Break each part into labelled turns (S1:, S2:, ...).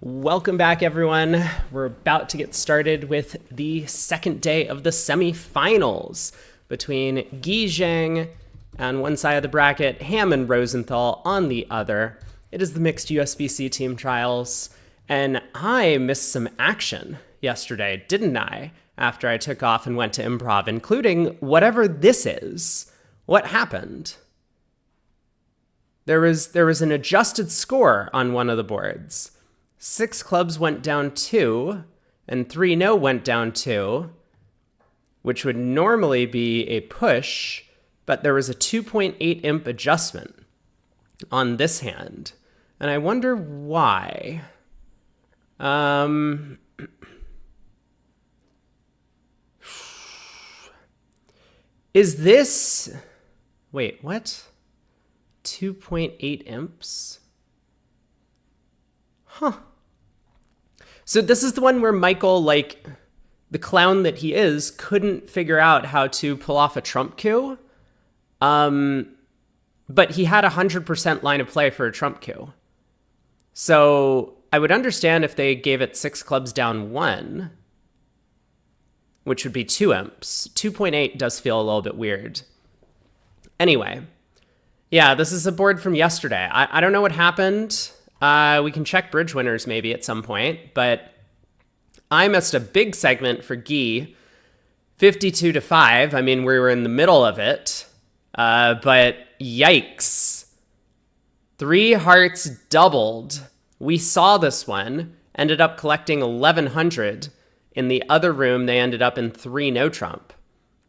S1: Welcome back, everyone. We're about to get started with the second day of the semifinals between Guy Zhang on one side of the bracket, Ham and Rosenthal on the other. It is the mixed USBC team trials, and I missed some action yesterday, didn't I? After I took off and went to improv, including whatever this is. What happened? There was an adjusted score on one of the boards. 6 clubs went down 2, and 3 no went down 2, which would normally be a push, but there was a 2.8 imp adjustment on this hand. And I wonder why. Is this... Wait, what? 2.8 imps? Huh. So this is the one where Michael, like, the clown that he is, couldn't figure out how to pull off a trump coup. But he had 100% line of play for a trump coup. So I would understand if they gave it 6 clubs down 1, which would be 2 imps. 2.8 does feel a little bit weird. Anyway, yeah, this is a board from yesterday. I don't know what happened. We can check bridge winners maybe at some point, but I missed a big segment for Guy, 52-5. I mean, we were in the middle of it, but yikes. 3 hearts doubled. We saw this one, ended up collecting 1,100. In the other room, they ended up in 3 no trump,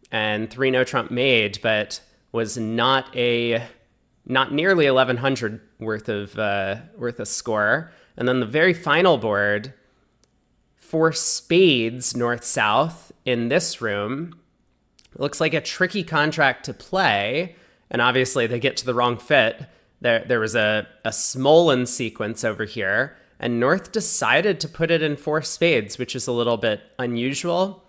S1: and 3 no trump made, but was not nearly 1,100 worth of score. And then the very final board, 4 spades north-south in this room. It looks like a tricky contract to play, and obviously they get to the wrong fit. There was a Smolin sequence over here, and North decided to put it in 4 spades, which is a little bit unusual.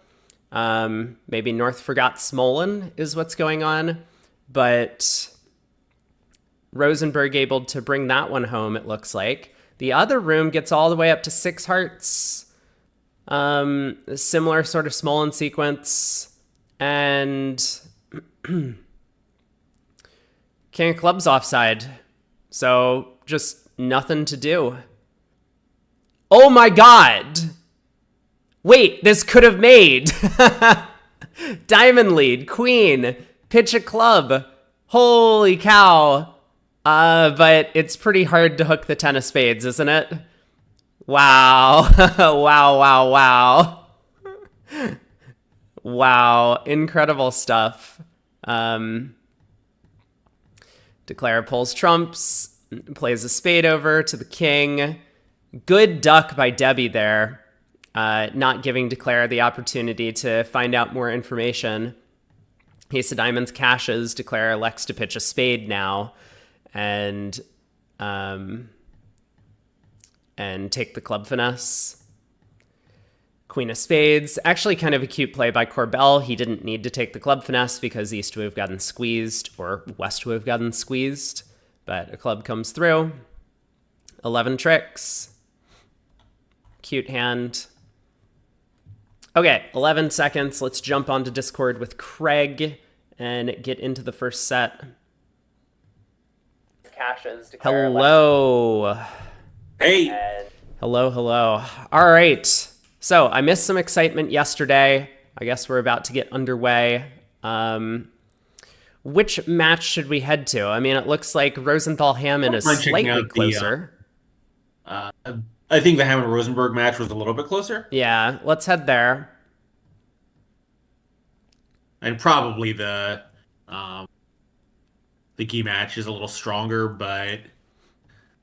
S1: Maybe North forgot Smolin is what's going on, but Rosenberg able to bring that one home, it looks like. The other room gets all the way up to 6 hearts. Similar sort of Smolin sequence. And King of Clubs offside. So just nothing to do. Oh my god! Wait, this could have made. Diamond lead, queen, pitch a club. Holy cow. But it's pretty hard to hook the 10 of spades, isn't it? Wow. Wow. Wow. Incredible stuff. Declare pulls trumps, plays a spade over to the king. Good duck by Debbie there. Not giving Declare the opportunity to find out more information. Ace of diamonds cashes. Declare elects to pitch a spade now. And take the club finesse. Queen of spades. Actually kind of a cute play by Corbell. He didn't need to take the club finesse because East would have gotten squeezed or West would have gotten squeezed. But a club comes through. 11 tricks. Cute hand. Okay, 11 seconds. Let's jump onto Discord with Craig and get into the first set. Cashes. Hello.
S2: Hey.
S1: Hello. All right. So I missed some excitement yesterday. I guess we're about to get underway. Which match should we head to? I mean, it looks like Rosenthal Hammond is slightly closer.
S2: I think the Hammond Rosenberg match was a little bit closer.
S1: Yeah, let's head there.
S2: And probably the key match is a little stronger, but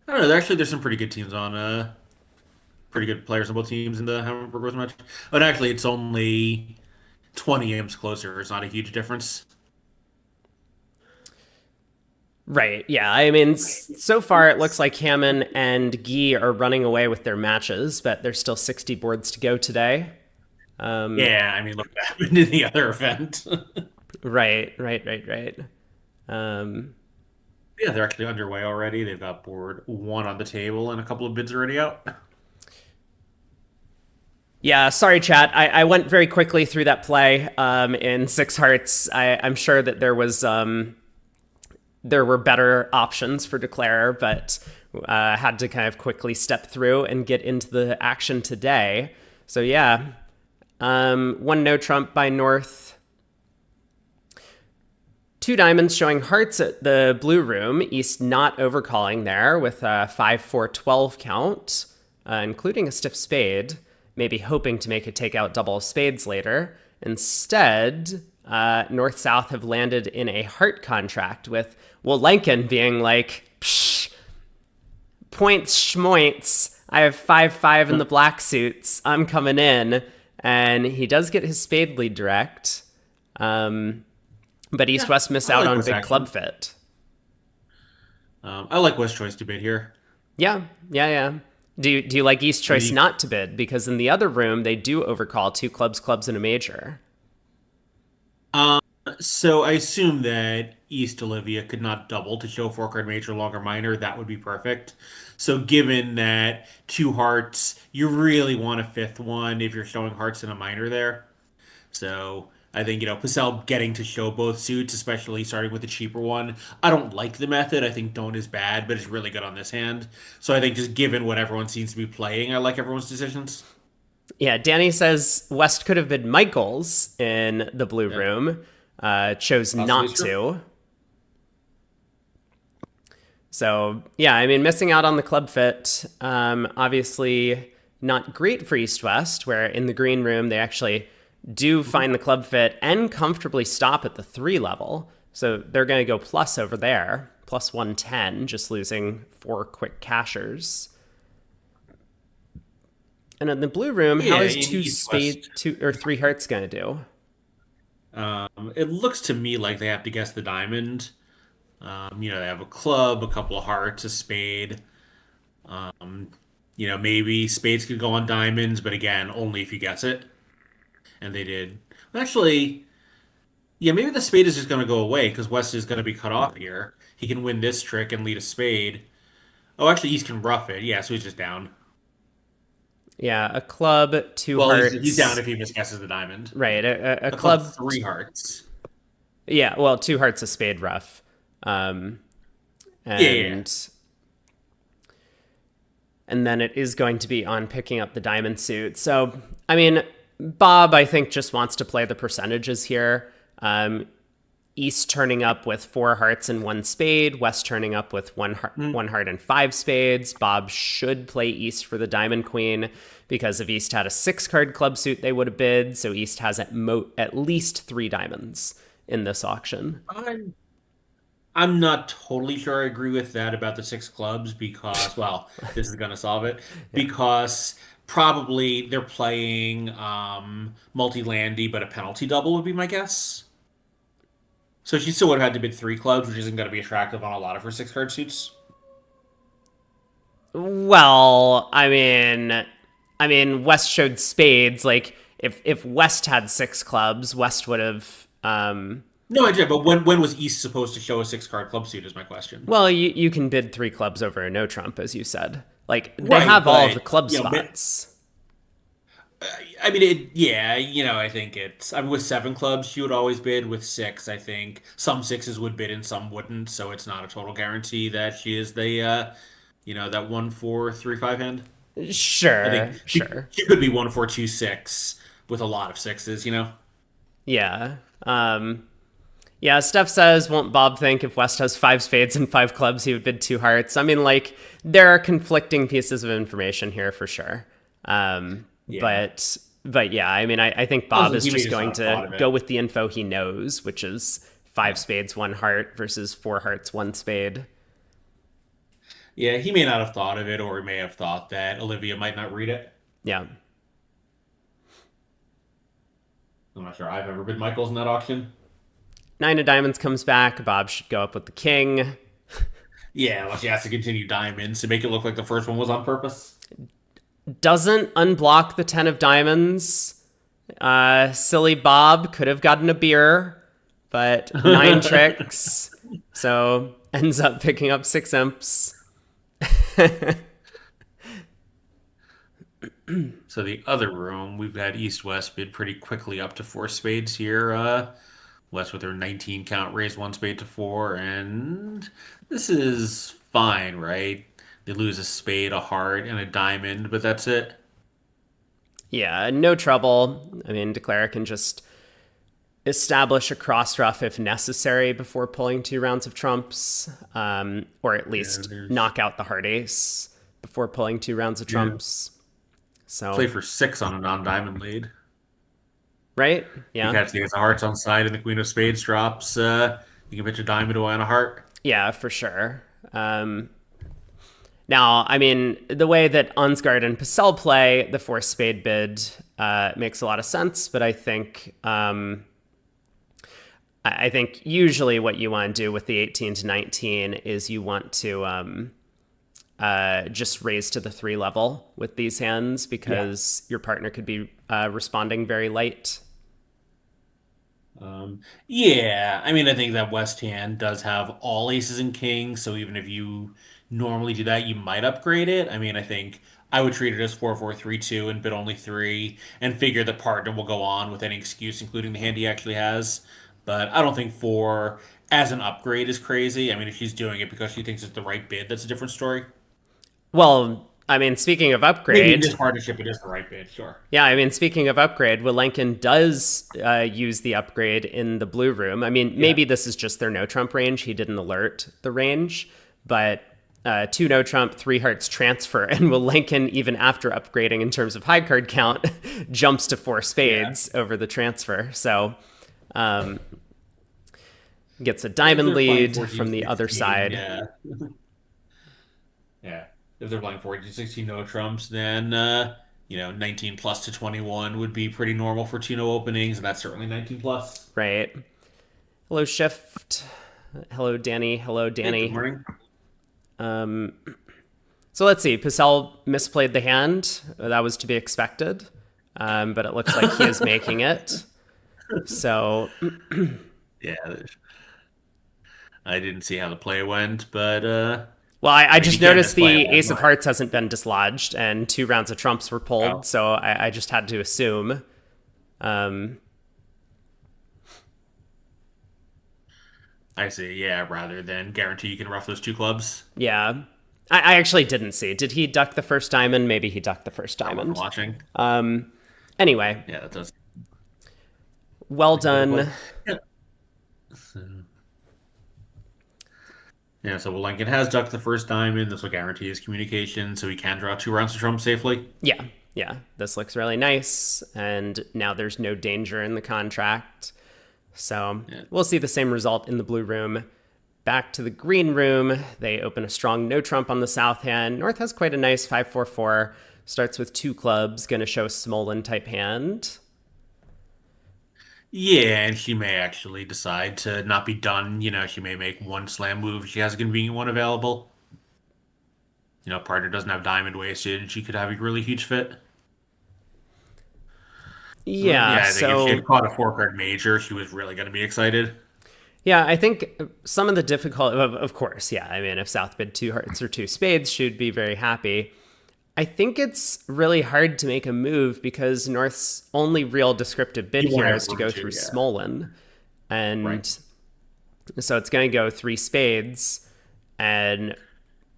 S2: I don't know. There's some pretty good teams on, pretty good players on both teams in the Hamburg Rose match. And actually, it's only 20 imps closer. It's not a huge difference.
S1: Right, yeah. I mean, so far it looks like Hammond and Guy are running away with their matches, but there's still 60 boards to go today.
S2: Yeah, I mean, look what happened in the other event.
S1: Right.
S2: Yeah, they're actually underway already. They've got board 1 on the table and a couple of bids already out.
S1: Yeah, sorry, chat. I went very quickly through that play in six hearts. I'm sure that there were better options for declare, but had to kind of quickly step through and get into the action today. So yeah, one no trump by North. Two diamonds showing hearts at the blue room. East not overcalling there with a 5-4-12 count, including a stiff spade, maybe hoping to make a takeout double of spades later. Instead, North-South have landed in a heart contract with, well, Lankin being like, psh, points schmoints. I have 5-5 in the black suits. I'm coming in. And he does get his spade lead direct. But East-West miss out on big club fit.
S2: I like West choice to bid here.
S1: Yeah. Do you like East choice not to bid? Because in the other room, they do overcall two clubs, and a major.
S2: So I assume that East Olivia could not double to show four card major, longer minor. That would be perfect. So given that two hearts, you really want a fifth one if you're showing hearts in a minor there. So I think, Purcell getting to show both suits, especially starting with the cheaper one. I don't like the method. I think don't is bad, but it's really good on this hand. So I think just given what everyone seems to be playing, I like everyone's decisions.
S1: Yeah, Danny says West could have been Michaels in the blue room. Chose not to. So, yeah, I mean, missing out on the club fit. Obviously not great for East-West, where in the green room they actually do find the club fit and comfortably stop at the 3 level. So they're going to go plus over there, plus 110, just losing 4 quick cashers. And in the blue room, how is two or 3 hearts going to do?
S2: It looks to me like they have to guess the diamond. They have a club, a couple of hearts, a spade. Maybe spades could go on diamonds, but again, only if you guess it. And they did. Actually, yeah, maybe the spade is just going to go away because West is going to be cut off here. He can win this trick and lead a spade. Oh, actually, East can rough it. Yeah, so he's just down.
S1: Yeah, a club, 2 hearts.
S2: He's down if he misguesses the diamond.
S1: Right, a club,
S2: 3 hearts.
S1: Yeah, well, 2 hearts, a spade, rough. And then it is going to be on picking up the diamond suit. So, I mean, Bob, I think, just wants to play the percentages here. East turning up with 4 hearts and 1 spade. West turning up with 1 heart and 5 spades. Bob should play East for the diamond queen because if East had a 6-card club suit, they would have bid. So East has at least 3 diamonds in this auction.
S2: I'm not totally sure I agree with that about the 6 clubs because, well, this is going to solve it. Because probably they're playing multi-landy, but a penalty double would be my guess. So she still would have had to bid 3 clubs, which isn't going to be attractive on a lot of her 6-card suits.
S1: Well, I mean, West showed spades. Like, if West had 6 clubs, West would have.
S2: No idea, but when was East supposed to show a 6-card club suit? Is my question.
S1: Well, you can bid 3 clubs over a no trump, as you said. Like they have all of the club spots.
S2: I mean, I think with 7 clubs, she would always bid. With 6, I think some 6s would bid and some wouldn't. So it's not a total guarantee that she is the, that 1-4-3-5 hand.
S1: Sure,
S2: I think she could be 1-4-2-6 with a lot of 6s.
S1: Yeah. Yeah, Steph says, won't Bob think if West has 5 spades and 5 clubs, he would bid 2 hearts? I mean, like, there are conflicting pieces of information here for sure. Yeah. But yeah, I mean, I think Bob is just going to go with the info he knows, which is 5 spades, 1 heart versus 4 hearts, 1 spade.
S2: Yeah, he may not have thought of it, or he may have thought that Olivia might not read it.
S1: Yeah.
S2: I'm not sure I've ever bid Michaels in that auction.
S1: 9 of diamonds comes back. Bob should go up with the king.
S2: Yeah, unless he has to continue diamonds to make it look like the first one was on purpose.
S1: Doesn't unblock the 10 of diamonds. Silly Bob could have gotten a beer, but 9 tricks. So ends up picking up 6 imps.
S2: So the other room, we've had East-West bid pretty quickly up to four spades here. West with their 19 count raised one spade to four, and this is fine, right? They lose a spade, a heart, and a diamond, but that's it.
S1: Yeah, no trouble. I mean, Declare can just establish a cross ruff if necessary before pulling two rounds of trumps, or at
S2: Yeah,
S1: least
S2: there's
S1: knock out the heart ace before pulling two rounds of
S2: yeah.
S1: trumps.
S2: Play
S1: So,
S2: for six on a non-diamond lead.
S1: right?
S2: You
S1: Yeah.
S2: catch the ace of hearts on side, and the queen of spades drops. You can pitch a diamond away on a heart.
S1: Yeah, for sure. Now, I mean, the way that Ansgard and Pacell play the four spade bid makes a lot of sense, but I think usually what you want to do with the 18 to 19 is you want to just raise to the 3 level with these hands
S2: Yeah.
S1: because your partner could be responding very late.
S2: Yeah, I mean, I think that West hand does have all aces and kings, so even if you normally do that, you might upgrade it. I mean, I think I would treat it as 4-4-3-2 and bid only three, and figure the partner will go on with any excuse, including the hand he actually has. But I don't think four as an upgrade is crazy. I mean, if she's doing it because she thinks it's the right bid, that's a different story.
S1: Well, I mean, speaking of
S2: Maybe in
S1: upgrade,
S2: this partnership, it is the right bid, sure.
S1: yeah, I mean, speaking of upgrade, Wilenkin does use the upgrade in the blue room. I mean,
S2: Yeah.
S1: maybe this is just their no trump range. He didn't alert the range, but two no trump, three hearts transfer, and Wilenkin, even after upgrading in terms of high card count, jumps to four
S2: Yeah.
S1: spades over the transfer. So um, gets a
S2: If
S1: diamond
S2: they're playing
S1: lead
S2: 14,
S1: from the other
S2: 16,
S1: side.
S2: yeah. Yeah. If they're playing 14, 16 no trumps, then 19 plus to 21 would be pretty normal for two no openings, and that's certainly 19 plus.
S1: Right. Hello, Shift. Hello, Danny. Hello,
S2: Hey, good
S1: Danny.
S2: morning.
S1: So let's see. Pacell misplayed the hand. That was to be expected, but it looks like he is making it. So,
S2: Yeah, I didn't see how the play went, but
S1: well, I
S2: I mean, you
S1: just
S2: can't
S1: noticed
S2: misplay
S1: the
S2: it that
S1: Ace of
S2: much.
S1: Hearts hasn't been dislodged, and two rounds of trumps were pulled.
S2: Oh,
S1: So I just had to assume. Um,
S2: I see. Yeah, rather than guarantee you can ruff those two clubs.
S1: yeah, I actually didn't see. Did he duck the first diamond? Maybe he ducked the first
S2: I wasn't
S1: diamond.
S2: watching.
S1: Anyway,
S2: Yeah, that does
S1: well
S2: like a bit of play.
S1: done.
S2: Yeah. So, yeah, so Lincoln has ducked the first diamond. This will guarantee his communication, so he can draw two rounds of trump safely.
S1: Yeah, yeah, this looks really nice. And now there's no danger in the contract. So
S2: Yeah.
S1: we'll see the same result in the blue room. Back to the green room. They open a strong no trump on the south hand. North has quite a nice 5-4-4. Starts with two clubs, going to show a Smolin type hand.
S2: Yeah, and she may actually decide to not be done. She may make one slam move if she has a convenient one available. Partner doesn't have diamond wasted. She could have a really huge fit.
S1: Yeah,
S2: Yeah, I think if she
S1: so
S2: had caught a four card major, she was really going to be excited.
S1: yeah, I think some of the difficult, of course, yeah. I mean, if South bid two hearts or two spades, she'd be very happy. I think it's really hard to make a move because North's only real descriptive bid
S2: You want
S1: here
S2: to
S1: is
S2: have
S1: to
S2: room
S1: go
S2: to,
S1: through
S2: yeah.
S1: Smolin.
S2: Right.
S1: And so it's going to go three spades. And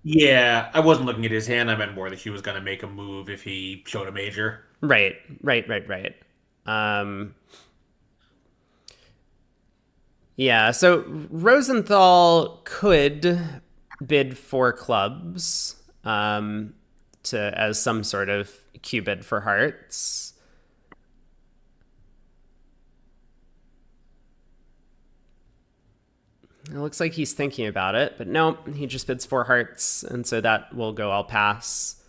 S2: Yeah, I wasn't looking at his hand. I meant more that she was going to make a move if he showed a major.
S1: right. Um, yeah, so Rosenthal could bid four clubs to as some sort of Q bid for hearts. It looks like he's thinking about it, but no, he just bids four hearts, and so that will go all pass.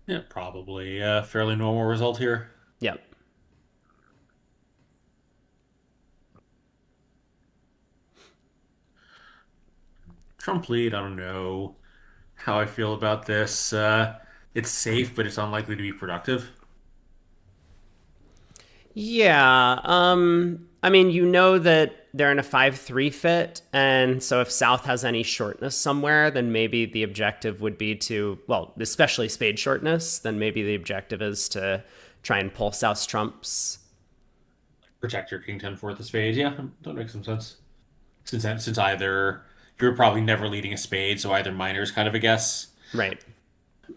S2: Yeah, probably a fairly normal result here.
S1: Yep.
S2: Trump lead, I don't know how I feel about this. It's safe, but it's unlikely to be productive.
S1: Yeah. I mean, you know that they're in a 5-3 fit, and so if South has any shortness somewhere, then maybe the objective would be to, well, especially spade shortness, then maybe the objective is to try and pull South's trumps.
S2: Protect your king 10 for the spade. Yeah, that makes some sense. Since either you're probably never leading a spade, so either minor is kind of a guess.
S1: Right. Hey,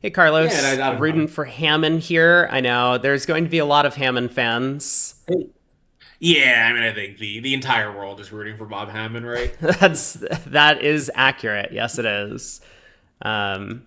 S2: Yeah, and
S1: Carlos,
S2: I don't
S1: rooting
S2: know.
S1: for Hammond here. I know there's going to be a lot of Hammond fans.
S2: Yeah, I mean, I think the entire world is rooting for Bob Hammond, right?
S1: That is accurate. Yes, it is. Um,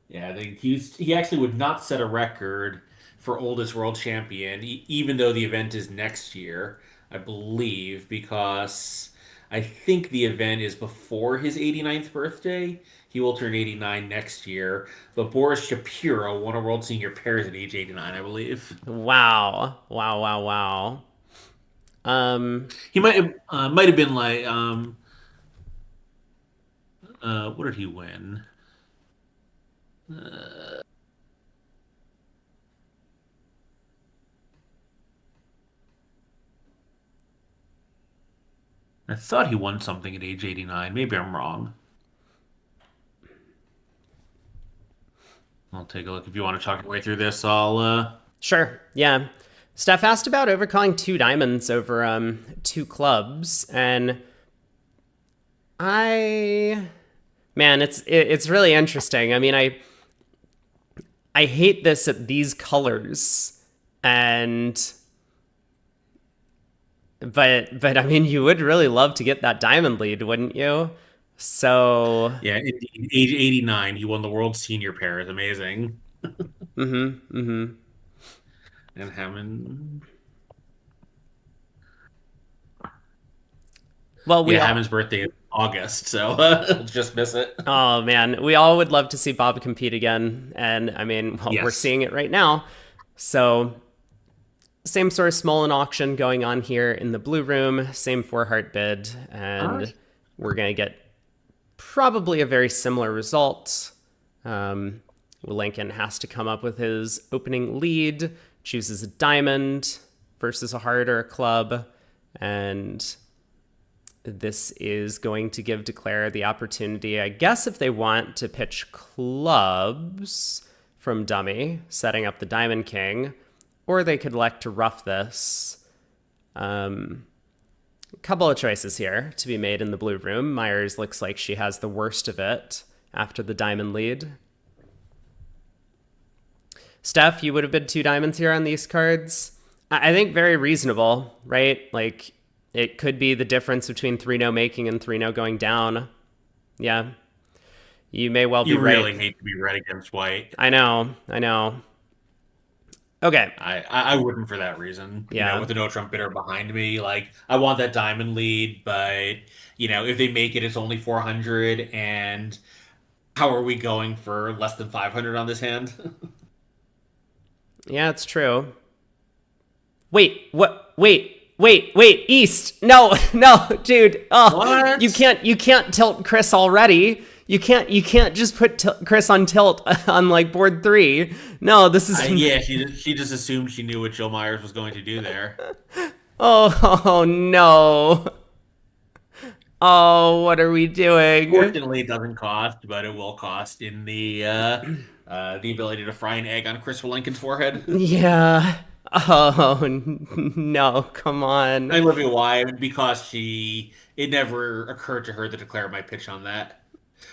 S2: Yeah, I think he actually would not set a record for oldest world champion, even though the event is next year, I believe, because I think the event is before his 89th birthday. He will turn 89 next year. But Boris Shapiro won a World Senior Pairs at age 89, I believe.
S1: wow. Wow. Wow. Wow. Um,
S2: He might have been like what did he win? I thought he won something at age 89. Maybe I'm wrong. I'll take a look. If you want to talk your way through this, I'll
S1: sure. Yeah. Steph asked about overcalling two diamonds over two clubs, and I, man, it's really interesting. I mean, I hate this at these colors, and but I mean, you would really love to get that diamond lead, wouldn't you? So,
S2: yeah, indeed. Age 89, he won the World Senior Pairs. Amazing. And Hammond,
S1: well, we
S2: yeah,
S1: all,
S2: Hammond's birthday is August, so he'll just miss it.
S1: oh man, we all would love to see Bob compete again, and I mean, well, we're
S2: Yes.
S1: seeing it right now. So, same sort of small in auction going on here in the blue room, same 4 heart bid,
S2: All right.
S1: and we're gonna get probably a very similar result. Um, Lincoln has to come up with his opening lead, chooses a diamond versus a heart or a club, and this is going to give Declare the opportunity, I guess, if they want to pitch clubs from dummy, setting up the Diamond King, or they could elect to rough this. A couple of choices here to be made in the blue room. Myers looks like she has the worst of it after the diamond lead. Steph, you would have bid two diamonds here on these cards. I think very reasonable, right? Like, it could be the difference between 3-no making and 3-no going down. Yeah, you may well be
S2: You
S1: right.
S2: really hate to be red against white.
S1: I know, I know. Okay,
S2: I wouldn't for that reason.
S1: yeah.
S2: With the no Trump bidder behind me, like I want that diamond lead, but if they make it, it's only 400, and how are we going for less than 500 on this hand?
S1: Yeah, it's true. Wait, what? Wait, East. No, no, dude. Oh,
S2: What?
S1: you can't tilt Chris already. You can't just put Chris on tilt on like board 3. No, this is
S2: Yeah, she just assumed she knew what Jill Myers was going to do there.
S1: oh no. Oh, what are we doing?
S2: Fortunately, it doesn't cost, but it will cost in the ability to fry an egg on Chris Lincoln's forehead.
S1: Yeah. Oh no, come on.
S2: I love you why because it never occurred to her to declare my pitch on that.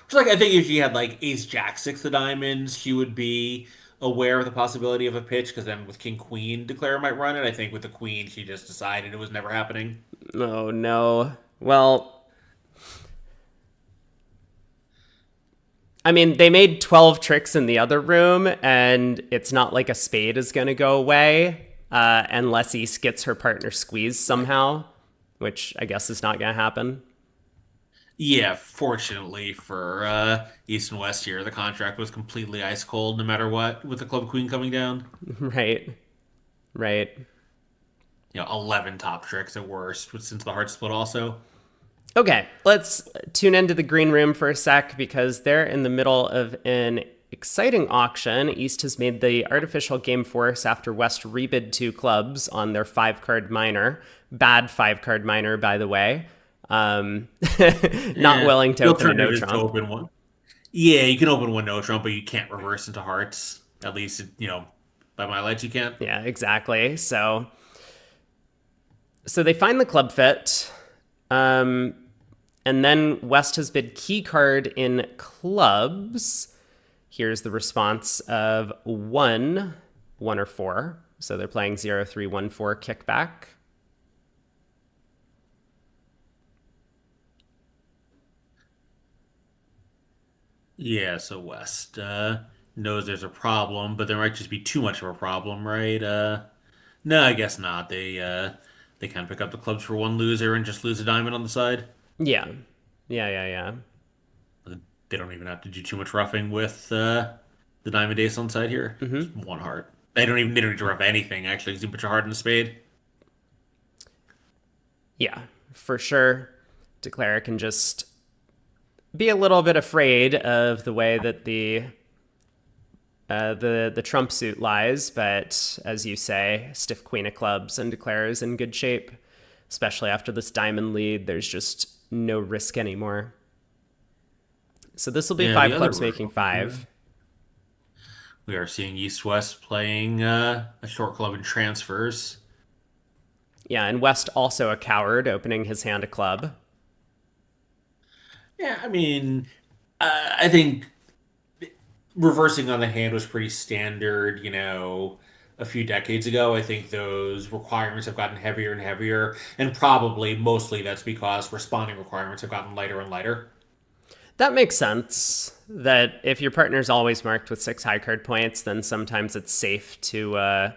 S2: Which, like, I think if she had like Ace Jack six of diamonds, she would be aware of the possibility of a pitch. Because then with King Queen, declare might run it. I think with the Queen, she just decided it was never happening.
S1: Oh no. Well, I mean, they made 12 tricks in the other room, and it's not like a spade is going to go away unless East gets her partner squeezed somehow, which I guess is not going to happen.
S2: Yeah, fortunately for East and West here, the contract was completely ice cold no matter what, with the Club Queen coming down.
S1: Right. Right.
S2: 11 top tricks at worst, since the heart split also.
S1: Okay, let's tune into the green room for a sec because they're in the middle of an exciting auction. East has made the artificial game force after West rebid 2 clubs on their 5-card minor. Bad 5-card minor, by the way. Not
S2: Yeah.
S1: willing to
S2: The
S1: open a
S2: alternative
S1: no
S2: is to
S1: trump.
S2: open one. Yeah, you can open one no trump, but you can't reverse into hearts. At least, by my lights, you can't.
S1: Yeah, exactly. So they find the club fit. And then West has bid key card in clubs. Here's the response of 1 or 4. So they're playing 0, 3, 1, 4 kickback.
S2: Yeah, so West knows there's a problem, but there might just be too much of a problem, right? No, I guess not. They can pick up the clubs for one loser and just lose a diamond on the side.
S1: Yeah. Yeah.
S2: They don't even have to do too much roughing with the diamond ace on side here. Just one heart. They don't need to rough anything actually, because you put your heart in a spade.
S1: Yeah, for sure. Declare can just be a little bit afraid of the way that the trump suit lies, but as you say, stiff queen of clubs, and Declare is in good shape, especially after this diamond lead. There's just no risk anymore. So this will be
S2: Yeah,
S1: 5
S2: the other
S1: clubs making 5.
S2: we are seeing East West playing a short club in transfers.
S1: Yeah, and West also a coward, opening his hand a club.
S2: Yeah, I mean, I think reversing on the hand was pretty standard, a few decades ago. I think those requirements have gotten heavier and heavier, and probably mostly that's because responding requirements have gotten lighter and lighter.
S1: That makes sense. That if your partner's always marked with 6 high card points, then sometimes it's safe to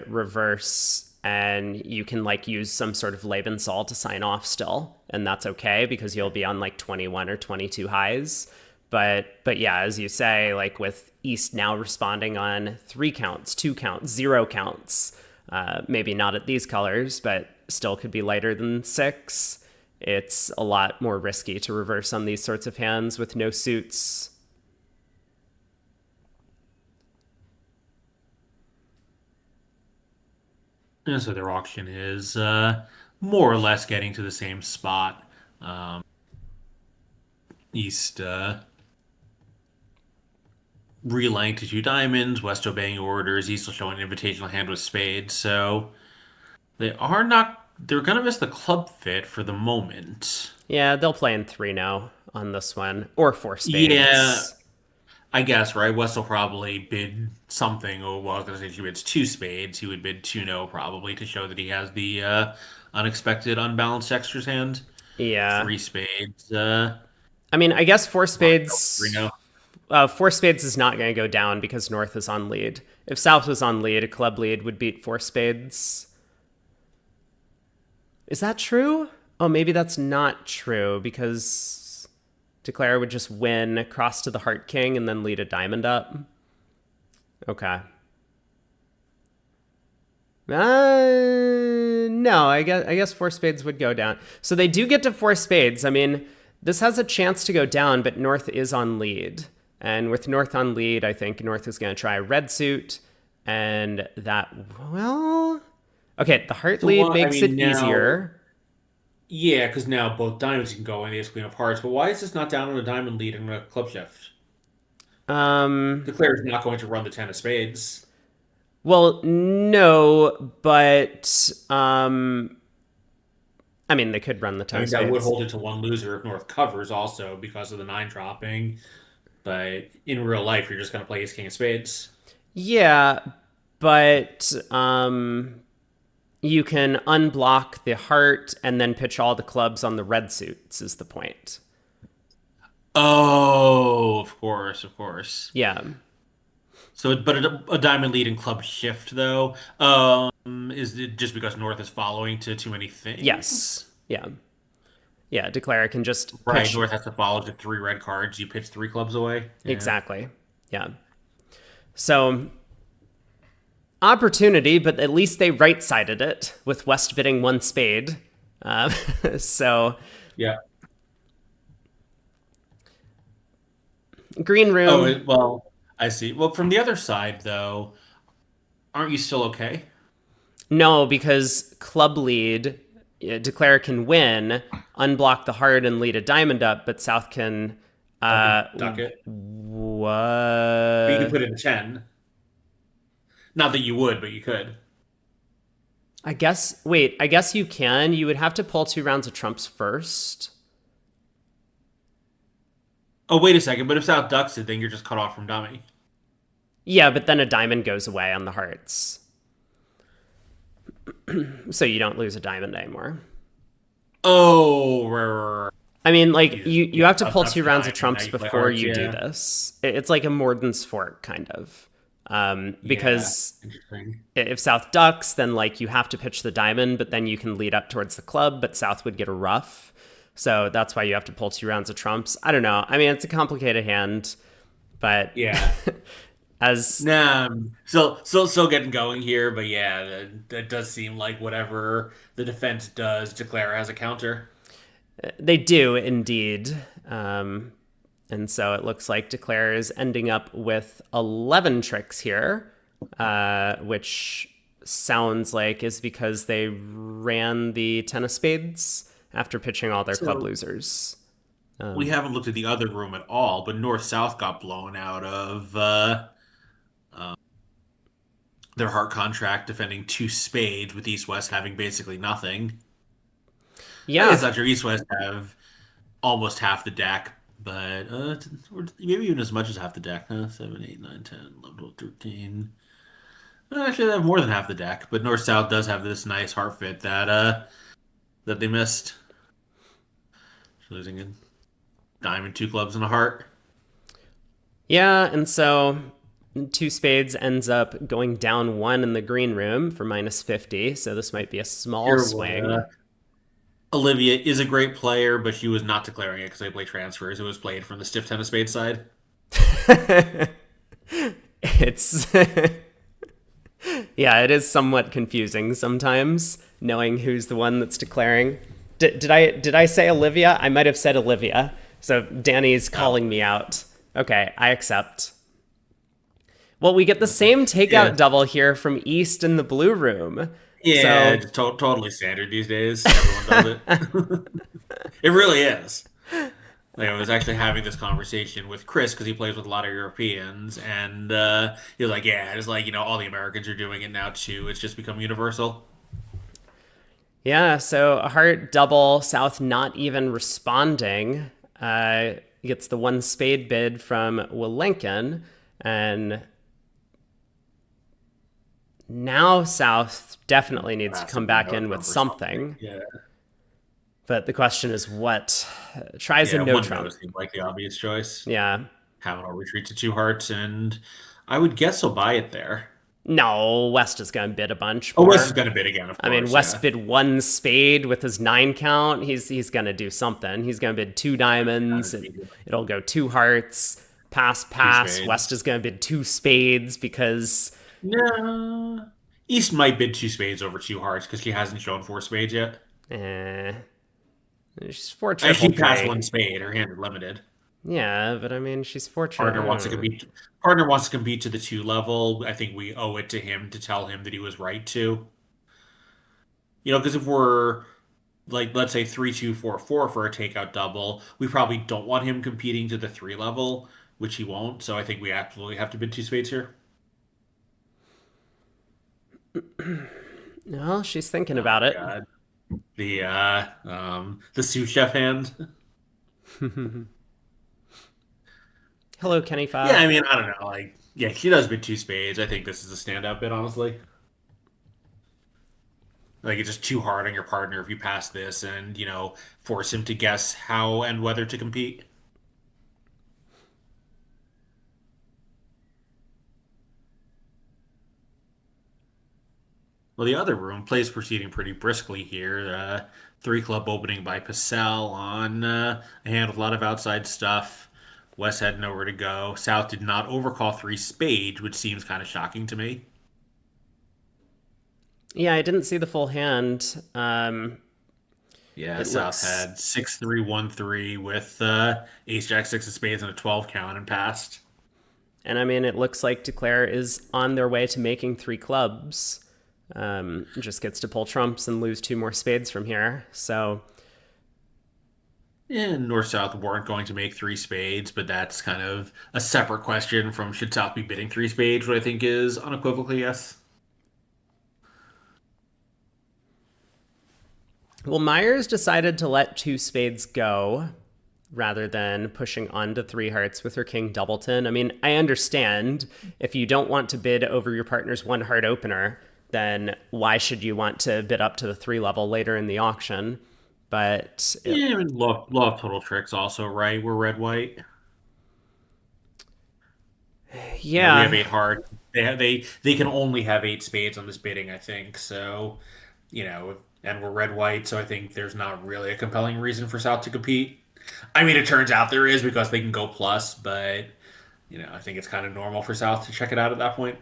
S1: reverse, and you can use some sort of Lebensal to sign off still, and that's okay because you'll be on 21 or 22 highs. But yeah, as you say, with East now responding on 3 counts, 2 counts, 0 counts, maybe not at these colors, but still could be lighter than 6. It's a lot more risky to reverse on these sorts of hands with no suits.
S2: And so their auction is more or less getting to the same spot. East relaying to 2 diamonds, West obeying orders, East will show an invitational hand with spades. So they're going to miss the club fit for the moment.
S1: Yeah, they'll play in 3 now on this one, or 4
S2: Yeah,
S1: spades.
S2: I guess, right? West will probably bid something. Oh, well, I was going to say if he bids 2 spades, he would bid 2 no probably to show that he has the unexpected unbalanced extras hand.
S1: Yeah.
S2: 3 spades.
S1: I mean, I guess
S2: 3 no.
S1: 4 spades is not going to go down because North is on lead. If South was on lead, a club lead would beat 4 spades. Is that true? Oh, maybe that's not true because Declare would just win, cross to the Heart King, and then lead a diamond up. Okay. No, I guess 4 spades would go down. So they do get to 4 spades. I mean, this has a chance to go down, but North is on lead. And with North on lead, I think North is going to try a red suit. And that, well... Okay, the heart
S2: So
S1: lead
S2: what? I
S1: makes it
S2: mean, now,
S1: easier.
S2: yeah, because now both diamonds can go in the ace queen of hearts. But why is this not down on a diamond lead and a club shift?
S1: Um,
S2: Declare is not going to run the 10 of spades.
S1: well, no, but I mean, they could run the
S2: I
S1: 10 of
S2: mean, that would
S1: spades.
S2: hold it to one loser if North covers also because of the 9 dropping. But in real life, you're just going to play ace king of spades.
S1: Yeah, but you can unblock the heart and then pitch all the clubs on the red suits is the point.
S2: Oh, of course, of course.
S1: Yeah.
S2: So, but a diamond lead and club shift though, is it just because North is following to too many things?
S1: Yes. Yeah. Yeah, Declare can just
S2: Right,
S1: pitch.
S2: North has to follow to 3 red cards. You pitch 3 clubs away. Yeah.
S1: Exactly. Yeah. So opportunity, but at least they right-sided it with West bidding 1 spade. So
S2: Yeah.
S1: Green
S2: Oh,
S1: room.
S2: well, I see. Well, from the other side, though, aren't you still okay?
S1: No, because club lead, declare can win, unblock the heart and lead a diamond up, but South can.
S2: I can duck it. But you can
S1: What?
S2: put in a 10. Not that you would, but you could.
S1: I guess. Wait, I guess you can. You would have to pull 2 rounds of trumps first.
S2: Oh, wait a second. But if South ducks it, then you're just cut off from dummy.
S1: Yeah, but then a diamond goes away on the hearts. So you don't lose a diamond anymore.
S2: Oh, right.
S1: I mean, like you
S2: Yeah,
S1: have to pull
S2: that's
S1: two
S2: the
S1: rounds of
S2: diamond. Now
S1: trumps
S2: you play
S1: before
S2: hearts,
S1: you do
S2: yeah.
S1: this. It's like a Morden's fork kind of,
S2: Yeah.
S1: because
S2: Interesting.
S1: if South ducks, then like you have to pitch the diamond, but then you can lead up towards the club, but South would get a ruff. So that's why you have to pull 2 rounds of trumps. I don't know. I mean, it's a complicated hand, but
S2: Yeah.
S1: as
S2: Nah, still getting going here, but yeah, that does seem like whatever the defense does, declare has a counter.
S1: they do indeed. And so it looks like Declare is ending up with 11 tricks here, which sounds like is because they ran the 10 of spades after pitching all their club
S2: So
S1: losers.
S2: we haven't looked at the other room at all, but North South got blown out of their heart contract defending 2 spades with East West having basically nothing. I
S1: Yeah,
S2: guess after East West have almost half the deck, but or maybe even as much as half the deck. 7, 8, 9, 10, 11, 12, 13. Actually, they have more than half the deck, but North South does have this nice heart fit that they missed, losing a diamond, 2 clubs, and a heart.
S1: yeah, and so 2 spades ends up going down 1 in the green room for -50. So this might be a small
S2: Here, what,
S1: swing.
S2: Olivia is a great player, but she was not declaring it because they play transfers. It was played from the stiff 10 of spades side.
S1: It's yeah, it is somewhat confusing sometimes knowing who's the one that's declaring. Did I say Olivia? I might have said Olivia. So Danny's
S2: Oh,
S1: calling me out. Okay, I accept. Well, we get the same
S2: yeah,
S1: takeout double here from East in the blue room.
S2: yeah,
S1: So
S2: it's totally standard these days. Everyone does it. It really is. Like, I was actually having this conversation with Chris because he plays with a lot of Europeans, and he was like, "Yeah, it's like all the Americans are doing it now too. It's just become universal."
S1: yeah, so a heart double, South not even responding. Gets the 1 spade bid from Wilenkin, and now South definitely needs to
S2: Has to
S1: come
S2: be
S1: back
S2: no
S1: in with
S2: trump or something.
S1: something.
S2: Yeah,
S1: But the question is what? Tries a
S2: yeah.
S1: no
S2: One
S1: trump.
S2: no seemed like the obvious choice.
S1: Yeah.
S2: Having all retreat to 2 hearts, and I would guess he'll buy it there.
S1: No, West is going to bid a bunch
S2: Oh, West is
S1: more.
S2: going to bid again, of
S1: I mean,
S2: course.
S1: West
S2: Yeah,
S1: bid 1 spade with his 9 count. He's going to do something. He's going to bid 2 diamonds. It'll go 2 hearts. Pass,
S2: two
S1: pass.
S2: spades.
S1: West is going to bid 2 spades because
S2: No, East might bid 2 spades over 2 hearts because she hasn't shown 4 spades yet.
S1: eh, she's four
S2: And
S1: triple
S2: she passed
S1: three.
S2: 1 spade. Her hand is limited.
S1: Yeah, but I mean, she's four
S2: Partner wants to
S1: triple.
S2: compete. Partner wants to compete to the 2 level. I think we owe it to him to tell him that he was right to. Because if we're like, let's say 3, 2, 4, 4 for a takeout double, we probably don't want him competing to the 3 level, which he won't. So I think we absolutely have to bid 2 spades here.
S1: No, she's thinking
S2: Oh
S1: about it.
S2: God, the sous chef hand.
S1: Hello, Kenny
S2: Yeah, I
S1: Five.
S2: mean, I don't know. Like, yeah, she does bid 2 spades. I think this is a standout bid, honestly. Like, it's just too hard on your partner if you pass this and, force him to guess how and whether to compete. Well, the other room plays proceeding pretty briskly here. 3 club opening by Pacell on a hand with a lot of outside stuff. West had nowhere to go. South did not overcall 3 spades, which seems kind of shocking to me.
S1: Yeah, I didn't see the full hand.
S2: Yeah,
S1: It
S2: South
S1: looks,
S2: had 6-3-1-3 with Ace Jack six of spades and a 12 count and passed.
S1: and I mean, it looks like Declare is on their way to making three clubs. Just gets to pull trumps and lose two more spades from here. So,
S2: And North South weren't going to make three spades, but that's kind of a separate question from should South be bidding three spades, what I think is unequivocally yes.
S1: well, Myers decided to let two spades go rather than pushing on to three hearts with her king doubleton. I mean, I understand if you don't want to bid over your partner's one heart opener, then why should you want to bid up to the three level later in the auction? But it,
S2: Yeah, I mean, law of total tricks also, right? We're red white. You know, we have
S1: yeah,
S2: eight hearts. They can only have eight spades on this bidding, I think. So, and we're red white, so I think there's not really a compelling reason for South to compete. I mean, it turns out there is because they can go plus, but I think it's kind of normal for South to check it out at that point.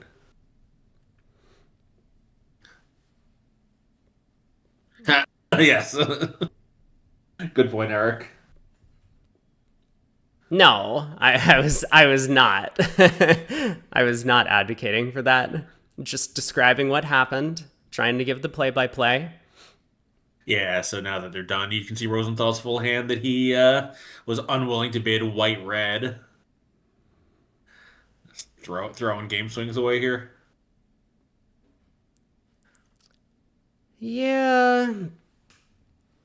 S2: Yes. Good point, Eric.
S1: no, I was not. I was not advocating for that. Just describing what happened, trying to give the play by play.
S2: Yeah, so now that they're done, you can see Rosenthal's full hand that he was unwilling to bid white red. Throwing game swings away here.
S1: Yeah,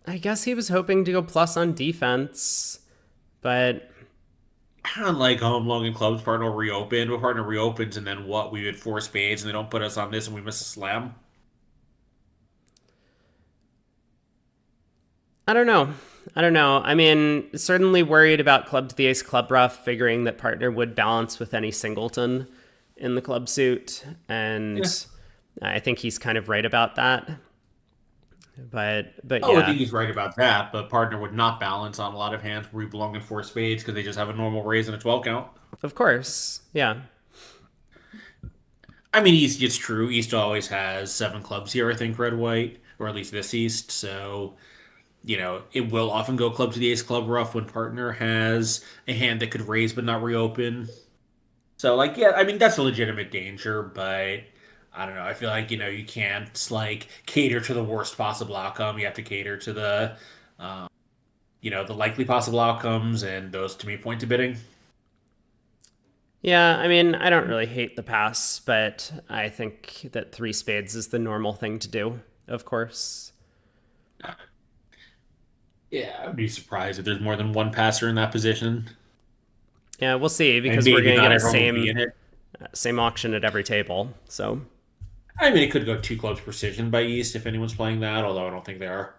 S1: I guess he was hoping to go plus on defense, but
S2: Unlike home long and clubs, partner reopened. But partner reopens, and then what? We had four spades, and they don't put us on this, and we miss a slam.
S1: I don't know. I don't know. I mean, certainly worried about club to the ace club rough, figuring that partner would balance with any singleton in the club suit.
S2: Yeah.
S1: And I think he's kind of right about that. But
S2: Oh, I think
S1: yeah,
S2: he's right about that. But partner would not balance on a lot of hands where we belong in four spades because they just have a normal raise and a 12 count.
S1: of course. Yeah.
S2: I mean, East, it's true. East always has seven clubs here, I think, red white, or at least this East. So it will often go club to the ace club rough when partner has a hand that could raise but not reopen. So, like, yeah, I mean, that's a legitimate danger, but I don't know. I feel like, you can't, like, cater to the worst possible outcome. You have to cater to the likely possible outcomes, and those to me point to bidding.
S1: Yeah, I mean, I don't really hate the pass, but I think that three spades is the normal thing to do, of course.
S2: Yeah, I'd be surprised if there's more than one passer in that position.
S1: Yeah, we'll see
S2: And
S1: because we're
S2: maybe
S1: going to
S2: not
S1: get a
S2: everyone will be in it.
S1: same auction at every table. So
S2: I mean, it could go two clubs precision by East if anyone's playing that, although I don't think they are.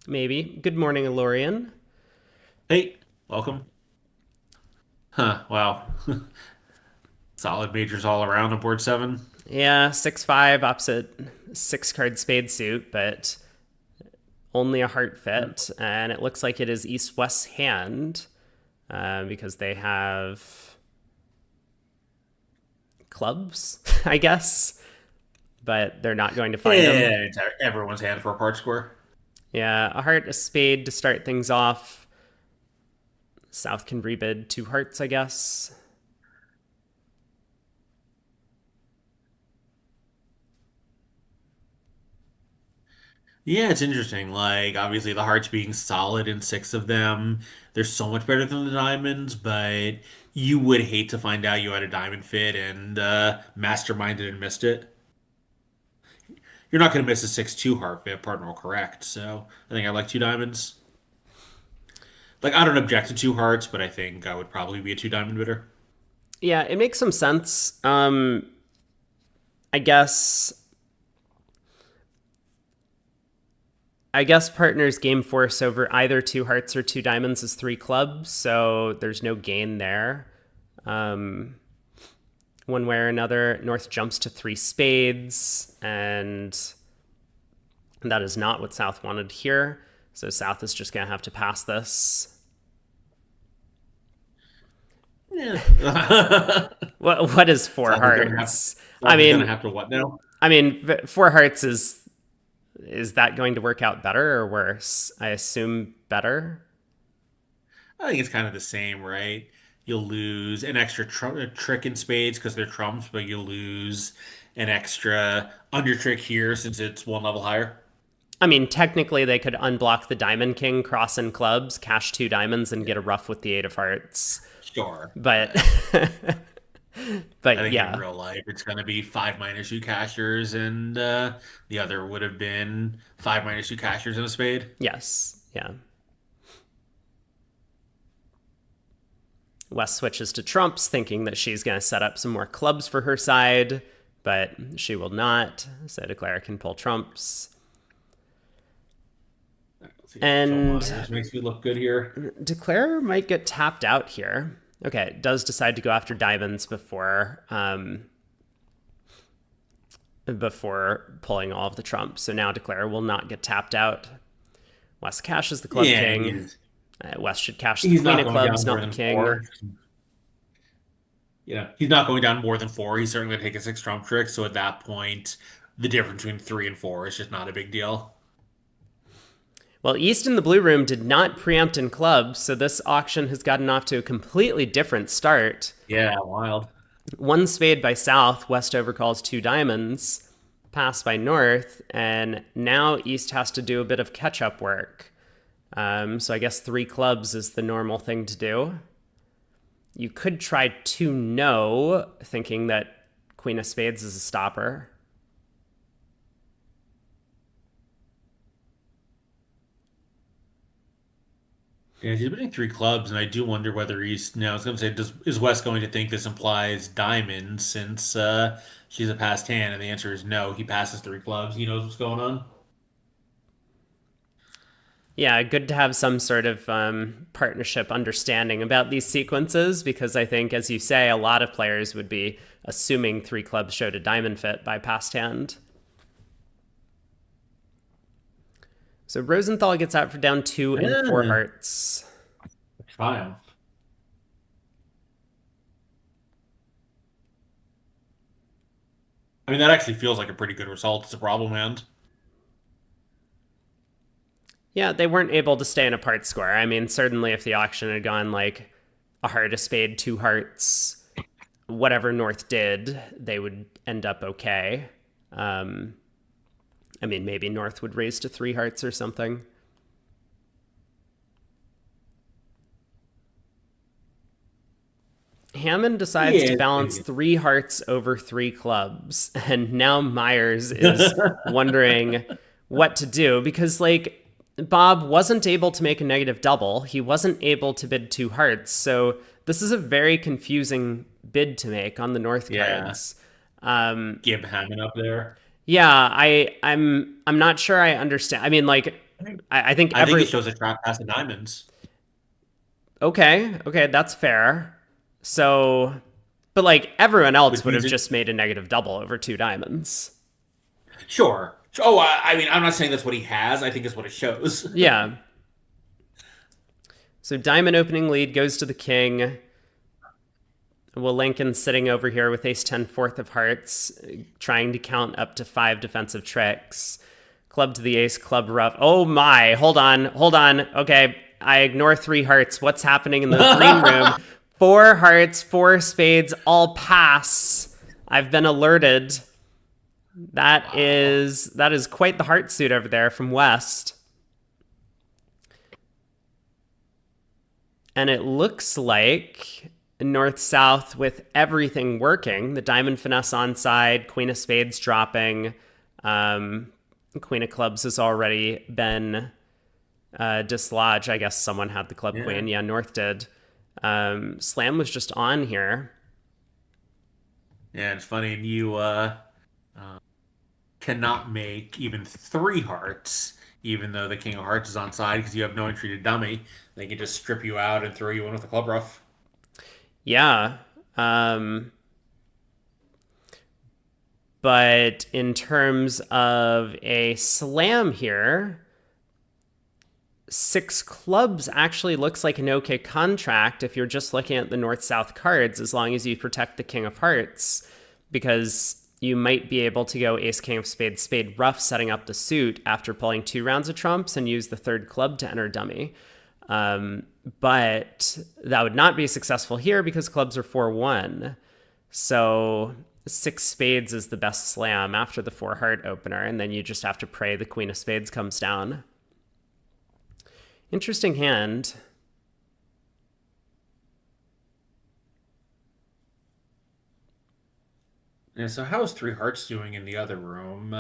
S1: maybe. Good morning, Elorian.
S2: Hey, welcome. Huh, wow. Solid majors all around on board seven.
S1: Yeah, 6-5 opposite six card spade suit, but only a heart fit. And it looks like it is East West's hand because they have clubs, I guess, but they're not going to find them.
S2: Yeah, it's everyone's hand for a part square.
S1: Yeah, a heart, a spade to start things off. South can rebid two hearts, I guess.
S2: Yeah, it's interesting. Like, obviously, the hearts being solid in six of them, they're so much better than the diamonds, but you would hate to find out you had a diamond fit and masterminded and missed it. You're not going to miss a 6-2 heart fit, partner will correct. So I think I like two diamonds. Like, I don't object to two hearts, but I think I would probably be a two diamond bidder.
S1: Yeah, it makes some sense. I guess I guess partners game force over either two hearts or two diamonds is three clubs, so there's no gain there. Um, One way or another, North jumps to three spades, and that is not what South wanted here. So South is just going to have to pass this.
S2: Yeah.
S1: What is four
S2: South is gonna have,
S1: hearts? I
S2: South is gonna
S1: mean,
S2: have to what now?
S1: four hearts is Is that going to work out better or worse? I assume better.
S2: I think it's kind of the same, right? You'll lose an extra trick in spades because they're trumps, but you'll lose an extra under trick here since it's one level higher.
S1: I mean, technically, they could unblock the Diamond King, cross in clubs, cash 2 diamonds, and get a ruff with the 8 of hearts.
S2: Sure.
S1: But,
S2: I
S1: but
S2: think
S1: yeah,
S2: in real life it's going to be 5 - 2 cashers, and the other would have been 5 - 2 cashers in a spade.
S1: yes, yeah. West switches to trumps, thinking that she's going to set up some more clubs for her side, but she will not. So Declare can pull trumps.
S2: Let's see,
S1: And
S2: this makes me look good here.
S1: Declare might get tapped out here. Okay, does decide to go after diamonds before pulling all of the trumps. So now Declare will not get tapped out. West cashes the club king. West should cash the queen of clubs, not the king.
S2: 4. Yeah, he's not going down more than 4. He's certainly going to take a 6 trump trick. So at that point, the difference between 3 and 4 is just not a big deal.
S1: Well, East in the blue room did not preempt in clubs, so this auction has gotten off to a completely different start.
S2: Yeah, wild.
S1: 1 spade by South, West overcalls 2 diamonds, pass by North, and now East has to do a bit of catch-up work. So I guess 3 clubs is the normal thing to do. You could try 2 no, thinking that Queen of Spades is a stopper.
S2: Yeah, he's winning 3 clubs, and I do wonder whether he's now. I was going to say, is West going to think this implies diamonds since she's a passed hand? And the answer is no. He passes 3 clubs. He knows what's going on.
S1: Yeah, good to have some sort of partnership understanding about these sequences, because I think, as you say, a lot of players would be assuming 3 clubs showed a diamond fit by passed hand. So Rosenthal gets out for down 2 and 4 hearts.
S2: Triumph. I mean, that actually feels like a pretty good result. It's a problem hand.
S1: Yeah, they weren't able to stay in a part score. I mean, certainly if the auction had gone like a heart, a spade, 2 hearts, whatever North did, they would end up okay. I mean, maybe North would raise to 3 hearts or something. Hammond decides to balance 3 hearts over 3 clubs. And now Myers is wondering what to do because, like, Bob wasn't able to make a negative double. He wasn't able to bid 2 hearts. So this is a very confusing bid to make on the North cards.
S2: Gib Hammond up there.
S1: Yeah, I'm not sure I understand. I mean, like, I think
S2: it shows a trap past the diamonds.
S1: Okay, that's fair. So, but like everyone else would have just made a negative double over 2 diamonds.
S2: Sure. Oh, I mean, I'm not saying that's what he has. I think it's what it shows.
S1: Yeah. So diamond opening lead goes to the king. Will Lincoln sitting over here with ace-10 fourth of hearts, trying to count up to 5 defensive tricks. Club to the ace, club rough. Oh my, hold on. Okay, I ignore 3 hearts. What's happening in the green room? 4 hearts, 4 spades, all pass. I've been alerted. That is quite the heart suit over there from West. And it looks like North-South with everything working. The diamond finesse on side, queen of spades dropping. Queen of clubs has already been dislodged. I guess someone had the club queen. Yeah, North did. Slam was just on here.
S2: Yeah, it's funny. You cannot make even 3 hearts, even though the king of hearts is on side, because you have no untreated dummy. They can just strip you out and throw you in with a club rough.
S1: Yeah. But in terms of a slam here, 6 clubs actually looks like an okay contract if you're just looking at the North-South cards, as long as you protect the king of hearts. Because you might be able to go ace king of spades, spade rough, setting up the suit after pulling 2 rounds of trumps and use the third club to enter dummy. But that would not be successful here because clubs are 4-1. So 6 spades is the best slam after the 4 heart opener, and then you just have to pray the queen of spades comes down. Interesting hand.
S2: Yeah, so how's Three Hearts doing in the other room?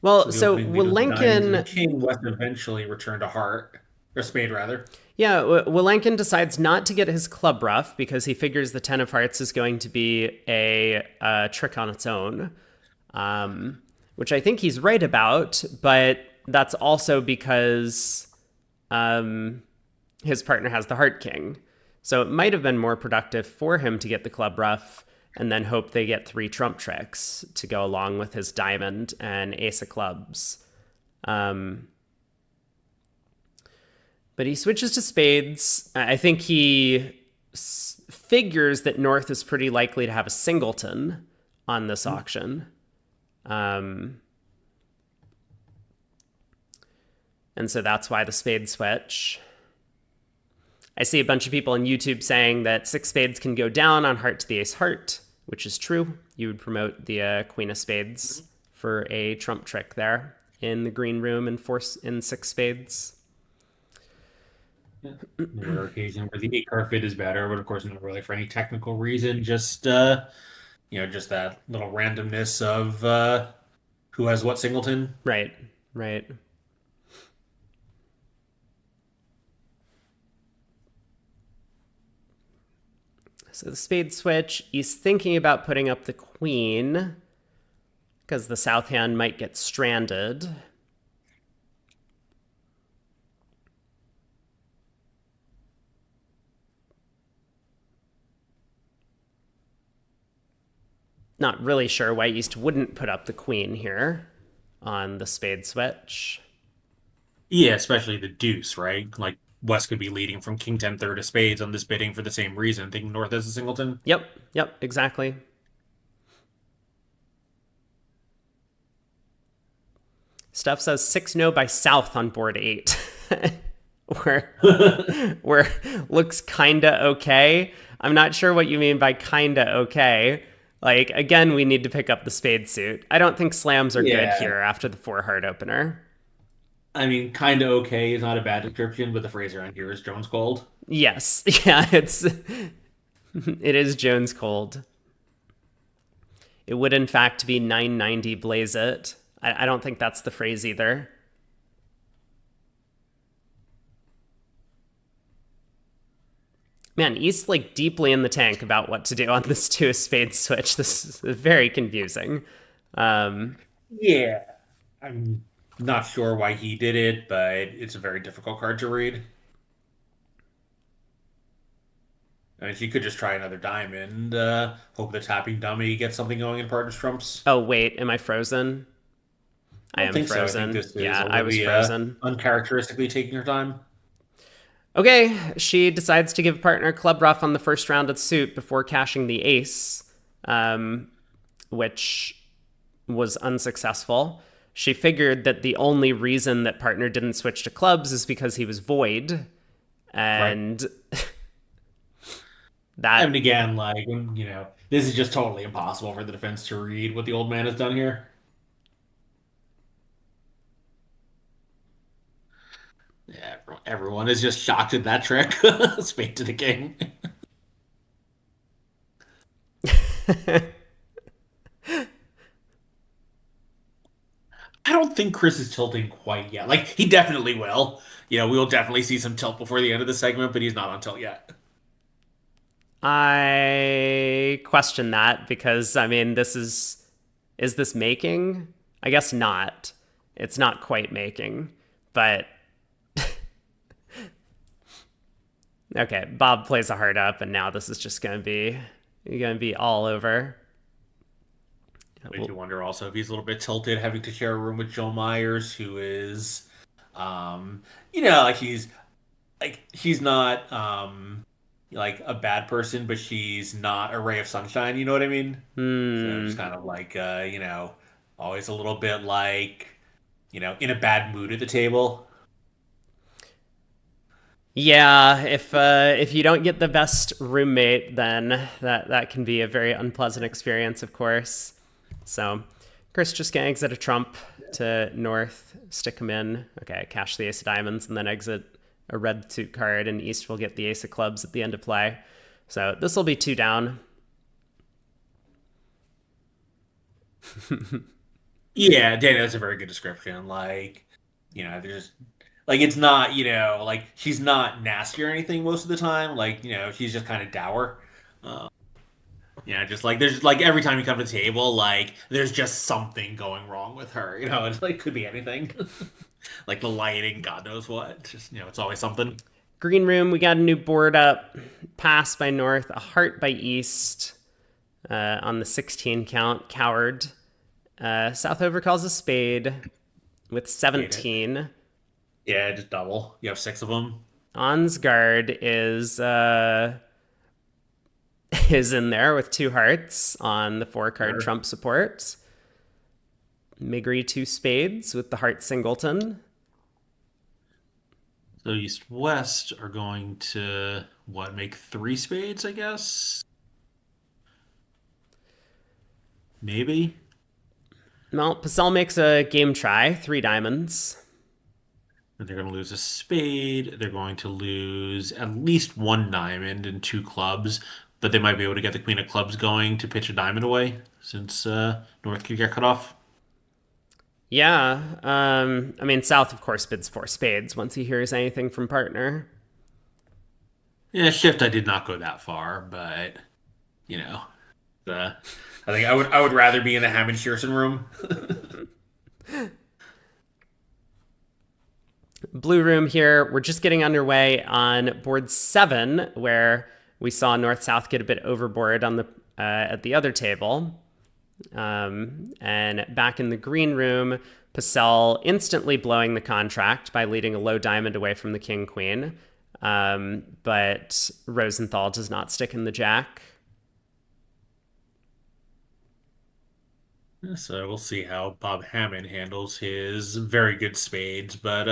S1: Well,
S2: So the
S1: so
S2: opening lead was diamonds and
S1: Wilenkin,
S2: king. West eventually returned to heart, or spade rather.
S1: yeah, Wilenkin decides not to get his club rough because he figures the 10 of hearts is going to be a trick on its own, which I think he's right about, but that's also because his partner has the heart king. So it might have been more productive for him to get the club rough and then hope they get 3 trump tricks to go along with his diamond and ace of clubs. But he switches to spades. I think he figures that North is pretty likely to have a singleton on this auction. And so that's why the spade switch. I see a bunch of people on YouTube saying that 6 spades can go down on heart to the ace heart, which is true. You would promote the queen of spades for a trump trick there in the green room and force in 6 spades.
S2: There are occasions where the 8 card fit is better, but of course not really for any technical reason. Just just that little randomness of who has what singleton.
S1: Right, right. So the spade switch, he's thinking about putting up the queen because the south hand might get stranded. Not really sure why East wouldn't put up the queen here on the spade switch.
S2: Yeah, especially the deuce, right? Like West could be leading from king 10 third of spades on this bidding for the same reason, thinking North has a singleton.
S1: Yep, exactly. Stuff says 6-no by South on board 8. where where looks kinda okay. I'm not sure what you mean by kinda okay. Like, again, we need to pick up the spade suit. I don't think slams are good here after the 4 heart opener.
S2: I mean, kind of okay is not a bad description, but the phrase around here is Jones cold.
S1: Yes, yeah, it is Jones cold. It would in fact be 990 blaze it. I don't think that's the phrase either. Man, East like deeply in the tank about what to do on this 2 of spades switch. This is very confusing.
S2: Yeah, I'm not sure why he did it, but it's a very difficult card to read. I mean, she could just try another diamond, hope the tapping dummy gets something going in partner's trumps.
S1: Oh wait, am I frozen? I am
S2: think
S1: frozen.
S2: So. I think this is
S1: yeah, I was frozen.
S2: Uncharacteristically taking her time.
S1: Okay, she decides to give partner club rough on the first round of the suit before cashing the ace, which was unsuccessful. She figured that the only reason that partner didn't switch to clubs is because he was void. And
S2: right.
S1: that...
S2: And again, like, this is just totally impossible for the defense to read what the old man has done here. Yeah, everyone is just shocked at that trick. Spade to the king. I don't think Chris is tilting quite yet. Like, he definitely will. We will definitely see some tilt before the end of the segment, but he's not on tilt yet.
S1: I question that because, I mean, is this making? I guess not. It's not quite making, but okay, Bob plays a heart up, and now this is just going to be all over.
S2: I do wonder also if he's a little bit tilted having to share a room with Joe Myers, who is, like he's not, like a bad person, but she's not a ray of sunshine. You know what I mean? So just
S1: Hmm.
S2: kind of like always a little bit like in a bad mood at the table.
S1: Yeah, if you don't get the best roommate, then that can be a very unpleasant experience, of course. So, Chris just gonna exit a trump to north, stick him in. Okay, cash the ace of diamonds, and then exit a red suit card, and east will get the ace of clubs at the end of play. So this will be two down.
S2: Yeah, Dana, that's a very good description. There's like it's not, like she's not nasty or anything most of the time. Like, she's just kind of dour. Uh, just like there's like every time you come to the table, like there's just something going wrong with her. It's like could be anything. Like the lighting, God knows what. Just, it's always something.
S1: Green room, we got a new board up. Pass by north, a heart by east. On the 16 count, coward. South over calls a spade with
S2: Hate it.
S1: 17.
S2: Yeah, just double. You have six of them.
S1: Ansgard is in there with two hearts on the four card
S2: Sure.
S1: trump support. Migri two spades with the heart singleton.
S2: So East West are going to what make three spades, I guess? Maybe.
S1: Well, Pacel makes a game try, three diamonds.
S2: They're going to lose a spade. They're going to lose at least one diamond and two clubs, but they might be able to get the queen of clubs going to pitch a diamond away since North could get cut off.
S1: Yeah, I mean, South, of course, bids four spades once he hears anything from partner.
S2: Yeah, shift. I did not go that far, but you know, I think I would rather be in the Hammond Shearson room.
S1: Blue room here, we're just getting underway on board 7, where we saw North South get a bit overboard on the at the other table. And back in the green room, Pacel instantly blowing the contract by leading a low diamond away from the king queen. But Rosenthal does not stick in the jack.
S2: So we'll see how Bob Hammond handles his very good spades, but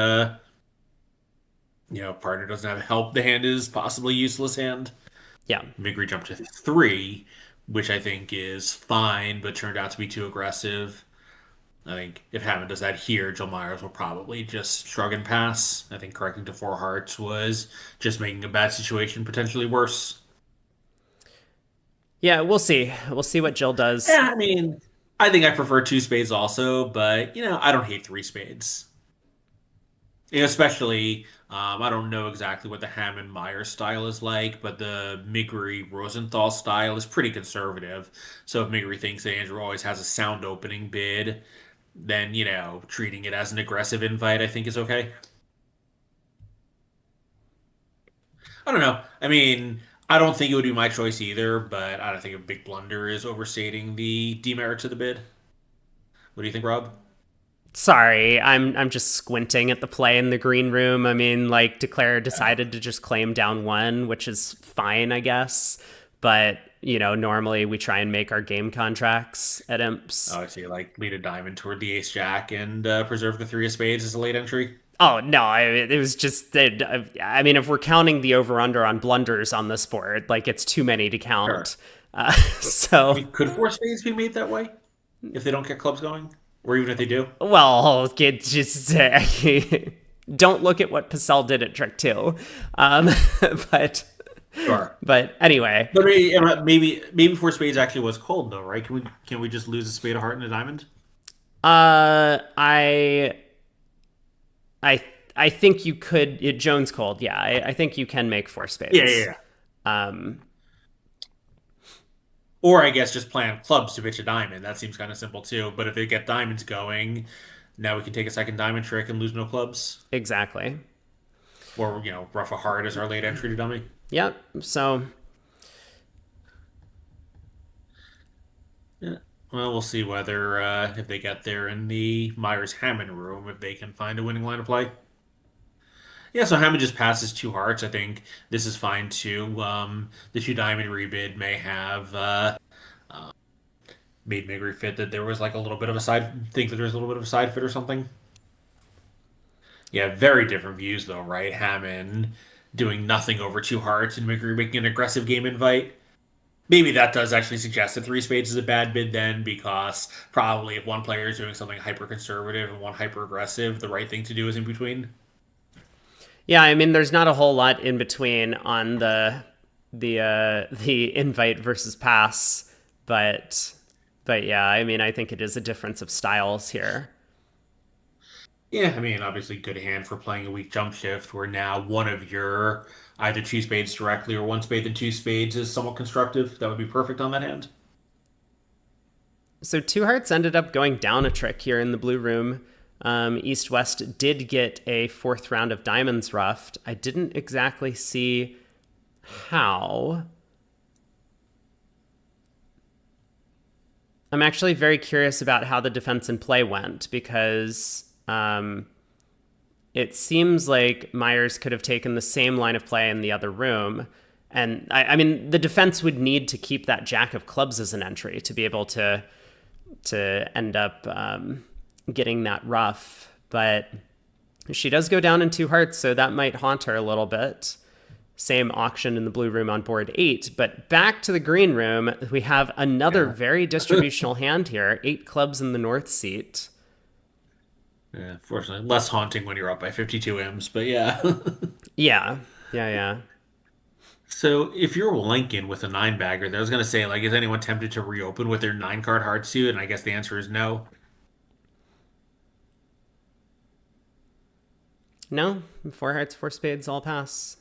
S2: partner doesn't have help. The hand is possibly useless hand.
S1: Yeah.
S2: Migri jumped to three, which I think is fine, but turned out to be too aggressive. I think if Hammond does that here, Jill Myers will probably just shrug and pass. I think correcting to four hearts was just making a bad situation potentially worse.
S1: Yeah, we'll see. We'll see what Jill does.
S2: Yeah, I mean, I think I prefer two spades also, but I don't hate three spades. Especially, I don't know exactly what the Hammond Meyer style is like, but the Migri Rosenthal style is pretty conservative. So if Migri thinks that Andrew always has a sound opening bid, then, treating it as an aggressive invite, I think is okay. I don't know. I mean, I don't think it would be my choice either, but I don't think a big blunder is overstating the demerits of the bid. What do you think, Rob?
S1: Sorry, I'm just squinting at the play in the green room. I mean, like Declare decided to just claim down one, which is fine, I guess. But normally we try and make our game contracts at Imps.
S2: Oh, I see. Like lead a diamond toward the ace jack and preserve the three of spades as a late entry.
S1: Oh no, it was just that. I mean, if we're counting the over under on blunders on this board, like it's too many to
S2: Sure.
S1: count.
S2: I
S1: So,
S2: mean, could four spades be made that way if they don't get clubs going, or even if they do?
S1: well, it just don't look at what Pacel did at Trick Two. Um, but
S2: Sure.
S1: but anyway,
S2: But maybe four spades actually was cold though, right? Can we just lose a spade, a heart, and a diamond?
S1: uh, I I I think you could. Jones cold, yeah. I think you can make four
S2: Yeah, yeah,
S1: spades.
S2: yeah.
S1: Um,
S2: Or I guess just plan clubs to pitch a diamond. That seems kind of simple too. But if they get diamonds going, now we can take a second diamond trick and lose no clubs.
S1: exactly.
S2: Or, rough a heart as our late entry to dummy.
S1: Yep. So
S2: Yeah. Well, we'll see whether if they get there in the Myers Hammond room, if they can find a winning line of play. Yeah, so Hammond just passes two hearts. I think this is fine too. The two diamond rebid may have made Migri fit that there was like a little bit of a side think that there's a little bit of a side fit or something. Yeah, very different views though, right? Hammond doing nothing over two hearts and Migri making an aggressive game invite. Maybe that does actually suggest that three spades is a bad bid then, because probably if one player is doing something hyper conservative and one hyper aggressive, the right thing to do is in between.
S1: Yeah, I mean, there's not a whole lot in between on the invite versus pass, but yeah, I mean, I think it is a difference of styles here.
S2: Yeah, I mean, obviously good hand for playing a weak jump shift where now one of your either two spades directly or one spade and two spades is somewhat constructive. That would be perfect on that hand.
S1: So two hearts ended up going down a trick here in the blue room. East West did get a fourth round of diamonds roughed. I didn't exactly see how. I'm actually very curious about how the defense and play went because it seems like Myers could have taken the same line of play in the other room. And I mean, the defense would need to keep that jack of clubs as an entry to be able to end up getting that rough. But she does go down in two hearts, so that might haunt her a little bit. Same auction in the blue room on board 8. But back to the green room, we have another very distributional hand here. 8 clubs in the north seat.
S2: Yeah, fortunately, less haunting when you're up by 52 M's, but yeah.
S1: Yeah, yeah.
S2: So if you're Lincoln with a nine bagger, I was gonna say, like, is anyone tempted to reopen with their nine card hard suit? And I guess the answer is no.
S1: No, 4 hearts, 4 spades, all pass.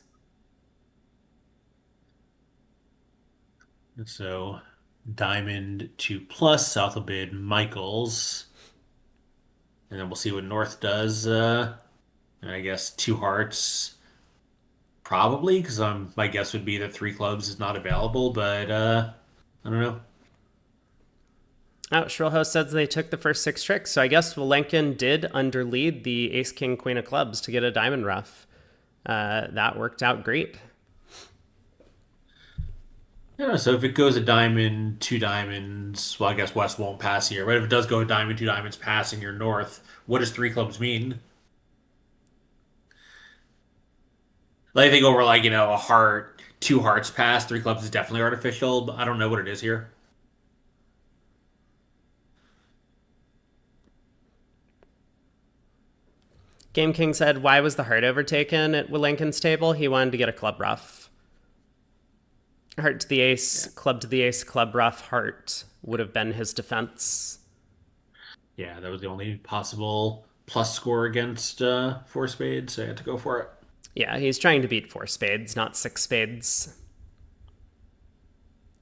S2: So Diamond 2 plus, south will bid Michaels. And then we'll see what North does. And I guess two hearts, probably, because my guess would be that three clubs is not available, but I don't know.
S1: Oh, Shrillhouse says they took the first 6 tricks, so I guess Walenkin did underlead the ace, king, queen of clubs to get a diamond rough. That worked out great.
S2: Yeah, so if it goes a diamond, two diamonds, well, I guess West won't pass here. But if it does go a diamond, two diamonds, passing your North, what does three clubs mean? Like, I think over like, a heart, two hearts pass, three clubs is definitely artificial, but I don't know what it is here.
S1: Game King said, why was the heart overtaken at Walenkin's table? He wanted to get a club rough. Heart to the ace, club to the ace, club rough, heart would have been his defense.
S2: Yeah, that was the only possible plus score against four spades, so I had to go for it.
S1: Yeah, he's trying to beat 4 spades, not 6 spades.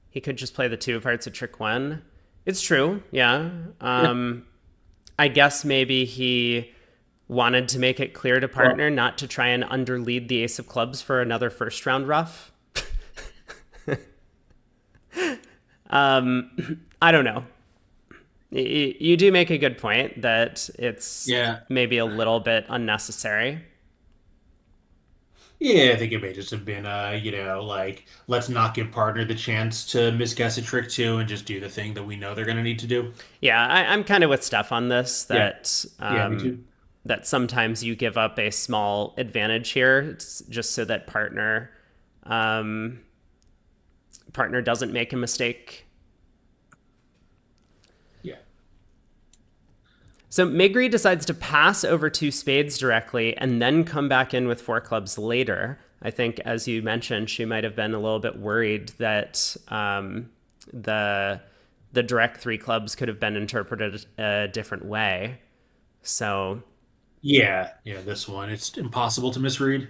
S1: He could just play the 2 of hearts at trick 1. It's true, yeah. I guess maybe he wanted to make it clear to partner not to try and underlead the ace of clubs for another first round rough. I don't know. You do make a good point that it's maybe a little bit unnecessary.
S2: Yeah, I think it may just have been, like, let's not give partner the chance to misguess a trick two and just do the thing that we know they're going to need to do.
S1: Yeah, I'm kind of with Steph on this, that
S2: me too.
S1: that sometimes you give up a small advantage here just so that partner doesn't make a mistake.
S2: Yeah.
S1: So Migri decides to pass over 2 spades directly and then come back in with 4 clubs later. I think, as you mentioned, she might have been a little bit worried that the direct 3 clubs could have been interpreted a different way. So
S2: Yeah, this one, it's impossible to misread.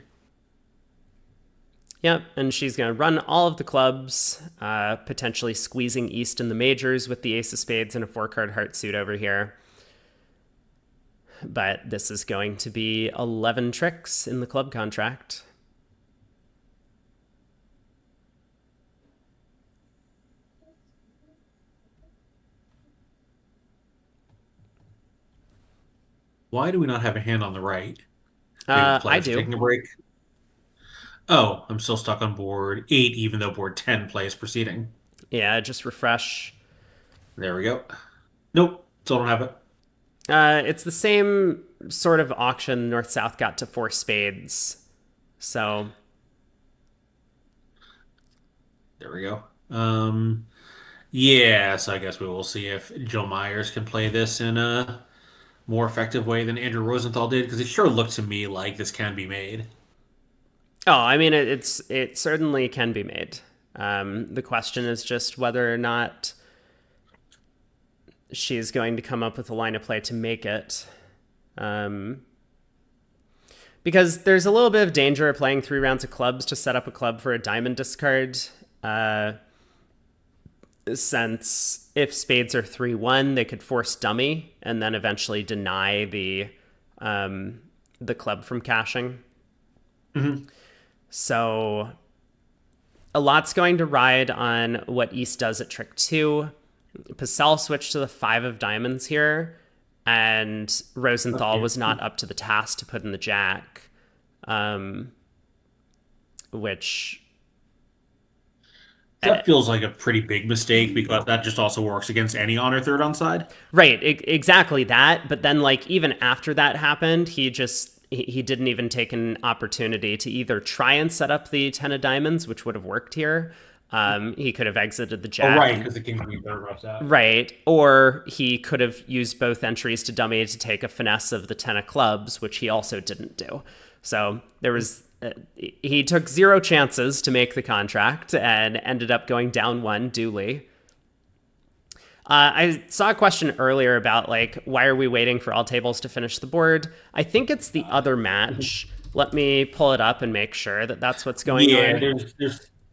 S1: yep, and she's going to run all of the clubs, potentially squeezing East in the majors with the ace of spades and a 4-card heart suit over here. But this is going to be 11 tricks in the club contract.
S2: Why do we not have a hand on the right? Maybe the
S1: I
S2: players are
S1: do.
S2: taking a break. Oh, I'm still stuck on board 8, even though board 10 play is proceeding.
S1: Yeah, just refresh.
S2: There we go. Nope, still don't have it.
S1: It's the same sort of auction North South got to four spades. So,
S2: There we go. Yeah, so I guess we will see if Joe Myers can play this in a more effective way than Andrew Rosenthal did, because it sure looked to me like this can be made.
S1: oh, I mean, it certainly can be made. The question is just whether or not she's going to come up with a line of play to make it. Um, because there's a little bit of danger of playing 3 rounds of clubs to set up a club for a diamond discard. Uh, since if spades are 3-1, they could force dummy and then eventually deny the club from cashing.
S2: Hmm.
S1: So a lot's going to ride on what East does at trick 2. Purcell switched to the 5 of diamonds here, and Rosenthal
S2: Okay.
S1: was not up to the task to put in the jack, which
S2: That feels like a pretty big mistake because that just also works against any honor third on side.
S1: right, exactly that. But then, like, even after that happened, he didn't even take an opportunity to either try and set up the 10 of diamonds, which would have worked here. He could have exited the
S2: Oh,
S1: jack
S2: right,
S1: and
S2: because the king queen third roughs out.
S1: right, or he could have used both entries to dummy to take a finesse of the 10 of clubs, which he also didn't do. So there was he took 0 chances to make the contract and ended up going down 1 duly. I saw a question earlier about like why are we waiting for all tables to finish the board? I think it's the other match. Let me pull it up and make sure that that's what's going
S2: Yeah,
S1: on.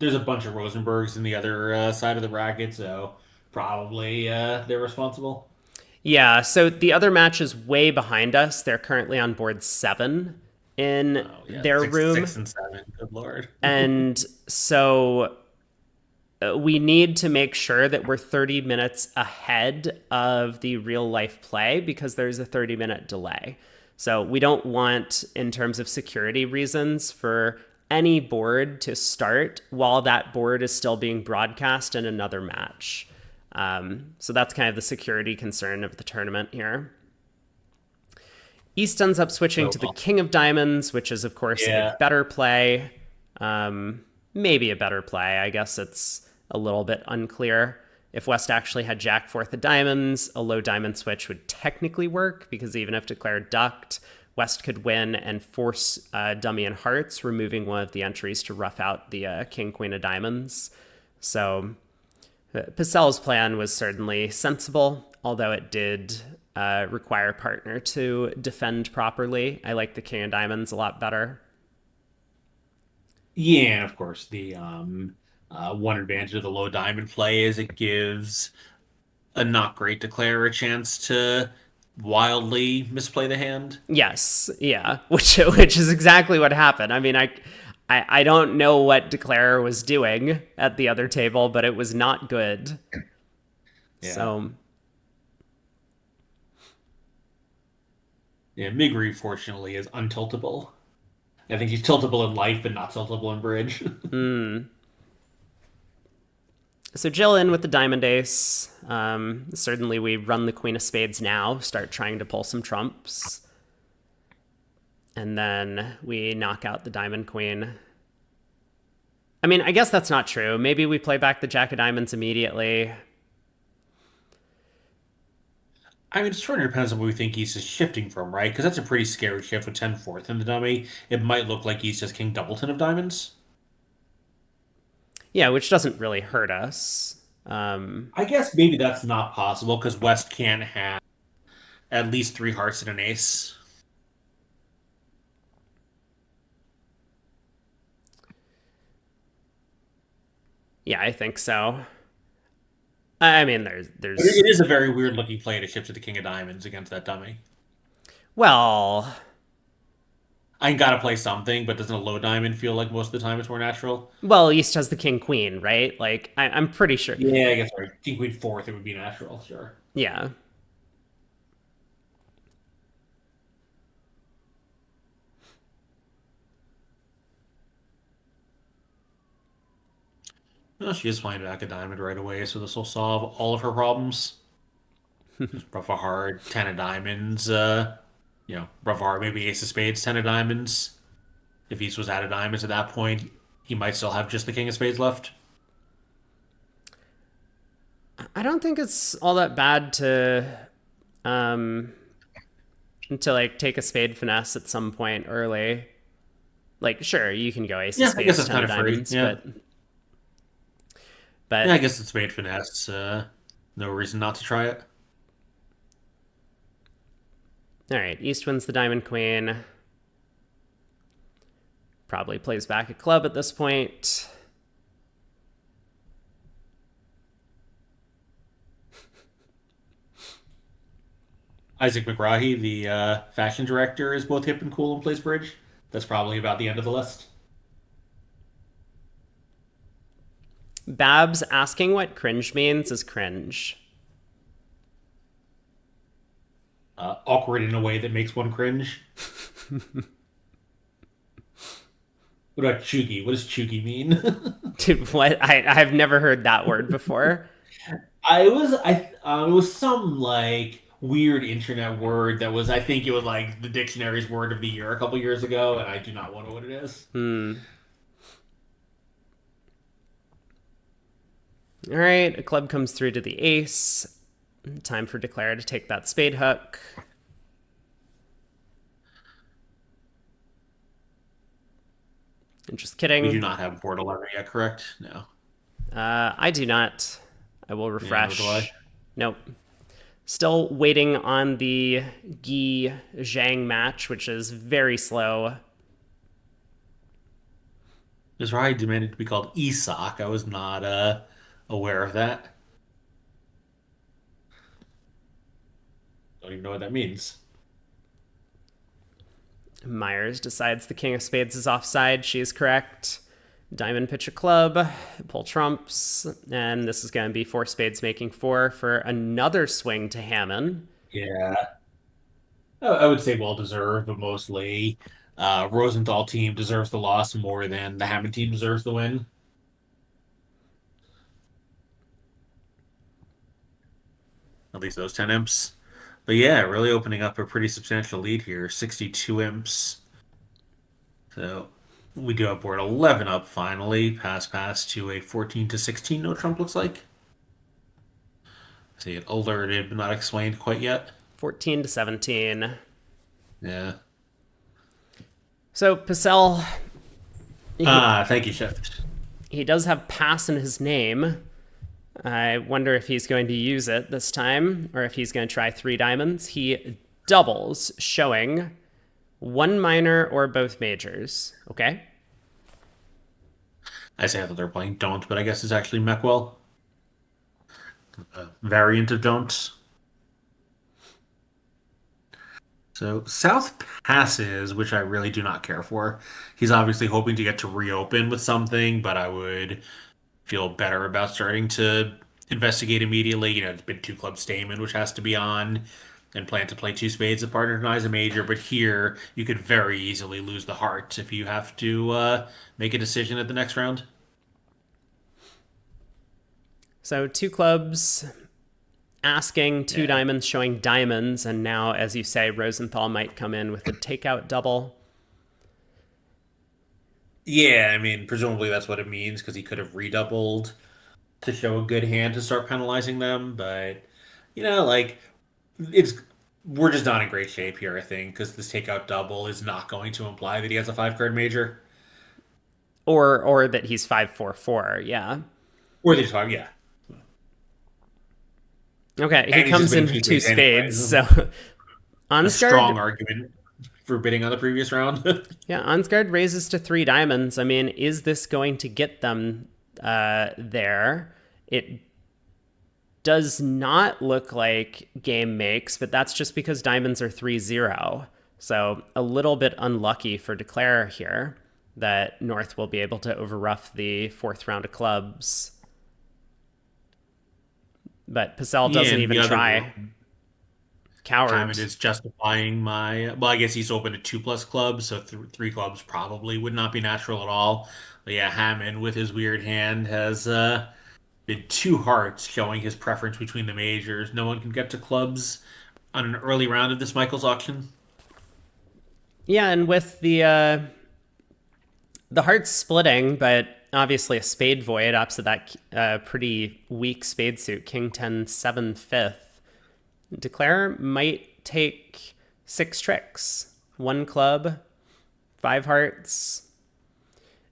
S2: there's a bunch of Rosenbergs in the other side of the bracket, so probably they're responsible.
S1: Yeah, so the other match is way behind us. They're currently on board 7 in
S2: Oh yeah,
S1: their
S2: six
S1: room.
S2: and seven. Good lord.
S1: And so we need to make sure that we're 30 minutes ahead of the real life play because there's a 30-minute delay. So we don't want, in terms of security reasons, for any board to start while that board is still being broadcast in another match. So that's kind of the security concern of the tournament here. East ends up switching
S2: So
S1: to the King of Diamonds, which is, of course, a
S2: yeah,
S1: better play. Maybe a better play. I guess it's a little bit unclear. If West actually had Jack fourth of diamonds, a low diamond switch would technically work because even if declared ducked, West could win and force dummy and hearts, removing one of the entries to rough out the king queen of diamonds. So Purcell's plan was certainly sensible, although it did require a partner to defend properly. I like the king of diamonds a lot better.
S2: yeah, and of course the one advantage of the low diamond play is it gives a not great declarer a chance to wildly misplay the hand.
S1: Yes, yeah, which is exactly what happened. I mean, I don't know what Declarer was doing at the other table, but it was not good.
S2: Yeah.
S1: So
S2: Yeah, Migri fortunately is untiltable. I think he's tiltable in life, but not tiltable in bridge.
S1: so Jill in with the diamond ace. Certainly, we run the queen of spades now. Start trying to pull some trumps, and then we knock out the diamond queen. I mean, I guess that's not true. Maybe we play back the jack of diamonds immediately.
S2: I mean, it sort of depends on what we think he's just shifting from, right? Because that's a pretty scary shift with 10-4 in the dummy. It might look like he's just King Doubleton of diamonds.
S1: Yeah, which doesn't really hurt us.
S2: I guess maybe that's not possible because West can't have at least 3 hearts and an ace.
S1: Yeah, I think so. I mean, there's
S2: But
S1: there's
S2: it is a very weird looking play to shift to the King of Diamonds against that dummy.
S1: well,
S2: I gotta play something, but doesn't a low diamond feel like most of the time it's more natural?
S1: East has the king queen, right? Like I'm pretty sure.
S2: Yeah, I guess right. King Queen fourth, it would be natural, sure.
S1: Yeah.
S2: Well, she is playing back a diamond right away, so this will solve all of her problems. Just rough a hard 10 of diamonds. Rough a hard maybe ace of spades, 10 of diamonds. If he was out of diamonds at that point, he might still have just the king of spades left.
S1: I don't think it's all that bad um to like take a spade finesse at some point early. Like, sure, you can go ace of
S2: Yeah, I guess
S1: spades,
S2: it's
S1: 10
S2: kind
S1: of
S2: of free.
S1: diamonds,
S2: Yeah.
S1: but
S2: Yeah, I guess it's spade finesse. No reason not to try it.
S1: all right, East wins the diamond queen. Probably plays back a club at this point.
S2: Isaac McGrahy, the fashion director, is both hip and cool and plays bridge. That's probably about the end of the list.
S1: Babs asking what cringe means is cringe.
S2: Awkward in a way that makes one cringe. What about chuggy? What does chuggy mean?
S1: Dude, what? I've never heard that word before.
S2: It was some like weird internet word that was, I think it was like the dictionary's word of the year a couple years ago, and I do not know what it is.
S1: All right, a club comes through to the ace. Time for Declare to take that spade hook. Just kidding.
S2: We do not have board 11 yet, correct? No.
S1: I do not. I will refresh.
S2: Yeah, neither do I.
S1: Nope. Still waiting on the Gi Zhang match, which is very slow.
S2: This ride demanded to be called ESOC. I was not aware of that. Don't even know what that means.
S1: Myers decides the king of spades is offside. She is correct. Diamond pitch a club, pull trumps, and this is going to be four spades making four for another swing to Hammond.
S2: Yeah. I would say well deserved, but mostly Rosenthal team deserves the loss more than the Hammond team deserves the win. At least those 10 imps. But yeah, really opening up a pretty substantial lead here. 62 imps. So we do have board 11 up finally. Pass to a 14 to 16 no trump looks like. See it alerted but not explained quite yet.
S1: 14 to 17.
S2: Yeah.
S1: So Purcell,
S2: Thank you, Chef.
S1: he does have pass in his name. I wonder if he's going to use it this time or if he's going to try three diamonds. He doubles, showing one minor or both majors. Okay.
S2: I say I thought they were playing don't, but I guess it's actually Meckwell. A variant of don't. So South passes, which I really do not care for. He's obviously hoping to get to reopen with something, but I would feel better about starting to investigate immediately. It's been two club Stamen, which has to be on, and plan to play two spades of partner denies a major. But here, you could very easily lose the heart if you have to make a decision at the next round.
S1: So two clubs asking, two diamonds showing diamonds, and now, as you say, Rosenthal might come in with a takeout double.
S2: Yeah, I mean, presumably that's what it means because he could have redoubled to show a good hand to start penalizing them. But like it's we're just not in great shape here, I think, because this takeout double is not going to imply that he has a 5-card major,
S1: or that he's 5-4-4. Yeah.
S2: or these five. Yeah.
S1: Okay,
S2: And
S1: he
S2: he's
S1: comes
S2: just
S1: in
S2: been
S1: with
S2: two
S1: two
S2: spades
S1: spades.
S2: anyway.
S1: So
S2: A strong
S1: Ansgard,
S2: argument for bidding on the previous round.
S1: yeah, Ansgard raises to three diamonds. I mean, is this going to get them there? It does not look like game makes, but that's just because diamonds are 3-0. So a little bit unlucky for Declare here that North will be able to overrough the fourth round of clubs. But Purcell doesn't
S2: and
S1: even
S2: the other
S1: try.
S2: one-
S1: Coward.
S2: Hammond is justifying my. Well, I guess he's open to two plus clubs, so three clubs probably would not be natural at all. But yeah, Hammond with his weird hand has been two hearts, showing his preference between the majors. No one can get to clubs on an early round of this Michaels auction.
S1: Yeah, and with the hearts splitting, but obviously a spade void opposite that pretty weak spade suit, King 10 7 fifth. Declare might take 6 tricks, 1 club, 5 hearts.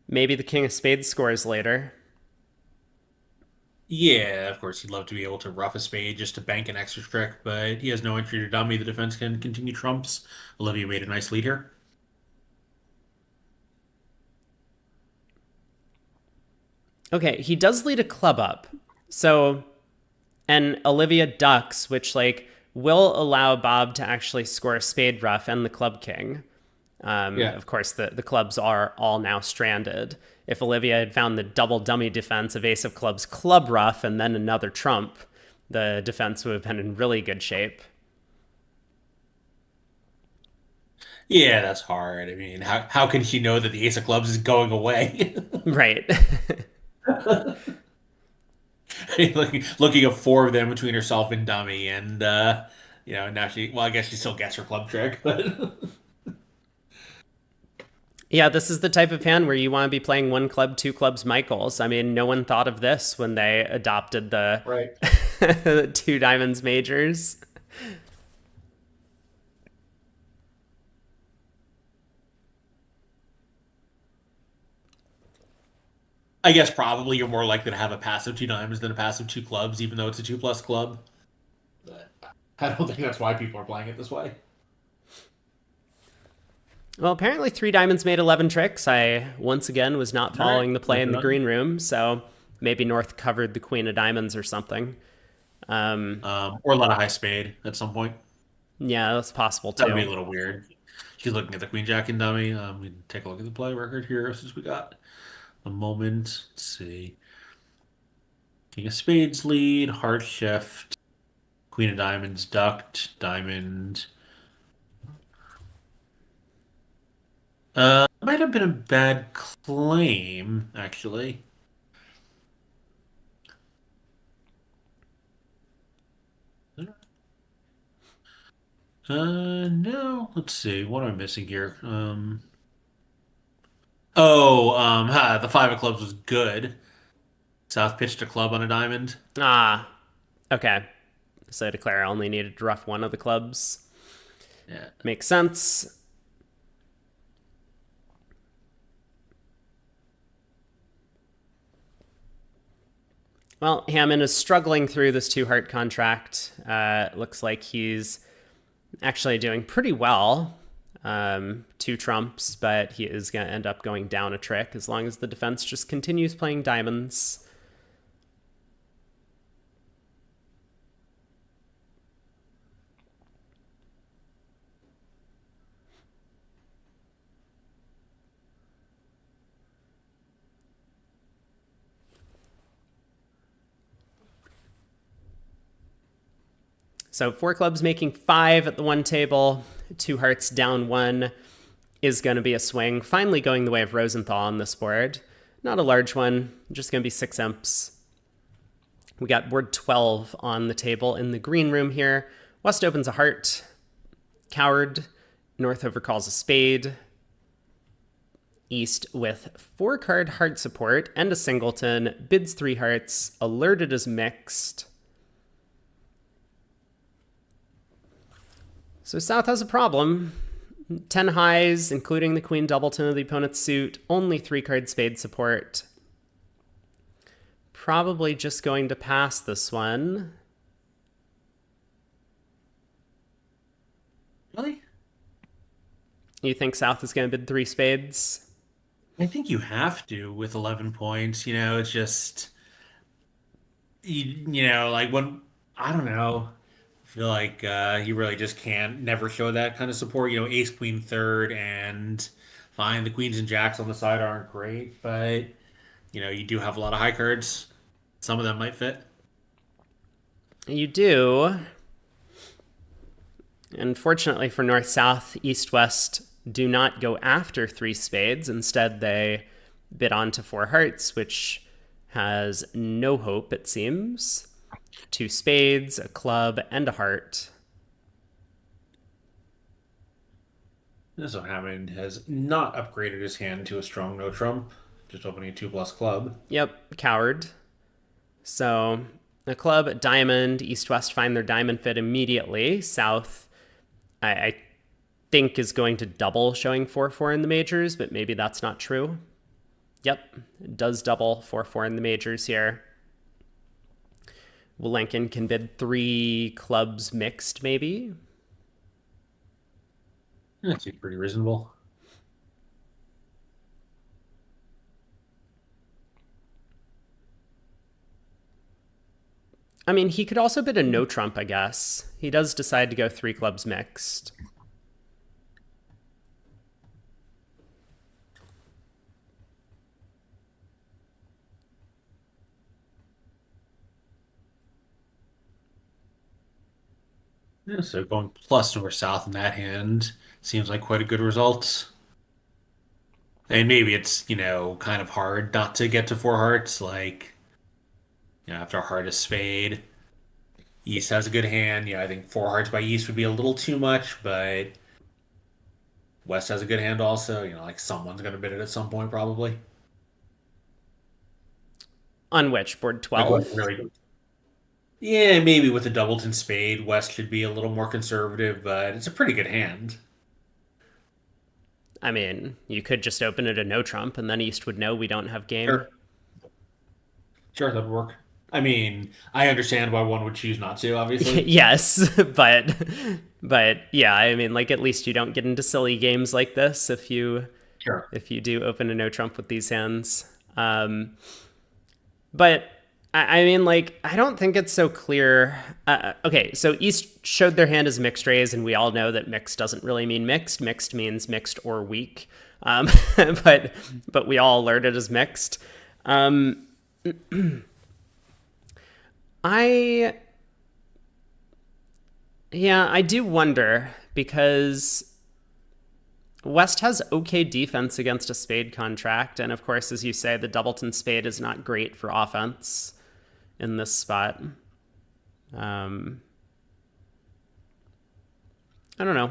S1: Maybe the King of Spades scores later.
S2: Yeah, of course, he'd love to be able to rough a spade just to bank an extra trick, but he has no entry to dummy. The defense can continue trumps. Olivia made a nice lead here.
S1: Okay, he does lead a club up. So, and Olivia ducks, which like will allow Bob to actually score a spade rough and the club king.
S2: Yeah.
S1: Of course, the clubs are all now stranded. If Olivia had found the double dummy defense of ace of clubs club rough and then another trump, the defense would have been in really good shape.
S2: Yeah, that's hard. I mean, how can she know that the ace of clubs is going away?
S1: Right.
S2: Looking at four of them between herself and dummy, and now well, I guess she still gets her club trick, but
S1: Yeah, this is the type of hand where you want to be playing 1 club, 2 clubs, Michaels. I mean, no one thought of this when they adopted the
S2: right.
S1: 2 diamonds majors.
S2: I guess probably you're more likely to have a passive two diamonds than a passive two clubs, even though it's a two plus club. But I don't think that's why people are playing it this way.
S1: Well, apparently 3 diamonds made 11 tricks. I, once again, was not
S2: All right,
S1: following the play in the green room, so maybe North covered the queen of diamonds or something.
S2: Or a lot of high spade at some point.
S1: Yeah, that's possible
S2: That would be
S1: too.
S2: a little weird. She's looking at the queen jack and dummy. We can take a look at the play record here since we got a moment. Let's see. King of spades lead, heart shift, queen of diamonds ducked, diamond. Might have been a bad claim, actually. No. Let's see. What am I missing here? The five of clubs was good. South pitched a club on a diamond.
S1: Ah, okay. So declare I only needed to rough 1 of the clubs.
S2: Yeah.
S1: Makes sense. Well, Hammond is struggling through this 2 heart contract. Looks like he's actually doing pretty well. 2 trumps, but he is going to end up going down a trick as long as the defense just continues playing diamonds. So 4 clubs making 5 at the 1 table, 2 hearts down 1 is going to be a swing. Finally going the way of Rosenthal on this board. Not a large one, just going to be 6 imps. We got board 12 on the table in the green room here. West opens a heart, coward. North overcalls a spade. East with 4 card heart support and a singleton, bids 3 hearts, alerted as mixed. So South has a problem. 10 highs, including the queen doubleton of the opponent's suit, only 3 card spade support. Probably just going to pass this one.
S2: Really?
S1: You think South is going to bid 3 spades?
S2: I think you have to with 11 points. It's just, like when, I don't know. I feel like he really just can't never show that kind of support. Ace, queen, third, and fine. The queens and jacks on the side aren't great, but, you do have a lot of high cards. Some of them might fit.
S1: You do. Unfortunately for North South, East West do not go after three spades. Instead, they bid on to four hearts, which has no hope, it seems. Two spades, a club, and a heart.
S2: So Hammond has not upgraded his hand to a strong no trump, just opening a 2+ club.
S1: Yep, coward. So a club, a diamond. East West find their diamond fit immediately. South, I think, is going to double showing 4-4 in the majors, but maybe that's not true. Yep, it does double 4-4 in the majors here. Lincoln can bid three clubs mixed, maybe.
S2: That seems pretty reasonable.
S1: I mean, he could also bid a no trump, I guess. He does decide to go three clubs mixed.
S2: Yeah, so going plus north south in that hand seems like quite a good result. And maybe it's, kind of hard not to get to four hearts. Like, after a heart is spade, East has a good hand. I think four hearts by East would be a little too much, but West has a good hand also. Like someone's going to bid it at some point, probably.
S1: On which? Board
S2: Like,
S1: 12?
S2: really, yeah, maybe with a Doubleton spade, West should be a little more conservative, but it's a pretty good hand.
S1: I mean, you could just open it a no trump, and then East would know we don't have game.
S2: Sure. Sure, that'd work. I mean, I understand why one would choose not to, obviously.
S1: Yes, but yeah, I mean, like, at least you don't get into silly games like this
S2: Sure.
S1: if you do open a no trump with these hands. But I mean, like, I don't think it's so clear. Okay, so East showed their hand as mixed raise, and we all know that mixed doesn't really mean mixed. Mixed means mixed or weak. But we all learned it as mixed. I Yeah, I do wonder because West has okay defense against a spade contract, and of course, as you say, the Doubleton spade is not great for offense in this spot. Um, I don't know.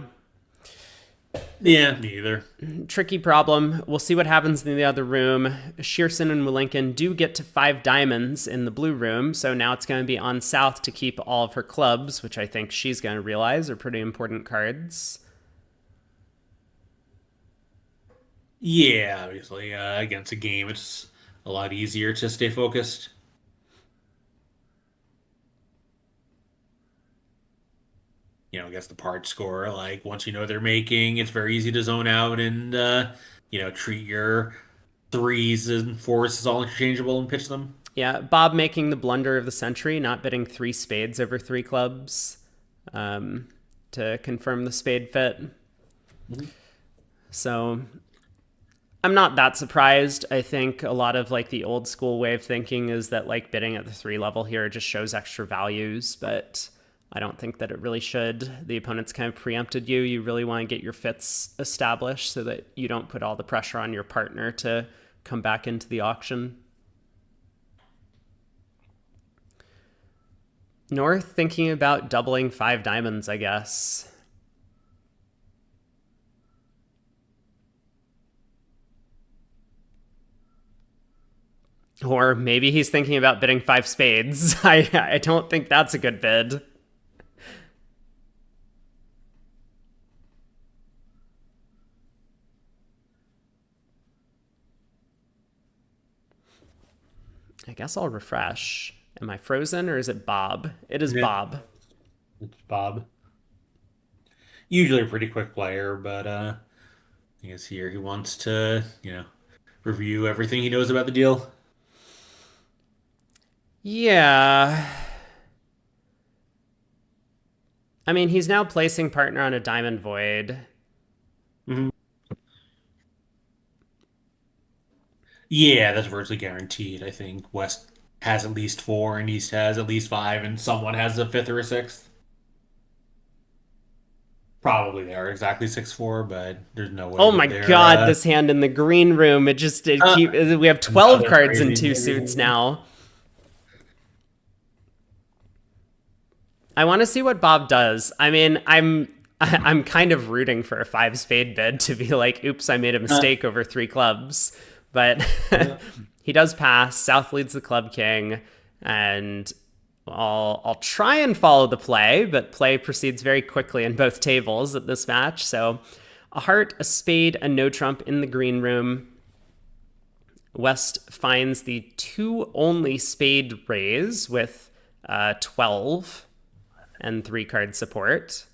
S2: Yeah, me either.
S1: Tricky problem. We'll see what happens in the other room. Shearson and Willinkin do get to 5 diamonds in the blue room, so now it's going to be on South to keep all of her clubs, which I think she's going to realize are pretty important cards.
S2: Yeah, obviously, against a game, it's a lot easier to stay focused. Against the part score, like once you know they're making, it's very easy to zone out and treat your threes and fours as all interchangeable and pitch them.
S1: Yeah, Bob making the blunder of the century, not bidding 3 spades over 3 clubs to confirm the spade fit.
S2: Mhm.
S1: So I'm not that surprised. I think a lot of like the old school way of thinking is that like bidding at the 3 level here just shows extra values, but I don't think that it really should. The opponent's kind of preempted you. You really want to get your fits established so that you don't put all the pressure on your partner to come back into the auction. North thinking about doubling 5 diamonds, I guess. Or maybe he's thinking about bidding 5 spades. I don't think that's a good bid. I guess I'll refresh. Am I frozen or is it Bob? It is
S2: Yeah,
S1: Bob.
S2: it's Bob. Usually a pretty quick player, but I guess here he wants to, review everything he knows about the deal.
S1: Yeah. I mean, he's now placing partner on a diamond void.
S2: Mhm. Yeah, that's virtually guaranteed. I think West has at least four, and East has at least five, and someone has a fifth or a sixth. Probably they are exactly 6-4, but there's no way
S1: Oh my
S2: that they're
S1: god, this hand in the green room, we have 12
S2: another
S1: cards and
S2: crazy.
S1: 2 suits now. I want to see what Bob does. I mean, I'm kind of rooting for a 5-spade bid to be like, oops, I made a mistake over 3 clubs. But he does pass. South leads the club king, and I'll try and follow the play, but play proceeds very quickly in both tables at this match. So a heart, a spade, a no trump in the green room. West finds the 2 only spade raise with 12 and 3 card support.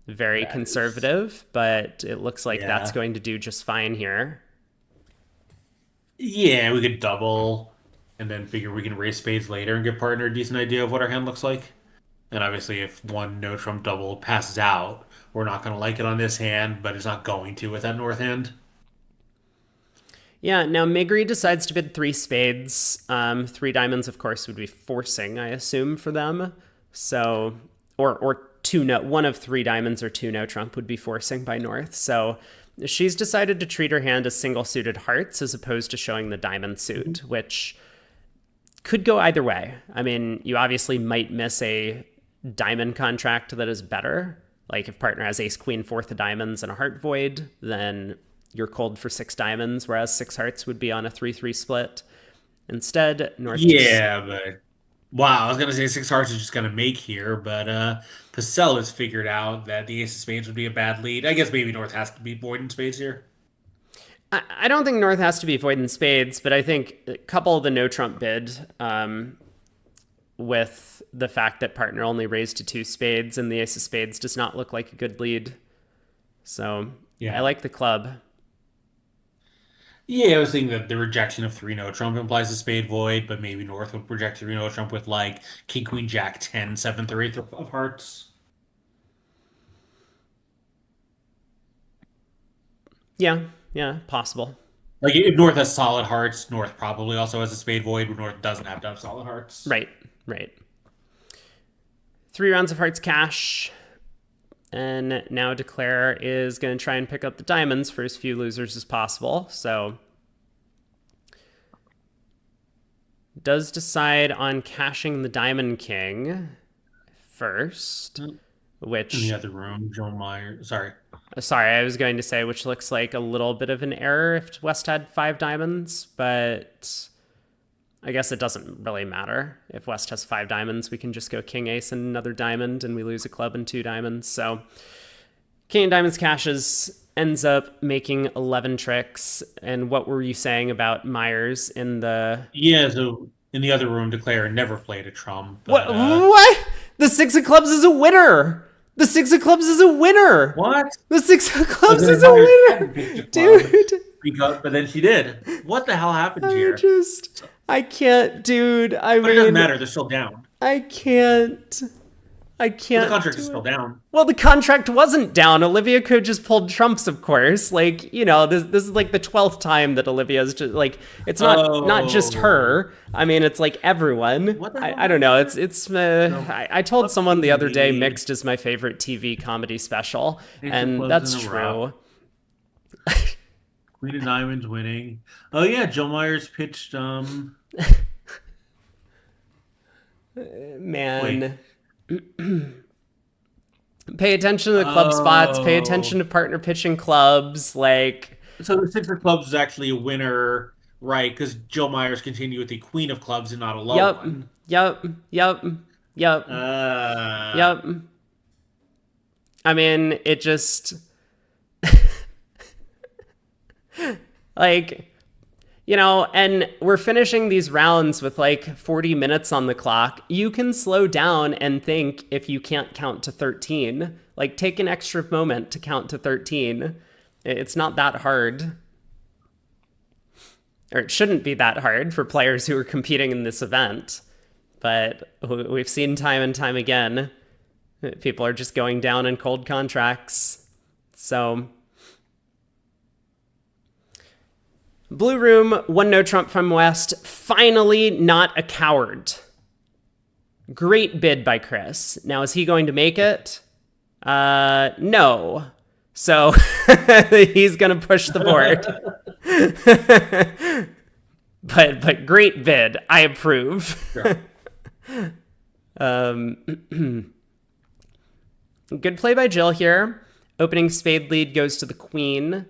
S1: Very conservative, but it looks like that's going to do just fine here.
S2: Yeah, we could double and then figure we can raise spades later and give partner a decent idea of what our hand looks like. And obviously, if one no trump double passes out, we're not going to like it on this hand, but it's not going to with that north hand.
S1: Yeah, now Migri decides to bid 3 spades. 3 diamonds, of course, would be forcing, I assume, for them. So, or 2 no, one of 3 diamonds or 2 no trump would be forcing by North. So she's decided to treat her hand as single suited hearts as opposed to showing the diamond suit, which could go either way. I mean, you obviously might miss a diamond contract that is better. Like if partner has ace, queen, 4th of diamonds and a heart void, then you're cold for 6 diamonds, whereas 6 hearts would be on a 3-3 split. Instead, North
S2: But wow, I was gonna say 6 hearts is just gonna make here, but Purcell has figured out that the ace of spades would be a bad lead. I guess maybe North has to be void in spades here.
S1: I don't think North has to be void in spades, but I think couple the no trump bid with the fact that partner only raised to 2 spades and the ace of spades does not look like a good lead. So I like the club.
S2: Yeah, I was thinking that the rejection of 3 no trump implies a spade void, but maybe North would reject 3 no trump with like king, queen, jack, 10, 7th or 8th of hearts.
S1: Yeah, possible.
S2: Like if North has solid hearts, North probably also has a spade void, but North doesn't have to have solid hearts.
S1: Right. 3 rounds of hearts cash. And now Declare is going to try and pick up the diamonds for as few losers as possible. So does decide on cashing the Diamond King first, which...
S2: In the other room, Joe Meyer... Sorry,
S1: I was going to say, which looks like a little bit of an error if West had 5 diamonds, but I guess it doesn't really matter. If West has 5 diamonds, we can just go king, ace, and another diamond, and we lose a club and 2 diamonds. So king and diamonds cashes, ends up making 11 tricks. And what were you saying about Myers in the...
S2: Yeah, so in the other room, Declare never played a trump.
S1: But, what? The 6 of clubs is a winner! The 6 of clubs is a winner!
S2: What?
S1: The 6 of clubs is a winner! Dude!
S2: But then she did. What the hell happened here?
S1: I can't, dude.
S2: But it doesn't matter. They're still down.
S1: I can't.
S2: The contract is still down.
S1: Well, the contract wasn't down. Olivia could just pulled trumps, of course. Like, you know, this is like the 12th time that Olivia's just like, it's not just her. I mean, it's like everyone.
S2: What the hell?
S1: I don't know. I told someone the other day Mixed is my favorite TV comedy special, and that's true.
S2: Queen of Diamonds winning. Oh yeah, Joe Myers pitched
S1: Man. Pay attention to the club spots, pay attention to partner pitching clubs, like...
S2: So the 6 of clubs is actually a winner, right? Because Joe Myers continued with the queen of clubs and not a low one.
S1: Yep. I mean, it just... like... You know, and we're finishing these rounds with like 40 minutes on the clock. You can slow down and think if you can't count to 13. Like, take an extra moment to count to 13. It's not that hard. Or it shouldn't be that hard for players who are competing in this event. But we've seen time and time again, people are just going down in cold contracts. So... Blue room, 1 no trump from West. Finally not a coward. Great bid by Chris. Now, is he going to make it? No. So he's going to push the board. But great bid. I approve.
S2: Sure.
S1: Good play by Jill here. Opening spade lead goes to the queen.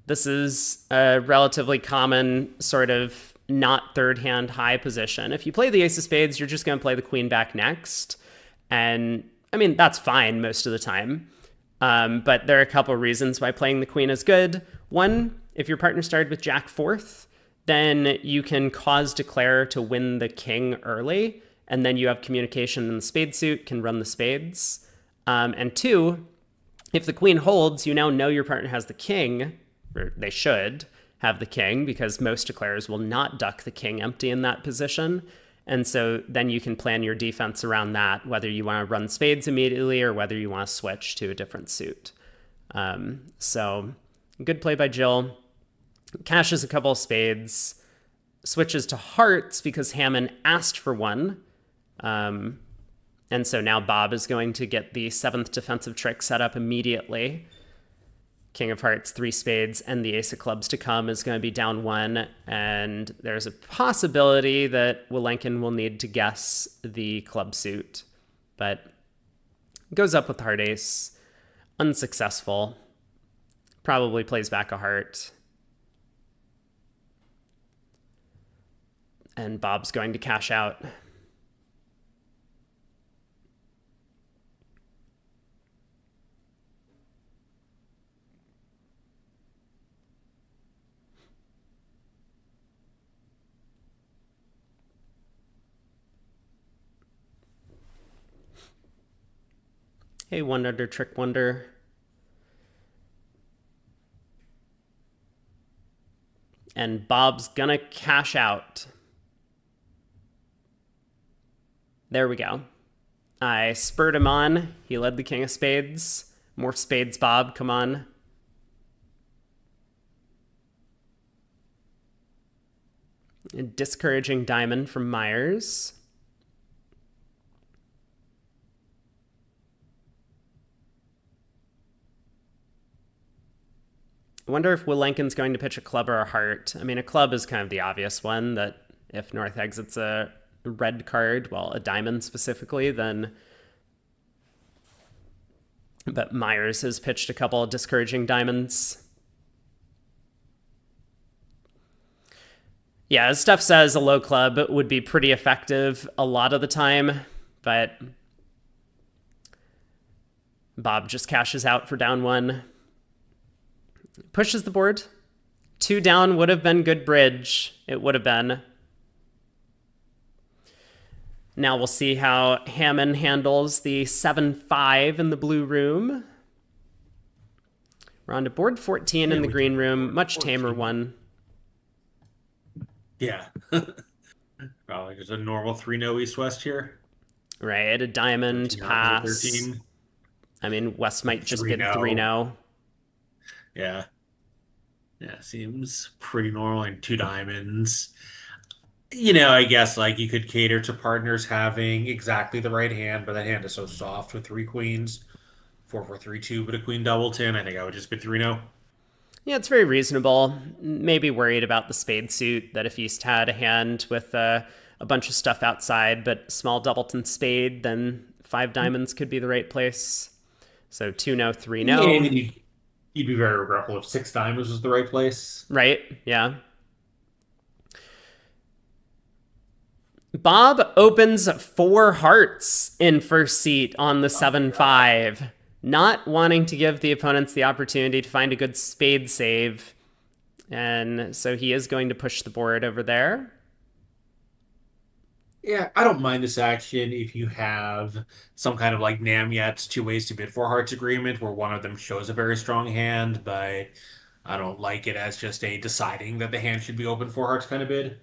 S1: This is a relatively common sort of not third hand high position. If you play the ace of spades, you're just going to play the queen back next. And I mean, that's fine most of the time. But there are a couple of reasons why playing the queen is good. One, if your partner started with jack fourth, then you can cause declare to win the king early. And then you have communication in the spade suit, can run the spades. And two, if the queen holds, you now know your partner has the king, or they should have the king, because most declarers will not duck the king empty in that position. And so then you can plan your defense around that, whether you want to run spades immediately or whether you want to switch to a different suit. So good play by Jill. Cashes a couple of spades, switches to hearts because Hammond asked for one. And so now Bob is going to get the seventh defensive trick set up immediately. King of hearts, three spades, and the ace of clubs to come is going to be down one. And there's a possibility that Wilenkin will need to guess the club suit, but goes up with heart ace. Unsuccessful. Probably plays back a heart. And Bob's going to cash out. Hey, one under trick wonder. And Bob's gonna cash out. There we go. I spurred him on. He led the king of spades. More spades, Bob, come on. A discouraging diamond from Myers. I wonder if Wilenkin's going to pitch a club or a heart. I mean, a club is kind of the obvious one, that if North exits a red card, well, a diamond specifically, then... But Myers has pitched a couple of discouraging diamonds. Yeah, as Steph says, a low club would be pretty effective a lot of the time, but Bob just cashes out for down one. Pushes the board. Two down would have been good bridge. It would have been. Now we'll see how Hammond handles the 7-5 in the blue room. We're on to board 14 in the green room. Much tamer one.
S2: Yeah. Probably just a normal 3-0 east-west here.
S1: Right, a diamond
S2: 13,
S1: pass.
S2: 13.
S1: I mean, West might just get
S2: 3-0.
S1: 3-0.
S2: Yeah. Yeah, seems pretty normal. And two diamonds. You know, I guess like you could cater to partners having exactly the right hand, but that hand is so soft with three queens. 4-4-3-2, but a queen doubleton. I think I would just bid 3-0.
S1: Yeah, it's very reasonable. Maybe worried about the spade suit, that if East had a hand with a bunch of stuff outside, but small doubleton spade, then 5 diamonds could be the right place. So 2-0, 3-0.
S2: Yeah, I mean, you'd be very regretful if 6 diamonds was the right place.
S1: Right, yeah. Bob opens 4 hearts in first seat on the 7-5. Not wanting to give the opponents the opportunity to find a good spade save. And so he is going to push the board over there.
S2: Yeah, I don't mind this action if you have some kind of like Namyet's 2 ways to bid 4 hearts agreement where one of them shows a very strong hand, but I don't like it as just a deciding that the hand should be open 4 hearts kind of bid.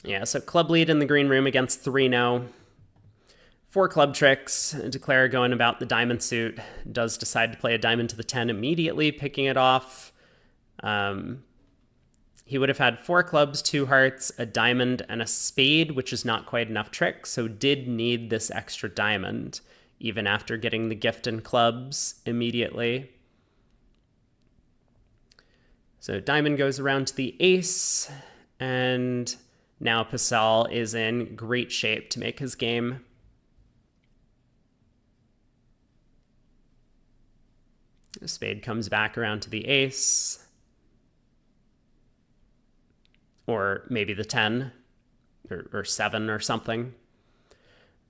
S1: Yeah, so club lead in the green room against 3-0. 4 club tricks. Declare going about the diamond suit. Does decide to play a diamond to the 10 immediately, picking it off. He would have had 4 clubs, 2 hearts, a diamond, and a spade, which is not quite enough tricks, so did need this extra diamond, even after getting the gift in clubs immediately. So diamond goes around to the ace, and now Purcell is in great shape to make his game. The spade comes back around to the ace. Or maybe the 10 or 7 or something.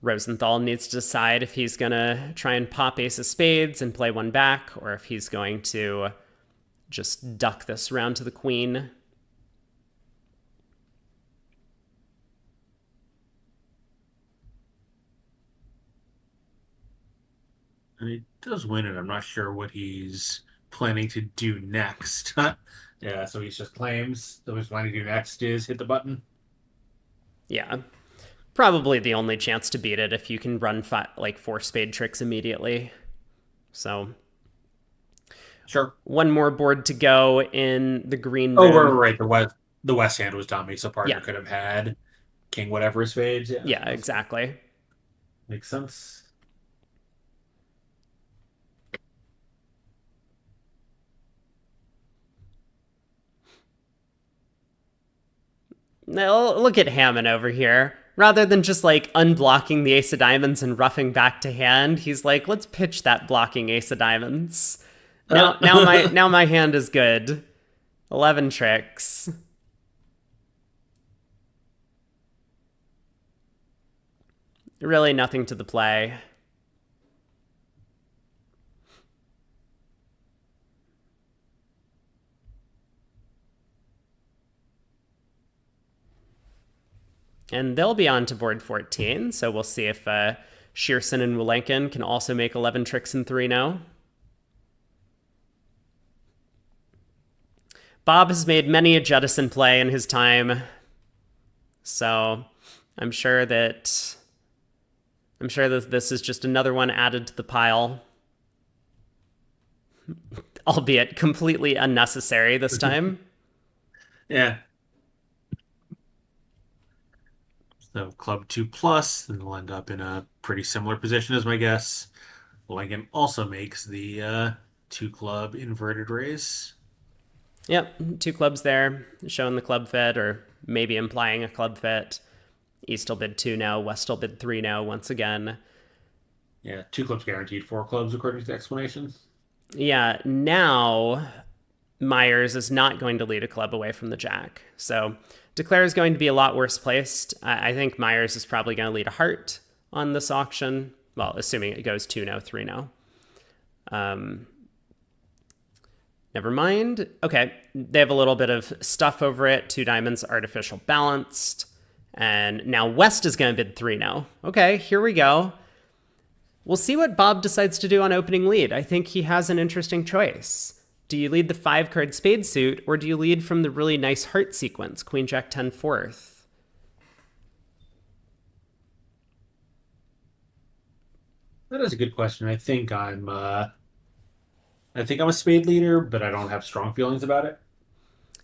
S1: Rosenthal needs to decide if he's going to try and pop ace of spades and play one back, or if he's going to just duck this round to the queen.
S2: And he does win it. I'm not sure what he's planning to do next. Yeah, so he just claims that what he's planning to do next is hit the button.
S1: Yeah. Probably the only chance to beat it if you can run 4 spade tricks immediately. So
S2: Sure.
S1: One more board to go in the green
S2: room.
S1: room.
S2: Oh, right. The West hand was dummy, so partner could have had king whatever spades.
S1: Yeah, exactly.
S2: Makes sense.
S1: Now, look at Hammond over here. Rather than just unblocking the ace of diamonds and roughing back to hand, he's like, let's pitch that blocking ace of diamonds. Now my hand is good. 11 tricks. Really nothing to the play. And they'll be on to board 14, so we'll see if Shearson and Wilenkin can also make 11 tricks in 3 now. Bob has made many a jettison play in his time, so I'm sure that this is just another one added to the pile, albeit completely unnecessary this time.
S2: Yeah. So club 2+, then we'll end up in a pretty similar position as my guess. Lincoln also makes the 2 club inverted raise.
S1: Yep, 2 clubs there, showing the club fit, or maybe implying a club fit. East will bid 2 now, West will bid 3 now once again.
S2: Yeah, 2 clubs guaranteed, 4 clubs according to the explanation.
S1: Yeah, now Myers is not going to lead a club away from the jack. So Declare is going to be a lot worse placed. I think Myers is probably going to lead a heart on this auction. Well, assuming it goes 2-0, 3-0. Never mind. Okay, they have a little bit of stuff over it. 2 diamonds, artificial balanced. And now West is going to bid 3-0. Okay, here we go. We'll see what Bob decides to do on opening lead. I think he has an interesting choice. Do you lead the 5-card spade suit, or do you lead from the really nice heart sequence, Queen, Jack, 10, 4th?
S2: That is a good question. I think I'm a spade leader, but I don't have strong feelings about it.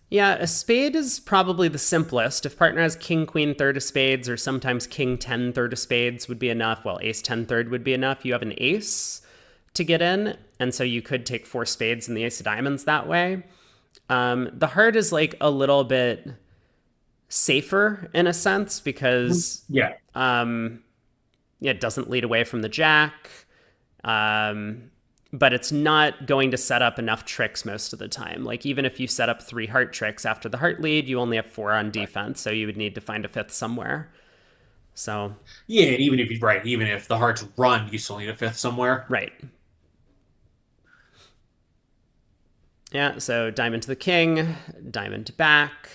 S1: Yeah, a spade is probably the simplest. If partner has king, queen, third of spades, or sometimes king, 10, third of spades would be enough. Well, ace, 10, third would be enough. You have an ace to get in, and so you could take 4 spades and the ace of diamonds that way. The heart is a little bit safer in a sense because it doesn't lead away from the jack. But it's not going to set up enough tricks most of the time. Even if you set up 3 heart tricks after the heart lead, you only have 4 on defense, so you would need to find a 5th somewhere. So
S2: yeah, and even if the heart's run, you still need a 5th somewhere.
S1: Right. Yeah, so diamond to the king, diamond back,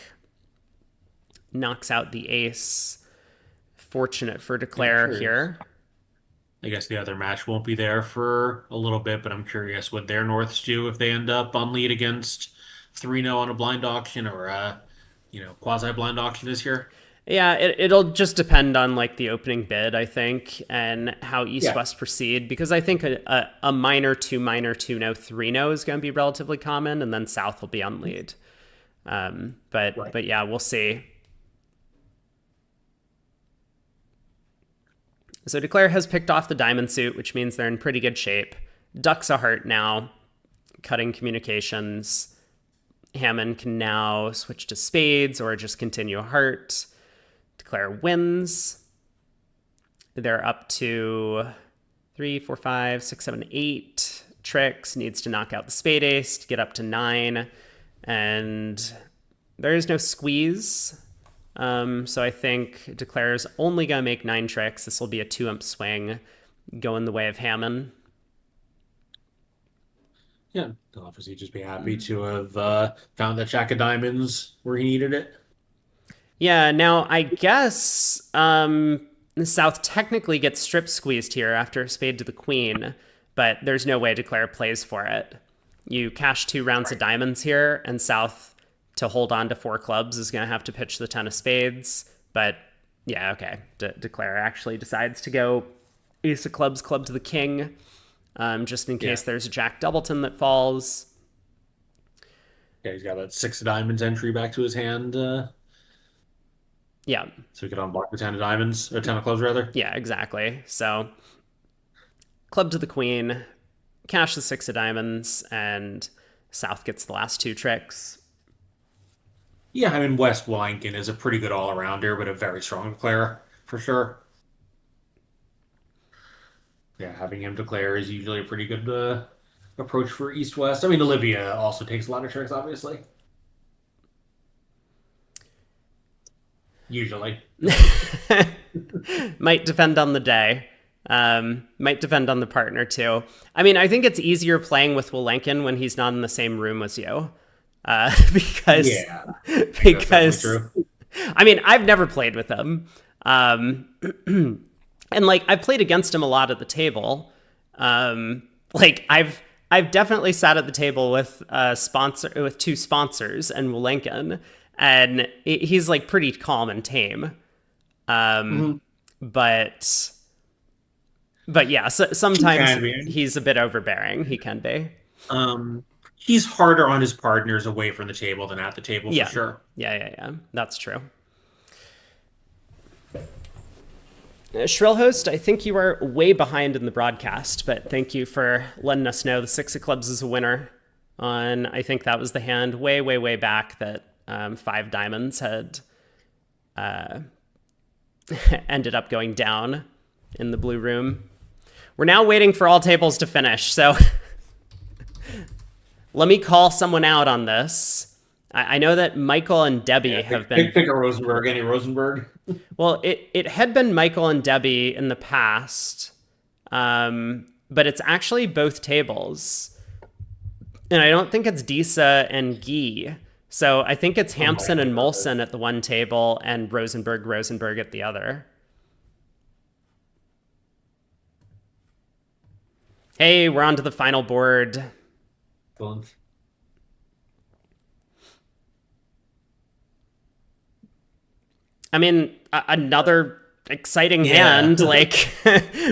S1: knocks out the ace. Fortunate for Declare here.
S2: I guess the other match won't be there for a little bit, but I'm curious what their Norths do if they end up on lead against 3-0 on a blind auction or a quasi-blind auction this year.
S1: Yeah, it'll just depend on the opening bid, I think, and how East-West proceed, because I think a minor, 2 minor, 2-0, 3-0 is going to be relatively common, and then South will be on lead.
S2: Right.
S1: But yeah, we'll see. So Declare has picked off the diamond suit, which means they're in pretty good shape. Ducks a heart now, cutting communications. Hammond can now switch to spades or just continue a heart. Declare wins. They're up to 3, 4, 5, 6, 7, 8 tricks. Needs to knock out the spade ace to get up to 9. And there is no squeeze. So I think Declare's only going to make 9 tricks. This will be a 2-ump swing going the way of Hammond.
S2: Yeah, he'll obviously just be happy to have found that jack of diamonds where he needed it.
S1: Yeah, now I guess the South technically gets strip squeezed here after a spade to the queen, but there's no way Declare plays for it. You cash 2 rounds of diamonds here, and South, to hold on to 4 clubs, is going to have to pitch the 10 of spades. But yeah, okay. Declare actually decides to go ace of clubs, club to the king, just in case there's a jack doubleton that falls.
S2: Yeah, he's got that 6 of diamonds entry back to his hand.
S1: Yeah.
S2: So he could unblock the 10 of diamonds, or 10 of clubs, rather.
S1: Yeah, exactly. So club to the queen, cash the 6 of diamonds, and South gets the last 2 tricks.
S2: Yeah, I mean, West Weinken is a pretty good all-arounder, but a very strong declare, for sure. Yeah, having him declare is usually a pretty good approach for East-West. I mean, Olivia also takes a lot of tricks, obviously. Usually.
S1: Might depend on the day. Might depend on the partner, too. I mean, I think it's easier playing with Wilenkin when he's not in the same room as you. Because,
S2: Yeah,
S1: because,
S2: true.
S1: I mean, I've never played with him. And like I've played against him a lot at the table. Like I've definitely sat at the table with sponsor with 2 sponsors and Wilenkin, and he's like pretty calm and tame. But yeah, so sometimes he's a bit overbearing. He can be.
S2: He's harder on his partners away from the table than at the table, for sure.
S1: Yeah. That's true. Shrill Host, I think you are way behind in the broadcast, but thank you for letting us know the 6 of clubs is a winner on, I think that was the hand way back that 5 diamonds had ended up going down in the blue room. We're now waiting for all tables to finish, so let me call someone out on this. I know that Michael and Debbie have been...
S2: Pick a Rosenberg, any Rosenberg.
S1: Well, it had been Michael and Debbie in the past, but it's actually both tables. And I don't think it's Disa and Guy. So I think it's Hampson and Molson at the one table and Rosenberg at the other. Hey, we're on to the final board.
S2: Excellent.
S1: I mean, another exciting hand. Like,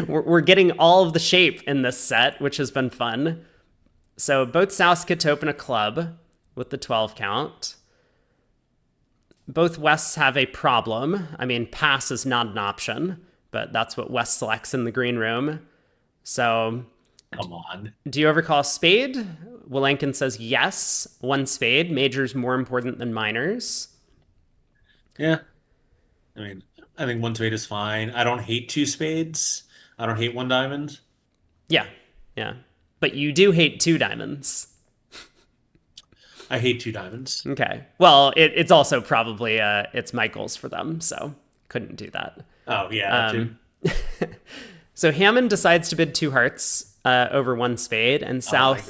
S1: we're getting all of the shape in this set, which has been fun. So both Souths get to open a club with the 12 count. Both Wests have a problem. I mean, pass is not an option, but that's what West selects in the green room. So...
S2: Come on.
S1: Do you ever call a spade? Wilenkin says yes. 1 spade. Major's more important than minors.
S2: Yeah. I mean, I think 1 spade is fine. I don't hate 2 spades. I don't hate 1 diamond.
S1: Yeah. But you do hate 2 diamonds.
S2: I hate 2 diamonds.
S1: Okay. Well, it's also probably it's Michael's for them, so couldn't do that.
S2: Oh, yeah, too.
S1: So Hammond decides to bid 2 hearts over 1 spade, and South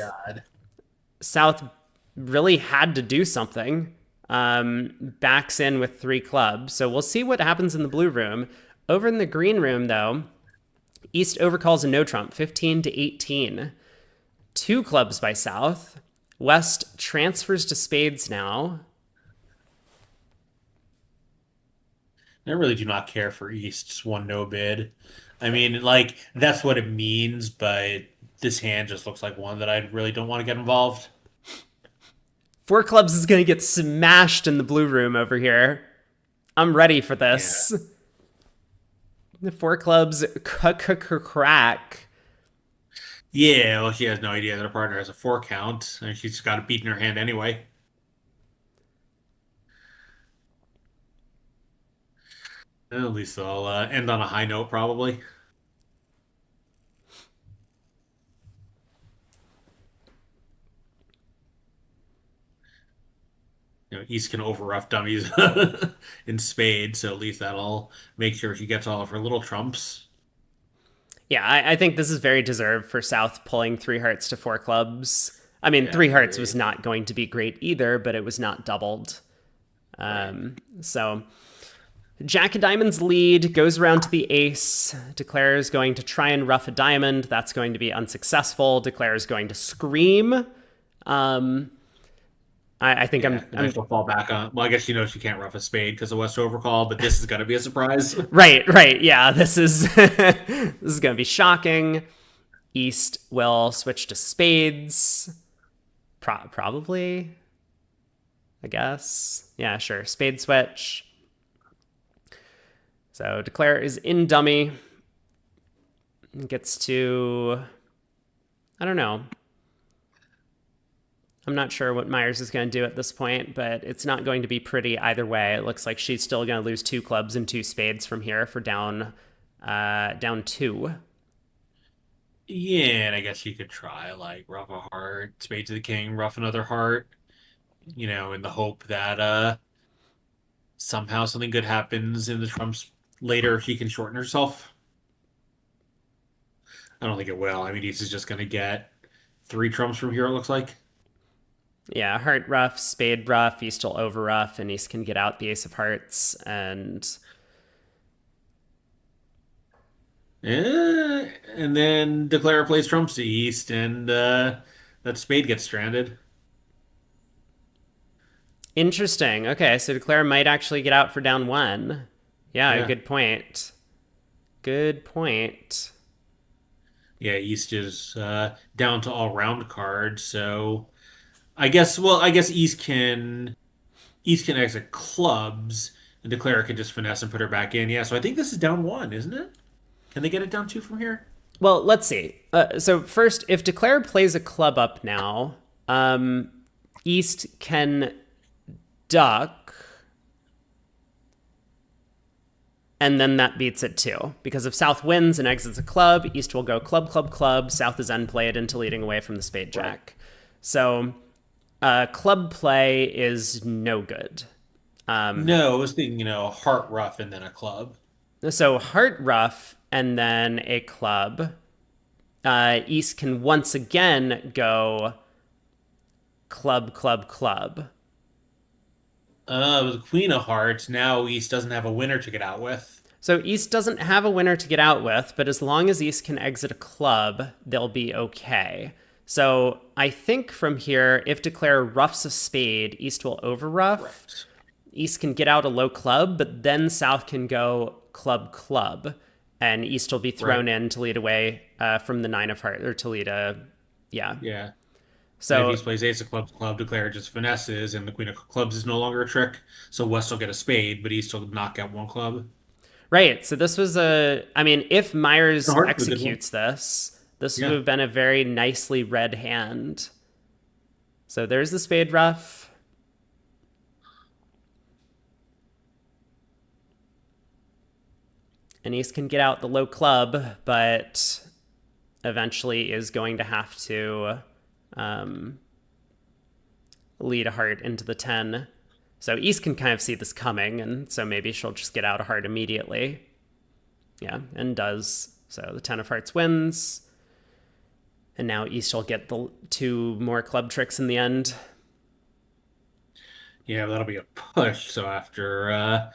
S1: really had to do something. Backs in with 3 clubs. So we'll see what happens in the blue room. Over in the green room, though, East overcalls a no trump, 15 to 18. 2 clubs by South. West transfers to spades now.
S2: I really do not care for East's 1 no bid. I mean, like, that's what it means, but this hand just looks like one that I really don't want to get involved.
S1: Four clubs is going to get smashed in the blue room over here. I'm ready for
S2: Yeah.
S1: this. The four clubs crack.
S2: Yeah, well, she has no idea that her partner has a four count, and she's got a beat in her hand anyway. At least they'll end on a high note, probably. East can overruff dummies in spades, so at least that'll make sure she gets all of her little trumps.
S1: Yeah, I think this is very deserved for South pulling three hearts to four clubs. I mean,
S2: Yeah,
S1: three
S2: I
S1: hearts was
S2: agree.
S1: not going to be great either, but it was not doubled.
S2: Right.
S1: So Jack of Diamonds lead goes around to the ace. Declare is going to try and ruff a diamond. That's going to be unsuccessful. Declare is going to scream. I think
S2: Yeah, and then
S1: I'm
S2: she'll fall back on. Well, I guess she knows she can't rough a spade because of West overcall, but this is going to be a surprise.
S1: right. Yeah, this is this is going to be shocking. East will switch to spades. Probably, I guess. Yeah, sure. Spade switch. So Declare is in dummy. Gets to, I don't know. I'm not sure what Myers is going to do at this point, but it's not going to be pretty either way. It looks like she's still going to lose two clubs and two spades from here for down two.
S2: Yeah, and I guess she could try like rough a heart, spade to the king, rough another heart, in the hope that somehow something good happens in the trumps later. She can shorten herself. I don't think it will. I mean, East is just going to get three trumps from here, it looks like.
S1: Yeah, heart rough, spade rough, East will over rough, and East can get out the ace of hearts. And
S2: And then Declare plays trumps to East, and that spade gets stranded.
S1: interesting. Okay, so Declare might actually get out for down one. Yeah,
S2: Yeah.
S1: good point. Good point.
S2: Yeah, East is down to all round cards, so I guess East can exit clubs, and Declare can just finesse and put her back in. Yeah, so I think this is down one, isn't it? Can they get it down two from here?
S1: Well, let's see. So first, if Declare plays a club up now, East can duck, and then that beats it too. Because if South wins and exits a club, East will go club, club, club. South is end played into leading away from the spade
S2: Right.
S1: jack. So club play is no good.
S2: No, I was thinking, heart rough and then a club.
S1: So heart rough and then a club. East can once again go club, club, club.
S2: With Queen of Hearts, now East doesn't have a winner to get out with.
S1: So East doesn't have a winner to get out with, but as long as East can exit a club, they'll be okay. So I think from here, if Declare roughs a spade, East will over rough.
S2: Right.
S1: East can get out a low club, but then South can go club, club, and East will be thrown
S2: Right.
S1: in to lead away from the nine of hearts, or to lead a, yeah.
S2: Yeah. And if
S1: So
S2: East plays Ace of Clubs, Club, Declare just finesses, and the Queen of Clubs is no longer a trick. So West will get a spade, but East will knock out one club.
S1: right. So this was I mean, if
S2: The
S1: Myers
S2: Hearts is a good one.
S1: executes this, this would
S2: Yeah.
S1: have been a very nicely read hand. So there's the spade rough. And East can get out the low club, but eventually is going to have to um, lead a heart into the 10. So East can kind of see this coming, and so maybe she'll just get out a heart immediately. Yeah, and does. So the 10 of hearts wins. And now East will get the two more club tricks in the end.
S2: Yeah, that'll be a push. So after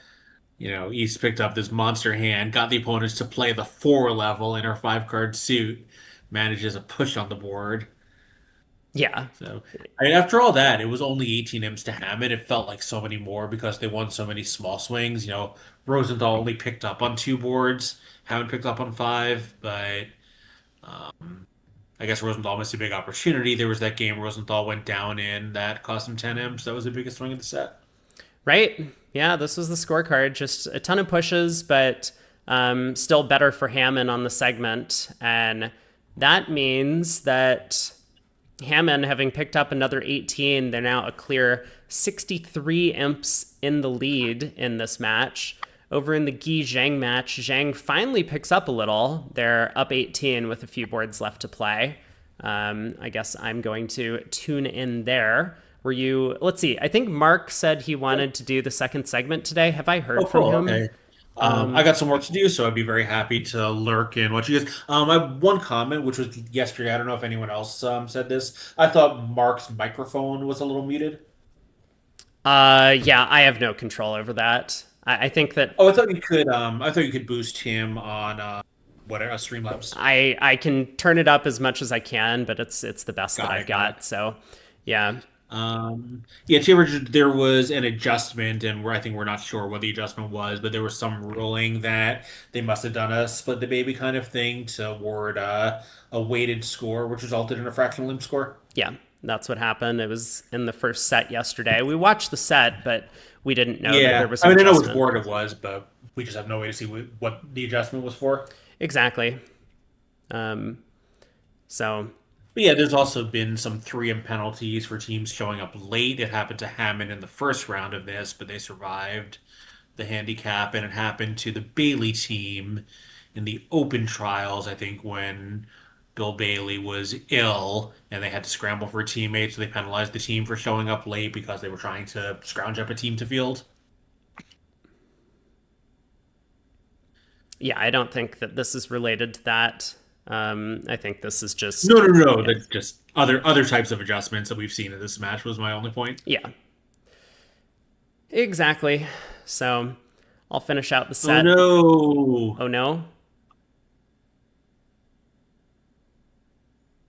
S2: East picked up this monster hand, got the opponents to play the four level in her five card suit, manages a push on the board.
S1: Yeah.
S2: So after all that, it was only 18 M's to Hammond. It felt like so many more because they won so many small swings. Rosenthal only picked up on two boards, Hammond picked up on five, but I guess Rosenthal missed a big opportunity. There was that game Rosenthal went down in that cost him 10 imps. That was the biggest swing of the set.
S1: Right? Yeah, this was the scorecard. Just a ton of pushes, but still better for Hammond on the segment. And that means that Hammond, having picked up another 18, they're now a clear 63 imps in the lead in this match. Over in the Gi Zhang match, Zhang finally picks up a little. They're up 18 with a few boards left to play. I guess I'm going to tune in there. Were you, let's see, I think Mark said he wanted to do the second segment today. Have I heard
S2: Oh,
S1: from
S2: cool.
S1: him?
S2: Okay. I got some work to do, so I'd be very happy to lurk and watch you guys. I have one comment, which was yesterday. I don't know if anyone else said this. I thought Mark's microphone was a little muted.
S1: Yeah, I have no control over that. I think that
S2: Oh, I thought you could. I thought you could boost him on whatever Streamlabs.
S1: I can turn it up as much as I can, but it's the best that
S2: Got
S1: I've
S2: it. Got it.
S1: got. So, yeah.
S2: Yeah, there was an adjustment, and I think we're not sure what the adjustment was, but there was some ruling that they must have done a split the baby kind of thing to award a weighted score, which resulted in a fractional limb score.
S1: Yeah, that's what happened. It was in the first set yesterday. We watched the set, but we didn't know that there
S2: Yeah,
S1: was
S2: I
S1: an
S2: mean, I know which
S1: adjustment.
S2: board it was, but we just have no way to see what the adjustment was for.
S1: Exactly. Um, so
S2: But yeah, there's also been some 3M penalties for teams showing up late. It happened to Hammond in the first round of this, but they survived the handicap, and it happened to the Bailey team in the open trials, I think, when Bill Bailey was ill and they had to scramble for a teammate, so they penalized the team for showing up late because they were trying to scrounge up a team to field.
S1: yeah, I don't think that this is related to that. I think this is
S2: No,
S1: just
S2: no, no, no.
S1: yeah,
S2: That's just other types of adjustments that we've seen in this match was my only point.
S1: yeah, exactly. So I'll finish out the
S2: Oh
S1: set.
S2: no.
S1: Oh no.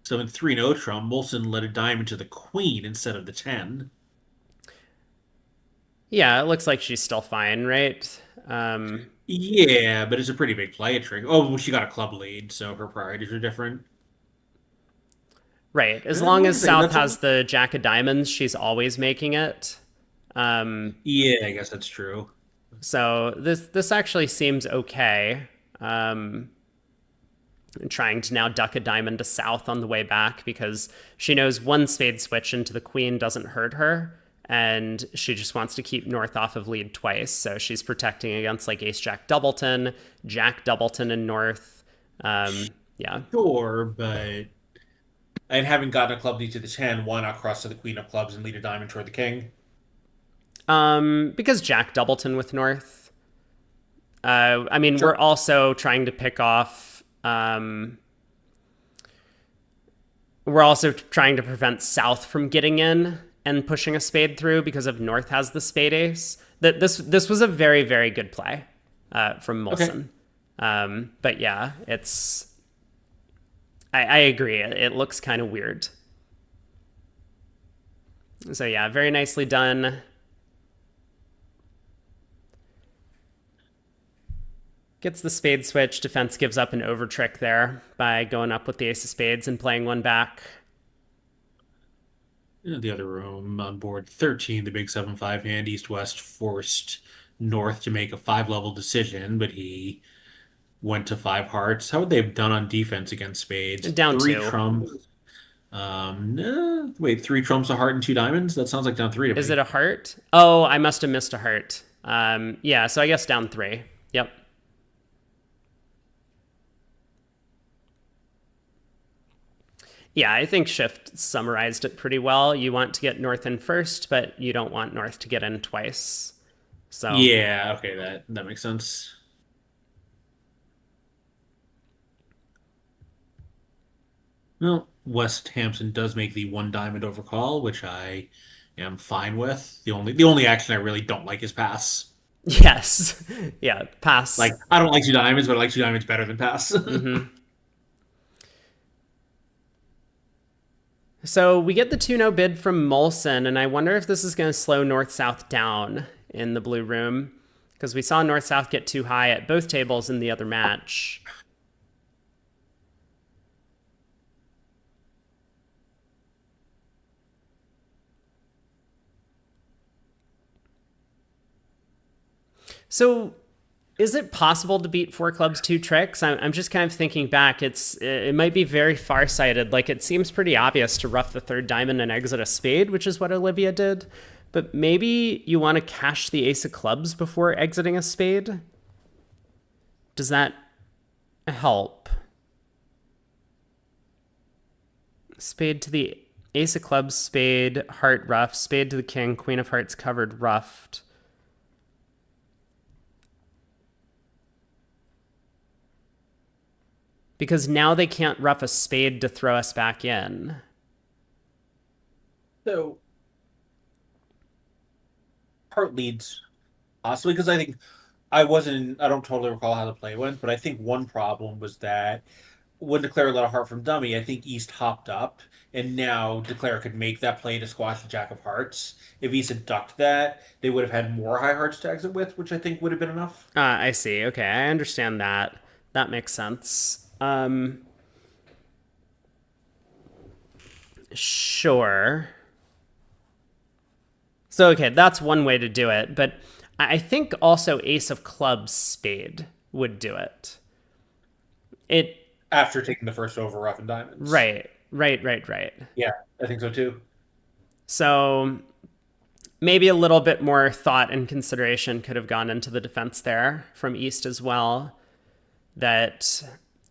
S2: So in 3 no Trump, Molson let a diamond to the queen instead of the 10.
S1: Yeah, it looks like she's still fine, right?
S2: Yeah, but it's a pretty big play trick. Oh, well, she got a club lead, so her priorities are different.
S1: Right. As long
S2: Wait a
S1: as
S2: second,
S1: South
S2: that's
S1: has the Jack of Diamonds, she's always making it.
S2: yeah, I guess that's true.
S1: So this actually seems okay. I'm trying to now duck a diamond to South on the way back because she knows one spade switch into the queen doesn't hurt her, and she just wants to keep North off of lead twice. So she's protecting against like Ace Jack Doubleton, Jack Doubleton in North. Yeah.
S2: Sure, but and having gotten a club lead to the 10, why not cross to the queen of clubs and lead a diamond toward the king?
S1: Because Jack Doubleton with North. I mean, we're
S2: Sure.
S1: also trying to pick off. We're also trying to prevent South from getting in and pushing a spade through because of North has the spade ace. That this was a very very good play from
S2: Okay.
S1: Molson. But yeah, it's. I agree. It looks kind of weird. So yeah, very nicely done. Gets the spade switch. Defense gives up an over trick there by going up with the ace of spades and playing one back.
S2: In the other room, on board 13, the big 7-5 hand, East-West forced North to make a 5-level decision, but he went to 5 hearts. How would they have done on defense against spades?
S1: Down
S2: 3
S1: two.
S2: trumps. Wait, 3 trumps, a heart, and 2 diamonds? That sounds like down 3 to
S1: Is
S2: me.
S1: it a heart? Oh, I must have missed a heart. Yeah, so I guess down 3. Yep. Yeah, I think Shift summarized it pretty well. You want to get North in first, but you don't want North to get in twice. So,
S2: Yeah, okay, that makes sense. Well, West Hampton does make the 1 diamond overcall, which I am fine with. The only action I really don't like is pass.
S1: yes. Yeah, pass.
S2: Like, I don't like 2 diamonds, but I like 2 diamonds better than pass.
S1: So we get the 2-0 bid from Molson, and I wonder if this is going to slow North-South down in the blue room, because we saw North-South get too high at both tables in the other match. So is it possible to beat four clubs, two tricks? I'm just kind of thinking back. It might be very far-sighted. Like it seems pretty obvious to ruff the third diamond and exit a spade, which is what Olivia did. But maybe you want to cash the ace of clubs before exiting a spade. Does that help? Spade to the ace of clubs, spade, heart ruff, spade to the king, queen of hearts covered, ruffed. Because now they can't ruff a spade to throw us back in.
S2: So heart leads possibly because I think I don't totally recall how the play went, but I think one problem was that when Declare let a heart from dummy, I think East hopped up, and now Declare could make that play to squash the Jack of Hearts. If East had ducked that, they would have had more high hearts to exit with, which I think would have been enough.
S1: I see. Okay, I understand that. That makes sense. Sure. So, okay, that's one way to do it, but I think also ace of clubs spade would do it. It
S2: After taking the first over rough and diamonds.
S1: right.
S2: Yeah, I think so too.
S1: So maybe a little bit more thought and consideration could have gone into the defense there from East as well. That,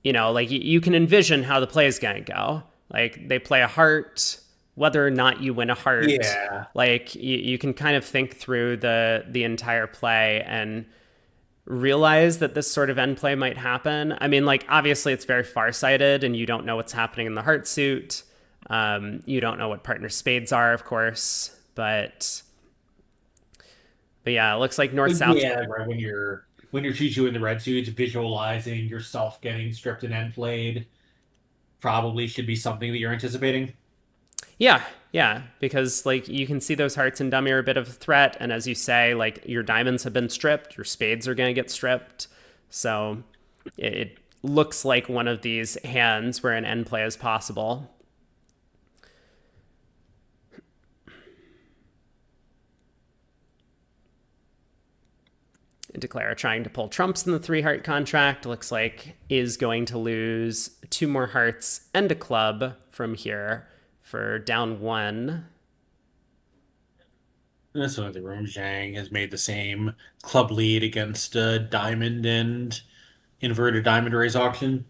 S1: like you can envision how the play is going to go. Like they play a heart, whether or not you win a heart,
S2: Yeah.
S1: like you can kind of think through the entire play and realize that this sort of end play might happen. I mean, like obviously it's very farsighted and you don't know what's happening in the heart suit. You don't know what partner spades are, of course, but yeah, it looks like north south.
S2: Yeah, right. When you're Chichu in the red suits, visualizing yourself getting stripped and end played probably should be something that you're anticipating.
S1: Yeah, because like you can see those hearts and dummy are a bit of a threat, and as you say, like your diamonds have been stripped, your spades are going to get stripped, so it looks like one of these hands where an end play is possible. Declare trying to pull trumps in the three heart contract. Looks like is going to lose two more hearts and a club from here for down one.
S2: That's another room. Zhang has made the same club lead against Diamond and Inverted Diamond Raise auction.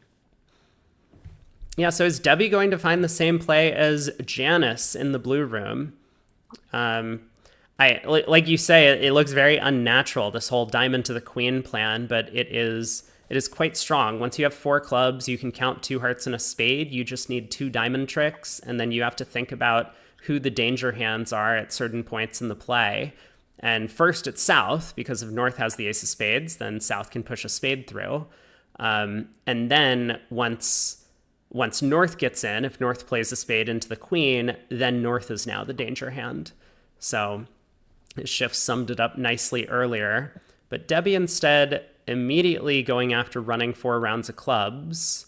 S1: Yeah, so is Debbie going to find the same play as Janice in the blue room? Like you say, it looks very unnatural, this whole diamond to the queen plan, but it is quite strong. Once you have four clubs, you can count two hearts and a spade. You just need two diamond tricks, and then you have to think about who the danger hands are at certain points in the play. And first it's South, because if North has the ace of spades, then South can push a spade through. And then once North gets in, if North plays a spade into the queen, then North is now the danger hand. So Schiff summed it up nicely earlier. But Debbie instead immediately going after running 4 rounds of clubs.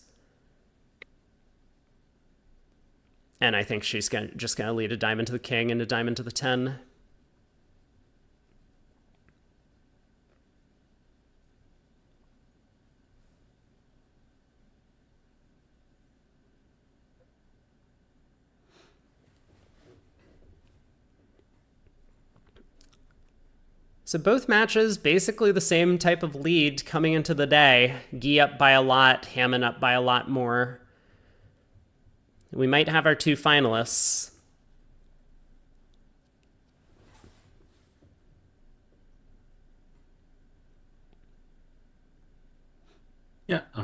S1: And I think she's just going to lead a diamond to the king and a diamond to the 10. So both matches, basically the same type of lead coming into the day. Gee up by a lot, Hammond up by a lot more. We might have our 2 finalists.
S2: Yeah. I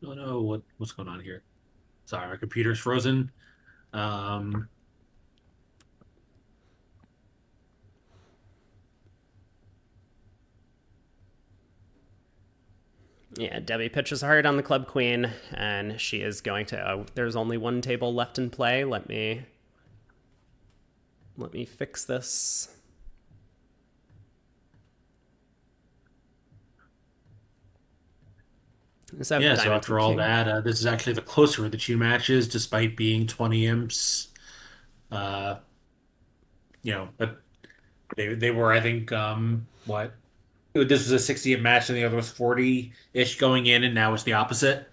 S2: don't know what's going on here. Sorry, my computer's frozen. Um,
S1: Yeah, Debbie pitches hard on the club queen, and she is going to. There's only one table left in play. Let me fix this.
S2: so after all that, this is actually the closer of the 2 matches, despite being 20 imps. Uh, but they were, I think, what this was a 60th match and the other was 40-ish going in, and now it's the opposite.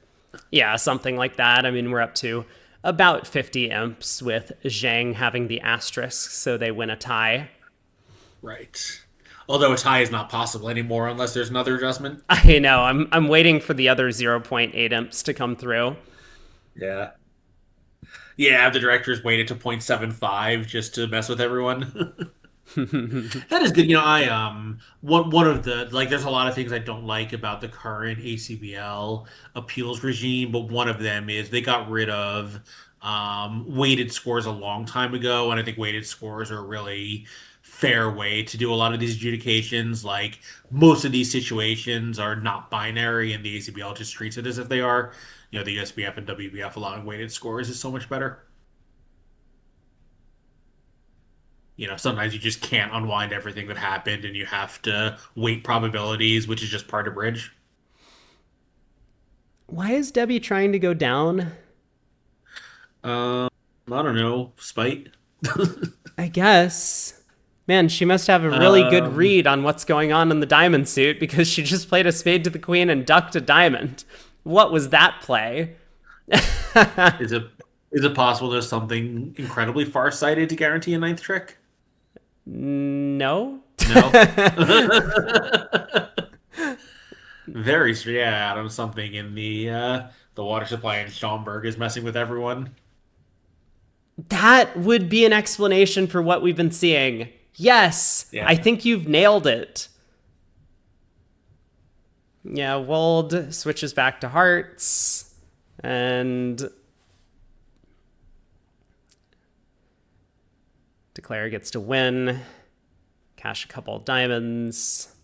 S1: Yeah, something like that. I mean, we're up to about 50 imps with Zhang having the asterisk, so they win a tie.
S2: Right. Although a tie is not possible anymore unless there's another adjustment.
S1: I know. I'm waiting for the other zero point 0.8 imps to come through.
S2: Yeah. Yeah, the directors waited to 0.75 just to mess with everyone. That is good. One of the like there's a lot of things I don't like about the current ACBL appeals regime, but one of them is they got rid of weighted scores a long time ago, and I think weighted scores are a really fair way to do a lot of these adjudications. Like most of these situations are not binary, and the ACBL just treats it as if they are. The USBF and WBF allowing weighted scores is so much better. Sometimes you just can't unwind everything that happened and you have to weight probabilities, which is just part of bridge.
S1: Why is Debbie trying to go down?
S2: Um, I don't know, spite.
S1: I guess. Man, she must have a really good
S2: Um,
S1: read on what's going on in the diamond suit because she just played a spade to the queen and ducked a diamond. What was that play?
S2: is it is it possible there's something incredibly far-sighted to guarantee a ninth trick?
S1: No.
S2: No. Yeah, Adam, something in the water supply in Schaumburg is messing with everyone.
S1: That would be an explanation for what we've been seeing. Yes,
S2: Yeah.
S1: I think you've nailed it. Yeah, Wold switches back to hearts, and Declare gets to win, cash a couple of diamonds,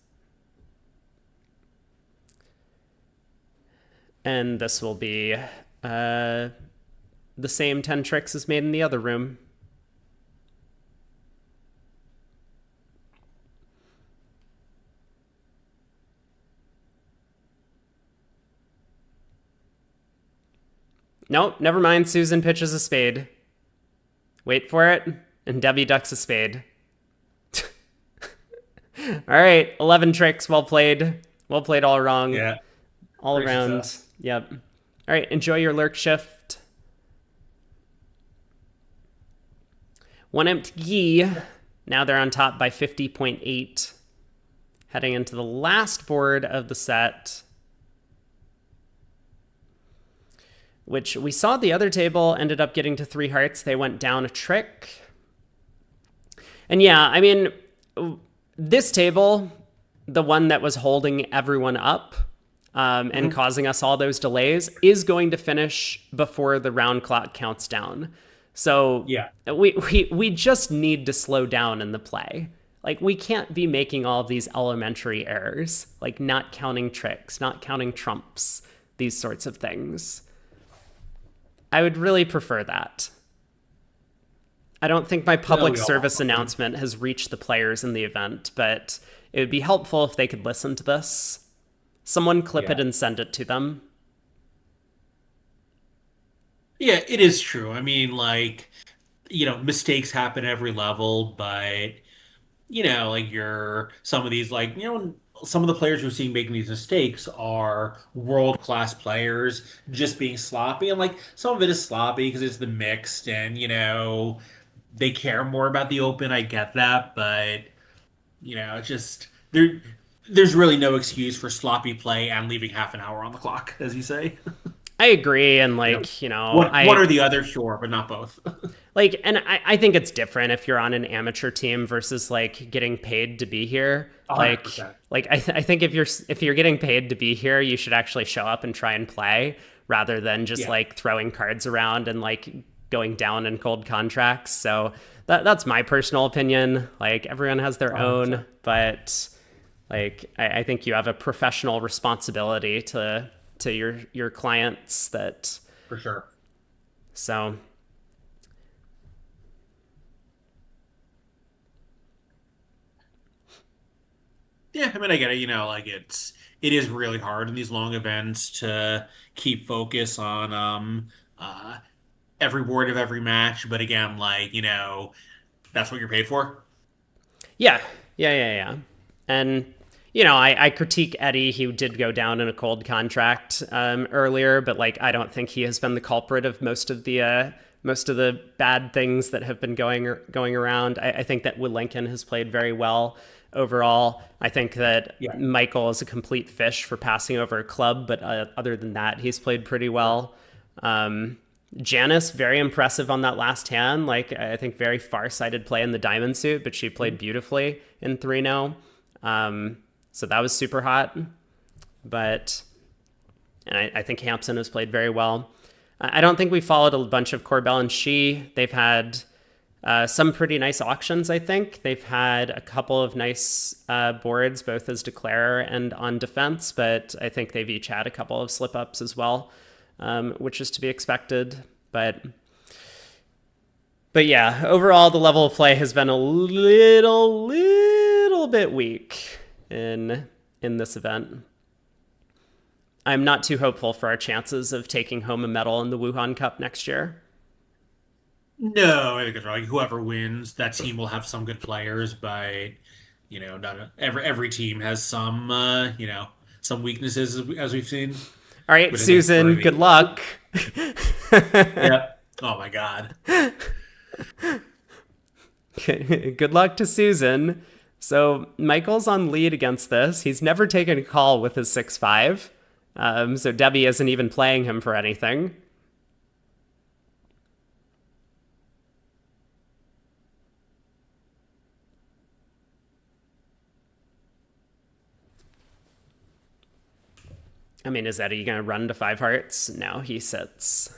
S1: and this will be the same 10 tricks as made in the other room. Nope, never mind. Susan pitches a spade. Wait for it, and Debbie ducks a spade. All right, 11 tricks. Well played. Well played all wrong.
S2: Yeah.
S1: All
S2: Great
S1: around.
S2: success.
S1: Yep. All right, enjoy your lurk shift. One empty. Now they're on top by 50.8. Heading into the last board of the set, which we saw the other table ended up getting to 3 hearts. They went down a trick. And yeah, I mean, this table, the one that was holding everyone up and causing us all those delays, is going to finish before the round clock counts down. So
S2: Yeah.
S1: we just need to slow down in the play. Like, we can't be making all of these elementary errors, like not counting tricks, not counting trumps, these sorts of things. I would really prefer that. I don't think my
S2: No,
S1: public
S2: we all want
S1: service
S2: something.
S1: announcement has reached the players in the event, but it would be helpful if they could listen to this. Someone clip it
S2: Yeah.
S1: and send it to them.
S2: Yeah, it is true. I mean, like, mistakes happen at every level, but like some of these some of the players you're seeing making these mistakes are world-class players just being sloppy. And like some of it is sloppy because it's the mixed and they care more about the open. I get that, but it's just there's really no excuse for sloppy play and leaving half an hour on the clock, as you say.
S1: I agree, and
S2: You know, one
S1: I
S2: or the other, sure, but not both.
S1: and I think it's different if you're on an amateur team versus like getting paid to be here. Like
S2: 100%.
S1: I think if you're getting paid to be here, you should actually show up and try and play rather than just
S2: Yeah.
S1: like throwing cards around and like going down in cold contracts. So that's my personal opinion. Like, everyone has their own,
S2: 100%.
S1: but like I think you have a professional responsibility to your clients that
S2: For sure.
S1: so.
S2: Yeah, I mean, I get it. Like it is really hard in these long events to keep focus on every word of every match. But again, like that's what you're paid for.
S1: Yeah, yeah. And I critique Eddie. He did go down in a cold contract earlier, but like I don't think he has been the culprit of most of the bad things that have been going around. I think that Will Lincoln has played very well overall. I think that
S2: Yeah.
S1: Michael is a complete fish for passing over a club, but other than that, he's played pretty well. Janice, very impressive on that last hand. Like, I think very far-sighted play in the diamond suit, but she played beautifully in 3-0. So that was super hot. And I think Hampson has played very well. I don't think we followed a bunch of Corbell and She. They've had some pretty nice auctions, I think. They've had a couple of nice boards, both as declarer and on defense, but I think they've each had a couple of slip-ups as well, which is to be expected. But yeah, overall, the level of play has been a little bit weak in this event. I'm not too hopeful for our chances of taking home a medal in the Wuhan Cup next year.
S2: No, I think it's right. Whoever wins, that team will have some good players, but not every team has some some weaknesses as we've seen.
S1: All right,
S2: But I think
S1: Susan, good luck.
S2: yeah. Oh my God.
S1: Good luck to Susan. So Michael's on lead against this. He's never taken a call with his 6-5. So Debbie isn't even playing him for anything. I mean, is Eddie going to run to 5 hearts? No, he sits.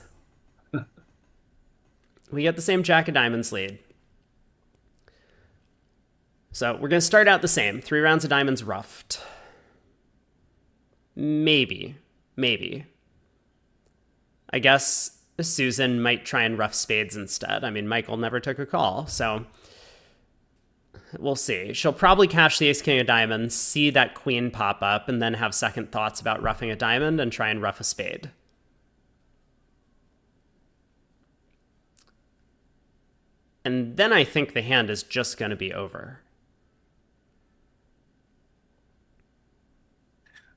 S1: We get the same Jack of Diamonds lead. So we're going to start out the same. 3 rounds of diamonds roughed. Maybe. I guess Susan might try and rough spades instead. I mean, Michael never took a call, so we'll see. She'll probably cash the ace king of diamonds, see that queen pop up, and then have second thoughts about roughing a diamond and try and rough a spade. And then I think the hand is just going to be over.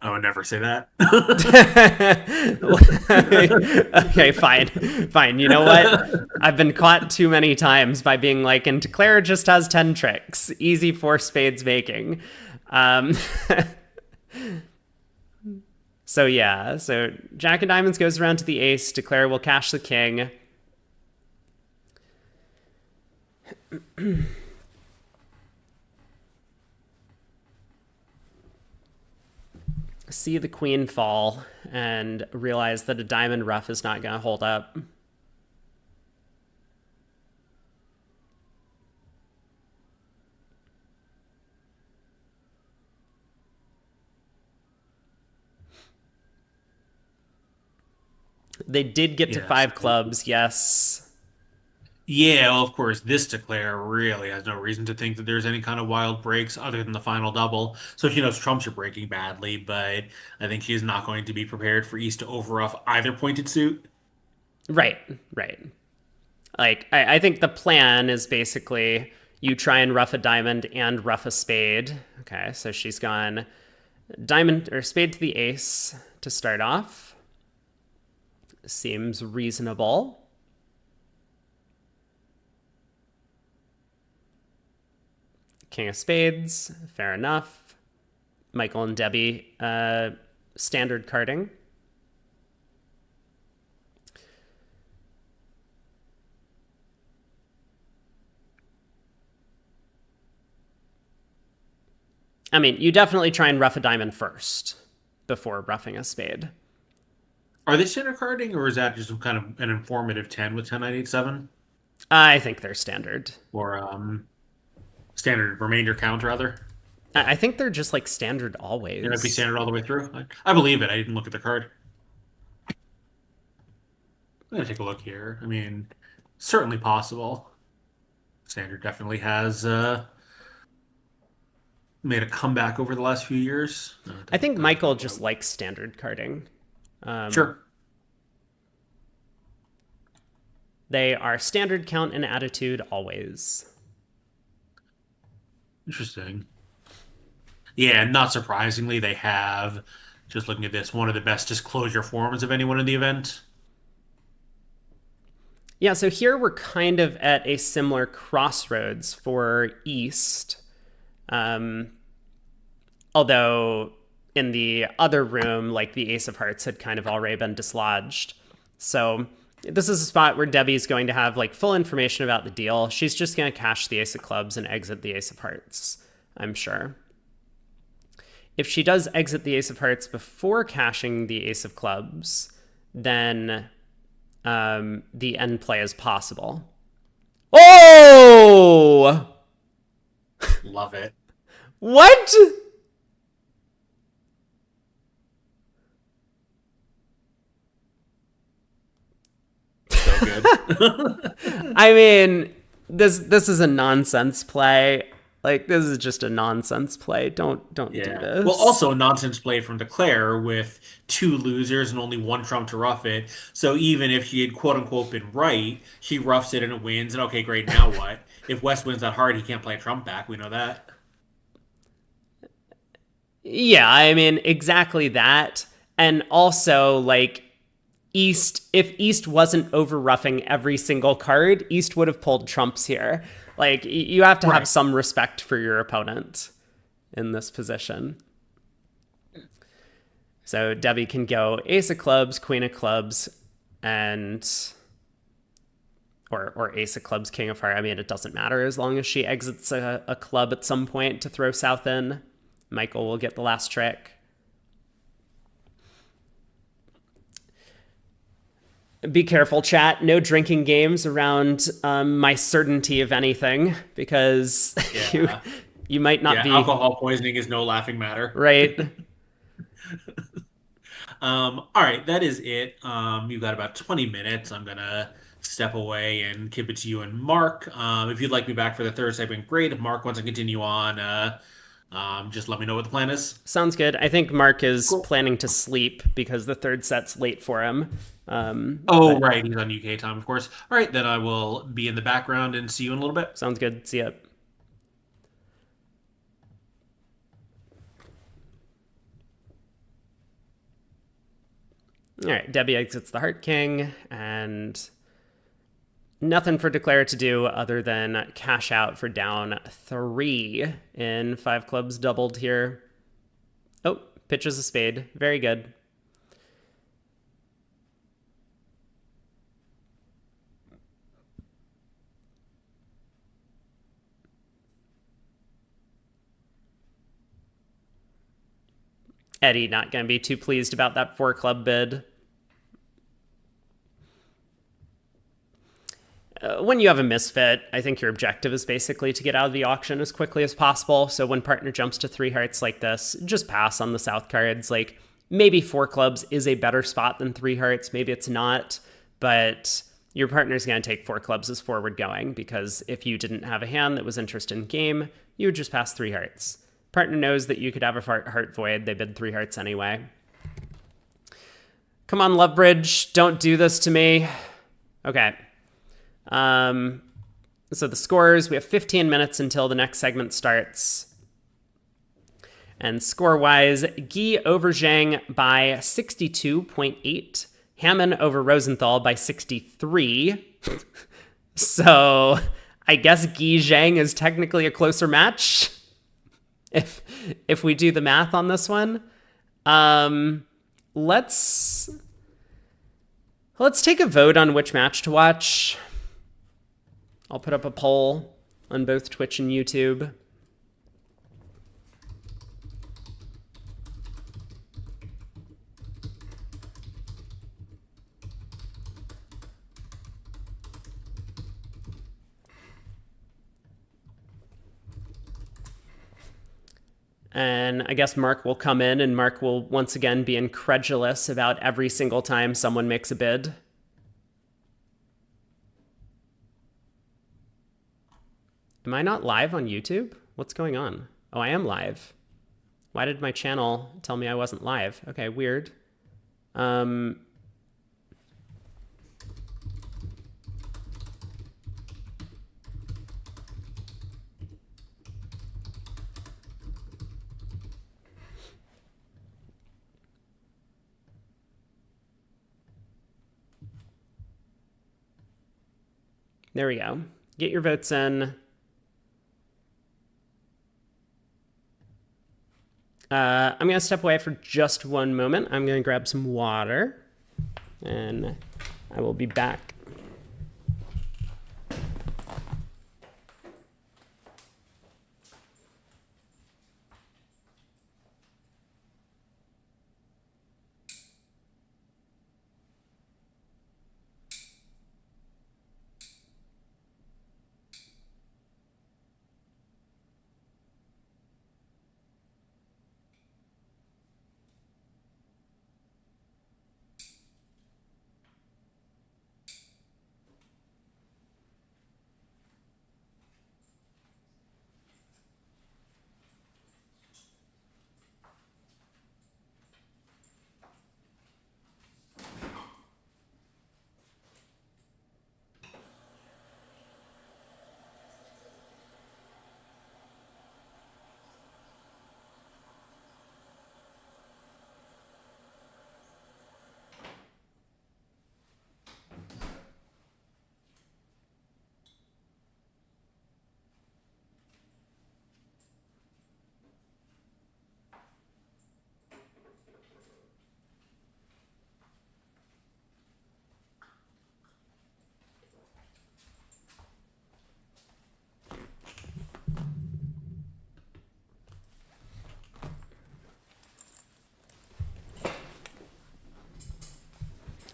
S2: I would never say that.
S1: Okay, fine. You know what? I've been caught too many times by being like, and Claire just has 10 tricks. Easy 4 spades making. So yeah, so Jack of Diamonds goes around to the ace. Declare will cash the king. See the queen fall and realize that a diamond rough is not going to hold up. They did get to 5 clubs, yes.
S2: Yeah, well, of course, this declare really has no reason to think that there's any kind of wild breaks other than the final double. So she knows trumps are breaking badly, but I think she's not going to be prepared for East to overruff either pointed suit.
S1: Right. Like, I think the plan is basically you try and rough a diamond and rough a spade. Okay, so she's gone diamond or spade to the ace to start off. Seems reasonable. King of spades, fair enough. Michael and Debbie, standard carding. I mean, you definitely try and rough a diamond first before roughing a spade.
S2: Are they standard carding, or is that just kind of an informative 10 with 10-9-8-7?
S1: I think they're standard.
S2: Or standard remainder count, rather?
S1: I think they're just like standard always.
S2: It might be standard all the way through. I believe it. I didn't look at the card. I'm going to take a look here. I mean, certainly possible. Standard definitely has made a comeback over the last few years.
S1: I think Michael just likes standard carding.
S2: Sure.
S1: They are standard count and attitude always.
S2: Interesting. Yeah, not surprisingly, they have, just looking at this, one of the best disclosure forms of anyone in the event.
S1: Yeah, so here we're kind of at a similar crossroads for East. Um, Although in the other room, like the Ace of Hearts had kind of already been dislodged. So this is a spot where Debbie's going to have like full information about the deal. She's just going to cash the Ace of Clubs and exit the Ace of Hearts, I'm sure. If she does exit the Ace of Hearts before cashing the Ace of Clubs, then the end play is possible. Oh!
S2: Love it.
S1: What?
S2: So good.
S1: I mean, this is a nonsense play. Like this is just a nonsense play. Don't do
S2: Yeah. Well,
S1: this.
S2: also nonsense play from Declare with two losers and only one trump to rough it. So even if she had quote unquote been right, she roughs it and it wins. And okay, great. Now what? If West wins that hard, he can't play a trump back. We know that.
S1: Yeah, I mean exactly that. And also like East, if East wasn't over roughing every single card, East would have pulled trumps here. Like you have to have
S2: Right.
S1: some respect for your opponent in this position. So Debbie can go Ace of Clubs, Queen of Clubs, and or Ace of Clubs, King of Heart. I mean, it doesn't matter as long as she exits a club at some point to throw South in. Michael will get the last trick. Be careful, chat. No drinking games around my certainty of anything because you
S2: Yeah.
S1: you might not
S2: Yeah.
S1: be
S2: Alcohol poisoning is no laughing matter.
S1: right.
S2: All right, that is it. You've got about 20 minutes. I'm gonna step away and give it to you and Mark. If you'd like me back for the third segment, great. If Mark wants to continue on, just let me know what the plan is.
S1: Sounds good. I think Mark is
S2: Cool.
S1: planning to sleep because the third set's late for him.
S2: Oh,
S1: But
S2: right, he's on UK time, of course. All right, then I will be in the background and see you in a little bit.
S1: sounds good. See ya. All right, Debbie exits the Heart King, and nothing for Declare to do other than cash out for down 3 in 5 clubs doubled here. Oh, pitches a spade. Very good. Eddie not going to be too pleased about that 4 club bid. When you have a misfit, I think your objective is basically to get out of the auction as quickly as possible. So when partner jumps to 3 hearts like this, just pass on the South cards. Like maybe 4 clubs is a better spot than 3 hearts. Maybe it's not, but your partner's going to take 4 clubs as forward going because if you didn't have a hand that was interested in game, you would just pass 3 hearts. Partner knows that you could have a heart void. They bid 3 hearts anyway. Come on, Lovebridge. Don't do this to me. Okay. So the scores, we have 15 minutes until the next segment starts. And score-wise, Guy over Zhang by 62.8. Hammond over Rosenthal by 63. So I guess Guy Zhang is technically a closer match. If we do the math on this one. Let's take a vote on which match to watch. I'll put up a poll on both Twitch and YouTube. And I guess Mark will come in and Mark will once again be incredulous about every single time someone makes a bid. Am I not live on YouTube? What's going on? Oh, I am live. Why did my channel tell me I wasn't live? Okay, weird. There we go. Get your votes in. I'm going to step away for just one moment. I'm going to grab some water, and I will be back.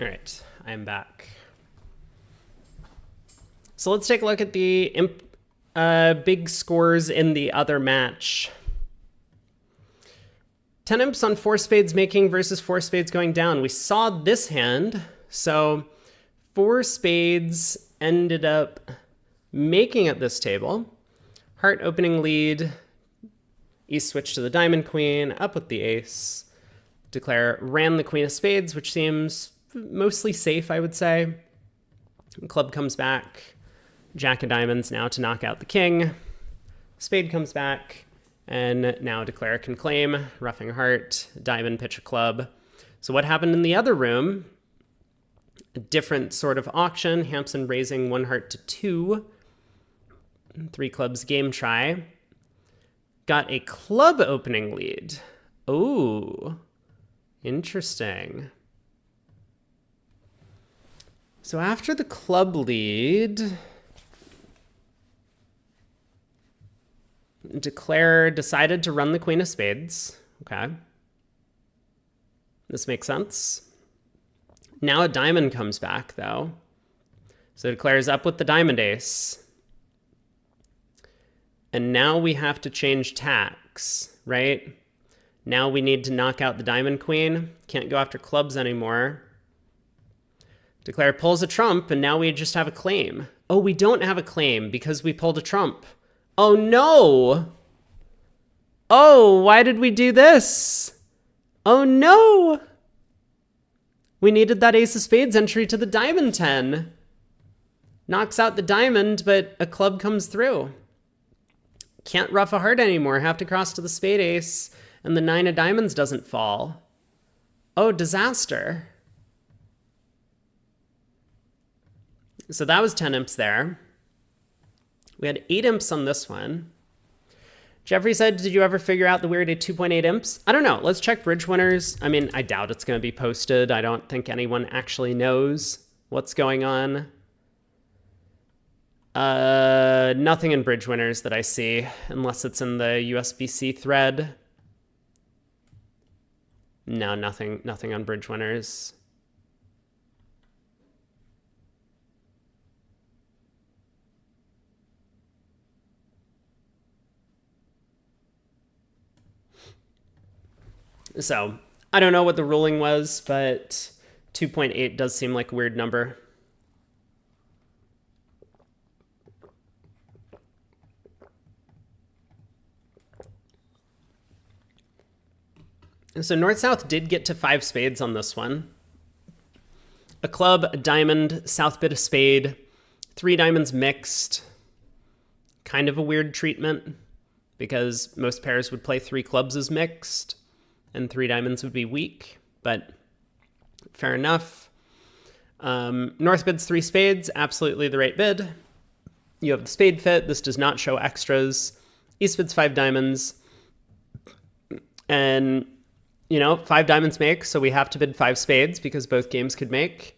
S1: All right, I'm back. So let's take a look at the big scores in the other match. 10 imps on 4 spades making versus 4 spades going down. We saw this hand, so 4 spades ended up making at this table. Heart opening lead, East switch to the diamond queen, up with the ace. Declare ran the queen of spades, which seems mostly safe, I would say. Club comes back. Jack of diamonds now to knock out the king. Spade comes back. And now declare can claim. Roughing heart. Diamond pitch a club. So what happened in the other room? A different sort of auction. Hampson raising 1 heart to 2. 3 clubs game try. Got a club opening lead. Oh, interesting. So after the club lead, Declare decided to run the queen of spades. Okay. This makes sense. Now a diamond comes back, though. So Declare's up with the diamond ace. And now we have to change tacks, right? Now we need to knock out the diamond queen. Can't go after clubs anymore. Declare pulls a trump, and now we just have a claim. Oh, we don't have a claim because we pulled a trump. Oh, no. Oh, why did we do this? Oh, no. We needed that ace of spades entry to the diamond 10. Knocks out the diamond, but a club comes through. Can't rough a heart anymore. Have to cross to the spade ace, and the 9 of diamonds doesn't fall. Oh, disaster. So that was 10 imps there. We had 8 imps on this one. Jeffrey said, did you ever figure out the weird 2.8 imps? I don't know. Let's check bridge winners. I mean, I doubt it's going to be posted. I don't think anyone actually knows what's going on. Nothing in bridge winners that I see, unless it's in the USBC thread. No, nothing on bridge winners. So I don't know what the ruling was, but 2.8 does seem like a weird number. So North-South did get to 5 spades on this one. A club, a diamond, South bit a spade, 3 diamonds mixed. Kind of a weird treatment because most pairs would play 3 clubs as mixed and 3 diamonds would be weak, but fair enough. North bids 3 spades, absolutely the right bid. You have the spade fit. This does not show extras. East bids 5 diamonds. And, 5 diamonds make, so we have to bid 5 spades because both games could make.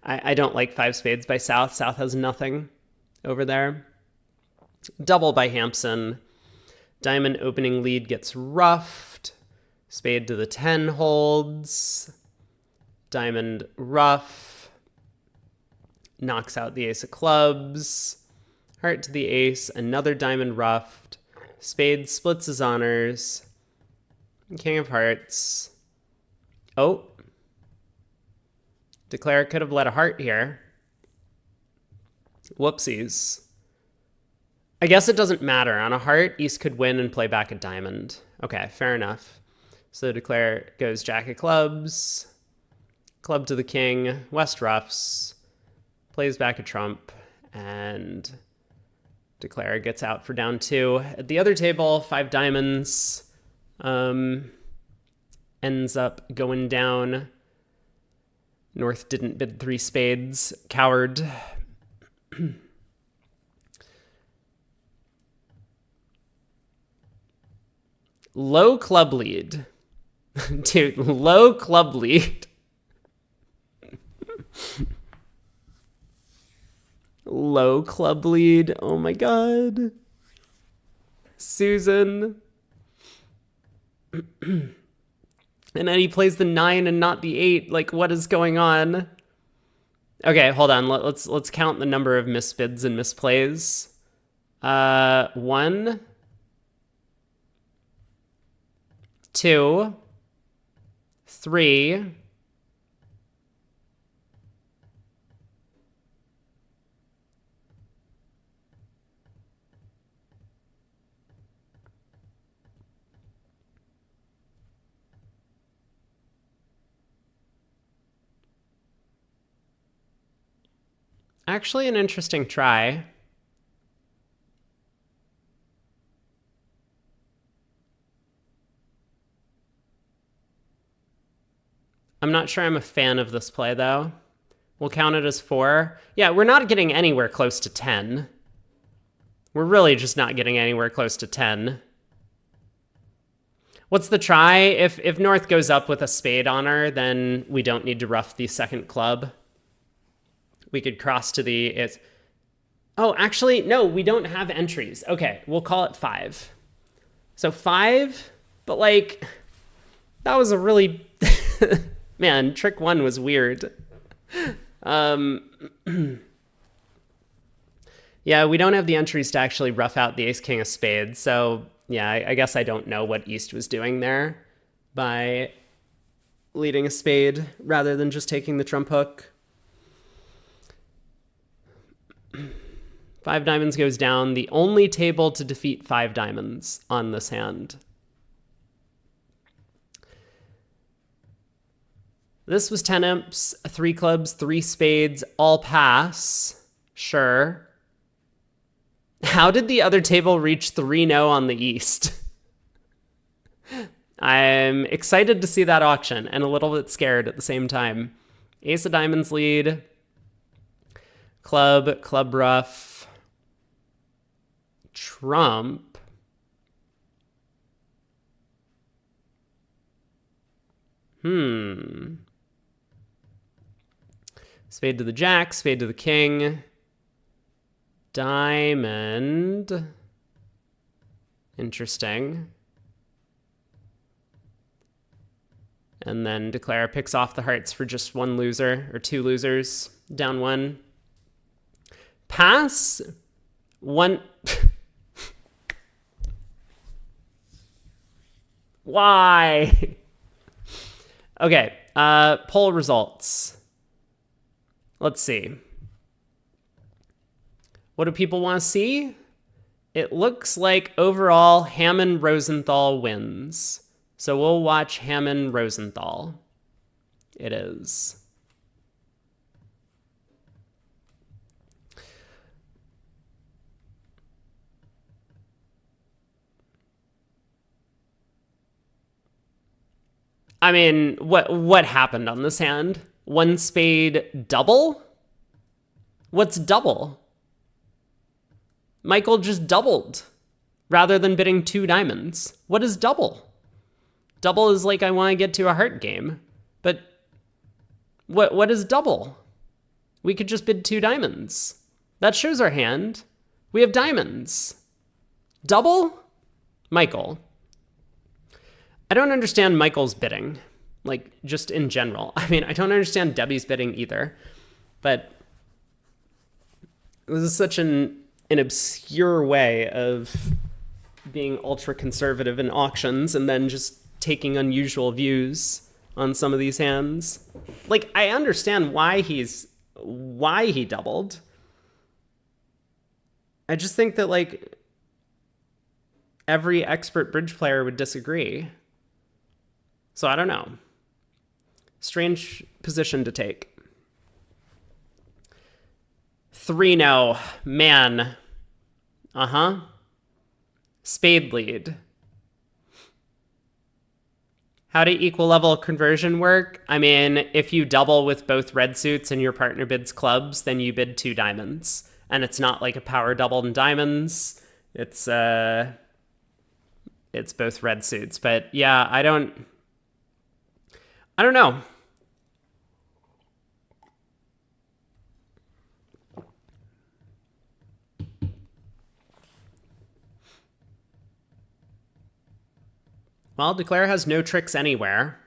S1: I don't like 5 spades by South. South has nothing over there. Double by Hampson. Diamond opening lead gets roughed. Spade to the 10 holds. Diamond rough. Knocks out the ace of clubs. Heart to the ace. Another diamond roughed. Spade splits his honors. King of hearts. Oh. Declare could have let a heart here. Whoopsies. I guess it doesn't matter. On a heart, East could win and play back a diamond. Okay, fair enough. So Declare goes jack of clubs. Club to the king. West roughs. Plays back a trump. And Declare gets out for down 2. At the other table, 5 diamonds. Ends up going down. North didn't bid 3 spades. Coward. Low club lead. Dude, low club lead. Low club lead. Oh my god. Susan. And then he plays the 9 and not the 8. Like, what is going on? Okay, hold on. Let's count the number of misbids and misplays. 1, 2, 3. Actually, an interesting try. I'm not sure I'm a fan of this play, though. We'll count it as 4. Yeah, we're not getting anywhere close to 10. We're really just not getting anywhere close to 10. What's the try? If North goes up with a spade on her, then we don't need to rough the second club. We could cross to the... Oh, actually, no, we don't have entries. Okay, we'll call it 5. So 5, but like, that was a really... Man, trick 1 was weird. Yeah, we don't have the entries to actually rough out the ace-king of spades, so yeah, I guess I don't know what East was doing there by leading a spade rather than just taking the trump hook. 5 diamonds goes down. The only table to defeat 5 diamonds on this hand. This was 10 imps, 3 clubs, 3 spades, all pass. Sure. How did the other table reach 3-0 on the East? I'm excited to see that auction and a little bit scared at the same time. Ace of diamonds lead. Club, club rough. Trump. Spade to the jack, spade to the king. Diamond. Interesting. And then Declare picks off the hearts for just 1 loser, or 2 losers. Down 1. Pass. 1. Why? Okay, poll results. Let's see. What do people want to see? It looks like overall Hammond-Rosenthal wins. So we'll watch Hammond-Rosenthal. It is. I mean, what happened on this hand? 1 spade double? What's double? Michael just doubled rather than bidding 2 diamonds. What is double? Double is like I want to get to a heart game. But what is double? We could just bid 2 diamonds. That shows our hand. We have diamonds. Double? Michael. I don't understand Michael's bidding, like just in general. I mean, I don't understand Debbie's bidding either, but this is such an obscure way of being ultra conservative in auctions and then just taking unusual views on some of these hands. Like, I understand why he doubled. I just think that, like, every expert bridge player would disagree. So I don't know. Strange position to take. 3-0. Man. Spade lead. How do equal level conversion work? I mean, if you double with both red suits and your partner bids clubs, then you bid 2 diamonds. And it's not like a power double in diamonds. It's both red suits. But yeah, I don't know. Well, Declare has no tricks anywhere.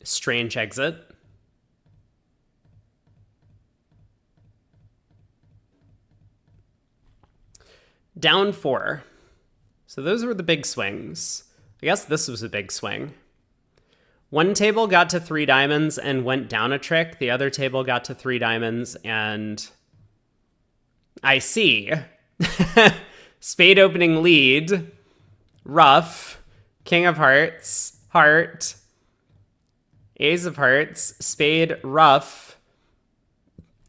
S1: Strange exit. Down 4. So those were the big swings. I guess this was a big swing. One table got to 3 diamonds and went down a trick. The other table got to 3 diamonds and I see. Spade opening lead. Ruff. King of hearts. Heart. Ace of hearts. Spade. Ruff.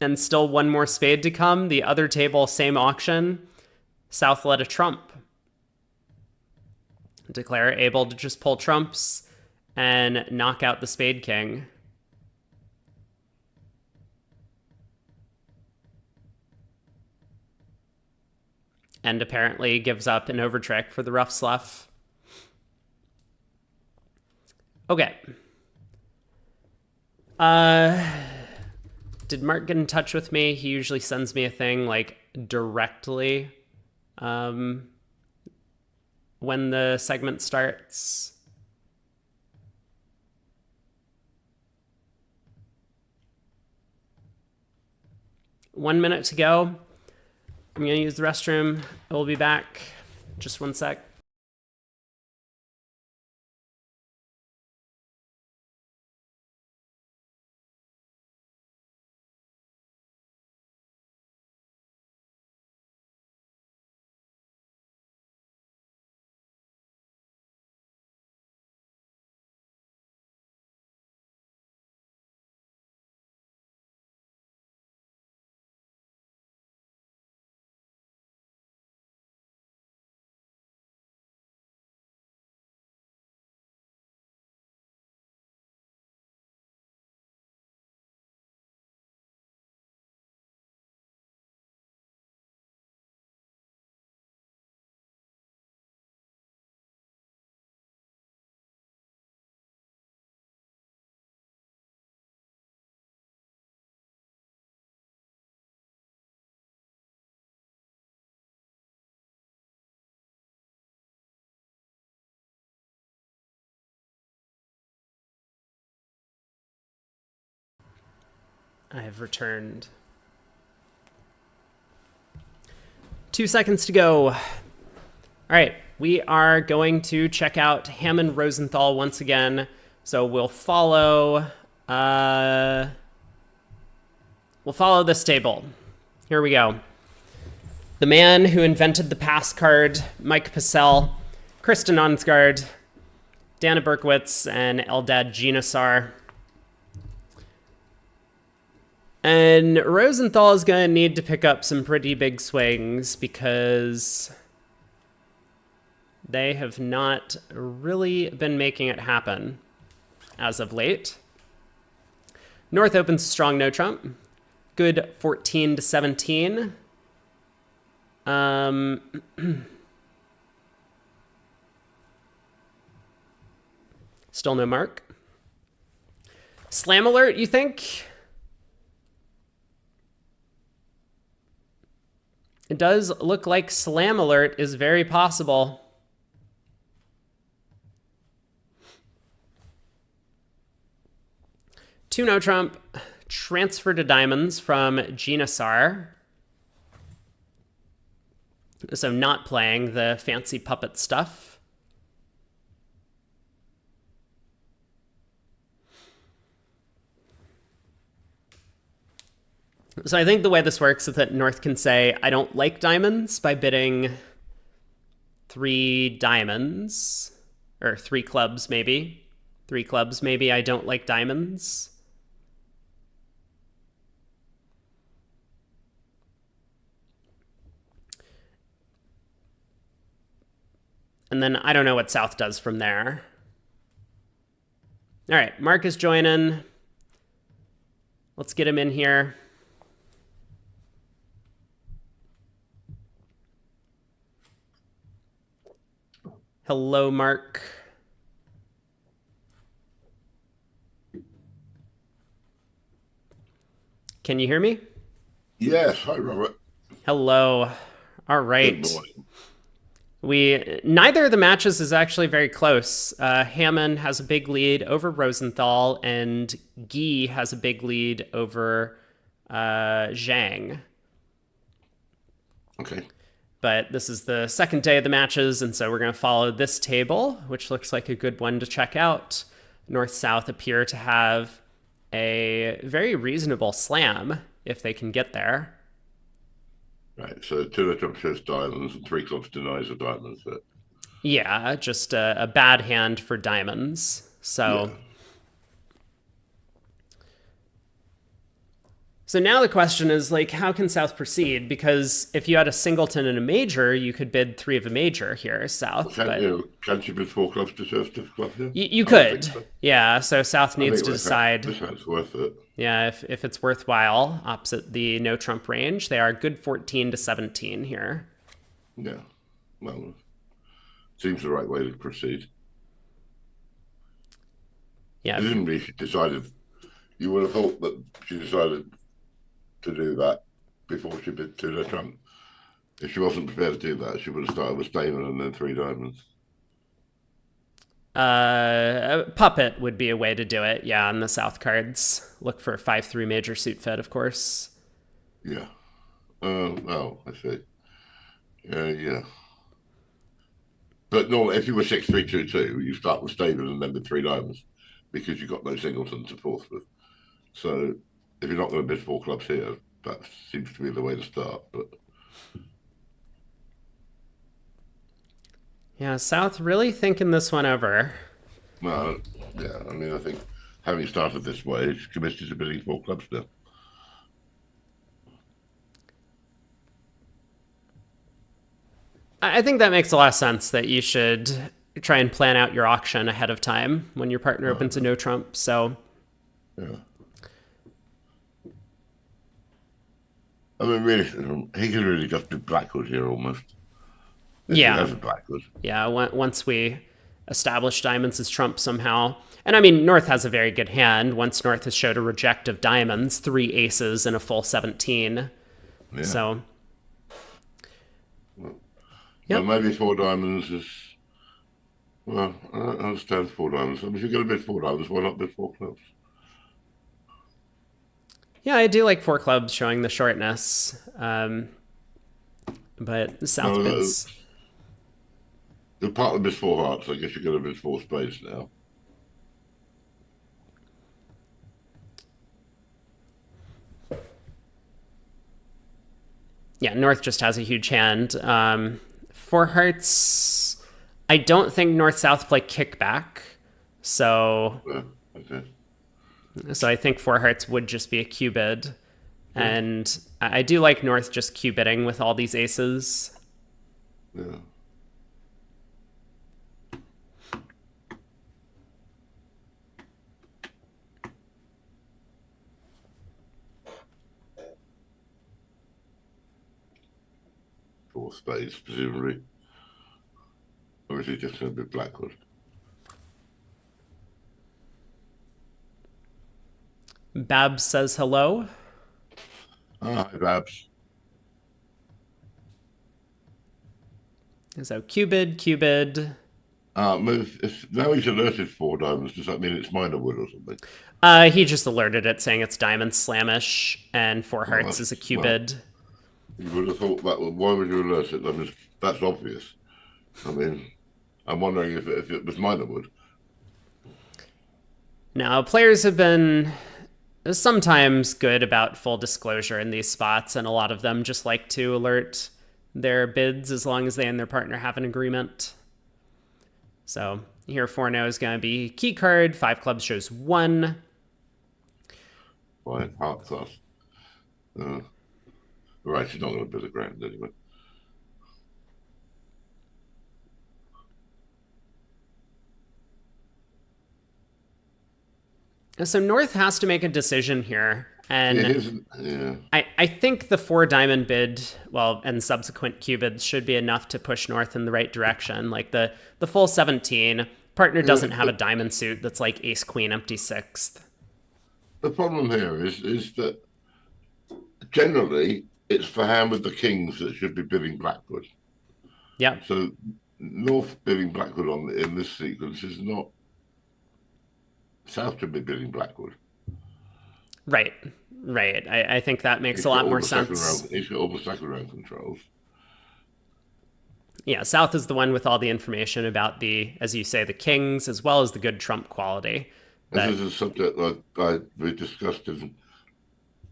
S1: And still one more spade to come. The other table, same auction. South led a trump. Declare able to just pull trumps and knock out the spade king. And apparently gives up an overtrick for the rough sluff. Okay. Did Mark get in touch with me? He usually sends me a thing like directly when the segment starts. One minute to go. I'm going to use the restroom. I will be back. Just one sec. I have returned. 2 seconds to go. All right, we are going to check out Hammond Rosenthal once again. So we'll follow this table. Here we go. The man who invented the pass card, Mike Purcell, Kristen Onsgaard, Dana Berkowitz, and Eldad Ginosar. And Rosenthal is going to need to pick up some pretty big swings because They have not really been making it happen as of late. North opens strong no trump. Good 14 to 17. Still no mark. Slam alert, you think? It does look like slam alert is very possible. Two no trump, transfer to diamonds from Genasar. So not playing the fancy puppet stuff. So I think the way this works is that North can say, I don't like diamonds by bidding 3 diamonds, or 3 clubs maybe. 3 clubs maybe, I don't like diamonds. And then I don't know what South does from there. All right, Mark is joining. Let's get him in here. Hello, Mark. Can you hear me?
S3: Yes, hi Robert.
S1: Hello. All right.
S3: Good morning.
S1: Neither of the matches is actually very close. Hammond has a big lead over Rosenthal, and Guy has a big lead over Zhang.
S3: Okay.
S1: But this is the second day of the matches, and so we're going to follow this table, which looks like a good one to check out. North-South appear to have a very reasonable slam, if they can get there.
S3: Right, so 2 trump shows diamonds and 3 clubs denies the diamonds. But...
S1: Yeah, just a bad hand for diamonds. So...
S3: Yeah.
S1: So now the question is, like, how can South proceed? Because if you had a singleton and a major, you could bid 3 of a major here, South.
S3: Can't you bid 4 clubs to serve stiff club here?
S1: You could. So. Yeah, so South needs to decide.
S3: This hand's worth it.
S1: Yeah, if it's worthwhile, opposite the no trump range. They are good 14 to 17 here.
S3: Yeah, well, seems the right way to proceed.
S1: Yeah.
S3: Presumably she decided, you would have thought that she decided to do that before she bid 2 no trump. If she wasn't prepared to do that, she would have started with Stamen and then 3 diamonds.
S1: A puppet would be a way to do it. Yeah, on the South cards. Look for 5-3 major suit fed, of course.
S3: Yeah. Oh, I see. Yeah. But normally, if you were 6-3-2-2, you start with Stamen and then with 3 diamonds because you've got no singleton to fourth with. So if you're not going to bid 4 clubs here, that seems to be the way to start. But
S1: yeah, South really thinking this one over.
S3: no, yeah, I mean, I think having started this way, she's committed to bidding 4 clubs now.
S1: I think that makes a lot of sense that you should try and plan out your auction ahead of time when your partner opens a no trump. So
S3: yeah. I mean, really, he could really just do Blackwood here almost. If he has a Blackwood.
S1: Yeah, once we establish diamonds as trump somehow. And I mean, North has a very good hand. Once North has showed a reject of diamonds, 3 aces and a full 17.
S3: Yeah.
S1: So,
S3: well, maybe 4 diamonds is... Well, I don't understand 4 diamonds. I mean, if you're going to bid 4 diamonds, why not bid 4 clubs?
S1: yeah, I do like 4 clubs showing the shortness. But South bids...
S3: The part of bids 4 hearts, I guess you're going to bid 4 spades now.
S1: Yeah, North just has a huge hand. 4 hearts... I don't think North-South play kickback. So...
S3: Yeah, okay.
S1: So I think 4 hearts would just be a Q bid. And I do like North just Q bidding with all these aces.
S3: Yeah. four spades, presumably. Or is it just going to be Blackwood?
S1: Babs says hello.
S3: Hi, Babs.
S1: So Cupid.
S3: Now he's alerted four diamonds. Does that mean it's minor wood or something?
S1: He just alerted it saying it's diamond slamish and four hearts is a Cupid.
S3: Well, you would have thought that. Why would you alert it? I mean, that's obvious. I mean, I'm wondering if it was minor wood.
S1: Now, players have been sometimes good about full disclosure in these spots, and a lot of them just like to alert their bids as long as they and their partner have an agreement. So here 4-0 is going to be key card. 5 clubs shows 1.
S3: Fine, heart sauce. Right, she's not going to bid a grand anyway.
S1: So North has to make a decision here. And
S3: yeah.
S1: I think the 4 diamond bid, well, and subsequent Cupids should be enough to push North in the right direction. Like the full 17, partner doesn't have a diamond suit that's like ace, queen, empty 6th.
S3: The problem here is that generally it's for hand with the kings that should be bidding Blackwood.
S1: Yeah.
S3: So North bidding Blackwood in this sequence is not. South should be bidding Blackwood.
S1: Right. I think that makes a lot more sense.
S3: He's got all the second round controls.
S1: Yeah, South is the one with all the information about the, as you say, the kings, as well as the good trump quality.
S3: This is a subject we discussed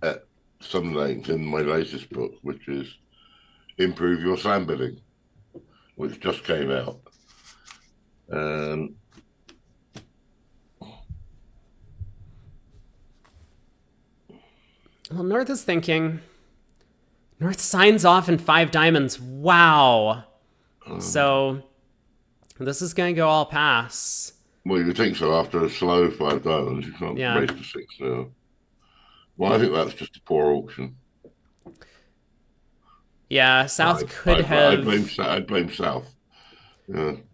S3: at some length in my latest book, which is Improve Your Slam Bidding, which just came out.
S1: Well, North is thinking. North signs off in 5 diamonds. Wow. So this is going to go all pass.
S3: Well, you think so after a slow 5 diamonds. You can't race to 6 now. Well, I think that's just a poor auction.
S1: Yeah, South could have...
S3: I'd blame South.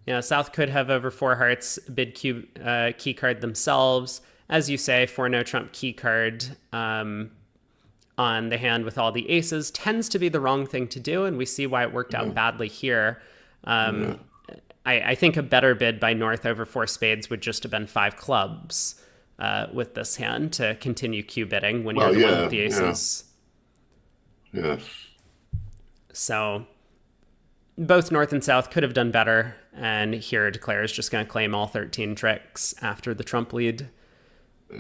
S1: Yeah, South could have over 4 hearts bid key card themselves. As you say, 4-no trump key card on the hand with all the aces tends to be the wrong thing to do, and we see why it worked out badly here. I think a better bid by North over 4 spades would just have been 5 clubs with this hand to continue Q bidding when you're the one with the aces.
S3: Yes.
S1: So both North and South could have done better, and here Declare is just going to claim all 13 tricks after the trump lead.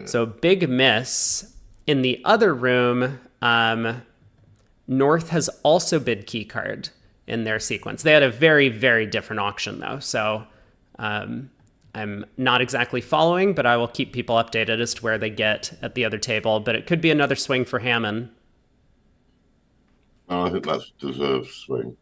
S1: So big miss. In the other room, North has also bid key card in their sequence. They had a very, very different auction, though. So I'm not exactly following, but I will keep people updated as to where they get at the other table. But it could be another swing for Hammond.
S3: I think that's deserved swing.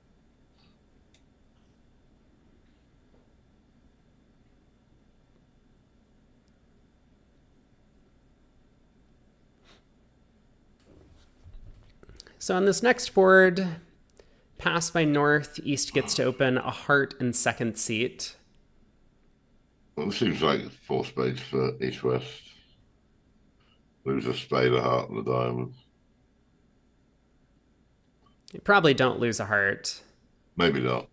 S1: So on this next board, pass by North, East gets to open a heart in second seat.
S3: Well, it seems like 4 spades for East West. Lose a spade, a heart, and a diamond.
S1: You probably don't lose a heart.
S3: Maybe not.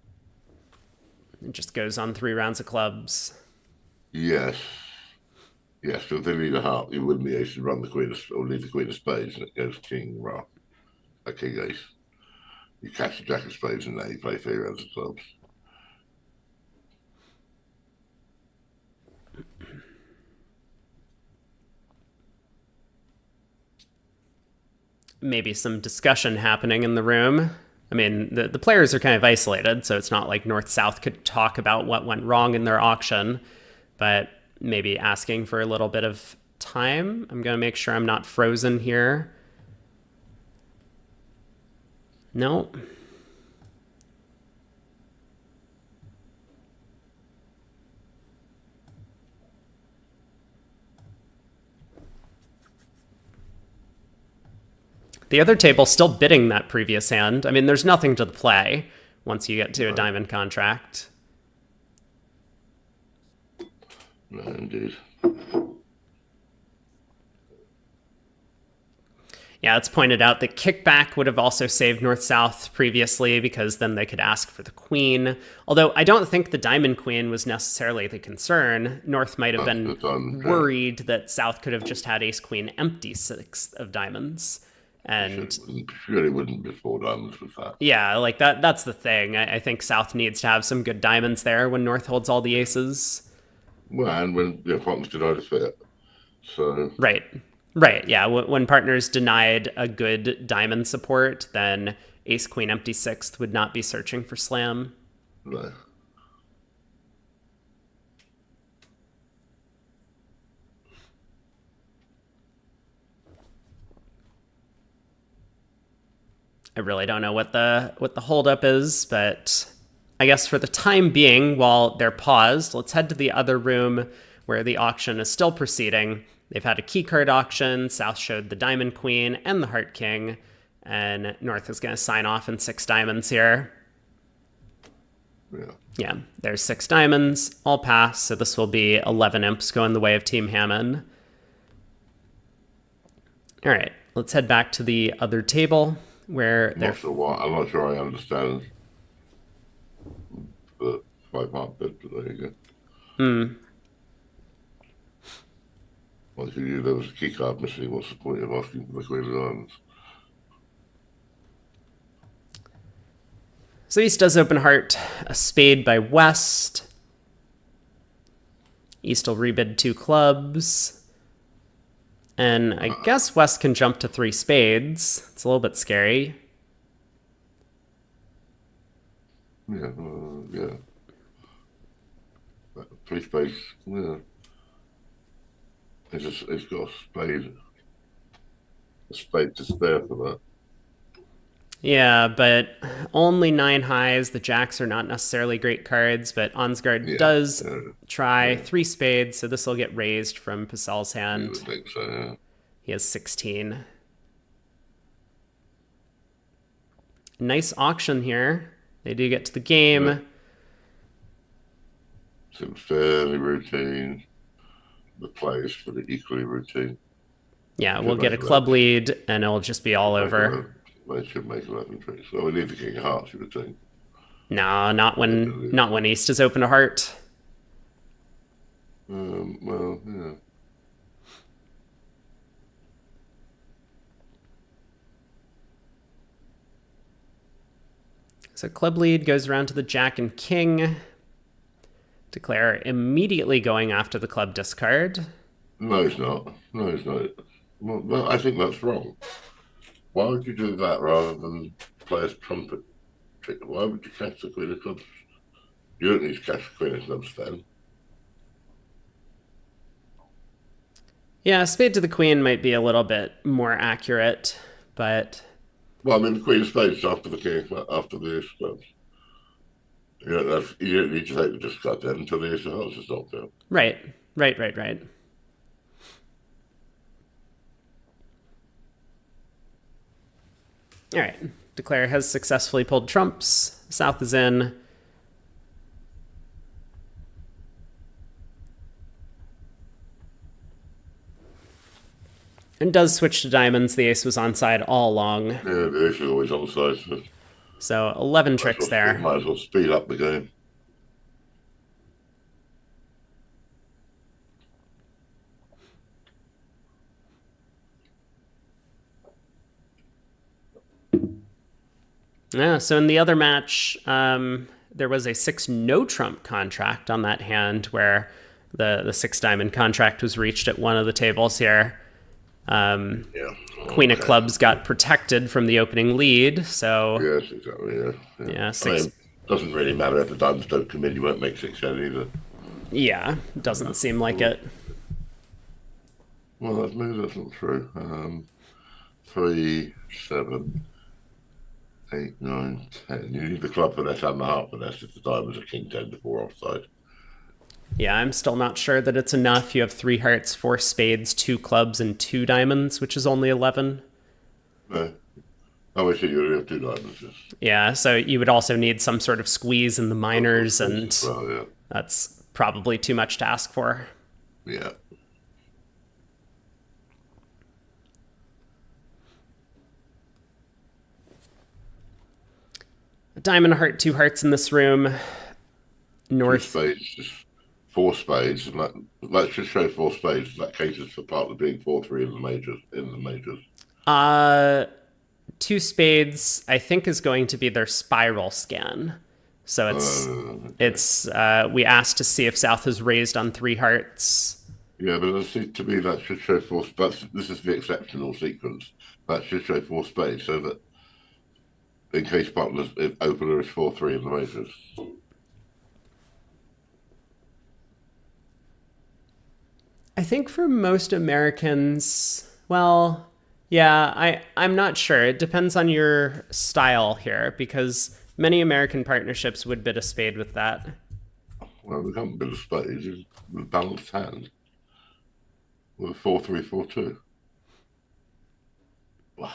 S1: It just goes on 3 rounds of clubs.
S3: Yes. Yes, so if they need a heart, you win the ace and run the queen or leave the queen of spades, and it goes king, rock. A king ace. You catch the jack of spades and now you play 3 rounds of clubs.
S1: Maybe some discussion happening in the room. I mean, the players are kind of isolated, so it's not like North-South could talk about what went wrong in their auction, but maybe asking for a little bit of time. I'm going to make sure I'm not frozen here. No. The other table still bidding that previous hand. I mean, there's nothing to the play. once you get to a diamond contract.
S3: No, indeed.
S1: Yeah, it's pointed out that kickback would have also saved North-South previously because then they could ask for the queen. Although I don't think the diamond queen was necessarily the concern. North might have been worried that South could have just had ace-queen empty 6 of diamonds. And
S3: surely wouldn't be 4 diamonds with that.
S1: Yeah, like that's the thing. I think South needs to have some good diamonds there when North holds all the aces.
S3: Well, and when the partners denied a fit. So
S1: Right, yeah. When partners denied a good diamond support, then ace queen empty 6th would not be searching for slam.
S3: No.
S1: I really don't know what the holdup is, but I guess for the time being, while they're paused, let's head to the other room where the auction is still proceeding. They've had a keycard auction. South showed the diamond queen and the heart king, and North is going to sign off in 6 diamonds here. Yeah, there's 6 diamonds, all pass, so this will be 11 imps going the way of Team Hammond. All right, let's head back to the other table where
S3: I'm not sure I understand the 5-mark bid, but there you go. Well, if you knew there was a key card missing, what's the point of asking for the Queen of Diamonds?
S1: So East does open heart, a spade by West. East will rebid 2 clubs. And I guess West can jump to 3 spades. It's a little bit scary.
S3: Yeah. 3 spades, yeah. It's got a spade to spare for that.
S1: Yeah, but only 9 highs. The jacks are not necessarily great cards, but Ansgard does try 3 spades, so this will get raised from Purcell's hand.
S3: You would think so, yeah.
S1: He has 16. Nice auction here. They do get to the game.
S3: Yeah. Seems fairly routine. The players for the equally routine.
S1: Yeah, we'll get a club lead, and it'll just be all over.
S3: They should make 11 tricks. Well, we need the king of hearts, you would think.
S1: No, not when East is open to heart.
S3: Well, yeah.
S1: So club lead goes around to the jack and king. Declare immediately going after the club discard.
S3: No, he's not. Well, I think that's wrong. Why would you do that rather than play a trumpet trick? Why would you catch the Queen of Clubs? You don't need to catch the Queen of Clubs then.
S1: Yeah, spade to the queen might be a little bit more accurate, but...
S3: Well, I mean, the Queen of Spades after the King, after the Ace of Clubs. You don't need to take the discard then until the Ace of Hearts is knocked out.
S1: Right. All right. Declare has successfully pulled trumps. South is in. And does switch to diamonds. The ace was onside all along.
S3: Yeah, the ace is always on the side.
S1: So 11 tricks there.
S3: Might as well speed up the game.
S1: Yeah, so in the other match, there was a 6 no trump contract on that hand where the 6 diamond contract was reached at one of the tables here. Queen of clubs got protected from the opening lead, so...
S3: Yes, exactly,
S1: Yeah, 6...
S3: I mean, doesn't really matter if the diamonds don't come in, you won't make 6 yet either.
S1: Yeah, doesn't seem like it.
S3: Well, that's not true. 3, 7... 8, 9, 10. You need the club finesse and the heart finesse if the diamonds are king 10 before offside.
S1: Yeah, I'm still not sure that it's enough. You have 3 hearts, 4 spades, 2 clubs, and 2 diamonds, which is only 11.
S3: No. Oh, I see. You only have two diamonds. Yes.
S1: Yeah, so you would also need some sort of squeeze in the minors, and
S3: Well, yeah.
S1: that's probably too much to ask for.
S3: Yeah.
S1: A diamond, a heart, two hearts in this room.
S3: Two
S1: North.
S3: spades, just four spades, and let's just show four spades. That caters for partly being 4-3 in the majors.
S1: Two spades, I think, is going to be their spiral scan. So we asked to see if South has raised on three hearts.
S3: Yeah, but to me that should show four. This is the exceptional sequence. That should show four spades, so that in case partners opener is 4-3 in the majors.
S1: I think for most Americans, well, yeah, I'm not sure. It depends on your style here, because many American partnerships would bid a spade with that.
S3: Well, we can't bid a spade. It's a balanced hand with a 4-3, 4-2. Wow.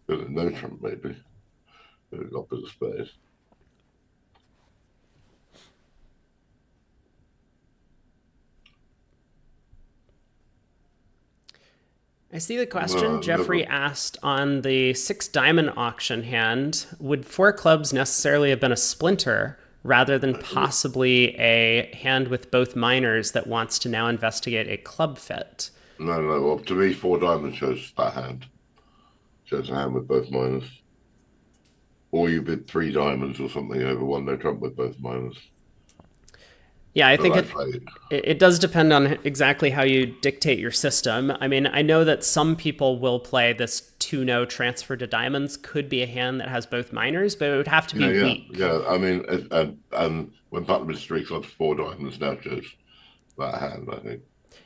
S3: No trump, maybe. Not bid a spade.
S1: I see the question Jeffrey asked on the 6 diamond auction hand. Would 4 clubs necessarily have been a splinter rather than possibly a hand with both minors that wants to now investigate a club fit?
S3: No. Well, to me, 4 diamonds shows that hand. Shows a hand with both minors. Or you bid 3 diamonds or something over 1 no trump with both minors.
S1: Yeah, I think it does depend on exactly how you dictate your system. I mean, I know that some people will play this 2-no transfer to diamonds could be a hand that has both minors, but it would have to be weak.
S3: Yeah, I mean, and when button with 3 clubs, 4 diamonds now shows that hand, I think.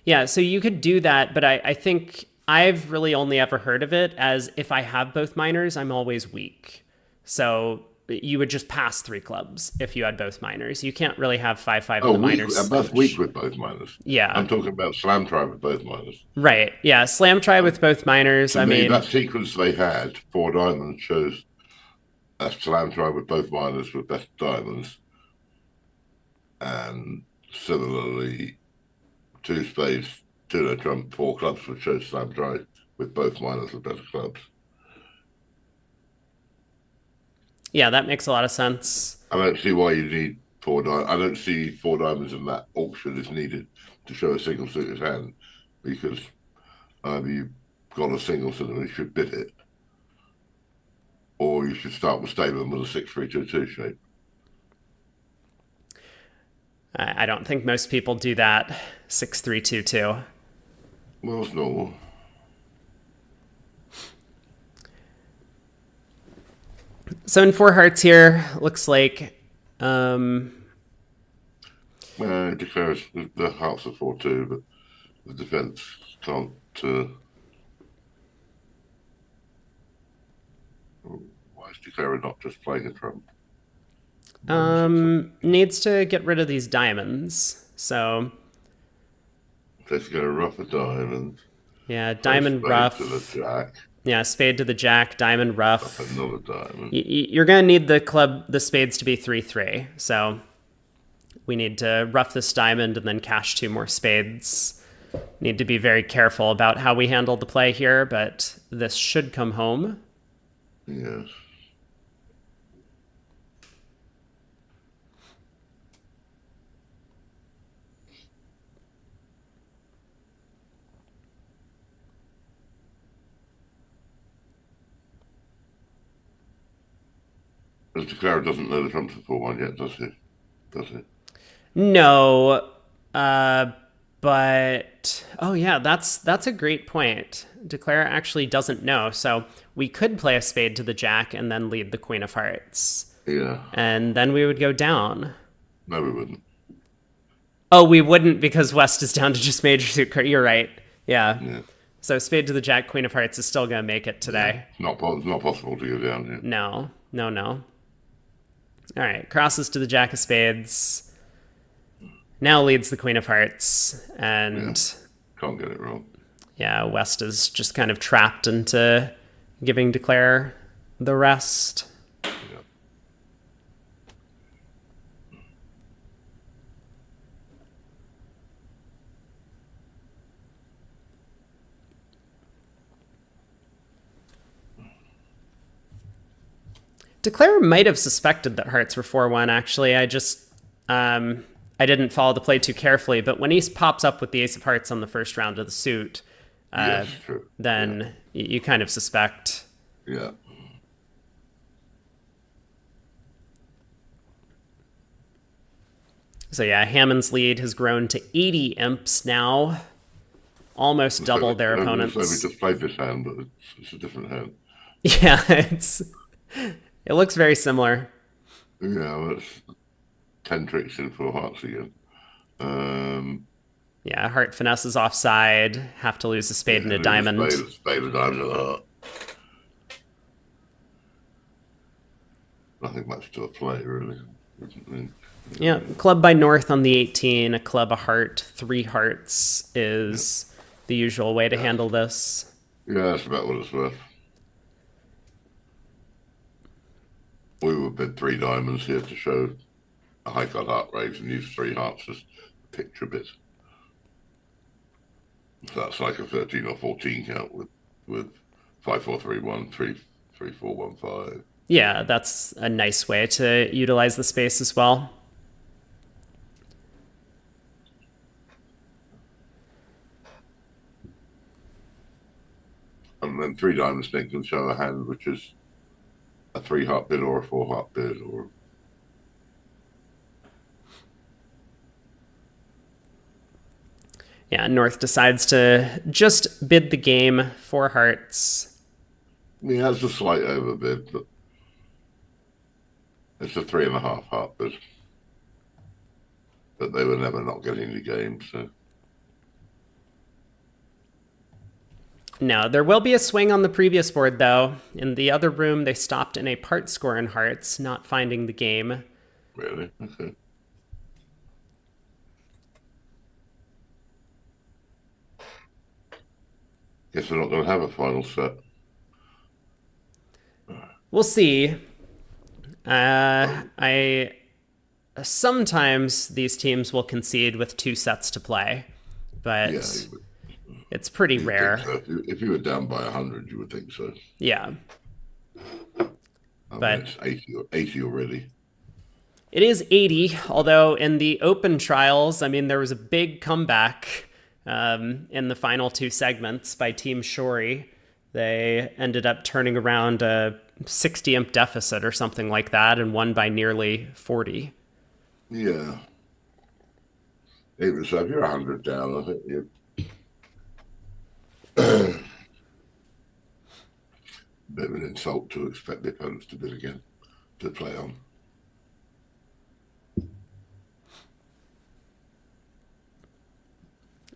S1: Yeah, so you could do that, but I think I've really only ever heard of it as if I have both minors, I'm always weak. So you would just pass 3 clubs if you had both minors. You can't really have 5-5 in the minors.
S3: I'm both weak with both minors.
S1: Yeah.
S3: I'm talking about slam try with both minors.
S1: Right. Yeah. Slam try with both minors.
S3: To me, that sequence they had, 4 diamonds, shows a slam try with both minors with best diamonds. And similarly, 2 spades, 2 no trump, 4 clubs would show slam try with both minors with better clubs.
S1: Yeah, that makes a lot of sense.
S3: I don't see why you need 4 diamonds. I don't see 4 diamonds in that auction is needed to show a single suited hand, because either you've got a single suited and you should bid it, or you should start with Stamen with a 6-3-2-2 shape.
S1: I don't think most people do that. 6-3-2-2.
S3: Well, it's normal.
S1: So in 4 hearts here, looks like
S3: Declares the hearts are 4-2, but the defense can't. Why is Declarer not just playing a trump?
S1: Needs to get rid of these diamonds. So
S3: Let's go rough a diamond.
S1: Yeah, diamond rough.
S3: To the jack.
S1: Yeah, spade to the jack, diamond rough.
S3: Another diamond.
S1: You're going to need the spades to be 3-3. So we need to rough this diamond and then cash 2 more spades. Need to be very careful about how we handle the play here, but this should come home.
S3: Yes. Mr. Clara doesn't know the trumps are 4-1 yet, does he?
S1: No, but oh yeah, that's a great point. Declare actually doesn't know, so we could play a spade to the jack and then lead the queen of hearts.
S3: Yeah.
S1: And then we would go down.
S3: No, we wouldn't.
S1: Oh, we wouldn't, because West is down to just major suit card. You're right. Yeah. So spade to the jack, queen of hearts is still going to make it today.
S3: Yeah. It's not possible to go down here.
S1: No. All right, crosses to the jack of spades. Now leads the queen of hearts, and
S3: can't get it wrong.
S1: Yeah, West is just kind of trapped into giving Declare the rest.
S3: Yeah.
S1: Declare might have suspected that hearts were 4-1, actually. I didn't follow the play too carefully, but when he pops up with the ace of hearts on the first round of the suit,
S3: Yes, true.
S1: then you kind of suspect.
S3: Yeah.
S1: So yeah, Hammond's lead has grown to 80 imps now, almost double their opponents.
S3: So we just played this hand, but it's a different hand.
S1: Yeah, it looks very similar.
S3: Yeah, well, it's 10 tricks in 4 hearts again.
S1: Yeah, heart finesse is offside. Have to lose a spade and a diamond.
S3: Spade, a diamond, and a heart. Nothing much to a play, really.
S1: Yeah, club by North on the 18, a club, a heart, 3 hearts is the usual way to handle this.
S3: Yeah, that's about what it's worth. We would bid 3 diamonds here to show a high card heart raise and use 3 hearts as a picture bit. So that's like a 13 or 14 count with 5 4 3 1 3 3 4 1 5.
S1: Yeah, that's a nice way to utilize the space as well.
S3: And then 3 diamonds thing can show a hand which is a 3 heart bid or a 4 heart bid or.
S1: Yeah, North decides to just bid the game, 4 hearts.
S3: He has a slight overbid, but it's a 3.5 heart bid. But they were never not getting the game, so.
S1: No, there will be a swing on the previous board, though. In the other room, they stopped in a part score in hearts, not finding the game.
S3: Really? Okay. Guess they're not going to have a final set.
S1: We'll see. Sometimes these teams will concede with 2 sets to play, but it's pretty rare.
S3: So. If you were down by 100, you would think so.
S1: Yeah.
S3: But it's 80 already.
S1: It is 80, although in the open trials, I mean, there was a big comeback in the final 2 segments by Team Shori. They ended up turning around a 60 imp deficit or something like that and won by nearly 40.
S3: Yeah. Even so, if you're 100 down, I think you're a bit of an insult to expect the opponents to bid again, to play on.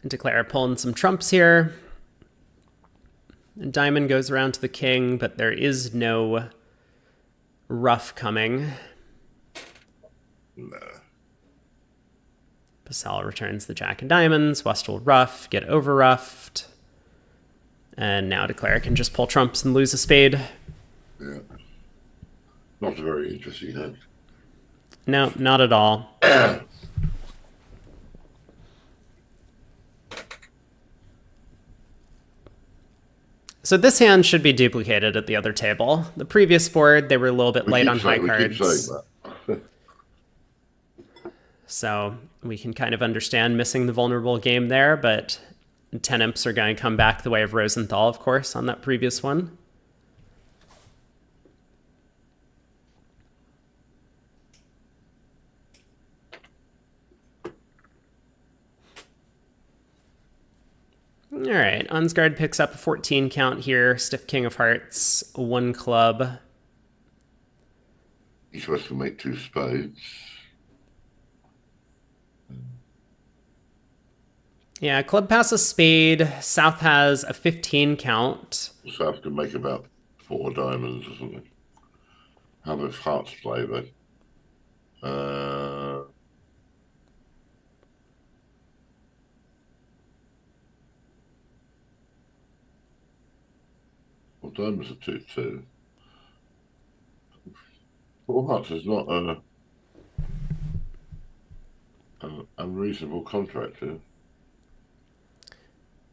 S1: And Declare pulling some trumps here. And Diamond goes around to the king, but there is no ruff coming.
S3: Nah.
S1: Pascal returns the jack and diamonds. West will ruff, get over ruffed. And now Declare can just pull trumps and lose a spade.
S3: Yeah. Not a very interesting hand.
S1: No, not at all. So this hand should be duplicated at the other table. The previous board, they were a little bit light on high cards. So we can kind of understand missing the vulnerable game there, but 10 imps are going to come back the way of Rosenthal, of course, on that previous one. All right, Ansgard picks up a 14 count here. Stiff king of hearts, 1 club.
S3: He's supposed to make 2 spades.
S1: Yeah, club passes spade. South has a 15 count.
S3: South can make about 4 diamonds or something. How much hearts play though? diamonds are 2-2. Four hearts is not an unreasonable contract here.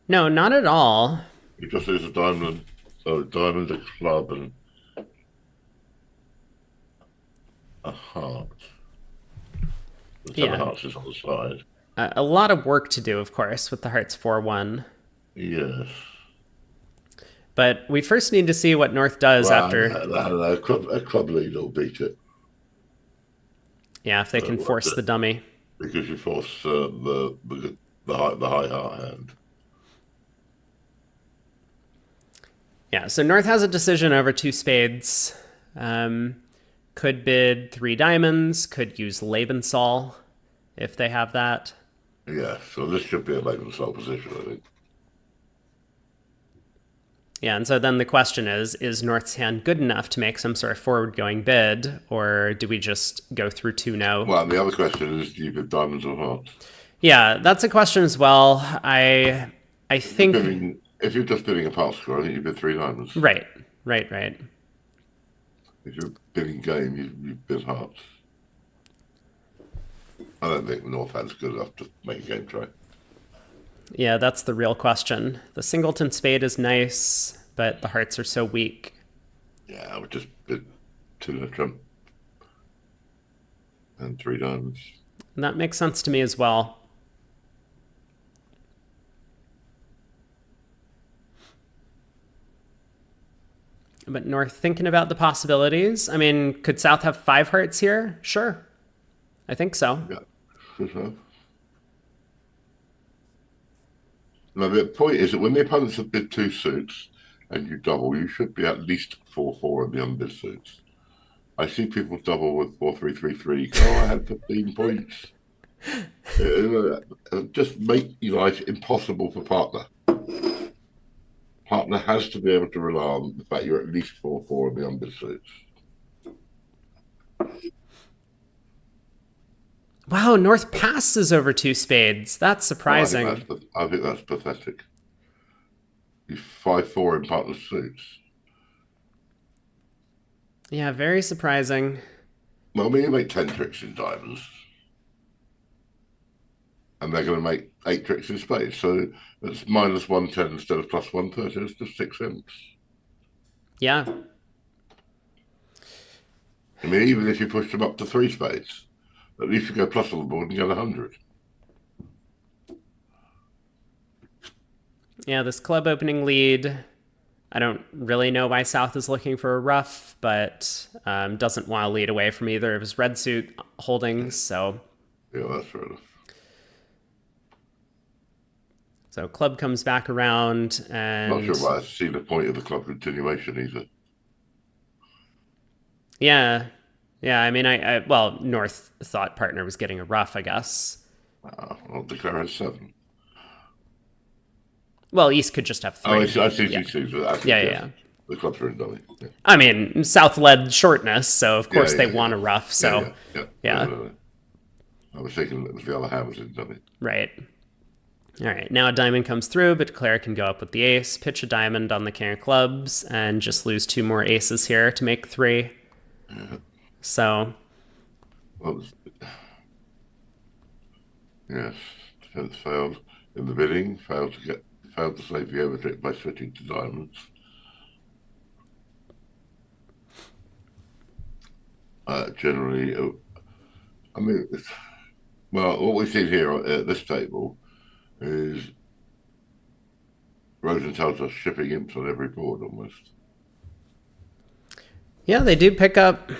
S1: No, not at all.
S3: He just is a diamond, so diamond, a club, and a heart. The 10 of hearts is on the side.
S1: A lot of work to do, of course, with the hearts 4-1.
S3: Yes.
S1: But we first need to see what North does after.
S3: A club lead will beat it.
S1: Yeah, if they can force the dummy.
S3: Because you force the high heart hand.
S1: Yeah, so North has a decision over 2 spades. Could bid 3 diamonds, could use Lebensal if they have that.
S3: Yeah, so this should be a Lebensal position, I think.
S1: Yeah, and so then the question is North's hand good enough to make some sort of forward-going bid, or do we just go through 2 now?
S3: Well, and the other question is, do you bid diamonds or hearts? Yeah,
S1: that's a question as well. I think...
S3: If you're just bidding a part score, I think you bid 3 diamonds.
S1: Right.
S3: If you're bidding game, you bid hearts. I don't think North hand's good enough to make a game try.
S1: Yeah, that's the real question. The singleton spade is nice, but the hearts are so weak.
S3: Yeah, I would just bid 2 a trump and 3 diamonds.
S1: And that makes sense to me as well. But North thinking about the possibilities. I mean, could South have 5 hearts here? Sure. I think so.
S3: Yeah, should have. Now, the point is that when the opponents have bid 2 suits and you double, you should be at least 4-4 in the unbid suits. I see people double with 4-3-3-3. Oh, I had 15 points. Just make your life impossible for partner. Partner has to be able to rely on the fact you're at least 4-4 in the unbid suits.
S1: Wow, North passes over 2 spades. That's surprising.
S3: I think that's pathetic. He's 5-4 in partner suits.
S1: Yeah, very surprising.
S3: Well, I mean, you make 10 tricks in diamonds. And they're going to make 8 tricks in spades. So it's -110 instead of +130. It's just 6 imps.
S1: Yeah.
S3: I mean, even if you push them up to 3 spades, at least you go plus on the board and get 100.
S1: Yeah, this club opening lead, I don't really know why South is looking for a ruff, but doesn't want to lead away from either of his red suit holdings, so...
S3: Yeah, that's fair enough.
S1: So club comes back around and...
S3: Not sure why I see the point of the club continuation either.
S1: Yeah, I mean, well, North thought partner was getting a ruff, I guess.
S3: I'll declare it 7.
S1: Well, East could just have 3.
S3: Oh, I see. Yeah. The clubs are in dummy. Yeah.
S1: I mean, South led shortness, so of course they want a ruff, so... Yeah.
S3: No. I was thinking that the other hand was in dummy.
S1: Right. All right, now a diamond comes through, but Claire can go up with the ace, pitch a diamond on the king of clubs, and just lose 2 more aces here to make 3.
S3: Yeah.
S1: So...
S3: Well, yes, defense failed in the bidding, failed to save the overtrick by switching to diamonds. Generally, I mean, well, what we've seen here at this table is Rosenthal's us shipping imps on every board almost.
S1: Yeah, they do pick up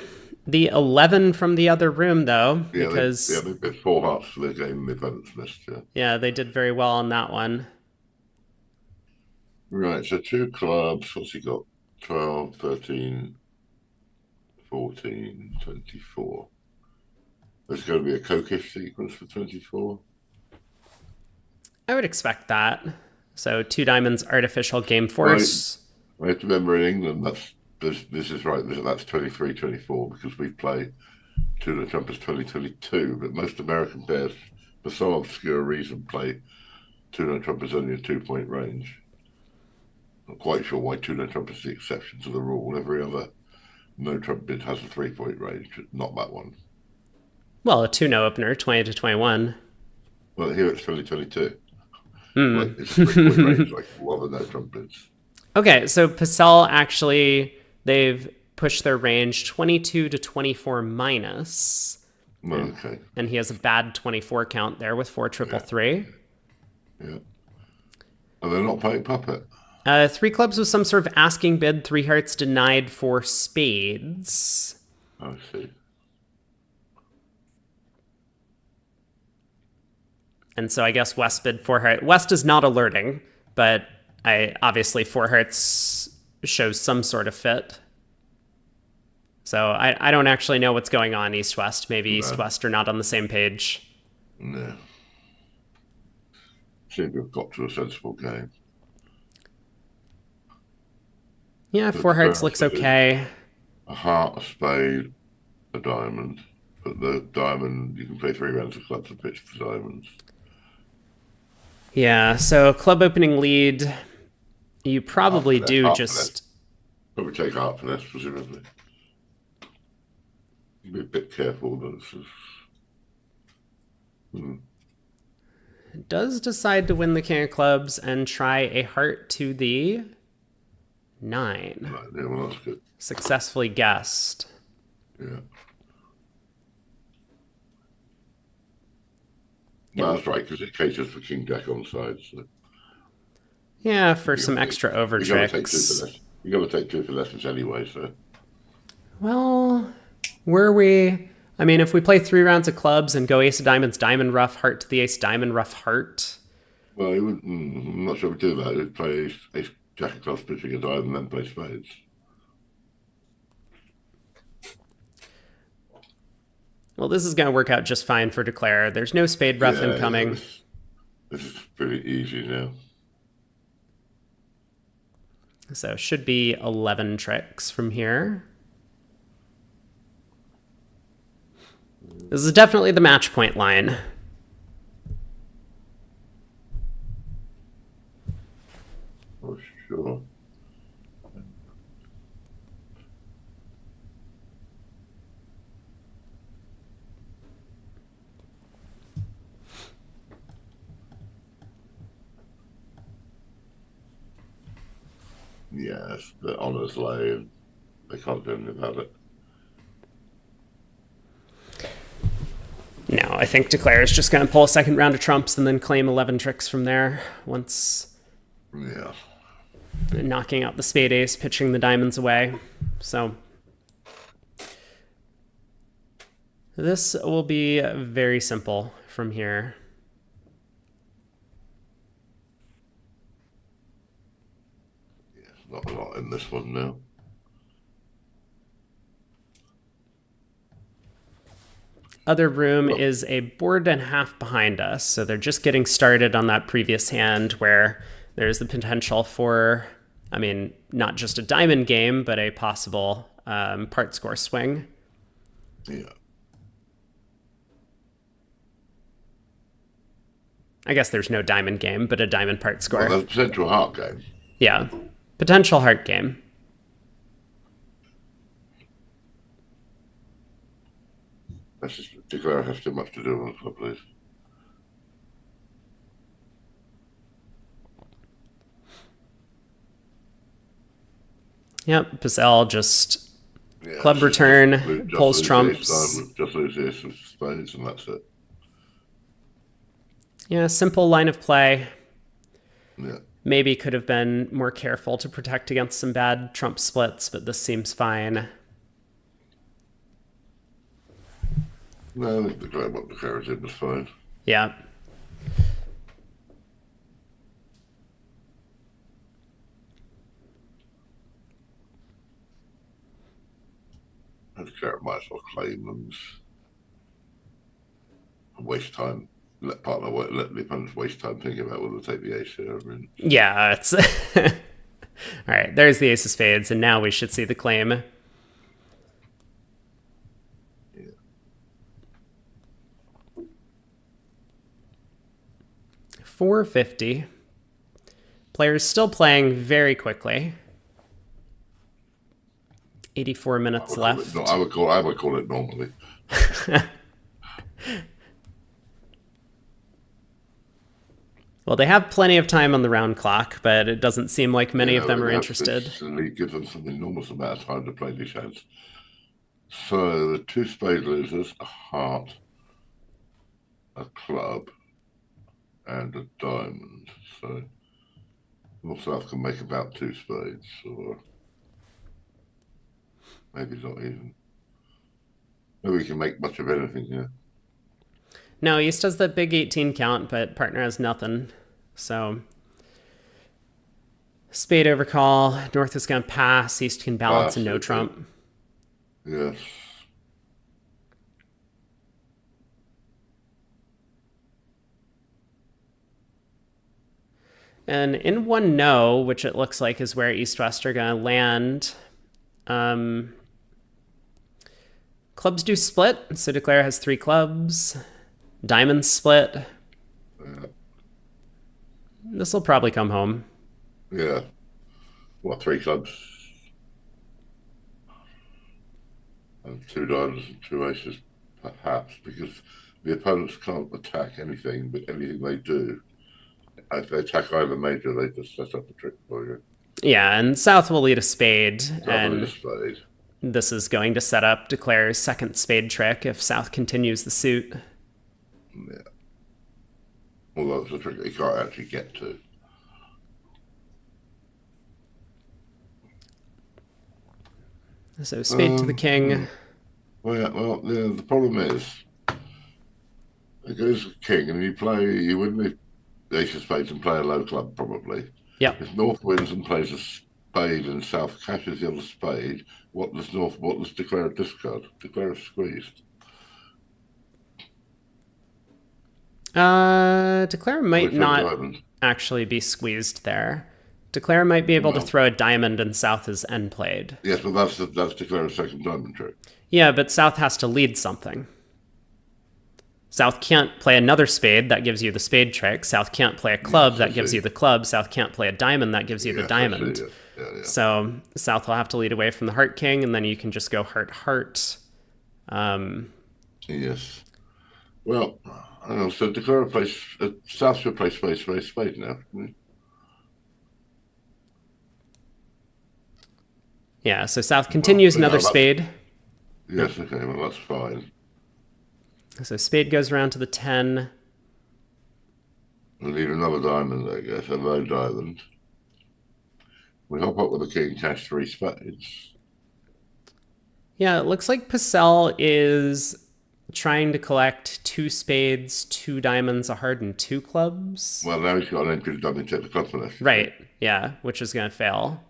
S1: the 11 from the other room, though,
S3: Yeah,
S1: because...
S3: they bid 4 hearts for their game in the opponent's list, yeah.
S1: Yeah, they did very well on that one.
S3: Right, so 2 clubs, what's he got? 12, 13, 14, 24. There's going to be a cokish sequence for 24.
S1: I would expect that. So 2 diamonds, artificial game force.
S3: Right. I have to remember in England, this is right, that's 23, 24, because we play 2 the Trumpers 2022, but most American pairs, for some obscure reason, play 2 the Trumpers only a 2-point range. Not quite sure why two no trump is the exception to the rule. Every other no trump bid has a 3-point range, not that one.
S1: Well, a 2-no opener, 20 to 21.
S3: Well, here it's 2022.
S1: Hmm.
S3: It's a 3-point range, like all other no trump bids.
S1: Okay, so Pacell actually, they've pushed their range 22 to 24 minus.
S3: Okay.
S1: And he has a bad 24 count there with 4-3-3.
S3: Yeah. And they're not playing puppet.
S1: 3 clubs with some sort of asking bid, 3 hearts denied for spades.
S3: I see.
S1: And so I guess West bid 4 hearts. West is not alerting, but obviously 4 hearts shows some sort of fit. So I don't actually know what's going on East-West. Maybe East-West are not on the same page.
S3: No. Seem to have got to a sensible game.
S1: Yeah, 4 hearts looks okay.
S3: A heart, a spade, a diamond. But the diamond, you can play 3 rounds of clubs and pitch for diamonds.
S1: Yeah, so club opening lead, you probably do just...
S3: Probably take heart finesse, presumably. Be a bit careful.
S1: Does decide to win the king of clubs and try a heart to the 9.
S3: Right, yeah, well, that's good.
S1: Successfully guessed.
S3: Yeah. No, that's right, because it caters for king jack on side. So.
S1: Yeah, for some extra over tricks.
S3: You're going to take 2 for lessons anyway, so.
S1: Well, were we... I mean, if we play 3 rounds of clubs and go ace of diamonds, diamond rough, heart to the ace, diamond rough, heart.
S3: Well, I'm not sure we do that. We'd play ace jack of clubs, pitching a diamond, and then play spades.
S1: Well, this is going to work out just fine for Declare. There's no spade rough incoming.
S3: Yeah, this is pretty easy now.
S1: So should be 11 tricks from here. This is definitely the match point line.
S3: Oh, sure. Yes, the honours lay and they can't do anything about it.
S1: No, I think Declare is just going to pull a second round of trumps and then claim 11 tricks from there once knocking out the spade ace, pitching the diamonds away. So this will be very simple from here.
S3: Yes, not a lot in this one now.
S1: Other room is a board and a half behind us, so they're just getting started on that previous hand where there's the potential for, I mean, not just a diamond game, but a possible part score swing.
S3: Yeah.
S1: I guess there's no diamond game, but a diamond part score.
S3: Well, there's a potential heart game.
S1: Yeah, potential heart game.
S3: That's just Declare has too much to do on the club, please.
S1: Yep, Pacell just club return, pulls trumps.
S3: Just lose the ace of spades, and that's it.
S1: Yeah, simple line of play.
S3: Yeah.
S1: Maybe could have been more careful to protect against some bad trump splits, but this seems fine.
S3: No, I think what Declare did was fine.
S1: Yeah.
S3: Declare might as well claim and waste time. Let the opponents waste time thinking about whether to take the ace here. I mean,
S1: Yeah, it's... All right, there's the ace of spades, and now we should see the claim.
S3: yeah.
S1: $450. Players still playing very quickly. 84 minutes left.
S3: I would call it normally.
S1: Well, they have plenty of time on the round clock, but it doesn't seem like many of them are interested.
S3: It gives them an enormous amount of time to play these hands. So the 2 spade losers, a heart, a club, and a diamond. So North South can make about 2 spades, or maybe not even. Maybe we can make much of anything, yeah.
S1: No, East has the big 18 count, but partner has nothing. So spade overcall. North is going to pass. East can balance and no trump.
S3: Yes.
S1: And in one no, which it looks like is where East-West are going to land, clubs do split. So Declare has 3 clubs. Diamonds split.
S3: Yeah.
S1: This will probably come home.
S3: Yeah. What, 3 clubs? And 2 diamonds and 2 aces, perhaps, because the opponents can't attack anything, but anything they do, if they attack either major, they just set up a trick for you.
S1: Yeah, and South will lead a spade. And
S3: spade.
S1: This is going to set up Declare's second spade trick if South continues the suit.
S3: Yeah. Although it's a trick he can't actually get to.
S1: So spade to the king.
S3: Well, the problem is, it goes king, and you win the ace of spades and play a low club, probably.
S1: Yeah.
S3: If North wins and plays a spade and South cashes the other spade, what does Declare a discard? Declare a squeezed.
S1: Declare might not actually be squeezed there. Declare might be able to throw a diamond and South is end played.
S3: Yes, but that's Declare's second diamond trick.
S1: Yeah, but South has to lead something. South can't play another spade, that gives you the spade trick. South can't play a club, that gives you the club. South can't play a diamond, that gives you the diamond.
S3: Yeah.
S1: So South will have to lead away from the heart king, and then you can just go heart heart.
S3: Yes. Well, I don't know. So Declare plays South should play spade now.
S1: Yeah. So South continues another spade.
S3: Yes. Okay. Well, that's fine.
S1: So spade goes around to the 10.
S3: We need another diamond, I guess. A low diamond. We hop up with the king, cash 3 spades.
S1: Yeah, it looks like Purcell is trying to collect 2 spades, 2 diamonds, a heart, and 2 clubs.
S3: Well, now he's got an entry to double check the club finish.
S1: Right, yeah, which is going to fail.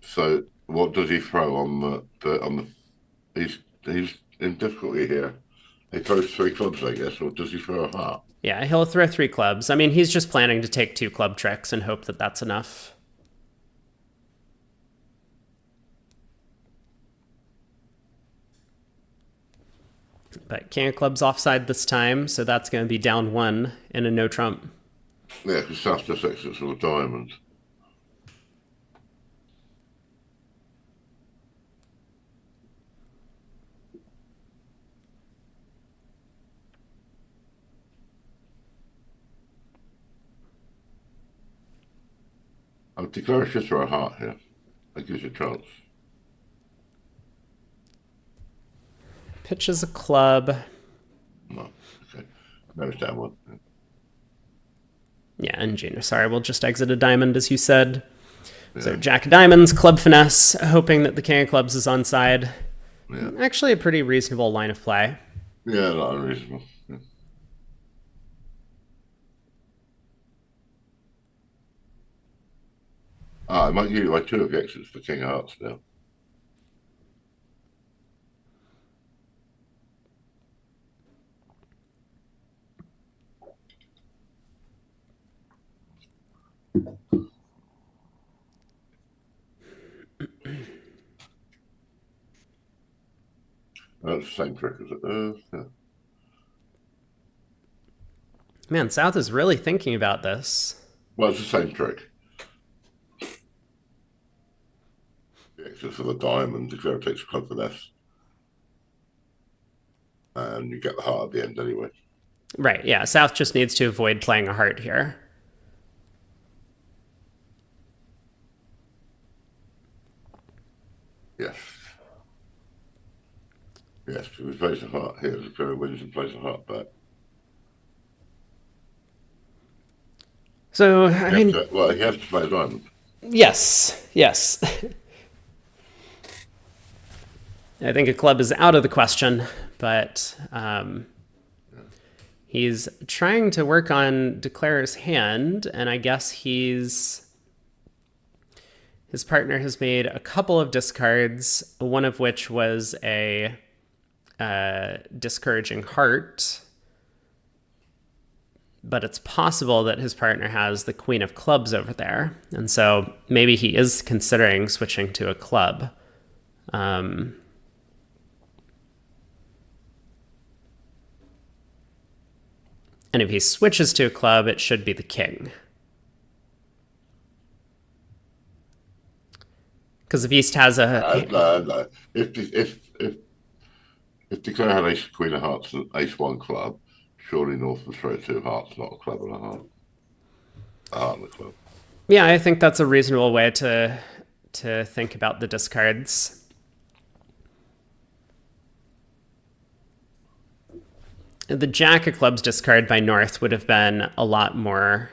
S3: So what does he throw on the he's in difficulty here. He throws 3 clubs, I guess, or does he throw a heart?
S1: Yeah, he'll throw 3 clubs. I mean, he's just planning to take 2 club tricks and hope that that's enough. But king of clubs offside this time, so that's going to be down 1 in a no trump.
S3: Yeah, because South just exits with a diamond. I would declare just for a heart here. That gives you a chance.
S1: Pitches a club.
S3: No, okay. There's down 1.
S1: Yeah, and junior. Sorry, we'll just exit a diamond, as you said.
S3: Yeah.
S1: So jack of diamonds, club finesse, hoping that the king of clubs is onside.
S3: Yeah.
S1: Actually, a pretty reasonable line of play.
S3: Yeah, not unreasonable. Yeah. I might give you my 2 of exits for king of hearts now. That's the same trick, is it? Yeah.
S1: Man, South is really thinking about this.
S3: Well, it's the same trick. The exit for the diamond, declare takes a club finesse. And you get the heart at the end anyway.
S1: Right, yeah. South just needs to avoid playing a heart here.
S3: Yes. Yes, if he plays a heart here, the player wins and plays a heart back.
S1: So, I mean...
S3: Well, he has to play a diamond.
S1: Yes, yes. I think a club is out of the question, but he's trying to work on Declarer's hand, and I guess his partner has made a couple of discards, one of which was a discouraging heart. But it's possible that his partner has the Queen of Clubs over there. And so maybe he is considering switching to a club. And if he switches to a club, it should be the king. Because if East has a...
S3: No. If Declare had ace, Queen of Hearts, and ace one club, surely North would throw two hearts, not a club and a heart. A heart and a club.
S1: Yeah, I think that's a reasonable way to think about the discards. The Jack of Clubs discard by North would have been a lot more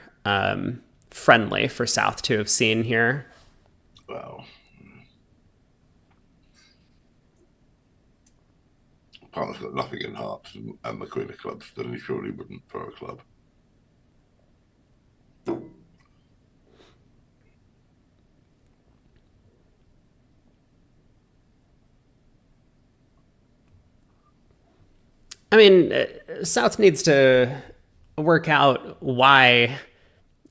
S1: friendly for South to have seen here.
S3: Well, partner's got nothing in hearts and the Queen of Clubs, then he surely wouldn't throw a club.
S1: I mean, South needs to work out why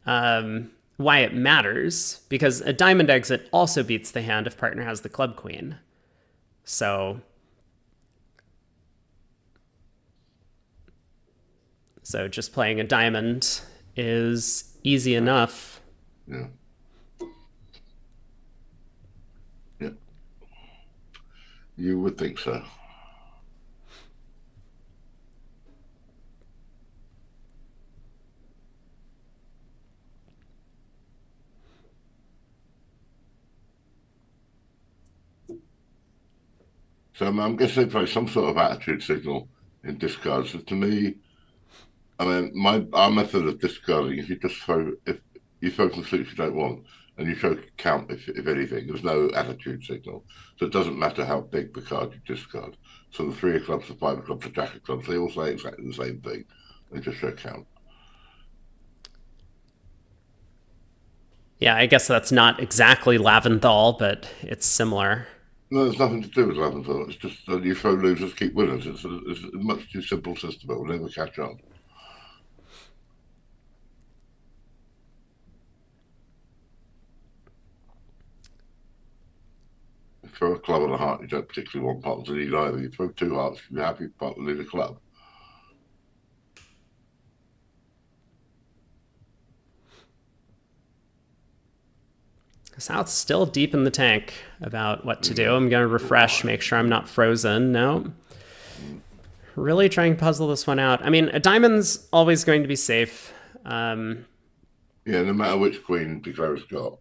S1: it matters, because a diamond exit also beats the hand if partner has the club queen. So just playing a diamond is easy enough.
S3: Yeah. Yeah. You would think so. So I'm guessing they play some sort of attitude signal in discards. So to me, I mean, our method of discarding is you just throw, if you throw some suits you don't want, and you show count if anything. There's no attitude signal, so it doesn't matter how big the card you discard. So the three of clubs, the five of clubs, the jack of clubs, they all say exactly the same thing. They just show count.
S1: Yeah, I guess that's not exactly Laventhal, but it's similar.
S3: No, there's nothing to do with Laventhal. It's just you throw losers, keep winners. It's a much too simple system. It will never catch on. If you throw a club and a heart, you don't particularly want partners to lead either. You throw two hearts, you're happy partner lead a club.
S1: South's still deep in the tank about what to do. I'm going to refresh, make sure I'm not frozen. No. Really trying to puzzle this one out. I mean, a diamond's always going to be safe.
S3: Yeah, no matter which queen Declarer's got.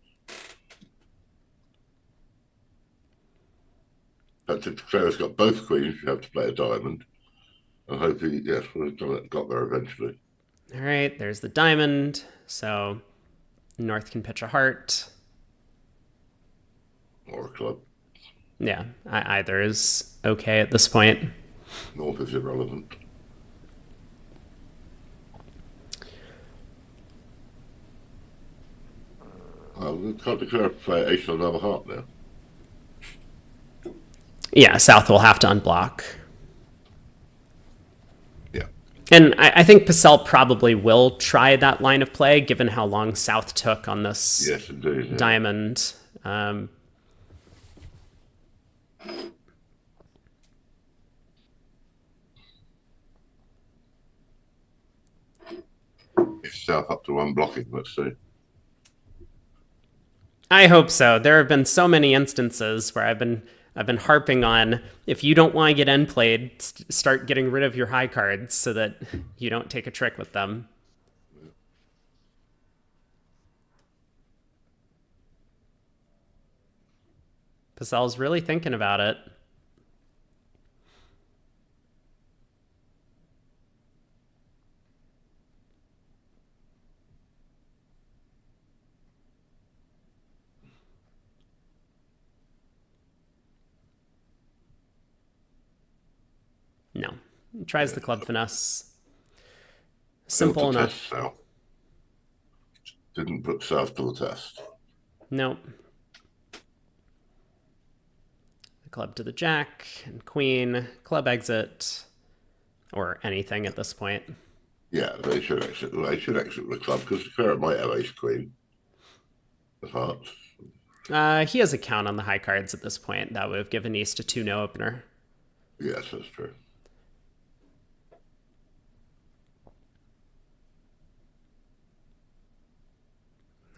S3: But if Declarer's got both queens, you have to play a diamond. And hopefully, yes, we've got there eventually.
S1: All right, there's the diamond. So North can pitch a heart.
S3: Or a club.
S1: Yeah, either is okay at this point.
S3: North is irrelevant. Can't Declare play ace on another heart now.
S1: Yeah, South will have to unblock.
S3: Yeah.
S1: And I think Pacell probably will try that line of play, given how long South took on this
S3: Yes, indeed, yeah.
S1: diamond.
S3: get South up to one blocking. Let's see.
S1: I hope so. There have been so many instances where I've been harping on, if you don't want to get end played, start getting rid of your high cards so that you don't take a trick with them. Pacel's really thinking about it. No. He tries the club finesse. Simple enough.
S3: Test, South. Didn't put South to the test.
S1: Nope. The club to the jack and queen, club exit, or anything at this point.
S3: Yeah, they should exit. They should exit the club because the Claret might have ace queen of hearts.
S1: He has a count on the high cards at this point. That would have given East a 2-no opener.
S3: Yes, that's true.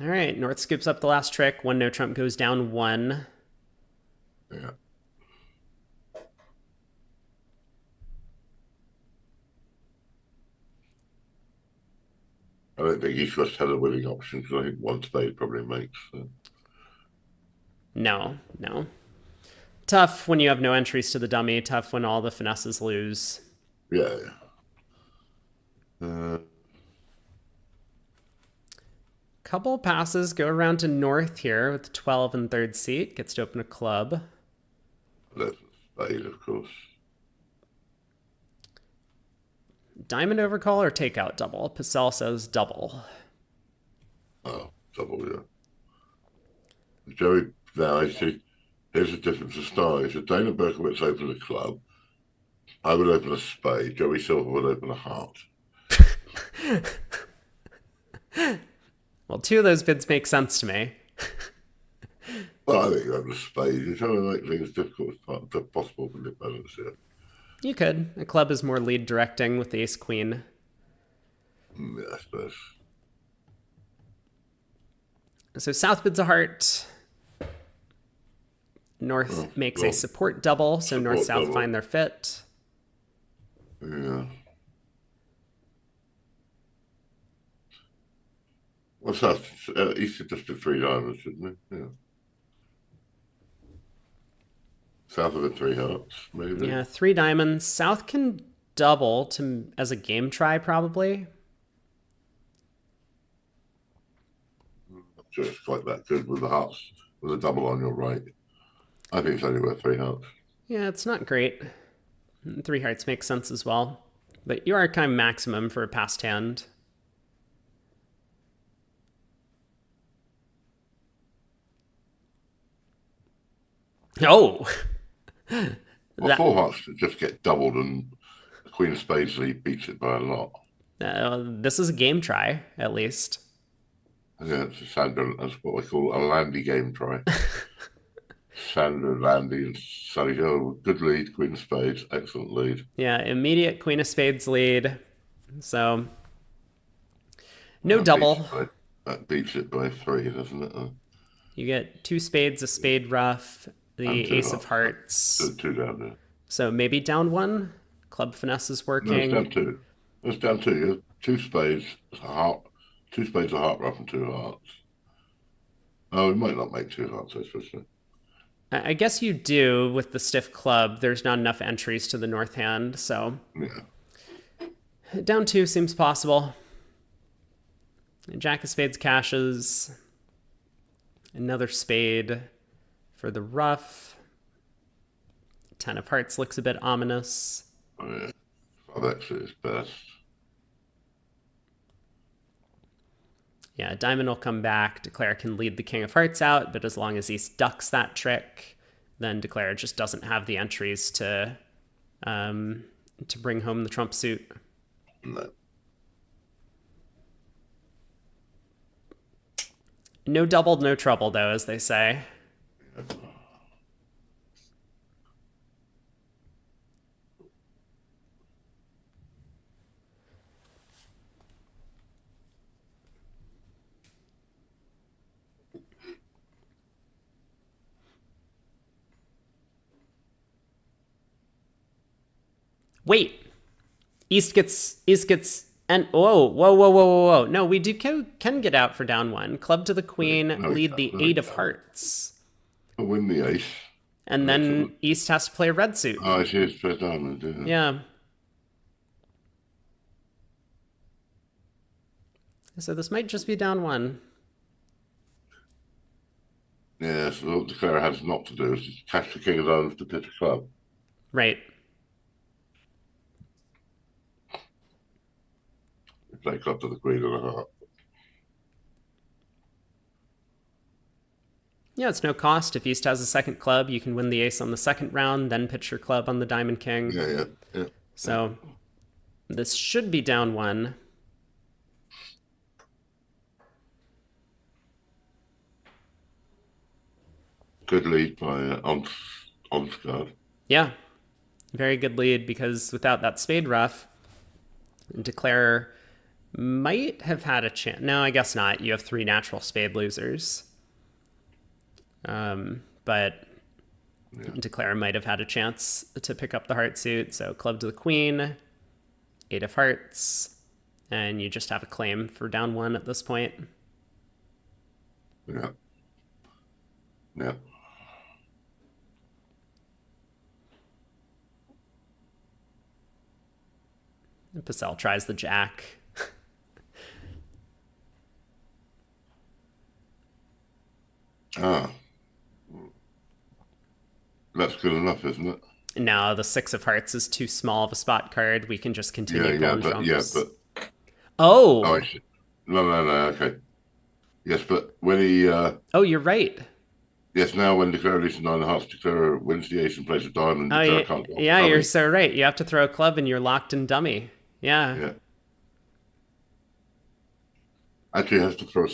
S1: All right, North scoops up the last trick. 1-no trump goes down 1.
S3: Yeah. I don't think East West had a winning option because I think one spade probably makes.
S1: No. Tough when you have no entries to the dummy. Tough when all the finesses lose.
S3: Yeah.
S1: Couple passes go around to North here with 12 and third seat. Gets to open a club.
S3: That's a spade, of course.
S1: Diamond overcall or takeout double? Pacel says double.
S3: Oh, double, yeah. Joey, now I see, here's the difference of styles. If Dana Berkowitz opened a club, I would open a spade. Joey Silver would open a heart.
S1: Well, 2 of those bids make sense to me.
S3: Well, I think you open a spade. You're trying to make things difficult as possible for the opponents here.
S1: You could. A club is more lead directing with ace queen.
S3: Yeah, I suppose.
S1: So South bids a heart. North makes a support double, so North South
S3: double.
S1: find their fit.
S3: Yeah. Well, South, East just did 3 diamonds, shouldn't he? Yeah. South of the 3 hearts, maybe.
S1: Yeah, 3 diamonds. South can double to as a game try, probably.
S3: Not sure it's quite that good with the hearts, with a double on your right. I think it's only worth 3 hearts.
S1: Yeah, it's not great. 3 hearts makes sense as well. But you are kind of maximum for a passed hand. Oh!
S3: Well, 4 hearts just get doubled and the Queen of Spades lead beats it by a lot.
S1: This is a game try, at least.
S3: Yeah, it's a Sandra, that's what we call a Landy game try. Sandra, Landy, and Sally. Oh, good lead, Queen of Spades, excellent lead.
S1: Yeah, immediate Queen of Spades lead. So, no double.
S3: That beats it by 3, doesn't it?
S1: You get 2 spades, a spade ruff, the ace of hearts.
S3: 2 down there.
S1: So maybe down 1. Club finesse is working.
S3: No, it's down 2. It's down 2. You have 2 spades, a heart, 2 spades, a heart ruff, and 2 hearts. Oh, we might not make 2 hearts, I suppose.
S1: I guess you do with the stiff club. There's not enough entries to the north hand, so
S3: Yeah.
S1: down 2 seems possible. Jack of spades cashes. Another spade for the ruff. 10 of hearts looks a bit ominous.
S3: Oh, yeah. 5x is best.
S1: Yeah, diamond will come back. Declare can lead the king of hearts out, but as long as he ducks that trick, then Declare just doesn't have the entries to bring home the trump suit.
S3: No.
S1: No double, no trouble, though, as they say. Wait. East gets and whoa. No, we can get out for down 1. Club to the queen,
S3: No,
S1: lead the
S3: no,
S1: 8 of
S3: no.
S1: hearts.
S3: I'll win the ace.
S1: And then East has to play a red suit.
S3: Oh, I see. It's play diamond.
S1: Yeah. So this might just be down 1.
S3: Yeah, so what Declare has not to do is just catch the king of diamonds to pitch a club.
S1: Right.
S3: You play club to the queen and a heart.
S1: Yeah, it's no cost. If East has a second club, you can win the ace on the second round, then pitch your club on the diamond king.
S3: Yeah.
S1: So this should be down 1.
S3: Good lead by Onsgaard.
S1: Yeah, very good lead, because without that spade ruff, Declare might have had a chance. No, I guess not. You have 3 natural spade losers. But Declare might have had a chance to pick up the heart suit. So club to the queen, 8 of hearts, and you just have a claim for down 1 at this point.
S3: Yeah.
S1: And Purcell tries the jack.
S3: That's good enough, isn't it?
S1: Now the 6 of hearts is too small of a spot card. We can just continue going trumps.
S3: Oh,
S1: Oh,
S3: I see. No, okay. Yes, but when he
S1: oh, you're right.
S3: yes, now when Declare leads 9 hearts, Declare wins the ace and plays a diamond.
S1: Oh,
S3: Declare
S1: yeah,
S3: can't go
S1: yeah,
S3: dummy.
S1: you're so right. You have to throw a club and you're locked in dummy. Yeah.
S3: Yeah. Actually, has to throw.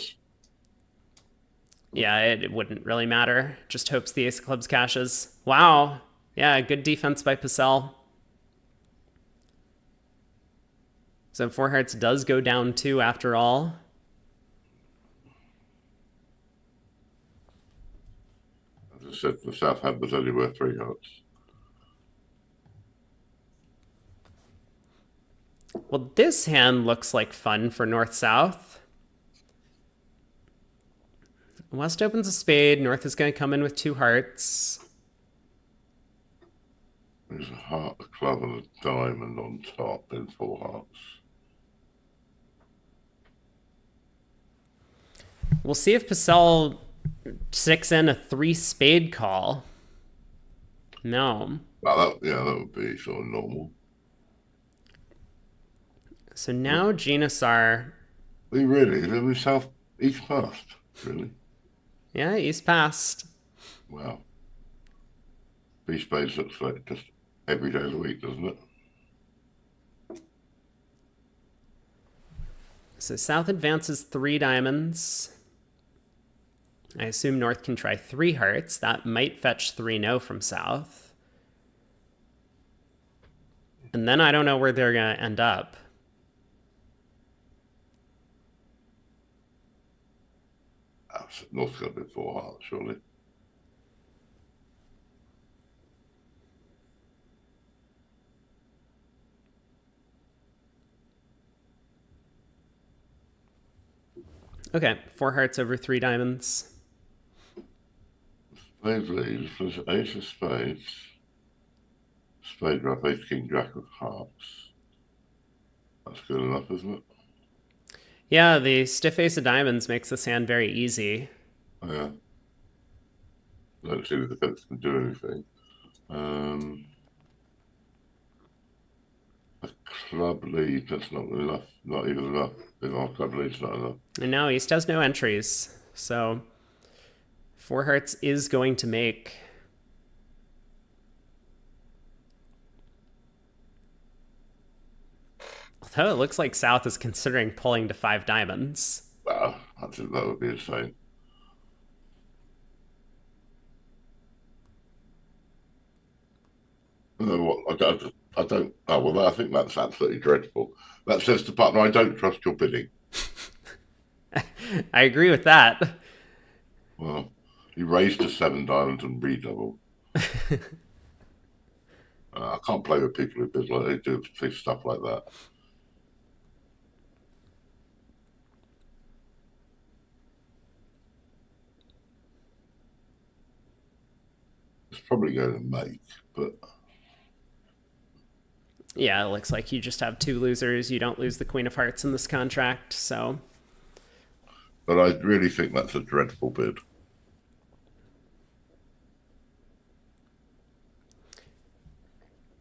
S1: Yeah, it wouldn't really matter. Just hopes the ace of clubs cashes. Wow. Yeah, good defense by Purcell. So 4 hearts does go down 2 after all.
S3: As I said, the South hand was only worth 3 hearts.
S1: Well, this hand looks like fun for North-South. West opens a spade. North is going to come in with 2 hearts.
S3: There's a heart, a club, and a diamond on top in 4 hearts.
S1: We'll see if Purcell sticks in a 3 spade call. No.
S3: Well, that would be sort of normal.
S1: So now Genasar.
S3: We really, I mean, South East passed, really.
S1: Yeah, he's passed.
S3: Wow. B spades looks like just every day of the week, doesn't it?
S1: So South advances 3 diamonds. I assume North can try 3 hearts. That might fetch 3 no from South. And then I don't know where they're going to end up.
S3: North's got to be 4 hearts, surely.
S1: Okay, 4 hearts over 3 diamonds.
S3: Spades leaves, there's ace of spades. Spade drop, ace, king, jack of hearts. That's good enough, isn't it?
S1: Yeah, the stiff ace of diamonds makes this hand very easy.
S3: Oh, yeah. I don't see the defense can do anything. A club lead, that's not enough. Not even enough. If our club lead's not enough.
S1: And now East has no entries. So 4 hearts is going to make. Although it looks like South is considering pulling to 5 diamonds.
S3: Wow, I think that would be insane. What? I don't. Oh well, I think that's absolutely dreadful. That says to partner, I don't trust your bidding.
S1: I agree with that.
S3: Well, he raised to 7 diamonds and redoubled. I can't play with people who do stuff like that. It's probably going to make, but
S1: Yeah, it looks like you just have two losers. You don't lose the Queen of Hearts in this contract, so.
S3: but I really think that's a dreadful bid.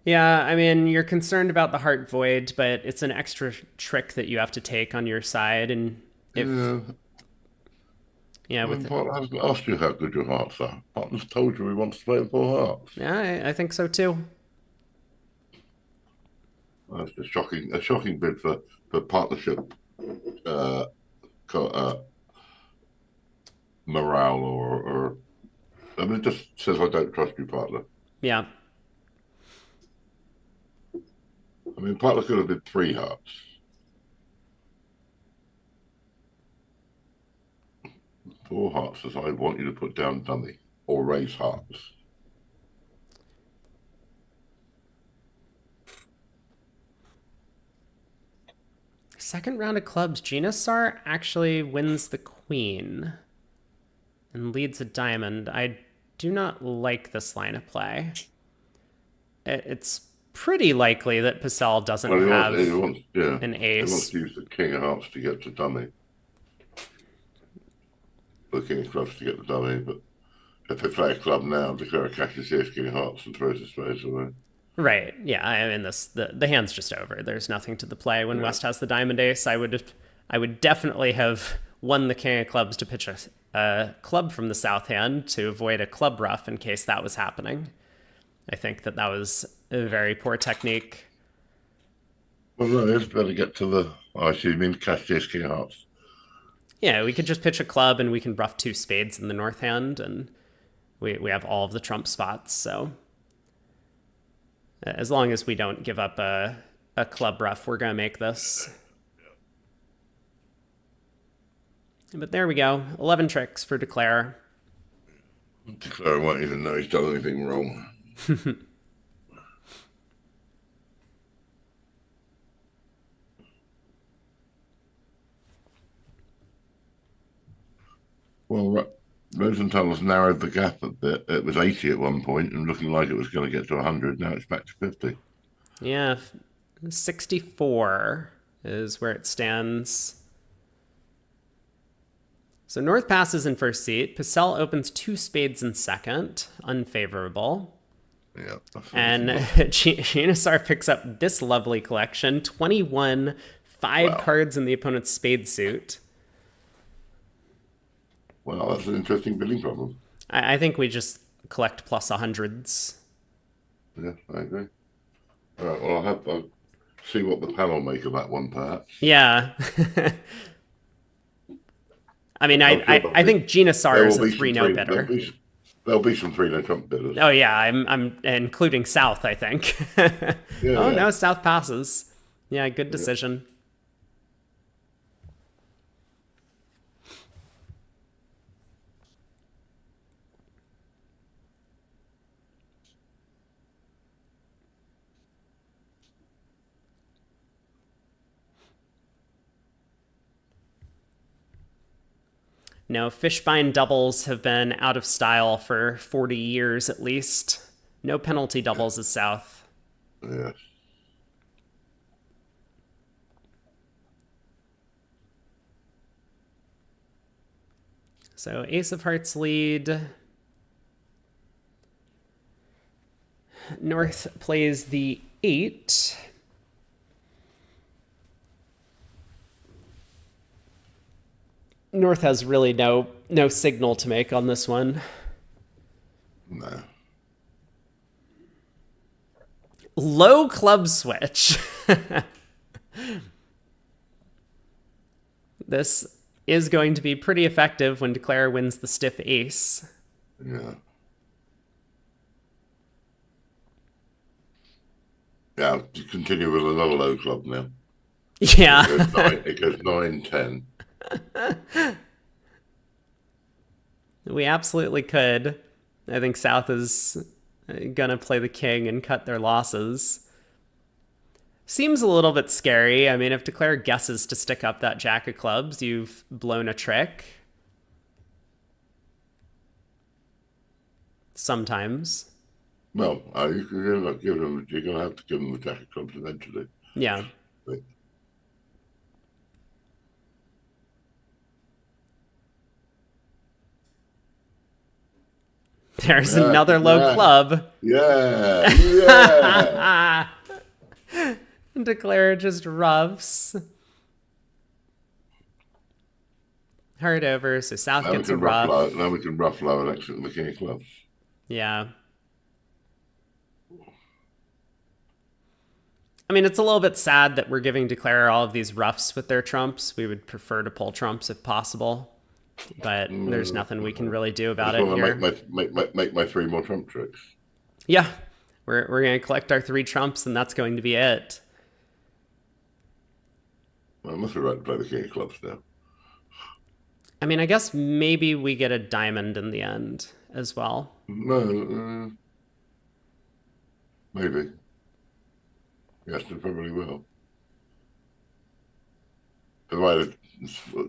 S1: Yeah, I mean, you're concerned about the Heart Void, but it's an extra trick that you have to take on your side, and if yeah, with
S3: Partner hasn't asked you how good your hearts are. Partner's told you he wants to play in four hearts.
S1: yeah, I think so too.
S3: That's a shocking bid for partnership morale, or I mean, it just says I don't trust you, partner.
S1: Yeah.
S3: I mean, partner could have bid three hearts. Four hearts says I want you to put down dummy or raise hearts.
S1: Second round of clubs, Genasar actually wins the queen and leads a diamond. I do not like this line of play. It's pretty likely that Purcell doesn't have an ace.
S3: He wants to use the king of hearts to get to dummy. The king of clubs to get the dummy, but if they play a club now, declare a cashless ace, king of hearts, and throws his face away.
S1: Right. Yeah. I mean, the hand's just over. There's nothing to the play. When West has the diamond ace, I would definitely have won the king of clubs to pitch a club from the south hand to avoid a club ruff in case that was happening. I think that was a very poor technique.
S3: Well, no, it's better get to the. Oh, so you mean cash ace, king of hearts?
S1: Yeah, we could just pitch a club and we can ruff two spades in the north hand, and we have all of the trump spots. So as long as we don't give up a club ruff, we're going to make this. But there we go. 11 tricks for Declare.
S3: Declare won't even know he's done anything wrong. Well, Rosenthal's narrowed the gap a bit. It was 80 at one point and looking like it was going to get to 100. Now it's back to 50.
S1: Yeah, 64 is where it stands. So North passes in first seat. Purcell opens two spades in second. Unfavorable.
S3: Yeah.
S1: And Genasar picks up this lovely collection. 21, 5 cards in the opponent's spade suit.
S3: Well, that's an interesting bidding problem.
S1: I think we just collect plus 100s.
S3: Yeah, I agree. All right, well, I'll see what the panel make of that one, perhaps.
S1: Yeah. I mean, I think Genasar is a 3-no bidder.
S3: There'll be some 3-no trump bidders.
S1: Oh yeah, I'm including South, I think. No, South passes. Yeah, good decision. No, Fishbine doubles have been out of style for 40 years at least. No penalty doubles is South.
S3: Yeah.
S1: So Ace of Hearts lead. North plays the 8. North has really no signal to make on this one.
S3: No.
S1: Low club switch. This is going to be pretty effective when Declare wins the stiff ace.
S3: Yeah. Yeah, to continue with another low club now.
S1: Yeah.
S3: It goes 9, 10.
S1: We absolutely could. I think South is gonna play the king and cut their losses. Seems a little bit scary. I mean, if Declare guesses to stick up that jack of clubs, you've blown a trick. Sometimes.
S3: Well, you're going to have to give them the jack of clubs eventually.
S1: Yeah.
S3: But,
S1: There's another low club.
S3: Yeah.
S1: Declare just roughs. Heart over, so South gets a rough.
S3: Now we can rough lower next to the king of clubs.
S1: Yeah. I mean, it's a little bit sad that we're giving Declare all of these roughs with their trumps. We would prefer to pull trumps if possible. But there's nothing we can really do about it here.
S3: Make my 3 more trump tricks.
S1: Yeah, we're going to collect our 3 trumps, and that's going to be it.
S3: Well, I must be right to play the king of clubs now.
S1: I mean, I guess maybe we get a diamond in the end as well.
S3: No, maybe. Yes, they probably will. Provided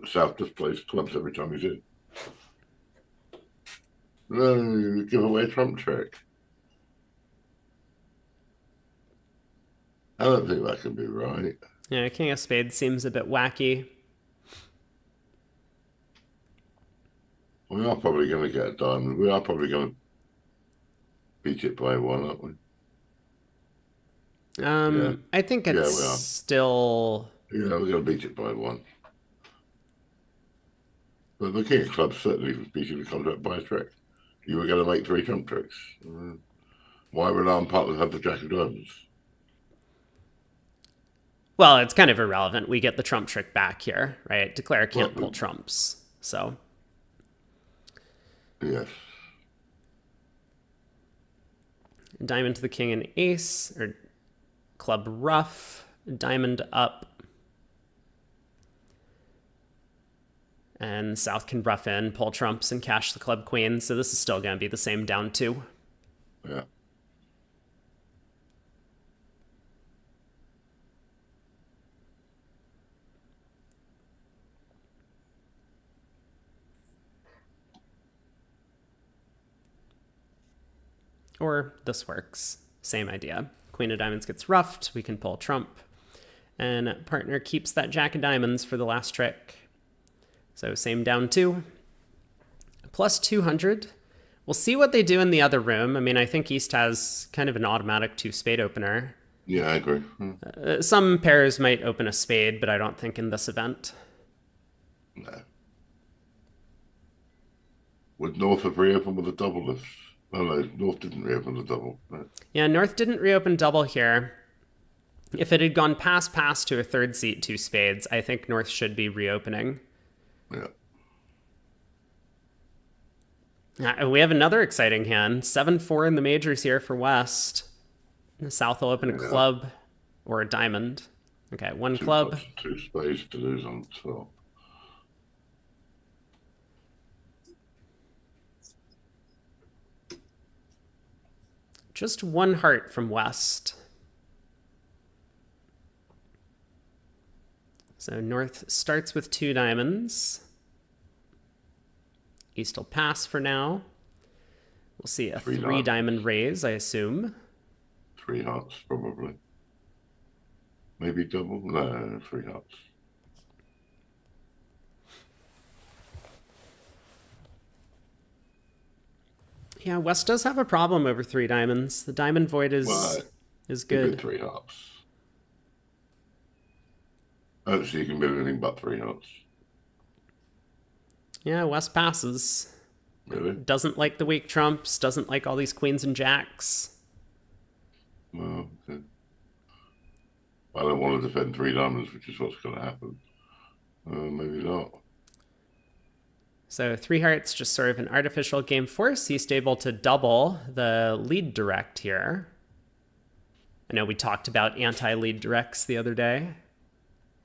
S3: South just plays clubs every time he's in. No, you give away a trump trick. I don't think that can be right.
S1: Yeah, king of spades seems a bit wacky.
S3: We are probably going to get a diamond. We are probably going to beat it by 1, aren't we?
S1: I think it's still...
S3: Yeah, we're going to beat it by 1. But the king of clubs certainly was beating the contract by a trick. You were going to make 3 trump tricks. Why would arm partners have the jack of diamonds?
S1: Well, it's kind of irrelevant. We get the trump trick back here, right? Declare can't pull trumps, so...
S3: Yes.
S1: Diamond to the king and ace, or club rough, diamond up. And South can rough in, pull trumps, and cash the club queen, so this is still going to be the same down 2.
S3: Yeah.
S1: Or this works. Same idea. Queen of diamonds gets roughed. We can pull trump. And partner keeps that jack of diamonds for the last trick. So same down 2. Plus 200. We'll see what they do in the other room. I mean, I think East has kind of an automatic 2 spade opener.
S3: Yeah, I agree.
S1: Some pairs might open a spade, but I don't think in this event.
S3: No. Would North have reopened with a double if... Oh, no, North didn't reopen the double. Right.
S1: Yeah, North didn't reopen double here. If it had gone pass to a 3rd seat 2 spades, I think North should be reopening.
S3: Yeah.
S1: We have another exciting hand. 7-4 in the majors here for West. South will open a club or a diamond. Okay, 1 club.
S3: Clubs, 2 spades to lose on top.
S1: Just 1 heart from West. So North starts with 2 diamonds. East will pass for now. We'll see a 3 diamond raise, I assume.
S3: 3 hearts, probably. Maybe double? No, 3 hearts.
S1: Yeah, West does have a problem over 3 diamonds. The diamond void is good.
S3: 3 hearts. I don't see you can build anything but 3 hearts.
S1: Yeah, West passes.
S3: Really?
S1: Doesn't like the weak trumps, doesn't like all these queens and jacks.
S3: Well, okay. I don't want to defend 3 diamonds, which is what's going to happen. Maybe not.
S1: So 3 hearts, just sort of an artificial game force. He's able to double the lead direct here. I know we talked about anti-lead directs the other day.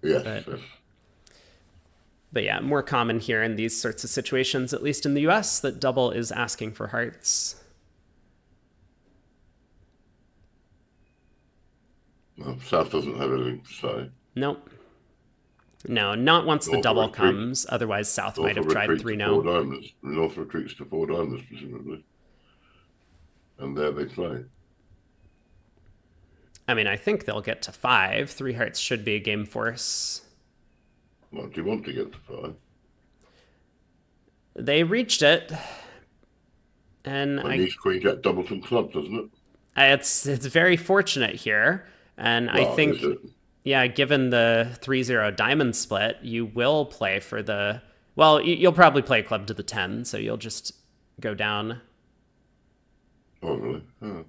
S3: Yes.
S1: But yeah, more common here in these sorts of situations, at least in the US, that double is asking for hearts.
S3: Well, South doesn't have anything to say.
S1: Nope. No, not once the
S3: North
S1: double
S3: retreat.
S1: comes. Otherwise, South might have tried
S3: Retreats
S1: 3
S3: to 4
S1: no.
S3: diamonds. North retreats to 4 diamonds, presumably. And there they play.
S1: I mean, I think they'll get to 5. 3 hearts should be a game force.
S3: What do you want to get to 5?
S1: They reached it. And
S3: East Queen Jack Doubleton Club, doesn't it?
S1: it's very fortunate here. And I think, yeah, given the 3-0 diamond split, you will play for the... Well, you'll probably play club to the 10, so you'll just go down.
S3: Oh, really? Oh.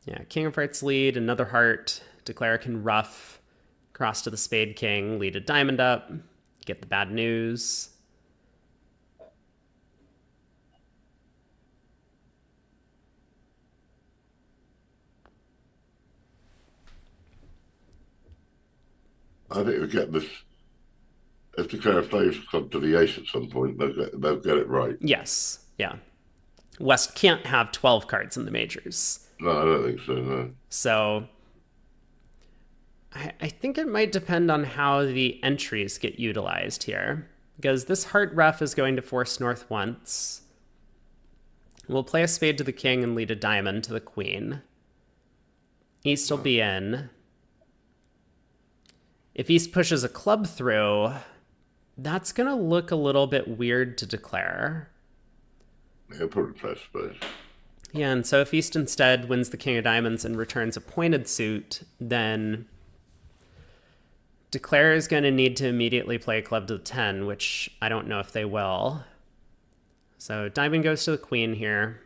S1: Yeah, King of Hearts lead, another heart. Declare can ruff, cross to the Spade King, lead a diamond up, get the bad news.
S3: I think we get this. If Declare plays club to the ace at some point, they'll get it right.
S1: Yes, yeah. West can't have 12 cards in the majors.
S3: No, I don't think so, no.
S1: So I think it might depend on how the entries get utilized here. Because this heart ruff is going to force North once. We'll play a spade to the king and lead a diamond to the queen. East will be in. If East pushes a club through, that's going to look a little bit weird to Declare.
S3: He'll probably play spade.
S1: Yeah, and so if East instead wins the king of diamonds and returns a pointed suit, then Declare is going to need to immediately play a club to the 10, which I don't know if they will. So diamond goes to the queen here.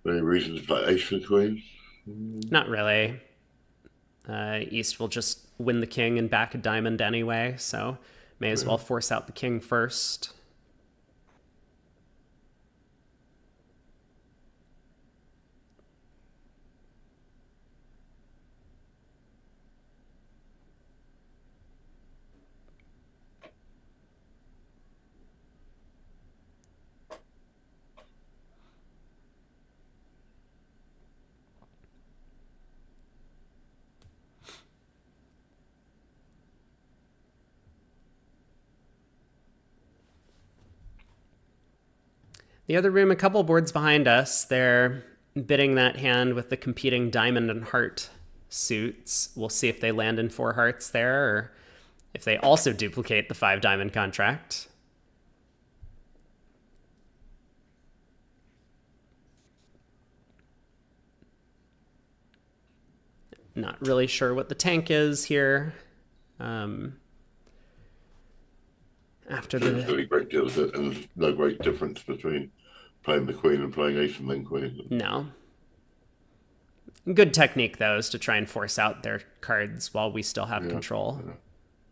S3: Any reason to play ace for queen?
S1: Not really. East will just win the king and back a diamond anyway, so may as well force out the king first. The other room, a couple boards behind us, they're bidding that hand with the competing diamond and heart suits. We'll see if they land in 4 hearts there, or if they also duplicate the 5 diamond contract. Not really sure what the tank is here. After the
S3: really great deal of it, and there's no great difference between playing the queen and playing ace and then queen.
S1: No. Good technique, though, is to try and force out their cards while we still have control.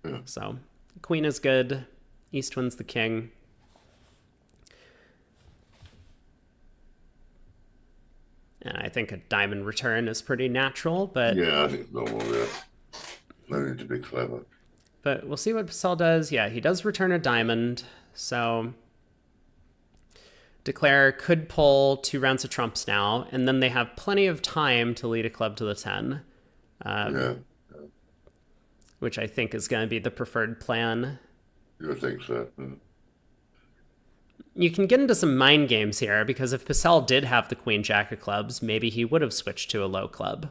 S3: Yeah.
S1: So, queen is good. East wins the king. And I think a diamond return is pretty natural, but...
S3: Yeah, I think it's normal, yeah. No need to be clever.
S1: But we'll see what Purcell does. Yeah, he does return a diamond, so... Declare could pull 2 rounds of trumps now, and then they have plenty of time to lead a club to the 10. Which I think is going to be the preferred plan.
S3: You think so?
S1: You can get into some mind games here, because if Purcell did have the queen jack of clubs, maybe he would have switched to a low club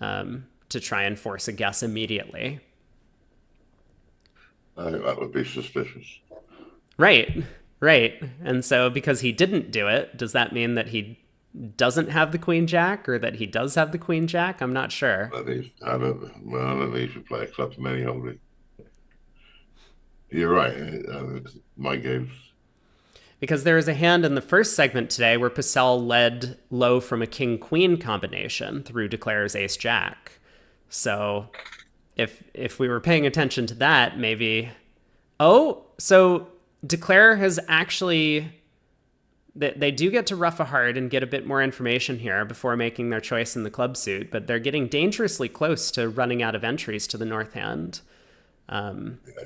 S1: to try and force a guess immediately.
S3: I think that would be suspicious.
S1: Right. And so because he didn't do it, does that mean that he doesn't have the queen jack, or that he does have the queen jack? I'm not sure.
S3: I don't think he should play a club from any holding. You're right. My games.
S1: Because there was a hand in the first segment today where Purcell led low from a king-queen combination through Declare's ace-jack. So if we were paying attention to that, maybe... Oh, so Declare has actually... They do get to ruff a heart and get a bit more information here before making their choice in the club suit, but they're getting dangerously close to running out of entries to the north hand.
S3: Yeah,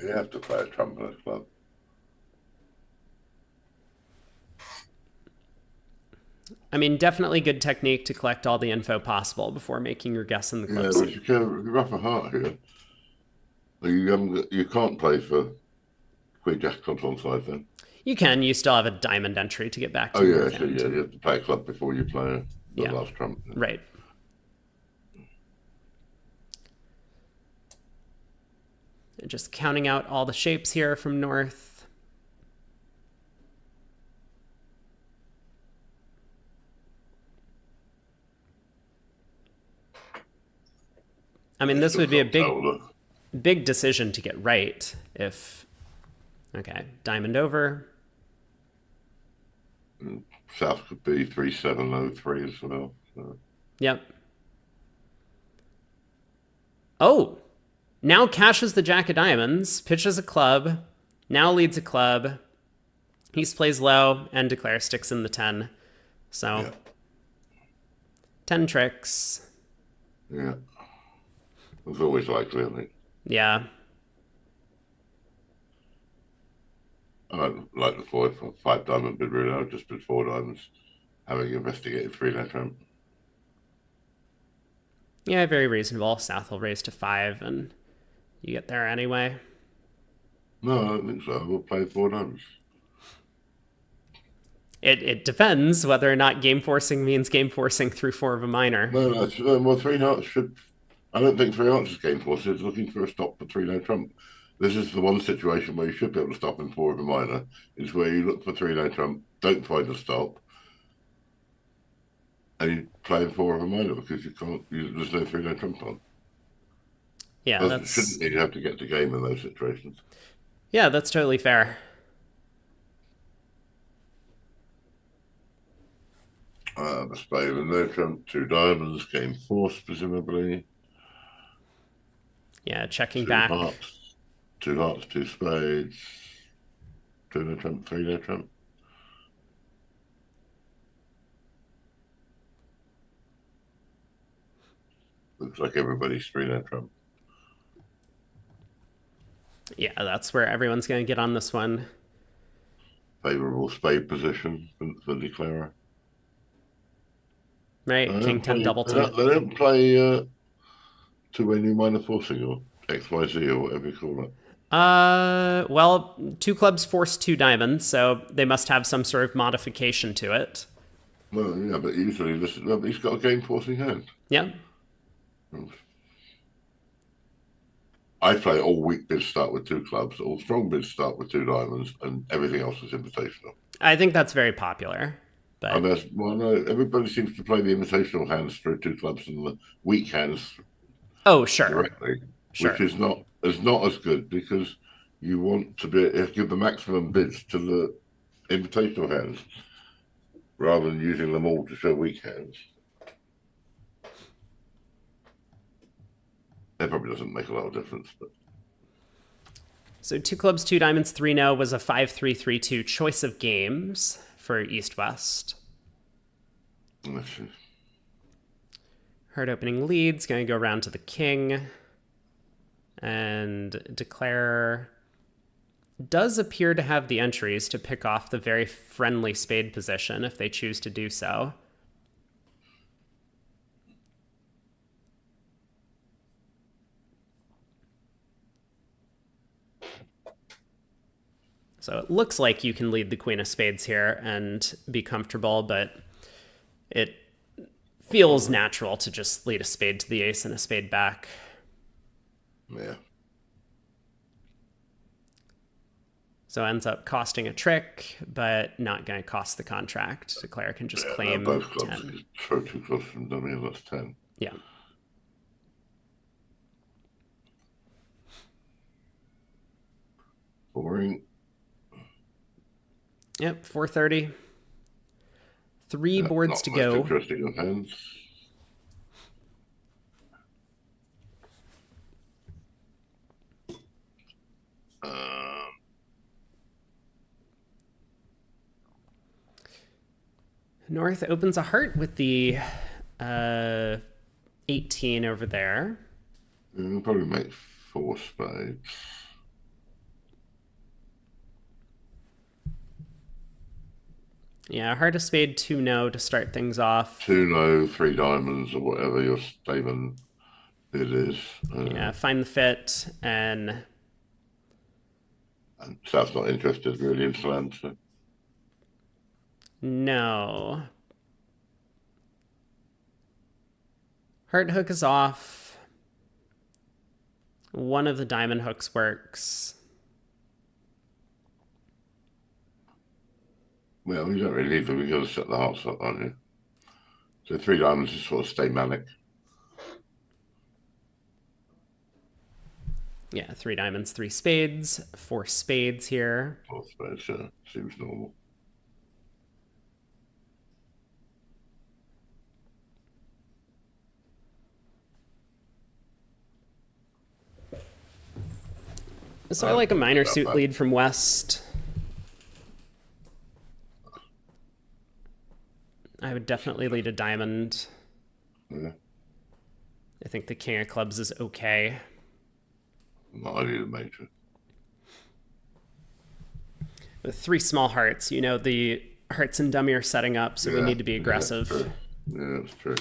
S3: you have to play a trump in a club.
S1: I mean, definitely good technique to collect all the info possible before making your guess in the club
S3: Yeah, but
S1: suit.
S3: if you're up a heart here, you can't play for Queen Jack clubs on side then.
S1: You can. You still have a diamond entry to get back
S3: Oh
S1: to
S3: yeah,
S1: North
S3: so
S1: End.
S3: yeah, you have to play a club before you play the
S1: Yeah.
S3: last trump.
S1: Right. And just counting out all the shapes here from North. I mean, this would be a big decision to get right if... Okay, diamond over.
S3: South could be 3703 as well. So.
S1: Yep. Oh, now cashes the Jack of Diamonds, pitches a club, now leads a club. He plays low and declares sticks in the 10. So,
S3: Yeah.
S1: 10 tricks.
S3: Yeah. It's always likely, I think.
S1: Yeah.
S3: I like the 5 diamond bid really. I've just bid 4 diamonds, having investigated 3 net trump.
S1: Yeah, very reasonable. South will raise to 5 and you get there anyway.
S3: No, I don't think so. We'll play 4 diamonds.
S1: It depends whether or not game forcing means game forcing through 4 of a minor.
S3: No, well, 3 hearts should. I don't think 3 hearts is game force. It's looking for a stop for 3 net trump. This is the one situation where you should be able to stop in 4 of a minor. Is where you look for 3 net trump, don't find a stop, and you play in 4 of a minor because you can't. There's no 3 net trump on.
S1: Yeah, that's...
S3: Shouldn't mean you have to get to game in those situations.
S1: Yeah, that's totally fair.
S3: The spade and no trump, 2 diamonds, game force presumably.
S1: Yeah, checking
S3: 2
S1: back.
S3: Hearts, 2 hearts, 2 spades, 2 no trump, 3 no trump. Looks like everybody's 3 no trump.
S1: Yeah, that's where everyone's going to get on this one.
S3: Favorable spade position for declarer.
S1: Right, King 10 double
S3: They don't play two-way new minor forcing or XYZ or whatever you call it.
S1: Well, 2 clubs force 2 diamonds, so they must have some sort of modification to it.
S3: Well, yeah, but usually he's got a game forcing hand.
S1: Yeah.
S3: I play all weak bids start with 2 clubs, all strong bids start with 2 diamonds, and everything else is invitational.
S1: I think that's very popular. But...
S3: no, everybody seems to play the invitational hands through 2 clubs and the weak hands.
S1: Oh, sure.
S3: Directly,
S1: sure.
S3: Which is not as good because you want to give the maximum bids to the invitational hands rather than using them all to show weak hands. It probably doesn't make a lot of difference, but.
S1: So 2 clubs, 2 diamonds, 3 no was a 5-3-3-2 choice of games for East-West. Hard opening leads, going to go around to the king. And declare does appear to have the entries to pick off the very friendly spade position if they choose to do so. So it looks like you can lead the queen of spades here and be comfortable, but it feels natural to just lead a spade to the ace and a spade back.
S3: Yeah.
S1: So it ends up costing a trick, but not going to cost the contract. Declare can just claim
S3: both clubs.
S1: 10.
S3: Throw 2 clubs from dummy and that's 10.
S1: Yeah.
S3: Boring.
S1: Yep, 4:30. 3 boards to go.
S3: Interesting of hands.
S1: North opens a heart with the 18 over there.
S3: We'll probably make 4 spades.
S1: Yeah, heart of spade, 2 no to start things off.
S3: 2 no, 3 diamonds, or whatever your statement it is.
S1: Yeah, find the fit, and
S3: South's not interested really in slam, so.
S1: no. Heart hook is off. One of the diamond hooks works.
S3: Well, you don't really need them. You've got to set the hearts up, aren't you? So 3 diamonds is sort of stay manic.
S1: Yeah, 3 diamonds, 3 spades, 4 spades here.
S3: 4 spades, seems normal.
S1: So I like a minor suit lead from West. I would definitely lead a diamond.
S3: Yeah.
S1: I think the king of clubs is okay.
S3: No, I need a major.
S1: With 3 small hearts, you know, the hearts and dummy are setting up, so we need to be aggressive.
S3: Yeah, that's true.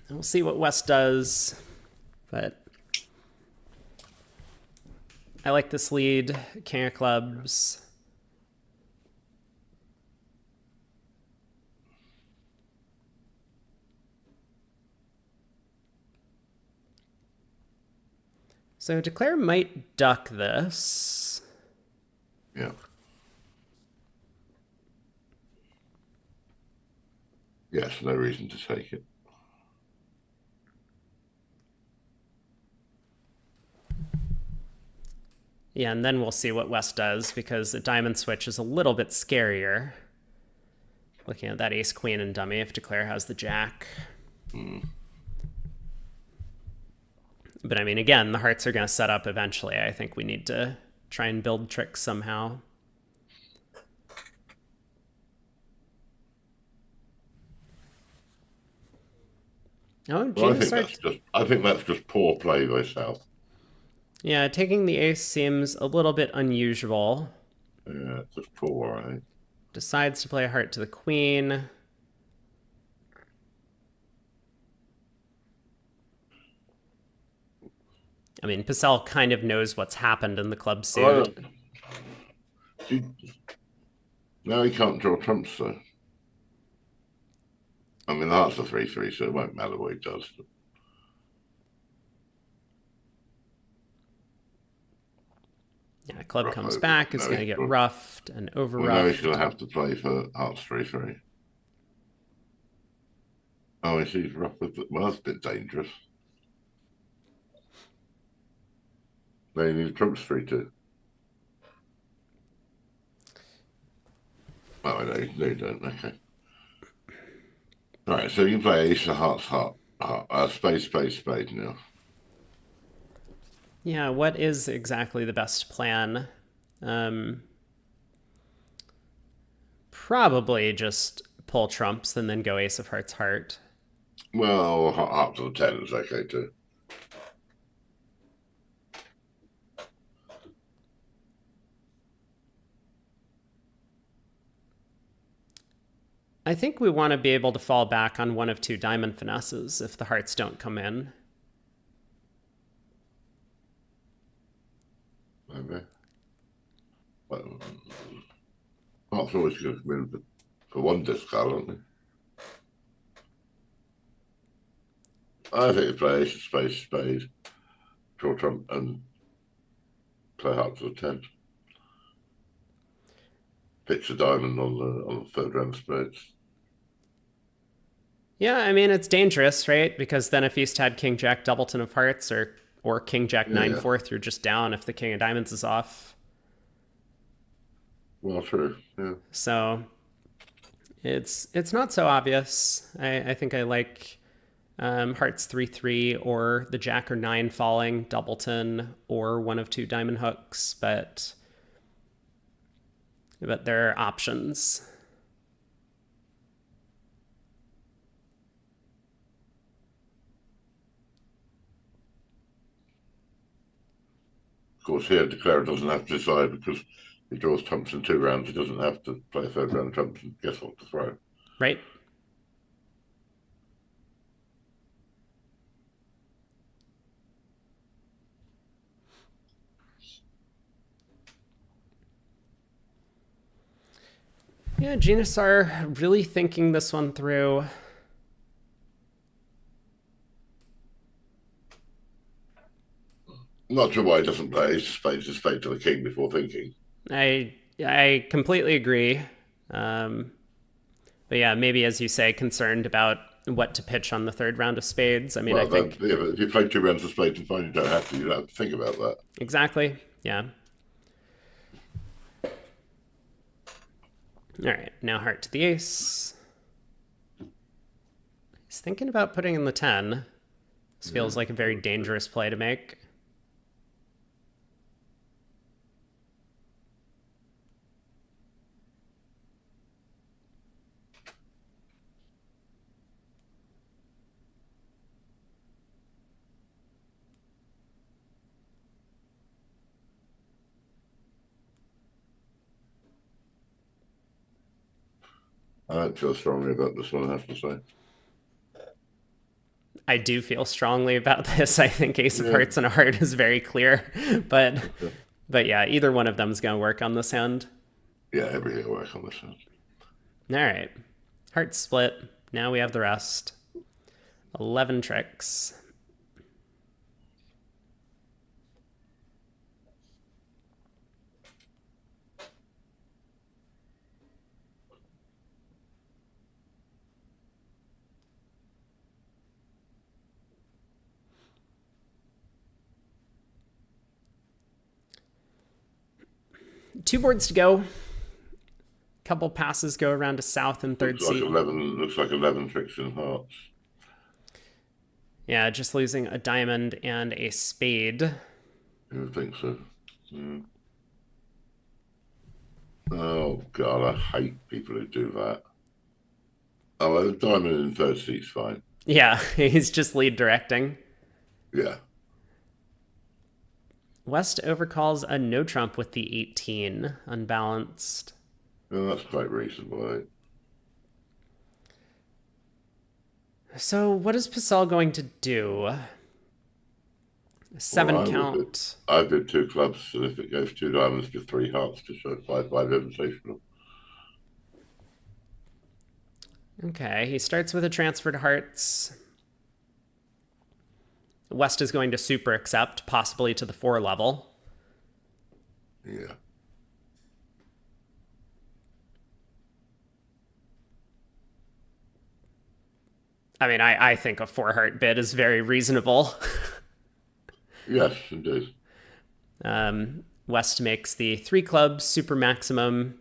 S1: We'll see what West does, but I like this lead. King of clubs. So declare might duck this.
S3: Yeah. Yes, no reason to take it.
S1: Yeah, and then we'll see what West does, because a diamond switch is a little bit scarier. Looking at that ace, queen, and dummy, if declare has the jack. But I mean, again, the hearts are going to set up eventually. I think we need to try and build tricks somehow. Oh,
S3: Well, I think that's just poor play by South.
S1: Yeah, taking the ace seems a little bit unusual.
S3: Yeah, it's just poor, I think.
S1: Decides to play a heart to the queen. I mean, Purcell kind of knows what's happened in the club suit.
S3: Now he can't draw trumps, though. I mean, the heart's a 3-3, so it won't matter what he does.
S1: Yeah, club comes back, is going to get roughed and over-roughed.
S3: Well, now he's going to have to play for hearts 3-3. Oh, I see he's rough with it. Well, that's a bit dangerous. They need trumps 3-2. Oh, no, you don't. Okay. All right, so you can play ace of hearts, spade, spade, spade now.
S1: Yeah, what is exactly the best plan? Probably just pull trumps and then go ace of hearts, heart.
S3: Well, heart to the 10 is okay too.
S1: I think we want to be able to fall back on one of 2 diamond finesses if the hearts don't come in.
S3: Okay. Well, hearts always going to come in for one discard, aren't they? I think you play ace of spade, spade, draw trump, and play heart to the 10. Pitch a diamond on the third round of spades.
S1: Yeah, I mean, it's dangerous, right? Because then if East had king jack doubleton of hearts or king jack 9-4, you're just down if the king of diamonds is off.
S3: Well, true. Yeah.
S1: So it's not so obvious. I think I like hearts 3-3 or the jack or 9 falling, doubleton, or one of 2 diamond hooks, but there are options.
S3: Of course, here, declarer doesn't have to decide because he draws trumps in 2 rounds. He doesn't have to play a 3rd round trumps and guess what to throw.
S1: Right. Yeah, Genusar really thinking this one through.
S3: Not sure why he doesn't play his spade to the king before thinking.
S1: I completely agree. But yeah, maybe as you say, concerned about what to pitch on the 3rd round of spades. I mean, I think
S3: yeah, but if you play 2 rounds of spades and find you don't have to, you don't have to think about that.
S1: exactly. Yeah. All right, now heart to the ace. He's thinking about putting in the 10. This feels like a very dangerous play to make.
S3: I don't feel strongly about this one, I have to say.
S1: I do feel strongly about this. I think ace of hearts and a heart is very clear, but yeah, either one of them is going to work on this hand.
S3: Yeah, everything will work on this hand.
S1: All right, heart split. Now we have the rest. 11 tricks. Two boards to go. Couple passes go around to south and third seat.
S3: Looks like 11 tricks in hearts.
S1: Yeah, just losing a diamond and a spade.
S3: You would think so. Oh, God, I hate people who do that. Oh, well, the diamond in 3rd seat's fine.
S1: Yeah, he's just lead directing.
S3: Yeah.
S1: West overcalls a no trump with the 18, unbalanced.
S3: Well, that's quite reasonable, eh?
S1: So what is Purcell going to do? 7 count.
S3: I bid 2 clubs, and if it goes 2 diamonds to 3 hearts to show 5 invitational.
S1: Okay, he starts with a transfer to hearts. West is going to super accept, possibly to the 4 level.
S3: Yeah.
S1: I mean, I think a 4 heart bid is very reasonable.
S3: Yes, indeed.
S1: West makes the 3 clubs super maximum.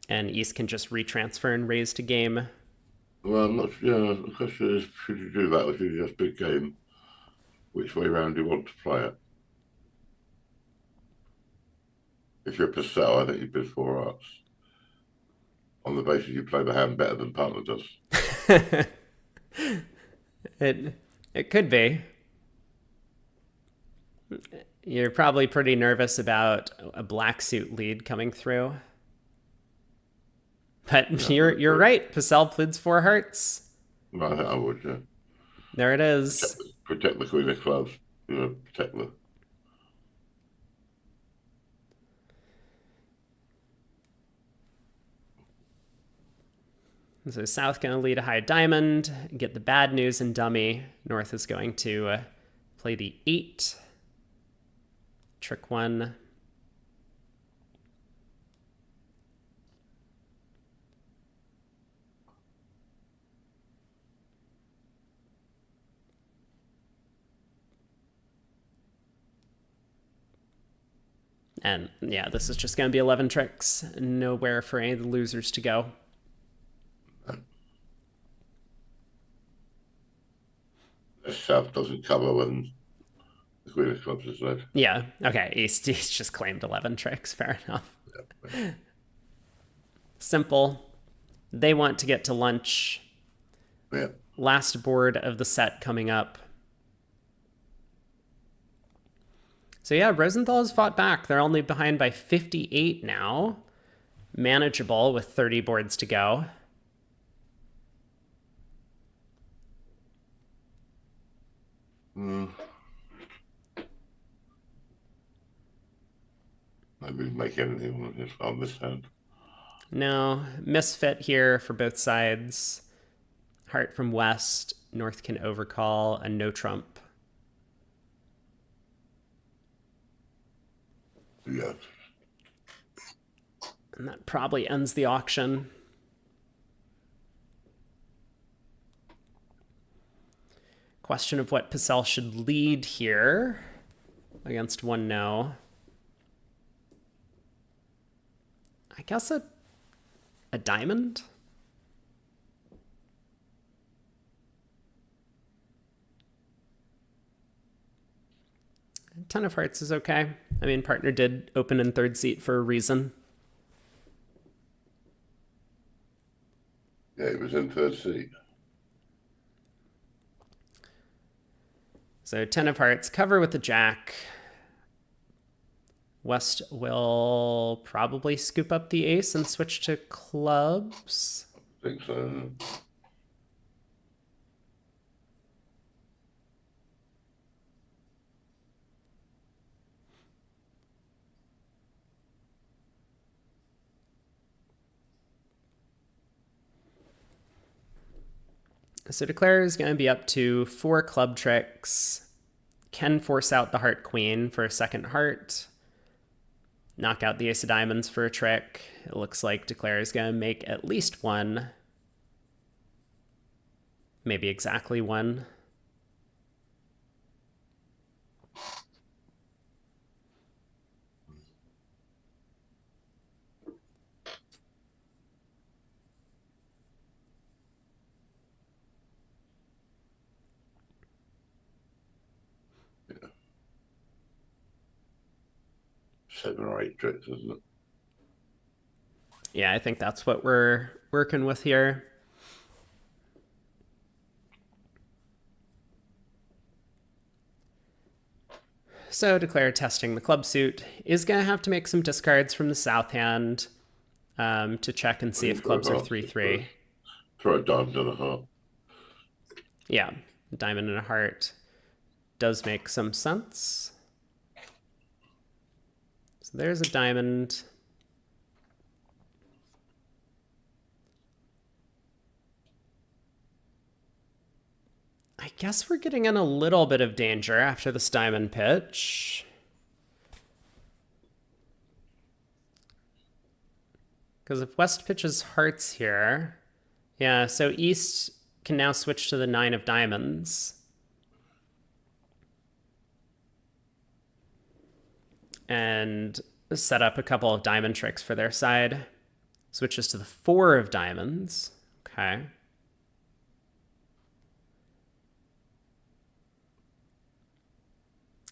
S1: And East can just retransfer and raise to game.
S3: Well, I'm not. Yeah, the question is, should you do that, or should you just big game? Which way round do you want to play it? If you're Purcell, I think you bid 4 hearts. On the basis you play the hand better than partner does.
S1: It could be. You're probably pretty nervous about a black suit lead coming through. But yeah, you're right. Purcell pleads 4 hearts.
S3: No, I think I would, yeah.
S1: There it is.
S3: Protect the queen of clubs. You know, protect the...
S1: So South going to lead a high diamond, get the bad news and dummy. North is going to play the 8. Trick 1. And yeah, this is just going to be 11 tricks. Nowhere for any of the losers to go.
S3: The South doesn't cover when the The Queen of Clubs is led.
S1: Yeah, okay, he's just claimed 11 tricks, fair enough.
S3: Yeah.
S1: Simple. They want to get to lunch.
S3: Yeah.
S1: Last board of the set coming up. So yeah, Rosenthal's fought back. They're only behind by 58 now. Manageable with 30 boards to go.
S3: Maybe make anything on this hand.
S1: No, misfit here for both sides. Heart from West, North can overcall, and no trump.
S3: Yeah.
S1: And that probably ends the auction. Question of what Picel should lead here against one no. I guess a diamond? Ten of hearts is okay. I mean, partner did open in third seat for a reason.
S3: Yeah, he was in third seat.
S1: So 10 of hearts, cover with the jack. West will probably scoop up the ace and switch to clubs.
S3: I think so.
S1: So Declare is going to be up to 4 club tricks. Can force out the heart queen for a second heart. Knock out the ace of diamonds for a trick. It looks like Declare is going to make at least one. Maybe exactly one.
S3: Yeah. 7 or 8 tricks, isn't it?
S1: Yeah, I think that's what we're working with here. So Declare testing the club suit is going to have to make some discards from the south hand to check and see if clubs are 3-3.
S3: Throw a diamond and a heart.
S1: Yeah, diamond and a heart does make some sense. So there's a diamond. I guess we're getting in a little bit of danger after this diamond pitch. Because if West pitches hearts here, yeah, so East can now switch to the 9 of diamonds. And set up a couple of diamond tricks for their side. Switches to the 4 of diamonds. Okay.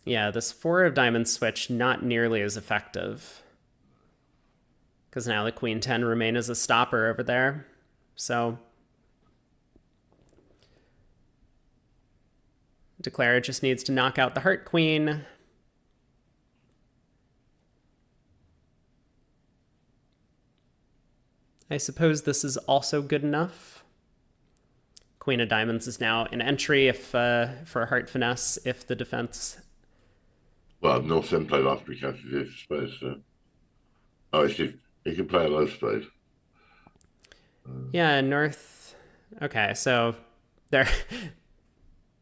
S1: Yeah, this 4 of diamonds switch not nearly as effective. Because now the queen 10 remain as a stopper over there. So Declare just needs to knock out the heart queen. I suppose this is also good enough. Queen of diamonds is now an entry if for a heart finesse if the defense.
S3: Well, North End played after he catches his space, so. Oh, he can play a low spade.
S1: Yeah, North. Okay, so there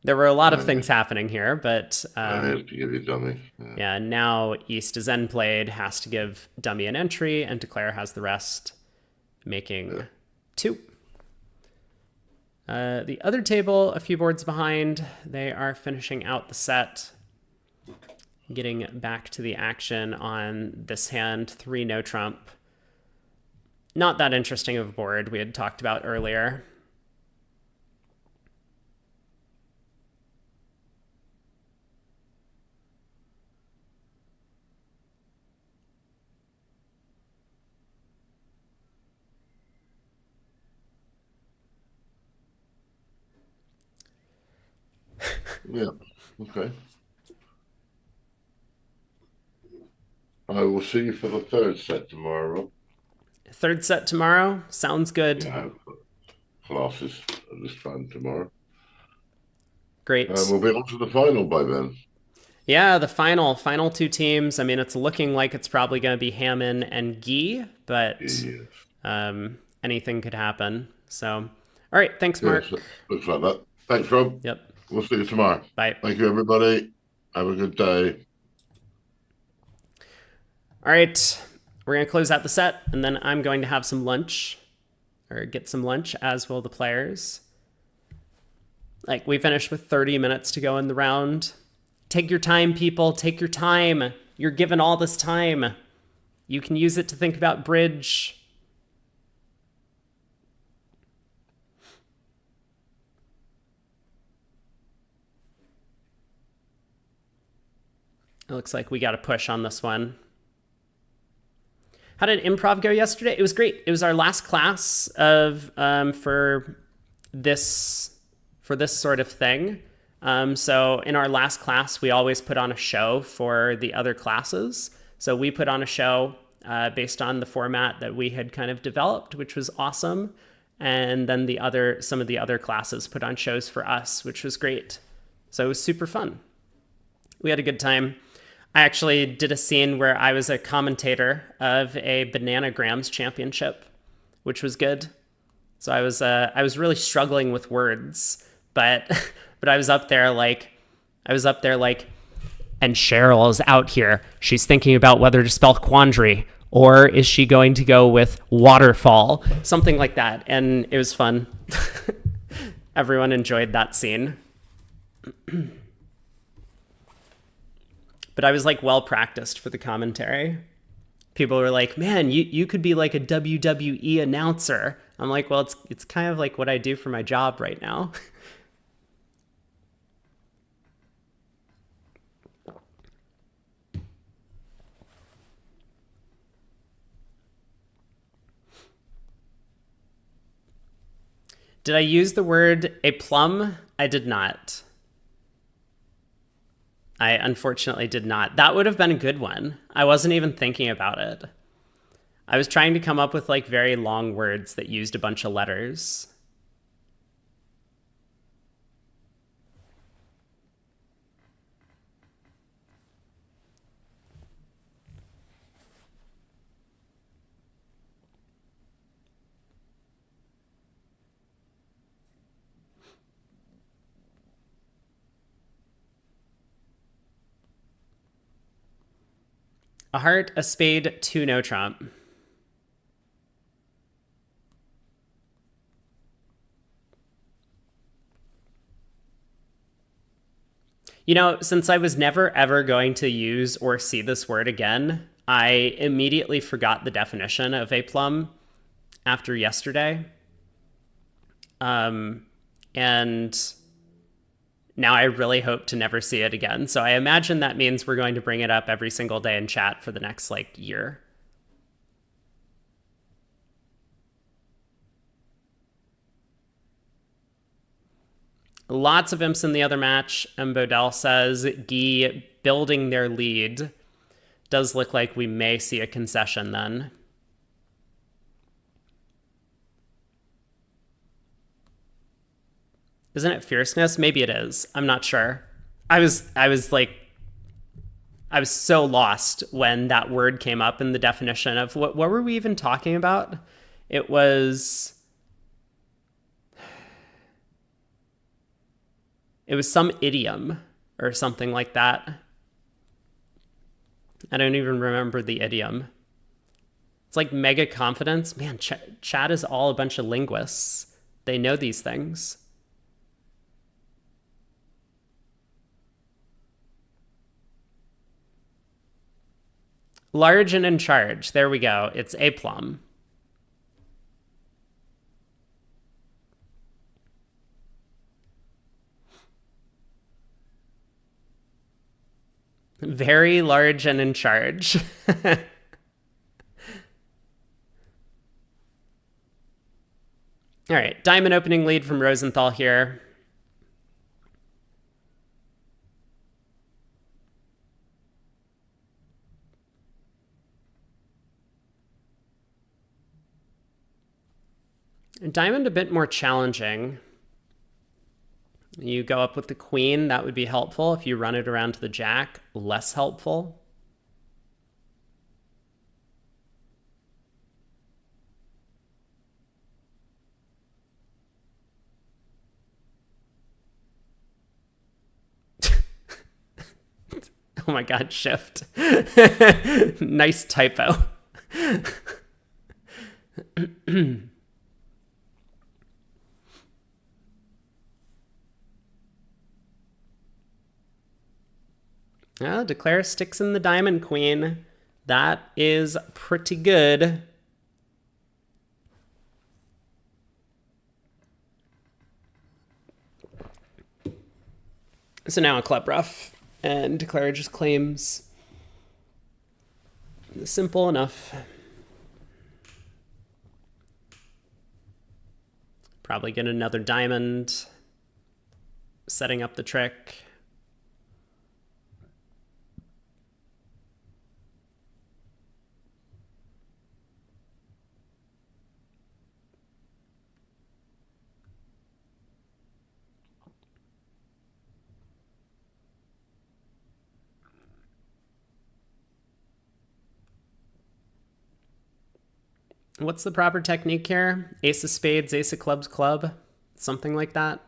S1: were a lot of things happening here, but
S3: I have to give you dummy.
S1: yeah, now East is end played, has to give dummy an entry, and Declare has the rest, making 2. The other table, a few boards behind, they are finishing out the set. Getting back to the action on this hand, 3 no trump. Not that interesting of a board we had talked about earlier.
S3: Yeah. Okay. I will see you for the third set tomorrow.
S1: Third set tomorrow. Sounds good.
S3: Yeah, classes at this time tomorrow. And
S1: Great.
S3: we'll be on to the final by then.
S1: Yeah, the final two teams. I mean, it's looking like it's probably going to be Hammond and Guy, but
S3: Yes.
S1: anything could happen. So, all right. Thanks,
S3: Yes,
S1: Mark.
S3: looks like that. Thanks, Rob.
S1: Yep.
S3: We'll see you tomorrow.
S1: Bye.
S3: Thank you, everybody. Have a good day.
S1: All right. We're going to close out the set, and then I'm going to have some lunch, or get some lunch, as will the players. Like, we finished with 30 minutes to go in the round. Take your time, people. Take your time. You're given all this time. You can use it to think about bridge. It looks like we got a push on this one. How did improv go yesterday? It was great. It was our last class of for this sort of thing. So in our last class, we always put on a show for the other classes. So we put on a show based on the format that we had kind of developed, which was awesome. And then some of the other classes put on shows for us, which was great. So it was super fun. We had a good time. I actually did a scene where I was a commentator of a Bananagrams championship, which was good. So I was really struggling with words, but I was up there like, and Cheryl is out here. She's thinking about whether to spell quandary, or is she going to go with waterfall, something like that. And it was fun. Everyone enjoyed that scene. But I was like well practiced for the commentary. People were like, man, you could be like a WWE announcer. I'm like, well, it's kind of like what I do for my job right now. Did I use the word a plum? I did not. I unfortunately did not. That would have been a good one. I wasn't even thinking about it. I was trying to come up with like very long words that used a bunch of letters. A heart, a spade, two no trump. You know, since I was never ever going to use or see this word again, I immediately forgot the definition of a plum after yesterday. And now I really hope to never see it again. So I imagine that means we're going to bring it up every single day in chat for the next like year. Lots of imps in the other match. M. Bodell says Guy building their lead. Does look like we may see a concession then. Isn't it fierceness? Maybe it is. I'm not sure. I was so lost when that word came up in the definition of what were we even talking about? It was some idiom or something like that. I don't even remember the idiom. It's like mega confidence. Man, chat is all a bunch of linguists. They know these things. Large and in charge. There we go. It's a plum. Very large and in charge. All right, diamond opening lead from Rosenthal here. diamond a bit more challenging. You go up with the queen, that would be helpful. If you run it around to the jack, less helpful. Oh my god, shift. Nice typo. Well, declare sticks in the diamond queen. That is pretty good. So now a club ruff, and declare just claims. Simple enough. Probably get another diamond, setting up the trick. What's the proper technique here? Ace of spades, ace of clubs, club. Something like that.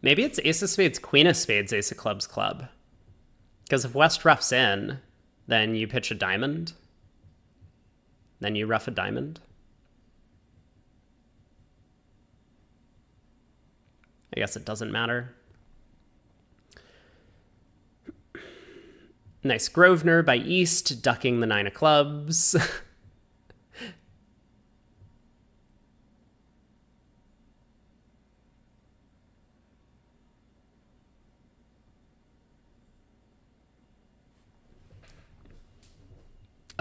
S1: Maybe it's ace of spades, queen of spades, ace of clubs, club. Because if West roughs in, then you pitch a diamond. Then you rough a diamond. I guess it doesn't matter. Nice Grosvenor by East, ducking the 9 of clubs.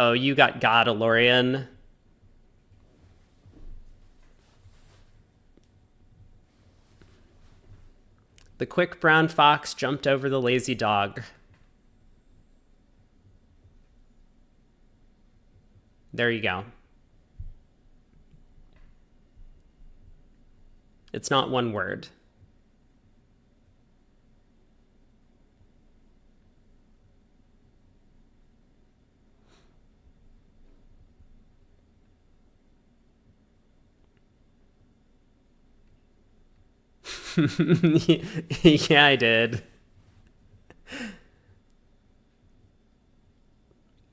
S1: Oh, you got Godalorian. The quick brown fox jumped over the lazy dog. There you go. It's not one word. Yeah, I did.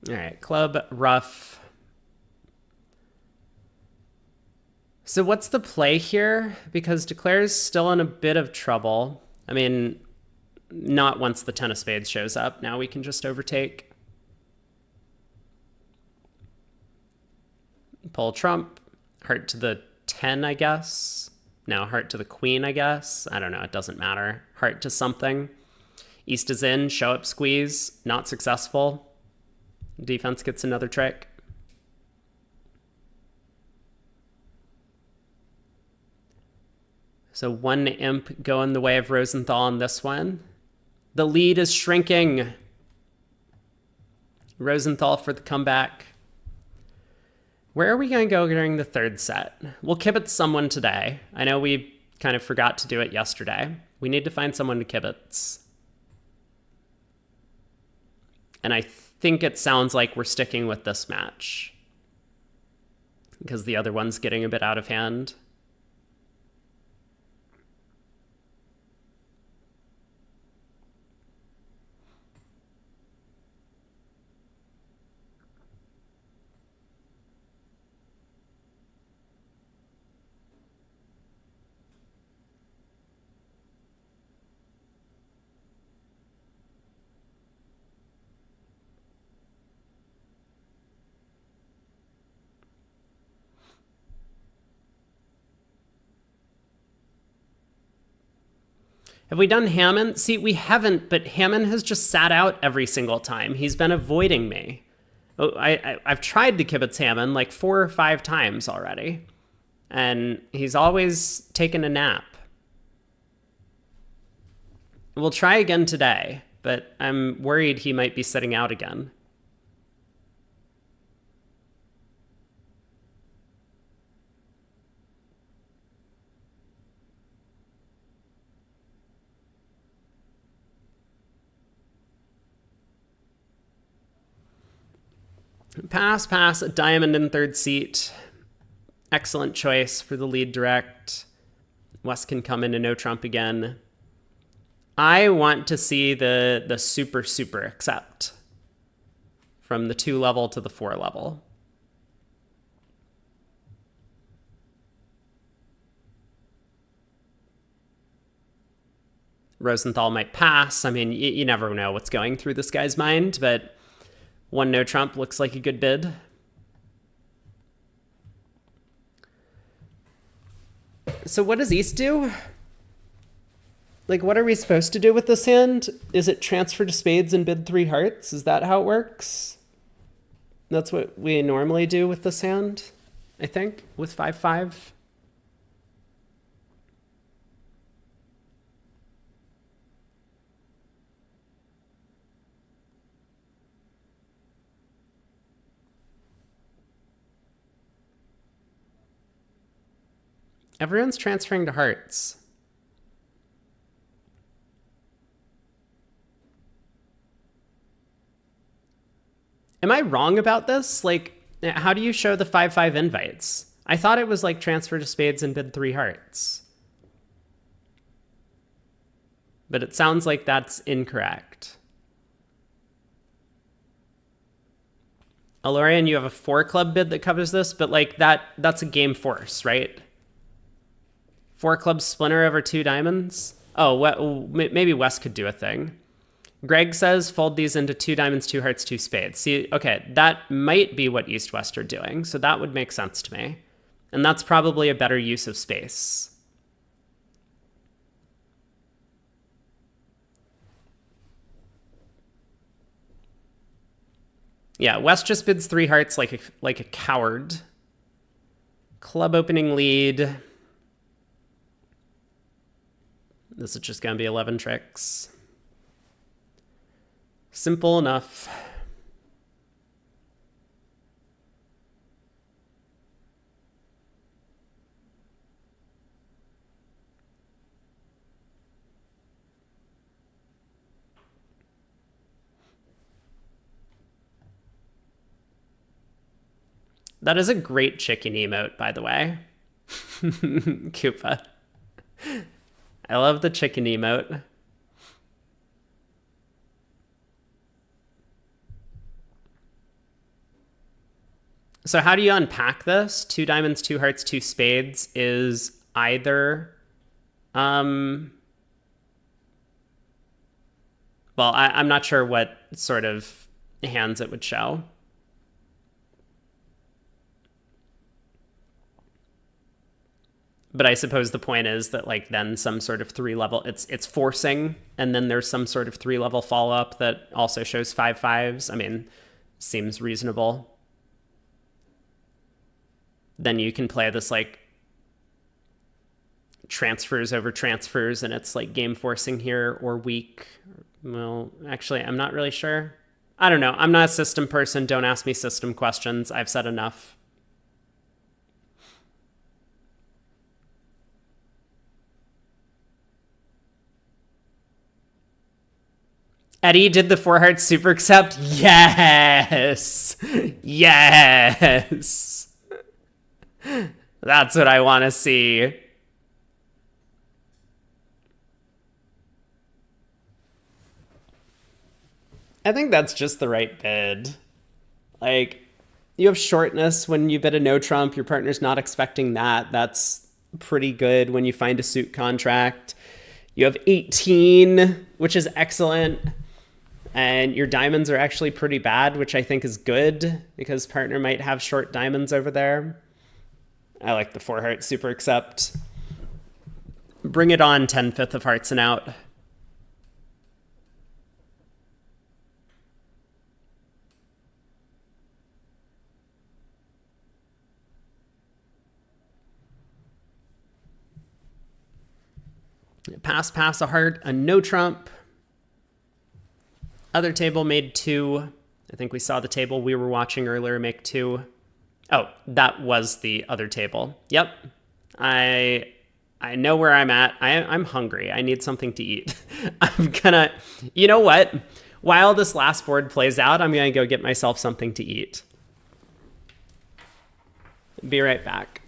S1: All right, club, rough. So what's the play here? Because declare's still in a bit of trouble. I mean, not once the 10 of spades shows up. Now we can just overtake. Pull trump, heart to the 10, I guess. Now heart to the queen, I guess. I don't know, it doesn't matter. Heart to something. East is in, show up, squeeze. Not successful. Defense gets another trick. So one imp going the way of Rosenthal on this one. The lead is shrinking. Rosenthal for the comeback. Where are we going to go during the third set? We'll kibitz someone today. I know we kind of forgot to do it yesterday. We need to find someone to kibitz. And I think it sounds like we're sticking with this match, because the other one's getting a bit out of hand. Have we done Hammond? See, we haven't, but Hammond has just sat out every single time. He's been avoiding me. Oh, I've tried the Kibitz Hammond like 4 or 5 times already, and he's always taken a nap. We'll try again today, but I'm worried he might be sitting out again. Pass, a diamond in third seat. Excellent choice for the lead direct. West can come into no trump again. I want to see the super accept from the 2 level to the 4 level. Rosenthal might pass. I mean, you never know what's going through this guy's mind, but 1 no trump looks like a good bid. So what does East do? Like, what are we supposed to do with this hand? Is it transfer to spades and bid 3 hearts? Is that how it works? That's what we normally do with this hand, I think, with 5-5. Everyone's transferring to hearts. Am I wrong about this? Like, how do you show the 5-5 invites? I thought it was like transfer to spades and bid 3 hearts. But it sounds like that's incorrect. Alorian, you have a 4 club bid that covers this, but like that's a game force, right? 4 club splinter over 2 diamonds. Oh, maybe West could do a thing. Greg says fold these into 2 diamonds, 2 hearts, 2 spades. See, okay, that might be what East-West are doing, so that would make sense to me. And that's probably a better use of space. Yeah, West just bids 3 hearts like a coward. Club opening lead. This is just going to be 11 tricks. Simple enough. That is a great chicken emote, by the way. Koopa. I love the chicken emote. So how do you unpack this? 2 diamonds, 2 hearts, 2 spades is either... well, I'm not sure what sort of hands it would show. But I suppose the point is that like then some sort of 3-level, it's forcing, and then there's some sort of 3-level follow-up that also shows 5-5s. I mean, seems reasonable. Then you can play this like transfers over transfers, and it's like game forcing here or weak. Well, actually, I'm not really sure. I don't know. I'm not a system person. Don't ask me system questions. I've said enough. Eddie did the 4 hearts super accept. Yes. Yes. That's what I want to see. I think that's just the right bid. Like, you have shortness when you bid a no trump. Your partner's not expecting that. That's pretty good when you find a suit contract. You have 18, which is excellent. And your diamonds are actually pretty bad, which I think is good because partner might have short diamonds over there. I like the 4 heart super accept. Bring it on, 10/5 of hearts and out. Pass, a heart, a no trump. Other table made 2. I think we saw the table we were watching earlier make 2. Oh, that was the other table. Yep. I know where I'm at. I'm hungry. I need something to eat. I'm gonna, you know what? While this last board plays out, I'm gonna go get myself something to eat. Be right back.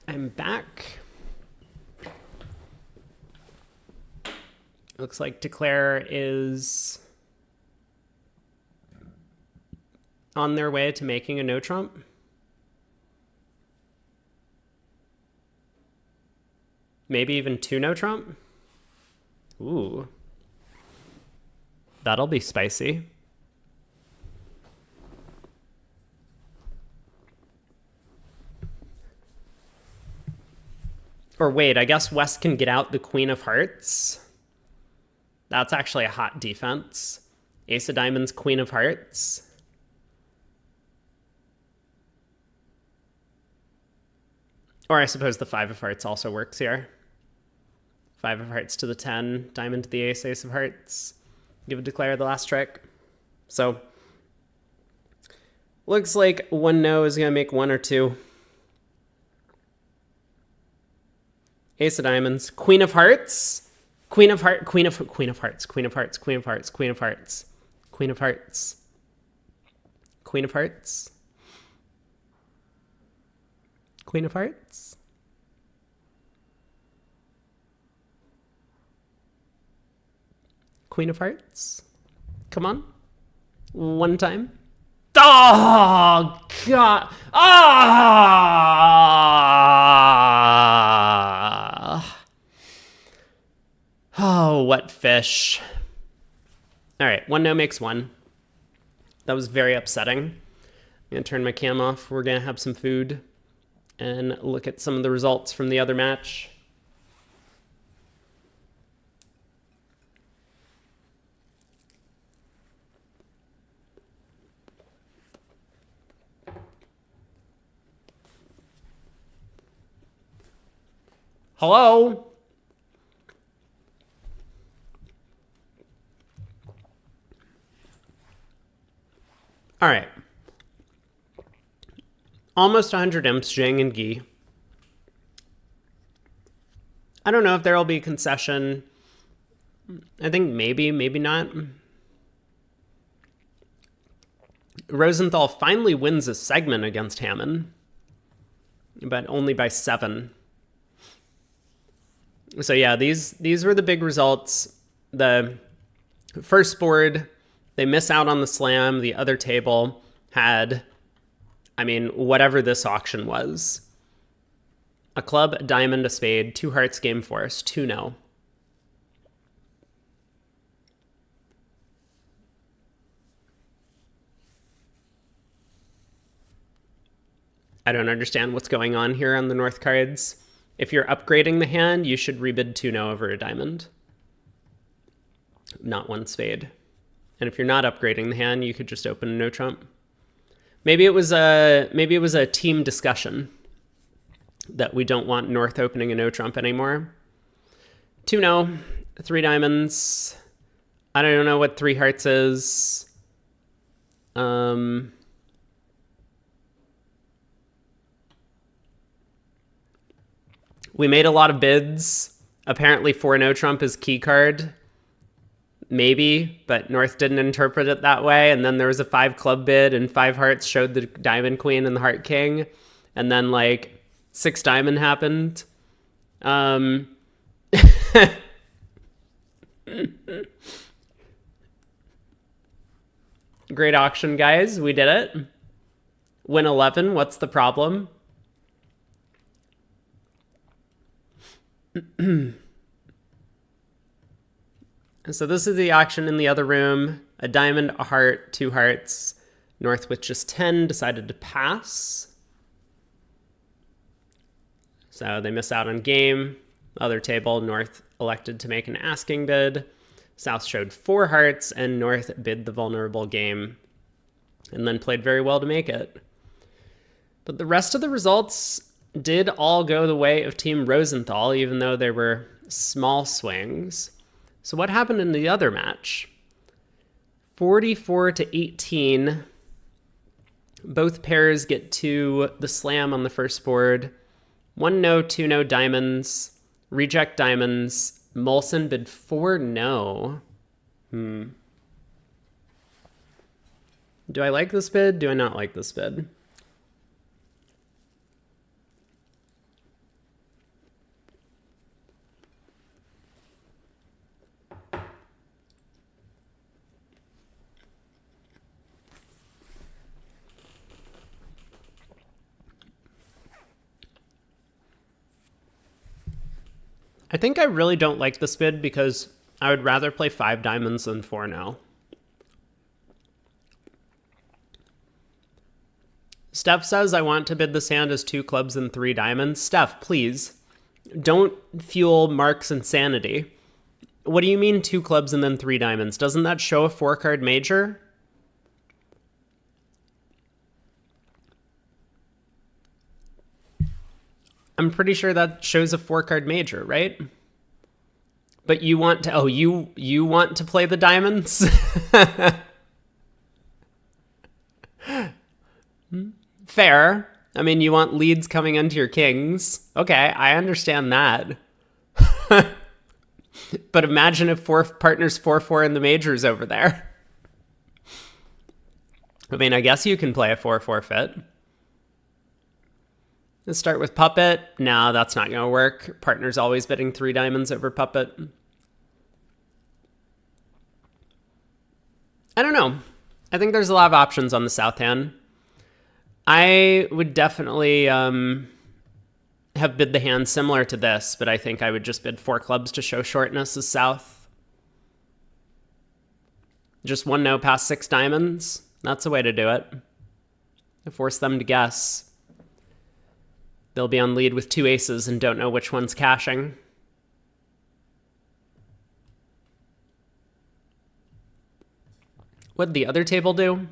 S1: I'm back. Looks like Declare is on their way to making a no trump. Maybe even 2 no trump. Ooh. That'll be spicy. Or wait, I guess West can get out the Queen of Hearts. That's actually a hot defense. Ace of Diamonds, Queen of Hearts. Or I suppose the 5 of Hearts also works here. 5 of hearts to the 10, diamond to the ace, ace of hearts. Give a declare the last trick. So looks like one no is going to make 1 or 2. Ace of diamonds, queen of hearts, queen of hearts, queen of hearts, queen of hearts, queen of hearts, queen of hearts, queen of hearts, queen of hearts, queen of hearts. Queen of hearts. Come on. One time. Oh, God. Ah. Oh, what fish. All right. 1 no makes 1. That was very upsetting. I'm going to turn my cam off. We're going to have some food and look at some of the results from the other match. Hello? All right. Almost 100 imps, Jang and Gi. I don't know if there'll be a concession. I think maybe, maybe not. Rosenthal finally wins a segment against Hammond, but only by 7. So yeah, these were the big results. The first board, they miss out on the slam. The other table had, I mean, whatever this auction was. A club, a diamond, a spade, 2 hearts, game force, 2 no. I don't understand what's going on here on the North cards. If you're upgrading the hand, you should rebid 2 no over a diamond, not 1 spade. And if you're not upgrading the hand, you could just open a no trump. Maybe it was a team discussion that we don't want North opening a no trump anymore. 2 no, 3 diamonds. I don't know what 3 hearts is. We made a lot of bids. Apparently 4 no trump is key card. Maybe, but North didn't interpret it that way. And then there was a 5 club bid and 5 hearts showed the diamond queen and the heart king. And then like 6 diamond happened. Great auction, guys. We did it. Win 11. What's the problem? So this is the auction in the other room. A diamond, a heart, 2 hearts. North with just 10 decided to pass. So they miss out on game. Other table, North elected to make an asking bid. South showed 4 hearts, and North bid the vulnerable game and then played very well to make it. But the rest of the results did all go the way of Team Rosenthal, even though there were small swings. So what happened in the other match? 44-18. Both pairs get to the slam on the first board. 1 no, 2 no diamonds. Reject diamonds. Molson bid 4 no. Do I like this bid? Do I not like this bid? I think I really don't like this bid because I would rather play 5 diamonds than 4 no. Steph says, I want to bid this hand as 2 clubs and 3 diamonds. Steph, please, don't fuel Mark's insanity. What do you mean 2 clubs and then 3 diamonds? Doesn't that show a 4-card major? I'm pretty sure that shows a 4-card major, right? But you want to, oh, you want to play the diamonds? Fair. I mean, you want leads coming into your kings. Okay, I understand that. But imagine if four partners 4-4 in the majors over there. I mean, I guess you can play a 4-4 fit. Let's start with puppet. No, that's not going to work. Partner's always bidding 3 diamonds over puppet. I don't know. I think there's a lot of options on the south hand. I would definitely have bid the hand similar to this, but I think I would just bid 4 clubs to show shortness as south. Just 1 no past 6 diamonds. That's a way to do it. To force them to guess. They'll be on lead with 2 aces and don't know which one's cashing. What'd the other table do?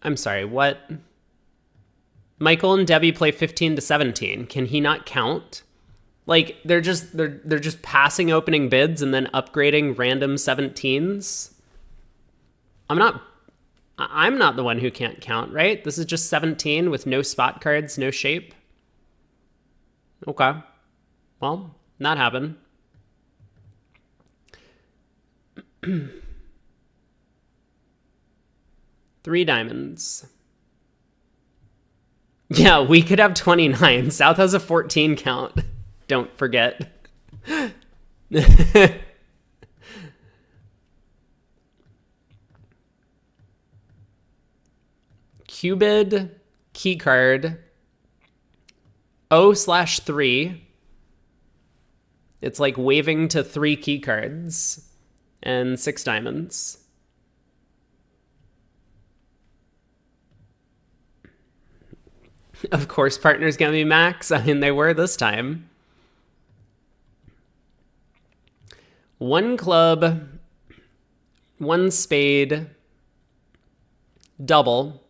S1: I'm sorry, what? Michael and Debbie play 15 to 17. Can he not count? Like, they're just passing opening bids and then upgrading random 17s? I'm not the one who can't count, right? This is just 17 with no spot cards, no shape. Okay. Well, that happened. Three diamonds. Yeah, we could have 29. South has a 14 count. Don't forget. Cubid, keycard, O/3. It's like waving to 3 keycards and 6 diamonds. Of course, partner's gonna be max. I mean, they were this time. 1 club, 1 spade, double,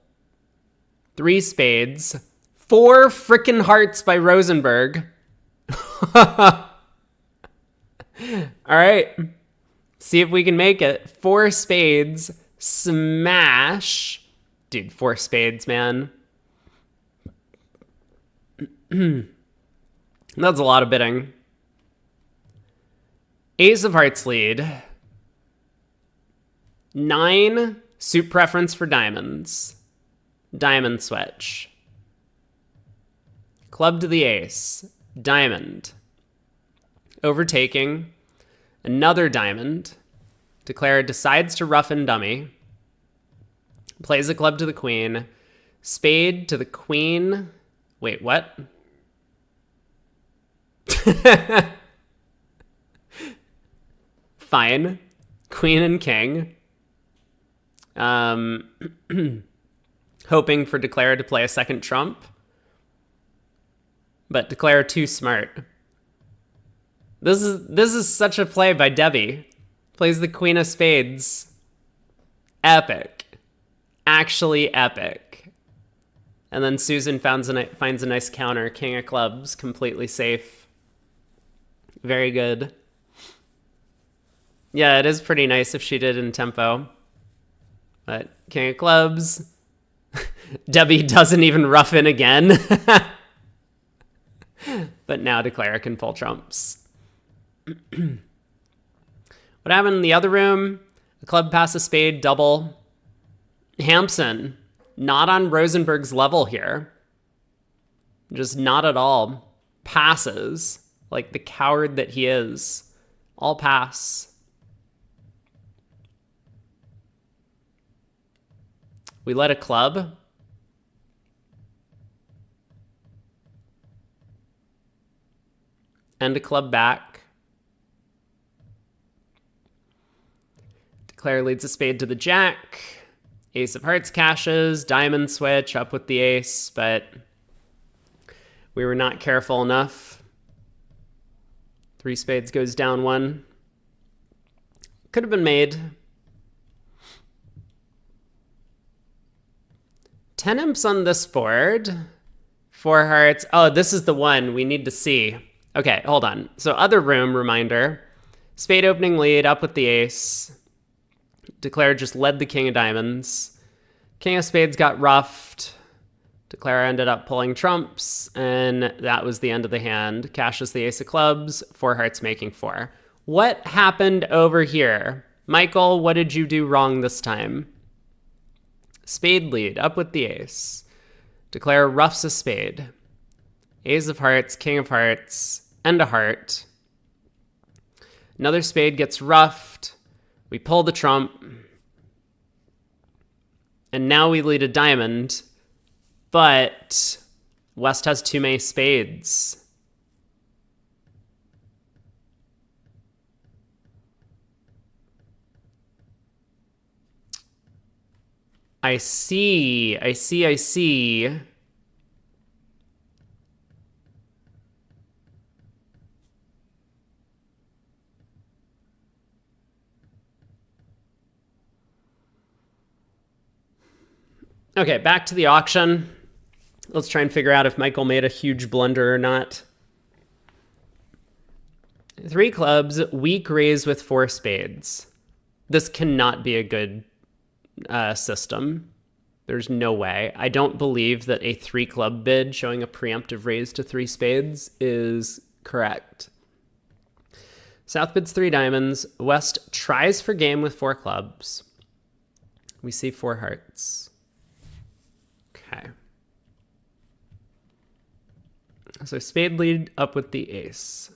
S1: 3 spades, 4 frickin' hearts by Rosenberg. All right. See if we can make it. 4 spades, smash. Dude, 4 spades, man. That's a lot of bidding. Ace of hearts lead. 9, suit preference for diamonds. Diamond switch. Club to the ace. Diamond. Overtaking. Another diamond. Declare decides to roughen dummy. Plays a club to the queen. Spade to the queen. Wait, what? Fine. Queen and king. Hoping for Declare to play a second trump. But Declare too smart. This is such a play by Debbie. Plays the queen of spades. Epic. Actually epic. And then Susan finds a nice counter. King of clubs, completely safe. Very good. Yeah, it is pretty nice if she did in tempo. But king of clubs. Debbie doesn't even rough in again. But now Declare can pull trumps. What happened in the other room? The club pass a spade, double. Hampson, not on Rosenberg's level here. Just not at all. Passes, like the coward that he is. All pass. We let a club. And a club back. Declare leads a spade to the jack. Ace of hearts cashes. Diamond switch up with the ace, but we were not careful enough. 3 spades goes down 1. Could have been made. 10 imps on this board. 4 hearts. Oh, this is the one we need to see. Okay, hold on. So other room, reminder. Spade opening lead, up with the ace. Declare just led the king of diamonds. King of spades got ruffed. Declare ended up pulling trumps, and that was the end of the hand. Cashes the ace of clubs, 4 hearts making 4. What happened over here? Michael, what did you do wrong this time? Spade lead, up with the ace. Declare ruffs a spade. Ace of hearts, king of hearts, and a heart. Another spade gets ruffed. We pull the trump. And now we lead a diamond. But West has too many spades. I see. Okay, back to the auction. Let's try and figure out if Michael made a huge blunder or not. 3 clubs, weak raise with 4 spades. This cannot be a good system. There's no way. I don't believe that a 3 club bid showing a preemptive raise to 3 spades is correct. South bids 3 diamonds. West tries for game with 4 clubs. We see 4 hearts. Okay. So spade lead up with the ace.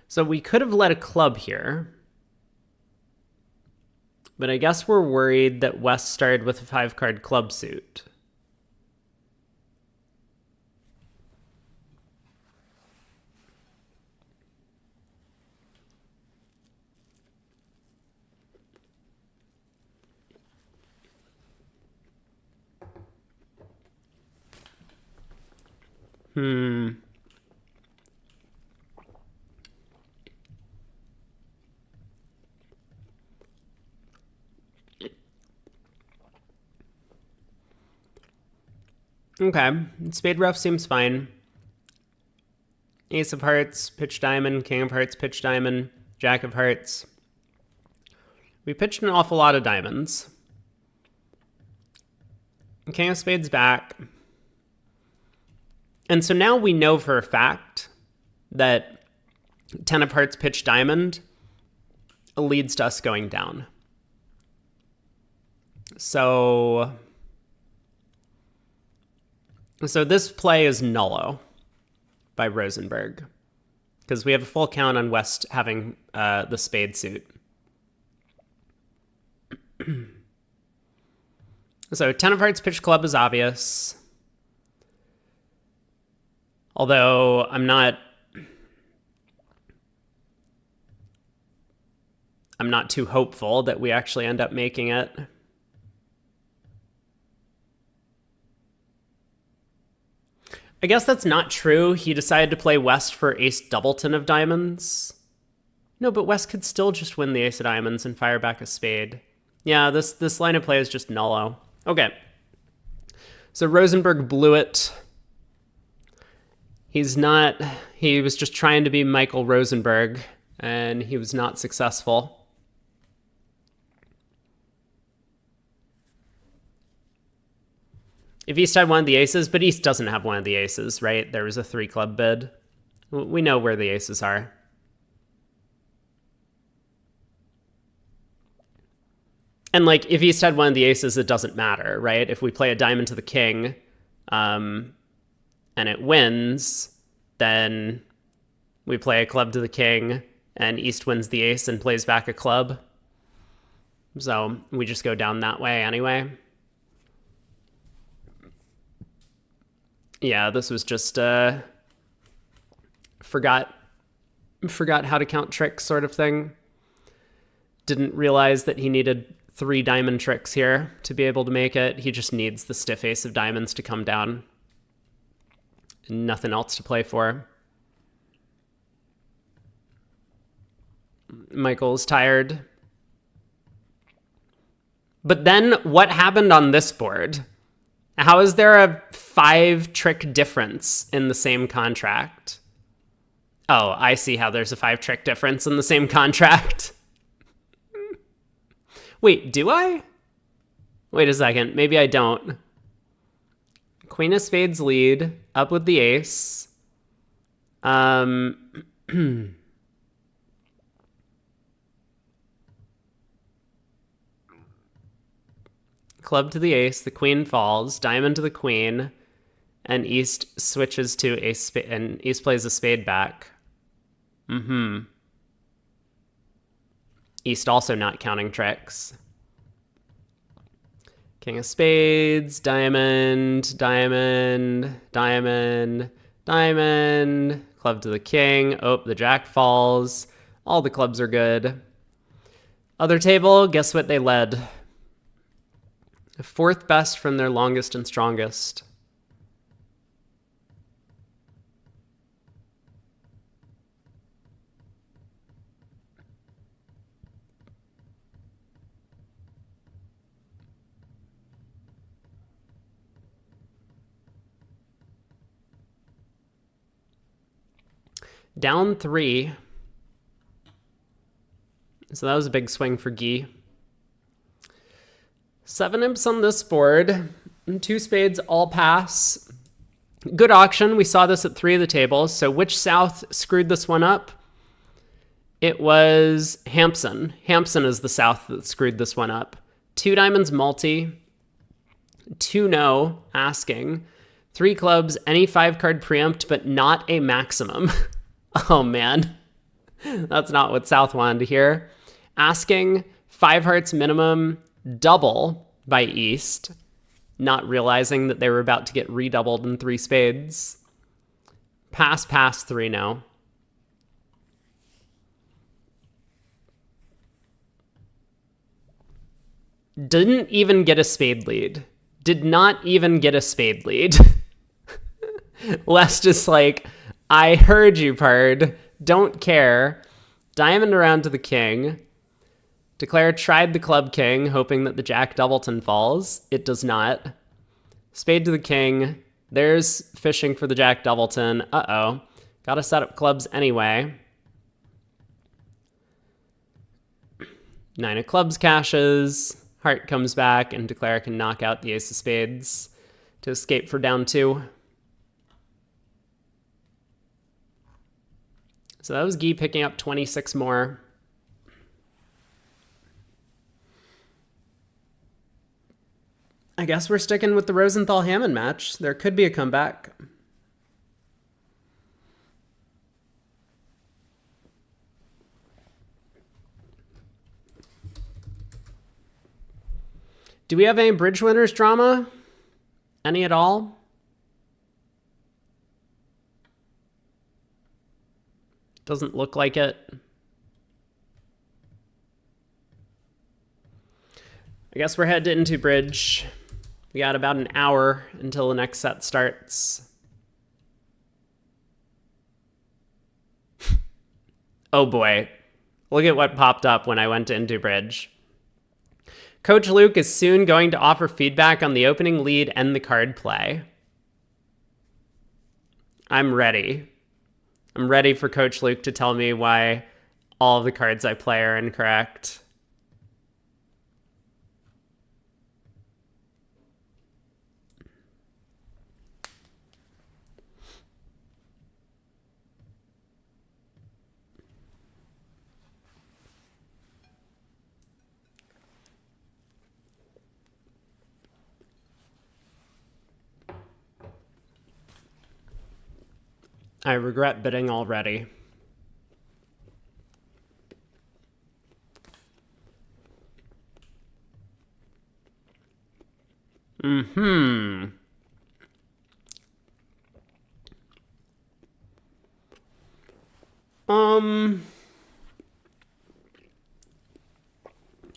S1: So we could have led a club here. But I guess we're worried that West started with a 5-card club suit. Okay, spade rough seems fine. Ace of hearts, pitch diamond, king of hearts, pitch diamond, jack of hearts. We pitched an awful lot of diamonds. King of spades back. And so now we know for a fact that 10 of hearts, pitch diamond leads to us going down. So this play is nullo by Rosenberg because we have a full count on West having the spade suit. So 10 of hearts pitch club is obvious. Although I'm not too hopeful that we actually end up making it. I guess that's not true. He decided to play West for ace doubleton of diamonds. No, but West could still just win the ace of diamonds and fire back a spade. Yeah, this line of play is just nullo. Okay. So Rosenberg blew it. He was just trying to be Michael Rosenberg, and he was not successful. If East had one of the aces, but East doesn't have one of the aces, right? There was a 3 club bid. We know where the aces are. And like, if East had one of the aces, it doesn't matter, right? If we play a diamond to the king, and it wins, then we play a club to the king, and East wins the ace and plays back a club. So we just go down that way anyway. Yeah, this was just forgot how to count tricks sort of thing. Didn't realize that he needed 3 diamond tricks here to be able to make it. He just needs the stiff ace of diamonds to come down. Nothing else to play for. Michael's tired. But then what happened on this board? How is there a 5-trick difference in the same contract? Oh, I see how there's a 5-trick difference in the same contract. Wait, do I? Wait a second. Maybe I don't. Queen of spades lead, up with the ace. Club to the ace, the queen falls, diamond to the queen, and East switches to ace spade, and East plays a spade back. East also not counting tricks. King of spades, diamond, diamond, diamond, diamond, club to the king. Oh, the jack falls. All the clubs are good. Other table, guess what they led? Fourth best from their longest and strongest. Down 3. So that was a big swing for Guy. 7 imps on this board. 2 spades, all pass. Good auction. We saw this at 3 of the tables. So which South screwed this one up? It was Hampson. Hampson is the South that screwed this one up. 2 diamonds multi. 2 no, asking. 3 clubs, any 5-card preempt, but not a maximum. Oh, man. That's not what South wanted to hear. Asking 5 hearts minimum, double by East, not realizing that they were about to get redoubled in 3 spades. Pass, 3 no. Didn't even get a spade lead. Did not even get a spade lead. Les just like, I heard you, Pard. Don't care. Diamond around to the king. Declare tried the club king, hoping that the jack doubleton falls. It does not. Spade to the king. There's fishing for the jack doubleton. Uh-oh. Gotta set up clubs anyway. 9 of clubs cashes. Heart comes back, and Declare can knock out the ace of spades to escape for down 2. So that was Guy picking up 26 more. I guess we're sticking with the Rosenthal-Hammond match. There could be a comeback. Do we have any bridge winners drama? Any at all? Doesn't look like it. I guess we're headed into bridge. We got about an hour until the next set starts. Oh boy. Look at what popped up when I went into bridge. Coach Luke is soon going to offer feedback on the opening lead and the card play. I'm ready. I'm ready for Coach Luke to tell me why all of the cards I play are incorrect. I regret bidding already.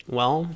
S1: Well,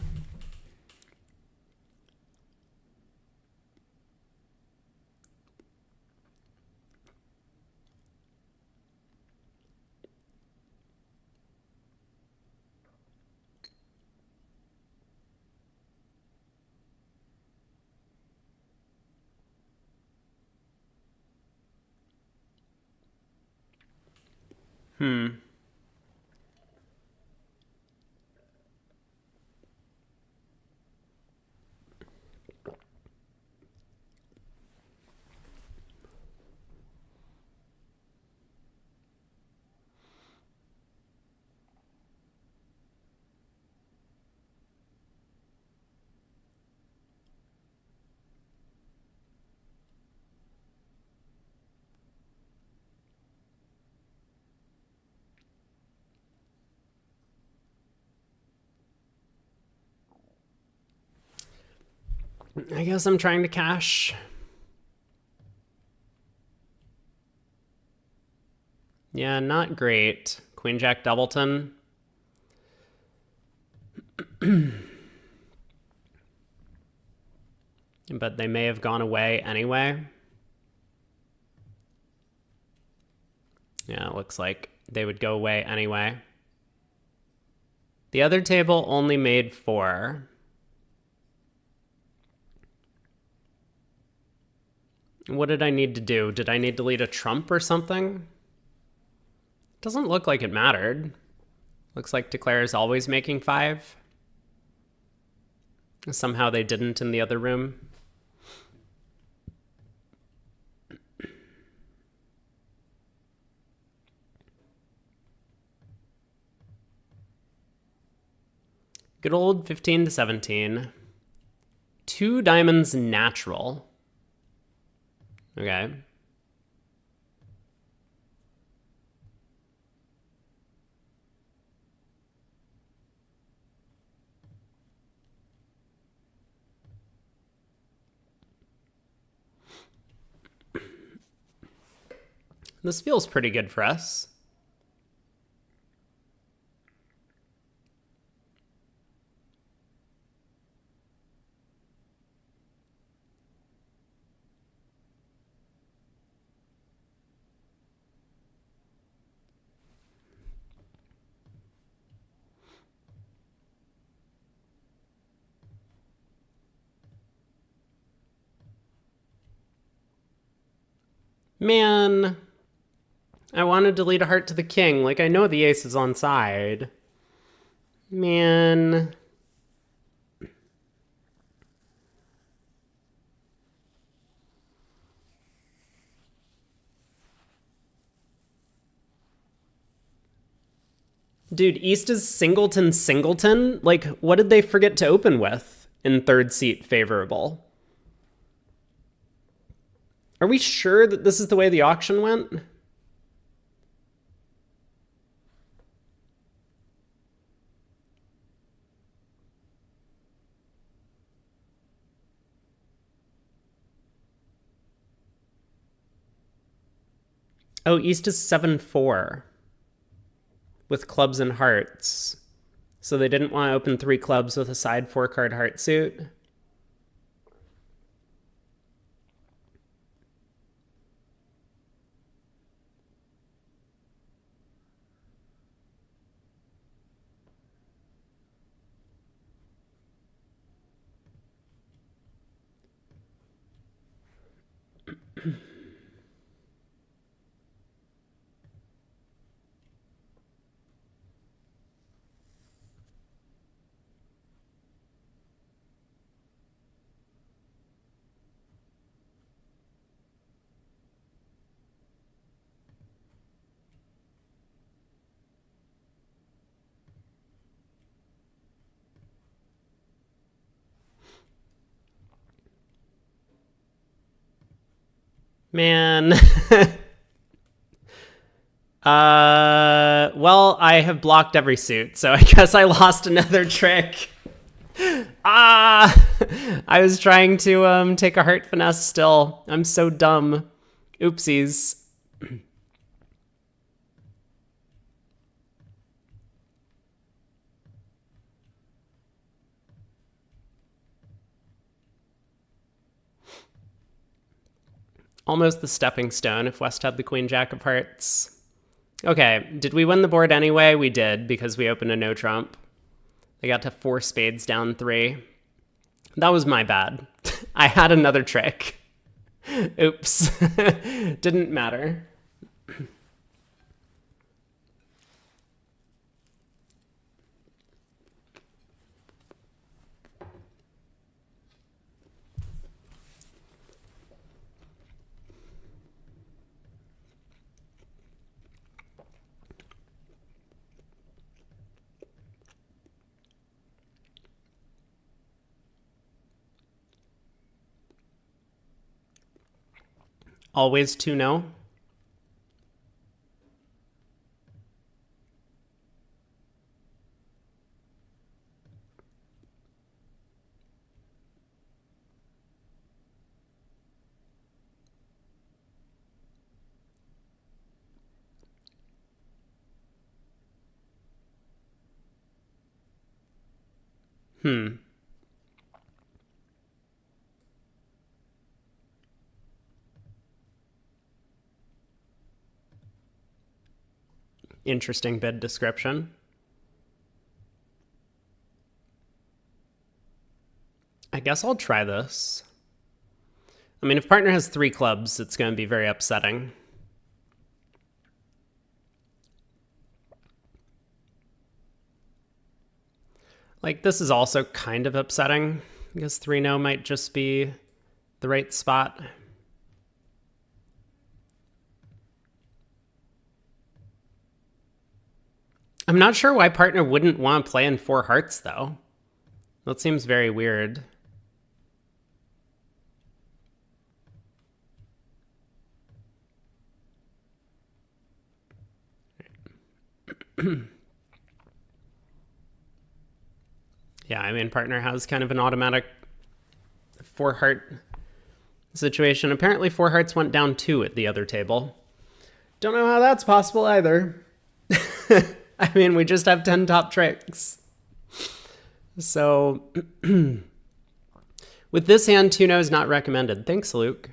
S1: I guess I'm trying to cash. Yeah, not great. Queen Jack Doubleton. But they may have gone away anyway. Yeah, it looks like they would go away anyway. The other table only made 4. What did I need to do? Did I need to lead a trump or something? Doesn't look like it mattered. Looks like Declare is always making 5. Somehow they didn't in the other room. Good old 15 to 17. 2 diamonds natural. Okay. This feels pretty good for us. Man, I wanted to lead a heart to the king. Like, I know the ace is on side. Man. Dude, East is singleton singleton? Like, what did they forget to open with in third seat favorable? Are we sure that this is the way the auction went? Oh, East is 7-4 with clubs and hearts. So they didn't want to open 3 clubs with a side 4-card heart suit. Man. Well, I have blocked every suit, so I guess I lost another trick. I was trying to take a heart finesse still. I'm so dumb. Oopsies. Almost the stepping stone if West had the Queen Jack of Hearts. Okay, did we win the board anyway? We did, because we opened a no trump. They got to 4 spades down 3. That was my bad. I had another trick. Oops. Didn't matter. Always 2-0. Interesting bid description. I guess I'll try this. I mean, if partner has 3 clubs, it's going to be very upsetting. Like, this is also kind of upsetting. I guess 3-0 might just be the right spot. I'm not sure why partner wouldn't want to play in 4 hearts, though. That seems very weird. Yeah, I mean, partner has kind of an automatic 4 heart situation. Apparently 4 hearts went down 2 at the other table. Don't know how that's possible either. I mean, we just have 10 top tricks. So with this hand, 2-0 is not recommended. Thanks, Luke.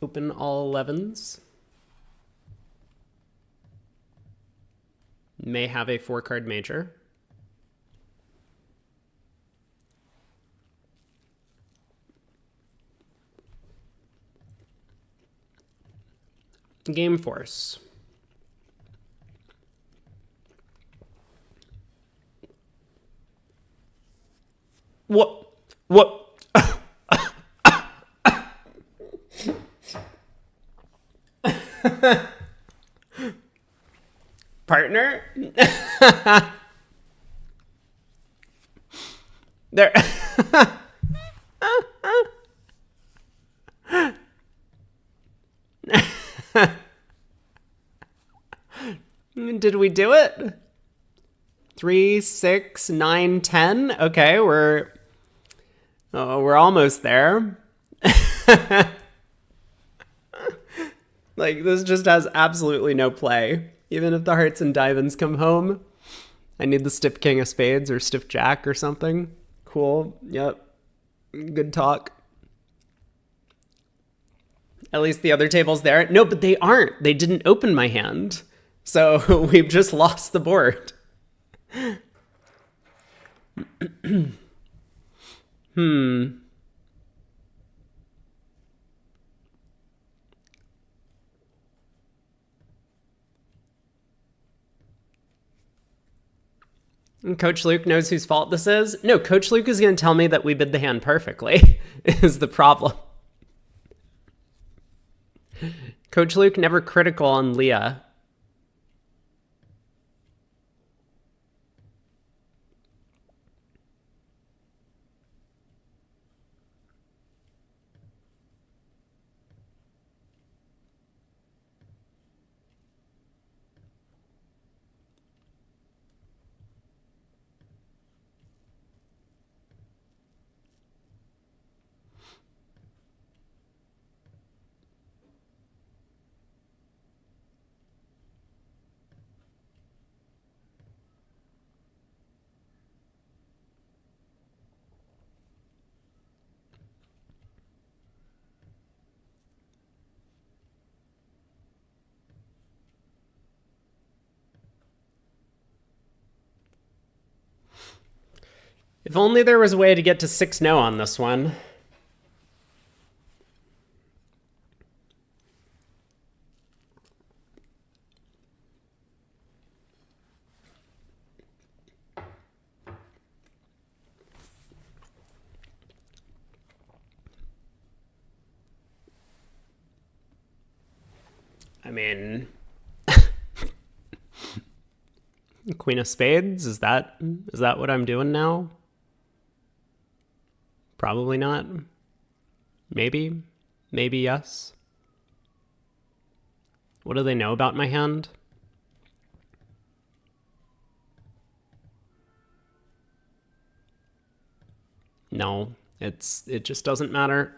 S1: Open all 11s. May have a 4-card major. Game force. What? Partner? There. Did we do it? 3, 6, 9, 10. Okay, we're almost there. Like, this just has absolutely no play. Even if the hearts and diamonds come home, I need the stiff king of spades or stiff jack or something. Cool. Yep. Good talk. At least the other table's there. No, but they aren't. They didn't open my hand. So we've just lost the board. And Coach Luke knows whose fault this is? No, Coach Luke is going to tell me that we bid the hand perfectly, is the problem. Coach Luke never critical on Leah. If only there was a way to get to 6-0 on this one. I mean, Queen of spades, is that what I'm doing now? Probably not. Maybe yes. What do they know about my hand? No, it just doesn't matter.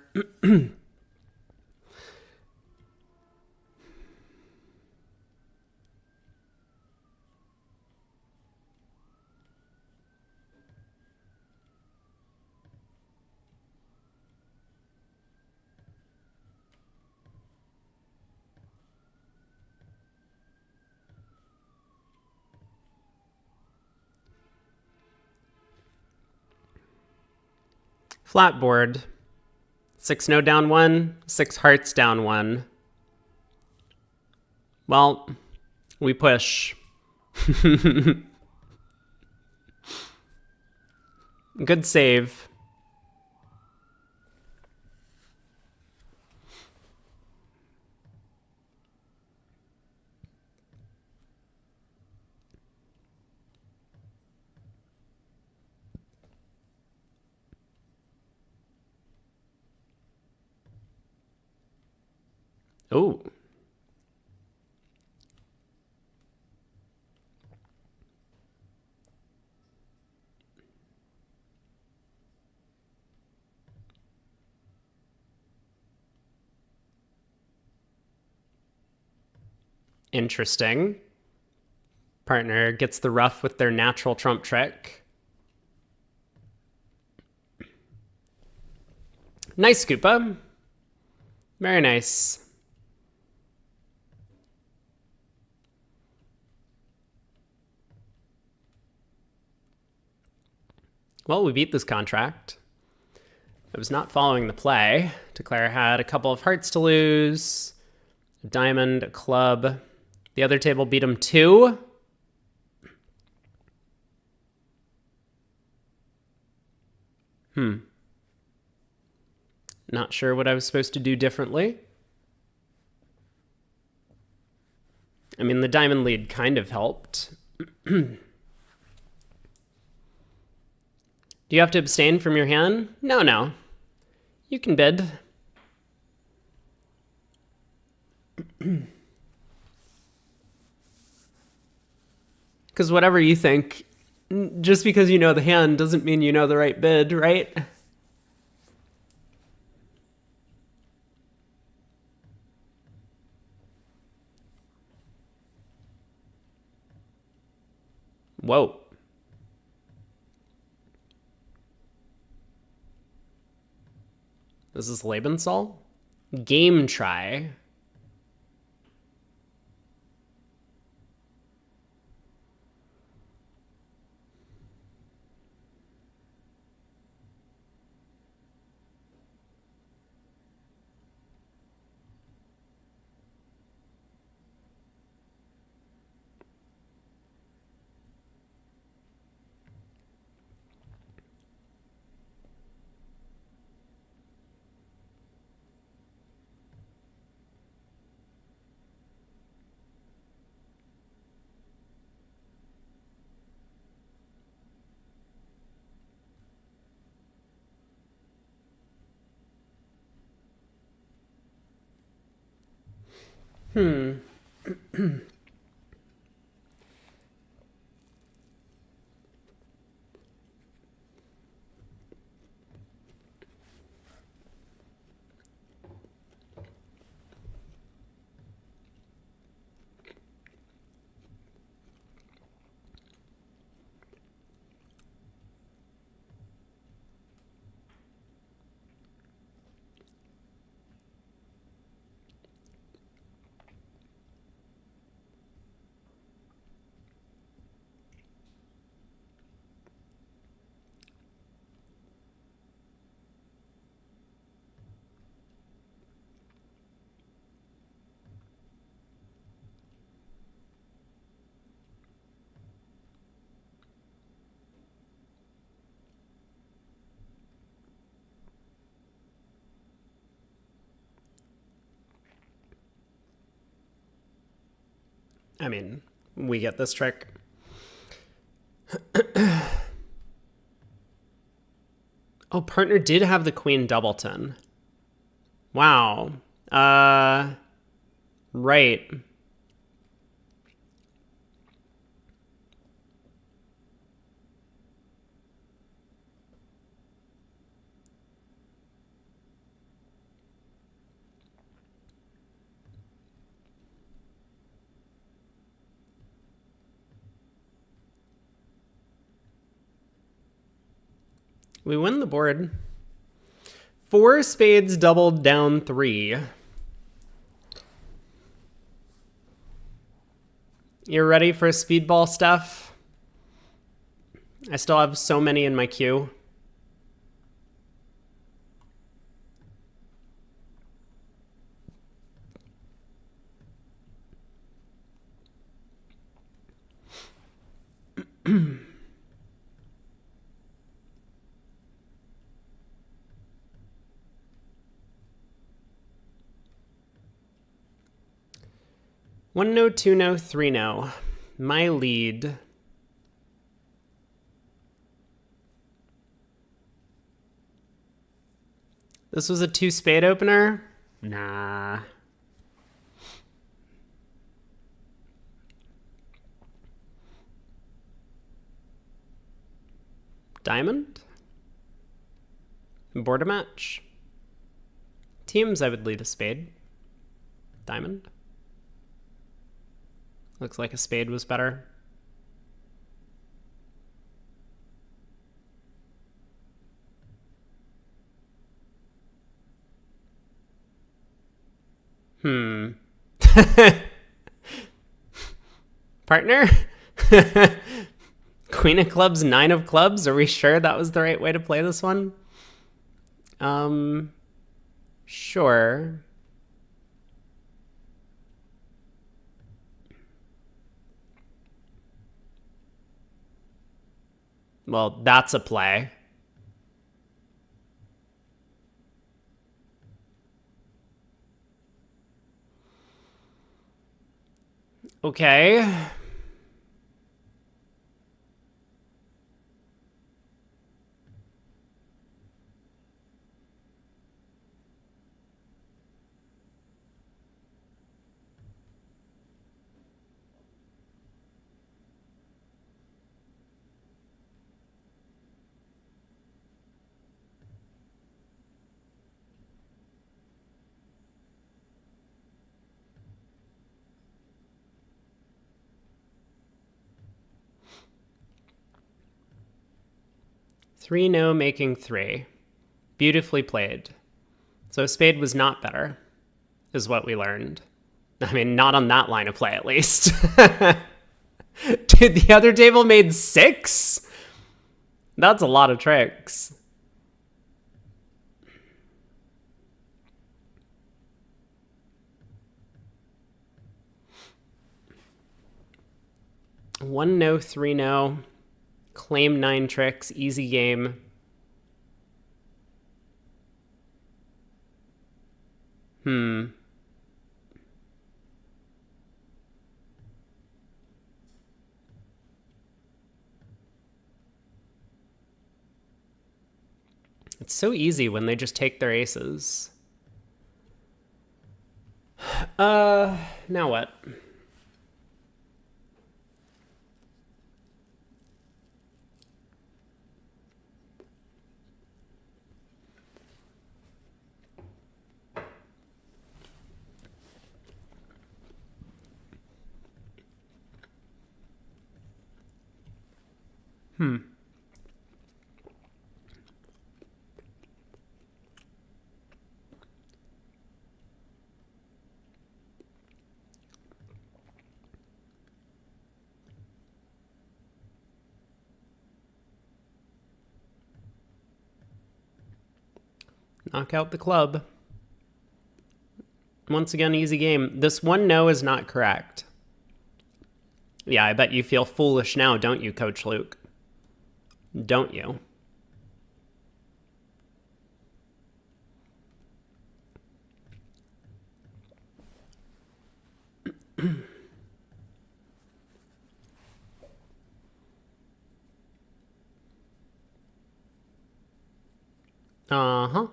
S1: Flat board. 6 no down 1, 6 hearts down 1. Well, we push. Good save. Oh. Interesting. Partner gets the rough with their natural trump trick. Nice, Koopa. Very nice. Well, we beat this contract. I was not following the play. Declare had a couple of hearts to lose. A diamond, a club. The other table beat him 2. Not sure what I was supposed to do differently. I mean, the diamond lead kind of helped. Do you have to abstain from your hand? No. You can bid. Because whatever you think, just because you know the hand doesn't mean you know the right bid, right? Whoa. This is Lebensol? Game try. I mean, we get this trick. Oh, partner did have the queen doubleton. Wow. Right. We win the board. 4 spades doubled down 3. You're ready for speedball stuff? I still have so many in my queue. One no, two no, three no. My lead. This was a 2 spade opener? Nah. Diamond? Board a match? Teams, I would lead a spade. Diamond? Looks like a spade was better. Partner? Queen of clubs, 9 of clubs. Are we sure that was the right way to play this one? Sure. Well, that's a play. Okay. Three no, making 3. Beautifully played. So spade was not better, is what we learned. I mean, not on that line of play, at least. Dude, the other table made 6? That's a lot of tricks. One no, 3 no. Claim 9 tricks, easy game. It's so easy when they just take their aces. Now what? Knock out the club. Once again, easy game. This one no is not correct. Yeah, I bet you feel foolish now, don't you, Coach Luke? Don't you? Uh-huh.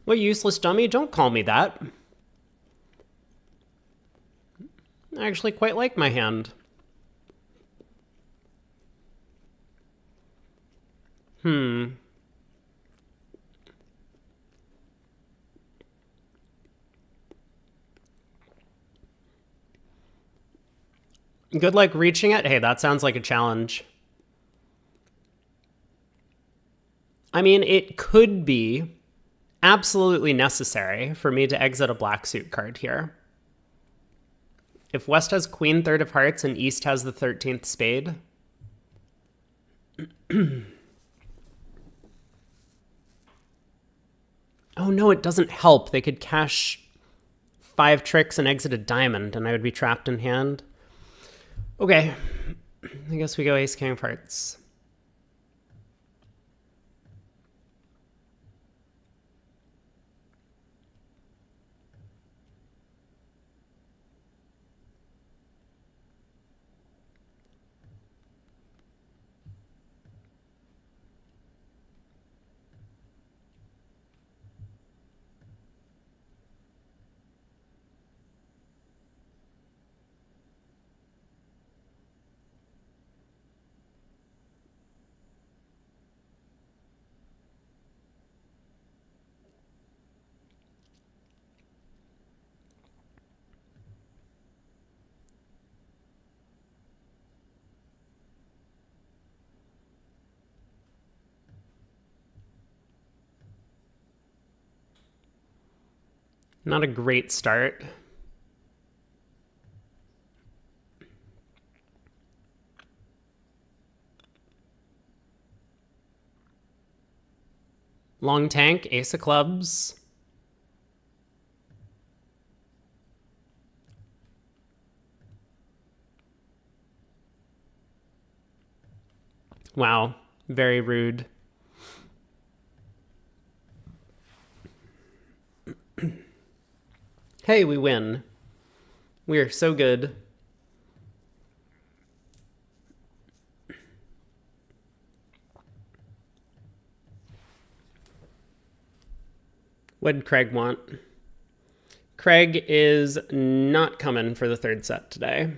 S1: What useless dummy? Don't call me that. I actually quite like my hand. Good luck reaching it? Hey, that sounds like a challenge. I mean, it could be absolutely necessary for me to exit a black suit card here. If West has Queen, third of hearts, and East has the 13th spade. Oh no, it doesn't help. They could cash 5 tricks and exit a diamond, and I would be trapped in hand. Okay, I guess we go ace, king of hearts. Not a great start. Long tank, ace of clubs. Wow, very rude. Hey, we win. We are so good. What did Craig want? Craig is not coming for the third set today.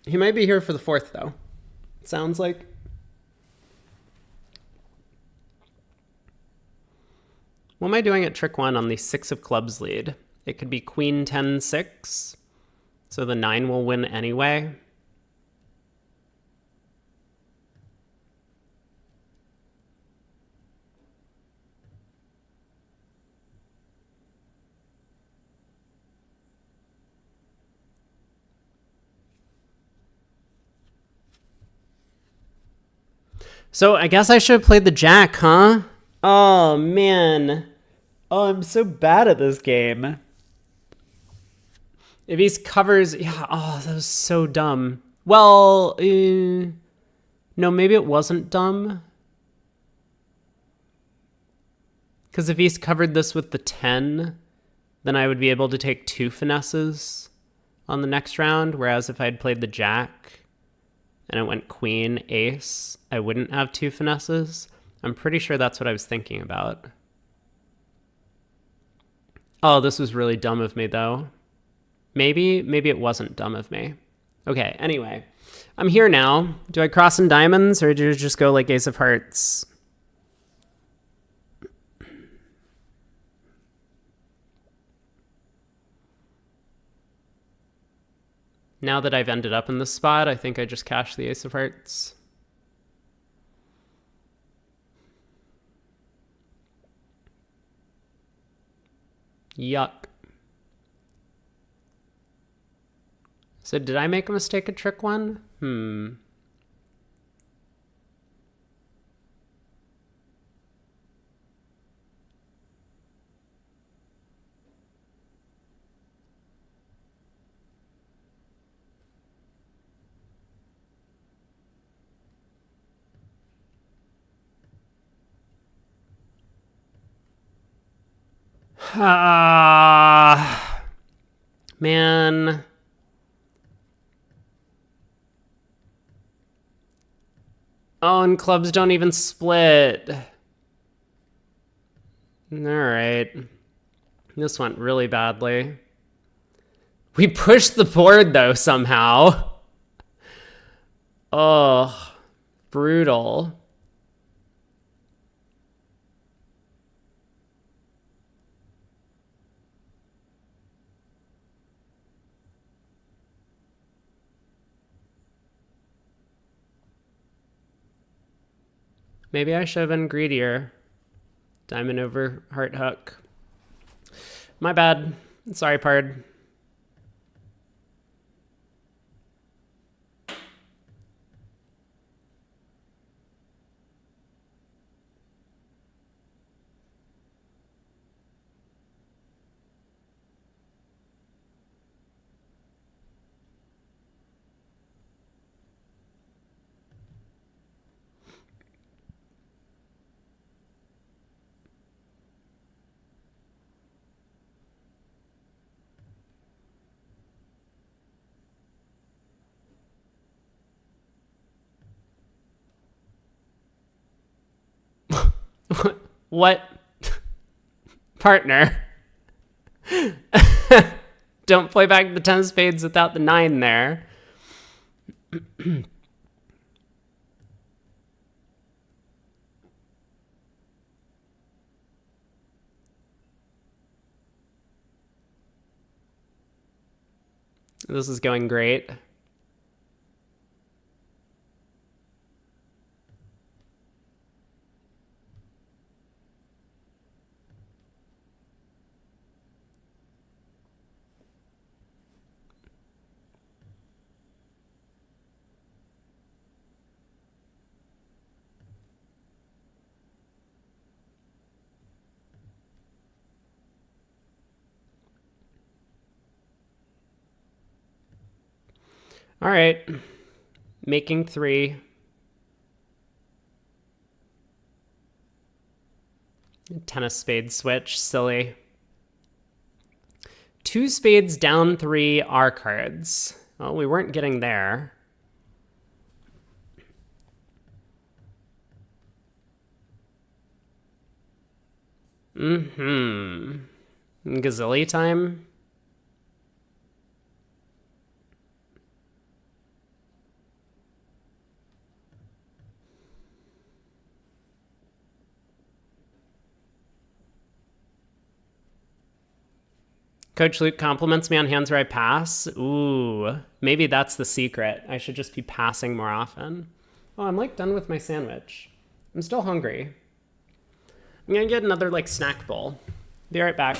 S1: He might be here for the fourth, though. Sounds like. What am I doing at trick 1 on the 6 of clubs lead? It could be queen 10 6, so the 9 will win anyway. So I guess I should have played the jack, huh? Oh, man. Oh, I'm so bad at this game. If he covers... Yeah, oh, that was so dumb. Well, no, maybe it wasn't dumb. Because if he's covered this with the 10, then I would be able to take 2 finesses on the next round. Whereas if I'd played the jack and it went queen, ace, I wouldn't have 2 finesses. I'm pretty sure that's what I was thinking about. Oh, this was really dumb of me, though. Maybe it wasn't dumb of me. Okay, anyway. I'm here now. Do I cross in diamonds, or do I just go like ace of hearts? Now that I've ended up in this spot, I think I just cash the ace of hearts. Yuck. So did I make a mistake at trick 1? Man. Oh, and clubs don't even split. All right. This went really badly. We pushed the board, though, somehow. Oh, brutal. Maybe I should have been greedier. Diamond over heart hook. My bad. Sorry, Pard. What? Partner. Don't play back the 10 of spades without the 9 there. This is going great. All right. Making 3. 10 of spades switch. Silly. 2 spades down 3 are cards. Well, we weren't getting there. Gazilli time? Coach Luke compliments me on hands where I pass. Ooh, maybe that's the secret. I should just be passing more often. Oh, I'm like done with my sandwich. I'm still hungry. I'm gonna get another like snack bowl. Be right back.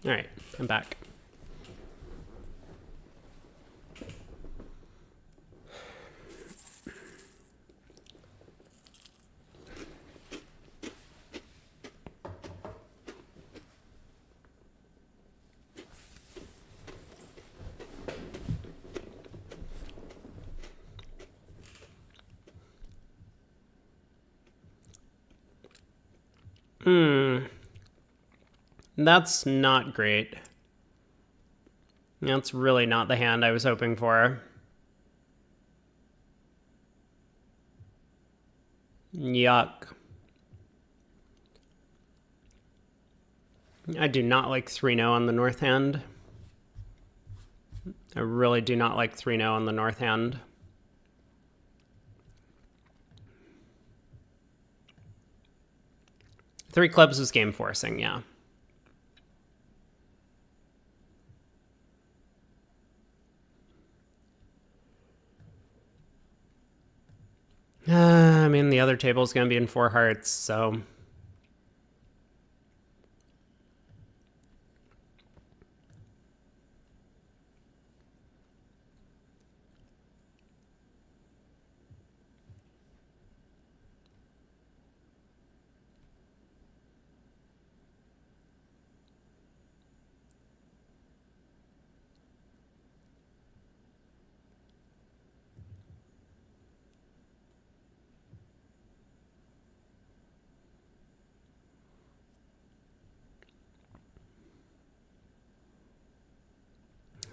S1: All right, I'm back. That's not great. That's really not the hand I was hoping for. Yuck. I do not like 3-0 on the north hand. I really do not like 3-0 on the north hand. Three clubs was game forcing, yeah. I mean, the other table is going to be in 4 hearts, so...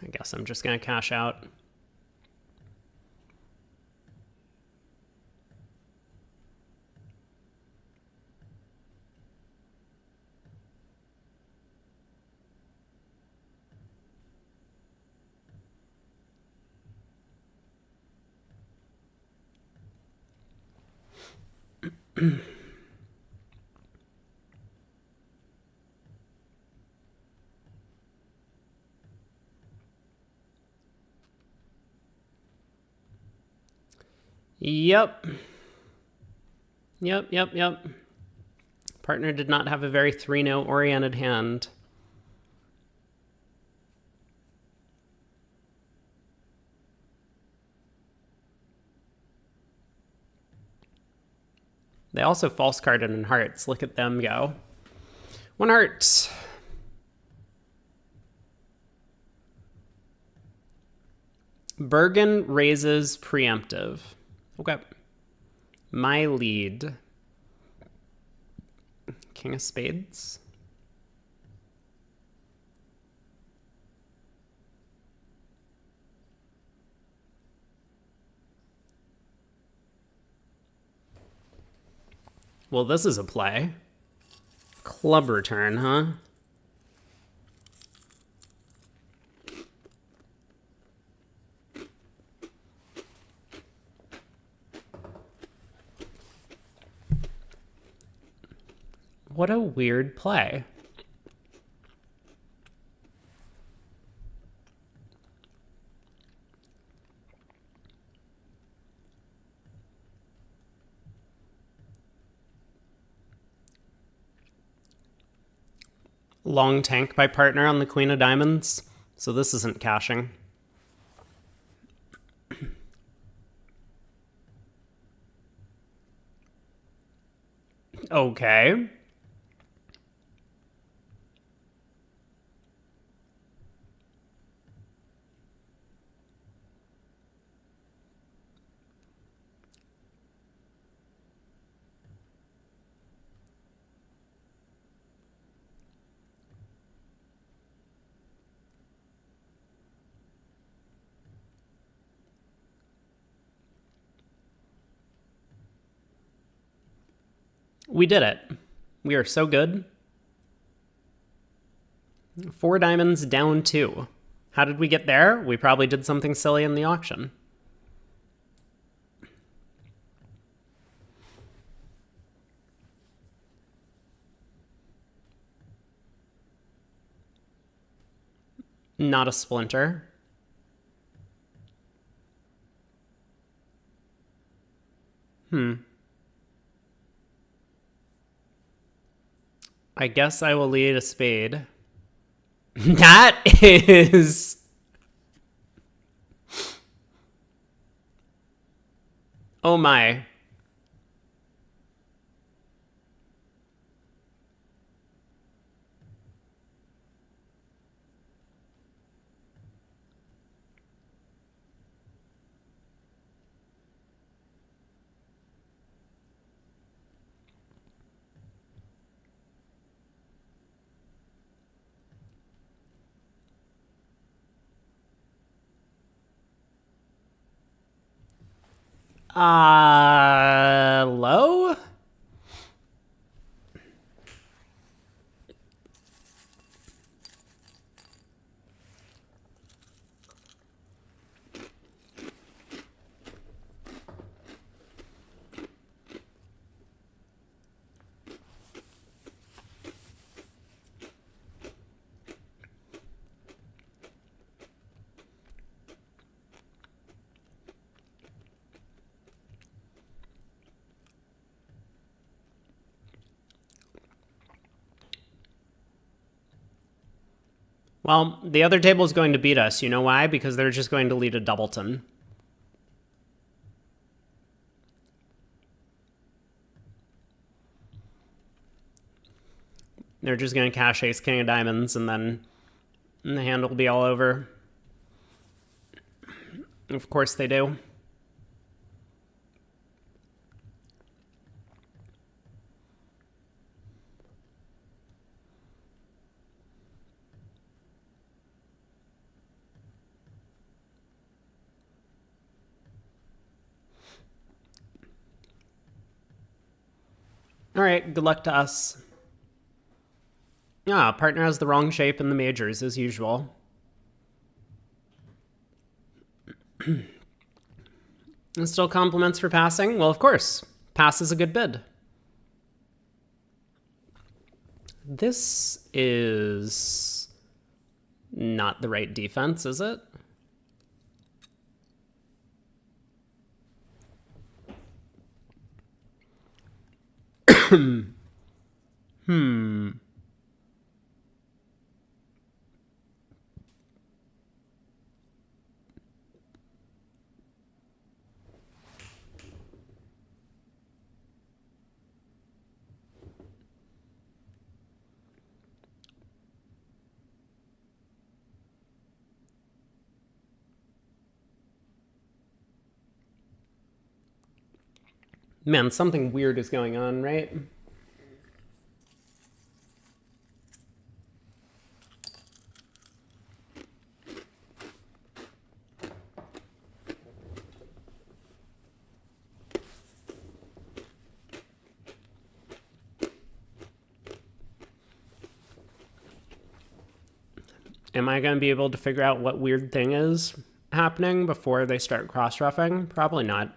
S1: I guess I'm just going to cash out. Yep. Partner did not have a very 3-0 oriented hand. They also false carded in hearts. Look at them go. 1 heart. Bergen raises preemptive. Okay. My lead. King of spades. Well, this is a play. Club return, huh? What a weird play. Long tank by partner on the queen of diamonds, so this isn't cashing. Okay. We did it. We are so good. 4 diamonds down 2. How did we get there? We probably did something silly in the auction. Not a splinter. I guess I will lead a spade. That is... Oh my. Low? Well, the other table is going to beat us. You know why? Because they're just going to lead a doubleton. They're just going to cash ace king of diamonds, and then the hand will be all over. Of course they do. All right, good luck to us. Ah, partner has the wrong shape in the majors, as usual. And still compliments for passing? Well, of course. Pass is a good bid. This is not the right defense, is it? Man, something weird is going on, right? Am I going to be able to figure out what weird thing is happening before they start cross-ruffing? Probably not.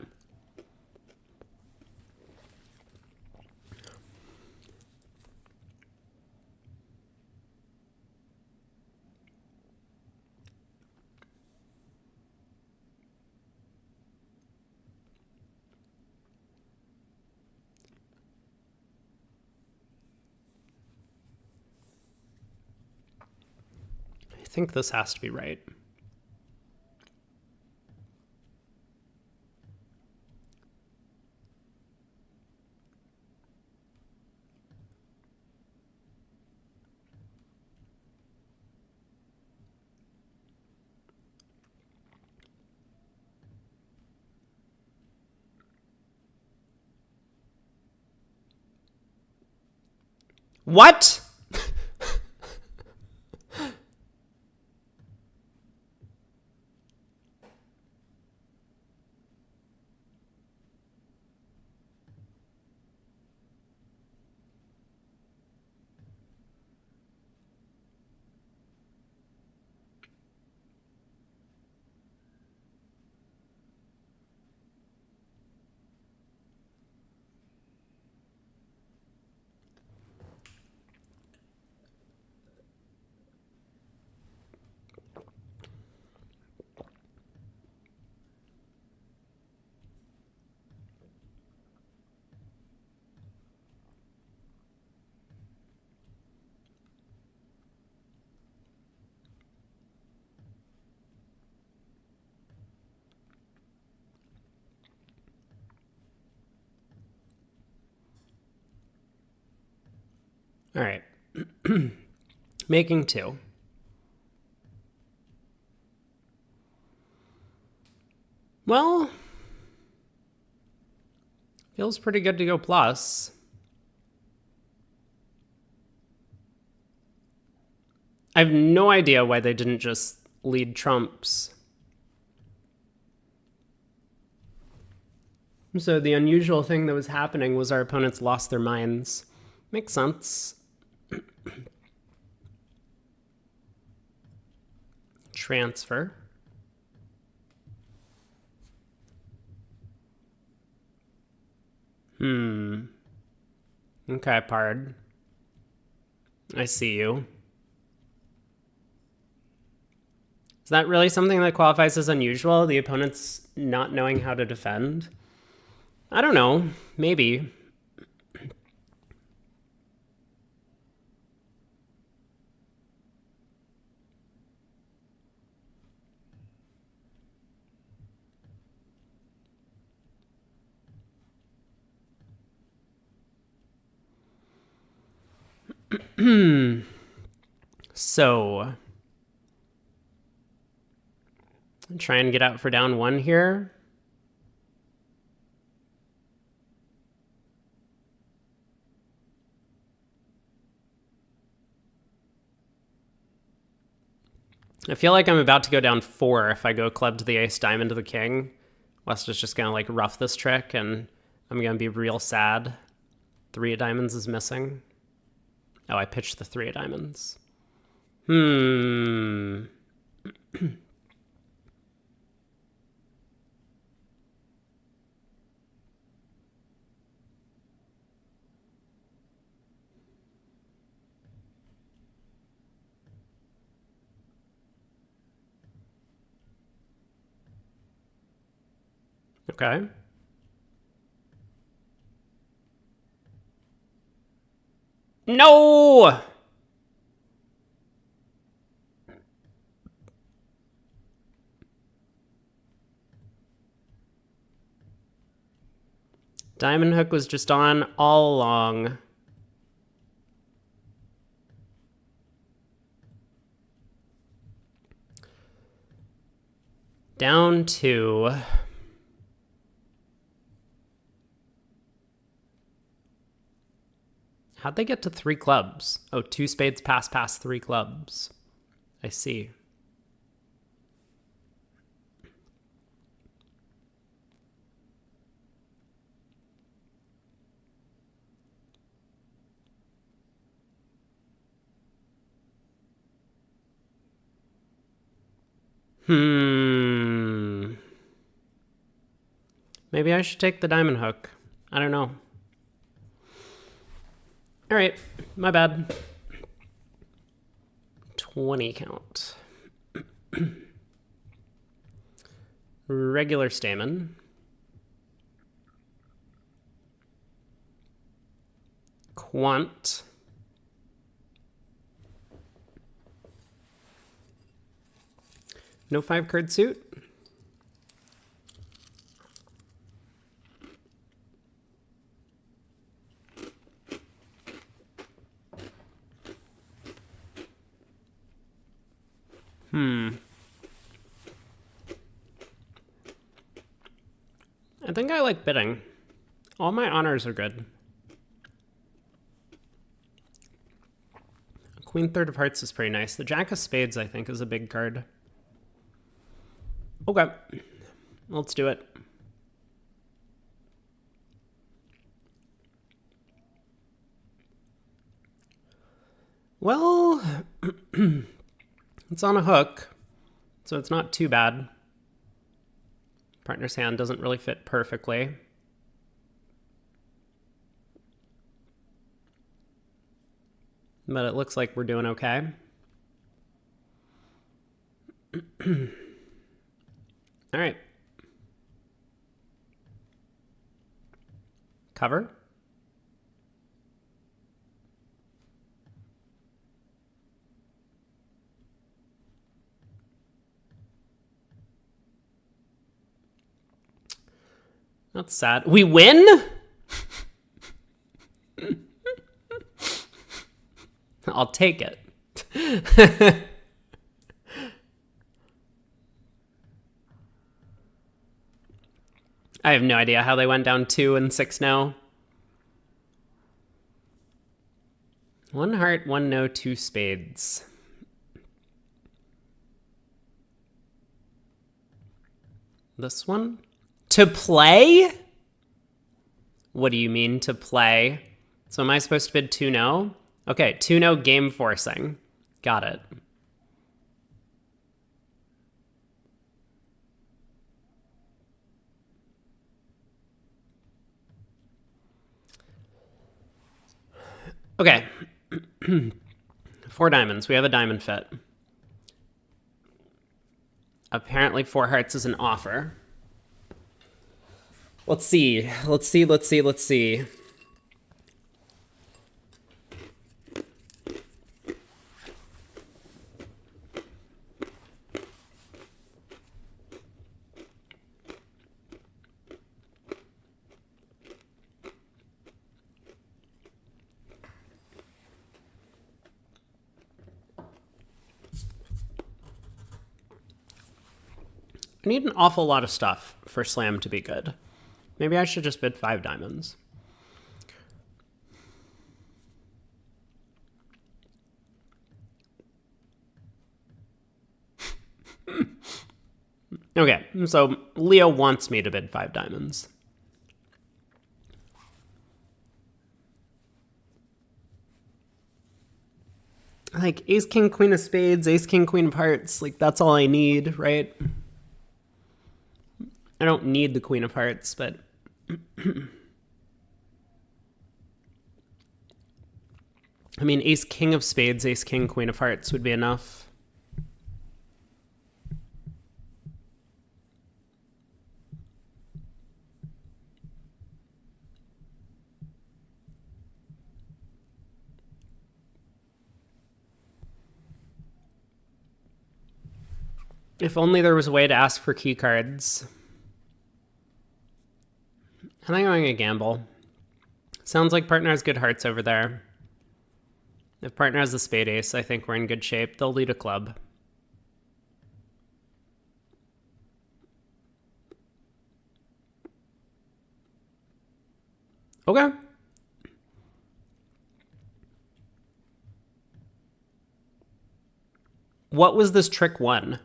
S1: I think this has to be right. What? All right. Making 2. Well, feels pretty good to go plus. I have no idea why they didn't just lead trumps. So the unusual thing that was happening was our opponents lost their minds. Makes sense. Transfer. Okay, Pard. I see you. Is that really something that qualifies as unusual? The opponent's not knowing how to defend? I don't know. Maybe. So, try and get out for down 1 here. I feel like I'm about to go down 4 if I go club to the ace, diamond to the king. West is just going to like rough this trick and I'm going to be real sad. 3 of diamonds is missing. Oh, I pitched the 3 of diamonds. Okay. No! Diamond hook was just on all along. Down 2. How'd they get to 3 clubs? Oh, 2 spades past 3 clubs. I see. Maybe I should take the diamond hook. I don't know. All right, my bad. 20 count. Regular stamen. Quant. No 5-card suit. I think I like bidding. All my honors are good. Queen 3rd of hearts is pretty nice. The Jack of spades, I think, is a big card. Okay, let's do it. Well, it's on a hook, so it's not too bad. Partner's hand doesn't really fit perfectly. But it looks like we're doing okay. All right. Cover. That's sad. We win? I'll take it. I have no idea how they went down 2 and 6 no. 1 heart, 1 no, 2 spades. This one? To play? What do you mean to play? So am I supposed to bid 2 no? Okay, 2 no game forcing. Got it. Okay. 4 diamonds. We have a diamond fit. Apparently 4 hearts is an offer. Let's see. Let's see. I need an awful lot of stuff for slam to be good. Maybe I should just bid 5 diamonds. Okay, so Leo wants me to bid 5 diamonds. Like, ace, king, queen of spades, ace, king, queen of hearts. Like, that's all I need, right? I don't need the queen of hearts, but... I mean, ace, king of spades, ace, king, queen of hearts would be enough. If only there was a way to ask for key cards. Am I going to gamble? Sounds like partner has good hearts over there. If partner has a spade ace, I think we're in good shape. They'll lead a club. Okay. What was this trick 1?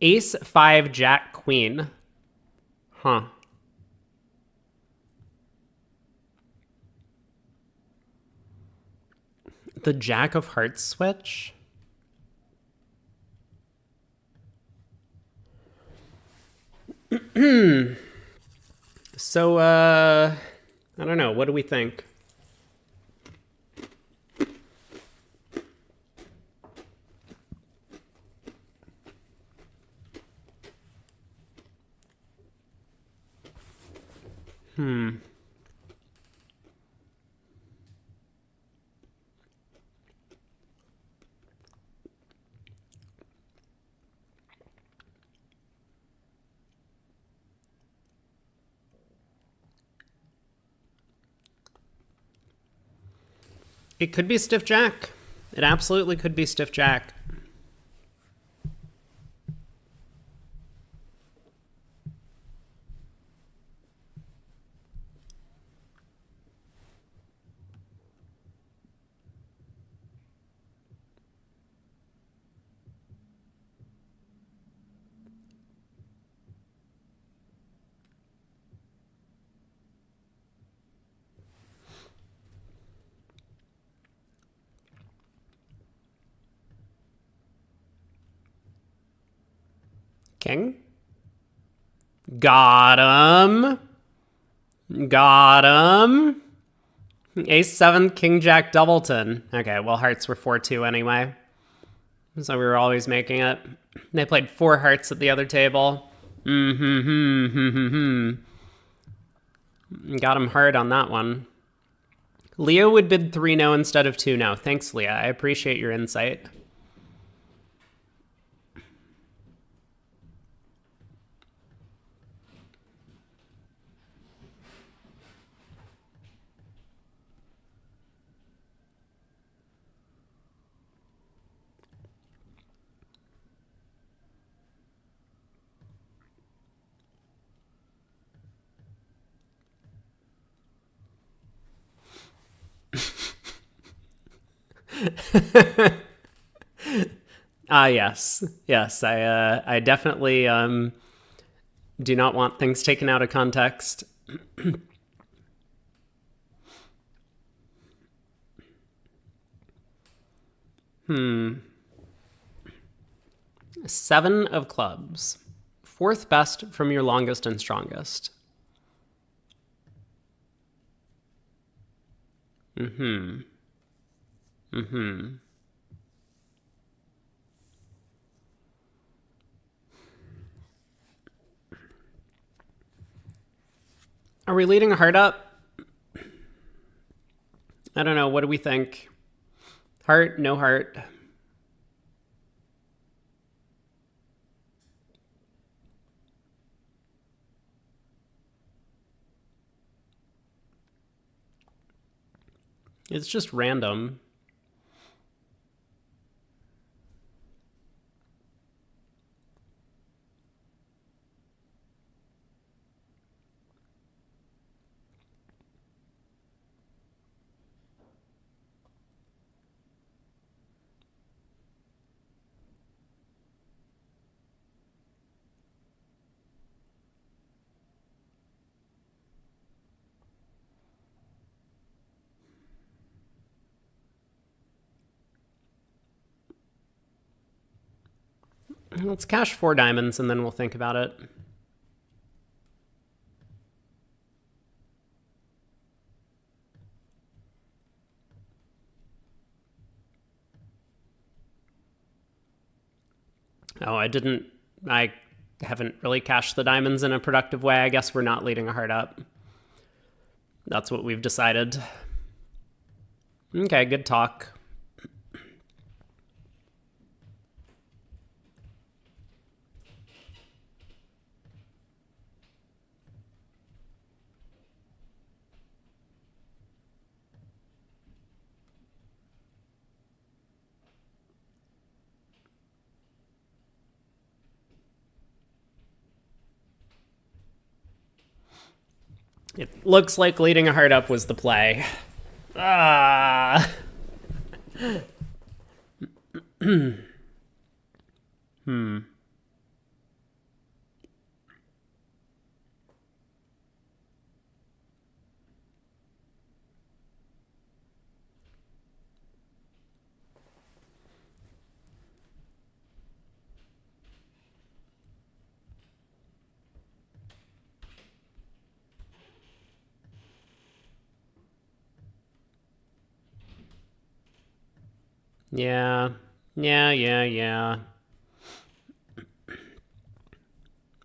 S1: Ace, 5, jack, queen. Huh. The jack of hearts switch? So, I don't know. What do we think? It could be stiff jack. It absolutely could be stiff jack. King. Got him. Got him. Ace 7, king jack doubleton. Okay, well, hearts were 4-2 anyway. So we were always making it. They played 4 hearts at the other table. Got him hard on that one. Leo would bid 3 no instead of 2 no. Thanks, Leah. I appreciate your insight. Yes. Yes, I definitely do not want things taken out of context. Seven of clubs. Fourth best from your longest and strongest. Are we leading a heart up? I don't know. What do we think? Heart, no heart. It's just random. Let's cash 4 diamonds and then we'll think about it. Oh, I haven't really cashed the diamonds in a productive way. I guess we're not leading a heart up. That's what we've decided. Okay, good talk. It looks like leading a heart up was the play. Ah. Yeah.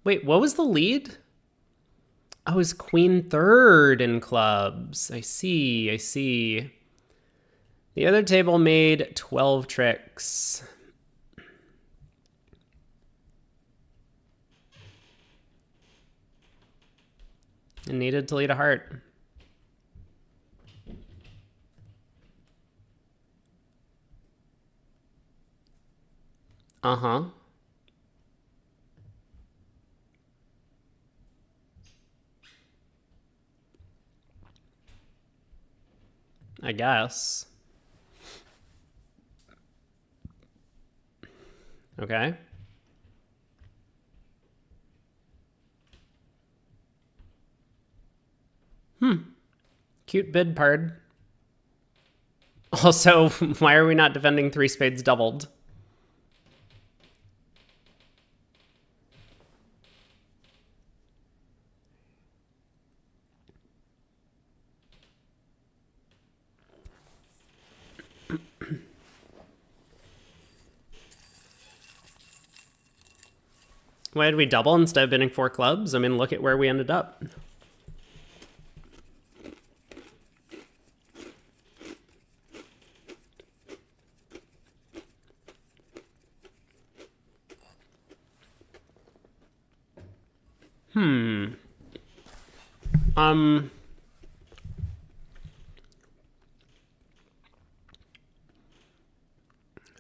S1: Wait, what was the lead? Oh, it was queen third in clubs. I see. The other table made 12 tricks. And needed to lead a heart. Uh-huh. I guess. Okay. Cute bid, Pard. Also, why are we not defending 3 spades doubled? Why did we double instead of bidding 4 clubs? I mean, look at where we ended up.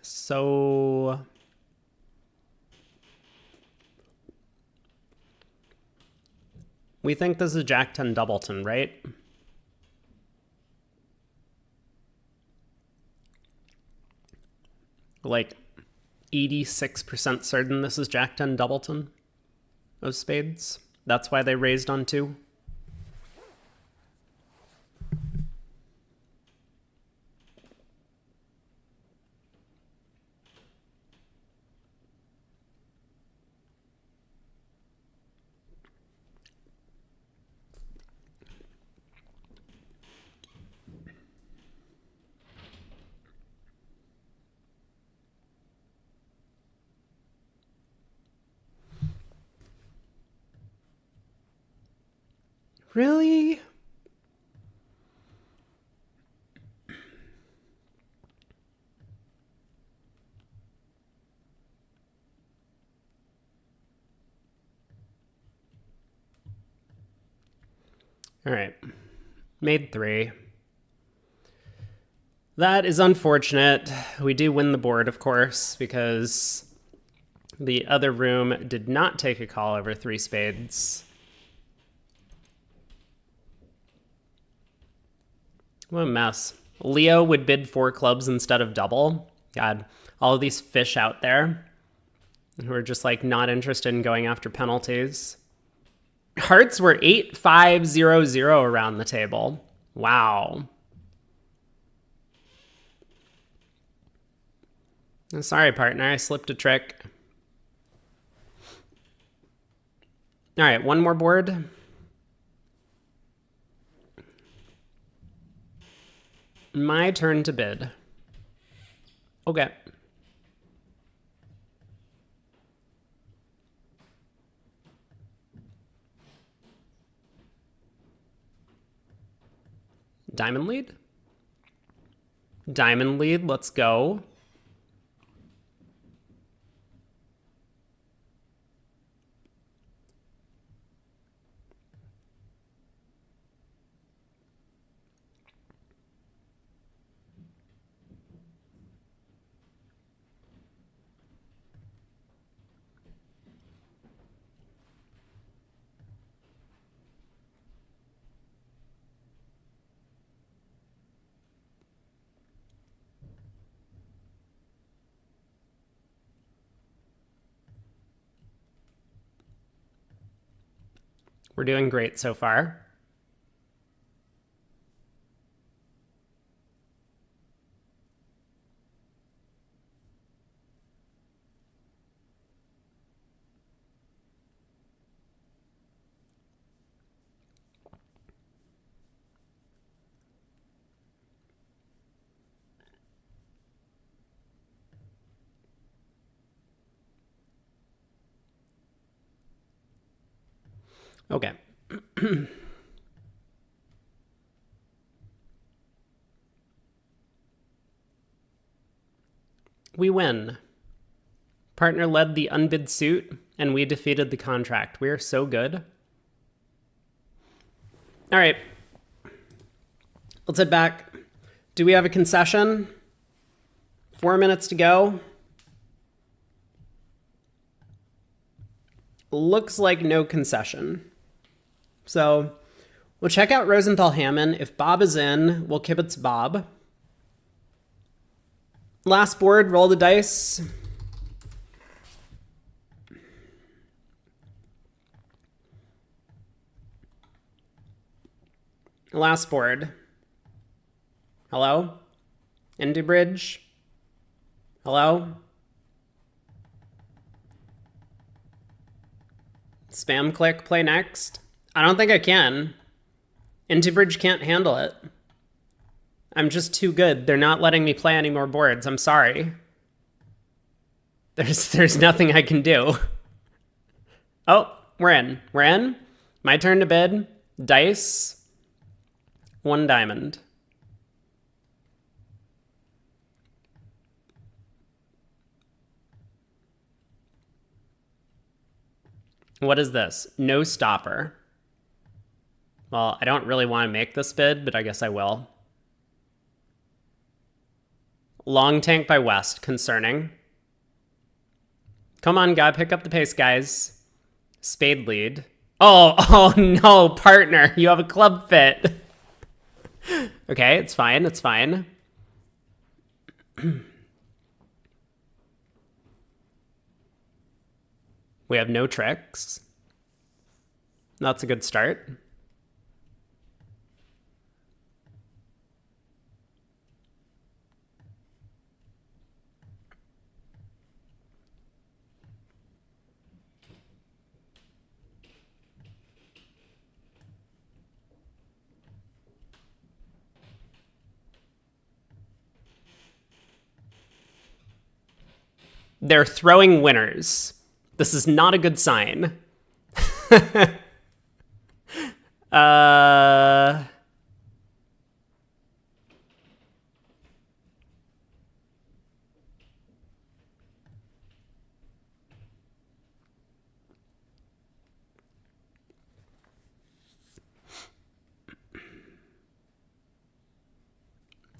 S1: So we think this is Jack 10 Doubleton, right? like 86% certain this is Jack 10 doubleton of spades. That's why they raised on 2. Really? All right. Made 3. That is unfortunate. We do win the board, of course, because the other room did not take a call over 3 spades. What a mess. Leo would bid 4 clubs instead of double. God, all of these fish out there who are just like not interested in going after penalties. Hearts were 8-5-0-0 around the table. Wow. Sorry, partner. I slipped a trick. All right, one more board. My turn to bid. Okay. Diamond lead? Diamond lead, let's go. We're doing great so far. Okay. We win. Partner led the unbid suit, and we defeated the contract. We are so good. All right. Let's head back. Do we have a concession? 4 minutes to go. Looks like no concession. So we'll check out Rosenthal Hammond. If Bob is in, we'll kibitz Bob. Last board, roll the dice. Last board. Hello? Indie Bridge? Hello? Spam click, play next. I don't think I can. Intibridge can't handle it. I'm just too good. They're not letting me play any more boards. I'm sorry. There's nothing I can do. Oh, we're in. We're in. My turn to bid. Dice. 1 diamond. What is this? No stopper. Well, I don't really want to make this bid, but I guess I will. Long tank by West. Concerning. Come on, gotta pick up the pace, guys. Spade lead. Oh no, partner. You have a club fit. Okay, it's fine. It's fine. We have no tricks. That's a good start. They're throwing winners. This is not a good sign. All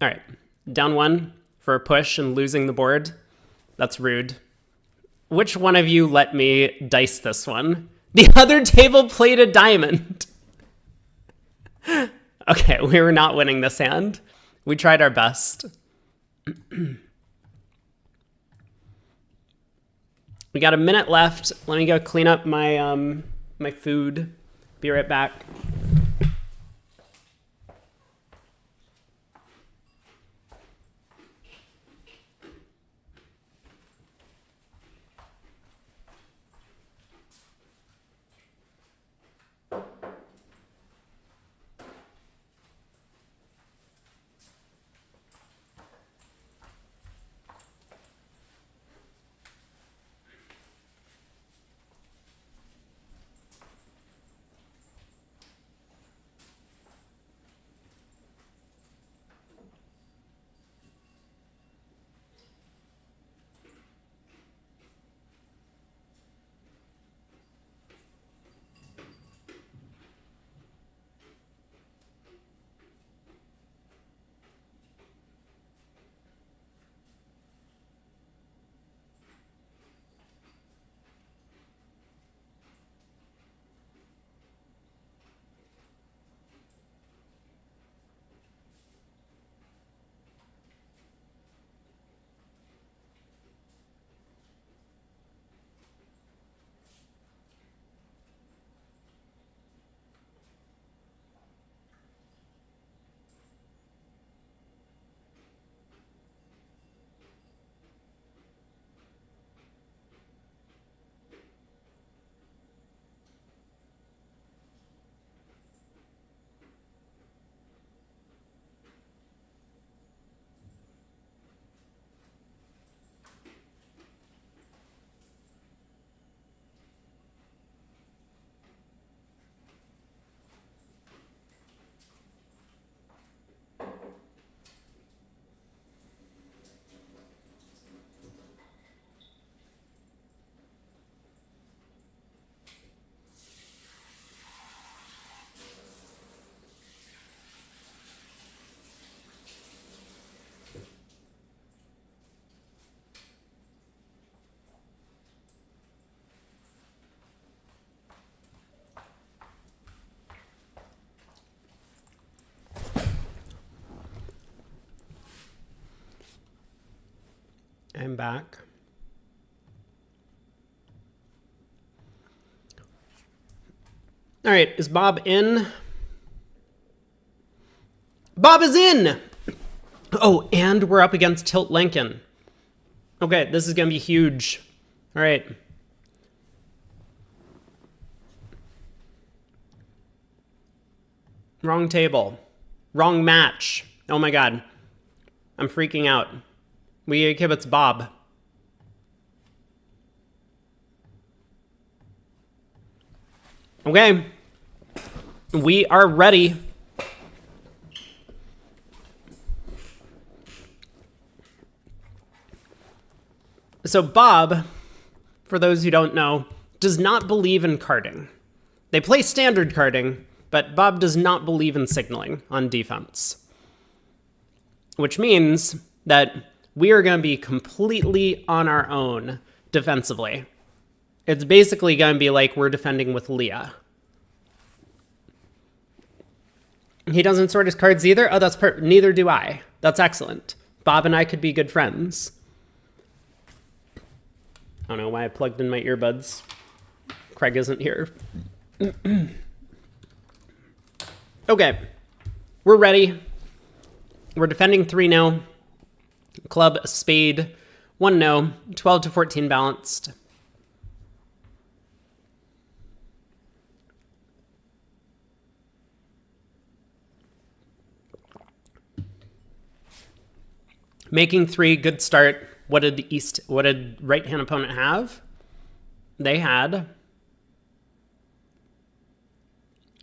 S1: right, down one for a push and losing the board. That's rude. Which one of you let me dice this one? The other table played a diamond. Okay, we were not winning this hand. We tried our best. We got a minute left. Let me go clean up my my food. Be right back. I'm back. All right, is Bob in? Bob is in! Oh, and we're up against Tilt Lincoln. Okay, this is going to be huge. All right. Wrong table. Wrong match. Oh my god. I'm freaking out. We kibitz Bob. Okay. We are ready. So Bob, for those who don't know, does not believe in carding. They play standard carding, but Bob does not believe in signaling on defense. Which means that we are going to be completely on our own defensively. It's basically going to be like we're defending with Leah. He doesn't sort his cards either? Oh, that's neither do I. That's excellent. Bob and I could be good friends. I don't know why I plugged in my earbuds. Craig isn't here. Okay. We're ready. We're defending 3-0. Club, a spade, 1-0, 12 to 14 balanced. Making 3, good start. What did right-hand opponent have? They had.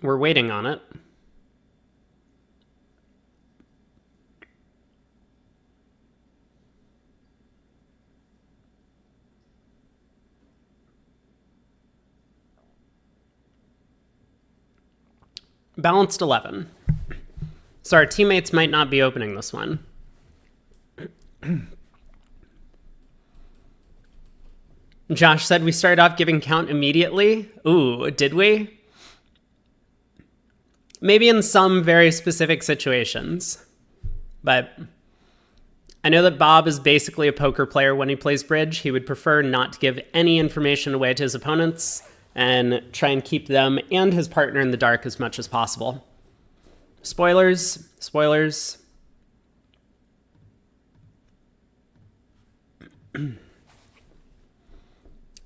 S1: We're waiting on it. Balanced 11. So our teammates might not be opening this one. Josh said we started off giving count immediately. Ooh, did we? Maybe in some very specific situations. But I know that Bob is basically a poker player when he plays bridge. He would prefer not to give any information away to his opponents and try and keep them and his partner in the dark as much as possible. Spoilers.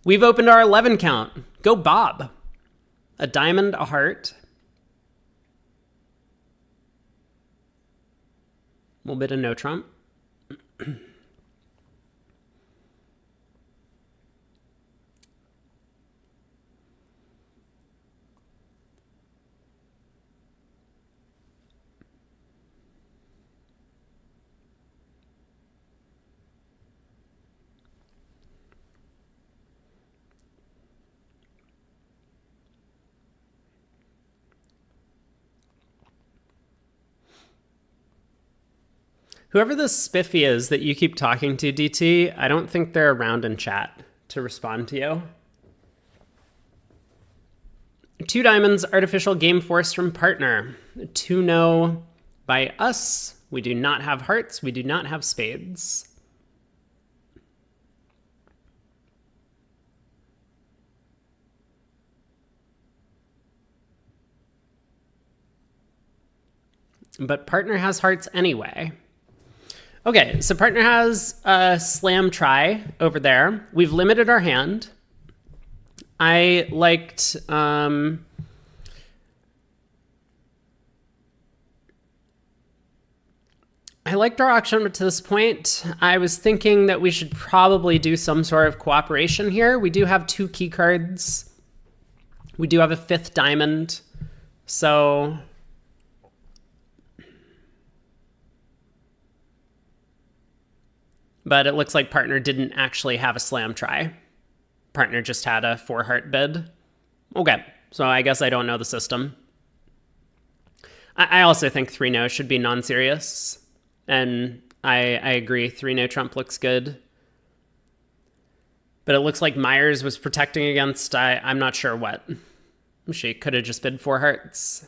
S1: We've opened our 11 count. Go Bob. A diamond, a heart. A little bit of no trump. Whoever this spiffy is that you keep talking to, DT, I don't think they're around in chat to respond to you. 2 diamonds, artificial game force from partner. 2-0 by us. We do not have hearts. We do not have spades. But partner has hearts anyway. Okay, so partner has a slam try over there. We've limited our hand. I liked our auction up to this point. I was thinking that we should probably do some sort of cooperation here. We do have 2 key cards. We do have a 5th diamond. So but it looks like partner didn't actually have a slam try. Partner just had a 4 heart bid. Okay, so I guess I don't know the system. I also think 3-no should be non-serious. And I agree, 3-no trump looks good. But it looks like Myers was protecting against, I'm not sure what. She could have just bid 4 hearts.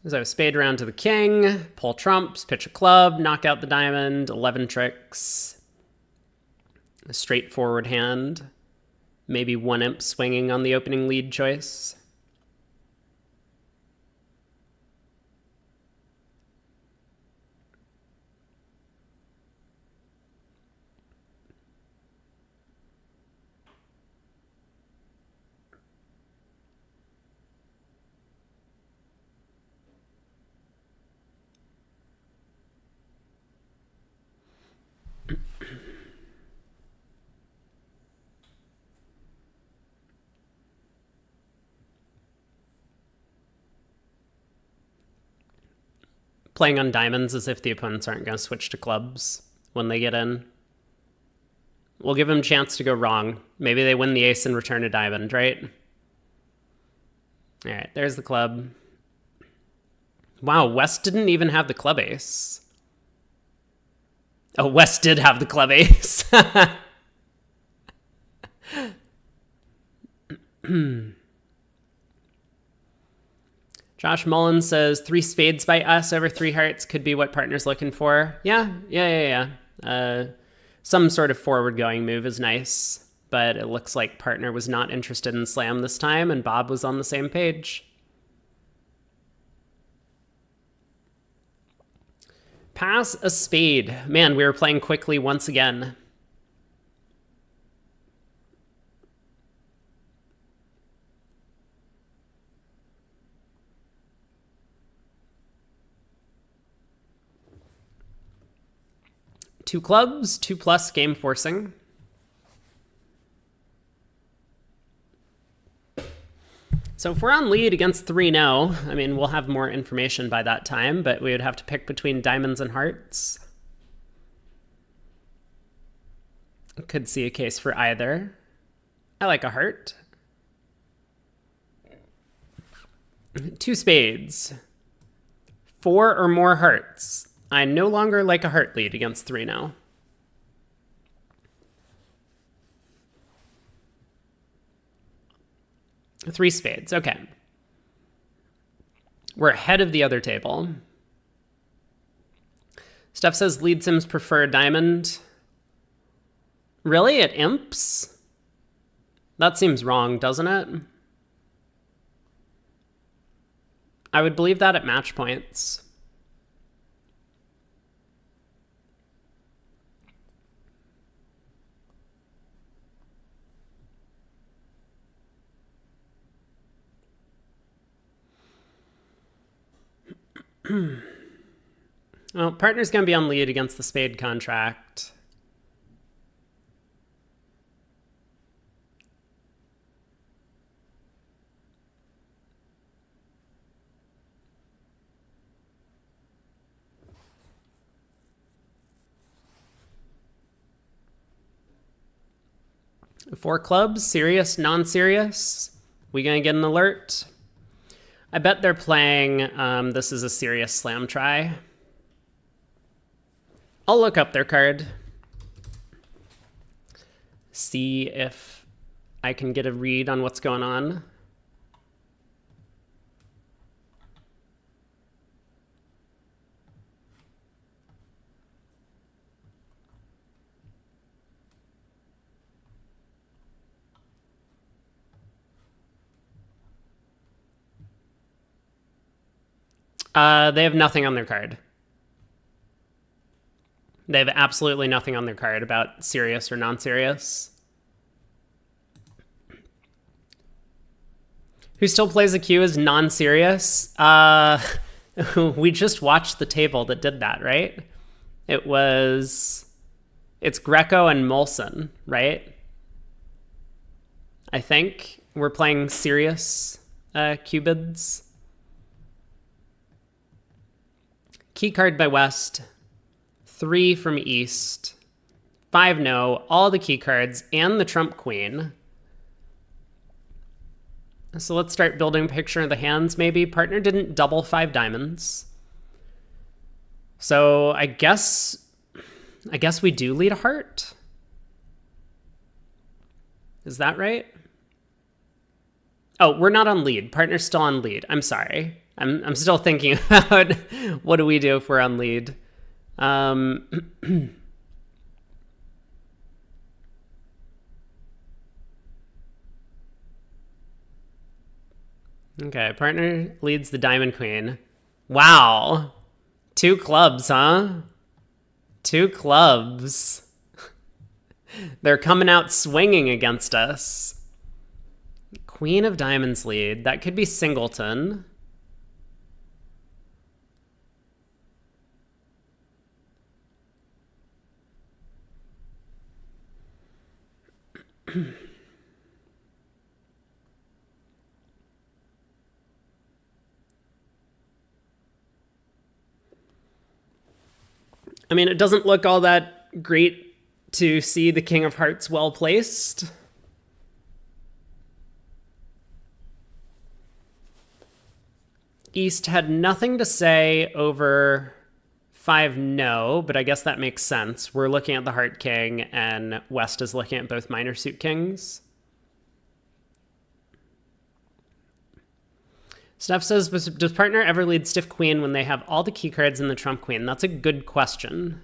S1: So spade around to the king, pull trumps, pitch a club, knock out the diamond, 11 tricks. A straightforward hand. Maybe 1 imp swinging on the opening lead choice. Playing on diamonds as if the opponents aren't going to switch to clubs when they get in. We'll give them a chance to go wrong. Maybe they win the ace and return a diamond, right? All right, there's the club. Wow, West didn't even have the club ace. Oh, West did have the club ace. Josh Mullen says 3 spades by us over 3 hearts could be what partner's looking for. Yeah. Some sort of forward-going move is nice, but it looks like partner was not interested in slam this time, and Bob was on the same page. Pass a spade. Man, we were playing quickly once again. Two clubs, 2+ game forcing. So if we're on lead against 3-0, I mean, we'll have more information by that time, but we would have to pick between diamonds and hearts. Could see a case for either. I like a heart. 2 spades. 4 or more hearts. I no longer like a heart lead against 3-0. Three spades, okay. We're ahead of the other table. Steph says lead sims prefer diamond. Really? It imps? That seems wrong, doesn't it? I would believe that at match points. Well, partner's going to be on lead against the spade contract. Four clubs, serious, non-serious. We going to get an alert? I bet they're playing, this is a serious slam try. I'll look up their card. See if I can get a read on what's going on. They have nothing on their card. They have absolutely nothing on their card about serious or non-serious. Who still plays a Q as non-serious? We just watched the table that did that, right? It's Greco and Molson, right? I think we're playing serious Cubids. Key card by West, 3 from East, 5 no, all the key cards, and the Trump Queen. So let's start building a picture of the hands, maybe. Partner didn't double 5 diamonds. So I guess we do lead a heart. Is that right? Oh, we're not on lead. Partner's still on lead. I'm sorry. I'm still thinking about what do we do if we're on lead. Okay, partner leads the Diamond Queen. Wow. 2 clubs, huh? 2 clubs. They're coming out swinging against us. Queen of Diamonds lead. That could be Singleton. I mean, it doesn't look all that great to see the King of Hearts well placed. East had nothing to say over 5 no, but I guess that makes sense. We're looking at the Heart King, and West is looking at both minor suit kings. Steph says, does partner ever lead Stiff Queen when they have all the key cards in the Trump Queen? That's a good question.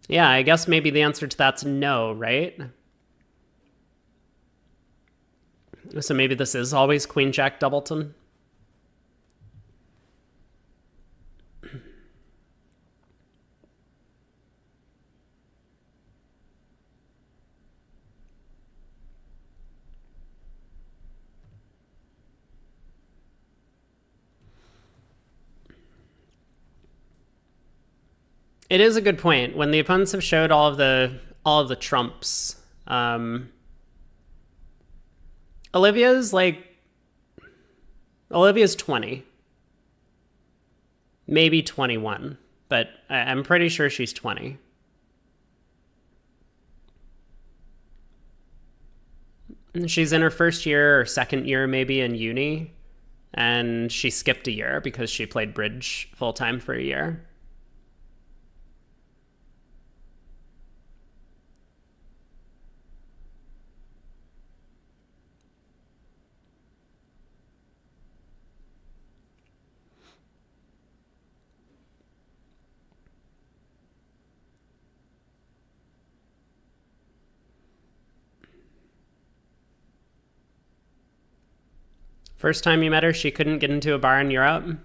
S1: Yeah, I guess maybe the answer to that's no, right? So maybe this is always Queen Jack Doubleton. It is a good point. When the opponents have showed all of the trumps, Olivia's 20, maybe 21, but I'm pretty sure she's 20. She's in her first year or second year maybe in uni, and she skipped a year because she played bridge full time for a year. First time you met her, she couldn't get into a bar in Europe.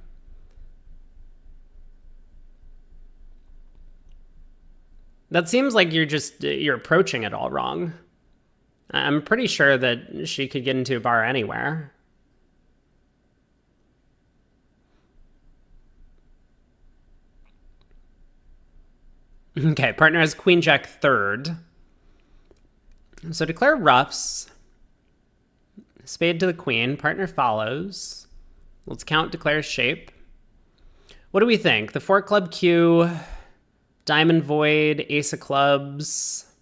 S1: That seems like you're approaching it all wrong. I'm pretty sure that she could get into a bar anywhere. Okay, partner has Queen Jack third. So declare ruffs. Spade to the queen. Partner follows. Let's count declare's shape. What do we think? The 4 club Q, diamond void, ace of clubs.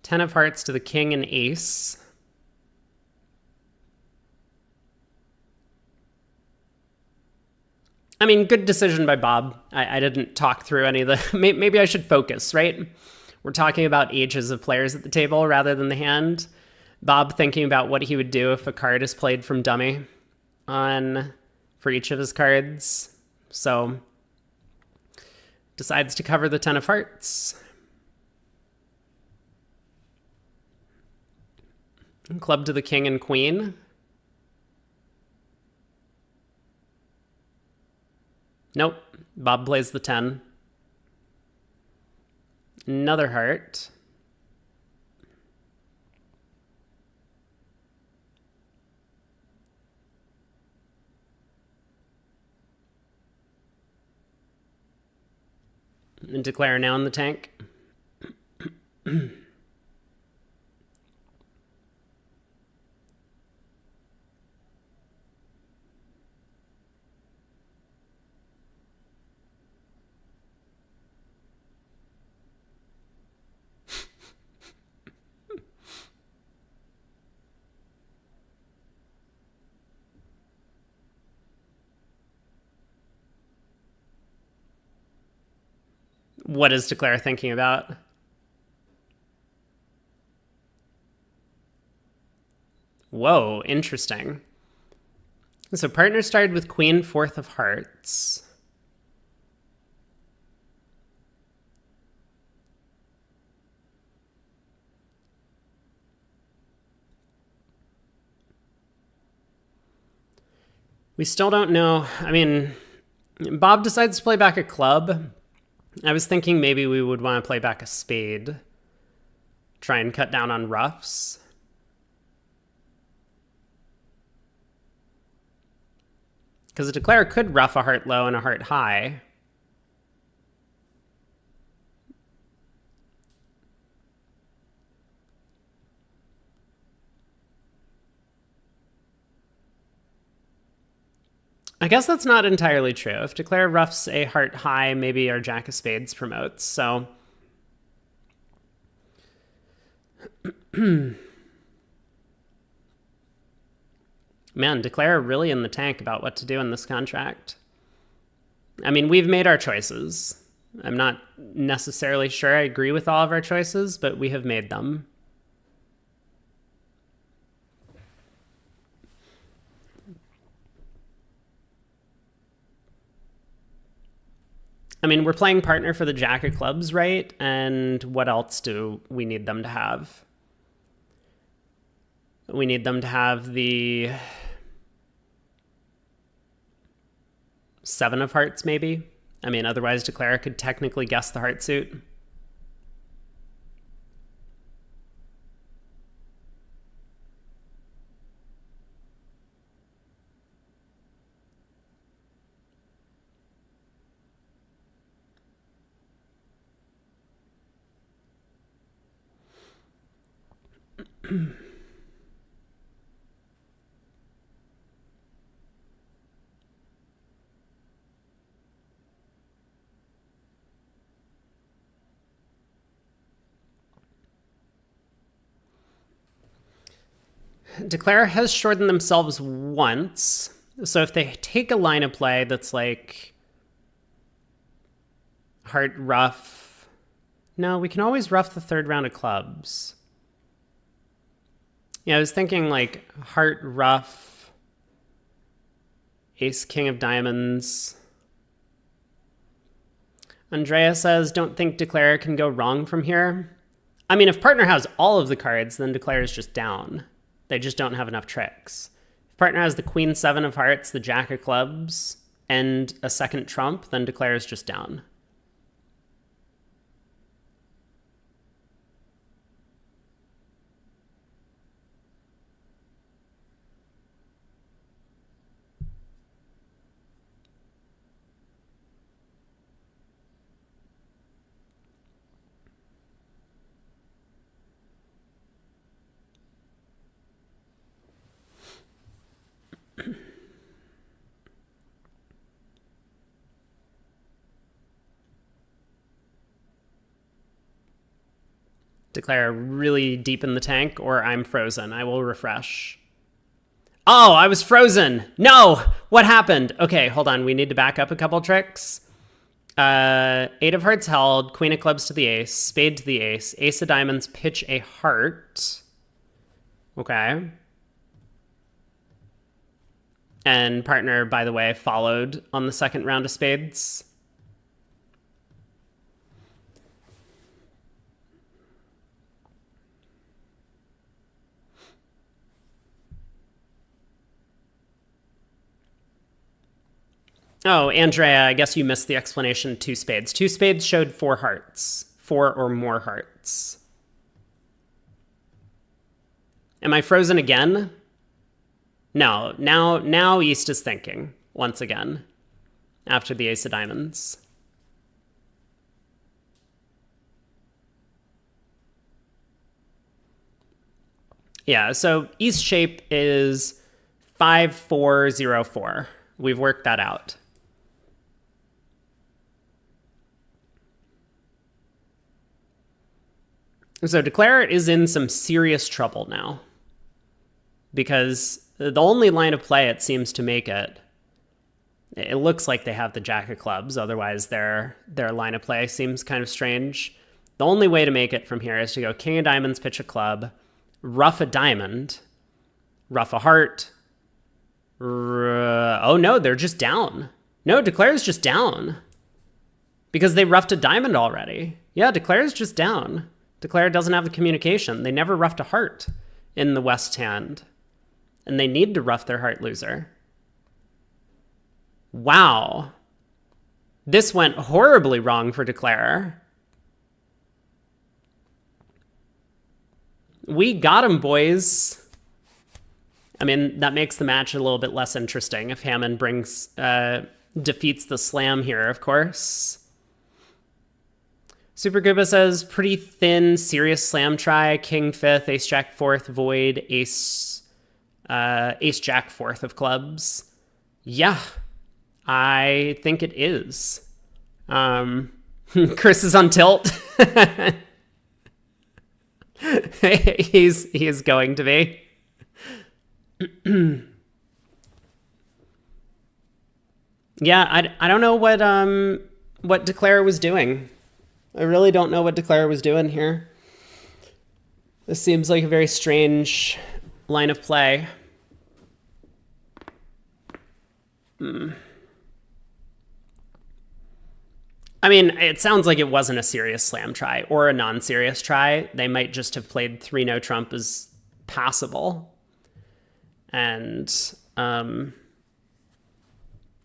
S1: Ten of hearts to the king and ace. I mean, good decision by Bob. I didn't talk through any of the... Maybe I should focus, right? We're talking about ages of players at the table rather than the hand. Bob thinking about what he would do if a card is played from dummy for each of his cards. So decides to cover the 10 of hearts. Club to the king and queen. Nope. Bob plays the 10. Another heart. And declare now in the tank. What is Declare thinking about? Whoa, interesting. So partner started with queen, 4th of hearts. We still don't know. I mean, Bob decides to play back a club. I was thinking maybe we would want to play back a spade. Try and cut down on ruffs. Because a declare could ruff a heart low and a heart high. I guess that's not entirely true. If declare ruffs a heart high, maybe our jack of spades promotes. So man, declare really in the tank about what to do in this contract. I mean, we've made our choices. I'm not necessarily sure I agree with all of our choices, but we have made them. I mean, we're playing partner for the jack of clubs, right? And what else do we need them to have? We need them to have the 7 of hearts, maybe. I mean, otherwise Declare could technically guess the heart suit. Declare has shortened themselves once. So if they take a line of play that's like heart ruff. No, we can always ruff the 3rd round of clubs. Yeah, I was thinking like heart ruff, ace king of diamonds. Andrea says, don't think Declare can go wrong from here. I mean, if partner has all of the cards, then Declare is just down. They just don't have enough tricks. If partner has the queen 7 of hearts, the jack of clubs, and a second trump, then Declare is just down. Declare really deep in the tank, or I'm frozen. I will refresh. Oh, I was frozen. No, what happened? Okay, hold on. We need to back up a couple tricks. 8 of hearts held, queen of clubs to the ace, spade to the ace, ace of diamonds, pitch a heart. Okay. And partner, by the way, followed on the 2nd round of spades. Oh, Andrea, I guess you missed the explanation. 2 spades. 2 spades showed 4 hearts. 4 or more hearts. Am I frozen again? No. Now East is thinking once again after the ace of diamonds. Yeah, so East shape is 5-4-0-4. We've worked that out. So Declare is in some serious trouble now, because the only line of play it seems to make it looks like they have the jack of clubs. Otherwise, their line of play seems kind of strange. The only way to make it from here is to go king of diamonds, pitch a club, ruff a diamond, ruff a heart. Oh no, they're just down. No, Declare's just down because they ruffed a diamond already. Yeah, Declare's just down. Declare doesn't have the communication. They never ruffed a heart in the West hand, and they need to ruff their heart loser. Wow. This went horribly wrong for Declare. We got him, boys. I mean, that makes the match a little bit less interesting if Hammond defeats the slam here, of course. Super Gooba says, pretty thin, serious slam try. King 5th, ace jack 4th, void, ace jack 4th of clubs. Yeah, I think it is. Chris is on tilt. He's going to be. Yeah, I don't know what Declare was doing. I really don't know what Declare was doing here. This seems like a very strange line of play. I mean, it sounds like it wasn't a serious slam try or a non-serious try. They might just have played 3-no trump as passable. And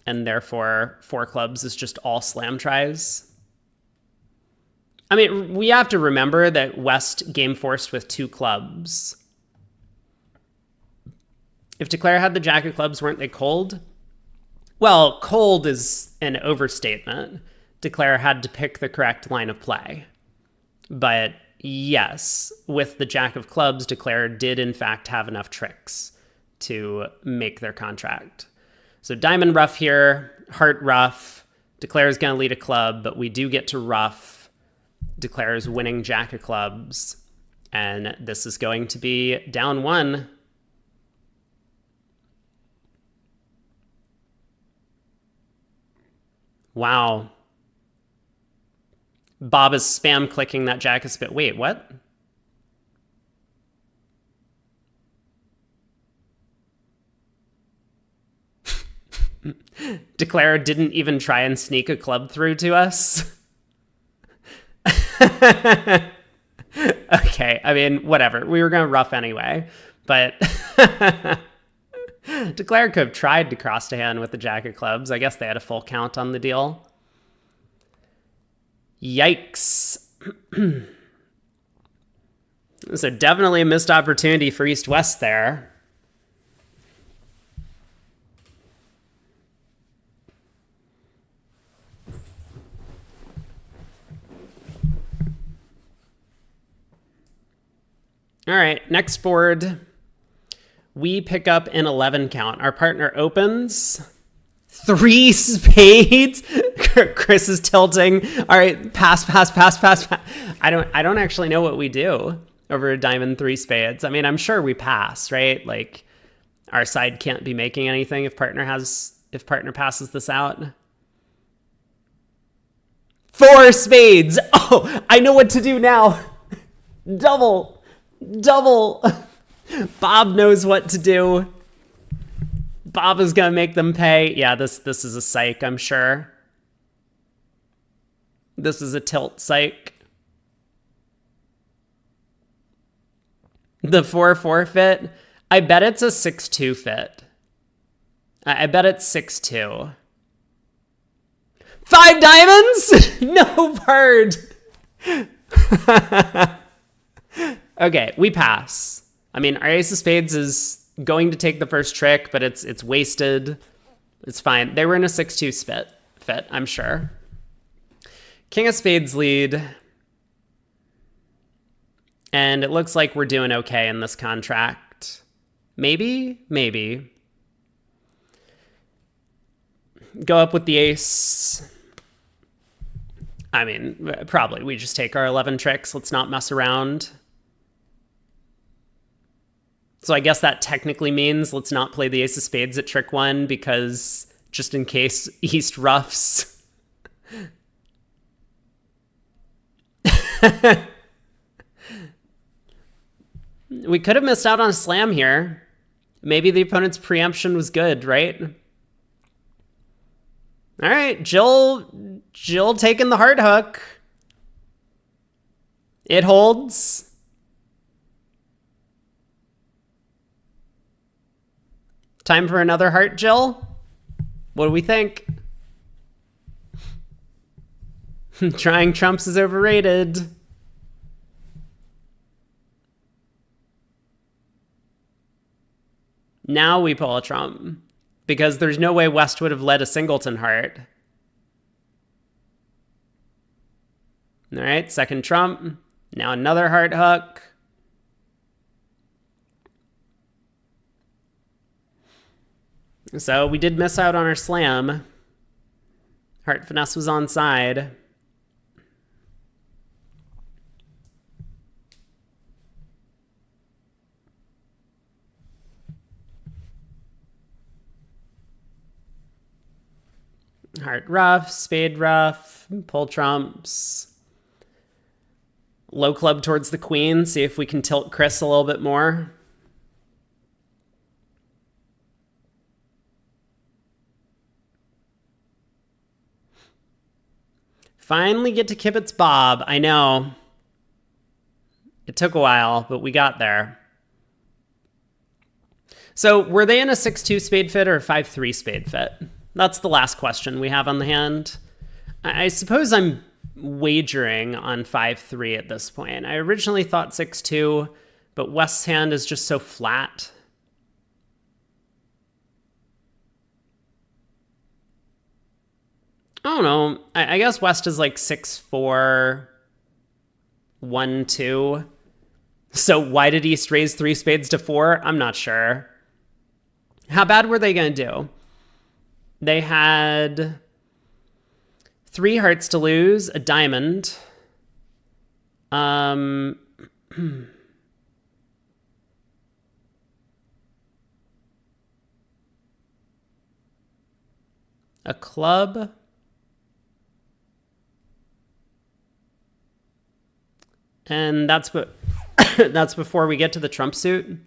S1: therefore 4 clubs is just all slam tries. I mean, we have to remember that West game forced with 2 clubs. If Declare had the jack of clubs, weren't they cold? Well, cold is an overstatement. Declare had to pick the correct line of play. But yes, with the jack of clubs, Declare did in fact have enough tricks to make their contract. So diamond ruff here, heart ruff. Declare is going to lead a club, but we do get to ruff. Declare is winning jack of clubs. And this is going to be down 1. Wow. Bob is spam clicking that jack of spades. Wait, what? Declare didn't even try and sneak a club through to us. Okay, I mean, whatever. We were going to ruff anyway, but Declare could have tried to cross to hand with the jack of clubs. I guess they had a full count on the deal. Yikes. So definitely a missed opportunity for East-West there. All right, next board. We pick up an 11 count. Our partner opens. 3 spades. Chris is tilting. All right, pass. I don't actually know what we do over a diamond 3 spades. I mean, I'm sure we pass, right? Like, our side can't be making anything if partner passes this out. 4 spades. Oh, I know what to do now. Double. Bob knows what to do. Bob is gonna make them pay. Yeah, this is a psych, I'm sure. This is a tilt psych. The 4 forfeit. I bet it's a 6-2 fit. I bet it's 6-2. 5 diamonds? No bird. Okay, we pass. I mean, our ace of spades is going to take the first trick, but it's wasted. It's fine. They were in a 6-2 fit, I'm sure. King of spades lead. And it looks like we're doing okay in this contract. Maybe. Go up with the ace. I mean, probably. We just take our 11 tricks. Let's not mess around. So I guess that technically means let's not play the ace of spades at trick 1 because just in case East roughs. We could have missed out on a slam here. Maybe the opponent's preemption was good, right? All right, Jill taking the hard hook. It holds. Time for another heart, Jill? What do we think? Trying trumps is overrated. Now we pull a trump. Because there's no way West would have led a singleton heart. All right, second trump. Now another heart hook. So we did miss out on our slam. Heart finesse was on side. Heart rough, spade rough, pull trumps. Low club towards the queen. See if we can tilt Chris a little bit more. Finally get to Kibitz Bob. I know. It took a while, but we got there. So were they in a 6-2 spade fit or a 5-3 spade fit? That's the last question we have on the hand. I suppose I'm wagering on 5-3 at this point. I originally thought 6-2, but West's hand is just so flat. I don't know. I guess West is like 6-4, 1-2. So why did East raise 3 spades to 4? I'm not sure. How bad were they going to do? They had 3 hearts to lose, a diamond. A club. And that's what that's before we get to the trump suit.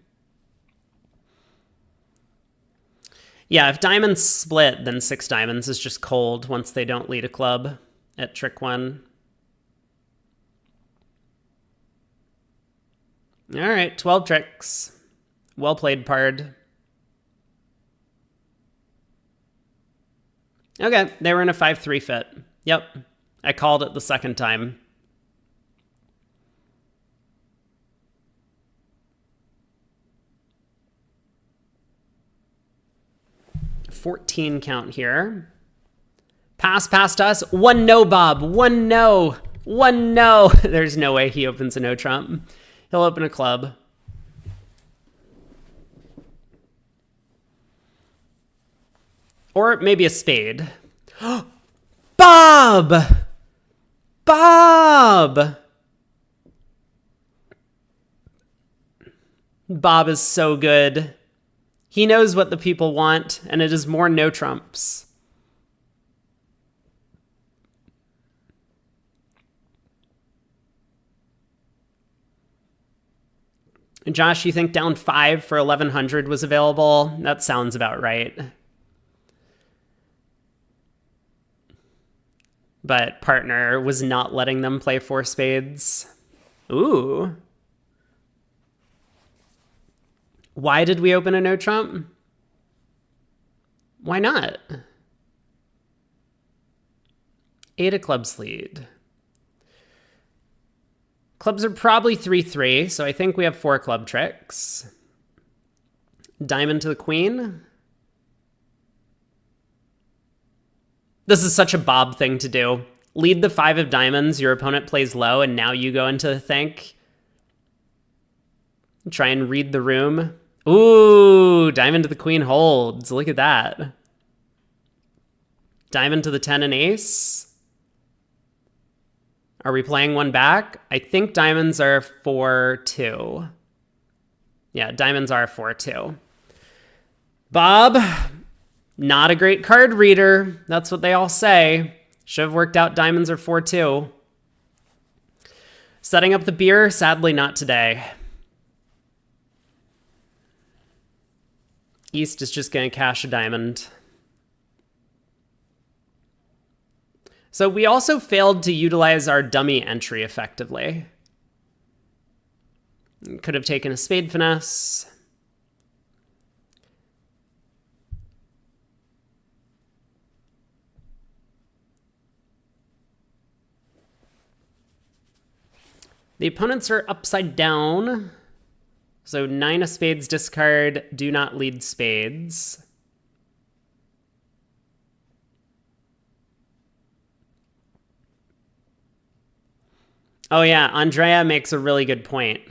S1: Yeah, if diamonds split, then 6 diamonds is just cold once they don't lead a club at trick 1. All right, 12 tricks. Well played, Pard. Okay, they were in a 5-3 fit. Yep, I called it the second time. 14 count here. Pass past us. 1 no, Bob. 1 no. 1 no. There's no way he opens a no trump. He'll open a club. Or maybe a spade. Bob! Bob! Bob is so good. He knows what the people want, and it is more no trumps. Josh, you think down 5 for 1100 was available? That sounds about right. But partner was not letting them play 4 spades. Ooh. Why did we open a no trump? Why not? 8 of clubs lead. Clubs are probably 3-3, so I think we have 4 club tricks. Diamond to the queen. This is such a Bob thing to do. Lead the 5 of diamonds, your opponent plays low, and now you go into the think. Try and read the room. Ooh, diamond to the queen holds. Look at that. Diamond to the 10 and ace. Are we playing one back? I think diamonds are 4-2. Yeah, diamonds are 4-2. Bob, not a great card reader. That's what they all say. Should have worked out diamonds are 4-2. Setting up the beer? Sadly, not today. East is just going to cash a diamond. So we also failed to utilize our dummy entry effectively. Could have taken a spade finesse. The opponents are upside down. So 9 of spades discard, do not lead spades. Oh yeah, Andrea makes a really good point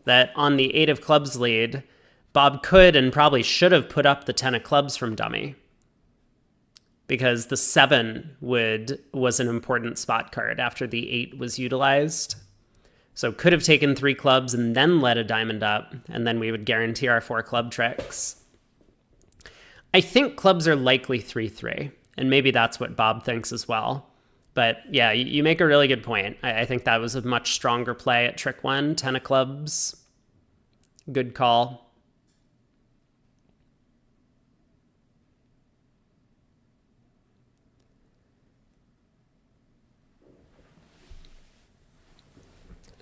S1: that on the 8 of clubs lead, Bob could and probably should have put up the 10 of clubs from dummy, because the 7 was an important spot card after the 8 was utilized. So could have taken 3 clubs and then let a diamond up, and then we would guarantee our 4 club tricks. I think clubs are likely 3-3, and maybe that's what Bob thinks as well. But yeah, you make a really good point. I think that was a much stronger play at trick 1, 10 of clubs. Good call.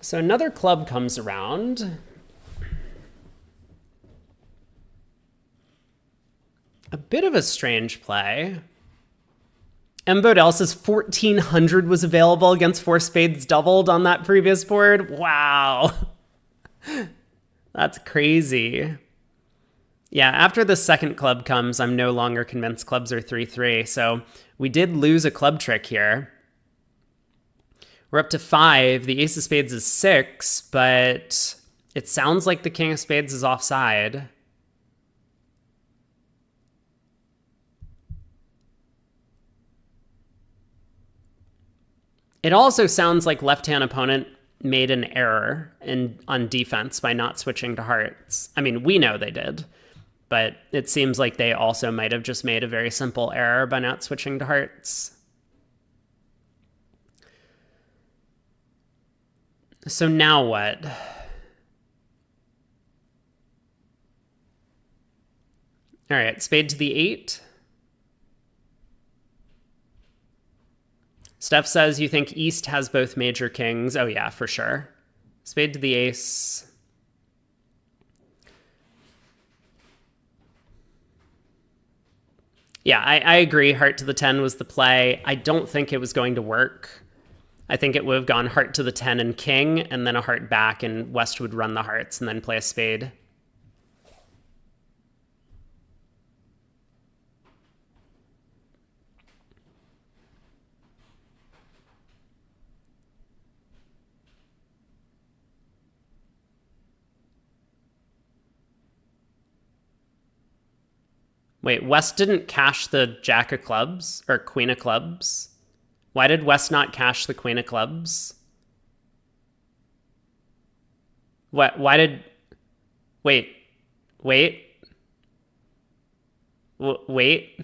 S1: So another club comes around. A bit of a strange play. Mbodel says 1400 was available against 4 spades doubled on that previous board. Wow. That's crazy. Yeah, after the second club comes, I'm no longer convinced clubs are 3-3. So we did lose a club trick here. We're up to 5. The ace of spades is 6, but it sounds like the king of spades is offside. It also sounds like left-hand opponent made an error on defense by not switching to hearts. I mean, we know they did, but it seems like they also might have just made a very simple error by not switching to hearts. So now what? All right, spade to the 8. Steph says you think East has both major kings. Oh yeah, for sure. Spade to the ace. Yeah, I agree. Heart to the 10 was the play. I don't think it was going to work. I think it would have gone heart to the 10 and king, and then a heart back, and West would run the hearts and then play a spade. Wait, West didn't cash the jack of clubs or queen of clubs? Why did West not cash the queen of clubs? What? Why did... Wait. Wait. Wait.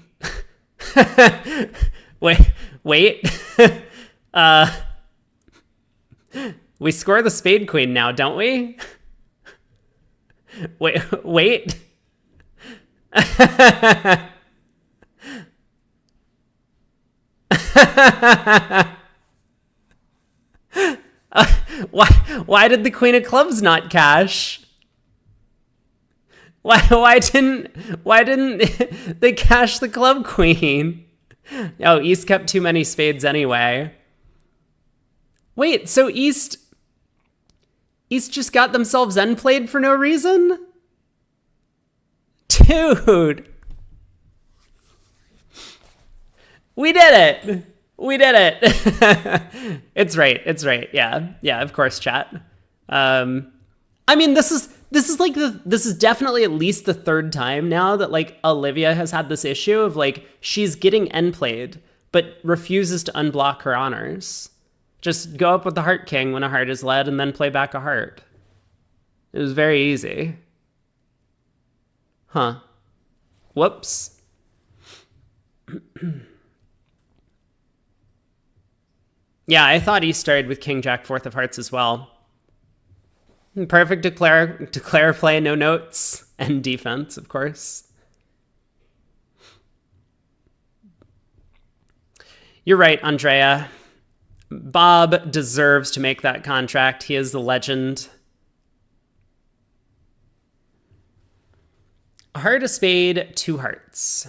S1: Wait. We score the spade queen now, don't we? Wait. Why did the queen of clubs not cash? Why didn't they cash the club queen? Oh, East kept too many spades anyway. Wait, so East just got themselves end played for no reason? Dude. We did it. It's right. Yeah, of course, chat. I mean, this is definitely at least the third time now that like Olivia has had this issue of like she's getting end played but refuses to unblock her honors. Just go up with the heart king when a heart is led and then play back a heart. It was very easy. Huh. Whoops. Yeah, I thought East started with king jack 4th of hearts as well. Perfect declare play, no notes, and defense, of course. You're right, Andrea. Bob deserves to make that contract. He is the legend. A heart, a spade, 2 hearts.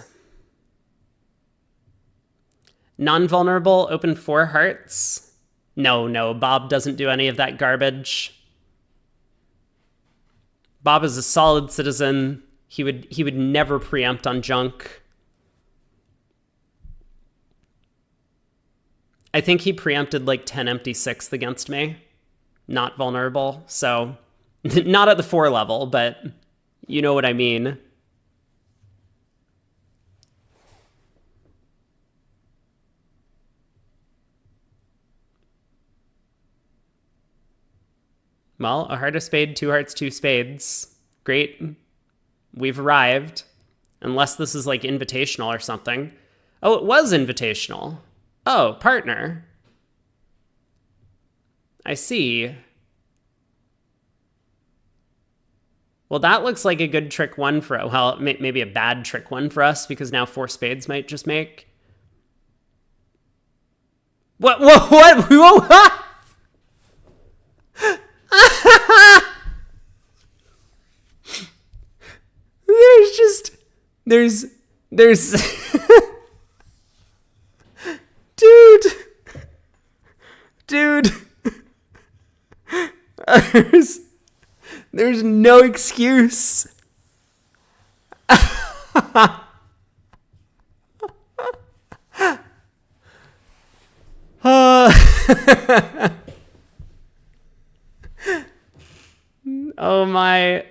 S1: Non-vulnerable, open 4 hearts. No, Bob doesn't do any of that garbage. Bob is a solid citizen. He would never preempt on junk. I think he preempted like 10 empty 6th against me. Not vulnerable, so not at the 4 level, but you know what I mean. Well, a heart, a spade, 2 hearts, 2 spades. Great. We've arrived. Unless this is like invitational or something. Oh, it was invitational. Oh, partner. I see. Well, that looks like a good trick 1 for... Well, maybe a bad trick 1 for us because now 4 spades might just make. What? There's, dude, there's no excuse. Oh my.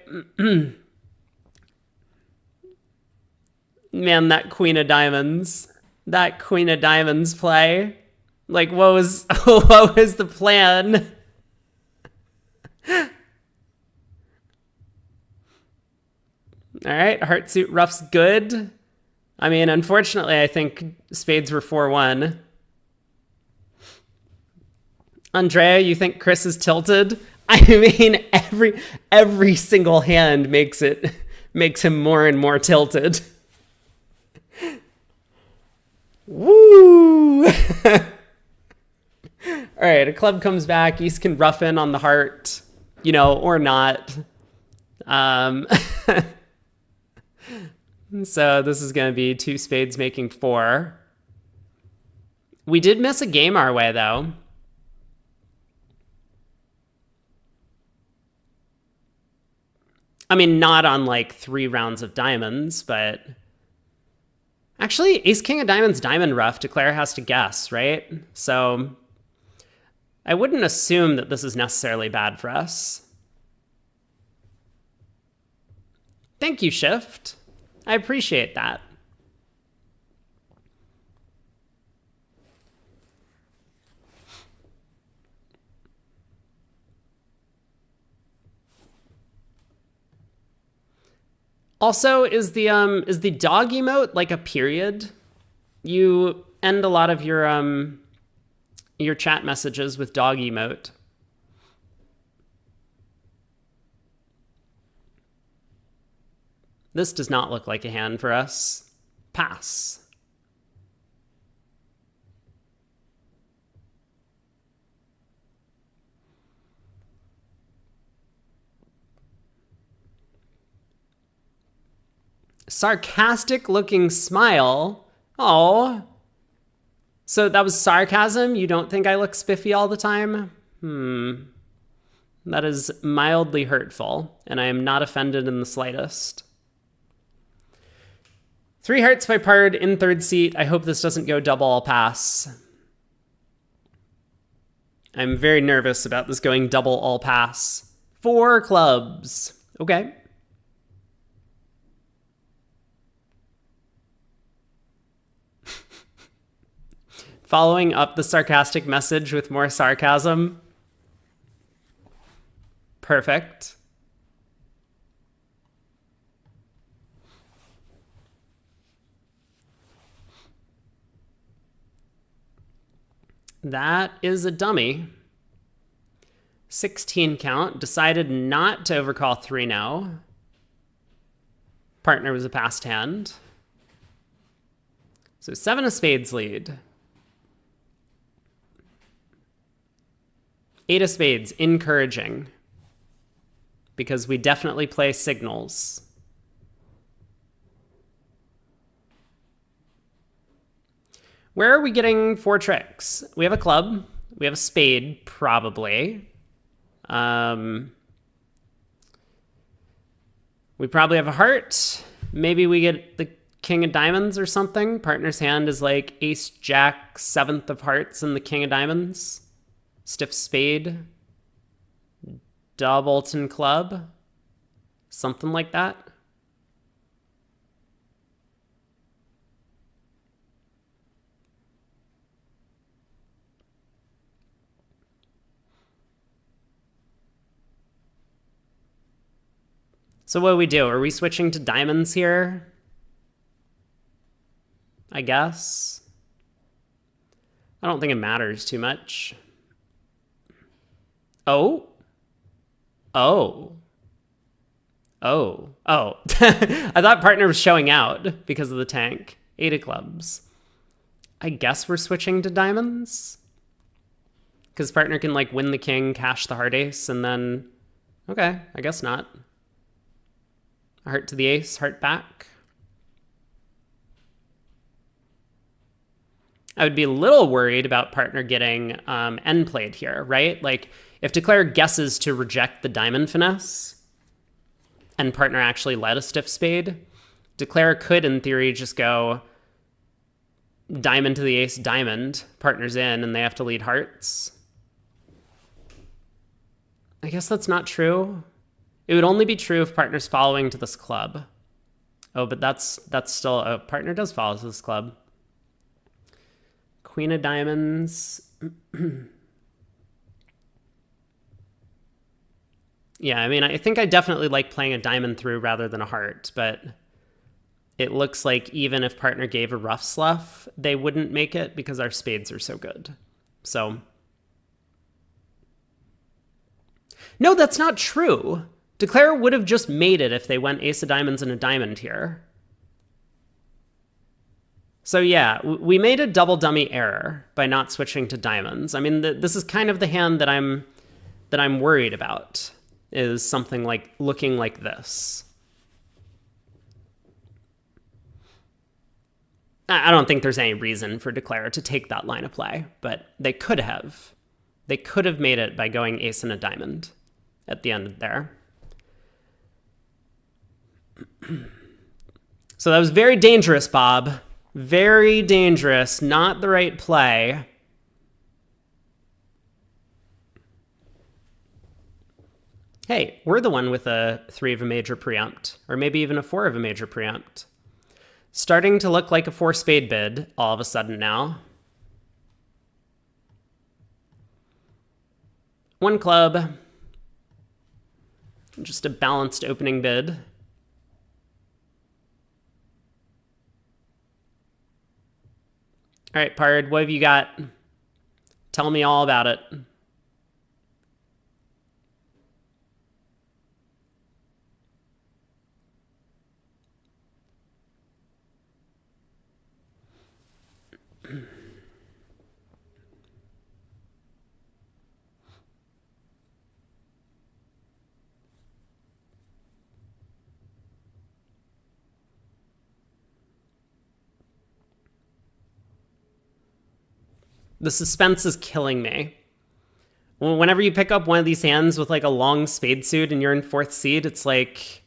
S1: Man, that Queen of Diamonds. That Queen of Diamonds play. Like, what was the plan? All right, heart suit rough's good. I mean, unfortunately, I think spades were 4-1. Andrea, you think Chris is tilted? I mean, every single hand makes him more and more tilted. Woo! All right, a club comes back. East can rough in on the heart, or not. So this is going to be 2 spades making 4. We did miss a game our way, though. I mean, not on like 3 rounds of diamonds, but actually, Ace King of Diamonds, diamond rough. Declare has to guess, right? So I wouldn't assume that this is necessarily bad for us. Thank you, Shift. I appreciate that. Also, is the dog emote like a period? You end a lot of your chat messages with dog emote. This does not look like a hand for us. Pass. Sarcastic looking smile. Oh. So that was sarcasm? You don't think I look spiffy all the time? That is mildly hurtful, and I am not offended in the slightest. 3 hearts by Pard in 3rd seat. I hope this doesn't go double all pass. I'm very nervous about this going double all pass. 4 clubs. Okay. Following up the sarcastic message with more sarcasm. Perfect. That is a dummy. 16 count. Decided not to overcall 3 now. Partner was a passed hand. So 7 of spades lead. 8 of spades, encouraging. Because we definitely play signals. Where are we getting 4 tricks? We have a club. We have a spade, probably. We probably have a heart. Maybe we get the king of diamonds or something. Partner's hand is like ace, jack, 7th of hearts, and the king of diamonds. Stiff spade. Doubleton club. Something like that. So what do we do? Are we switching to diamonds here? I guess. I don't think it matters too much. Oh. Oh. Oh. Oh. I thought partner was showing out because of the tank. 8 of clubs. I guess we're switching to diamonds. Because partner can like win the king, cash the heart ace, and then... Okay, I guess not. A heart to the ace, heart back. I would be a little worried about partner getting end played here, right? Like if declare guesses to reject the diamond finesse and partner actually led a stiff spade, declare could in theory just go diamond to the ace diamond, partner's in, and they have to lead hearts. I guess that's not true. It would only be true if partner's following to this club. Oh, but that's still a partner does follow to this club. Queen of diamonds. Yeah, I mean, I think I definitely like playing a diamond through rather than a heart, but it looks like even if partner gave a rough slough, they wouldn't make it because our spades are so good. So, no, that's not true. Declare would have just made it if they went ace of diamonds and a diamond here. So yeah, we made a double dummy error by not switching to diamonds. I mean, this is kind of the hand that I'm worried about, is something like looking like this. I don't think there's any reason for declare to take that line of play, but they could have. They could have made it by going ace and a diamond at the end there. So that was very dangerous, Bob. Very dangerous. Not the right play. Hey, we're the one with a 3 of a major preempt, or maybe even a 4 of a major preempt. Starting to look like a 4 spade bid all of a sudden now. 1 club. Just a balanced opening bid. All right, Pard, what have you got? Tell me all about it. The suspense is killing me. Whenever you pick up one of these hands with like a long spade suit and you're in 4th seed, it's like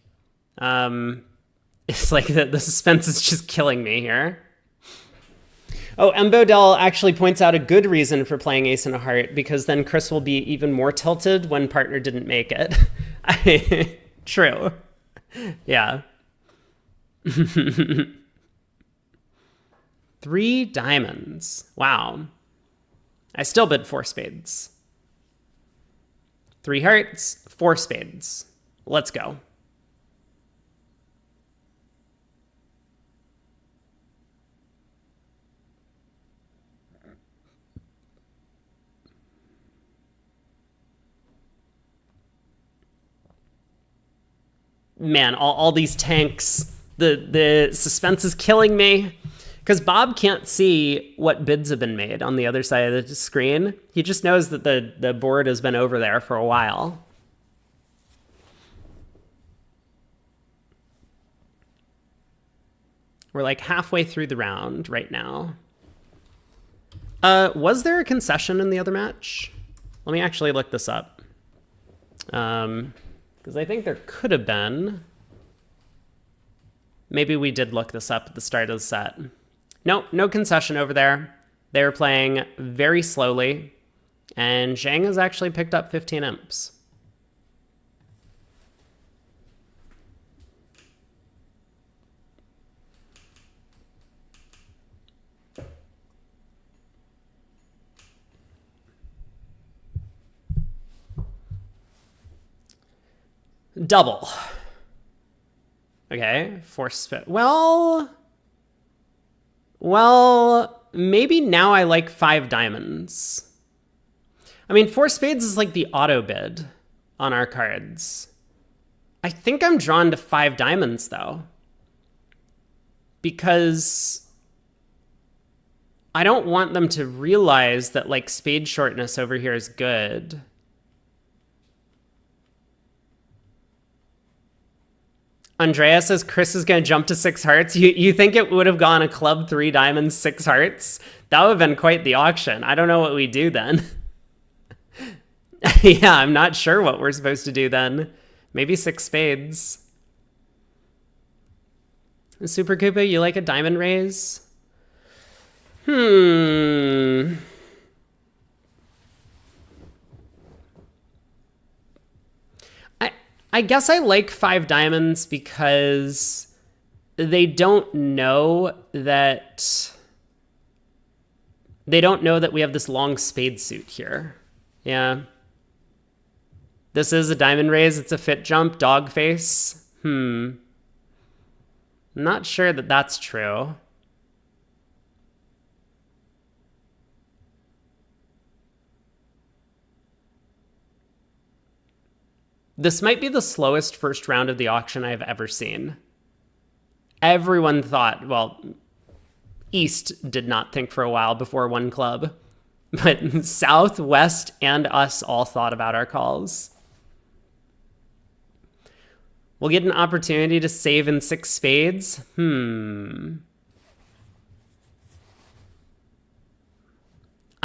S1: the suspense is just killing me here. Oh, Mbodel actually points out a good reason for playing ace and a heart, because then Chris will be even more tilted when partner didn't make it. True. Yeah. 3 diamonds. Wow. I still bid 4 spades. 3 hearts, 4 spades. Let's go. Man, all these tanks, the suspense is killing me. Because Bob can't see what bids have been made on the other side of the screen. He just knows that the board has been over there for a while. We're like halfway through the round right now. Was there a concession in the other match? Let me actually look this up. Because I think there could have been. Maybe we did look this up at the start of the set. Nope, no concession over there. They were playing very slowly, and Zhang has actually picked up 15 imps. Double. Okay, 4 spit. Well, maybe now I like 5 diamonds. I mean, 4 spades is like the auto bid on our cards. I think I'm drawn to 5 diamonds, though. Because I don't want them to realize that, like, spade shortness over here is good. Andrea says Chris is going to jump to 6 hearts. You think it would have gone a club, 3 diamonds, 6 hearts? That would have been quite the auction. I don't know what we do then. Yeah, I'm not sure what we're supposed to do then. Maybe 6 spades. Super Koopa, you like a diamond raise? I guess I like 5 diamonds because they don't know that we have this long spade suit here. Yeah. This is a diamond raise. It's a fit jump, dog face. I'm not sure that that's true. This might be the slowest first round of the auction I've ever seen. Everyone thought, well, East did not think for a while before one club, but South, West, and us all thought about our calls. We'll get an opportunity to save in 6 spades. I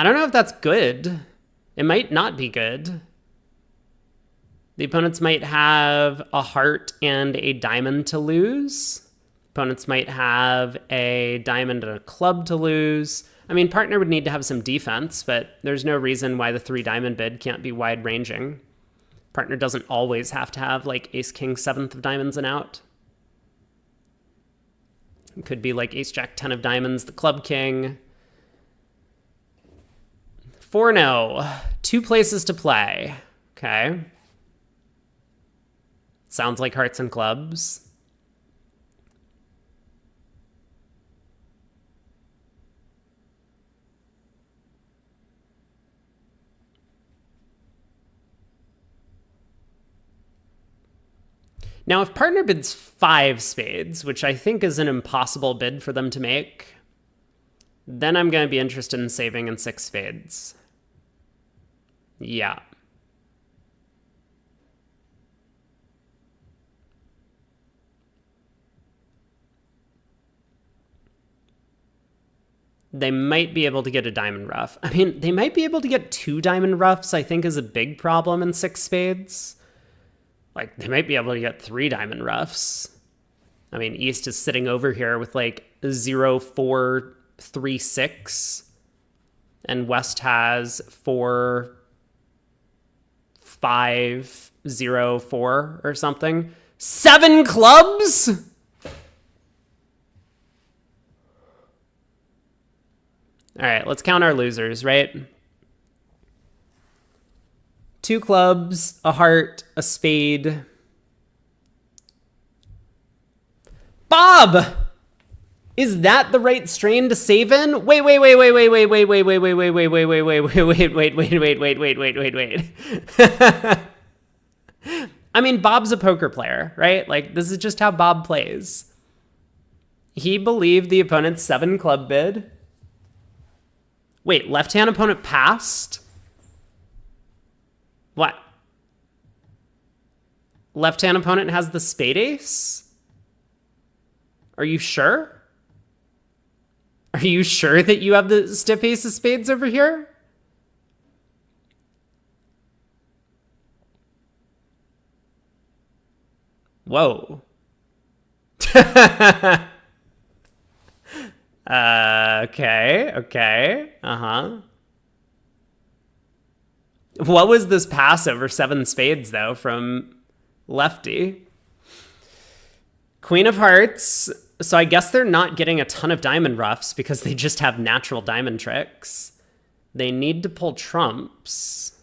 S1: don't know if that's good. It might not be good. The opponents might have a heart and a diamond to lose. Opponents might have a diamond and a club to lose. I mean, partner would need to have some defense, but there's no reason why the 3 diamond bid can't be wide ranging. Partner doesn't always have to have like ace, king, 7th of diamonds and out. It could be like ace, jack, 10 of diamonds, the club king. 4-0, 2 places to play. Okay. Sounds like hearts and clubs. Now, if partner bids 5 spades, which I think is an impossible bid for them to make, then I'm going to be interested in saving in 6 spades. Yeah. They might be able to get a diamond rough. I mean, they might be able to get 2 diamond roughs, I think is a big problem in 6 spades. Like, they might be able to get 3 diamond roughs. I mean, East is sitting over here with like 0, 4, 3, 6. And West has 4, 5, 0, 4 or something. 7 clubs? All right, let's count our losers, right? 2 clubs, a heart, a spade. Bob! Is that the right strain to save in? Wait. I mean, Bob's a poker player, right? Like, this is just how Bob plays. He believed the opponent's 7 club bid. Wait, left-hand opponent passed? What? Left-hand opponent has the spade ace? Are you sure? Are you sure that you have the stiff ace of spades over here? Whoa. Okay. What was this pass over 7 spades, though, from Lefty? Queen of hearts. So I guess they're not getting a ton of diamond roughs because they just have natural diamond tricks. They need to pull trumps.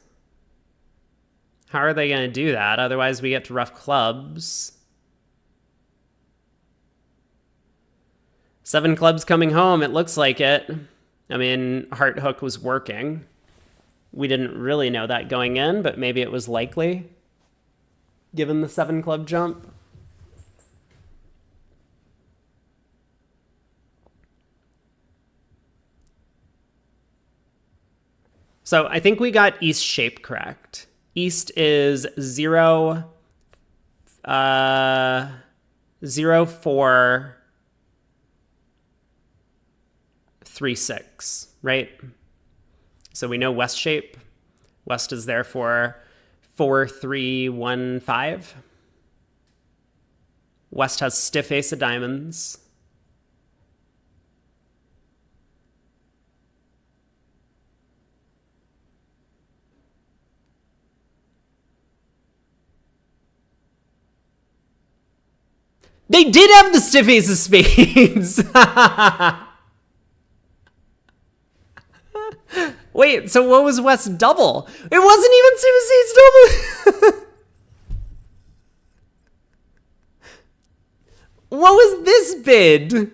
S1: How are they going to do that? Otherwise, we get to rough clubs. 7 clubs coming home, it looks like it. I mean, heart hook was working. We didn't really know that going in, but maybe it was likely, given the 7 club jump. So I think we got East shape correct. East is 0, 0, 4, 3, 6, right? So we know West shape. West is therefore 4, 3, 1, 5. West has stiff ace of diamonds. They did have the stiff ace of spades. Wait, so what was West double? It wasn't even stiff ace double. What was this bid?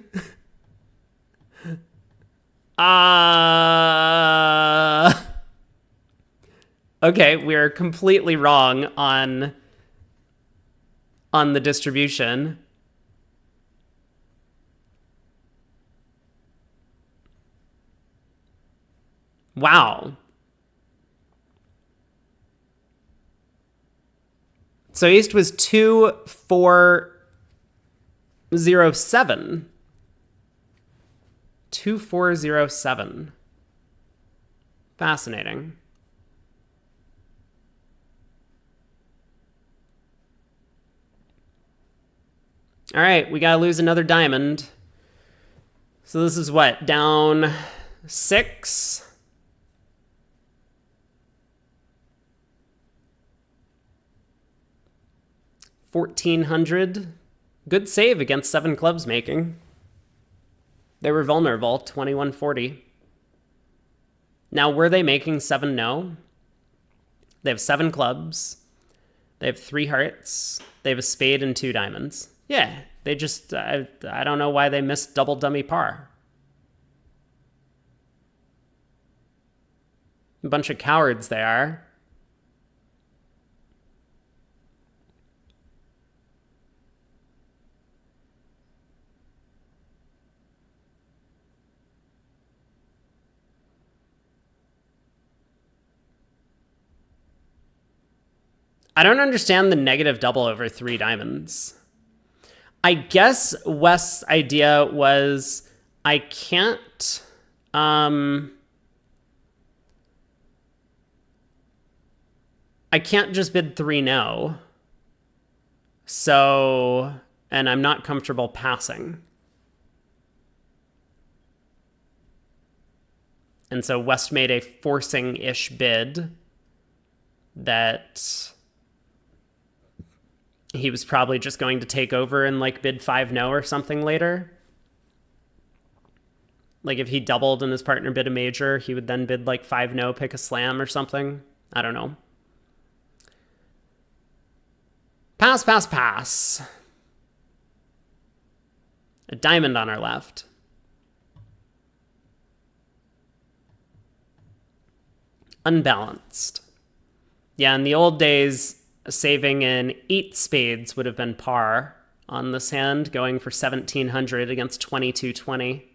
S1: Okay, we're completely wrong on the distribution. Wow. So East was 2, 4, 0, 7. 2, 4, 0, 7. Fascinating. All right, we gotta lose another diamond. So this is what? Down 6? 1,400. Good save against 7 clubs making. They were vulnerable, 2140. Now, were they making 7? No. They have 7 clubs. They have 3 hearts. They have a spade and 2 diamonds. Yeah, they just, I don't know why they missed double dummy par. A bunch of cowards they are. I don't understand the negative double over 3 diamonds. I guess West's idea was I can't just bid 3 no. So, and I'm not comfortable passing. And so West made a forcing-ish bid that he was probably just going to take over and like bid 5 no or something later. Like if he doubled and his partner bid a major, he would then bid like 5 no, pick a slam or something. I don't know. Pass, pass, pass. A diamond on our left. Unbalanced. Yeah, in the old days, saving in 8 spades would have been par on this hand, going for 1,700 against 2,220.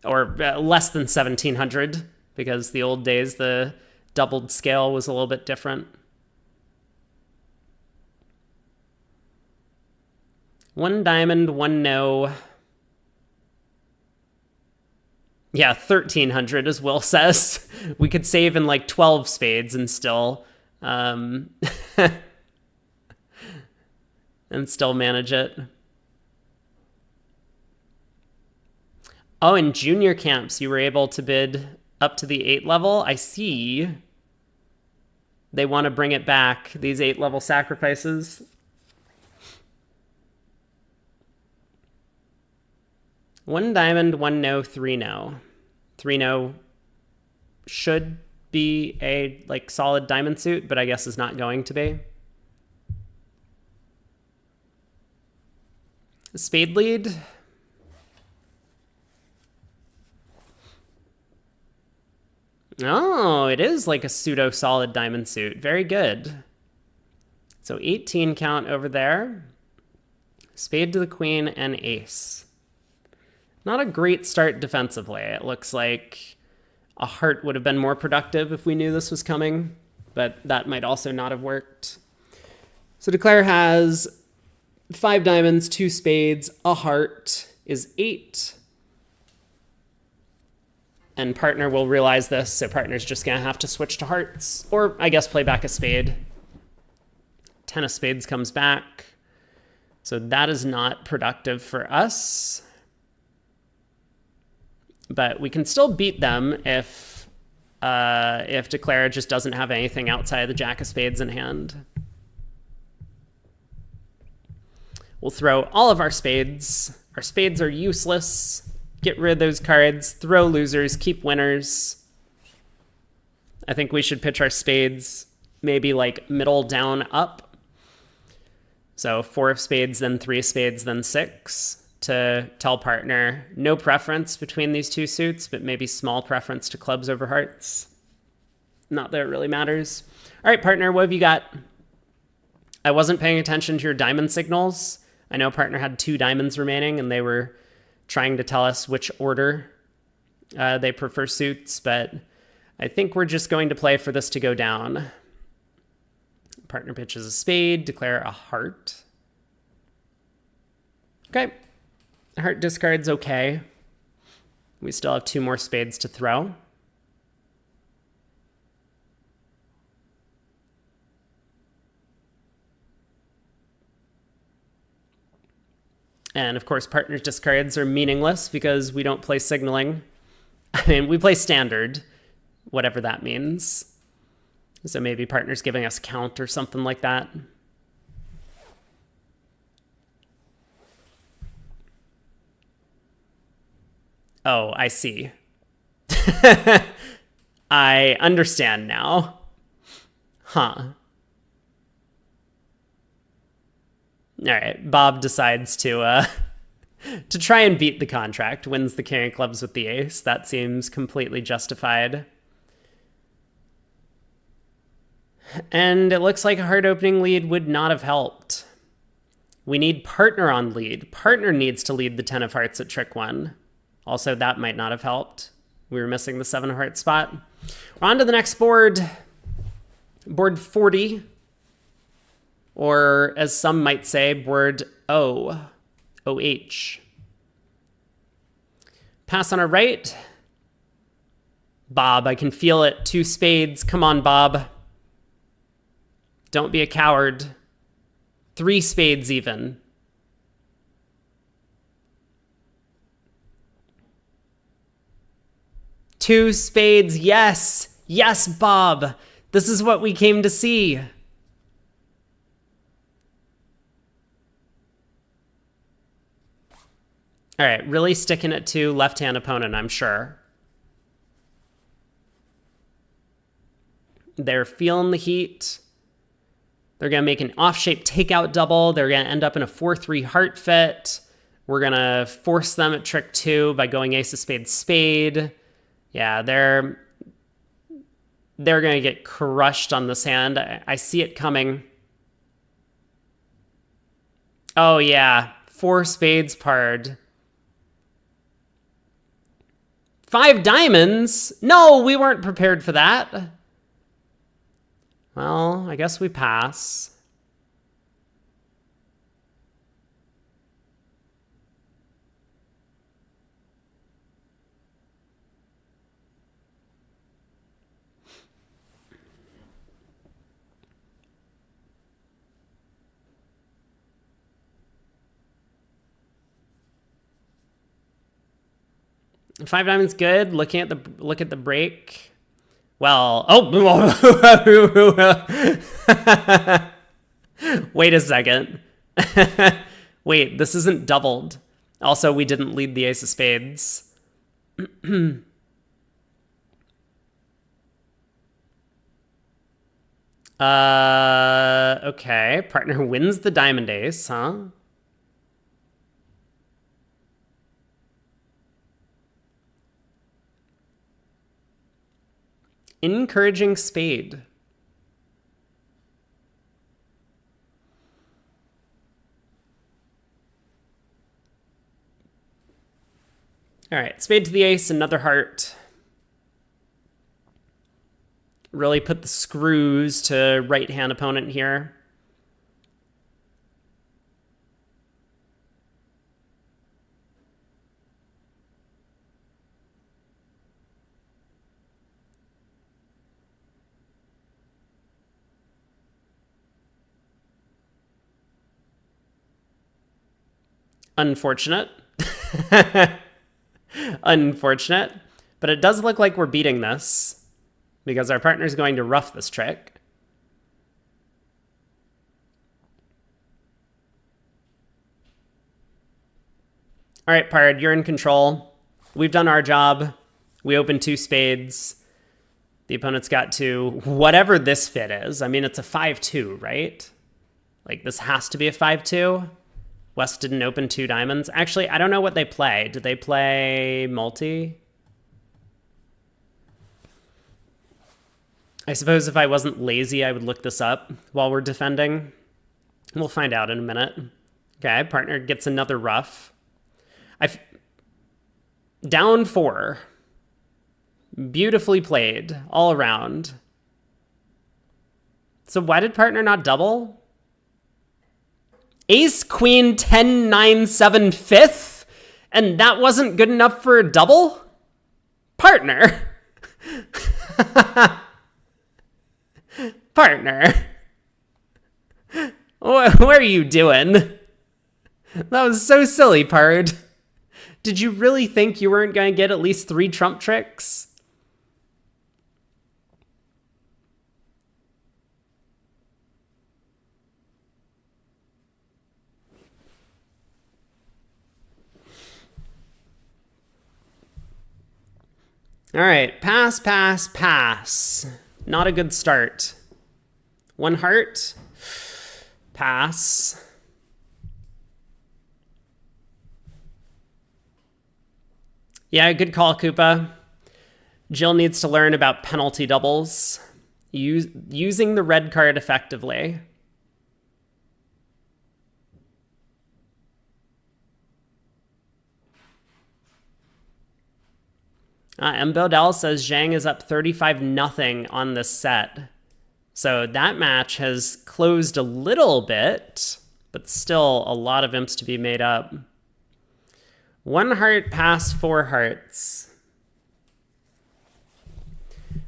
S1: Or less than 1,700, because the old days, the doubled scale was a little bit different. 1 diamond, 1 no. Yeah, 1,300, as Will says. We could save in like 12 spades and still and still manage it. Oh, in junior camps, you were able to bid up to the 8 level. I see. They want to bring it back, these 8 level sacrifices. One diamond, 1 no, 3 no. 3 no should be a like solid diamond suit, but I guess is not going to be. Spade lead. Oh, it is like a pseudo solid diamond suit. Very good. So 18 count over there. Spade to the queen and ace. Not a great start defensively. It looks like a heart would have been more productive if we knew this was coming, but that might also not have worked. So Declare has 5 diamonds, 2 spades, a heart is 8. And partner will realize this, so partner's just going to have to switch to hearts. Or, I guess, play back a spade. 10 of spades comes back. So that is not productive for us. But we can still beat them if Declare just doesn't have anything outside of the jack of spades in hand. We'll throw all of our spades. Our spades are useless. Get rid of those cards. Throw losers. Keep winners. I think we should pitch our spades maybe like middle down up. So 4 of spades, then 3 of spades, then 6 to tell partner no preference between these two suits, but maybe small preference to clubs over hearts. Not that it really matters. All right, partner, what have you got? I wasn't paying attention to your diamond signals. I know partner had 2 diamonds remaining, and they were trying to tell us which order they prefer suits, but I think we're just going to play for this to go down. Partner pitches a spade, declare a heart. Okay. Heart discard's okay. We still have 2 more spades to throw. And of course, partner's discards are meaningless because we don't play signaling. I mean, we play standard, whatever that means. So maybe partner's giving us count or something like that. Oh, I see. I understand now. Huh. All right, Bob decides to try and beat the contract, wins the king of clubs with the ace. That seems completely justified. And it looks like a hard opening lead would not have helped. We need partner on lead. Partner needs to lead the 10 of hearts at trick 1. Also, that might not have helped. We were missing the 7 of hearts spot. We're on to the next board. Board 40. Or, as some might say, board O. OH. Pass on our right. Bob, I can feel it. 2 spades. Come on, Bob. Don't be a coward. 3 spades even. Two spades, yes! Yes, Bob! This is what we came to see. All right, really sticking it to left-hand opponent, I'm sure. They're feeling the heat. They're going to make an off-shape takeout double. They're going to end up in a 4-3 heart fit. We're going to force them at trick 2 by going ace of spades spade. Yeah, they're going to get crushed on this hand. I see it coming. Oh, yeah. 4 spades pard. 5 diamonds? No, we weren't prepared for that. Well, I guess we pass. Five diamonds good. Look at the break. Well, wait a second. Wait, this isn't doubled. Also, we didn't lead the ace of spades. Okay. Partner wins the diamond ace, huh? Encouraging spade. All right, spade to the ace, another heart. Really put the screws to right-hand opponent here. Unfortunate. Unfortunate. But it does look like we're beating this because our partner's going to ruff this trick. All right, Pard, you're in control. We've done our job. We opened 2 spades. The opponent's got 2. Whatever this fit is. I mean, it's a 5-2, right? Like, this has to be a 5-2. West didn't open 2 diamonds. Actually, I don't know what they play. Did they play multi? I suppose if I wasn't lazy, I would look this up while we're defending. We'll find out in a minute. Okay, partner gets another ruff. Down 4. Beautifully played all around. So why did partner not double? Ace, queen, 10, 9, 7, 5th? And that wasn't good enough for a double? Partner. Partner. What are you doing? That was so silly, Pard. Did you really think you weren't going to get at least 3 trump tricks? All right, pass, pass, pass. Not a good start. 1 heart. Pass. Yeah, good call, Koopa. Jill needs to learn about penalty doubles. Using the red card effectively. M. Bodell says Zhang is up 35-0 on this set. So that match has closed a little bit, but still a lot of imps to be made up. 1 heart, pass, 4 hearts.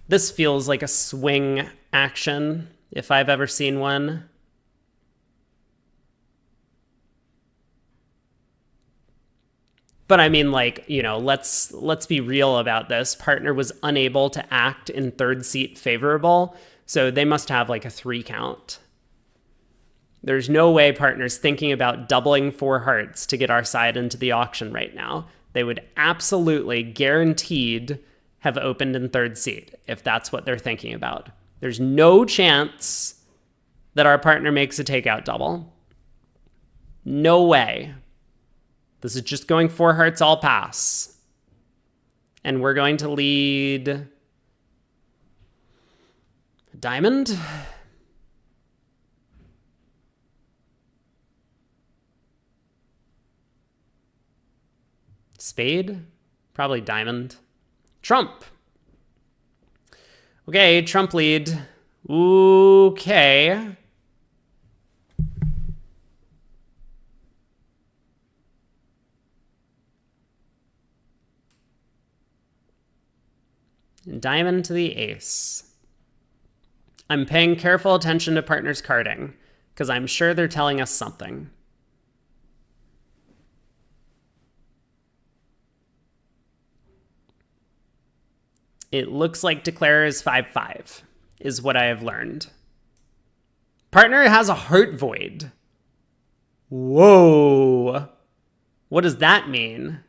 S1: This feels like a swing action, if I've ever seen one. But I mean, like, you know, let's be real about this. Partner was unable to act in 3rd seat favorable, so they must have like a 3 count. There's no way partner's thinking about doubling 4 hearts to get our side into the auction right now. They would absolutely guaranteed have opened in 3rd seat if that's what they're thinking about. There's no chance that our partner makes a takeout double. No way. This is just going 4 hearts all pass. And we're going to lead diamond. Spade? Probably diamond. Trump. Okay, trump lead. Okay. Diamond to the ace. I'm paying careful attention to partners carding because I'm sure they're telling us something. It looks like declare is 5-5, is what I have learned. Partner has a heart void. Whoa. What does that mean?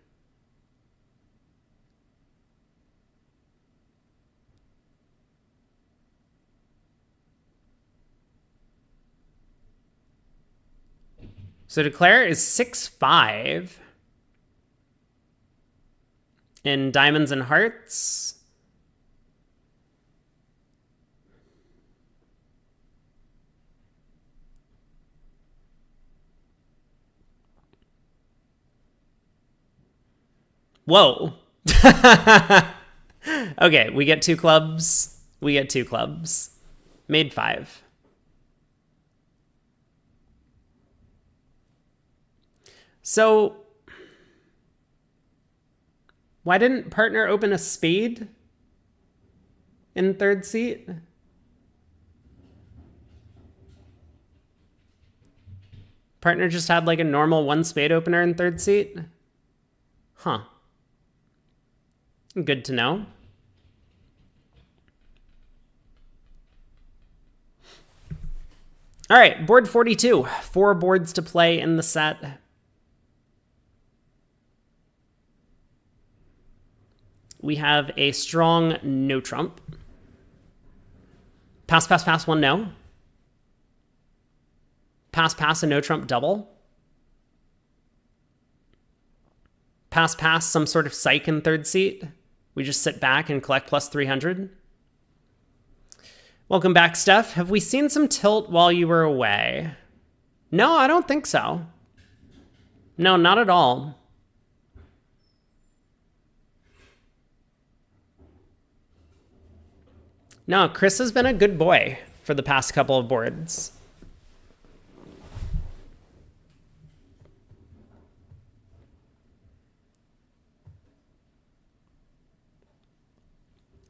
S1: So declare is 6-5. In diamonds and hearts. Whoa. Okay, we get 2 clubs. We get 2 clubs. Made 5. So, why didn't partner open a spade in 3rd seat? Partner just had like a normal 1 spade opener in third seat? Huh. Good to know. All right, board 42. 4 boards to play in the set. We have a strong no trump. Pass, pass, pass, 1 no. Pass, pass, a no trump double. Pass, pass, some sort of psych in third seat. We just sit back and collect plus 300. Welcome back, Steph. Have we seen some tilt while you were away? No, I don't think so. No, not at all. No, Chris has been a good boy for the past couple of boards.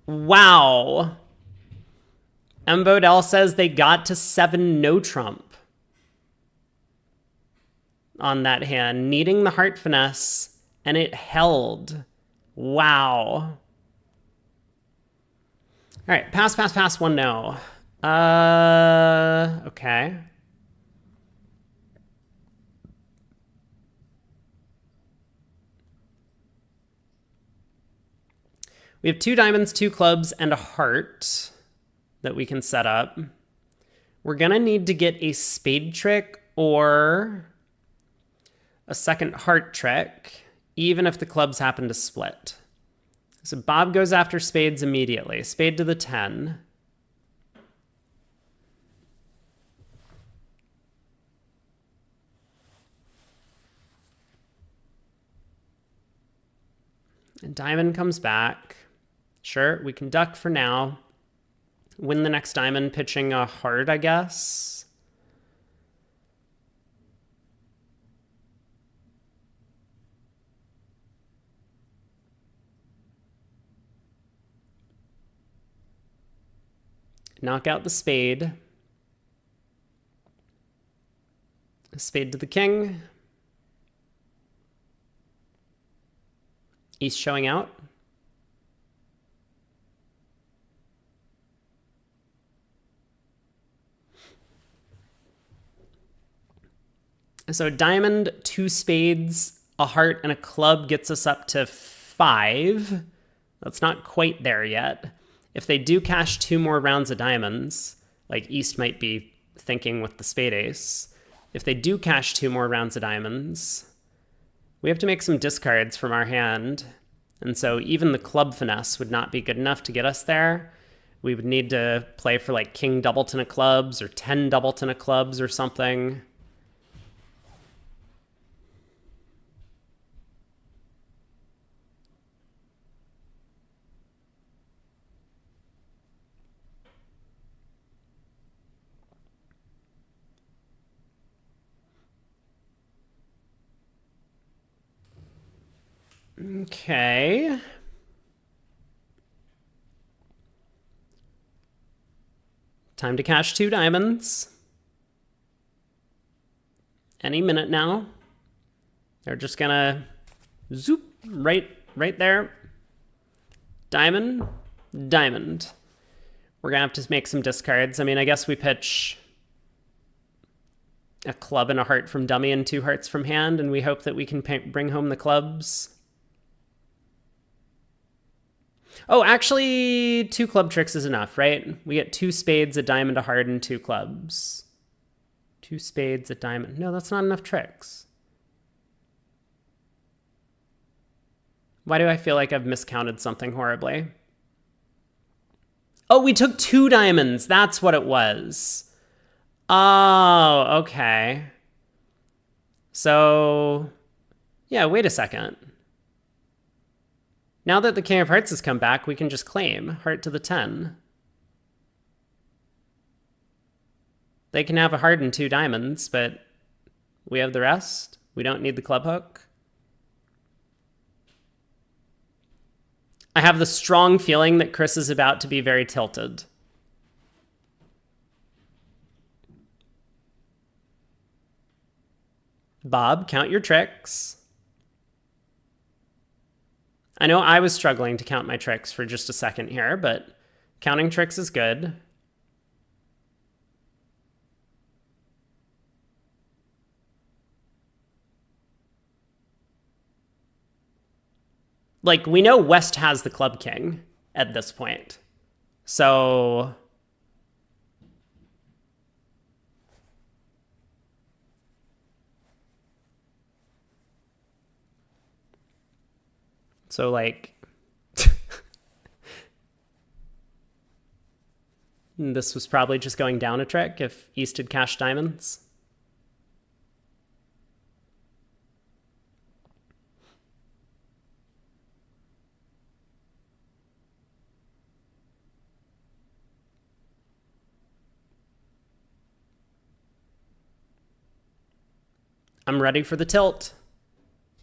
S1: Wow. M. Bodell says they got to 7 no trump on that hand, needing the heart finesse, and it held. Wow. All right, pass, pass, pass, 1 no. Okay. We have 2 diamonds, 2 clubs, and a heart that we can set up. We're gonna need to get a spade trick or a second heart trick, even if the clubs happen to split. So Bob goes after spades immediately. Spade to the 10. And diamond comes back. Sure, we can duck for now. Win the next diamond pitching a heart, I guess. Knock out the spade. A spade to the king. East showing out. So diamond, 2 spades, a heart, and a club gets us up to 5. That's not quite there yet. If they do cash 2 more rounds of diamonds, like East might be thinking with the spade ace, if they do cash 2 more rounds of diamonds, we have to make some discards from our hand. And so even the club finesse would not be good enough to get us there. We would need to play for like king doubleton of clubs or 10 doubleton of clubs or something. Okay. Time to cash 2 diamonds. Any minute now. They're just gonna zoop right there. Diamond, diamond. We're gonna have to make some discards. I mean, I guess we pitch a club and a heart from dummy and 2 hearts from hand, and we hope that we can bring home the clubs. Oh, actually, 2 club tricks is enough, right? We get 2 spades, a diamond, a heart, and 2 clubs. 2 spades, a diamond. No, that's not enough tricks. Why do I feel like I've miscounted something horribly? Oh, we took 2 diamonds. That's what it was. Oh, okay. So, yeah, wait a second. Now that the king of hearts has come back, we can just claim heart to the 10. They can have a heart and 2 diamonds, but we have the rest. We don't need the club hook. I have the strong feeling that Chris is about to be very tilted. Bob, count your tricks. I know I was struggling to count my tricks for just a second here, but counting tricks is good. Like, we know West has the club king at this point. So like this was probably just going down a trick if East had cashed diamonds. I'm ready for the tilt.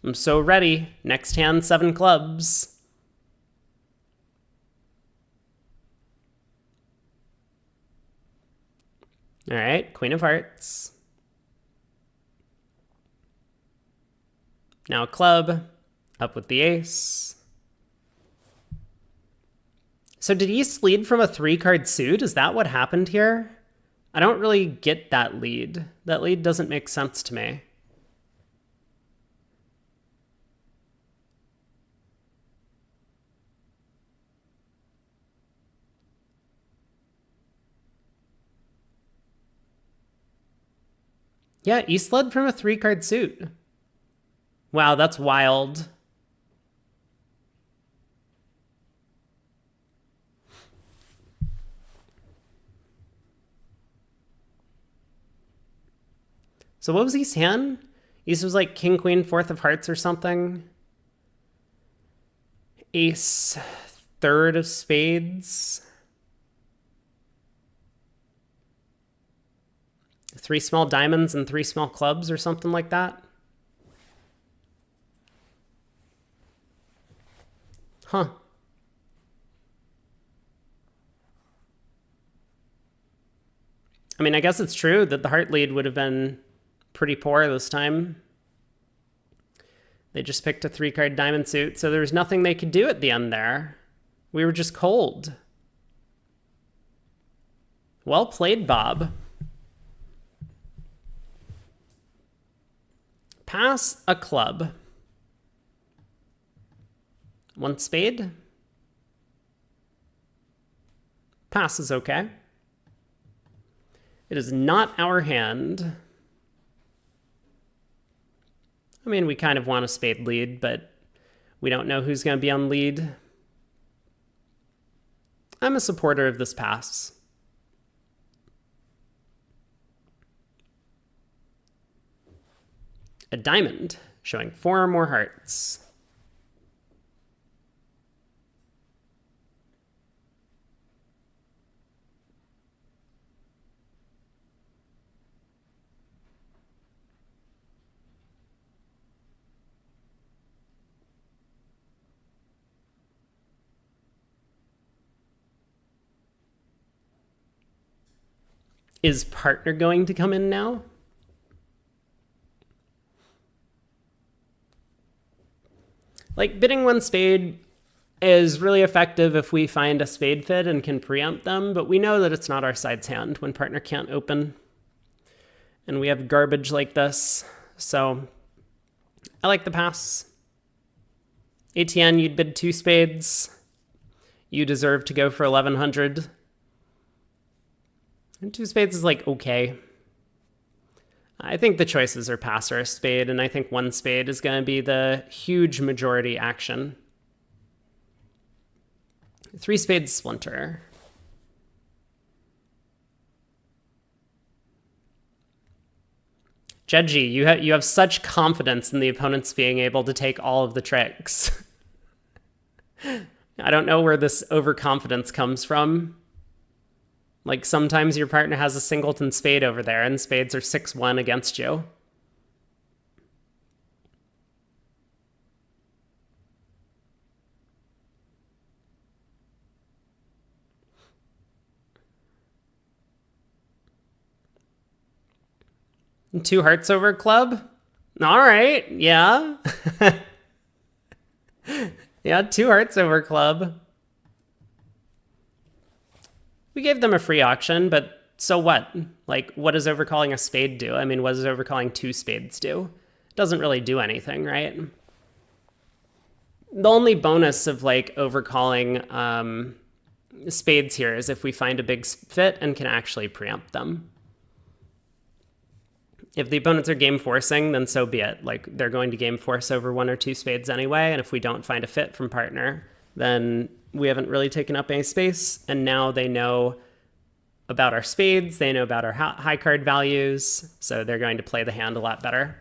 S1: I'm so ready. Next hand, 7 clubs. All right, Queen of Hearts. Now club, up with the ace. So did East lead from a 3-card suit? Is that what happened here? I don't really get that lead. That lead doesn't make sense to me. Yeah, East led from a 3-card suit. Wow, that's wild. So what was East's hand? East was like King, Queen, 4th of Hearts or something. Ace, 3rd of Spades. 3 small diamonds and 3 small clubs or something like that. Huh. I mean, I guess it's true that the heart lead would have been pretty poor this time. They just picked a 3-card diamond suit, so there was nothing they could do at the end there. We were just cold. Well played, Bob. Pass a club. 1 spade. Pass is okay. It is not our hand. I mean, we kind of want a spade lead, but we don't know who's going to be on lead. I'm a supporter of this pass. A diamond, showing 4 more hearts. Is partner going to come in now? Like, bidding 1 spade is really effective if we find a spade fit and can preempt them, but we know that it's not our side's hand when partner can't open. And we have garbage like this, so I like the pass. ATN, you'd bid 2 spades. You deserve to go for 1100. And 2 spades is like okay. I think the choices are pass or a spade, and I think 1 spade is going to be the huge majority action. 3 spades splinter. Jedji, you have such confidence in the opponents being able to take all of the tricks. I don't know where this overconfidence comes from. Like, sometimes your partner has a singleton spade over there, and spades are 6-1 against you. And 2 hearts over club? All right, yeah. Yeah, 2 hearts over club. We gave them a free auction, but so what? Like, what does overcalling a spade do? I mean, what does overcalling 2 spades do? It doesn't really do anything, right? The only bonus of like overcalling spades here is if we find a big fit and can actually preempt them. If the opponents are game forcing, then so be it. Like, they're going to game force over 1 or 2 spades anyway, and if we don't find a fit from partner, then we haven't really taken up any space, and now they know about our spades, they know about our high card values, so they're going to play the hand a lot better.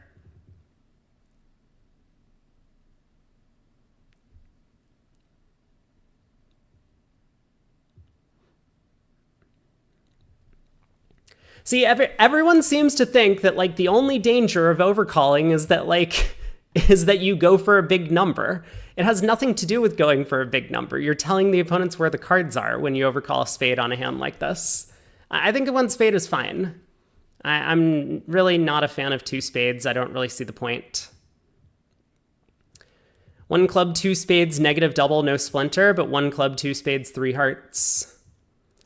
S1: See, everyone seems to think that like the only danger of overcalling is that like is that you go for a big number. It has nothing to do with going for a big number. You're telling the opponents where the cards are when you overcall a spade on a hand like this. I think 1 spade is fine. I'm really not a fan of 2 spades. I don't really see the point. 1 club, 2 spades, negative double, no splinter, but 1 club, 2 spades, 3 hearts.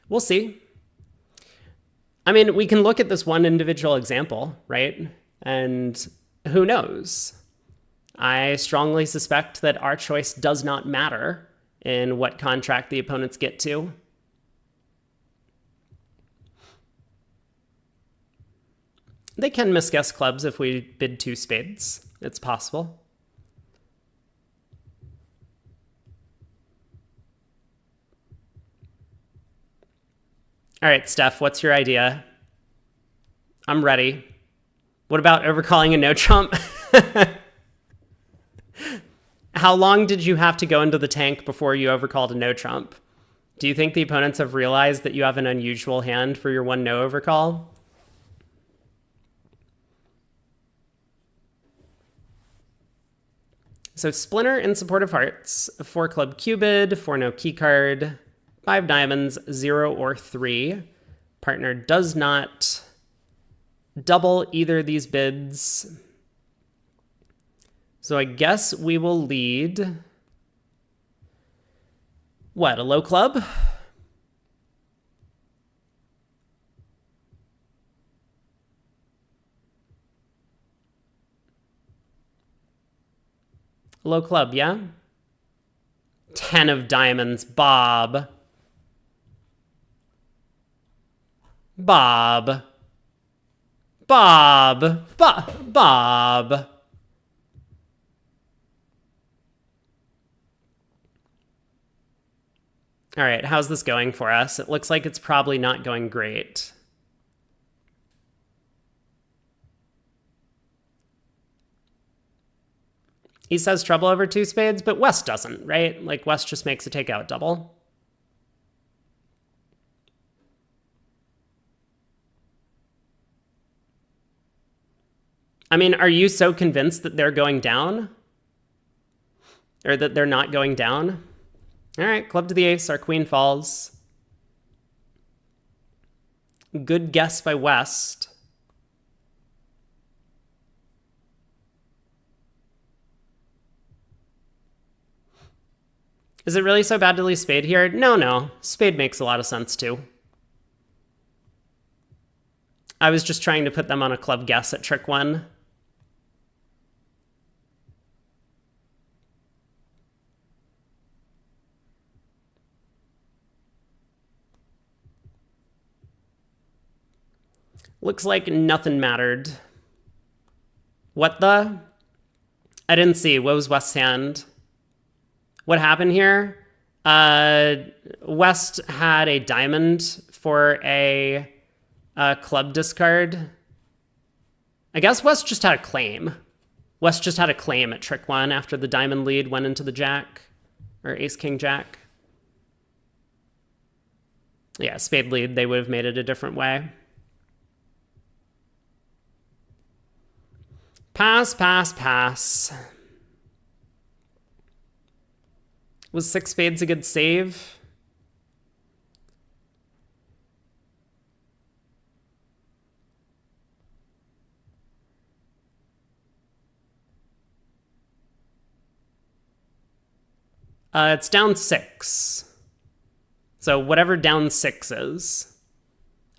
S1: We'll see. I mean, we can look at this one individual example, right? And who knows? I strongly suspect that our choice does not matter in what contract the opponents get to. They can misguess clubs if we bid 2 spades. It's possible. All right, Steph, what's your idea? I'm ready. What about overcalling a no trump? How long did you have to go into the tank before you overcalled a no trump? Do you think the opponents have realized that you have an unusual hand for your 1 no overcall? So splinter in support of hearts, 4 club cupid, 4 no key card, 5 diamonds, 0 or 3. Partner does not double either of these bids. So I guess we will lead. What, a low club? Low club, yeah? 10 of diamonds, Bob. Bob. Bob. Bob. All right, how's this going for us? It looks like it's probably not going great. East has trouble over 2 spades, but West doesn't, right? Like, West just makes a takeout double. I mean, are you so convinced that they're going down? Or that they're not going down? All right, club to the ace, our queen falls. Good guess by West. Is it really so bad to leave spade here? No. Spade makes a lot of sense too. I was just trying to put them on a club guess at trick 1. Looks like nothing mattered. What the? I didn't see. What was West's hand? What happened here? West had a diamond for a club discard. I guess West just had a claim. West just had a claim at trick 1 after the diamond lead went into the jack. Or ace, king, jack. Yeah, spade lead, they would have made it a different way. Pass, pass, pass. Was 6 spades a good save? It's down 6. So whatever down 6 is.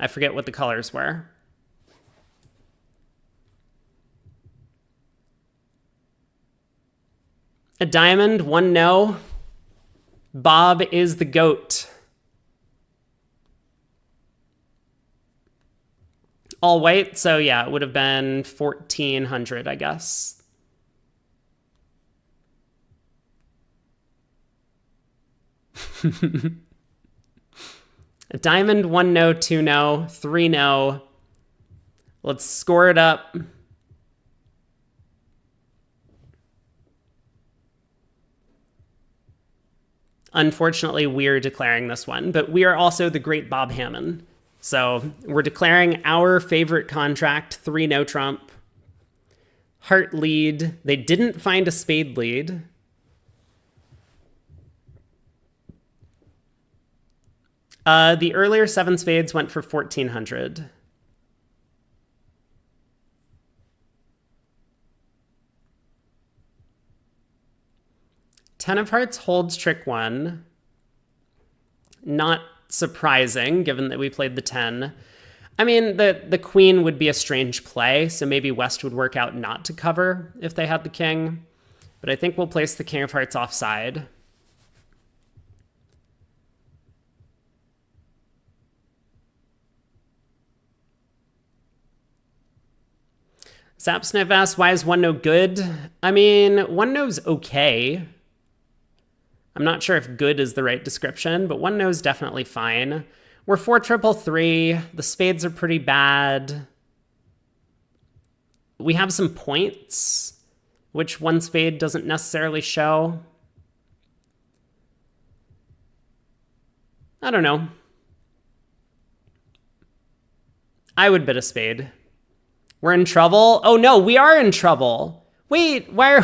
S1: I forget what the colors were. A diamond, 1 no. Bob is the GOAT. All white, so yeah, it would have been 1,400, I guess. A diamond, 1 no, 2 no, 3 no. Let's score it up. Unfortunately, we're declaring this one, but we are also the great Bob Hammond. So we're declaring our favorite contract, 3 no trump. Heart lead. They didn't find a spade lead. The earlier 7 spades went for 1,400. Ten of hearts holds trick 1. Not surprising, given that we played the 10. I mean, the queen would be a strange play, so maybe West would work out not to cover if they had the king. But I think we'll place the king of hearts offside. Zapsniff asks, why is 1 no good? I mean, 1 no's okay. I'm not sure if good is the right description, but 1 no is definitely fine. We're 4-3-3. The spades are pretty bad. We have some points, which 1 spade doesn't necessarily show. I don't know. I would bid a spade. We're in trouble? Oh no, we are in trouble. Wait, why?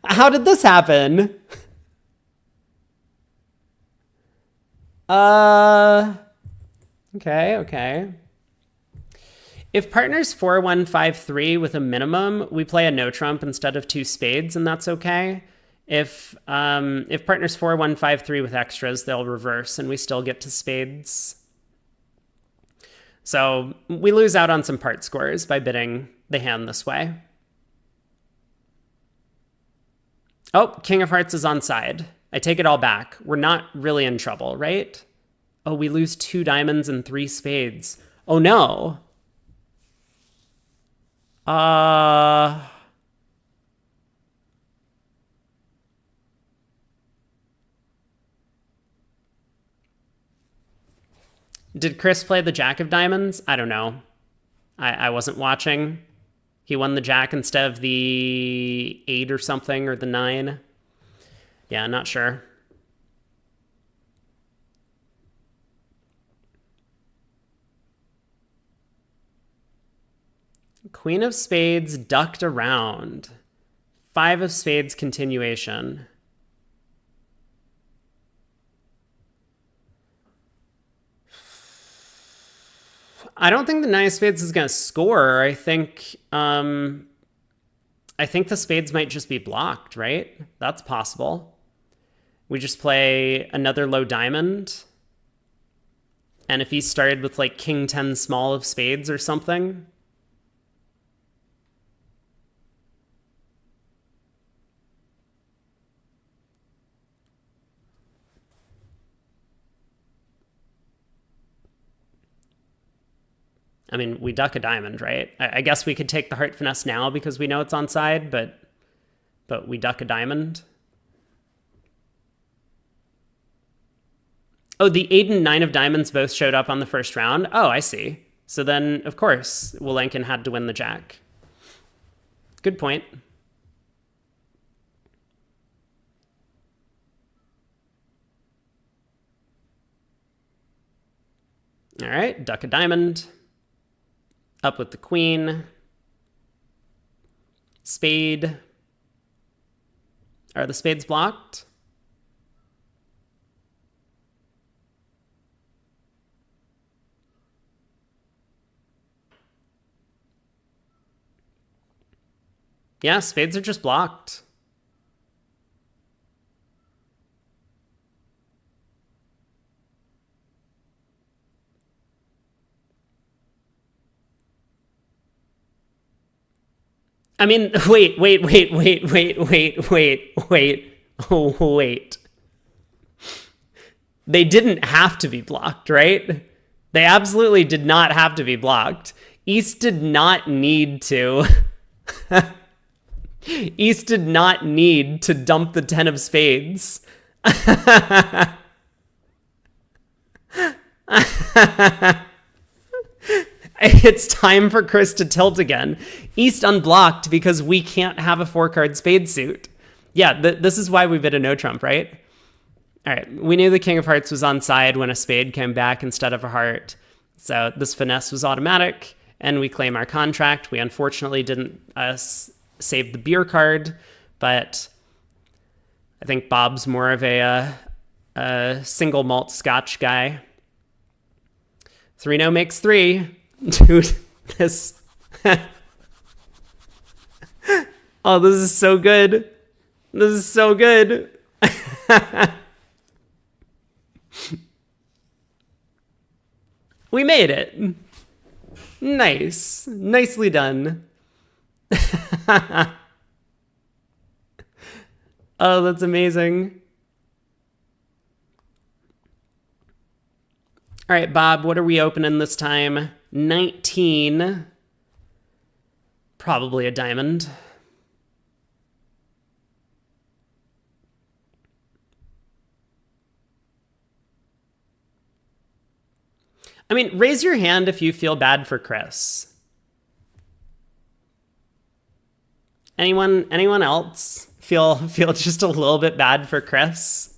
S1: How did this happen? Okay. If partner's 4-1-5-3 with a minimum, we play a no trump instead of 2 spades, and that's okay. If partner's 4-1-5-3 with extras, they'll reverse, and we still get to spades. So we lose out on some part scores by bidding the hand this way. Oh, king of hearts is onside. I take it all back. We're not really in trouble, right? Oh, we lose 2 diamonds and 3 spades. Oh no. Did Chris play the jack of diamonds? I don't know. I wasn't watching. He won the jack instead of the 8 or something, or the 9. Yeah, not sure. Queen of spades ducked around. 5 of spades continuation. I don't think the 9 of spades is going to score. I think the spades might just be blocked, right? That's possible. We just play another low diamond. And if he started with like king 10 small of spades or something. I mean, we duck a diamond, right? I guess we could take the heart finesse now because we know it's onside, but we duck a diamond. Oh, the 8 and 9 of diamonds both showed up on the first round. Oh, I see. So then, of course, Wilenkin had to win the jack. Good point. All right, duck a diamond. Up with the queen. Spade. Are the spades blocked? Yeah, spades are just blocked. I mean, wait. Oh, wait. They didn't have to be blocked, right? They absolutely did not have to be blocked. East did not need to. East did not need to dump the 10 of spades. It's time for Chris to tilt again. East unblocked because we can't have a 4-card spade suit. Yeah, this is why we bid a no trump, right? All right, we knew the king of hearts was on side when a spade came back instead of a heart. So this finesse was automatic, and we claim our contract. We unfortunately didn't save the beer card, but I think Bob's more of a single malt scotch guy. 3-0 makes 3. Dude, this... Oh, this is so good. This is so good. We made it. Nice. Nicely done. Oh, that's amazing. All right, Bob, what are we opening this time? 19. Probably a diamond. I mean, raise your hand if you feel bad for Chris. Anyone else feel just a little bit bad for Chris?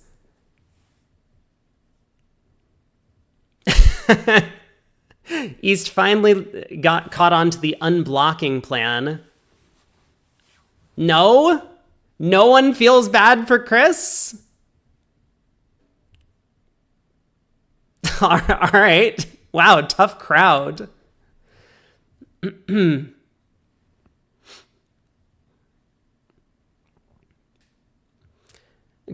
S1: East finally got caught on to the unblocking plan. No? No one feels bad for Chris? All right. Wow, tough crowd.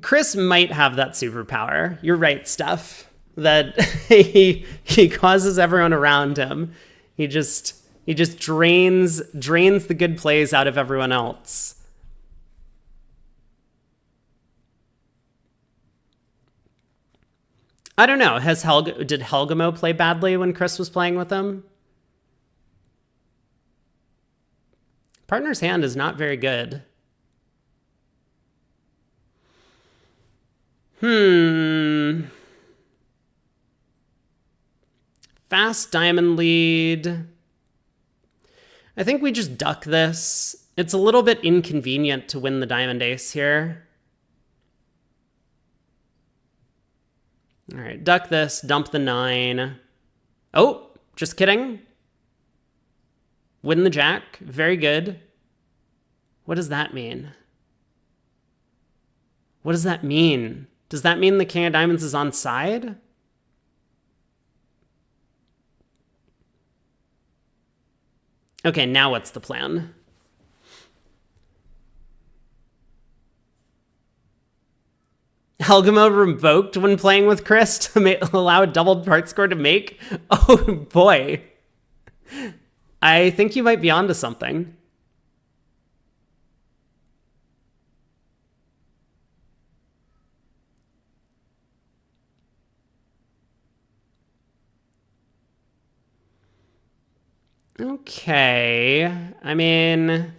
S1: Chris might have that superpower. You're right, Steph. That he causes everyone around him. He just drains the good plays out of everyone else. I don't know. Did Helgamo play badly when Chris was playing with him? Partner's hand is not very good. Fast diamond lead. I think we just duck this. It's a little bit inconvenient to win the diamond ace here. All right, duck this, dump the 9. Oh, just kidding. Win the jack. Very good. What does that mean? What does that mean? Does that mean the king of diamonds is on side? Okay, now what's the plan? Helgamo revoked when playing with Chris to allow a doubled part score to make? Oh boy. I think you might be onto something. Okay. I mean...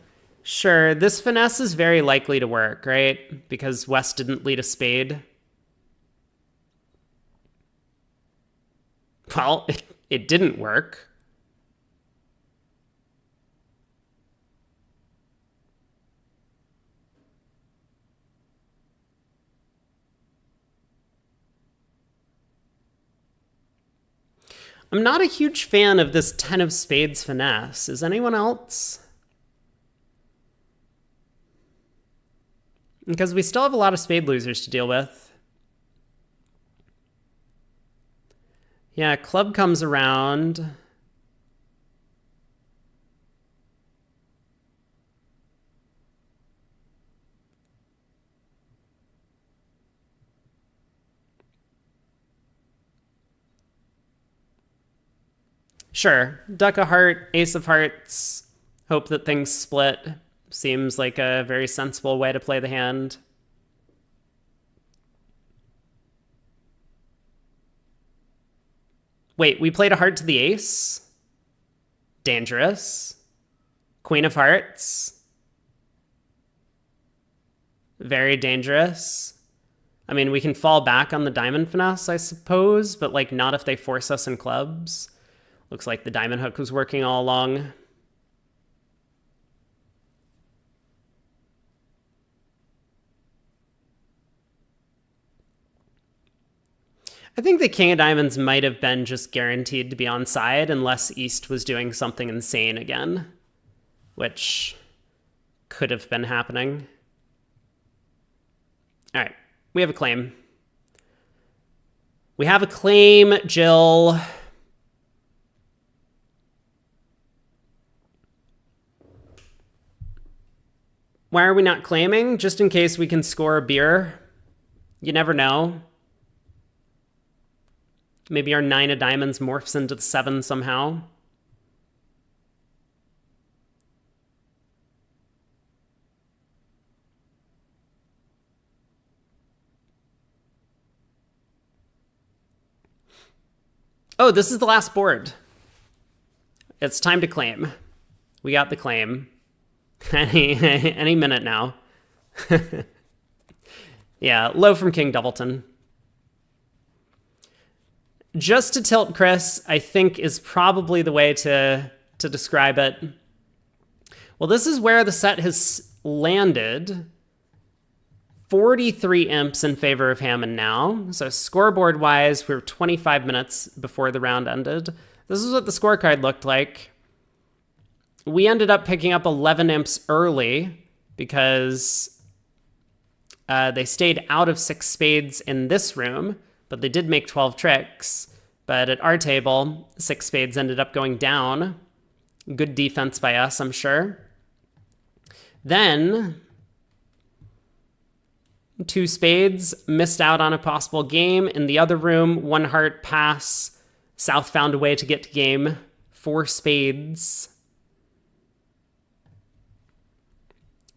S1: Sure, this finesse is very likely to work, right? Because West didn't lead a spade. Well, it didn't work. I'm not a huge fan of this 10 of spades finesse. Is anyone else? Because we still have a lot of spade losers to deal with. Yeah, club comes around. Sure, duck a heart, ace of hearts, hope that things split. Seems like a very sensible way to play the hand. Wait, we played a heart to the ace? Dangerous. Queen of hearts. Very dangerous. I mean, we can fall back on the diamond finesse, I suppose, but like not if they force us in clubs. Looks like the diamond hook was working all along. I think the king of diamonds might have been just guaranteed to be on side unless East was doing something insane again, which could have been happening. All right, we have a claim. We have a claim, Jill. Why are we not claiming? Just in case we can score a beer. You never know. Maybe our 9 of diamonds morphs into the 7 somehow. Oh, this is the last board. It's time to claim. We got the claim. Any minute now. Yeah, low from King Doubleton. Just to tilt Chris, I think is probably the way to describe it. Well, this is where the set has landed. 43 imps in favor of Hammond now. So scoreboard-wise, we were 25 minutes before the round ended. This is what the scorecard looked like. We ended up picking up 11 imps early because they stayed out of 6 spades in this room, but they did make 12 tricks. But at our table, 6 spades ended up going down. Good defense by us, I'm sure. Then 2 spades missed out on a possible game. In the other room, 1 heart pass. South found a way to get to game. 4 spades.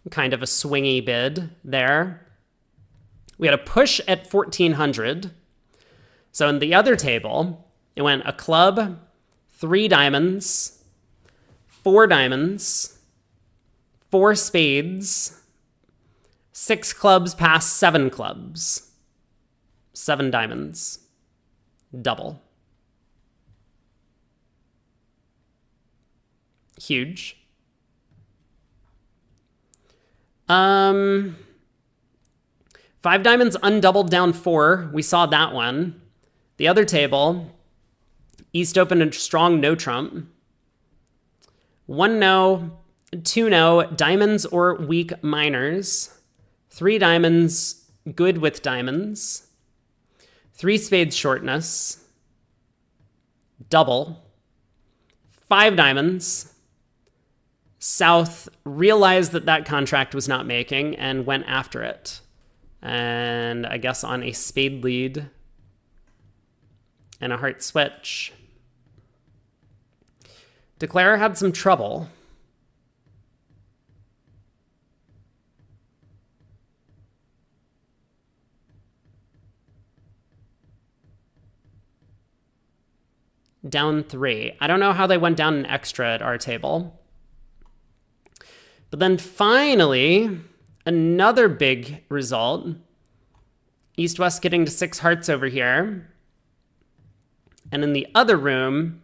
S1: Kind of a swingy bid there. We had a push at 1400. So in the other table, it went a club, 3 diamonds, 4 diamonds, 4 spades, 6 clubs past 7 clubs, 7 diamonds, double. Huge. 5 diamonds undoubled down 4. We saw that one. The other table, East opened a strong no trump. 1 no, 2 no, diamonds or weak minors. 3 diamonds, good with diamonds. 3 spades shortness. Double. 5 diamonds. South realized that that contract was not making and went after it. And I guess on a spade lead and a heart switch. Declare had some trouble. Down 3. I don't know how they went down an extra at our table. But then finally, another big result. East-West getting to 6 hearts over here. And in the other room,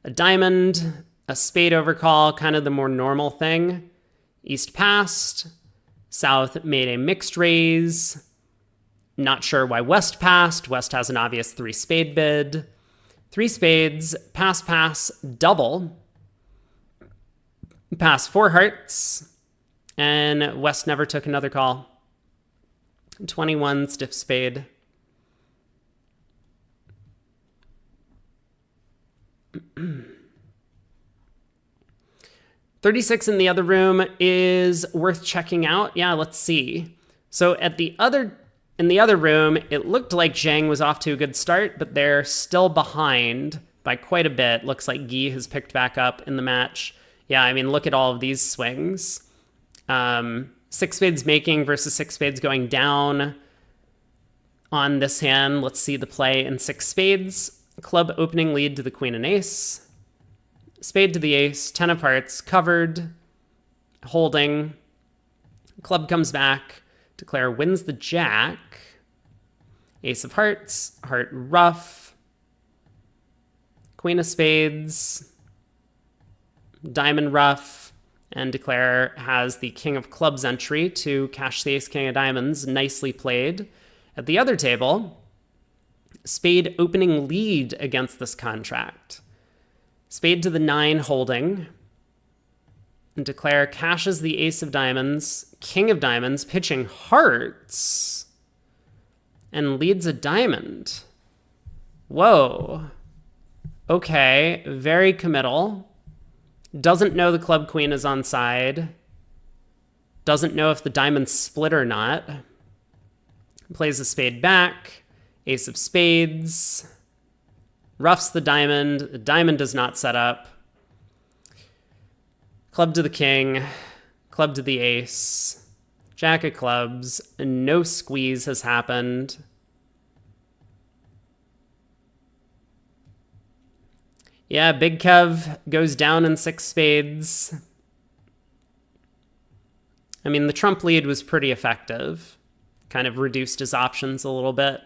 S1: a diamond, a spade overcall, kind of the more normal thing. East passed. South made a mixed raise. Not sure why West passed. West has an obvious 3 spade bid. 3 spades, pass, pass, double. Pass 4 hearts. And West never took another call. 21 stiff spade. $36 in the other room is worth checking out. Yeah, let's see. So in the other room, it looked like Zhang was off to a good start, but they're still behind by quite a bit. Looks like Guy has picked back up in the match. Yeah, I mean, look at all of these swings. Six spades making versus six spades going down. On this hand, let's see the play in six spades. Club opening lead to the queen and ace. Spade to the ace, 10 of hearts, covered, holding. Club comes back. Declare wins the jack. Ace of hearts, heart ruff. Queen of spades, diamond ruff, and Declare has the king of clubs entry to cash the ace king of diamonds. Nicely played. At the other table, spade opening lead against this contract. Spade to the 9 holding. And Declare cashes the ace of diamonds, king of diamonds, pitching hearts, and leads a diamond. Whoa. Okay, very committal. Doesn't know the club queen is on side. Doesn't know if the diamond's split or not. Plays a spade back. Ace of spades. Roughs the diamond. The diamond does not set up. Club to the king. Club to the ace. Jack of clubs. No squeeze has happened. Yeah, Big Kev goes down in six spades. I mean, the trump lead was pretty effective. Kind of reduced his options a little bit.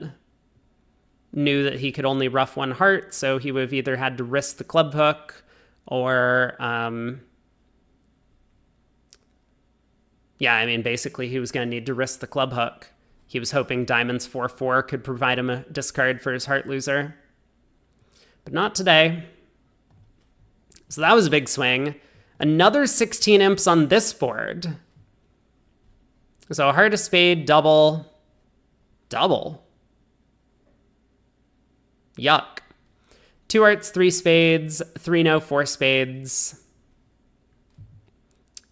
S1: Knew that he could only ruff one heart, so he would have either had to risk the club hook or... yeah, I mean, basically he was going to need to risk the club hook. He was hoping diamonds 4-4 could provide him a discard for his heart loser. But not today. So that was a big swing. Another 16 imps on this board. So a heart of spade, double. Double. Yuck. 2 hearts, 3 spades, 3 no, 4 spades.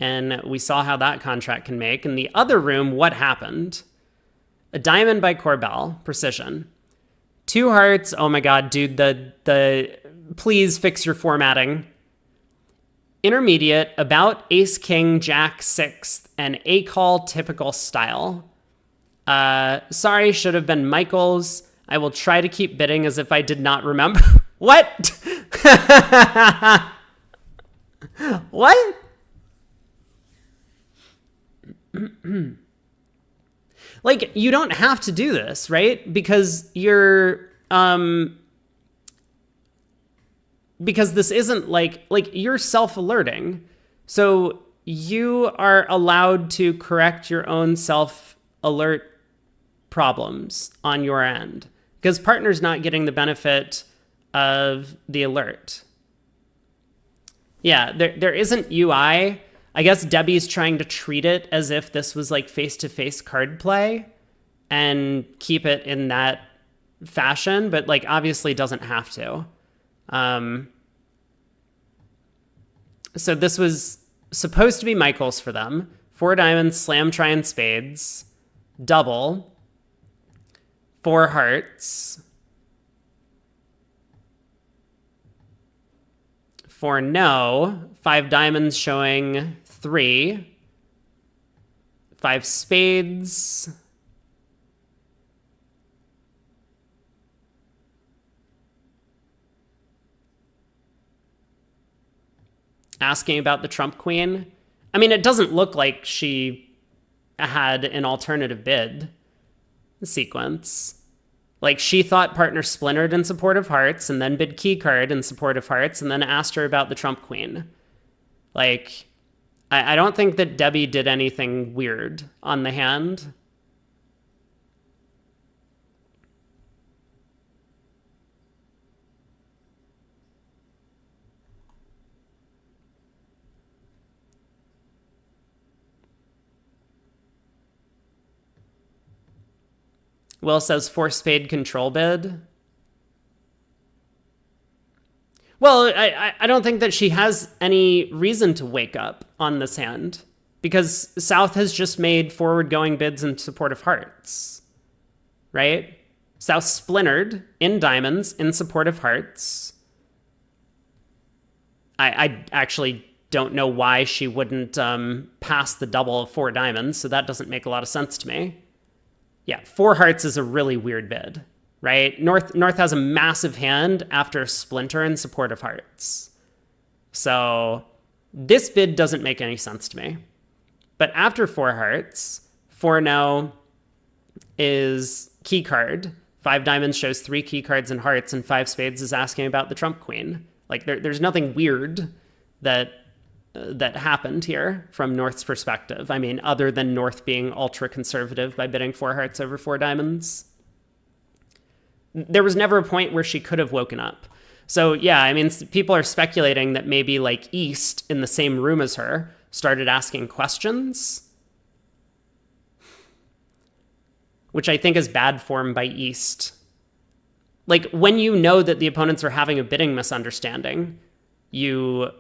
S1: And we saw how that contract can make. In the other room, what happened? A diamond by Corbell, precision. 2 hearts, oh my god, dude, the please fix your formatting. Intermediate, about ace, king, jack, 6th, and A-call typical style. Sorry, should have been Michael's. I will try to keep bidding as if I did not remember. What? What? Like, you don't have to do this, right? Because you're, because this isn't like you're self-alerting. So you are allowed to correct your own self-alert problems on your end because partner's not getting the benefit of the alert. Yeah, there isn't UI. I guess Debbie's trying to treat it as if this was like face-to-face card play and keep it in that fashion, but like obviously doesn't have to. So this was supposed to be Michael's for them. 4 diamonds, slam, try, and spades. Double. 4 hearts. 4 no. 5 diamonds showing 3. 5 spades. Asking about the trump queen. I mean, it doesn't look like she had an alternative bid sequence. Like, she thought partner splintered in support of hearts and then bid key card in support of hearts and then asked her about the trump queen. Like, I don't think that Debbie did anything weird on the hand. Will says 4 spade control bid. Well, I don't think that she has any reason to wake up on this hand because South has just made forward-going bids in support of hearts, right? South splintered in diamonds in support of hearts. I actually don't know why she wouldn't pass the double of 4 diamonds, so that doesn't make a lot of sense to me. Yeah, 4 hearts is a really weird bid, right? North has a massive hand after Splinter in support of hearts. So this bid doesn't make any sense to me. But after 4 hearts, 4 no is key card. 5 diamonds shows 3 key cards and hearts, and 5 spades is asking about the trump queen. Like there's nothing weird that happened here from North's perspective. I mean, other than North being ultra conservative by bidding 4 hearts over 4 diamonds. There was never a point where she could have woken up. So yeah, I mean, people are speculating that maybe like East in the same room as her started asking questions, which I think is bad form by East. Like when you know that the opponents are having a bidding misunderstanding, you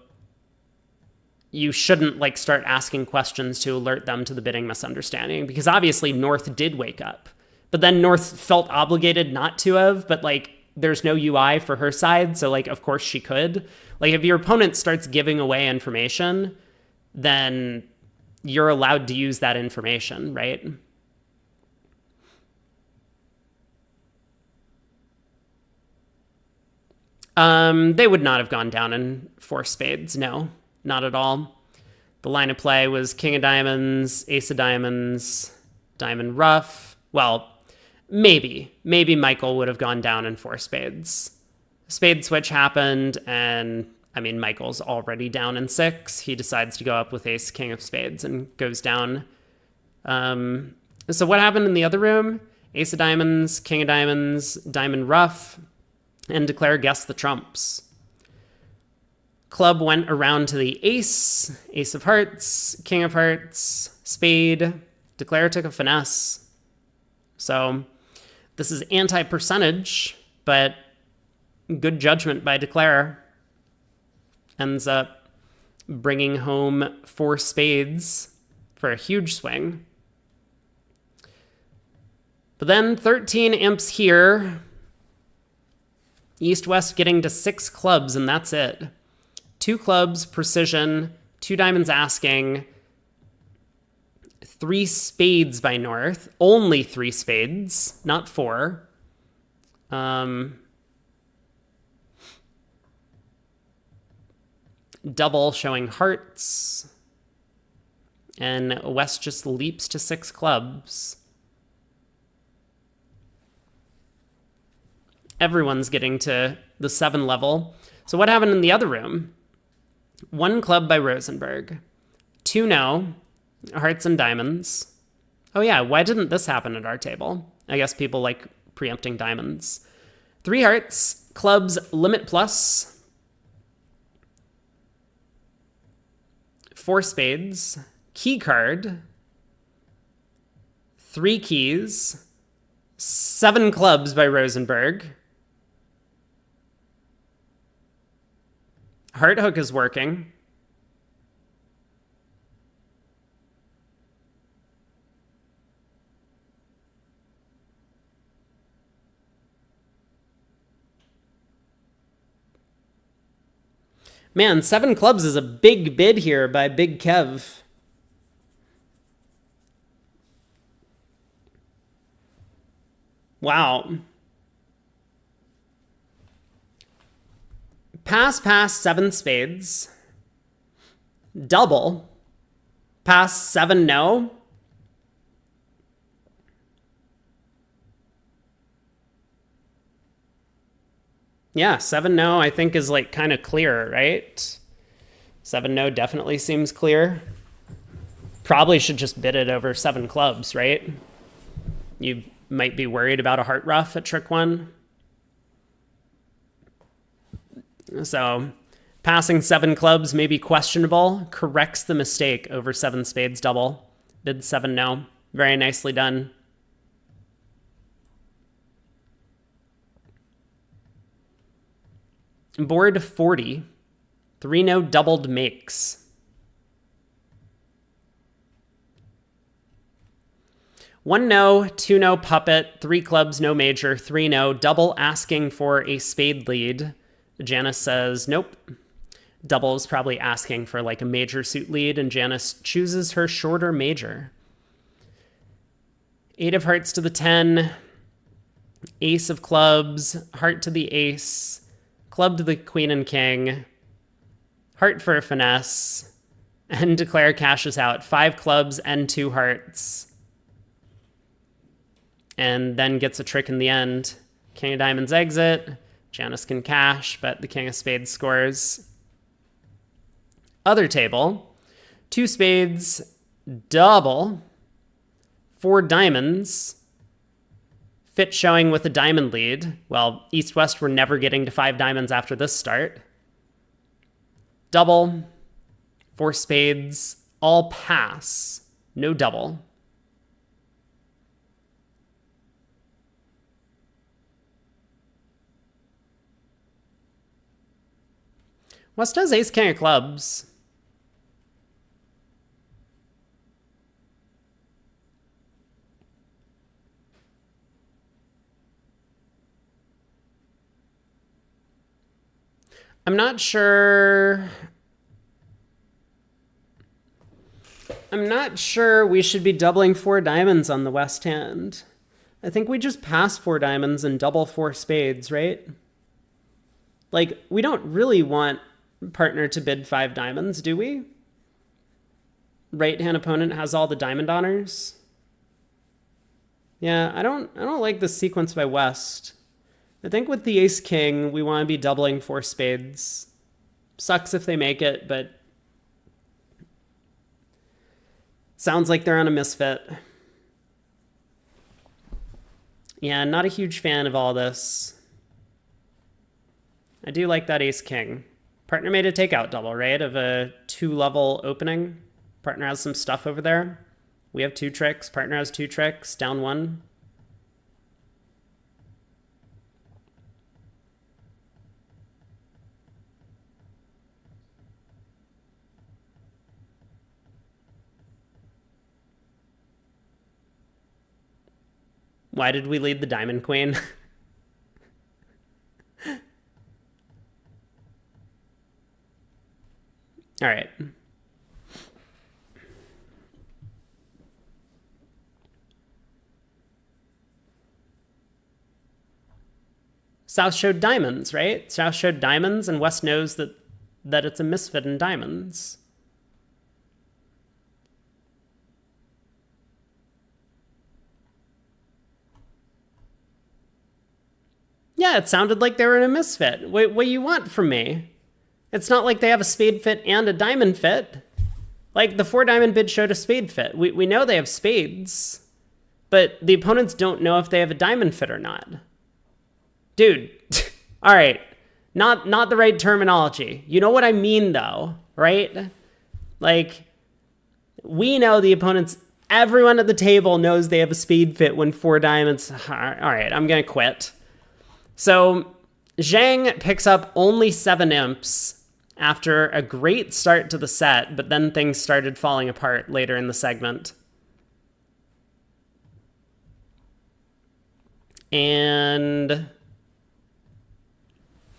S1: shouldn't like start asking questions to alert them to the bidding misunderstanding, because obviously North did wake up, but then North felt obligated not to have, but like there's no UI for her side. So like, of course she could. Like if your opponent starts giving away information, then you're allowed to use that information, right? They would not have gone down in 4 spades. No, not at all. The line of play was king of diamonds, ace of diamonds, diamond ruff. Well, maybe Michael would have gone down in 4 spades. Spade switch happened, and I mean, Michael's already down in 6. He decides to go up with ace king of spades and goes down. So what happened in the other room? Ace of diamonds, king of diamonds, diamond ruff, and Declare guessed the trumps. Club went around to the ace, ace of hearts, king of hearts, spade. Declare took a finesse. So this is anti-percentage, but good judgment by Declare. Ends up bringing home 4 spades for a huge swing. But then 13 imps here. East-West getting to 6 clubs, and that's it. 2 clubs, precision, 2 diamonds asking, 3 spades by North. Only 3 spades, not 4. Double showing hearts. And West just leaps to 6 clubs. Everyone's getting to the 7 level. So what happened in the other room? 1 club by Rosenberg. 2 no. Hearts and diamonds. Oh yeah, why didn't this happen at our table? I guess people like preempting diamonds. 3 hearts. Clubs limit plus. 4 spades. Key card. 3 keys. 7 clubs by Rosenberg. Heart hook is working. Man, 7 clubs is a big bid here by Big Kev. Wow. Pass, 7 spades. Double. Pass, 7 no. Yeah, 7 no I think is like kind of clear, right? 7 no definitely seems clear. Probably should just bid it over 7 clubs, right? You might be worried about a heart ruff at trick 1. So passing 7 clubs may be questionable. Corrects the mistake over 7 spades double. Bid 7 no. Very nicely done. Board 40. 3 no doubled makes. 1 no, 2 no puppet, 3 clubs, no major, 3 no, double asking for a spade lead. Janice says, nope. Double is probably asking for like a major suit lead, and Janice chooses her shorter major. 8 of hearts to the 10, ace of clubs, heart to the ace, club to the queen and king, heart for a finesse, and declare cashes out. 5 clubs and 2 hearts. And then gets a trick in the end. King of diamonds exit. Janice can cash, but the king of spades scores. Other table. 2 spades, double, 4 diamonds. Fit showing with a diamond lead. Well, East-West were never getting to 5 diamonds after this start. Double, 4 spades, all pass, no double. West has ace king of clubs. I'm not sure we should be doubling 4 diamonds on the West hand. I think we just pass 4 diamonds and double 4 spades, right? Like, we don't really want partner to bid 5 diamonds, do we? Right hand opponent has all the diamond honors. Yeah, I don't like the sequence by West. I think with the ace king, we want to be doubling 4 spades. Sucks if they make it, but sounds like they're on a misfit. Yeah, not a huge fan of all this. I do like that ace king. Partner made a takeout double, right? Of a 2-level opening. Partner has some stuff over there. We have 2 tricks. Partner has 2 tricks. Down 1. Why did we lead the diamond queen? All right. South showed diamonds, right? South showed diamonds, and West knows that it's a misfit in diamonds. Yeah, it sounded like they were in a misfit. What do you want from me? It's not like they have a spade fit and a diamond fit. Like, the 4 diamond bid showed a spade fit. We know they have spades, but the opponents don't know if they have a diamond fit or not. Dude, all right, not the right terminology. You know what I mean, though, right? Like, we know the opponents, everyone at the table knows they have a spade fit when 4 diamonds. All right, I'm going to quit. So Zhang picks up only 7 imps after a great start to the set, but then things started falling apart later in the segment. And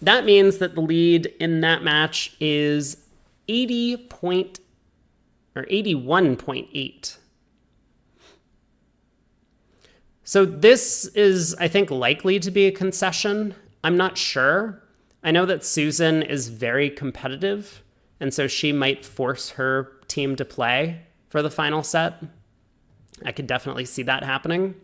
S1: that means that the lead in that match is 81.8. So this is, I think, likely to be a concession. I'm not sure. I know that Susan is very competitive, and so she might force her team to play for the final set. I could definitely see that happening.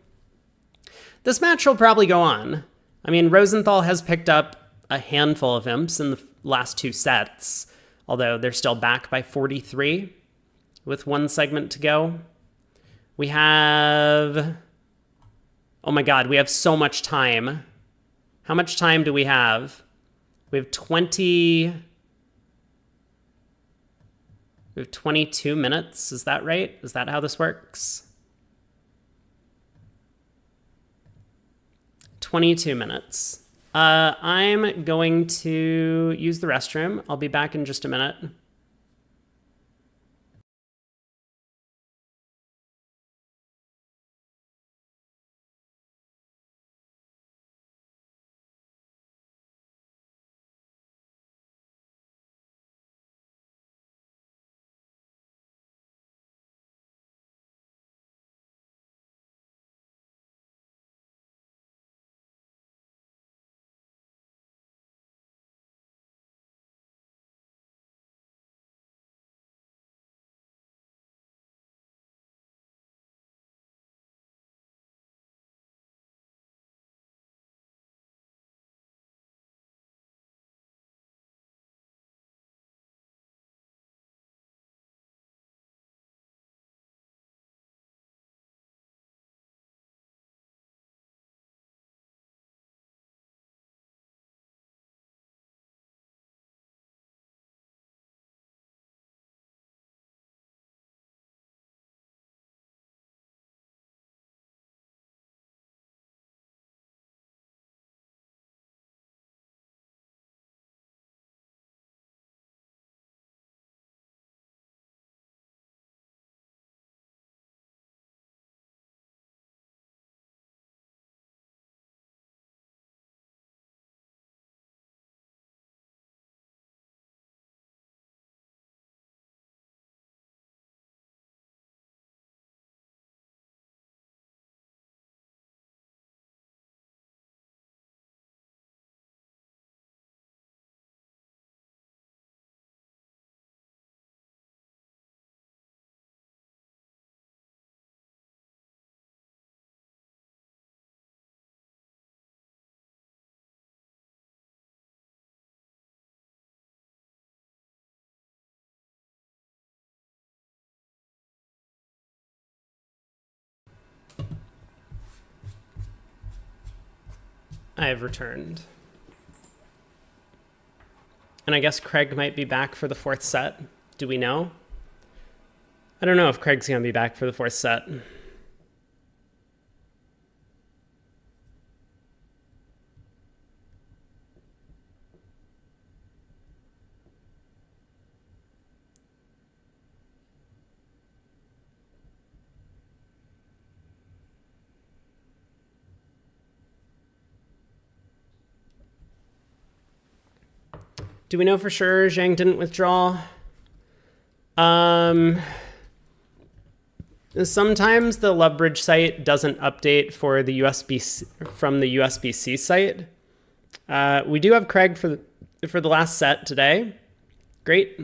S1: This match will probably go on. I mean, Rosenthal has picked up a handful of imps in the last 2 sets, although they're still back by 43 with 1 segment to go. We have... Oh my god, we have so much time. How much time do we have? We have 22 minutes. Is that right? Is that how this works? 22 minutes. I'm going to use the restroom. I'll be back in just a minute. I have returned. And I guess Craig might be back for the fourth set. Do we know? I don't know if Craig's going to be back for the fourth set. Do we know for sure Zhang didn't withdraw? Sometimes the Lovebridge site doesn't update for the USBC from the USBC site. We do have Craig for the last set today. Great.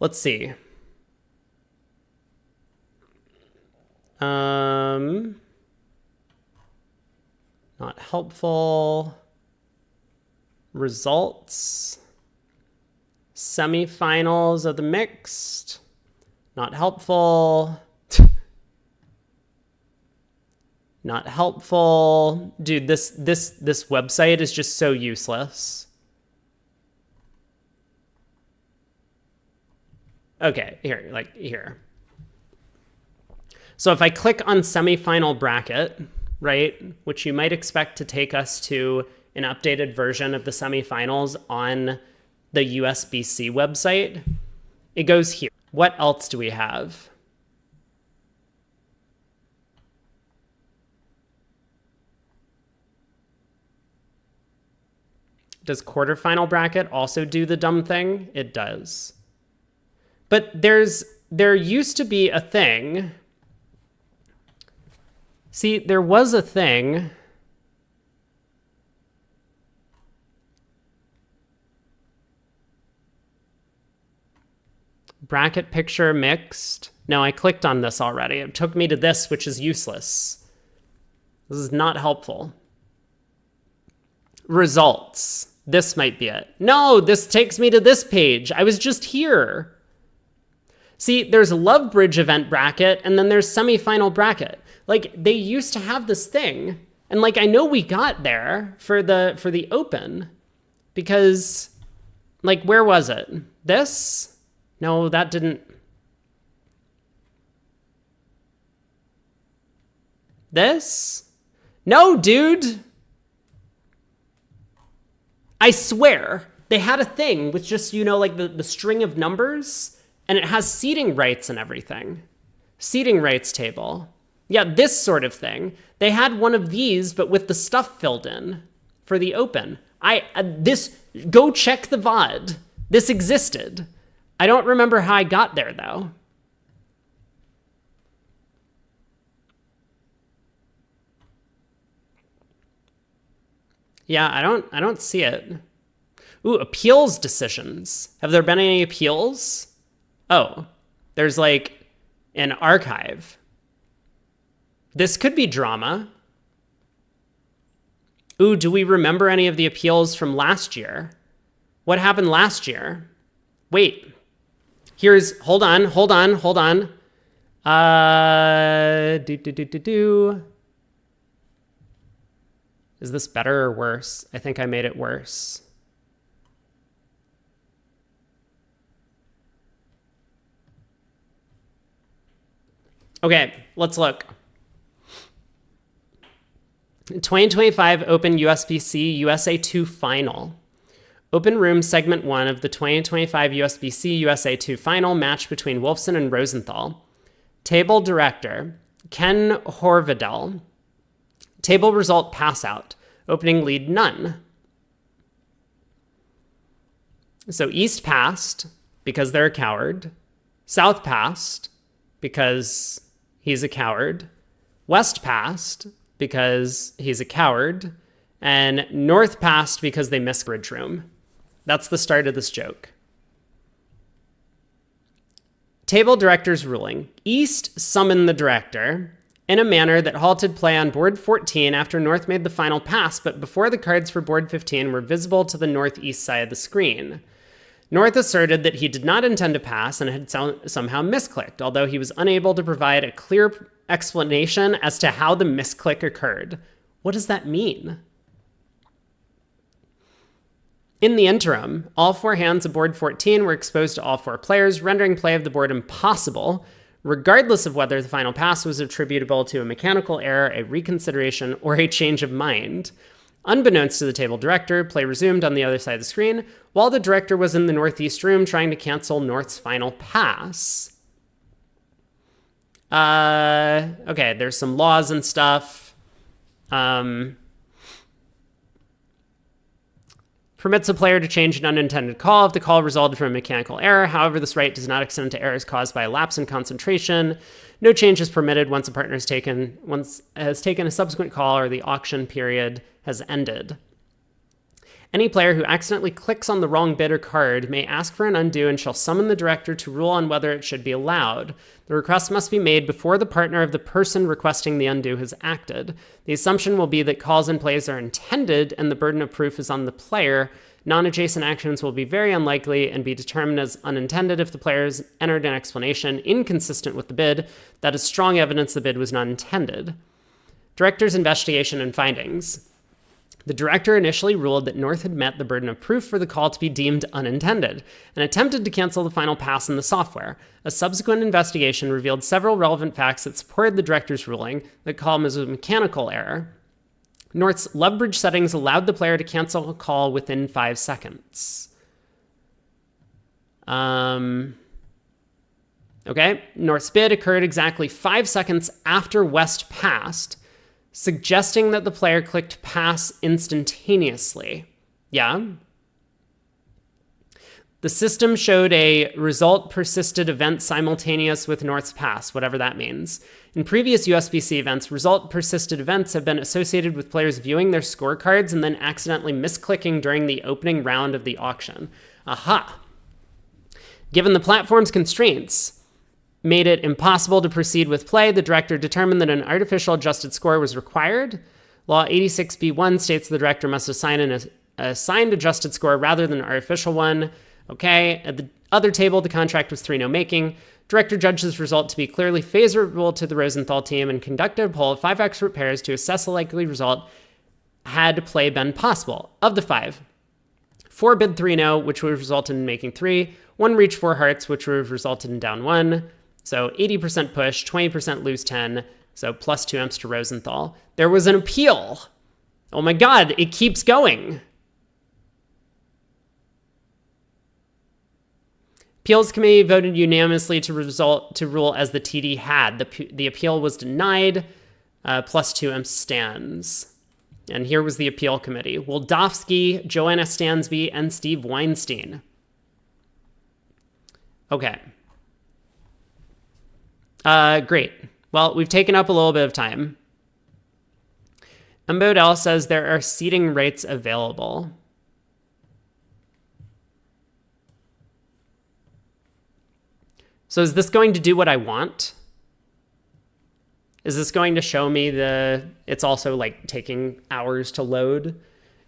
S1: Let's see. Not helpful. Results. Semifinals of the mixed. Not helpful. Not helpful. Dude, this website is just so useless. Okay, here. So if I click on semifinal bracket, right, which you might expect to take us to an updated version of the semifinals on the USBC website, it goes here. What else do we have? Does quarterfinal bracket also do the dumb thing? It does. But there used to be a thing. See, there was a thing. Bracket picture mixed. No, I clicked on this already. It took me to this, which is useless. This is not helpful. Results. This might be it. No, this takes me to this page. I was just here. See, there's Lovebridge event bracket, and then there's semifinal bracket. Like, they used to have this thing. And like, I know we got there for the open because like, where was it? This? No, that didn't. This? No, dude. I swear they had a thing with just, like the string of numbers, and it has seating rights and everything. Seating rights table. Yeah, this sort of thing. They had one of these, but with the stuff filled in for the open. Go check the VOD. This existed. I don't remember how I got there, though. Yeah, I don't see it. Ooh, appeals decisions. Have there been any appeals? Oh, there's like an archive. This could be drama. Ooh, do we remember any of the appeals from last year? What happened last year? Wait. Hold on. Is this better or worse? I think I made it worse. Okay, let's look. 2025 Open USBC USA 2 Final. Open Room Segment 1 of the 2025 USBC USA 2 Final match between Wolfson and Rosenthal. Table Director, Ken Horvidel. Table result pass out. Opening lead none. So East passed because they're a coward. South passed because he's a coward. West passed because he's a coward. And North passed because they missed Bridge Room. That's the start of this joke. Table Director's ruling. East summoned the director in a manner that halted play on board 14 after North made the final pass, but before the cards for board 15 were visible to the northeast side of the screen. North asserted that he did not intend to pass and had somehow misclicked, although he was unable to provide a clear explanation as to how the misclick occurred. What does that mean? In the interim, all 4 hands aboard 14 were exposed to all 4 players, rendering play of the board impossible, regardless of whether the final pass was attributable to a mechanical error, a reconsideration, or a change of mind. Unbeknownst to the table director, play resumed on the other side of the screen, while the director was in the northeast room trying to cancel North's final pass. Okay, there's some laws and stuff. Permits a player to change an unintended call if the call resulted from a mechanical error. However, this right does not extend to errors caused by a lapse in concentration. No change is permitted once a partner has taken a subsequent call or the auction period has ended. Any player who accidentally clicks on the wrong bid or card may ask for an undo and shall summon the director to rule on whether it should be allowed. The request must be made before the partner of the person requesting the undo has acted. The assumption will be that calls and plays are intended and the burden of proof is on the player. Non-adjacent actions will be very unlikely and be determined as unintended if the player has entered an explanation inconsistent with the bid. That is strong evidence the bid was not intended. Director's investigation and findings. The director initially ruled that North had met the burden of proof for the call to be deemed unintended and attempted to cancel the final pass in the software. A subsequent investigation revealed several relevant facts that supported the director's ruling that the call was a mechanical error. North's love bridge settings allowed the player to cancel a call within 5 seconds. Okay, North's bid occurred exactly 5 seconds after West passed, suggesting that the player clicked pass instantaneously. Yeah. The system showed a result persisted event simultaneous with North's pass, whatever that means. In previous USBC events, result persisted events have been associated with players viewing their scorecards and then accidentally misclicking during the opening round of the auction. Aha! Given the platform's constraints made it impossible to proceed with play, the director determined that an artificial adjusted score was required. Law 86B1 states the director must assign an assigned adjusted score rather than an artificial one. Okay, at the other table, the contract was 3-0 making. Director judged this result to be clearly favorable to the Rosenthal team and conducted a poll of 5 expert pairs to assess a likely result had play been possible. Of the 5, 4 bid 3-0, which would have resulted in making 3. 1 reached 4 hearts, which would have resulted in down 1. So 80% push, 20% lose 10, so plus 2 imps to Rosenthal. There was an appeal. Oh my god, it keeps going. Appeals committee voted unanimously to rule as the TD had. The appeal was denied, plus 2 imps stands. And here was the appeal committee. Wildofsky, Joanna Stansby, and Steve Weinstein. Okay. Great. Well, we've taken up a little bit of time. Mbodel says there are seating rates available. So is this going to do what I want? Is this going to show me it's also like taking hours to load?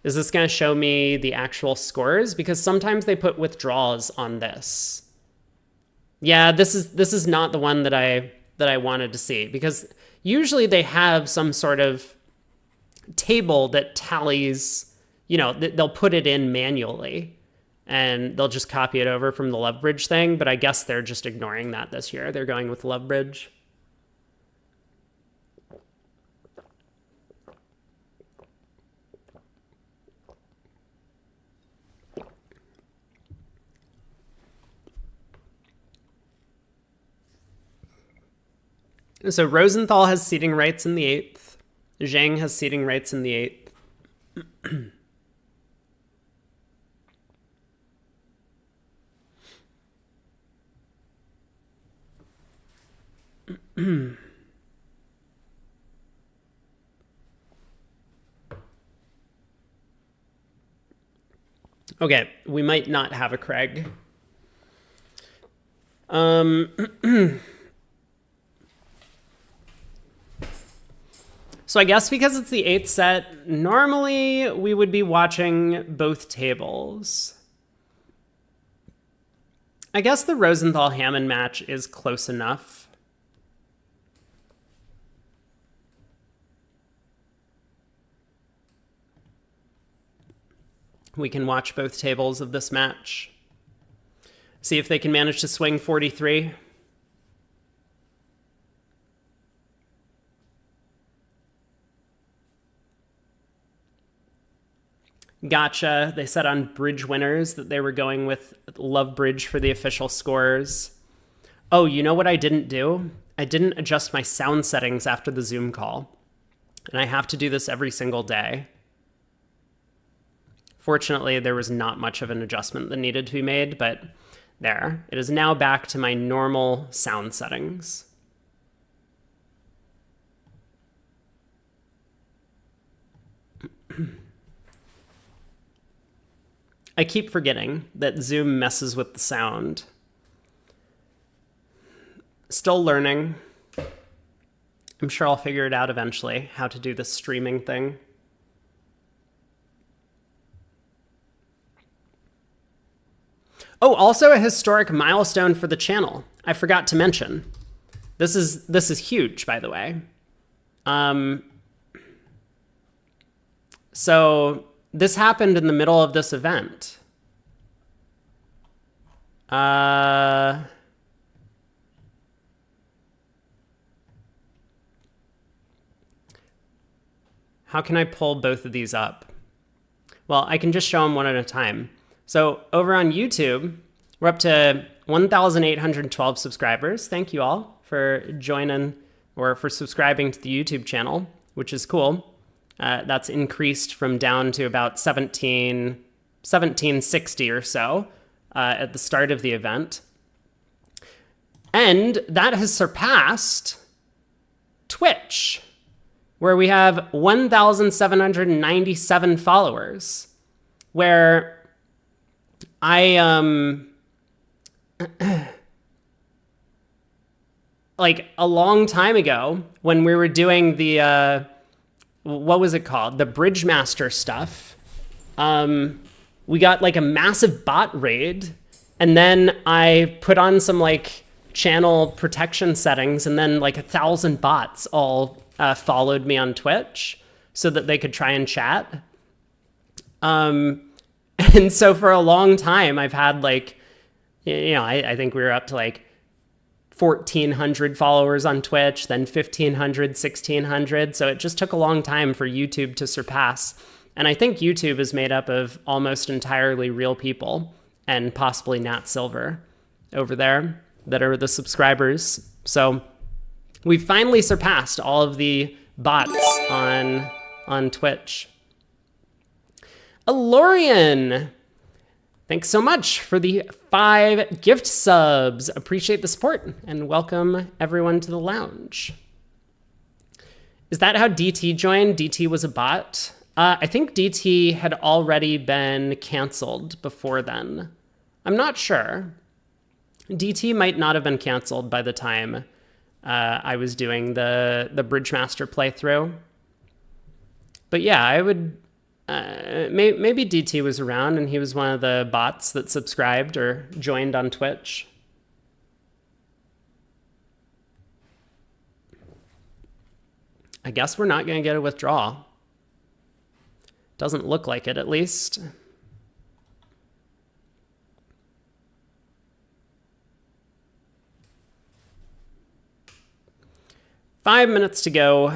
S1: Is this going to show me the actual scores? Because sometimes they put withdrawals on this. Yeah, this is not the one that I wanted to see, because usually they have some sort of table that tallies, they'll put it in manually and they'll just copy it over from the Love Bridge thing, but I guess they're just ignoring that this year. They're going with Love Bridge. So Rosenthal has seating rights in the 8th. Zhang has seating rights in the 8th. Okay, we might not have a Craig. So I guess because it's the 8th set, normally we would be watching both tables. I guess the Rosenthal-Hammond match is close enough. We can watch both tables of this match. See if they can manage to swing 43. Gotcha. They said on bridge winners that they were going with Love Bridge for the official scores. Oh, you know what I didn't do? I didn't adjust my sound settings after the Zoom call. And I have to do this every single day. Fortunately, there was not much of an adjustment that needed to be made, but there. It is now back to my normal sound settings. I keep forgetting that Zoom messes with the sound. Still learning. I'm sure I'll figure it out eventually, how to do this streaming thing. Oh, also a historic milestone for the channel. I forgot to mention. This is huge, by the way. So this happened in the middle of this event. How can I pull both of these up? Well, I can just show them one at a time. So over on YouTube, we're up to 1,812 subscribers. Thank you all for joining or for subscribing to the YouTube channel, which is cool. That's increased from down to about 1760 or so at the start of the event. And that has surpassed Twitch, where we have 1,797 followers, where I, like a long time ago when we were doing the, what was it called? The Bridgemaster stuff. We got like a massive bot raid, and then I put on some like channel protection settings, and then like 1,000 bots all followed me on Twitch so that they could try and chat. And so for a long time, I've had like, you know, I think we were up to like 1,400 followers on Twitch, then 1,500, 1,600. So it just took a long time for YouTube to surpass. And I think YouTube is made up of almost entirely real people and possibly Nat Silver over there that are the subscribers. So we've finally surpassed all of the bots on Twitch. Alorian, thanks so much for the 5 gift subs. Appreciate the support and welcome everyone to the lounge. Is that how DT joined? DT was a bot? I think DT had already been canceled before then. I'm not sure. DT might not have been canceled by the time I was doing the Bridgemaster playthrough. But yeah, I would... maybe DT was around and he was one of the bots that subscribed or joined on Twitch. I guess we're not going to get a withdrawal. Doesn't look like it, at least. Five minutes to go.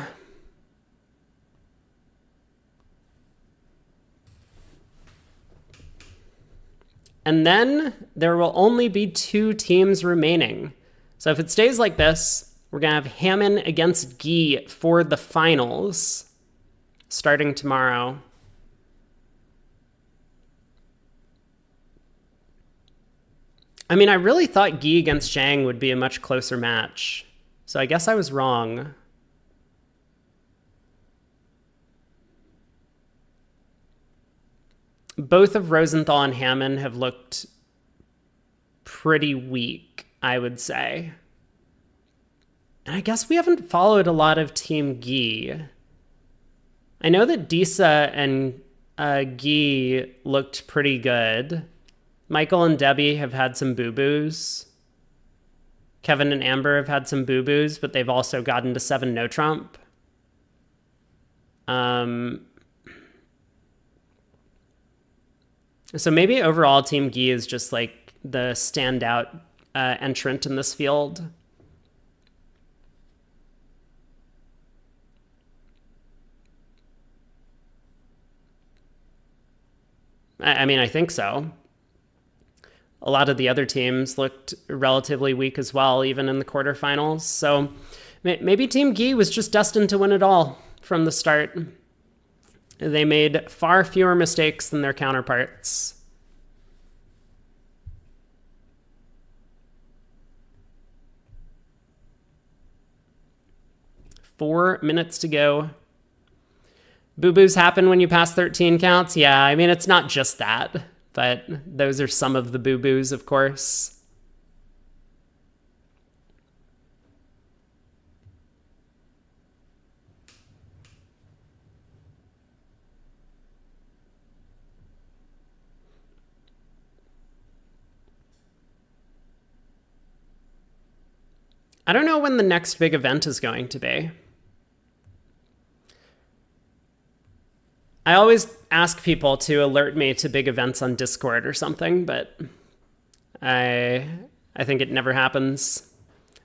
S1: And then there will only be 2 teams remaining. So if it stays like this, we're going to have Hammond against Guy for the finals starting tomorrow. I mean, I really thought Guy against Zhang would be a much closer match. So I guess I was wrong. Both of Rosenthal and Hammond have looked pretty weak, I would say. And I guess we haven't followed a lot of Team Guy. I know that Disa and Guy looked pretty good. Michael and Debbie have had some boo-boos. Kevin and Amber have had some boo-boos, but they've also gotten to 7 no trump. So maybe overall Team Gi is just like the standout entrant in this field. I mean, I think so. A lot of the other teams looked relatively weak as well, even in the quarterfinals. So maybe Team Gi was just destined to win it all from the start. They made far fewer mistakes than their counterparts. Four minutes to go. Boo-boos happen when you pass 13 counts? Yeah, I mean, it's not just that, but those are some of the boo-boos, of course. I don't know when the next big event is going to be. I always ask people to alert me to big events on Discord or something, but I think it never happens.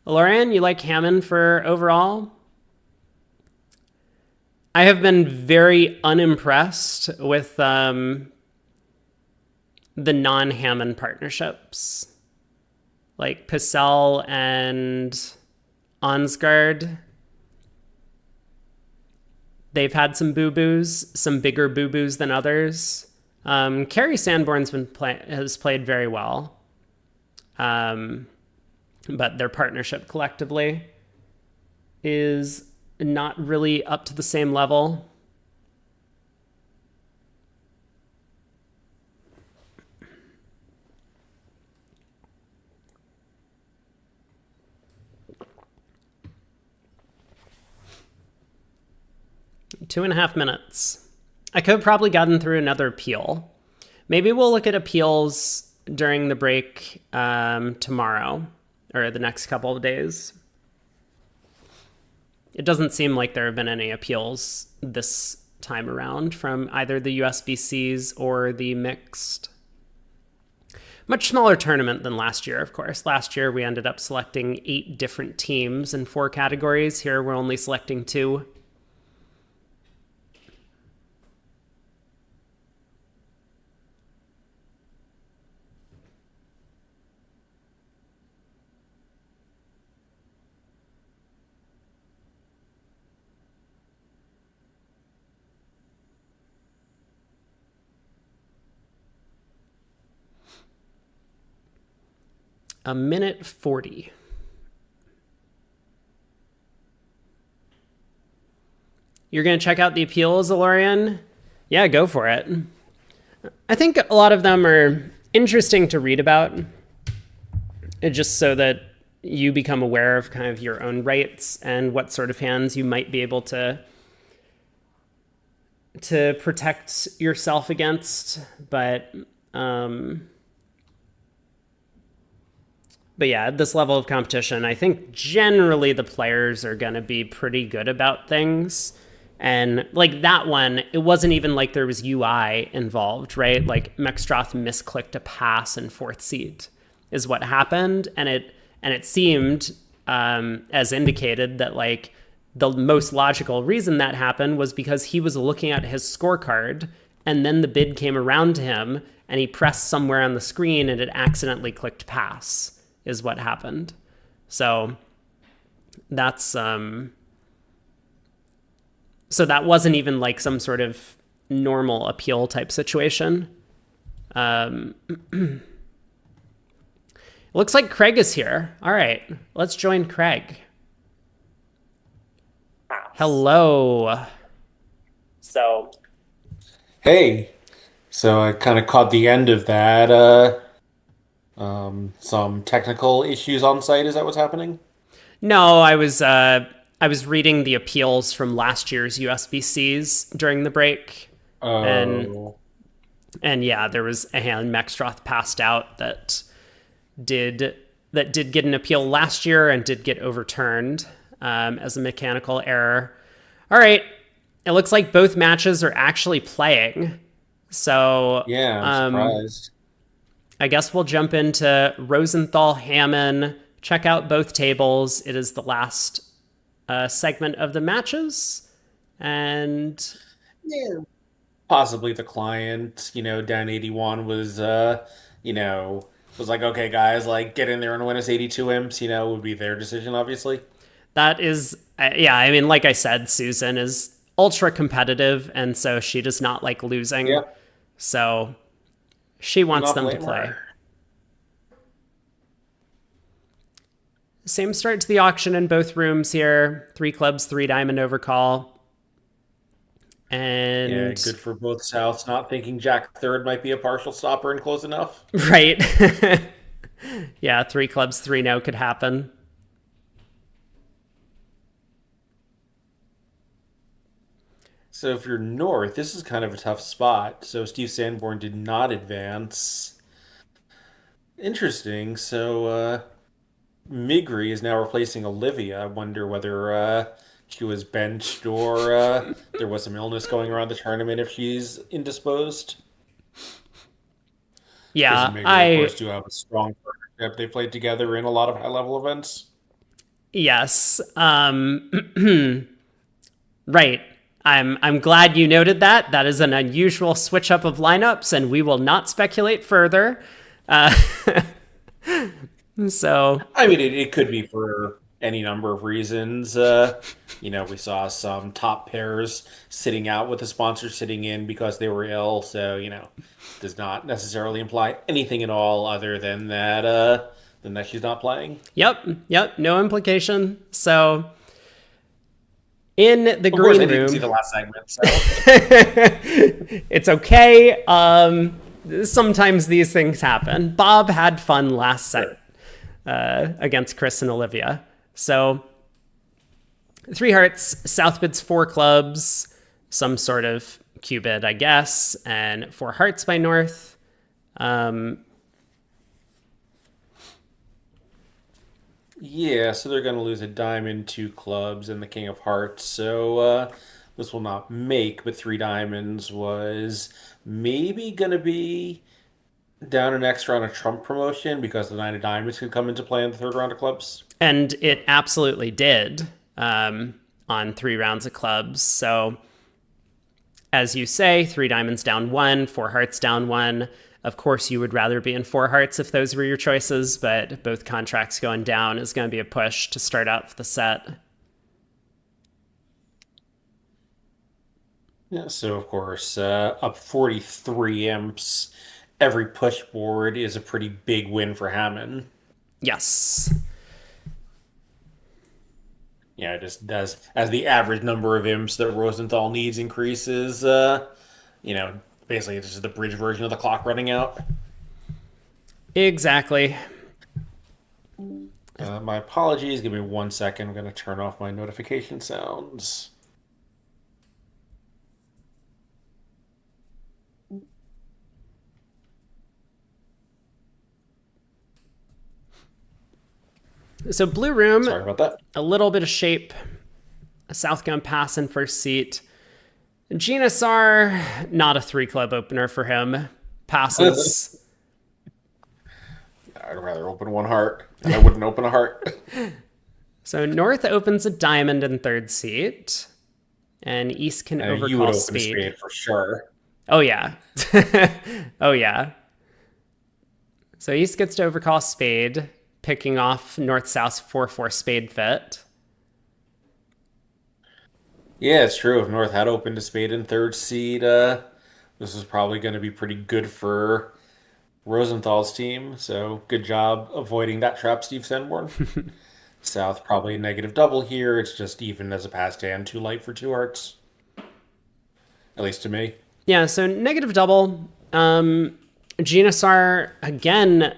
S1: Lorian, you like Hammond for overall? I have been very unimpressed with the non-Hammond partnerships. Like Picel and Onsgard. They've had some boo-boos, some bigger boo-boos than others. Carrie Sanborn's has played very well. But their partnership collectively is not really up to the same level. Two and a half minutes. I could have probably gotten through another appeal. Maybe we'll look at appeals during the break tomorrow or the next couple of days. It doesn't seem like there have been any appeals this time around from either the USBCs or the mixed. Much smaller tournament than last year, of course. Last year we ended up selecting 8 different teams in 4 categories. Here we're only selecting 2. A minute 40. You're going to check out the appeals, Alorian? Yeah, go for it. I think a lot of them are interesting to read about, just so that you become aware of kind of your own rights and what sort of hands you might be able to protect yourself against. But yeah, at this level of competition, I think generally the players are going to be pretty good about things. And like that one, it wasn't even like there was UI involved, right? Like Mexstroth misclicked a pass in 4th seat is what happened. And it seemed, as indicated, that like the most logical reason that happened was because he was looking at his scorecard and then the bid came around to him and he pressed somewhere on the screen and it accidentally clicked pass. Is what happened. So that's so that wasn't even like some sort of normal appeal type situation. It looks like Craig is here. All right, let's join Craig. Hello.
S4: Hey, so I kind of caught the end of that. Some technical issues on site. Is that what's happening?
S1: No, I was reading the appeals from last year's USBCs during the break.
S4: Oh.
S1: And yeah, there was a hand Mexstroth passed out that did get an appeal last year and did get overturned as a mechanical error. All right, it looks like both matches are actually playing. So
S4: Yeah, I'm surprised.
S1: I guess we'll jump into Rosenthal Hammond. Check out both tables. It is the last segment of the matches. And
S4: Yeah. Possibly the client, down 81 was, was like, okay, guys, like, get in there and win us 82 imps, would be their decision, obviously.
S1: that is, yeah, I mean, like I said, Susan is ultra competitive, and so she does not like losing.
S4: Yeah,
S1: So she
S4: do
S1: wants
S4: not
S1: them to
S4: blame
S1: play.
S4: her.
S1: Same start to the auction in both rooms here. 3 clubs, 3 diamond overcall.
S4: Yeah,
S1: And
S4: good for both Souths, not thinking Jack third might be a partial stopper and close enough.
S1: right. Yeah, 3 clubs, 3 no could happen.
S4: So if you're North, this is kind of a tough spot. So Steve Sanborn did not advance. Interesting. So Migri is now replacing Olivia. I wonder whether she was benched or there was some illness going around the tournament if she's indisposed. Chris
S1: Yeah,
S4: and Migri, of
S1: I
S4: course, do have a strong partnership. They played together in a lot of high level events.
S1: yes. Right. I'm glad you noted that. That is an unusual switch up of lineups, and we will not speculate further. Uh, so
S4: I mean, it could be for any number of reasons. We saw some top pairs sitting out with the sponsor sitting in because they were ill. So, does not necessarily imply anything at all other than that she's not playing.
S1: yep, no implication. So in the
S4: Of course, I
S1: green
S4: didn't see
S1: room,
S4: the last segment, so
S1: it's okay. Sometimes these things happen. Bob had fun last set against Chris and Olivia. So 3 hearts, South bids 4 clubs, some sort of cubid, I guess, and 4 hearts by North.
S4: yeah. So they're going to lose a diamond, 2 clubs, and the King of Hearts. So this will not make, but 3 diamonds was maybe going to be down an extra on a Trump promotion because the 9 of diamonds could come into play in the third round of clubs.
S1: And it absolutely did on 3 rounds of clubs. So, as you say, 3 diamonds down 1, 4 hearts down 1. Of course, you would rather be in 4 hearts if those were your choices, but both contracts going down is going to be a push to start out the set.
S4: Yeah, so of course, up 43 imps. Every push board is a pretty big win for Hammond.
S1: Yes.
S4: Yeah, just as the average number of imps that Rosenthal needs increases, basically it's just the bridge version of the clock running out.
S1: Exactly.
S4: My apologies. Give me 1 second. I'm going to turn off my notification sounds.
S1: So, blue room,
S4: Sorry about that.
S1: a little bit of shape. South going pass in first seat. Genasar, not a 3 club opener for him. Passes.
S4: I'd rather open 1 heart. And I wouldn't open a heart.
S1: So North opens a diamond in third seat, and East can
S4: You would
S1: overcall
S4: open a
S1: speed.
S4: spade for sure.
S1: Oh yeah, oh yeah. So East gets to overcall spade, picking off North South's 4/4 spade fit.
S4: Yeah, it's true. If North had opened a spade in third seed, this is probably going to be pretty good for Rosenthal's team. So good job avoiding that trap, Steve Sanborn. South probably a negative double here. It's just even as a passed hand, too light for 2 hearts. At least to me.
S1: Yeah, so negative double. Genasar again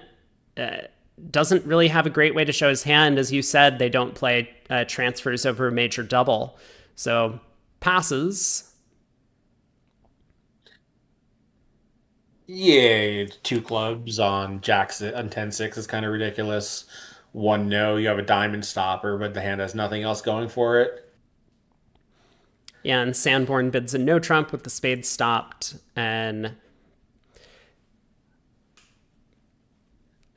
S1: doesn't really have a great way to show his hand. As you said, they don't play transfers over a major double. So passes.
S4: Yeah, 2 clubs on Jacks on 10-6 is kind of ridiculous. 1 no, you have a diamond stopper, but the hand has nothing else going for it.
S1: Yeah, and Sanborn bids a no trump with the spade stopped, and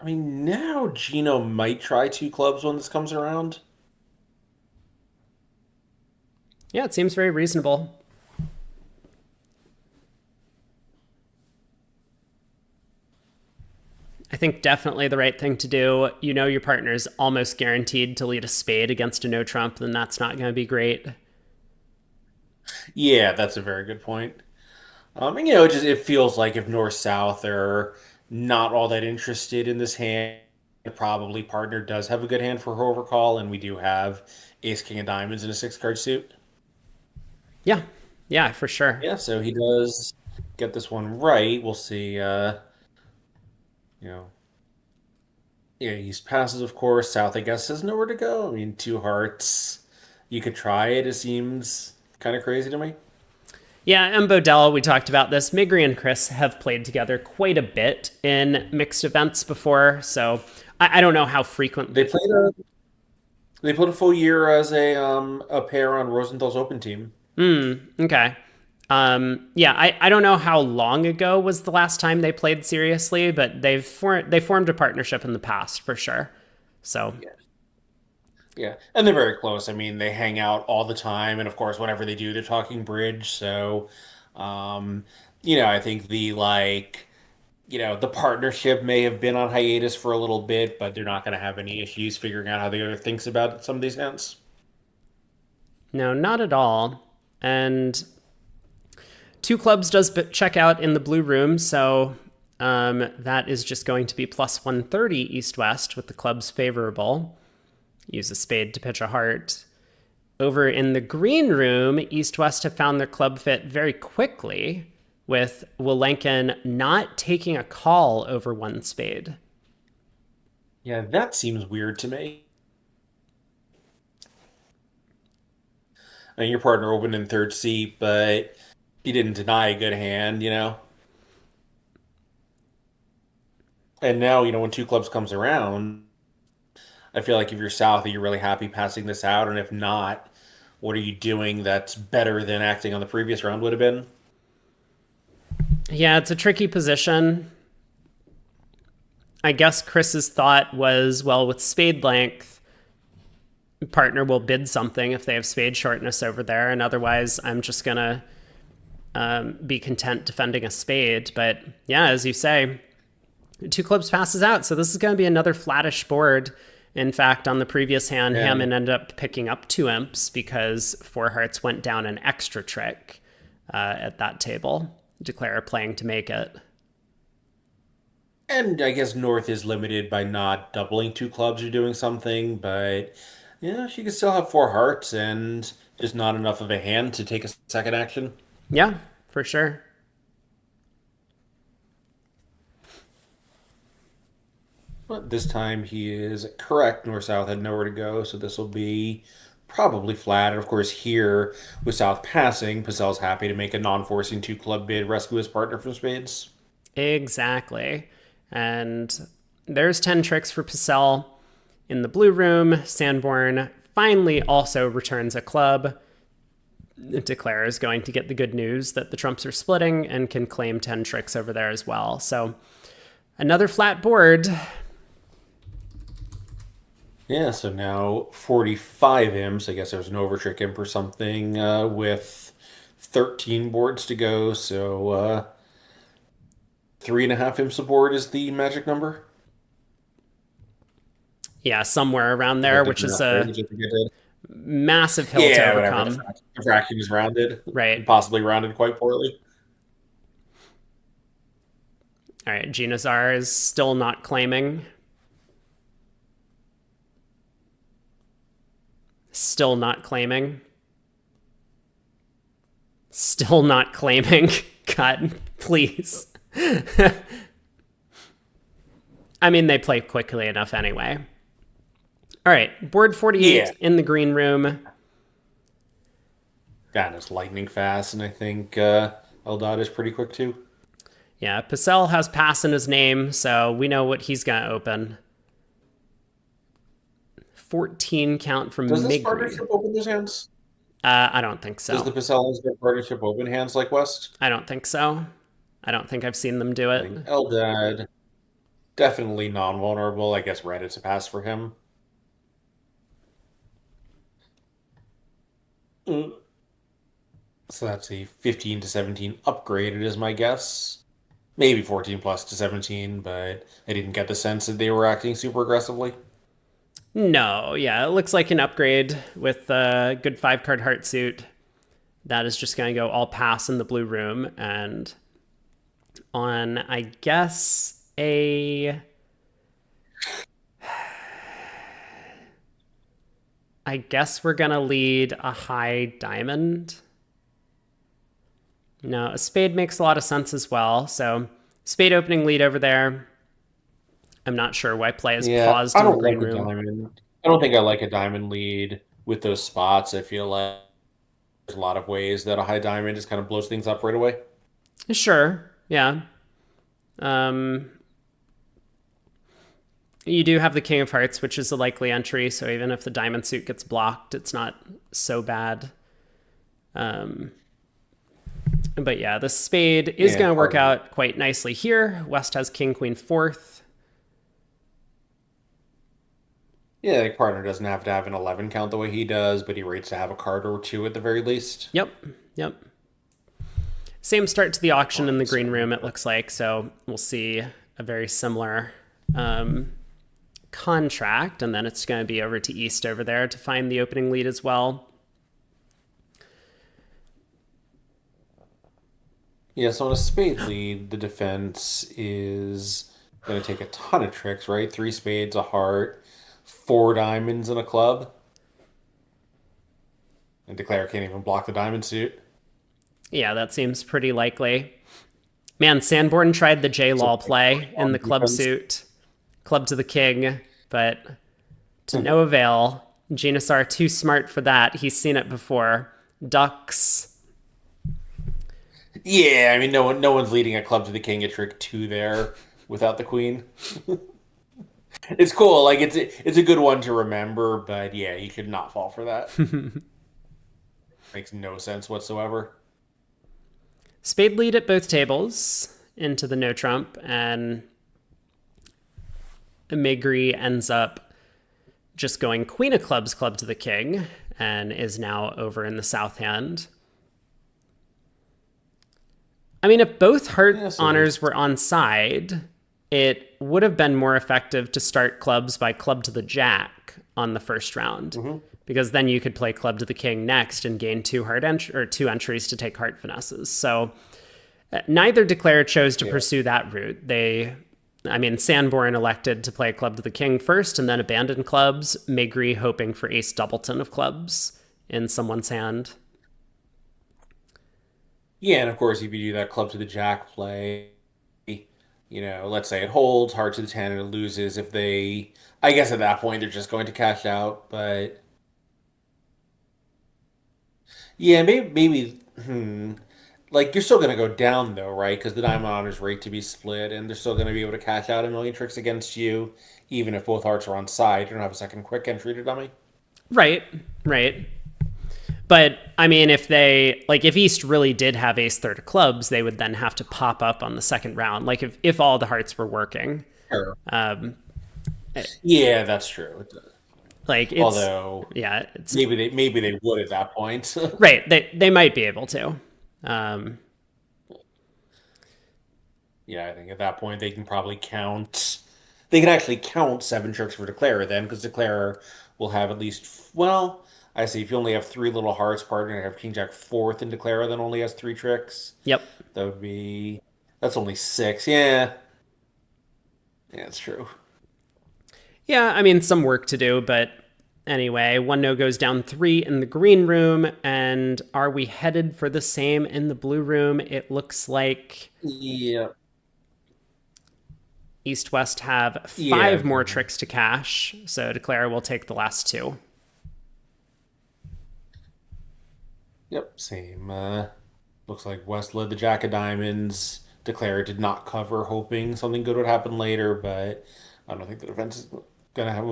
S4: I mean, now Gino might try two clubs when this comes around.
S1: yeah, it seems very reasonable. I think definitely the right thing to do. You know your partner's almost guaranteed to lead a spade against a no trump, then that's not going to be great.
S4: Yeah, that's a very good point. And it feels like if North South are not all that interested in this hand, probably partner does have a good hand for her overcall, and we do have Ace King of Diamonds in a six card suit.
S1: Yeah, yeah, for sure.
S4: Yeah, so he does get this one right. We'll see. You know, yeah, East passes, of course. South, I guess, has nowhere to go. I mean, two hearts. You could try it. It seems kind of crazy to me.
S1: Yeah, and Bodell, we talked about this. Migri and Chris have played together quite a bit in mixed events before, so I don't know how frequently.
S4: They played a full year as a pair on Rosenthal's Open team.
S1: Okay. Yeah, I don't know how long ago was the last time they played seriously, but they formed a partnership in the past for sure. So
S4: Yeah, and they're very close. I mean, they hang out all the time, and of course, whenever they do, they're talking bridge. So, um, I think the partnership may have been on hiatus for a little bit, but they're not going to have any issues figuring out how the other thinks about some of these hands.
S1: no, not at all. And two clubs does check out in the blue room, so that is just going to be plus 130 east-west with the clubs favorable. Use a spade to pitch a heart. Over in the green room, east-west have found their club fit very quickly, with Wilenkin not taking a call over one spade.
S4: Yeah, that seems weird to me. I mean, your partner opened in third seat, but he didn't deny a good hand. And now, when two clubs comes around, I feel like if you're South, you're really happy passing this out, and if not, what are you doing that's better than acting on the previous round would have been?
S1: Yeah, it's a tricky position. I guess Chris's thought was, well, with spade length, partner will bid something if they have spade shortness over there, and otherwise I'm just going to be content defending a spade. But yeah, as you say, two clubs passes out, so this is going to be another flattish board. In fact, on the previous hand,
S4: Yeah.
S1: Hammond ended up picking up 2 imps because four hearts went down an extra trick at that table. Declare playing to make it.
S4: And I guess North is limited by not doubling two clubs or doing something, but she could still have four hearts and just not enough of a hand to take a second action.
S1: Yeah, for sure.
S4: But this time he is correct. North South had nowhere to go, so this will be probably flat. And of course, here with South passing, Pazell's happy to make a non-forcing two club bid, rescue his partner from spades.
S1: Exactly. And there's 10 tricks for Pacell. In the blue room, Sanborn finally also returns a club. Declare is going to get the good news that the trumps are splitting and can claim 10 tricks over there as well. So another flat board.
S4: Yeah, so now 45 imps. I guess there's an overtrick imp or something with 13 boards to go. So 3.5 imps a board is the magic number.
S1: Yeah, somewhere around there, which is a massive hill to overcome.
S4: The fraction is rounded.
S1: Right.
S4: Possibly rounded quite poorly.
S1: All right, Ginazar is still not claiming. Still not claiming. Still not claiming. God, please. I mean, they play quickly enough anyway. All right, board 48 in the green room.
S4: Yeah, and it's lightning fast, and I think Eldad is pretty quick too.
S1: Yeah, Pacell has pass in his name, so we know what he's going to open. 14 count from
S4: Does this
S1: Migri.
S4: partnership open those hands?
S1: I don't think
S4: Does the
S1: so.
S4: Pacellans get partnership open hands like West?
S1: I don't think so. I don't think I've seen them do
S4: I
S1: it.
S4: think Eldad definitely non-vulnerable. I guess Red is a pass for him. Mm. So that's a 15 to 17 upgraded is my guess. Maybe 14 plus to 17, but I didn't get the sense that they were acting super aggressively.
S1: No, yeah, it looks like an upgrade with a good 5 card heart suit. That is just going to go all pass in the blue room. And on, I guess, I guess we're going to lead a high diamond. No, a spade makes a lot of sense as well. So, spade opening lead over there. I'm not sure why play is
S4: Yeah,
S1: paused
S4: I
S1: in the
S4: don't like
S1: green
S4: a
S1: room.
S4: diamond. I don't think I like a diamond lead with those spots. I feel like there's a lot of ways that a high diamond just kind of blows things up right away.
S1: Sure, yeah. Um, you do have the King of Hearts, which is a likely entry. So even if the diamond suit gets blocked, it's not so bad. Um, but yeah, the spade is
S4: Yeah,
S1: going to work
S4: partner.
S1: out quite nicely here. West has King, Queen, fourth.
S4: Yeah, like partner doesn't have to have an 11 count the way he does, but he rates to have a card or two at the very least.
S1: Yep, yep. Same start to the auction in the
S4: Fine,
S1: green
S4: so
S1: room, it looks like. So we'll see a very similar contract. And then it's going to be over to East over there to find the opening lead as well.
S4: Yeah, so on a spade lead, the defense is going to take a ton of tricks, right? Three spades, a heart, four diamonds, and a club. And Declare can't even block the diamond suit.
S1: Yeah, that seems pretty likely. Man, Sanborn tried the J
S4: So
S1: Law play in the club
S4: defense.
S1: suit, club to the king, but to no avail. Genasar too smart for that. He's seen it before. Ducks.
S4: Yeah, I mean, no one's leading a club to the king, a trick two there without the queen. It's cool, like it's a good one to remember, but yeah, you should not fall for that. Makes no sense whatsoever.
S1: Spade lead at both tables into the no trump, and Migri ends up just going queen of clubs, club to the king, and is now over in the south hand. I mean, if both heart
S4: Yeah, so
S1: honors were on side, it would have been more effective to start clubs by club to the jack on the first round, because then you could play club to the king next and gain two entries to take heart finesses. So neither declare chose to pursue that route. Sanborn elected to play club to the king first and then abandon clubs, Migri hoping for ace doubleton of clubs in someone's hand.
S4: Yeah, and of course, if you do that club to the jack play, let's say it holds, heart to the 10, and it loses. I guess at that point, they're just going to cash out. But yeah, like you're still going to go down though, right? Because the diamond honors rate to be split, and they're still going to be able to cash out a million tricks against you, even if both hearts are on side. You don't have a second quick entry to dummy.
S1: Right, right. But I mean, if East really did have ace third of clubs, they would then have to pop up on the second round. Like if all the hearts were working,
S4: Sure.
S1: um,
S4: Yeah, that's true.
S1: like it's
S4: Although
S1: yeah, it's
S4: maybe they would at that point.
S1: right. They might be able to. Um,
S4: Yeah, I think at that point they can probably count. They can actually count seven tricks for Declarer then, because Declarer will have at least. Well, I see. If you only have three little hearts, partner, and have King Jack fourth, and Declarer then only has three tricks.
S1: yep.
S4: That would be. That's only six. Yeah, yeah, it's true.
S1: Yeah, I mean, some work to do, but anyway, one no goes down 3 in the green room. And are we headed for the same in the blue room? It looks like
S4: Yeah,
S1: East West have
S4: yeah.
S1: 5 more tricks to cash. So Declare will take the last 2.
S4: Yep, same. Looks like West led the Jack of Diamonds. Declare did not cover, hoping something good would happen later, but I don't think the defense is gonna have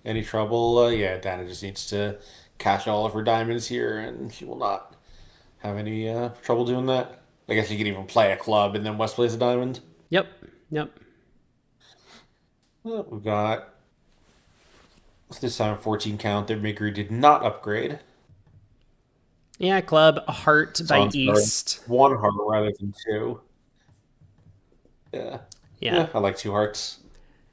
S4: any trouble. Yeah, Dana just needs to cash all of her diamonds here, and she will not have any trouble doing that. I guess you can even play a club and then West plays a diamond.
S1: Yep. Yep.
S4: Well, we've got this time 14 count that Migru did not upgrade.
S1: Yeah, club, a heart
S4: So
S1: by
S4: on card,
S1: East.
S4: one heart rather than two. Yeah.
S1: Yeah.
S4: Yeah, I like two hearts.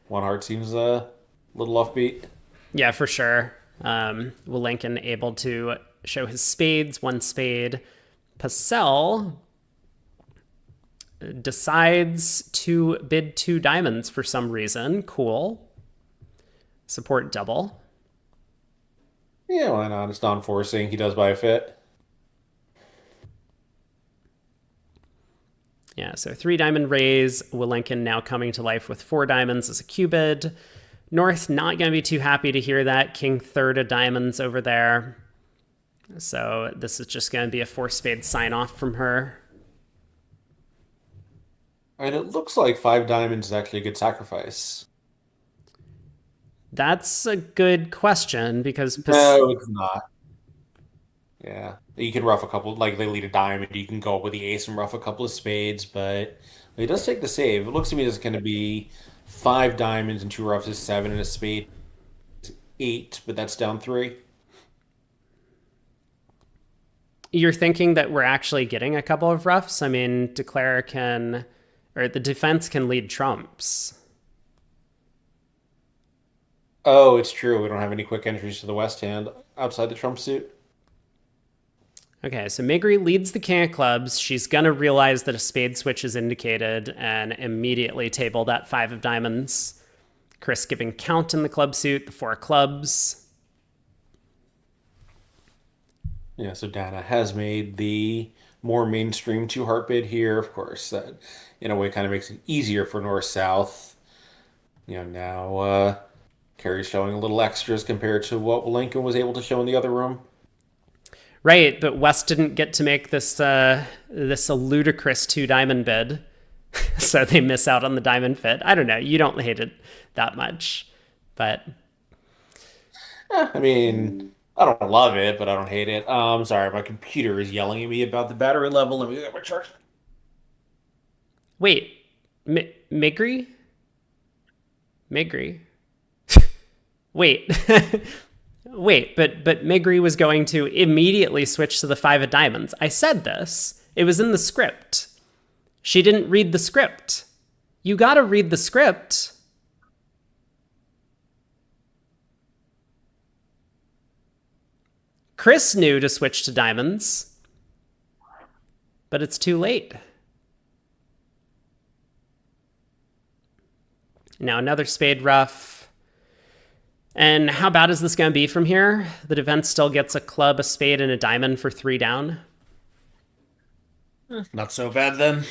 S4: One heart seems a little offbeat.
S1: Yeah, for sure. Will Lincoln able to show his spades, one spade. Pacell decides to bid two diamonds for some reason. Cool. Support double.
S4: Yeah, why not? It's non-forcing. He does buy a fit.
S1: Yeah, so three diamond raise. Will Lincoln now coming to life with four diamonds as a cubid. North not going to be too happy to hear that. King third of diamonds over there. So this is just going to be a four spade sign off from her.
S4: And it looks like five diamonds is actually a good sacrifice.
S1: That's a good question because
S4: No, it's not. Yeah. You can rough a couple, like they lead a diamond, you can go up with the ace and rough a couple of spades, but he does take the save. It looks to me as it's going to be five diamonds and two roughs is seven and a spade is eight, but that's down three.
S1: you're thinking that we're actually getting a couple of roughs. I mean, declare can, or the defense can lead trumps.
S4: Oh, it's true. We don't have any quick entries to the west hand outside the trump suit.
S1: Okay, so Migri leads the king of clubs. She's going to realize that a spade switch is indicated and immediately table that five of diamonds. Chris giving count in the club suit, the four of clubs.
S4: Yeah, so Dana has made the more mainstream two heart bid here. Of course, that in a way kind of makes it easier for north south. Now Carrie's showing a little extras compared to what Lincoln was able to show in the other room.
S1: Right, but West didn't get to make this this a ludicrous two diamond bid, so they miss out on the diamond fit. I don't know. You don't hate it that much, but
S4: I mean, I don't love it, but I don't hate it. Sorry, my computer is yelling at me about the battery level. Let me get my charge.
S1: wait, Migri, Migri, wait. Wait, but Migri was going to immediately switch to the five of diamonds. I said this. It was in the script. She didn't read the script. You gotta read the script. Chris knew to switch to diamonds, but it's too late. Now another spade rough. And how bad is this going to be from here? The defense still gets a club, a spade, and a diamond for three down.
S4: Not so bad then.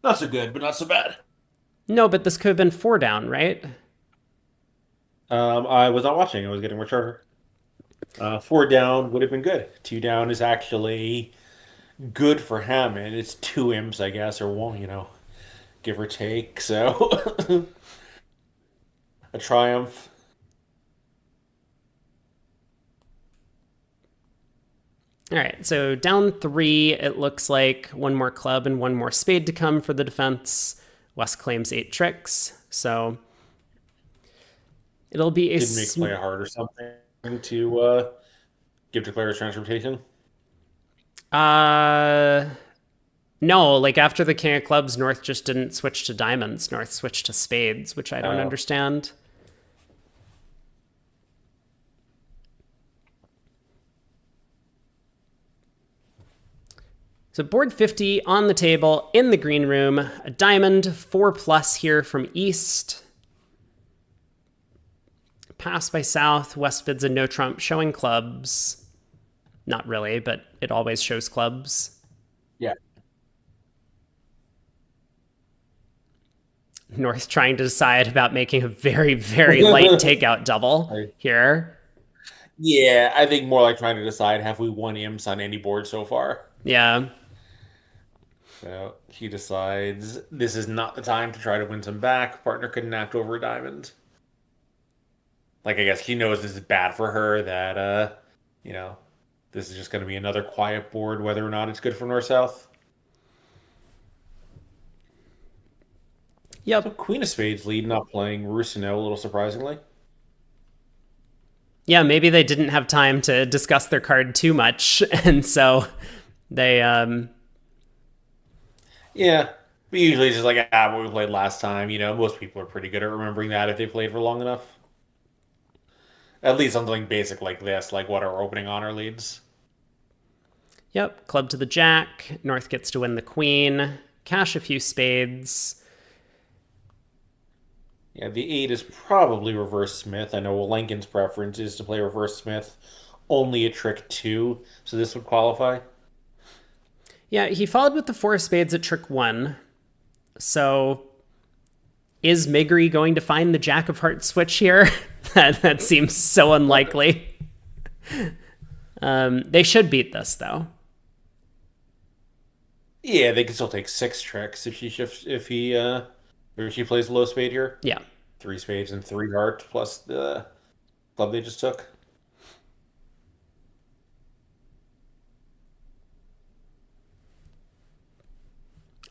S4: Not so good, but not so bad.
S1: No, but this could have been four down, right?
S4: I was not watching. I was getting my charger. Four down would have been good. Two down is actually good for Hammond. It's two imps, I guess, or one, give or take. So a triumph.
S1: All right, so down three, it looks like one more club and one more spade to come for the defense. West claims 8 tricks, so it'll be a...
S4: Didn't make play hard or something to give declare transportation?
S1: No, like after the king of clubs, North just didn't switch to diamonds. North switched to spades, which I don't understand. So board 50 on the table in the green room. A diamond, 4+ here from East. Pass by South. West bids a no trump, showing clubs. Not really, but it always shows clubs.
S4: Yeah.
S1: North trying to decide about making a very, very light takeout double here.
S4: Yeah, I think more like trying to decide, have we won imps on any board so far?
S1: Yeah.
S4: So he decides this is not the time to try to win some back. Partner couldn't act over a diamond. Like, I guess she knows this is bad for her, that, you know, this is just going to be another quiet board, whether or not it's good for North-South. So
S1: Yep.
S4: Queen of Spades lead, not playing Rusino, a little surprisingly.
S1: Yeah, maybe they didn't have time to discuss their card too much, and so they
S4: Yeah, we usually just like, what we played last time. Most people are pretty good at remembering that if they played for long enough. At least something basic like this, like what our opening honor leads.
S1: Yep, club to the jack. North gets to win the queen. Cash a few spades.
S4: Yeah, the 8 is probably reverse Smith. I know Lincoln's preference is to play reverse Smith, only a trick 2, so this would qualify.
S1: Yeah, he followed with the 4 of spades at trick 1. So is Migri going to find the jack of hearts switch here? that seems so unlikely. They should beat this, though.
S4: Yeah, they can still take 6 tricks if she plays low spade here.
S1: Yeah.
S4: 3 spades and 3 hearts plus the club they just took.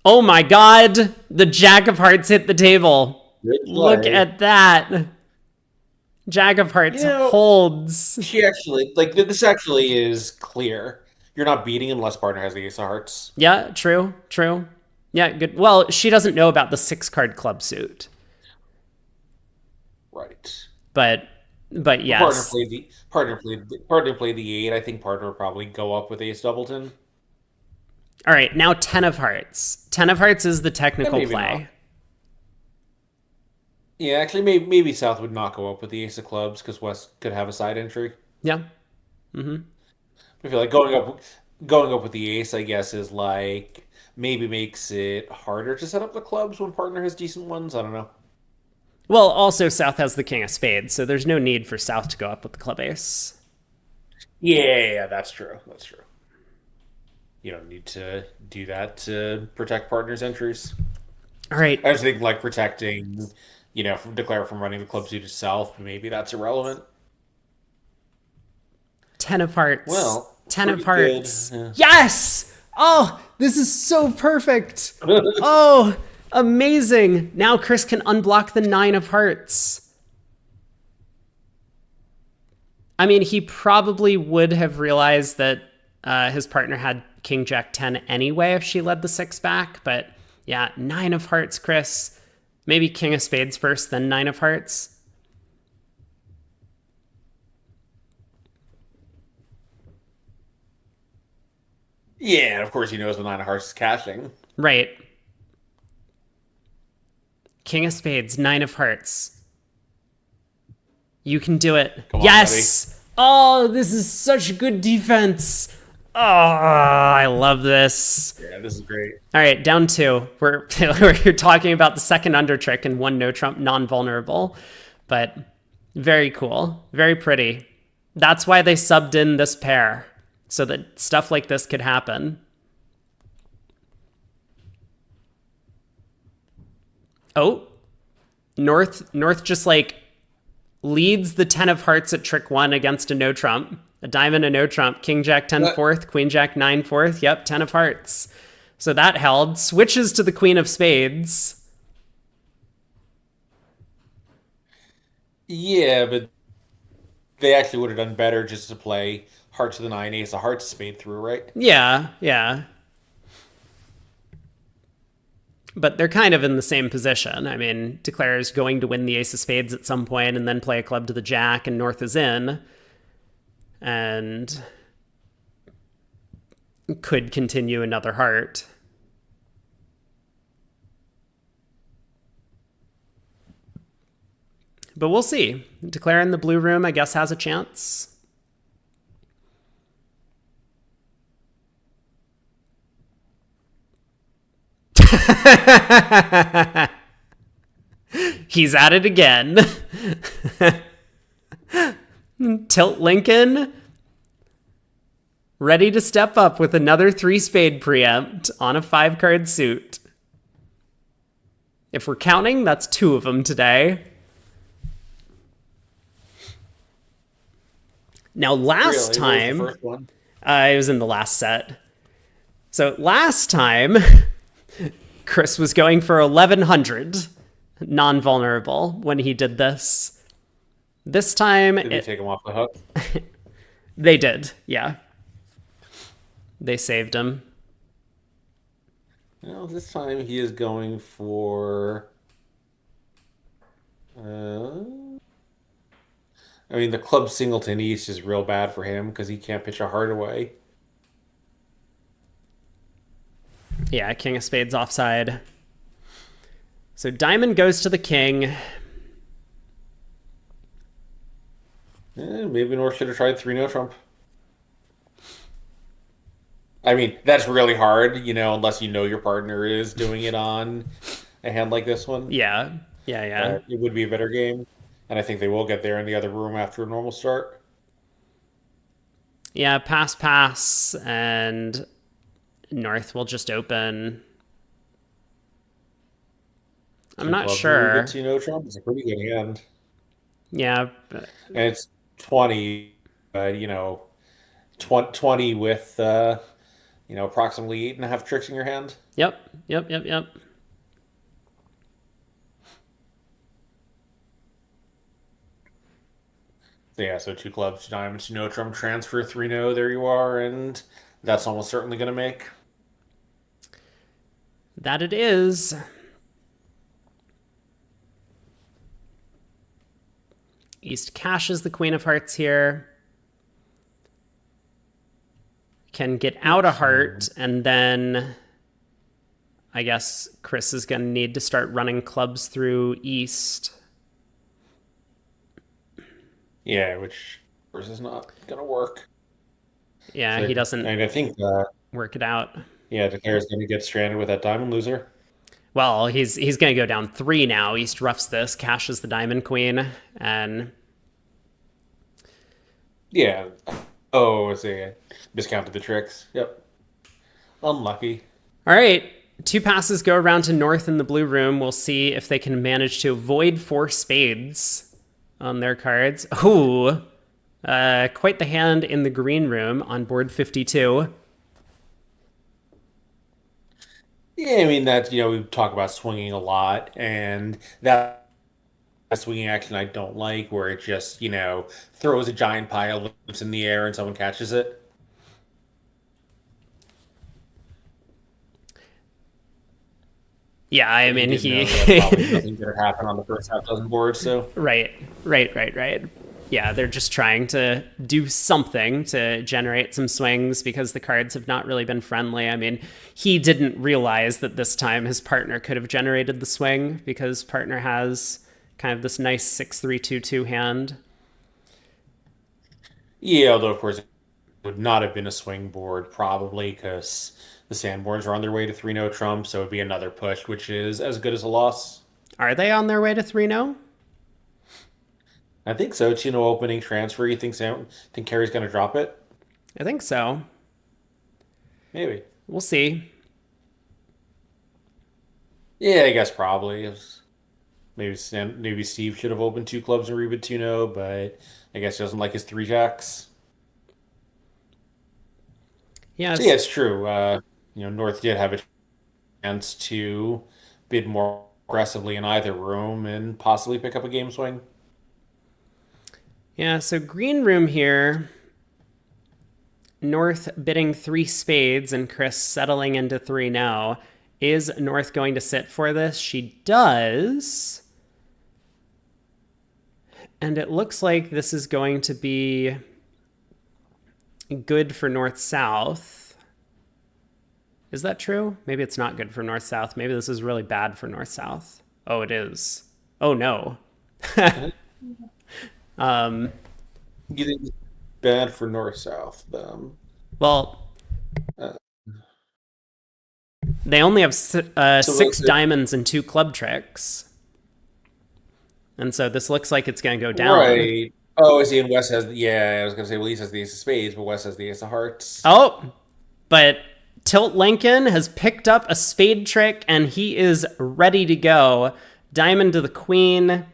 S1: Oh my god! The jack of hearts hit the table. Look at that. Jack of hearts holds.
S4: She actually, like, this actually is clear. You're not beating unless partner has the ace of hearts.
S1: Yeah, true. Yeah, good. Well, she doesn't know about the 6-card club suit.
S4: Right.
S1: But yes.
S4: Partner played the 8. I think partner would probably go up with ace doubleton.
S1: All right, now 10 of hearts. 10 of hearts is the technical play.
S4: Not. Yeah, actually, maybe South would not go up with the ace of clubs because West could have a side entry.
S1: Yeah.
S4: I feel like going up with the ace, I guess, is like maybe makes it harder to set up the clubs when partner has decent ones. I don't know.
S1: Well, also South has the king of spades, so there's no need for South to go up with the club ace.
S4: Yeah, that's true. You don't need to do that to protect partner's entries.
S1: All right.
S4: I just think like protecting, from declare from running the club suit itself, maybe that's irrelevant.
S1: 10 of hearts.
S4: Well,
S1: 10 of hearts.
S4: Yeah.
S1: Yes! Oh, this is so perfect. Oh, amazing. Now Chris can unblock the 9 of hearts. I mean, he probably would have realized that his partner had King Jack 10 anyway if she led the 6 back, but yeah, 9 of hearts, Chris. Maybe King of spades first, then 9 of hearts.
S4: Yeah, and of course he knows the 9 of hearts is cashing.
S1: Right. King of spades, 9 of hearts. You can do it.
S4: Come on,
S1: yes! Buddy. Oh, this is such good defense. Oh, I love this.
S4: Yeah, this is great.
S1: All right, down 2. We're talking about the second under trick and 1 no trump non-vulnerable, but very cool, very pretty. That's why they subbed in this pair, so that stuff like this could happen. Oh, North just like leads the 10 of hearts at trick 1 against a no trump. A diamond, a no trump. King Jack 10 fourth, Queen Jack 9 fourth. Yep, 10 of hearts. So that held. Switches to the Queen of spades.
S4: Yeah, but they actually would have done better just to play heart to the 9, ace of hearts, spade through, right?
S1: Yeah. But they're kind of in the same position. I mean, Declare is going to win the ace of spades at some point and then play a club to the jack, and North is in. And could continue another heart. But we'll see. Declare in the blue room, I guess, has a chance. He's at it again. Tilt Lincoln. Ready to step up with another 3 spade preempt on a 5-card suit. If we're counting, that's 2 of them today. Now, last
S4: Really? What was the
S1: time,
S4: first one?
S1: it was in the last set. So last time, Chris was going for 1100 non-vulnerable when he did this. This time,
S4: Did they take him off the hook?
S1: they did. Yeah. They saved him.
S4: Well, this time he is going for. I mean, the club singleton east is real bad for him because he can't pitch a heart away.
S1: Yeah, king of spades offside. So diamond goes to the king.
S4: Maybe North should have tried 3-no trump. I mean, that's really hard, unless you know your partner is doing it on a hand like this one.
S1: Yeah. Yeah.
S4: But it would be a better game. And I think they will get there in the other room after a normal start.
S1: Yeah, pass, and North will just open. I'm not sure.
S4: 2-no trump is a pretty good hand.
S1: Yeah.
S4: And it's 20, 20 with, approximately 8.5 tricks in your hand.
S1: Yep.
S4: So yeah, so 2 clubs, 2 diamonds, 2-no trump, transfer, 3-no, there you are, and that's almost certainly going to make.
S1: That it is. East cashes the queen of hearts here. Can get out a heart, and then I guess Chris is going to need to start running clubs through East.
S4: Yeah, which of course is not going to work.
S1: Yeah,
S4: So,
S1: he doesn't
S4: and I think,
S1: work it out.
S4: yeah, Declare's going to get stranded with that diamond loser.
S1: Well, he's going to go down 3 now. East roughs this, cashes the diamond queen, and
S4: Yeah. Oh, I see. Discounted the tricks. Yep. Unlucky.
S1: all right. 2 passes go around to North in the blue room. We'll see if they can manage to avoid 4 spades on their cards. Ooh, quite the hand in the green room on board 52.
S4: Yeah, I mean, we talk about swinging a lot, and that swinging action I don't like, where it just, throws a giant pile of lips in the air and someone catches it.
S1: Yeah, I mean,
S4: Did
S1: he...
S4: know that probably nothing good happen on the first half dozen board, so.
S1: Right. Yeah, they're just trying to do something to generate some swings because the cards have not really been friendly. I mean, he didn't realize that this time his partner could have generated the swing because partner has kind of this nice 6-3-2-2 hand.
S4: Yeah, although, of course, it would not have been a swing board, probably, because the Sanborns are on their way to 3-no trump, so it would be another push, which is as good as a loss.
S1: Are they on their way to 3-0?
S4: I think so. 2-no opening transfer. You think Carey's going to drop it?
S1: I think so.
S4: Maybe.
S1: We'll see.
S4: Yeah, I guess probably. Maybe Steve should have opened 2 clubs and rebid 2-no, but I guess he doesn't like his 3 jacks.
S1: Yeah,
S4: So yeah, it's true. North did have a chance to bid more aggressively in either room and possibly pick up a game swing.
S1: Yeah, so green room here. North bidding 3 spades and Chris settling into 3 now. Is North going to sit for this? She does. And it looks like this is going to be good for North-South. Is that true? Maybe it's not good for North-South. Maybe this is really bad for North-South. Oh, it is. Oh, no.
S4: You think it's bad for North-South?
S1: Well, they only have 6 diamonds and 2 club tricks. And so this looks like it's going to go down.
S4: Right. Oh, I see. And Wes has, I was going to say, well, East has the ace of spades, but Wes has the ace of hearts.
S1: Oh, but Tilt Lincoln has picked up a spade trick and he is ready to go. Diamond to the queen.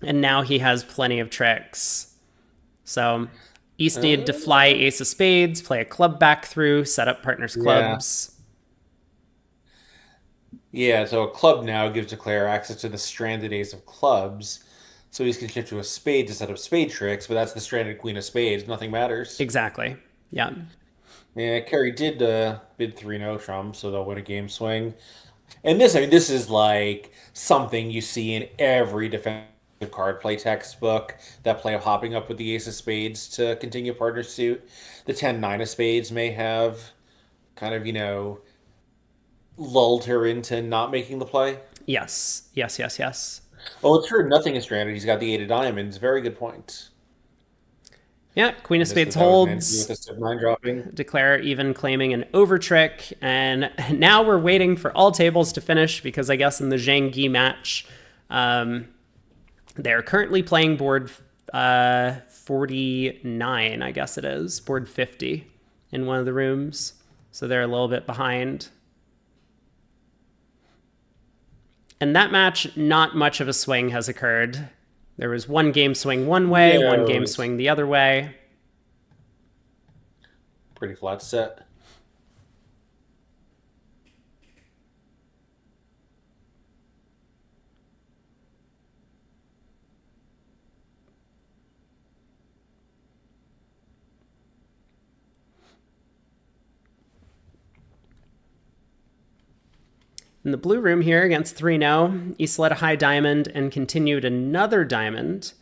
S1: And now he has plenty of tricks. So East needed to fly ace of spades, play a club back through, set up partners' clubs.
S4: Yeah, so a club now gives the player access to the stranded ace of clubs. So he's can shift to a spade to set up spade tricks, but that's the stranded queen of spades. Nothing matters.
S1: Exactly. Yeah.
S4: Yeah, Kerry did bid 3-0 Trump, so they'll win a game swing. And this, I mean, this is like something you see in every defensive card play textbook. That play of hopping up with the ace of spades to continue partner suit. The 10-9 of spades may have kind of, lulled her into not making the play.
S1: Yes. Yes, yes, yes.
S4: Oh, it's true. Nothing is stranded. He's got the 8 of diamonds. Very good point.
S1: Yeah, queen of spades
S4: That was an
S1: holds.
S4: NC with the 9 dropping.
S1: Declare even claiming an over trick. And now we're waiting for all tables to finish because I guess in the Zhang Yi match, they're currently playing board 49, I guess it is, board 50 in one of the rooms. So they're a little bit behind. And that match, not much of a swing has occurred. There was one game swing one way, one game swing the other way.
S4: Pretty flat set.
S1: In the blue room here against 3-0, East led a high diamond and continued another diamond.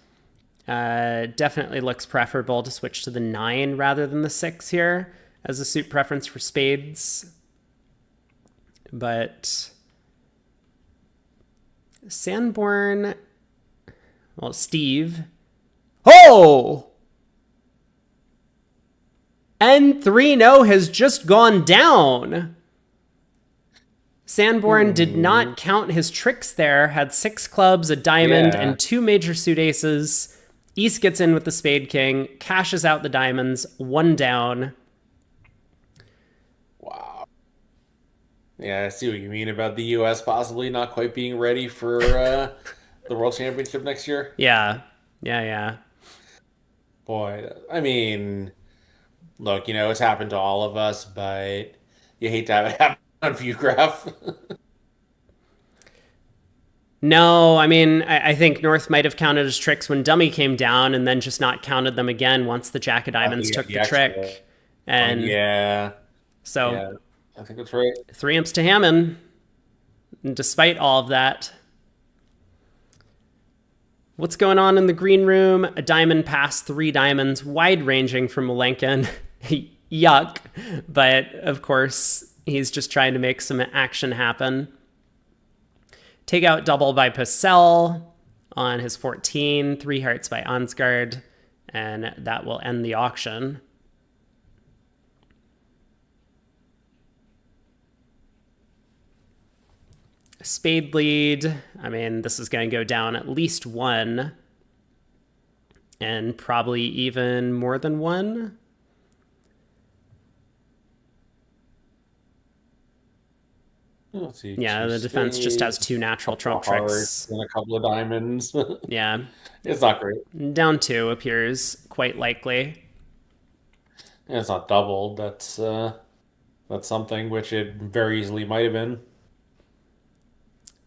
S1: Definitely looks preferable to switch to the 9 rather than the 6 here as a suit preference for spades. But Sanborn, well, Steve. Oh! And 3-0 has just gone down. Sanborn did not count his tricks there, had 6 clubs, a diamond, and 2 major suit aces. East gets in with the spade king, cashes out the diamonds, 1 down.
S4: Wow. Yeah, I see what you mean about the U.S. possibly not quite being ready for the World Championship next year.
S1: Yeah.
S4: Boy, I mean, look, it's happened to all of us, but you hate to have it happen on Viewgraph.
S1: No, I mean, I think North might have counted his tricks when Dummy came down and then just not counted them again once the Jack of Diamonds took the trick. And so
S4: I think that's right.
S1: 3 imps to Hammond, despite all of that. What's going on in the green room? A diamond past 3 diamonds, wide-ranging from Malenkin. Yuck. But, of course, he's just trying to make some action happen. Take out double by Purcell on his 14, 3 hearts by Ansgard, and that will end the auction. Spade lead. I mean, this is going to go down at least 1, and probably even more than 1.
S4: Let's see.
S1: Yeah, the defense just has 2 natural trump tricks.
S4: And a couple of diamonds.
S1: Yeah.
S4: It's not great.
S1: Down 2 appears quite likely.
S4: Yeah, it's not doubled. That's something which it very easily might have been.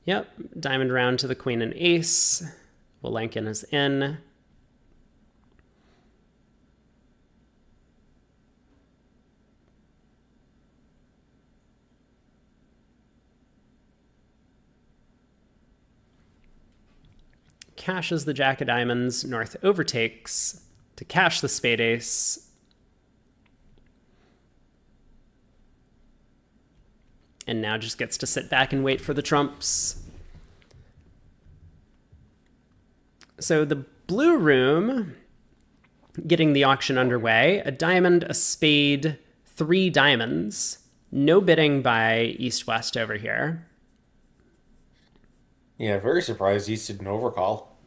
S1: Yep. Diamond round to the queen and ace. Walenkin is in. Cashes the Jack of Diamonds. North overtakes to cash the spade ace. And now just gets to sit back and wait for the trumps. So the blue room getting the auction underway. A diamond, a spade, 3 diamonds. No bidding by East-West over here.
S4: Yeah, very surprised East didn't overcall.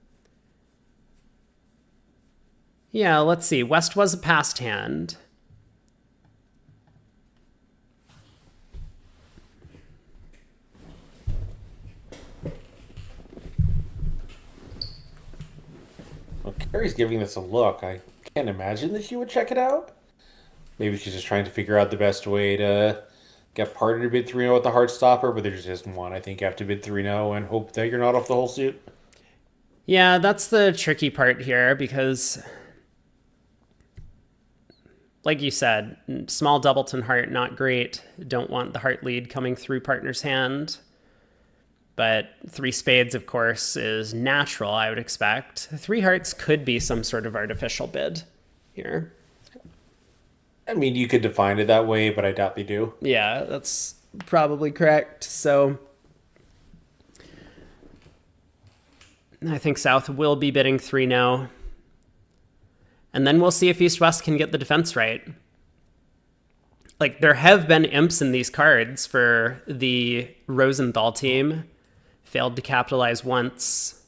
S1: Yeah, let's see. West was a passed hand.
S4: Well, Kerry's giving this a look. I can't imagine that she would check it out. Maybe she's just trying to figure out the best way to get partner to bid 3-0 with the heart stopper, but there just isn't one. I think you have to bid 3-0 and hope that you're not off the whole suit.
S1: Yeah, that's the tricky part here because, like you said, small doubleton heart, not great. Don't want the heart lead coming through partner's hand. But 3 spades, of course, is natural, I would expect. 3 hearts could be some sort of artificial bid here.
S4: I mean, you could define it that way, but I doubt they do.
S1: Yeah, that's probably correct. So I think South will be bidding 3 now. And then we'll see if East-West can get the defense right. Like, there have been imps in these cards for the Rosenthal team. Failed to capitalize once.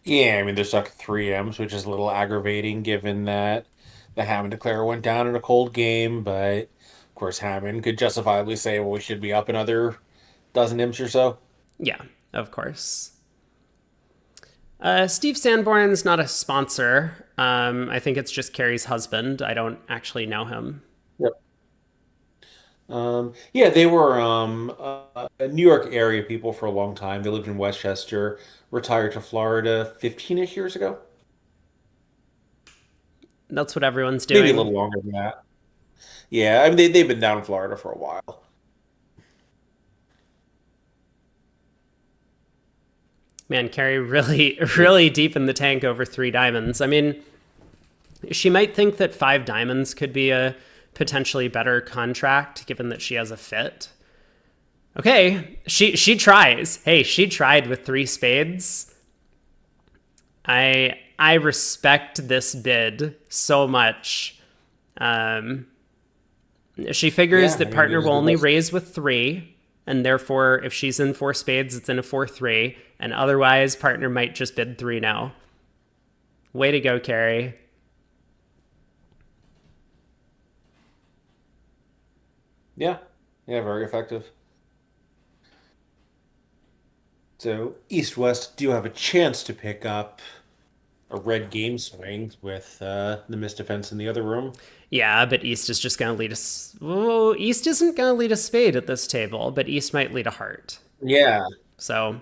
S4: Yeah, I mean, they're stuck at 3 M's, which is a little aggravating given that the Hammond declare went down in a cold game, but of course, Hammond could justifiably say, well, we should be up another dozen M's or so.
S1: Yeah, of course. Steve Sanborn's not a sponsor. I think it's just Carrie's husband. I don't actually know him.
S4: Yep. Yeah, they were New York area people for a long time. They lived in Westchester, retired to Florida 15-ish years ago.
S1: That's what everyone's doing.
S4: Maybe a little longer than that. Yeah, I mean, they've been down in Florida for a while.
S1: Man, Carrie really, really deep in the tank over 3 diamonds. I mean, she might think that 5 diamonds could be a potentially better contract given that she has a fit. Okay, she tries. Hey, she tried with 3 spades. I respect this bid so much. She figures that partner will only raise with 3, and therefore if she's in 4 spades, it's in a 4-3, and otherwise partner might just bid 3 now. Way to go, Carrie.
S4: Yeah, very effective. So East-West do have a chance to pick up a red game swing with the missed defense in the other room.
S1: Yeah, but East is just going to lead us. Oh, East isn't going to lead a spade at this table, but East might lead a heart.
S4: Yeah.
S1: So.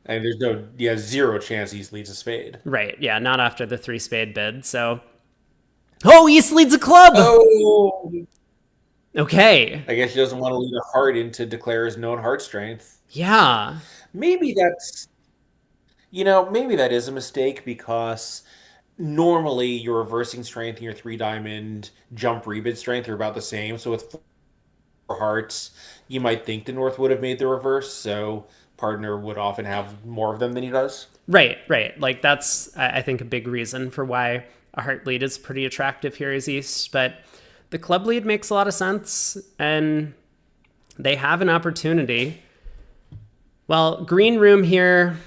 S4: And there's zero chance East leads a spade.
S1: Right, yeah, not after the 3 spade bid, so. Oh, East leads a club!
S4: Oh!
S1: Okay.
S4: I guess he doesn't want to lead a heart in to declare his known heart strength.
S1: Yeah.
S4: Maybe that is a mistake because normally your reversing strength and your 3 diamond jump rebid strength are about the same. So with 4 hearts, you might think the North would have made the reverse. So partner would often have more of them than he does.
S1: Right. Like that's, I think, a big reason for why a heart lead is pretty attractive here is East. But the club lead makes a lot of sense, and they have an opportunity. Well, green room here,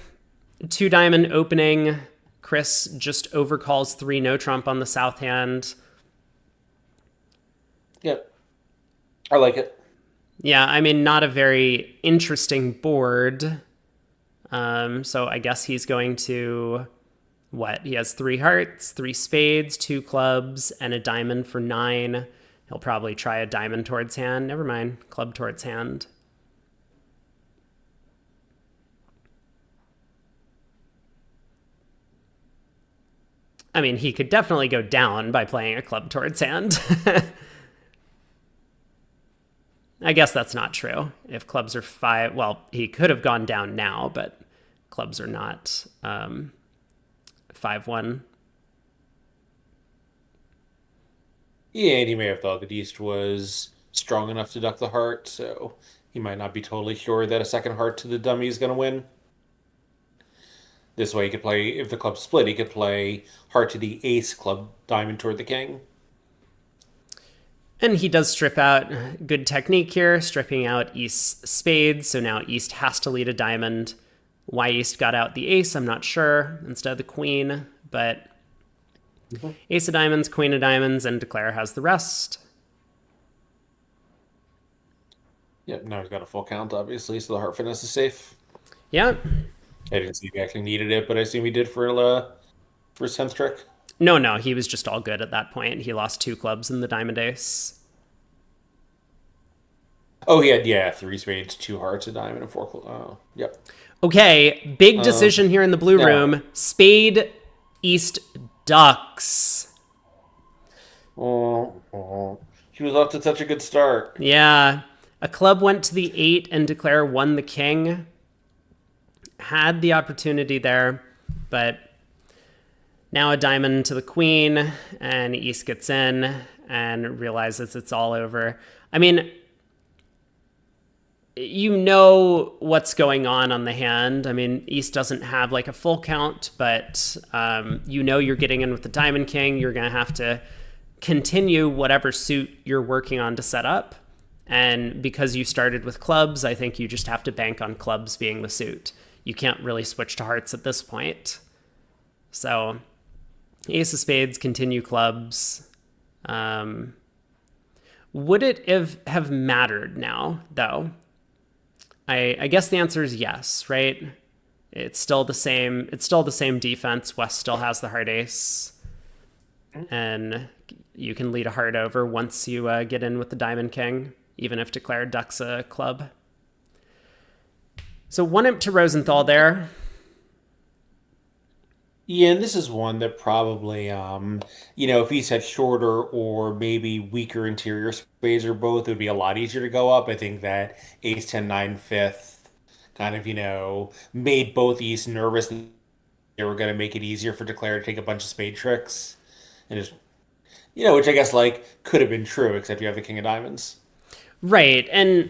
S1: 2 diamond opening. Chris just overcalls 3 no trump on the south hand.
S4: Yep. I like it.
S1: Yeah, I mean, not a very interesting board. So I guess he's going to, what? He has 3 hearts, 3 spades, 2 clubs, and a diamond for 9. He'll probably try a diamond towards hand. Never mind, club towards hand. I mean, he could definitely go down by playing a club towards hand. I guess that's not true. If clubs are 5, well, he could have gone down now, but clubs are not 5-1.
S4: Yeah, and he may have thought that East was strong enough to duck the heart, so he might not be totally sure that a second heart to the dummy is going to win. This way he could play, if the club split, he could play heart to the ace, club diamond toward the king.
S1: And he does strip out. Good technique here, stripping out East's spades, so now East has to lead a diamond. Why East got out the ace, I'm not sure, instead of the queen, but ace of diamonds, queen of diamonds, and declare has the rest.
S4: Yep, now he's got a full count, obviously, so the heart fitness is safe.
S1: Yeah.
S4: I didn't see if he actually needed it, but I assume he did for his 10th trick.
S1: No, he was just all good at that point. He lost 2 clubs in the diamond ace.
S4: Oh, he had, yeah, 3 spades, 2 hearts, a diamond, and 4. Oh, yep.
S1: Okay, big decision here in the blue room. Spade, East, Ducks.
S4: Oh, he was off to such a good start.
S1: Yeah. A club went to the 8 and Declare won the king. Had the opportunity there, but now a diamond to the queen, and East gets in and realizes it's all over. I mean, you know what's going on the hand. I mean, East doesn't have like a full count, but you know you're getting in with the diamond king. You're going to have to continue whatever suit you're working on to set up. And because you started with clubs, I think you just have to bank on clubs being the suit. You can't really switch to hearts at this point. So ace of spades, continue clubs. Would it have mattered now, though? I guess the answer is yes, right? It's still the same. It's still the same defense. West still has the heart ace, and you can lead a heart over once you get in with the diamond king, even if declared ducks a club. So 1 imp to Rosenthal there.
S4: Yeah, and this is one that probably, if he's had shorter or maybe weaker interior spades or both, it would be a lot easier to go up. I think that ace 10 9 fifth kind of, made both East nervous. They were going to make it easier for Declare to take a bunch of spade tricks. And just, which I guess, could have been true, except you have the king of diamonds.
S1: Right, and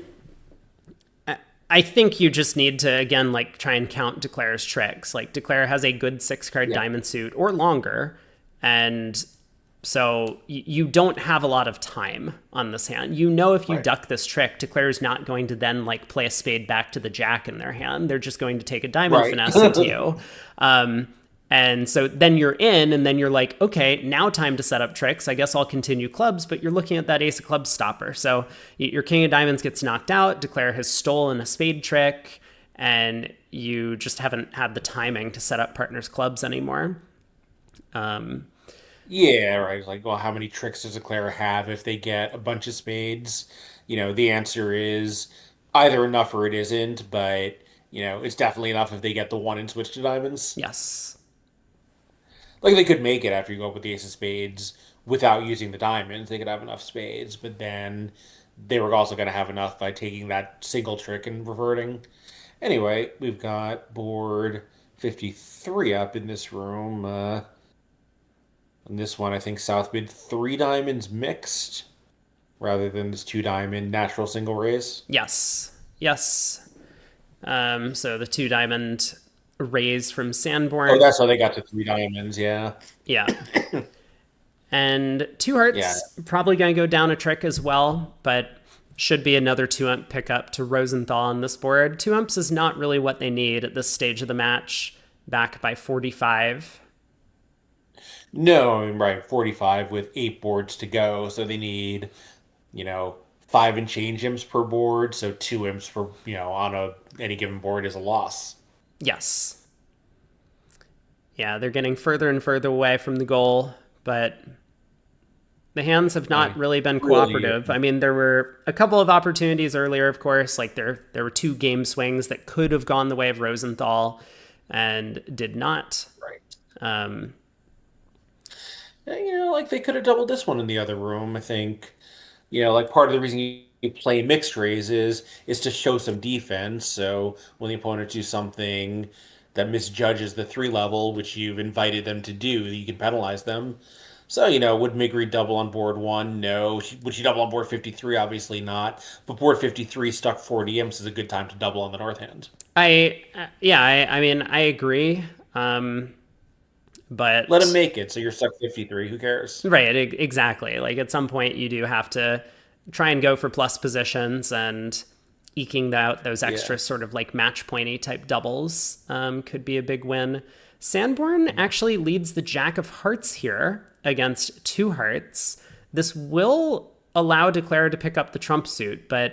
S1: I think you just need to, again, try and count Declare's tricks. Declare has a good 6-card diamond suit or longer, and so you don't have a lot of time on this hand. If you duck this trick, Declare's not going to then, play a spade back to the jack in their hand. They're just going to take a diamond finesse into you. And so then you're in, and then you're like, okay, now time to set up tricks. I guess I'll continue clubs, but you're looking at that ace of clubs stopper. So your king of diamonds gets knocked out. Declare has stolen a spade trick, and you just haven't had the timing to set up partners' clubs anymore.
S4: Yeah, right. How many tricks does Declare have if they get a bunch of spades? The answer is either enough or it isn't, but, it's definitely enough if they get the 1 and switch to diamonds.
S1: Yes.
S4: They could make it after you go up with the ace of spades without using the diamonds. They could have enough spades, but then they were also going to have enough by taking that single trick and reverting. Anyway, we've got board 53 up in this room. And this one, I think South bid 3 diamonds mixed rather than this 2 diamond natural single raise.
S1: Yes. So the 2 diamond raise from Sanborn.
S4: Oh, that's how they got to 3 diamonds, yeah.
S1: Yeah. And 2 hearts, probably going to go down a trick as well, but should be another 2-ump pickup to Rosenthal on this board. 2 umps is not really what they need at this stage of the match, back by 45.
S4: No, right, 45 with 8 boards to go, so they need, 5 and change imps per board, so 2 imps per, on any given board is a loss.
S1: Yes. Yeah, they're getting further and further away from the goal, but the hands have not really been cooperative. I mean, there were a couple of opportunities earlier, of course, there were 2 game swings that could have gone the way of Rosenthal and did not.
S4: Right. They could have doubled this one in the other room, I think. Part of the reason you play mixed raises is to show some defense. So when the opponent do something that misjudges the 3 level, which you've invited them to do, you can penalize them. So, would Migri double on board 1? No. Would she double on board 53? Obviously not. But board 53 stuck 40 imps is a good time to double on the north hand.
S1: I mean, I agree. But
S4: let him make it, so you're stuck 53. Who cares?
S1: Right, exactly. At some point, you do have to try and go for plus positions, and eking out those extra sort of match pointy type doubles could be a big win. Sanborn actually leads the jack of hearts here against 2 hearts. This will allow Declare to pick up the trump suit, but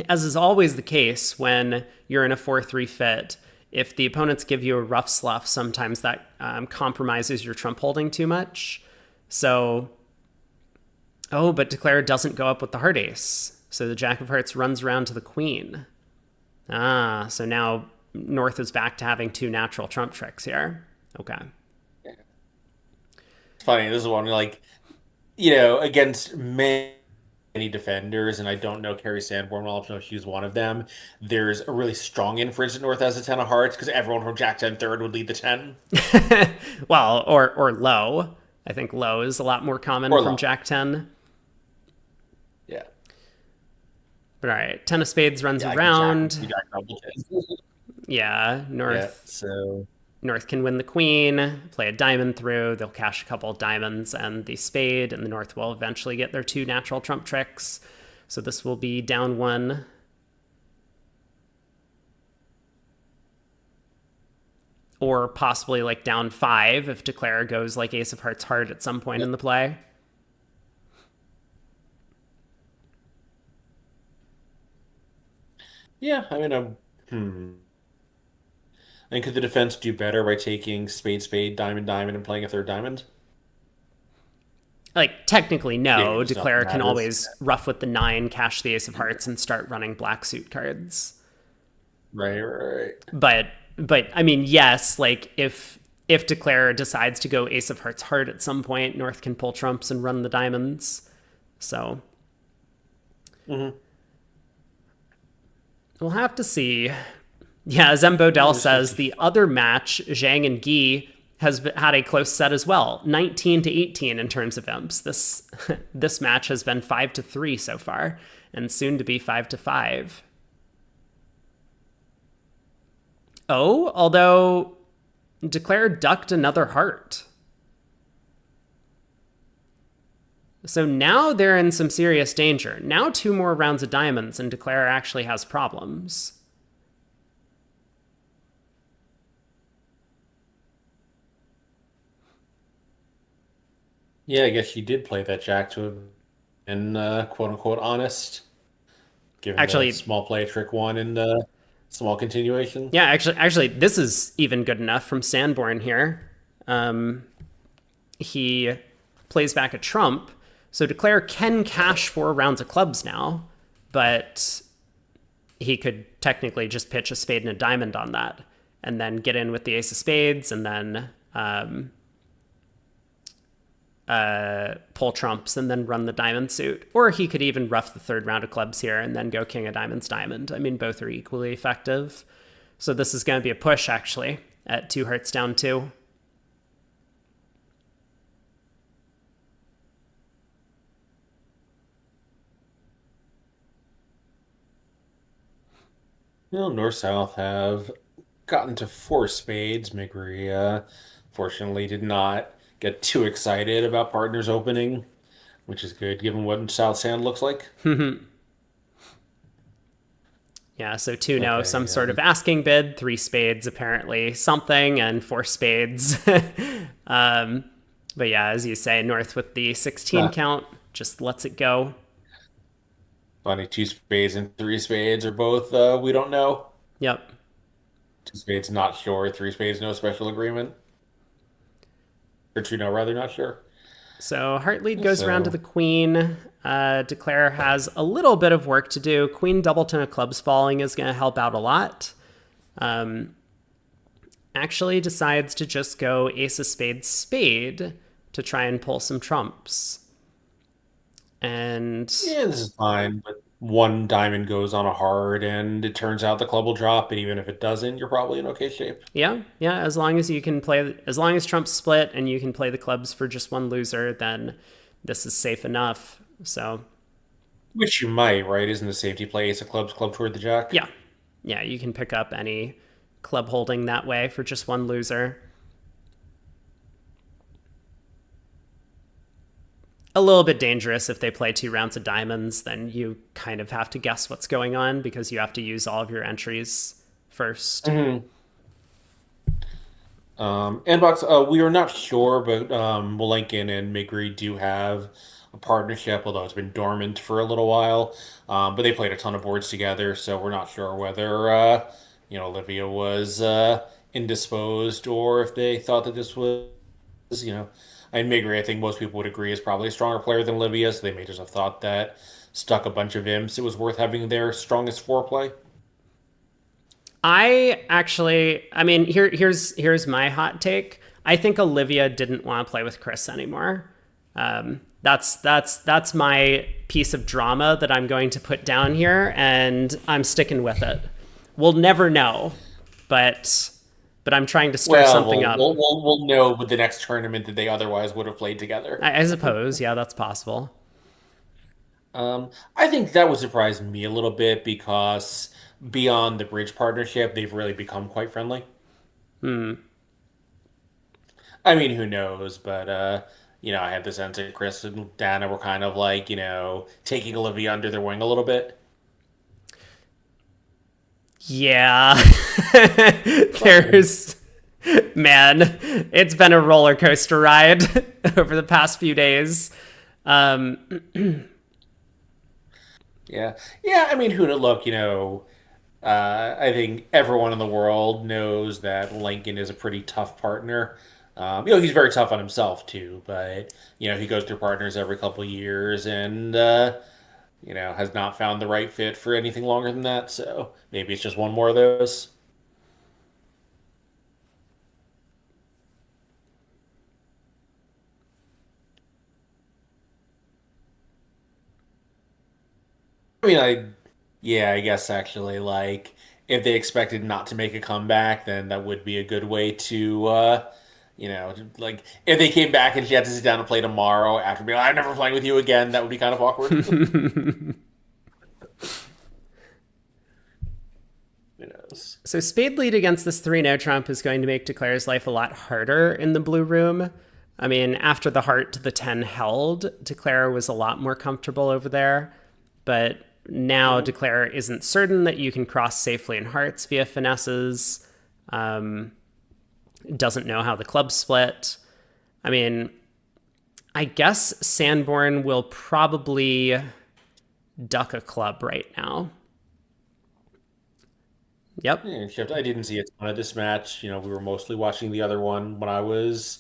S1: as is always the case when you're in a 4-3 fit, if the opponents give you a rough sluff, sometimes that compromises your trump holding too much. So, oh, but Declare doesn't go up with the heart ace. So the Jack of Hearts runs around to the queen. Ah, so now North is back to having 2 natural trump tricks here. Okay.
S4: It's funny. This is one against many defenders, and I don't know Carrie Sanborn well enough to know she's one of them. There's a really strong inference that North has a 10 of hearts because everyone from Jack 10 third would lead the 10.
S1: Well, or low. I think low is a lot more common from Jack 10.
S4: Yeah.
S1: But all right, 10 of spades runs around. Yeah, North.
S4: Yeah, so
S1: North can win the queen, play a diamond through. They'll cash a couple of diamonds and the spade, and the North will eventually get their 2 natural trump tricks. So this will be down 1. Or possibly like down 5 if Declare goes like Ace of Hearts hard at some point in the play.
S4: Yeah, I mean, And could the defense do better by taking spade, spade, diamond, diamond, and playing a third diamond?
S1: Like, technically, no.
S4: Yeah,
S1: Declare can
S4: matters.
S1: always rough with the 9, cash the Ace of Hearts, and start running black suit cards.
S4: Right.
S1: But I mean, yes, like, if Declare decides to go Ace of Hearts hard at some point, North can pull trumps and run the diamonds. So.
S4: Mm-hmm.
S1: We'll have to see. Yeah, as M. Bodell says, the other match, Zhang and Guy, has had a close set as well, 19-18 in terms of imps. This match has been 5-3 so far, and soon to be 5-5. Oh, although Declare ducked another heart. So now they're in some serious danger. Now 2 more rounds of diamonds, and Declare actually has problems.
S4: Yeah, I guess she did play that Jack to have been quote-unquote honest. Given the small play trick 1 and small continuation.
S1: Yeah, actually, this is even good enough from Sanborn here. He plays back a trump, so Declare can cash 4 rounds of clubs now, but he could technically just pitch a spade and a diamond on that, and then get in with the ace of spades, and then pull trumps, and then run the diamond suit. Or he could even rough the 3rd round of clubs here, and then go king of diamonds diamond. I mean, both are equally effective. So this is going to be a push, actually, at 2 hearts down 2.
S4: Well, North-South have gotten to 4 spades. Migri, fortunately, did not get too excited about partners opening, which is good given what South Sand looks like.
S1: Yeah, so 2 no, some sort of asking bid, 3 spades apparently something, and 4 spades. But yeah, as you say, North with the 16 count just lets it go.
S4: Funny, 2 spades and 3 spades are both we don't know.
S1: Yep.
S4: 2 spades not sure, 3 spades no special agreement. Or 2 no, rather not sure.
S1: So heart lead goes around to the queen. Declare has a little bit of work to do. Queen doubleton of clubs falling is going to help out a lot. Actually decides to just go ace of spades spade to try and pull some trumps. And
S4: yeah, this is fine, but 1 diamond goes on a hard, and it turns out the club will drop. And even if it doesn't, you're probably in okay shape.
S1: Yeah. As long as you can play, as long as trumps split and you can play the clubs for just 1 loser, then this is safe enough. So,
S4: which you might, right? Isn't the safety play ace of clubs, club toward the jack?
S1: Yeah. You can pick up any club holding that way for just 1 loser. A little bit dangerous if they play 2 rounds of diamonds, then you kind of have to guess what's going on because you have to use all of your entries first.
S4: Mm-hmm. Andbox, we are not sure, but Malenkin and Migri do have a partnership, although it's been dormant for a little while. But they played a ton of boards together, so we're not sure whether Olivia was indisposed or if they thought that this was, and Migri, I think most people would agree, is probably a stronger player than Livia, so they may just have thought that stuck a bunch of imps, it was worth having their strongest foreplay.
S1: I mean, here's my hot take. I think Olivia didn't want to play with Chris anymore. That's my piece of drama that I'm going to put down here, and I'm sticking with it. We'll never know, but I'm trying to stir something up.
S4: We'll know with the next tournament that they otherwise would have played together.
S1: I suppose, yeah, that's possible.
S4: I think that would surprise me a little bit because beyond the bridge partnership, they've really become quite friendly. I mean, who knows? But I had the sense that Chris and Dana were kind of like, taking Olivia under their wing a little bit.
S1: Yeah. Man, it's been a roller coaster ride over the past few days.
S4: Yeah. I mean, who to look, I think everyone in the world knows that Lincoln is a pretty tough partner. He's very tough on himself too, but he goes through partners every couple of years and has not found the right fit for anything longer than that. So maybe it's just one more of those. I mean, I guess actually, like, if they expected not to make a comeback, then that would be a good way to, like, if they came back and she had to sit down and play tomorrow after being like, I'm never playing with you again, that would be kind of awkward. Who knows?
S1: So spade lead against this 3-no trump is going to make Declare's life a lot harder in the blue room. I mean, after the heart to the 10 held, Declare was a lot more comfortable over there, but now Declare isn't certain that you can cross safely in hearts via finesses. Doesn't know how the clubs split. I mean, I guess Sanborn will probably duck a club right now. Yep.
S4: Yeah, except I didn't see a ton of this match. We were mostly watching the other one when I was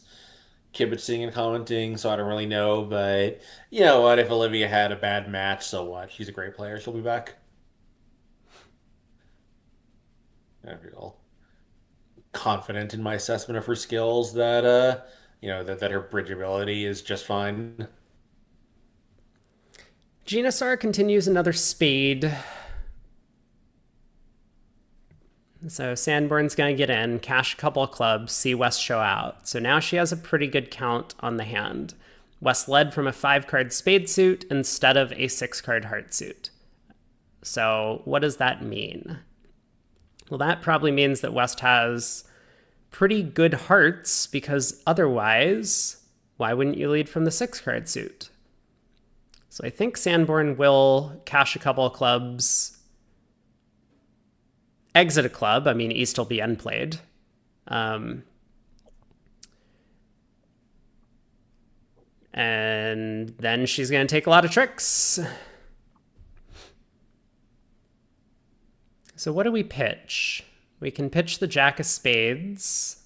S4: kibitzing and commenting, so I don't really know. But you know what? If Olivia had a bad match, so what? She's a great player. She'll be back. I feel confident in my assessment of her skills that that her bridge ability is just fine.
S1: Genasar continues another spade. So Sanborn's going to get in, cash a couple of clubs, see West show out. So now she has a pretty good count on the hand. West led from a 5-card spade suit instead of a 6-card heart suit. So what does that mean? Well, that probably means that West has pretty good hearts, because otherwise, why wouldn't you lead from the 6-card suit? So I think Sanborn will cash a couple of clubs, exit a club. I mean, East will be unplayed. And then she's going to take a lot of tricks. So what do we pitch? We can pitch the Jack of Spades.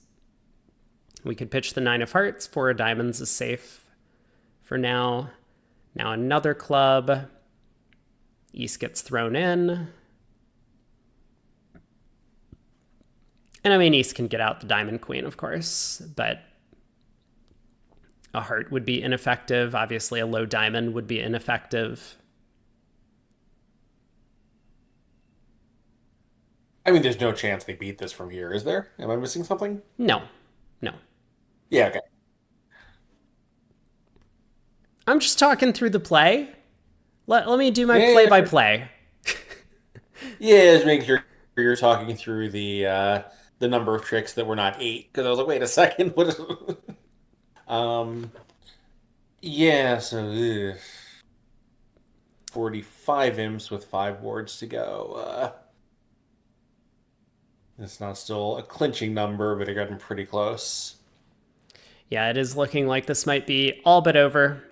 S1: We could pitch the 9 of Hearts. 4 of Diamonds is safe for now. Now another club. East gets thrown in. And I mean, East can get out the Diamond Queen, of course, but a heart would be ineffective. Obviously, a low diamond would be ineffective.
S4: I mean, there's no chance they beat this from here, is there? Am I missing something?
S1: No.
S4: Yeah, okay.
S1: I'm just talking through the play. Let me do my play-by-play.
S4: Yeah, just making sure you're talking through the number of tricks that were not 8, because I was like, wait a second, what is... Yeah, so 45 imps with 5 boards to go. It's not still a clinching number, but it got pretty close.
S1: Yeah, it is looking like this might be all but over.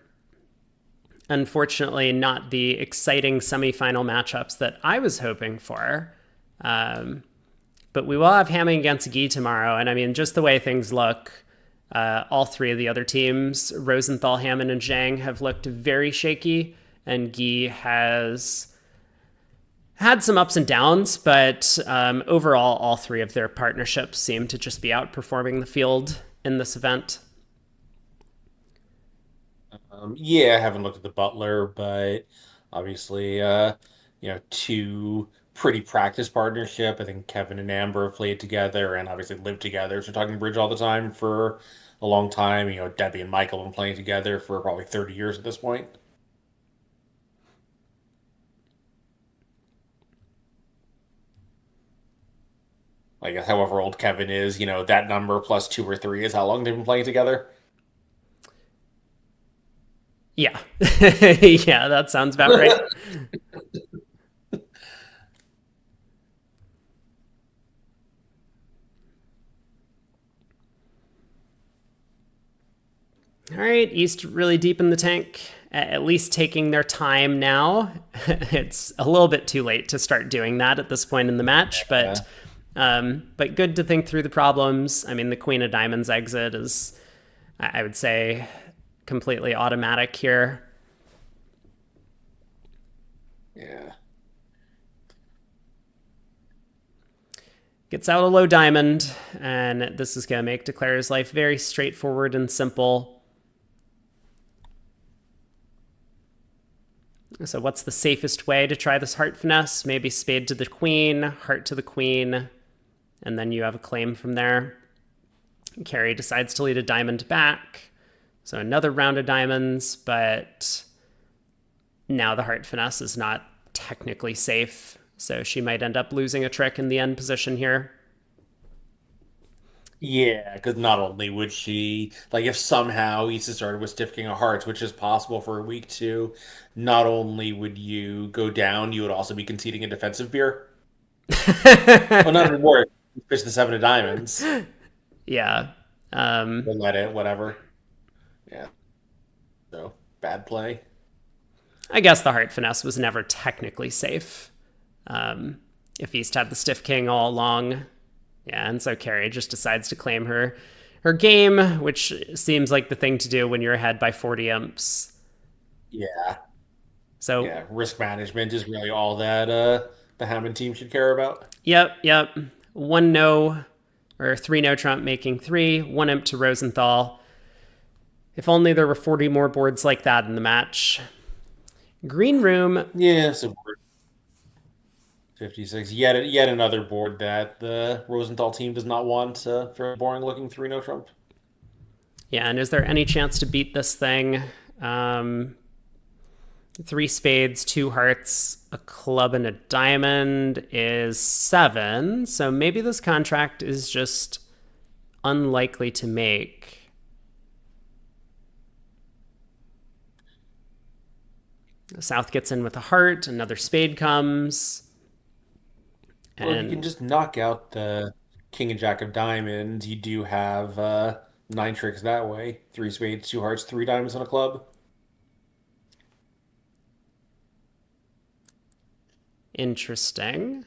S1: Unfortunately, not the exciting semifinal matchups that I was hoping for. But we will have Hamming against Guy tomorrow. And I mean, just the way things look, all three of the other teams, Rosenthal, Hammond, and Zhang, have looked very shaky. And Guy has had some ups and downs, but overall, all three of their partnerships seem to just be outperforming the field in this event.
S4: Yeah, I haven't looked at the Butler, but obviously, two pretty practice partnership. I think Kevin and Amber have played together and obviously lived together. So talking bridge all the time for a long time. Debbie and Michael have been playing together for probably 30 years at this point. I guess however old Kevin is, that number plus two or three is how long they've been playing together.
S1: Yeah. Yeah, that sounds about right. All right, East really deep in the tank, at least taking their time now. It's a little bit too late to start doing that at this point in the match, but good to think through the problems. I mean, the Queen of Diamonds exit is, I would say, completely automatic here.
S4: Yeah.
S1: Gets out a low diamond, and this is going to make Declare's life very straightforward and simple. So what's the safest way to try this heart finesse? Maybe spade to the queen, heart to the queen, and then you have a claim from there. Carrie decides to lead a diamond back. So another round of diamonds, but now the heart finesse is not technically safe. So she might end up losing a trick in the end position here.
S4: Yeah, because not only would she, like, if somehow Issa started with Stiff King of Hearts, which is possible for a week two, not only would you go down, you would also be conceding a defensive beer. Well, not anymore. Fish the seven of diamonds.
S1: Yeah.
S4: We'll let it, whatever. Yeah. So, bad play.
S1: I guess the heart finesse was never technically safe. If East had the Stiff King all along. Yeah, and so Carrie just decides to claim her game, which seems like the thing to do when you're ahead by 40 imps.
S4: Yeah.
S1: So
S4: Yeah, risk management is really all that the Hammond team should care about.
S1: Yep. One no, or three no trump making three, one imp to Rosenthal. If only there were 40 more boards like that in the match. Green room.
S4: Yeah, so 56. Yet another board that the Rosenthal team does not want for a boring looking 3-no trump.
S1: Yeah, and is there any chance to beat this thing? Three spades, two hearts, a club, and a diamond is 7. So maybe this contract is just unlikely to make. South gets in with a heart, another spade comes.
S4: Well, if you can just knock out the King and Jack of Diamonds, you do have 9 tricks that way. 3 spades, 2 hearts, 3 diamonds, and a club.
S1: Interesting.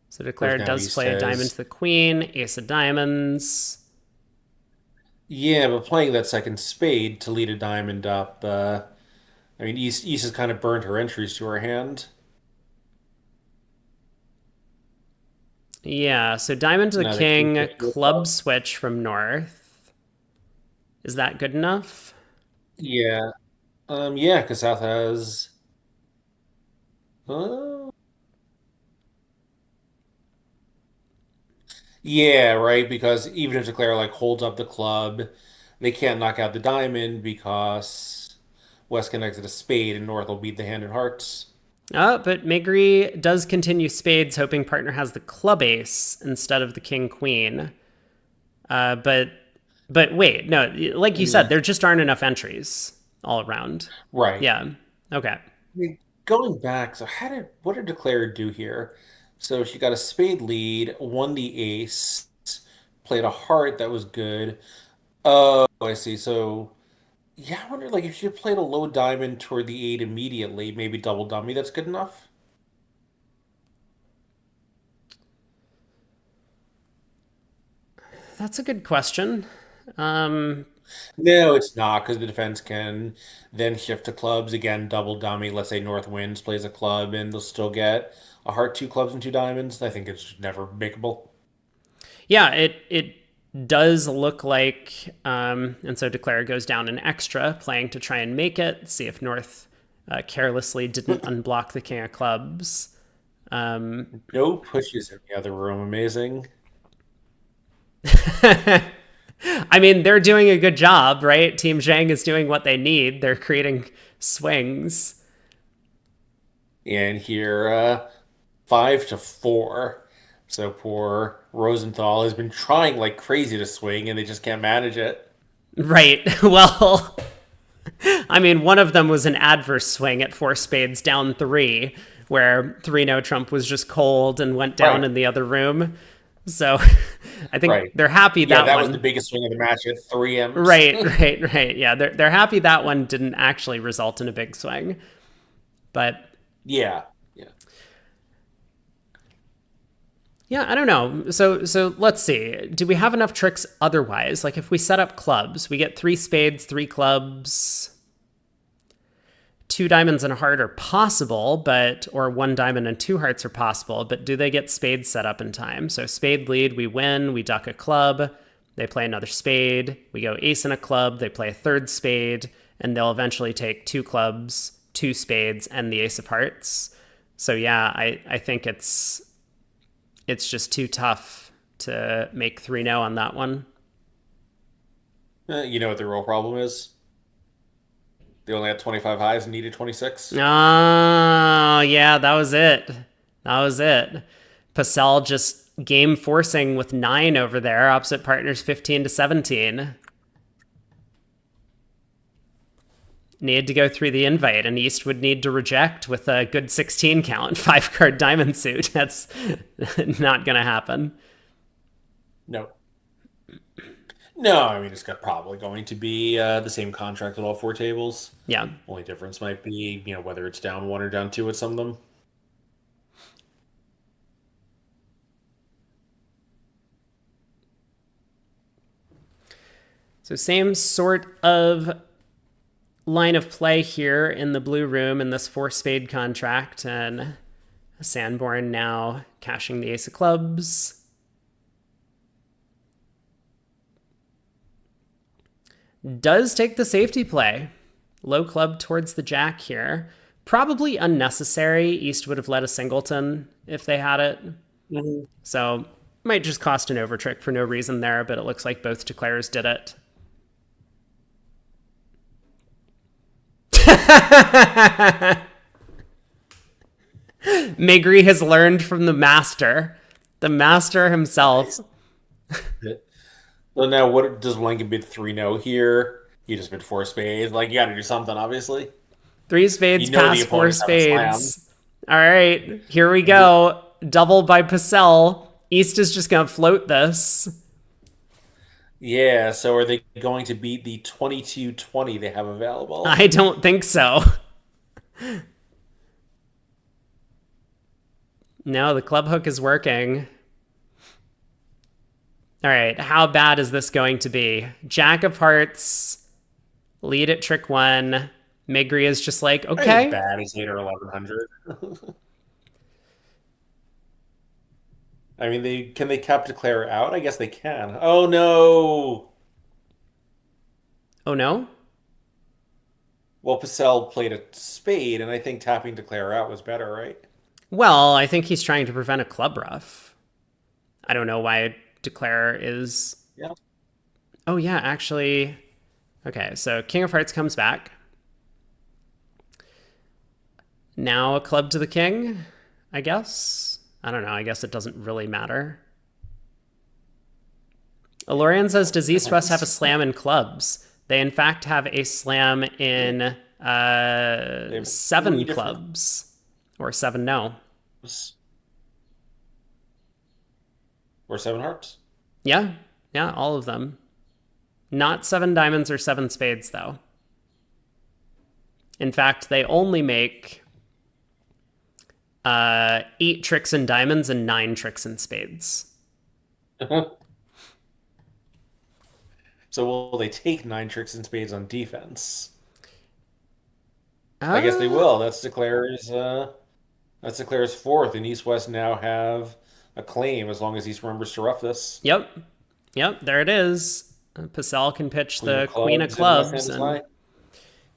S1: So Declare
S4: Now
S1: does
S4: he
S1: play a diamond
S4: says-
S1: to the queen, ace of diamonds.
S4: Yeah, but playing that second spade to lead a diamond up, I mean, East has kind of burned her entries to her hand.
S1: Yeah, so diamond to the
S4: Now the
S1: king,
S4: king to the
S1: club
S4: club.
S1: switch from north. Is that good enough?
S4: Yeah. Yeah, because South has. Uh, yeah, right. Because even if Declare like holds up the club, they can't knock out the diamond because West can exit a spade and North will beat the hand in hearts.
S1: Oh, but Migri does continue spades, hoping partner has the club ace instead of the king queen. But wait, no, like you said, there just aren't enough entries all around.
S4: Right.
S1: Yeah. Okay.
S4: I mean, going back, so what did Declare do here? So she got a spade lead, won the ace, played a heart that was good. Oh, I see. So Yeah, I wonder, like, if you played a low diamond toward the 8 immediately, maybe double dummy, that's good enough?
S1: That's a good question.
S4: No, it's not, because the defense can then shift to clubs again, double dummy. Let's say North Winds plays a club, and they'll still get a heart, two clubs, and two diamonds. I think it's never makeable.
S1: Yeah, it does look like, and so Declare goes down an extra, playing to try and make it. See if North carelessly didn't unblock the King of Clubs.
S4: No pushes in the other room. Amazing.
S1: I mean, they're doing a good job, right? Team Zhang is doing what they need. They're creating swings.
S4: And here, 5-4. So poor Rosenthal has been trying like crazy to swing, and they just can't manage it.
S1: Right. Well, I mean, one of them was an adverse swing at four spades down three, where 3-no Trump was just cold and went down
S4: Right.
S1: in the other room. So I think
S4: Right.
S1: they're happy
S4: Yeah, that
S1: one.
S4: was the biggest swing of the match at 3 M's.
S1: Right. Yeah, they're happy that one didn't actually result in a big swing. But
S4: Yeah.
S1: yeah, I don't know. So let's see. Do we have enough tricks otherwise? Like if we set up clubs, we get 3 spades, 3 clubs, 2 diamonds and a heart are possible, but or 1 diamond and 2 hearts are possible, but do they get spades set up in time? So spade lead, we win, we duck a club, they play another spade, we go ace and a club, they play a third spade, and they'll eventually take 2 clubs, 2 spades, and the ace of hearts. So yeah, I think it's just too tough to make 3-0 on that one.
S4: You know what the real problem is? They only had 25 highs and needed 26.
S1: Oh, yeah, that was it. That was it. Pacell just game forcing with 9 over there, opposite partners 15-17. Needed to go through the invite, and East would need to reject with a good 16 count, 5-card diamond suit. That's not going to happen.
S4: No. No, I mean, it's probably going to be the same contract at all 4 tables.
S1: Yeah.
S4: Only difference might be, whether it's down 1 or down 2 at some of them.
S1: So same sort of line of play here in the blue room in this 4-spade contract, and Sanborn now cashing the ace of clubs. Does take the safety play. Low club towards the jack here. Probably unnecessary. East would have led a singleton if they had it.
S4: Mm-hmm.
S1: So might just cost an overtrick for no reason there, but it looks like both declares did it. Migri has learned from the master himself.
S4: So now, what does Blanket bid 3-0 here? You just bid 4 spades. Like, you got to do something, obviously.
S1: 3 spades
S4: You know
S1: past
S4: the
S1: 4
S4: opponents have a slam.
S1: spades. All right, here we go. Double by Pacell. East is just going to float this.
S4: Yeah, so are they going to beat the 22-20 they have available?
S1: I don't think so. No, the club hook is working. All right, how bad is this going to be? Jack of hearts, lead at trick 1. Migri is just like, okay.
S4: As bad as 8 or 1100. I mean, can they cap declare out? I guess they can. Oh no!
S1: Oh no?
S4: Well, Pacell played a spade, and I think tapping declare out was better, right?
S1: Well, I think he's trying to prevent a club ruff. I don't know why declare is...
S4: Yeah.
S1: Oh yeah, actually... Okay, so King of Hearts comes back. Now a club to the king, I guess. I don't know, I guess it doesn't really matter. Alorian says, does East West have a slam in clubs? They in fact have a slam in 7 clubs. Or 7 no.
S4: Or 7 hearts.
S1: Yeah, all of them. Not 7 diamonds or 7 spades, though. In fact, they only make 8 tricks in diamonds and 9 tricks in spades.
S4: So will they take 9 tricks and spades on defense? I guess they will. That's Declare's fourth, and East West now have a claim as long as East remembers to rough this.
S1: Yep. There it is. Pacell can pitch the Queen of
S4: Clubs
S1: Clubs,
S4: and
S1: and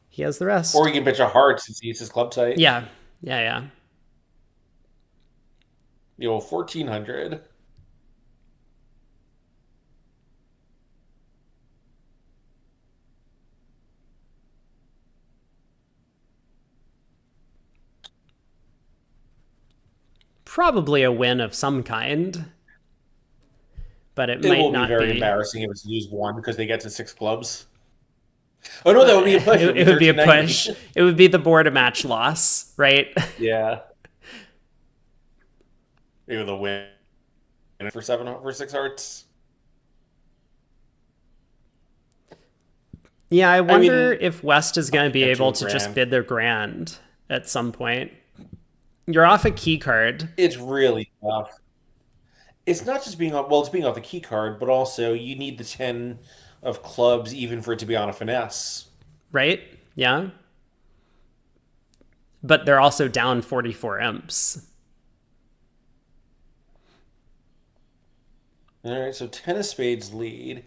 S1: he has the rest.
S4: or he can pitch a heart since East is club site.
S1: Yeah.
S4: The old 1400.
S1: Probably a win of some kind, but it might
S4: will
S1: not
S4: be very
S1: be
S4: embarrassing if it's lose 1 because they get to 6 clubs. Oh no, that would be a push.
S1: It would be a
S4: 1390.
S1: push. It would be the board a match loss, right?
S4: Yeah. Maybe the win for 6 hearts.
S1: Yeah, I wonder if West is going to be
S4: get
S1: able
S4: to
S1: to
S4: a
S1: just
S4: grand.
S1: bid their grand at some point. You're off a key card,
S4: It's really tough. It's not just being it's being off the key card, but also you need the 10 of clubs even for it to be on a finesse.
S1: right? Yeah. But they're also down 44 imps.
S4: All right, so 10 of spades lead.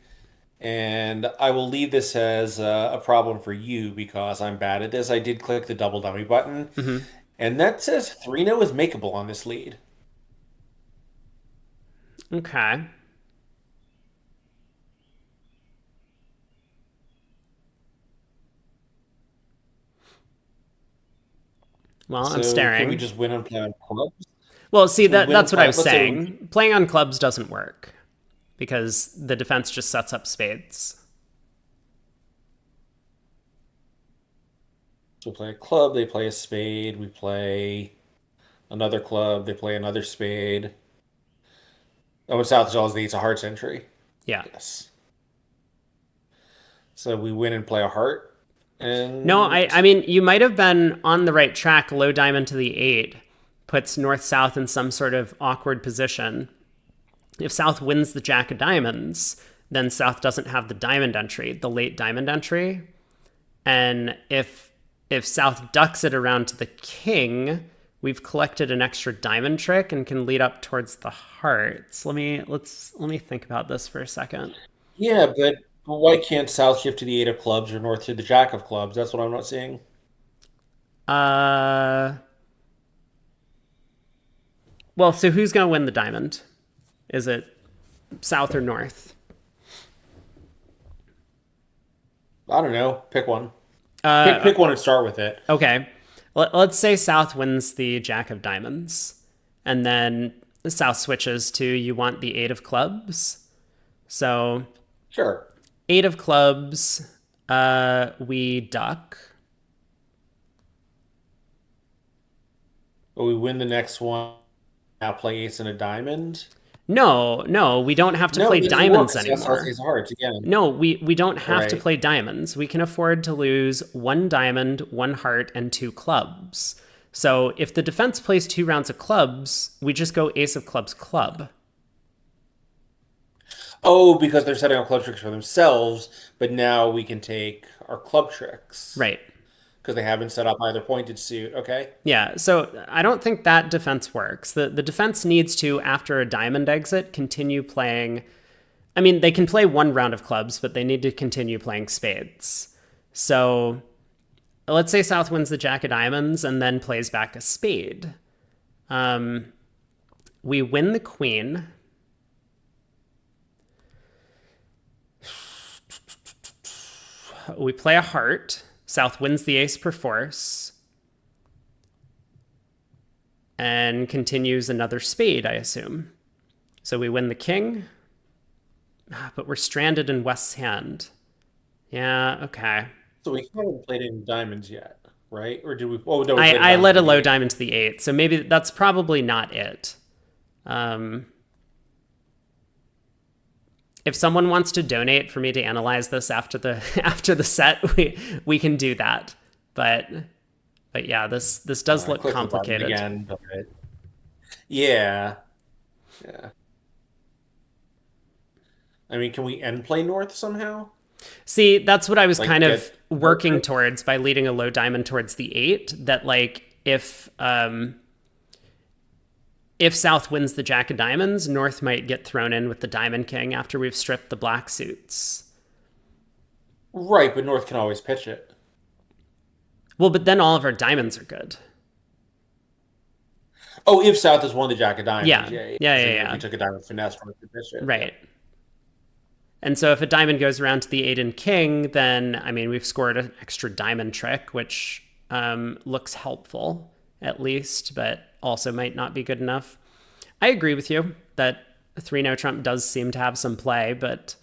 S4: And I will leave this as a problem for you because I'm bad at this. I did click the double dummy button, and that says 3-0 is makeable on this lead.
S1: Okay. Well, I'm
S4: So
S1: staring.
S4: can we just win on play on clubs?
S1: Well, see,
S4: win
S1: that's what I was
S4: let's say
S1: saying. Playing on clubs doesn't work because the defense just sets up spades.
S4: So we play a club, they play a spade, we play another club, they play another spade. Oh, and South is always the 8 of hearts entry.
S1: Yeah.
S4: Yes. So we win and play a heart. And
S1: No, I mean, you might have been on the right track. Low diamond to the 8 puts north-south in some sort of awkward position. If South wins the Jack of Diamonds, then South doesn't have the diamond entry, the late diamond entry. And if South ducks it around to the king, we've collected an extra diamond trick and can lead up towards the hearts. Let me think about this for a second.
S4: Yeah, but why can't South shift to the 8 of clubs or North to the Jack of clubs? That's what I'm not seeing.
S1: Well, so who's going to win the diamond? Is it South or North?
S4: I don't know. Pick one. Pick one and start with it.
S1: Okay. Let's say South wins the Jack of Diamonds, and then South switches to you want the 8 of clubs. So
S4: Sure.
S1: 8 of clubs, we duck.
S4: But we win the next one. Now play ace and a diamond.
S1: No, we don't have to play
S4: it doesn't
S1: diamonds
S4: work. That's
S1: anymore.
S4: ace of hearts again.
S1: No, we don't have to
S4: Right.
S1: play diamonds. We can afford to lose 1 diamond, 1 heart, and 2 clubs. So if the defense plays 2 rounds of clubs, we just go ace of clubs club.
S4: Oh, because they're setting up club tricks for themselves, but now we can take our club tricks.
S1: Right.
S4: Because they haven't set up either pointed suit. Okay.
S1: Yeah, so I don't think that defense works. The defense needs to, after a diamond exit, continue playing. I mean, they can play 1 round of clubs, but they need to continue playing spades. So let's say South wins the Jack of Diamonds and then plays back a spade. We win the queen. We play a heart. South wins the ace perforce and continues another spade, I assume. So we win the king, but we're stranded in West's hand. Yeah, okay.
S4: So we haven't played any diamonds yet, right? Or did we? Oh no,
S1: I led a low diamond to the 8, so maybe that's probably not it. If someone wants to donate for me to analyze this after the set, we can do that. but yeah, this does
S4: I
S1: look
S4: clicked the button
S1: complicated.
S4: again, but yeah, yeah. I mean, can we end play north somehow?
S1: See, that's what I was
S4: Like
S1: kind of
S4: get more
S1: working
S4: tricks?
S1: towards by leading a low diamond towards the 8, that like if South wins the Jack of Diamonds, North might get thrown in with the Diamond King after we've stripped the black suits.
S4: Right, but north can always pitch it.
S1: Well, but then all of our diamonds are good.
S4: Oh, if South has won the Jack of Diamonds,
S1: Yeah,
S4: yeah, yeah.
S1: yeah,
S4: So
S1: yeah,
S4: even if we
S1: yeah.
S4: took a diamond finesse, north could pitch it. Yeah.
S1: Right. And so if a diamond goes around to the 8 and king, then, I mean, we've scored an extra diamond trick, which looks helpful, at least, but also might not be good enough. I agree with you that 3-no trump does seem to have some play, but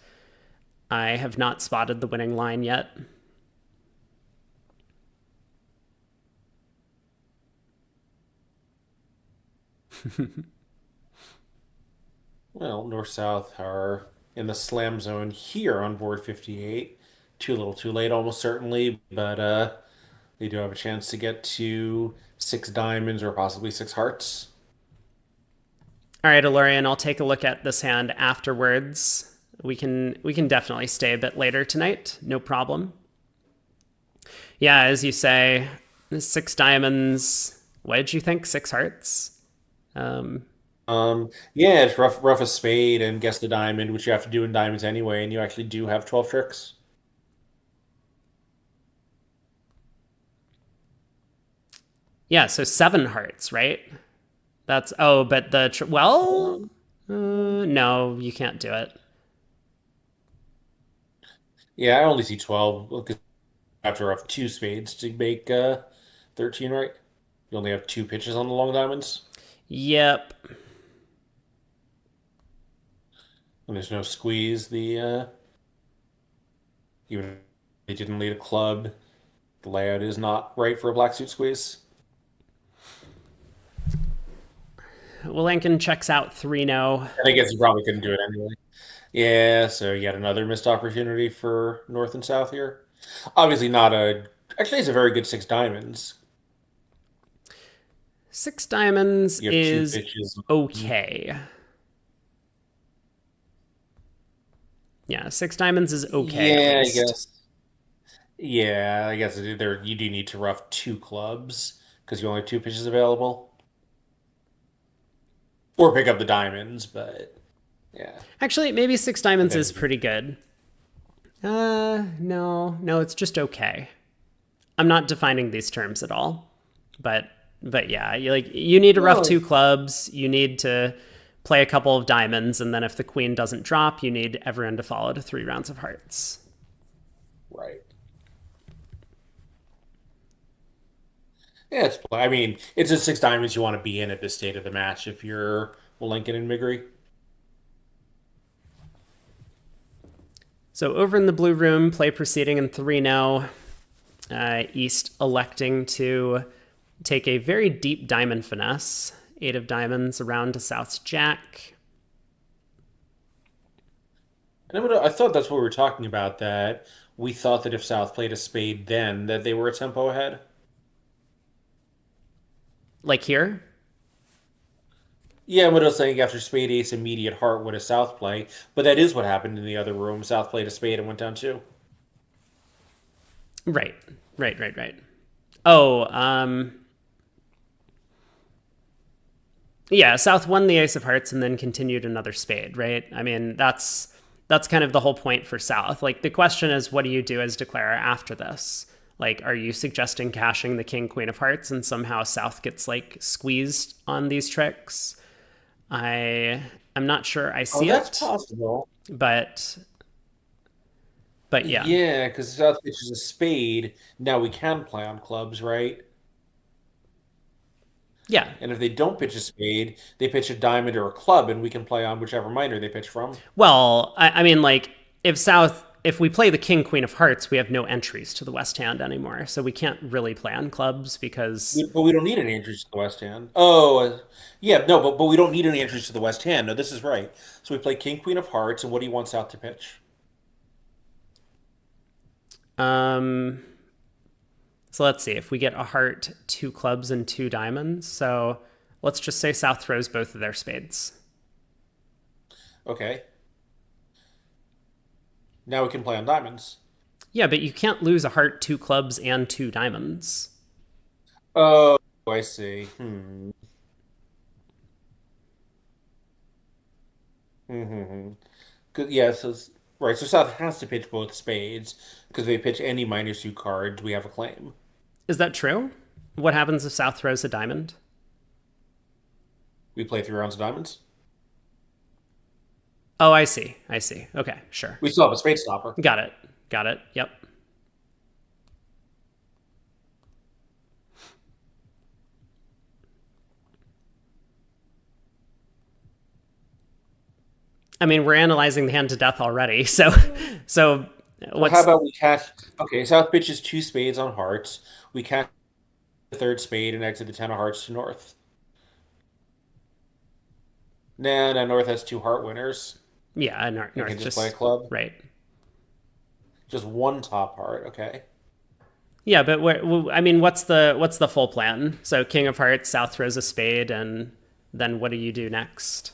S1: I have not spotted the winning line yet.
S4: Well, north south are in the slam zone here on board 58. Too little, too late, almost certainly, but they do have a chance to get to 6 diamonds or possibly 6 hearts.
S1: All right, Alorian, I'll take a look at this hand afterwards. We can definitely stay a bit later tonight, no problem. Yeah, as you say, 6 diamonds. What did you think? 6 hearts?
S4: Yeah, it's rough a spade and guess the diamond, which you have to do in diamonds anyway, and you actually do have 12 tricks.
S1: Yeah, so 7 hearts, right? That's but no, you can't do it.
S4: Yeah, I only see 12 because you have to rough 2 spades to make 13, right? You only have 2 pitches on the long diamonds,
S1: Yep.
S4: and there's no squeeze. Even if they didn't lead a club, the layout is not right for a black suit squeeze.
S1: Willankin checks out 3-no.
S4: And I guess you probably couldn't do it anyway. Yeah, so yet another missed opportunity for North and South here. Obviously not a. Actually, it's a very good 6 diamonds.
S1: 6 diamonds
S4: You have 2
S1: is
S4: pitches.
S1: okay. Yeah, 6 diamonds is okay at
S4: Yeah, I
S1: least.
S4: guess. Yeah, I guess there you do need to rough 2 clubs because you only have 2 pitches available, or pick up the diamonds. But yeah,
S1: Actually, maybe 6 diamonds is
S4: then
S1: pretty good. No, it's just okay. I'm not defining these terms at all, but yeah, you need to rough
S4: no,
S1: 2 clubs. You need to play a couple of diamonds, and then if the queen doesn't drop, you need everyone to follow to 3 rounds of hearts.
S4: right. Yeah, I mean, it's a 6 diamonds you want to be in at this state of the match if you're Lincoln and Migri.
S1: So over in the blue room, play proceeding in 3-no. East electing to take a very deep diamond finesse. 8 of diamonds around to South's jack.
S4: And I thought that's what we were talking about, that we thought that if South played a spade then, that they were a tempo ahead.
S1: Like here?
S4: Yeah, what I was saying after spade ace immediate heart, what does South play? But that is what happened in the other room. South played a spade and went down 2.
S1: Right. Oh, yeah, South won the ace of hearts and then continued another spade, right? I mean, that's kind of the whole point for South. Like, the question is, what do you do as declarer after this? Like, are you suggesting cashing the king queen of hearts and somehow South gets like squeezed on these tricks? I'm not sure I
S4: Oh,
S1: see
S4: that's
S1: it,
S4: possible.
S1: but yeah.
S4: Yeah, because South pitches a spade. Now we can play on clubs, right?
S1: Yeah.
S4: And if they don't pitch a spade, they pitch a diamond or a club, and we can play on whichever minor they pitch from.
S1: Well, I mean, like, if we play the king queen of hearts, we have no entries to the west hand anymore, so we can't really play on clubs because
S4: But we don't need any entries to the West Hand. Oh, yeah, no, but we don't need any entries to the West Hand. No, this is right. So we play King Queen of Hearts, and what do you want South to pitch?
S1: um So let's see if we get a heart, two clubs, and two diamonds. So let's just say South throws both of their spades.
S4: Okay. Now we can play on diamonds.
S1: Yeah, but you can't lose a heart, two clubs, and two diamonds.
S4: Oh, I see. Hmm. Good. Yeah. Right. So South has to pitch both spades because if they pitch any -2 cards, we have a claim.
S1: Is that true? What happens if South throws a diamond?
S4: We play 3 rounds of diamonds.
S1: Oh, I see. I see. Okay, sure.
S4: We still have a spade stopper.
S1: Got it. Got it. Yep. I mean, we're analyzing the hand to death already. So
S4: Well, how about we catch? Okay, South pitches 2 spades on hearts. We catch the third spade and exit the 10 of hearts to North. Nah, North has 2 heart winners.
S1: Yeah,
S4: We
S1: North
S4: can just play a club.
S1: right.
S4: Just 1 top heart. Okay.
S1: Yeah, but I mean, what's the full plan? So King of Hearts, South throws a spade, and then what do you do next?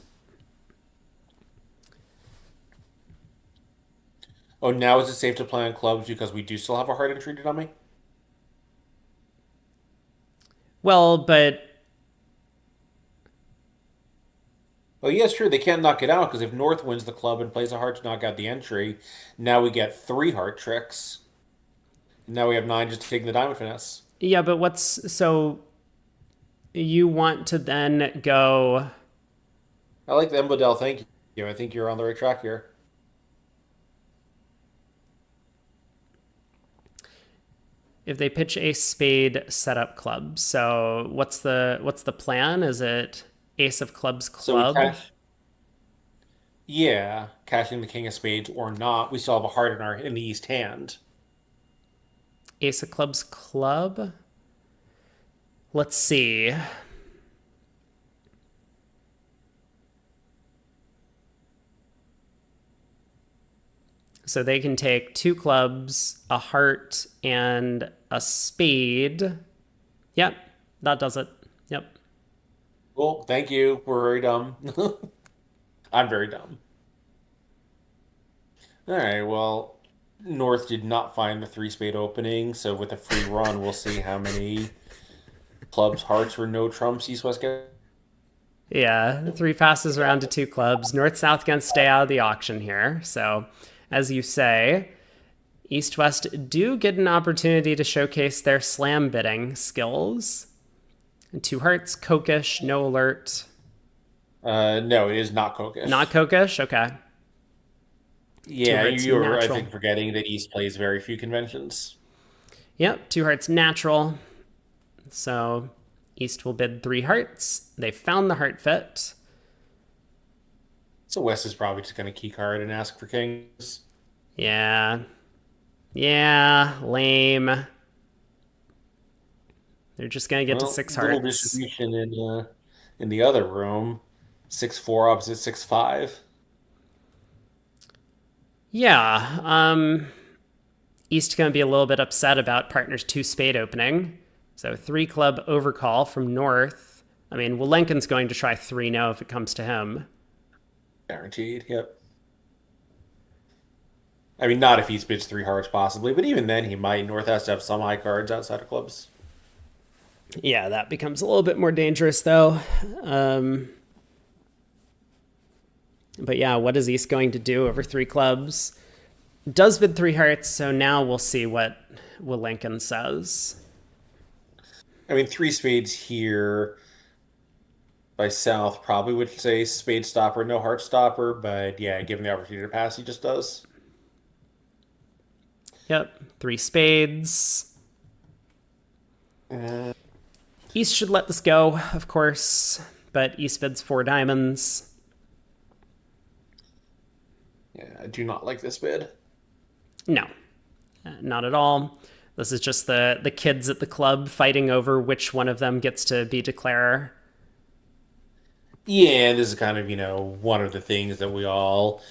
S4: Oh, now is it safe to play on clubs because we do still have a heart entry to dummy?
S1: Well, but
S4: Oh, yeah, it's true. They can't knock it out because if North wins the club and plays a heart to knock out the entry, now we get 3 heart tricks. Now we have 9 just taking the diamond finesse.
S1: yeah, but what's so you want to then go?
S4: I like the Embodel. Thank you. I think you're on the right track here.
S1: If they pitch a spade setup club. So what's the plan? Is it ace of clubs
S4: So we
S1: club?
S4: cash. Yeah, cashing the king of spades or not, we still have a heart in the east hand.
S1: Ace of clubs club? Let's see. So they can take two clubs, a heart, and a spade. Yep, that does it. Yep.
S4: Well, thank you. We're very dumb. I'm very dumb. All right, well, North did not find the 3 spade opening, so with a free run, we'll see how many clubs, hearts, or no trumps East West get.
S1: Yeah, three passes around to two clubs. North South gonna stay out of the auction here. So, as you say, East West do get an opportunity to showcase their slam bidding skills. And two hearts, Kokish, no alert.
S4: No, it is not Kokish.
S1: Not Kokish? Okay.
S4: Yeah,
S1: hearts
S4: you're, I
S1: natural.
S4: think, forgetting that East plays very few conventions.
S1: Yep, two hearts natural. So East will bid three hearts. They found the heart fit.
S4: So West is probably just going to key card and ask for kings.
S1: Yeah. Yeah, lame. They're just going to get to six
S4: Little
S1: hearts.
S4: distribution in the other room. 6-4 opposite 6-5.
S1: Yeah, East going to be a little bit upset about partner's two spade opening. So three club overcall from North. I mean, Wolenkin's going to try 3-0 if it comes to him.
S4: Guaranteed, yep. I mean, not if he bids 3 hearts, possibly, but even then he might. North has to have some high cards outside of clubs.
S1: Yeah, that becomes a little bit more dangerous, though. But yeah, what is East going to do over three clubs? Does bid three hearts, so now we'll see what Wolenkin says.
S4: I mean, 3 spades here by South probably would say spade stopper, no heart stopper, but yeah, given the opportunity to pass, he just does.
S1: Yep, three spades. East should let this go, of course, but East bids 4 diamonds.
S4: Yeah, I do not like this bid.
S1: No, not at all. This is just the kids at the club fighting over which one of them gets to be declarer.
S4: Yeah, this is kind of, one of the things that we all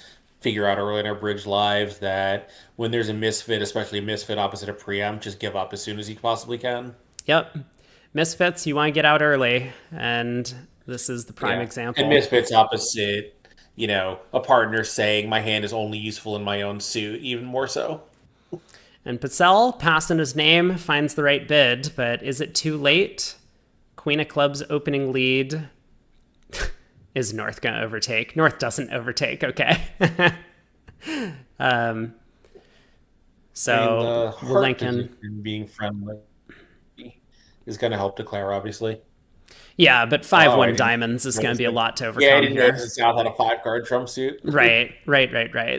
S4: figure out early in our bridge lives that when there's a misfit, especially a misfit opposite a preempt, just give up as soon as you possibly can.
S1: Yep. Misfits, you want to get out early, and this is the prime
S4: Yeah.
S1: example.
S4: And misfits opposite, a partner saying my hand is only useful in my own suit, even more so.
S1: And Purcell, passing his name, finds the right bid, but is it too late? Queen of Clubs opening lead. Is North going to overtake? North doesn't overtake, okay. So
S4: And the
S1: we'll
S4: heart
S1: link in.
S4: position being friendly is going to help declare, obviously.
S1: Yeah, but 5-1 diamonds is going to
S4: notice
S1: be a
S4: that.
S1: lot to overcome
S4: Yeah, I didn't
S1: here.
S4: notice the South had a 5-card trump suit.
S1: Right.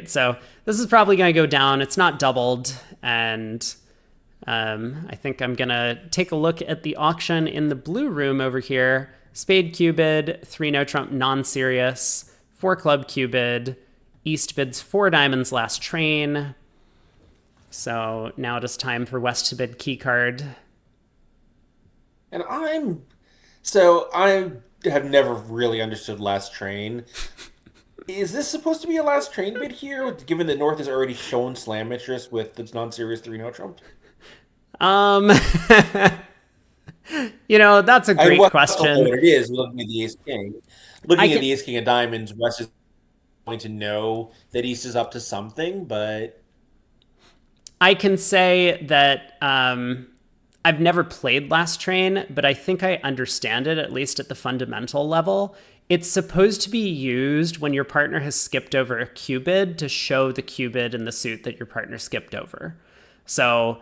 S1: So this is probably going to go down. It's not doubled, and I think I'm going to take a look at the auction in the blue room over here. Spade Q-bid, 3 no trump non-serious, 4 club Q-bid, East bids 4 diamonds last train. So now it is time for West to bid key card.
S4: And I have never really understood last train. Is this supposed to be a last train bid here, given that North has already shown slam interest with its non-serious 3 no trump?
S1: That's a great question.
S4: What it is, looking at the Ace King. Looking at the Ace King of Diamonds, West is going to know that East is up to something, but
S1: I can say that I've never played Last Train, but I think I understand it, at least at the fundamental level. It's supposed to be used when your partner has skipped over a Q-bid to show the Q-bid in the suit that your partner skipped over. So,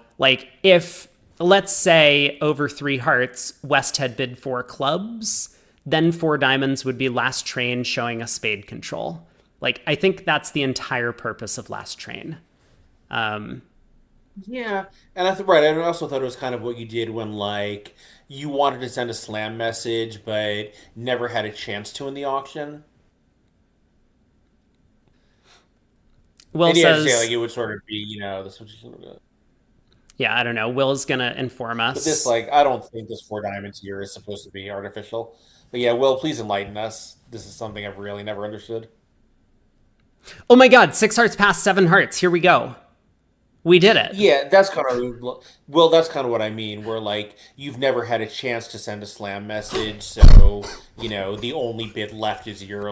S1: if, let's say, over 3 hearts, West had bid 4 clubs, then 4 diamonds would be Last Train showing a spade control. I think that's the entire purpose of Last Train.
S4: Yeah, and I also thought it was kind of what you did when you wanted to send a slam message but never had a chance to in the auction.
S1: Will says,
S4: it would sort of be, this was just
S1: yeah, I don't know. Will's gonna inform us.
S4: But this, I don't think this 4 diamonds here is supposed to be artificial. But yeah, Will, please enlighten us. This is something I've really never understood.
S1: Oh my God! 6 hearts past 7 hearts. Here we go. We did it.
S4: Yeah, that's kind of what I mean. Where you've never had a chance to send a slam message, so the only bid left is your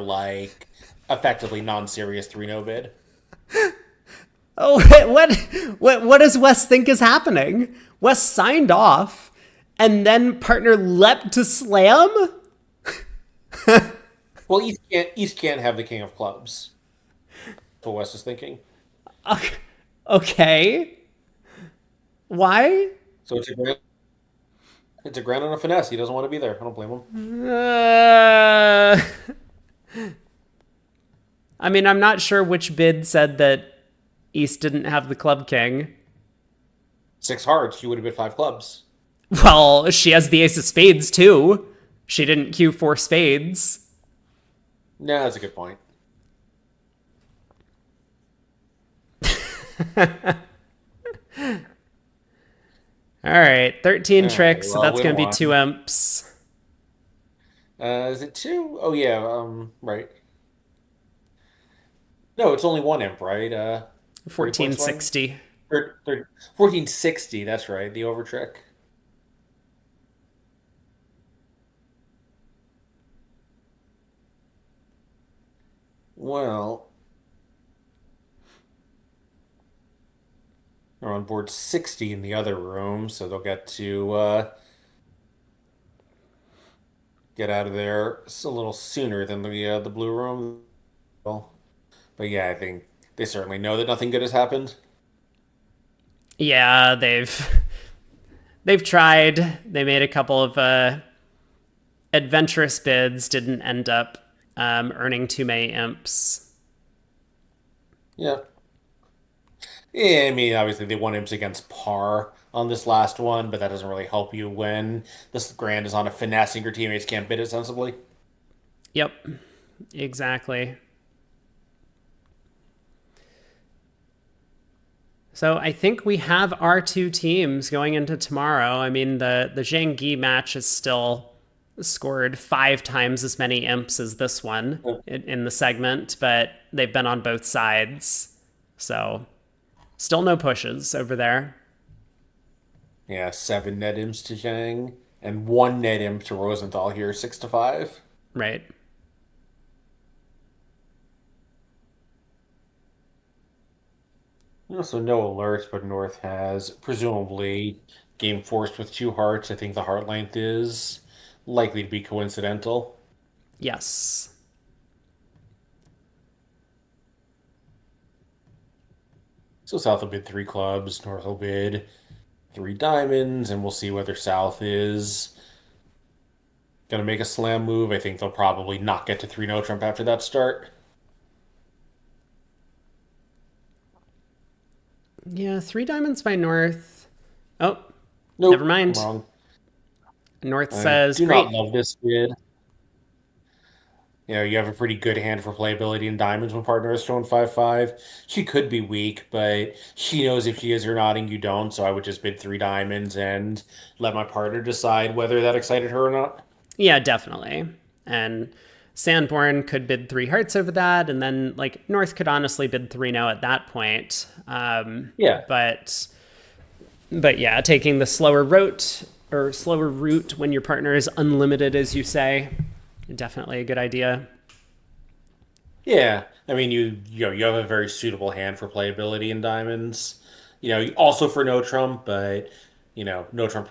S4: effectively non-serious 3-no bid.
S1: Oh, what does Wes think is happening? Wes signed off, and then partner leapt to slam.
S4: Well, East can't have the king of clubs. That's what Wes is thinking.
S1: Okay. Why?
S4: So it's a grand and a finesse. He doesn't want to be there. I don't blame him.
S1: I mean, I'm not sure which bid said that East didn't have the club king.
S4: 6 hearts. You would have bid 5 clubs.
S1: Well, she has the ace of spades too. She didn't queue 4 spades.
S4: No, that's a good point.
S1: All right, 13 tricks, so that's going to be 2 imps.
S4: Is it 2? Oh yeah, right. No, it's only 1 imp, right?
S1: 1460.
S4: 1460, that's right, the over trick. Well, they're on board 60 in the other room, so they'll get to get out of there a little sooner than the blue room. But yeah, I think they certainly know that nothing good has happened.
S1: Yeah, they've tried. They made a couple of adventurous bids, didn't end up earning too many imps.
S4: Yeah. Yeah, I mean, obviously they won imps against par on this last one, but that doesn't really help you when this grand is on a finessing your teammates can't bid it sensibly.
S1: Yep, exactly. So I think we have our 2 teams going into tomorrow. I mean, the Zhang Yi match is still scored 5 times as many imps as this one in the segment, but they've been on both sides. So still no pushes over there.
S4: Yeah, 7 net imps to Zhang and 1 net imp to Rosenthal here, 6-5.
S1: Right.
S4: Also, no alerts, but North has presumably game forced with 2 hearts. I think the heart length is likely to be coincidental.
S1: Yes.
S4: So South will bid 3 clubs, North will bid 3 diamonds, and we'll see whether South is going to make a slam move. I think they'll probably not get to 3 no trump after that start.
S1: Yeah, 3 diamonds by North. Oh,
S4: Nope,
S1: never mind.
S4: I'm wrong.
S1: North
S4: I
S1: says,
S4: do
S1: great.
S4: not love this bid. You know, you have a pretty good hand for playability in diamonds when partner is showing 5-5. She could be weak, but she knows if she is or not, and you don't. So I would just bid 3 diamonds and let my partner decide whether that excited her or not.
S1: Yeah, definitely. And Sanborn could bid 3 hearts over that, and then like North could honestly bid 3 no at that point.
S4: Yeah.
S1: But yeah, taking the slower route when your partner is unlimited, as you say, definitely a good idea.
S4: Yeah, I mean, you have a very suitable hand for playability in diamonds. You know, also for no trump, but no trump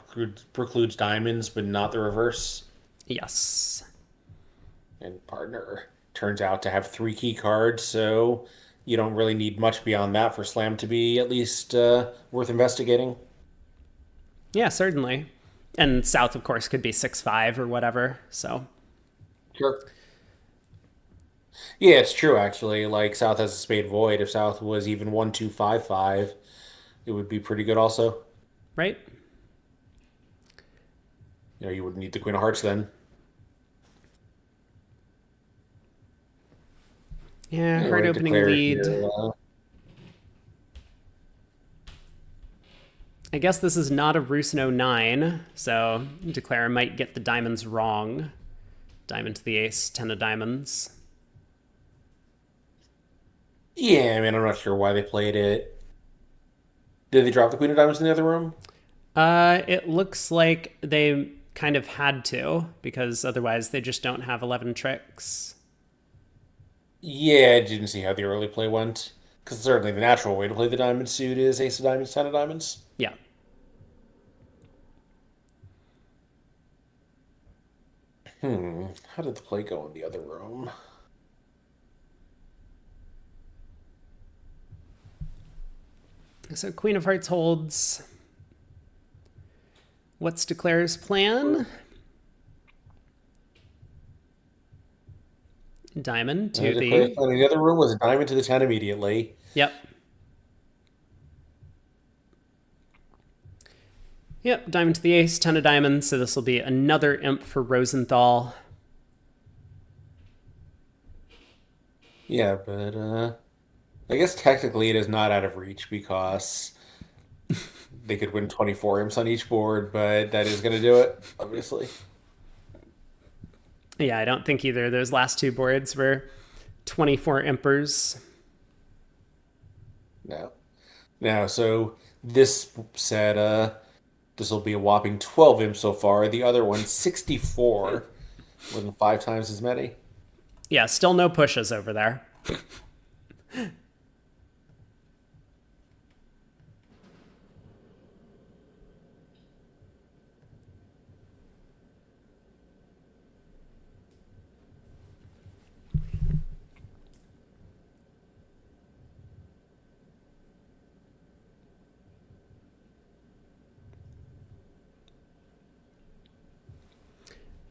S4: precludes diamonds, but not the reverse.
S1: Yes.
S4: And partner turns out to have 3 key cards, so you don't really need much beyond that for slam to be at least worth investigating.
S1: Yeah, certainly. And South, of course, could be 6-5 or whatever. So
S4: Sure. Yeah, it's true actually. Like South has a spade void. If South was even 1-2-5-5, it would be pretty good also.
S1: right.
S4: You know, you wouldn't need the Queen of Hearts then.
S1: Yeah, hard
S4: Anyway,
S1: opening
S4: declare
S1: lead.
S4: here,
S1: I guess this is not a Rusno 9, so Declare might get the diamonds wrong. Diamond to the ace, 10 of diamonds.
S4: yeah, I mean, I'm not sure why they played it. Did they drop the Queen of Diamonds in the other room?
S1: It looks like they kind of had to, because otherwise they just don't have 11 tricks.
S4: Yeah, I didn't see how the early play went. Because certainly the natural way to play the diamond suit is ace of diamonds, 10 of diamonds.
S1: Yeah.
S4: How did the play go in the other room?
S1: So Queen of Hearts holds. What's Declare's plan? Diamond to
S4: Declare's
S1: the...
S4: plan in the other room was a diamond to the 10 immediately.
S1: Yep. Yep, diamond to the ace, 10 of diamonds, so this will be another imp for Rosenthal.
S4: Yeah, but I guess technically it is not out of reach because they could win 24 imps on each board, but that is going to do it, obviously.
S1: Yeah, I don't think either of those last 2 boards were 24 impers.
S4: No. Now, so this said this will be a whopping 12 imps so far. The other one, 64, more than 5 times as many.
S1: Yeah, still no pushes over there.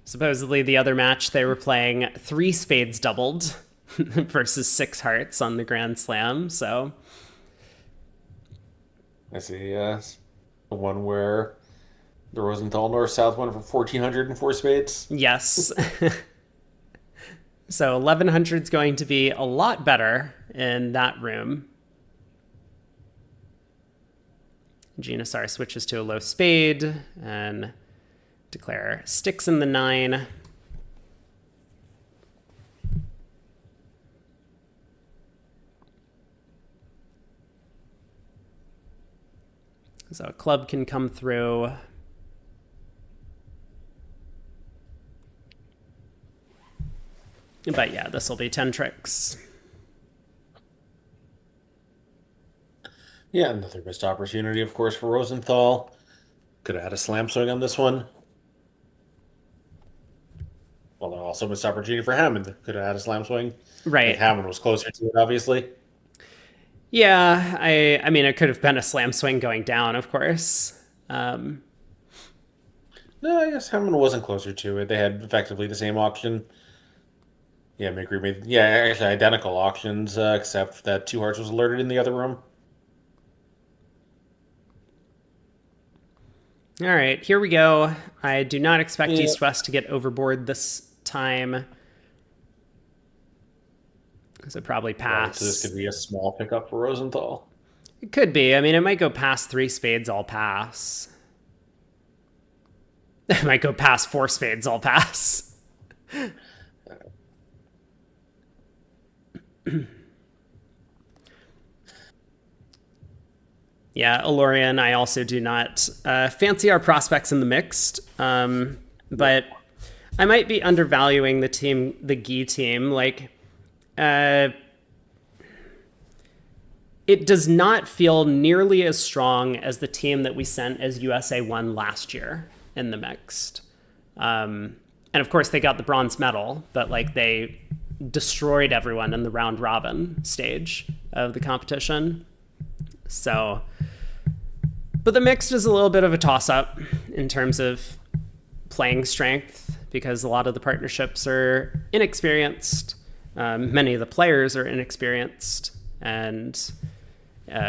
S1: Supposedly the other match they were playing 3 spades doubled versus 6 hearts on the Grand Slam, so...
S4: I see, yes. The one where the Rosenthal North-South won for 1,404 spades.
S1: Yes. So 1,100 is going to be a lot better in that room. Genasar switches to a low spade, and Declare sticks in the 9. So a club can come through. But yeah, this will be 10 tricks.
S4: Yeah, another missed opportunity, of course, for Rosenthal. Could have had a slam swing on this one. Well, also missed opportunity for Hammond. Could have had a slam swing.
S1: Right.
S4: Like Hammond was closer to it, obviously.
S1: Yeah, I mean, it could have been a slam swing going down, of course.
S4: No, I guess Hammond wasn't closer to it. They had effectively the same auction. Yeah, McGree made, yeah, actually identical auctions, except that 2 hearts was alerted in the other room.
S1: All right, here we go. I do not expect
S4: Yeah.
S1: East-West to get overboard this time. So probably pass.
S4: Right, so this could be a small pickup for Rosenthal.
S1: It could be. I mean, it might go past 3 spades, all pass. It might go past 4 spades, all pass. Yeah, Elorian, I also do not fancy our prospects in the mixed, but I might be undervaluing the team, the Gi team. Like, it does not feel nearly as strong as the team that we sent as USA 1 last year in the mixed. And of course, they got the bronze medal, but like they destroyed everyone in the round robin stage of the competition. So, but the mixed is a little bit of a toss-up in terms of playing strength because a lot of the partnerships are inexperienced. Many of the players are inexperienced, and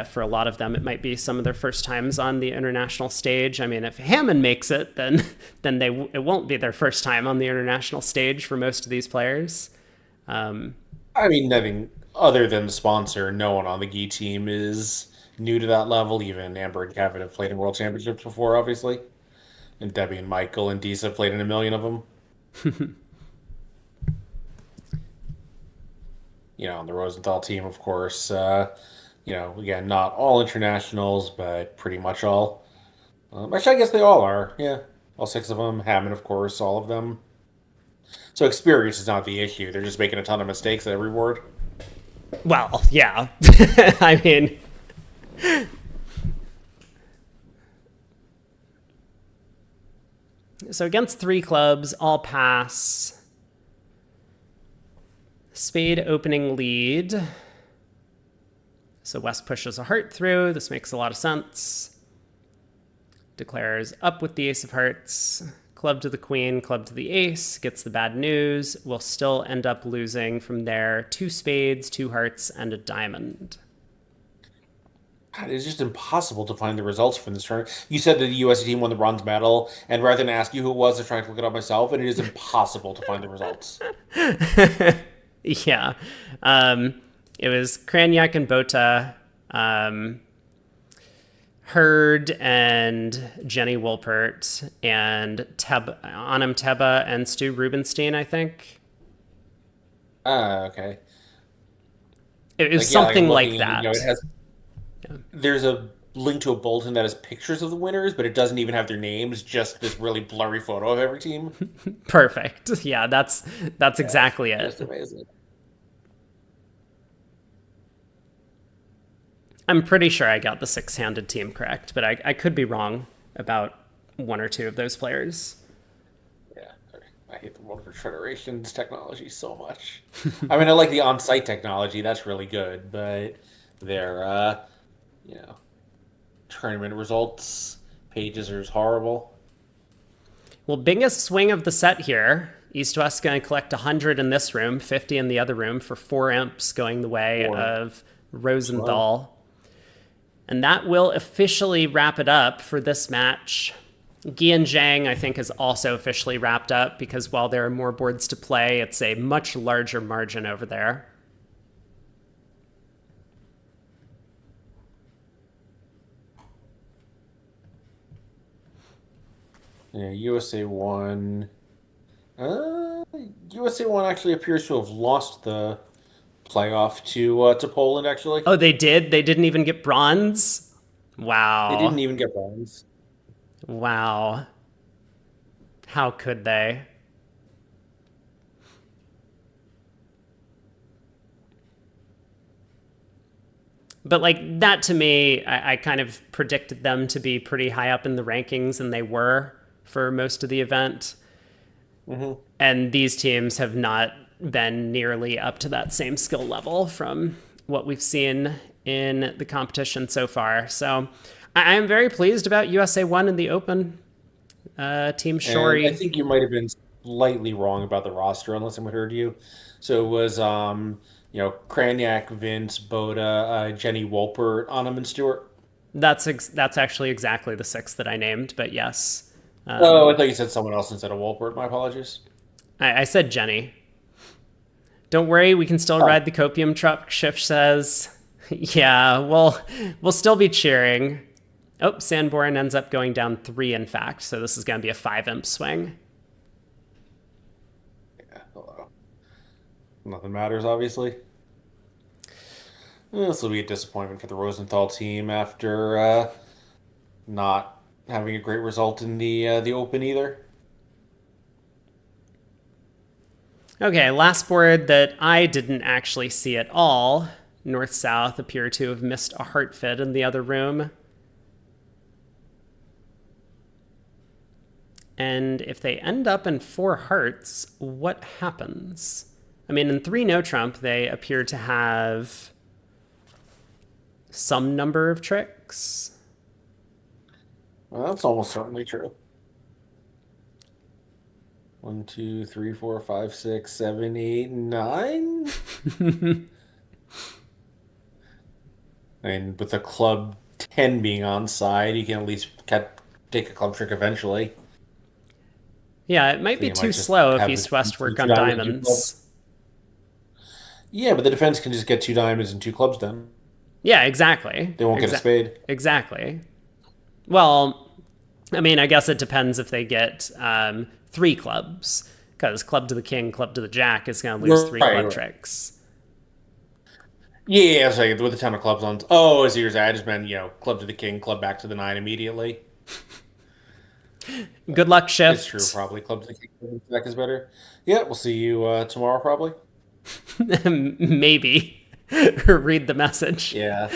S1: for a lot of them, it might be some of their first times on the international stage. I mean, if Hammond makes it, then it won't be their first time on the international stage for most of these players.
S4: I mean, nothing other than the sponsor. No one on the Gi team is new to that level. Even Amber and Kevin have played in World Championships before, obviously. And Debbie and Michael and Disa played in a million of them. On the Rosenthal team, of course. Again, not all internationals, but pretty much all. Actually, I guess they all are. Yeah, all 6 of them. Hammond, of course, all of them. So experience is not the issue. They're just making a ton of mistakes at every board.
S1: Well, yeah. I mean, so against 3 clubs, all pass. Spade opening lead. So West pushes a heart through. This makes a lot of sense. Declares up with the ace of hearts. Club to the queen, club to the ace. Gets the bad news. Will still end up losing from there. 2 spades, 2 hearts, and a diamond.
S4: God, it's just impossible to find the results from this tournament. You said that the USA team won the bronze medal, and rather than ask you who it was, I'm trying to look it up myself, and it is impossible to find the results.
S1: Yeah. It was Kranyak and Bota, Hurd and Jenny Wolpert, and Anam Teba and Stu Rubenstein, I think.
S4: Okay.
S1: It was something like
S4: looking,
S1: that.
S4: It has. Yeah. There's a link to a bulletin that has pictures of the winners, but it doesn't even have their names. Just this really blurry photo of every team.
S1: Perfect. Yeah, that's exactly it.
S4: Just amazing.
S1: I'm pretty sure I got the 6-handed team correct, but I could be wrong about 1 or 2 of those players.
S4: Yeah, I hate the World Federation's technology so much. I mean, I like the on-site technology. That's really good, but their, tournament results pages are horrible.
S1: Well, biggest swing of the set here. East-West going to collect 100 in this room, 50 in the other room for 4 imps going the way of Rosenthal. Wow. And that will officially wrap it up for this match. Gi and Zhang, I think, is also officially wrapped up because while there are more boards to play, it's a much larger margin over there.
S4: Yeah, USA one. USA one actually appears to have lost the playoff to Poland. Actually,
S1: Oh, they did? They didn't even get bronze?
S4: they didn't
S1: Wow.
S4: even get bronze.
S1: Wow. How could they? But like that to me, I kind of predicted them to be pretty high up in the rankings, and they were for most of the event.
S4: Hmm.
S1: And these teams have not been nearly up to that same skill level from what we've seen in the competition so far. So I am very pleased about USA 1 in the Open. Team
S4: And I
S1: Shori.
S4: think you might have been slightly wrong about the roster, unless I heard you. So it was, Kraniak, Vince, Boda, Jenny Wolpert, Anam, and Stewart.
S1: That's actually exactly the six that I named, but yes.
S4: Oh, I thought you said someone else instead of Wolpert. My apologies.
S1: I said Jenny. Don't worry, we can still
S4: Oh,
S1: ride the copium truck, Schiff says. Yeah, well, we'll still be cheering. Oh, Sanborn ends up going down 3, in fact, so this is going to be a 5-imp swing.
S4: yeah, hello. Nothing matters, obviously. This will be a disappointment for the Rosenthal team after not having a great result in the Open either.
S1: Okay, last board that I didn't actually see at all. North-South appear to have missed a heart fit in the other room. And if they end up in 4 hearts, what happens? I mean, in 3 no trump, they appear to have some number of tricks.
S4: Well, that's almost certainly true. 1, 2, 3, 4, 5, 6, 7, 8, 9. And with the club 10 being on side, you can at least take a club trick eventually.
S1: Yeah, it might
S4: So
S1: be
S4: you
S1: too
S4: might just
S1: slow if
S4: have the
S1: East-West work
S4: two
S1: on
S4: diamonds, two clubs.
S1: diamonds.
S4: Yeah, but the defense can just get 2 diamonds and 2 clubs then.
S1: Yeah, exactly.
S4: They won't get a spade.
S1: Exactly. Well, I mean, I guess it depends if they get 3 clubs, because club to the king, club to the jack is going to lose 3 club
S4: Right.
S1: tricks.
S4: Yeah, it's like with the 10 of clubs on. Oh, I see yours. I just meant, club to the king, club back to the 9 immediately.
S1: Good luck,
S4: It's
S1: Shift.
S4: true, probably. Club to the king, club to the jack is better. Yeah, we'll see you tomorrow, probably.
S1: Maybe. Read the message.
S4: Yeah.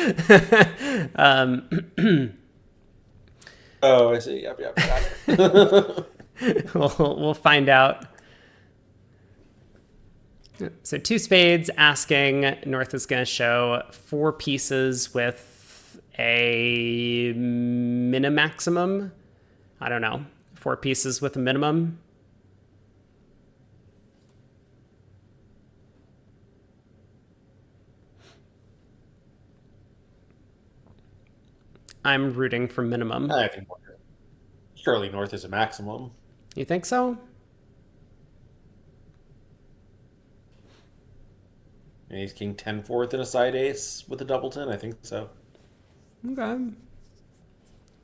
S4: Oh, I see. Yep, got it.
S1: We'll find out. So 2 spades asking. North is going to show 4 pieces with a minimum. I don't know. 4 pieces with a minimum. I'm rooting for minimum.
S4: I think surely North is a maximum.
S1: You think so?
S4: And he's king 10 fourth and a side ace with a doubleton. I think so.
S1: Okay.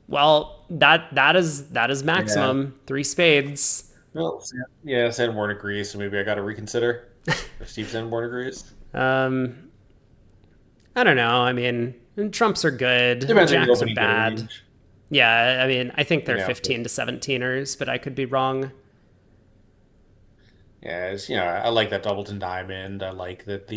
S1: Well, that is maximum. 3 spades.
S4: Well, yeah, Sanborn agrees, so maybe I got to reconsider. Or Steve Sanborn agrees.
S1: I don't know. I mean, trumps are good.
S4: Depends on the
S1: Jacks are
S4: opening
S1: bad.
S4: range.
S1: Yeah, I mean, I think they're
S4: Yeah,
S1: 15 to 17ers, but I could be wrong.
S4: Yeah, I like that doubleton diamond. I like that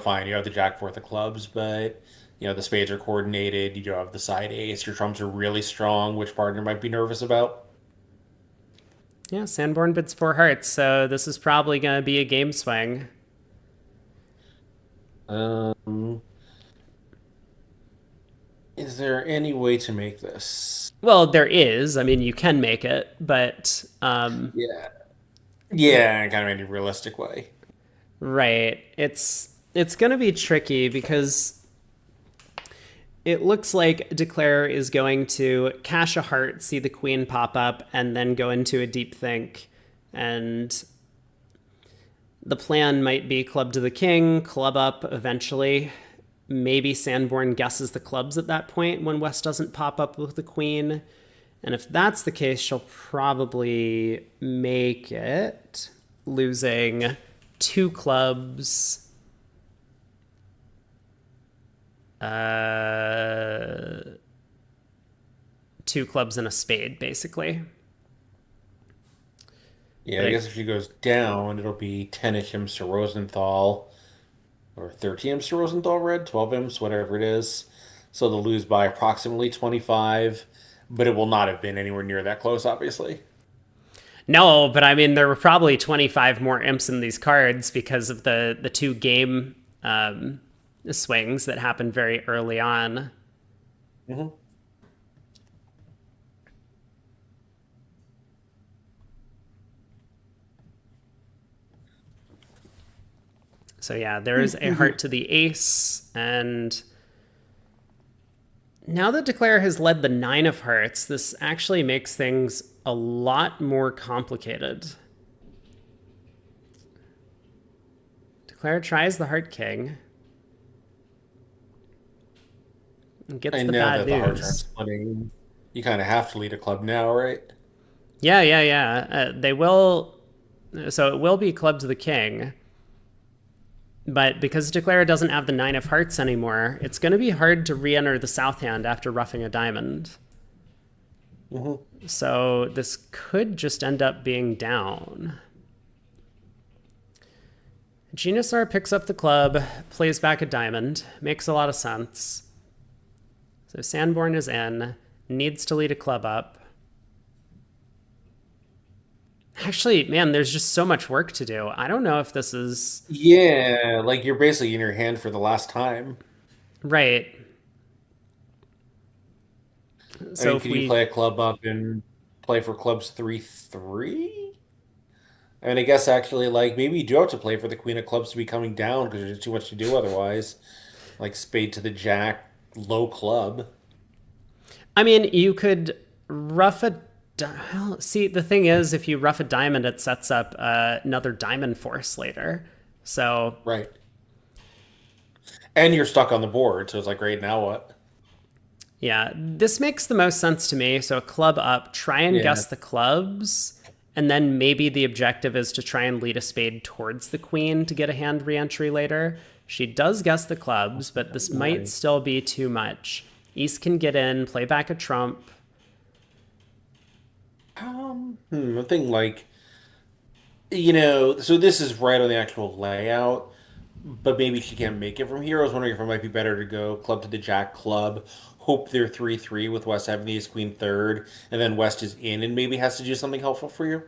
S4: fine, you have the jack fourth of clubs, but the spades are coordinated. You do have the side ace. Your trumps are really strong, which partner might be nervous about.
S1: Yeah, Sanborn bids 4 hearts, so this is probably going to be a game swing.
S4: Is there any way to make this?
S1: Well, there is. I mean, you can make it, but
S4: Yeah. Yeah, in kind of any realistic way.
S1: right. It's going to be tricky because it looks like Declare is going to cash a heart, see the queen pop up, and then go into a deep think. And the plan might be club to the king, club up eventually. Maybe Sanborn guesses the clubs at that point when West doesn't pop up with the queen. And if that's the case, she'll probably make it, losing 2 clubs. Uh, 2 clubs and a spade, basically.
S4: Yeah, I guess if she goes down, it'll be 10-ish imps to Rosenthal, or 13 imps to Rosenthal red, 12 imps, whatever it is. So they'll lose by approximately 25, but it will not have been anywhere near that close, obviously.
S1: No, but I mean, there were probably 25 more imps in these cards because of the 2 game swings that happened very early on.
S4: Mm-hmm.
S1: So yeah, there's a heart to the ace, and now that Declare has led the 9 of hearts, this actually makes things a lot more complicated. Declare tries the heart king. And gets
S4: And
S1: the
S4: now
S1: bad
S4: that the hearts aren't
S1: news.
S4: splitting, you kind of have to lead a club now, right?
S1: Yeah. They will. So it will be club to the king. But because Declare doesn't have the 9 of hearts anymore, it's going to be hard to re-enter the south hand after roughing a diamond.
S4: Mm-hmm.
S1: So this could just end up being down. Venusaur picks up the club, plays back a diamond. Makes a lot of sense. So Sanborn is in, needs to lead a club up. Actually, man, there's just so much work to do. I don't know if this is
S4: Yeah, like you're basically in your hand for the last time.
S1: right.
S4: I
S1: So
S4: mean,
S1: if
S4: could you play
S1: we,
S4: a club up and play for clubs 3-3? I mean, I guess actually, like maybe you do have to play for the queen of clubs to be coming down because there's too much to do otherwise. Like spade to the jack, low club.
S1: I mean, you could rough a. Well, see, the thing is, if you rough a diamond, it sets up another diamond force later. So
S4: Right. And you're stuck on the board, so it's like, great, now what?
S1: yeah, this makes the most sense to me. So a club up, try and
S4: Yeah.
S1: guess the clubs, and then maybe the objective is to try and lead a spade towards the queen to get a hand reentry later. She does guess the clubs, but this might
S4: Right.
S1: still be too much. East can get in, play back a trump.
S4: I think like so this is right on the actual layout, but maybe she can't make it from here. I was wondering if it might be better to go club to the jack club, hope they're 3-3 with West having the ace queen third, and then West is in and maybe has to do something helpful for you.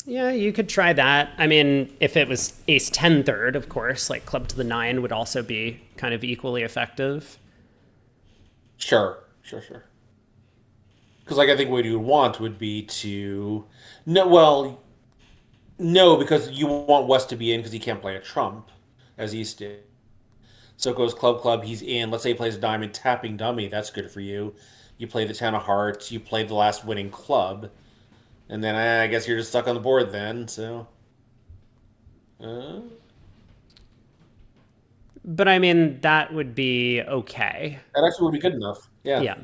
S1: Yeah, you could try that. I mean, if it was ace 10 third, of course, like club to the 9 would also be kind of equally effective.
S4: Sure. Because like I think what you would want would be to no, well, no, because you want West to be in because he can't play a trump as East did. So it goes club club, he's in. Let's say he plays a diamond tapping dummy, that's good for you. You play the 10 of hearts, you play the last winning club, and then I guess you're just stuck on the board then. So uh,
S1: But I mean, that would be okay.
S4: that actually would be good enough. Yeah.
S1: Yeah.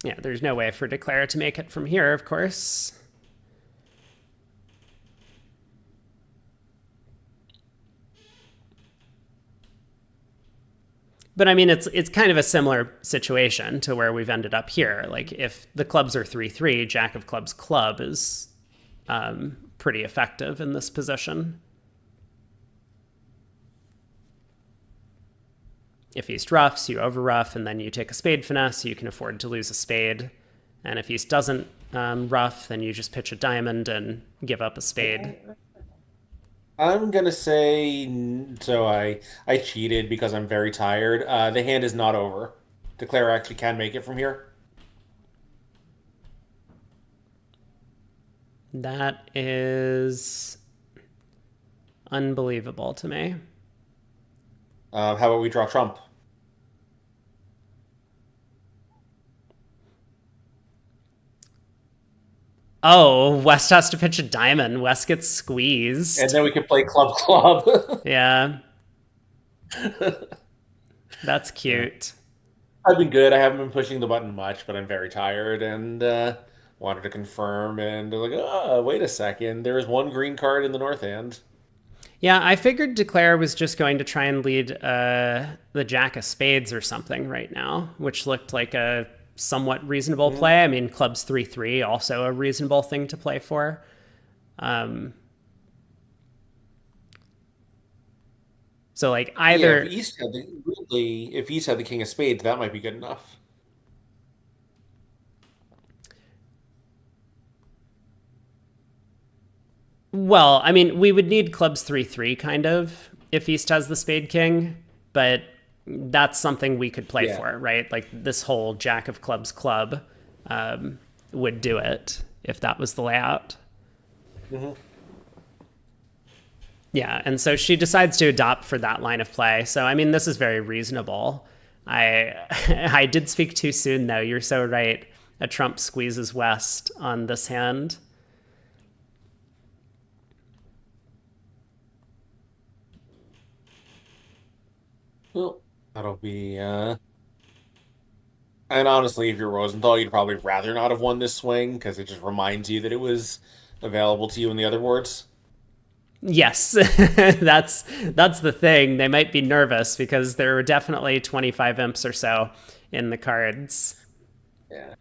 S1: Yeah, there's no way for Declare to make it from here, of course. But I mean, it's kind of a similar situation to where we've ended up here. Like if the clubs are 3-3, Jack of Clubs club is pretty effective in this position. If East roughs, you over rough, and then you take a spade finesse, so you can afford to lose a spade. And if East doesn't rough, then you just pitch a diamond and give up a spade.
S4: I'm gonna say so. I cheated because I'm very tired. The hand is not over. Declare actually can make it from here.
S1: That is unbelievable to me.
S4: How about we draw Trump?
S1: Oh, West has to pitch a diamond. West gets squeezed.
S4: And then we can play Club Club.
S1: Yeah. That's cute.
S4: I've been good. I haven't been pushing the button much, but I'm very tired and wanted to confirm. And they're like, oh, wait a second. There is one green card in the North Hand.
S1: Yeah, I figured Declare was just going to try and lead the Jack of Spades or something right now, which looked like a somewhat reasonable play. I mean, clubs 3-3, also a reasonable thing to play for. So like either
S4: Yeah, if East had the King of Spades, that might be good enough.
S1: well, I mean, we would need clubs 3-3 kind of if East has the Spade King, but that's something we could play
S4: Yeah.
S1: for, right? Like this whole Jack of Clubs club would do it if that was the layout. Yeah, and so she decides to adopt for that line of play. So I mean, this is very reasonable. I I did speak too soon though. You're so right. A trump squeezes West on this hand.
S4: Well, that'll be. And honestly, if you're Rosenthal, you'd probably rather not have won this swing because it just reminds you that it was available to you in the other boards.
S1: Yes, that's the thing. They might be nervous because there were definitely 25 imps or so in the cards.
S4: Yeah.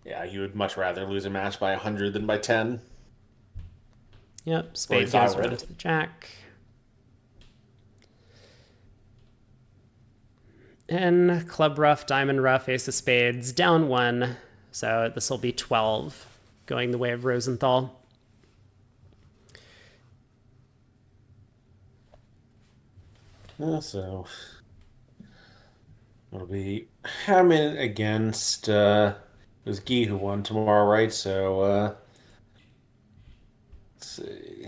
S4: Yeah, you would much rather lose a match by 100 than by 10.
S1: Yep, spade
S4: least I
S1: goes
S4: would.
S1: around to the jack. And club rough, diamond rough, ace of spades, down 1. So this will be 12, going the way of Rosenthal.
S4: So it'll be Hammond against it was Guy who won tomorrow, right? So let's see.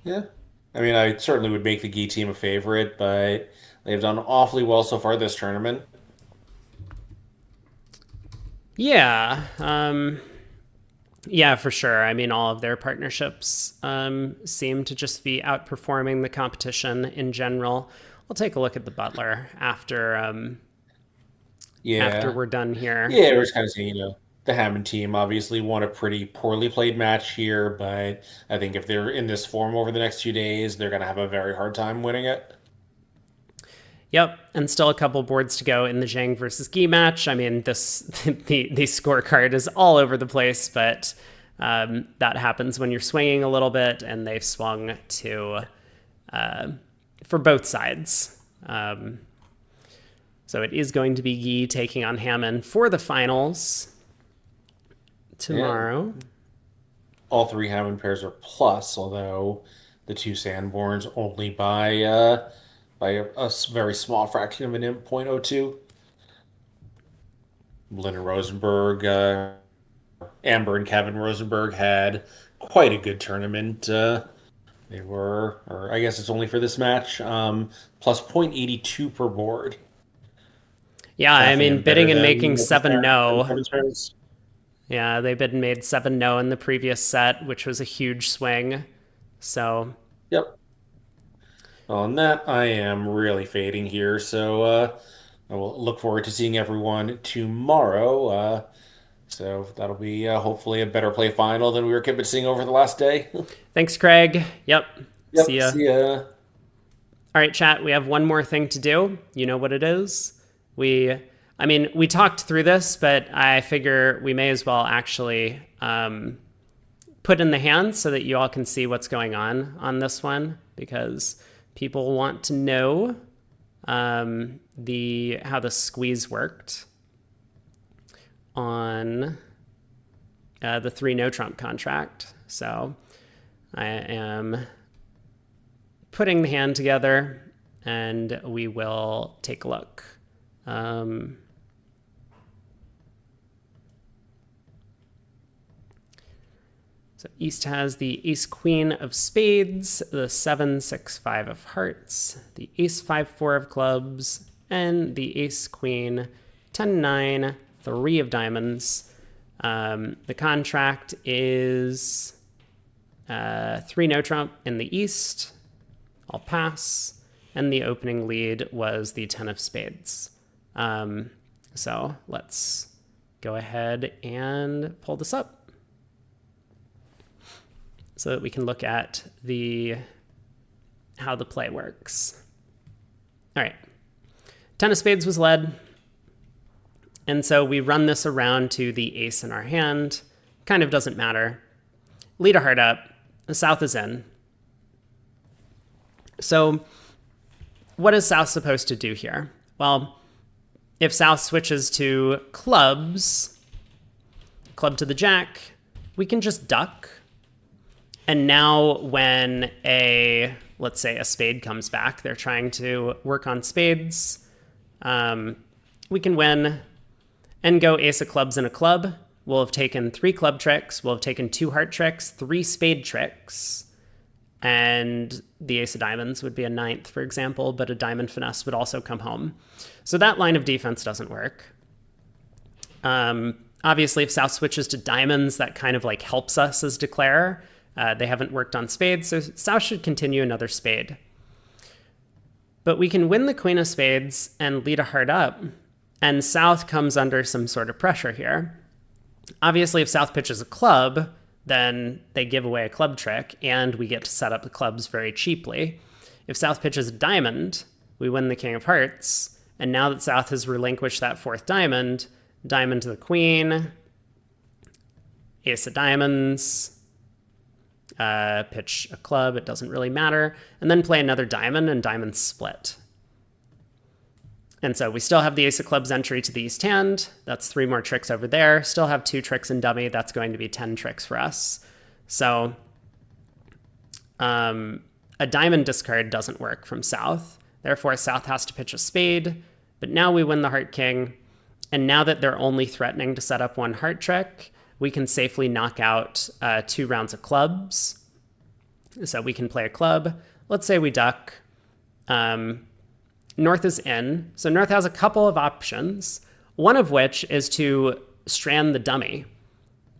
S4: Yeah. I mean, I certainly would make the Guy team a favorite, but they've done awfully well so far this tournament.
S1: Yeah, yeah, for sure. I mean, all of their partnerships seem to just be outperforming the competition in general. We'll take a look at the Butler after
S4: Yeah.
S1: we're done here.
S4: Yeah, we're just kind of saying, the Hammond team obviously won a pretty poorly played match here, but I think if they're in this form over the next few days, they're going to have a very hard time winning it.
S1: Yep, and still a couple boards to go in the Zhang versus Gi match. I mean, this the scorecard is all over the place, but that happens when you're swinging a little bit, and they've swung to for both sides. So it is going to be Yi taking on Hammond for the finals tomorrow.
S4: Yeah. All three Hammond pairs are plus, although the two Sanborns only by a very small fraction of an imp, 0.02. Lynn and Rosenberg, Amber and Kevin Rosenberg had quite a good tournament. They were, or I guess it's only for this match, plus 0.82 per board.
S1: Yeah, I mean,
S4: Definitely
S1: bidding
S4: better
S1: and
S4: than
S1: making
S4: the
S1: 7 no.
S4: Kevin's turns.
S1: Yeah, they bid and made 7 no in the previous set, which was a huge swing. So,
S4: Yep. On that, I am really fading here, so I will look forward to seeing everyone tomorrow. So that'll be hopefully a better play final than we were kibitzing over the last day.
S1: thanks, Craig. Yep.
S4: Yep,
S1: See ya.
S4: see ya.
S1: All right, chat, we have one more thing to do. You know what it is? We talked through this, but I figure we may as well actually put in the hand so that you all can see what's going on this one, because people want to know how the squeeze worked on the 3 no trump contract. So I am putting the hand together and we will take a look. So East has the ace queen of spades, the 7-6-5 of hearts, the ace 5-4 of clubs, and the ace queen 10-9, 3 of diamonds. The contract is 3 no trump in the east. I'll pass. And the opening lead was the 10 of spades. So let's go ahead and pull this up so that we can look at how the play works. All right. 10 of spades was led. And so we run this around to the ace in our hand. Kind of doesn't matter. Lead a heart up. The south is in. So what is south supposed to do here? Well, if south switches to clubs, club to the jack, we can just duck. And now when let's say a spade comes back, they're trying to work on spades, we can win and go ace of clubs and a club. We'll have taken 3 club tricks. We'll have taken 2 heart tricks, 3 spade tricks. And the ace of diamonds would be a 9th, for example, but a diamond finesse would also come home. So that line of defense doesn't work. Obviously, if south switches to diamonds, that kind of like helps us as declarer. They haven't worked on spades, so south should continue another spade. But we can win the queen of spades and lead a heart up, and south comes under some sort of pressure here. Obviously, if south pitches a club, then they give away a club trick, and we get to set up the clubs very cheaply. If south pitches a diamond, we win the king of hearts, and now that south has relinquished that 4th diamond, diamond to the queen, ace of diamonds, pitch a club, it doesn't really matter, and then play another diamond, and diamonds split. And so we still have the ace of clubs entry to the east hand. That's 3 more tricks over there. Still have 2 tricks in dummy. That's going to be 10 tricks for us. So a diamond discard doesn't work from south. Therefore, south has to pitch a spade. But now we win the heart king. And now that they're only threatening to set up 1 heart trick, we can safely knock out 2 rounds of clubs. So we can play a club. Let's say we duck. North is in. So North has a couple of options, one of which is to strand the dummy.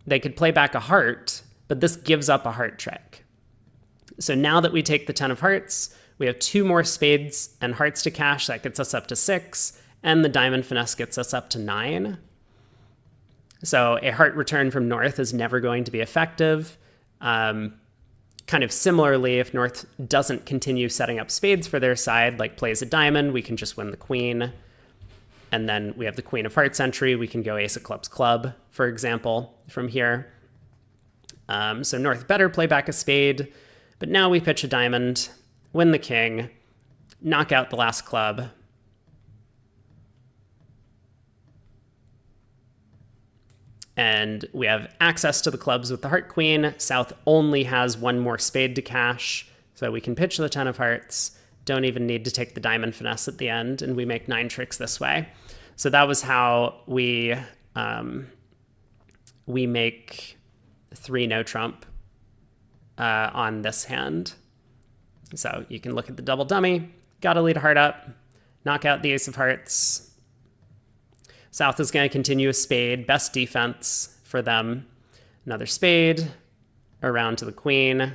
S1: They could play back a heart, but this gives up a heart trick. So now that we take the 10 of hearts, we have 2 more spades and hearts to cash. That gets us up to 6, and the diamond finesse gets us up to 9. So a heart return from North is never going to be effective. Kind of similarly, if North doesn't continue setting up spades for their side, like plays a diamond, we can just win the queen. And then we have the queen of hearts entry. We can go ace of clubs club, for example, from here. So North better play back a spade, but now we pitch a diamond, win the king, knock out the last club. And we have access to the clubs with the heart queen. South only has 1 more spade to cash, so we can pitch the 10 of hearts. Don't even need to take the diamond finesse at the end, and we make 9 tricks this way. So that was how we make 3 no trump on this hand. So you can look at the double dummy, gotta lead a heart up, knock out the ace of hearts. South is going to continue a spade, best defense for them. Another spade, around to the queen.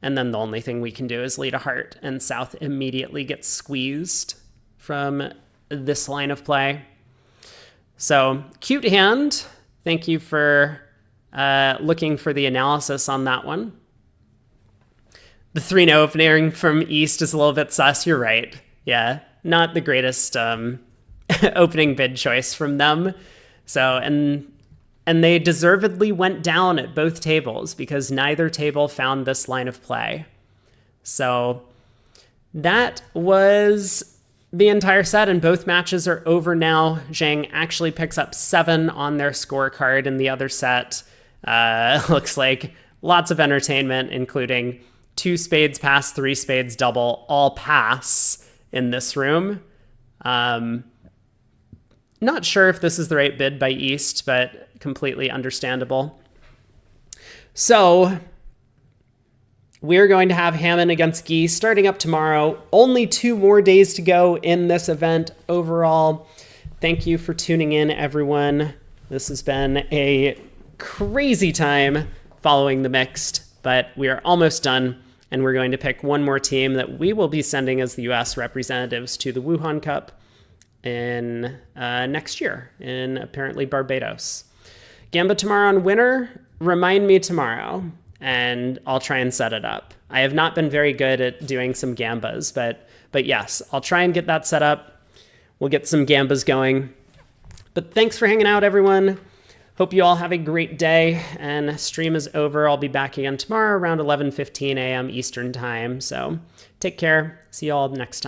S1: And then the only thing we can do is lead a heart, and South immediately gets squeezed from this line of play. So, cute hand. Thank you for looking for the analysis on that one. The 3-no opening from East is a little bit sus. You're right. Yeah, not the greatest opening bid choice from them. So, and they deservedly went down at both tables because neither table found this line of play. So that was the entire set, and both matches are over now. Zhang actually picks up 7 on their scorecard in the other set. Looks like lots of entertainment, including 2 spades pass, 3 spades double, all pass in this room. Not sure if this is the right bid by East, but completely understandable. So we're going to have Hammond against Gee starting up tomorrow. Only 2 more days to go in this event overall. Thank you for tuning in, everyone. This has been a crazy time following the mixed, but we are almost done, and we're going to pick one more team that we will be sending as the U.S. representatives to the Wuhan Cup in next year in apparently Barbados. Gamba tomorrow on winner. Remind me tomorrow, and I'll try and set it up. I have not been very good at doing some gambas, but yes, I'll try and get that set up. We'll get some gambas going. But thanks for hanging out, everyone. Hope you all have a great day, and stream is over. I'll be back again tomorrow around 11:15 a.m. Eastern time. So take care. See you all next time.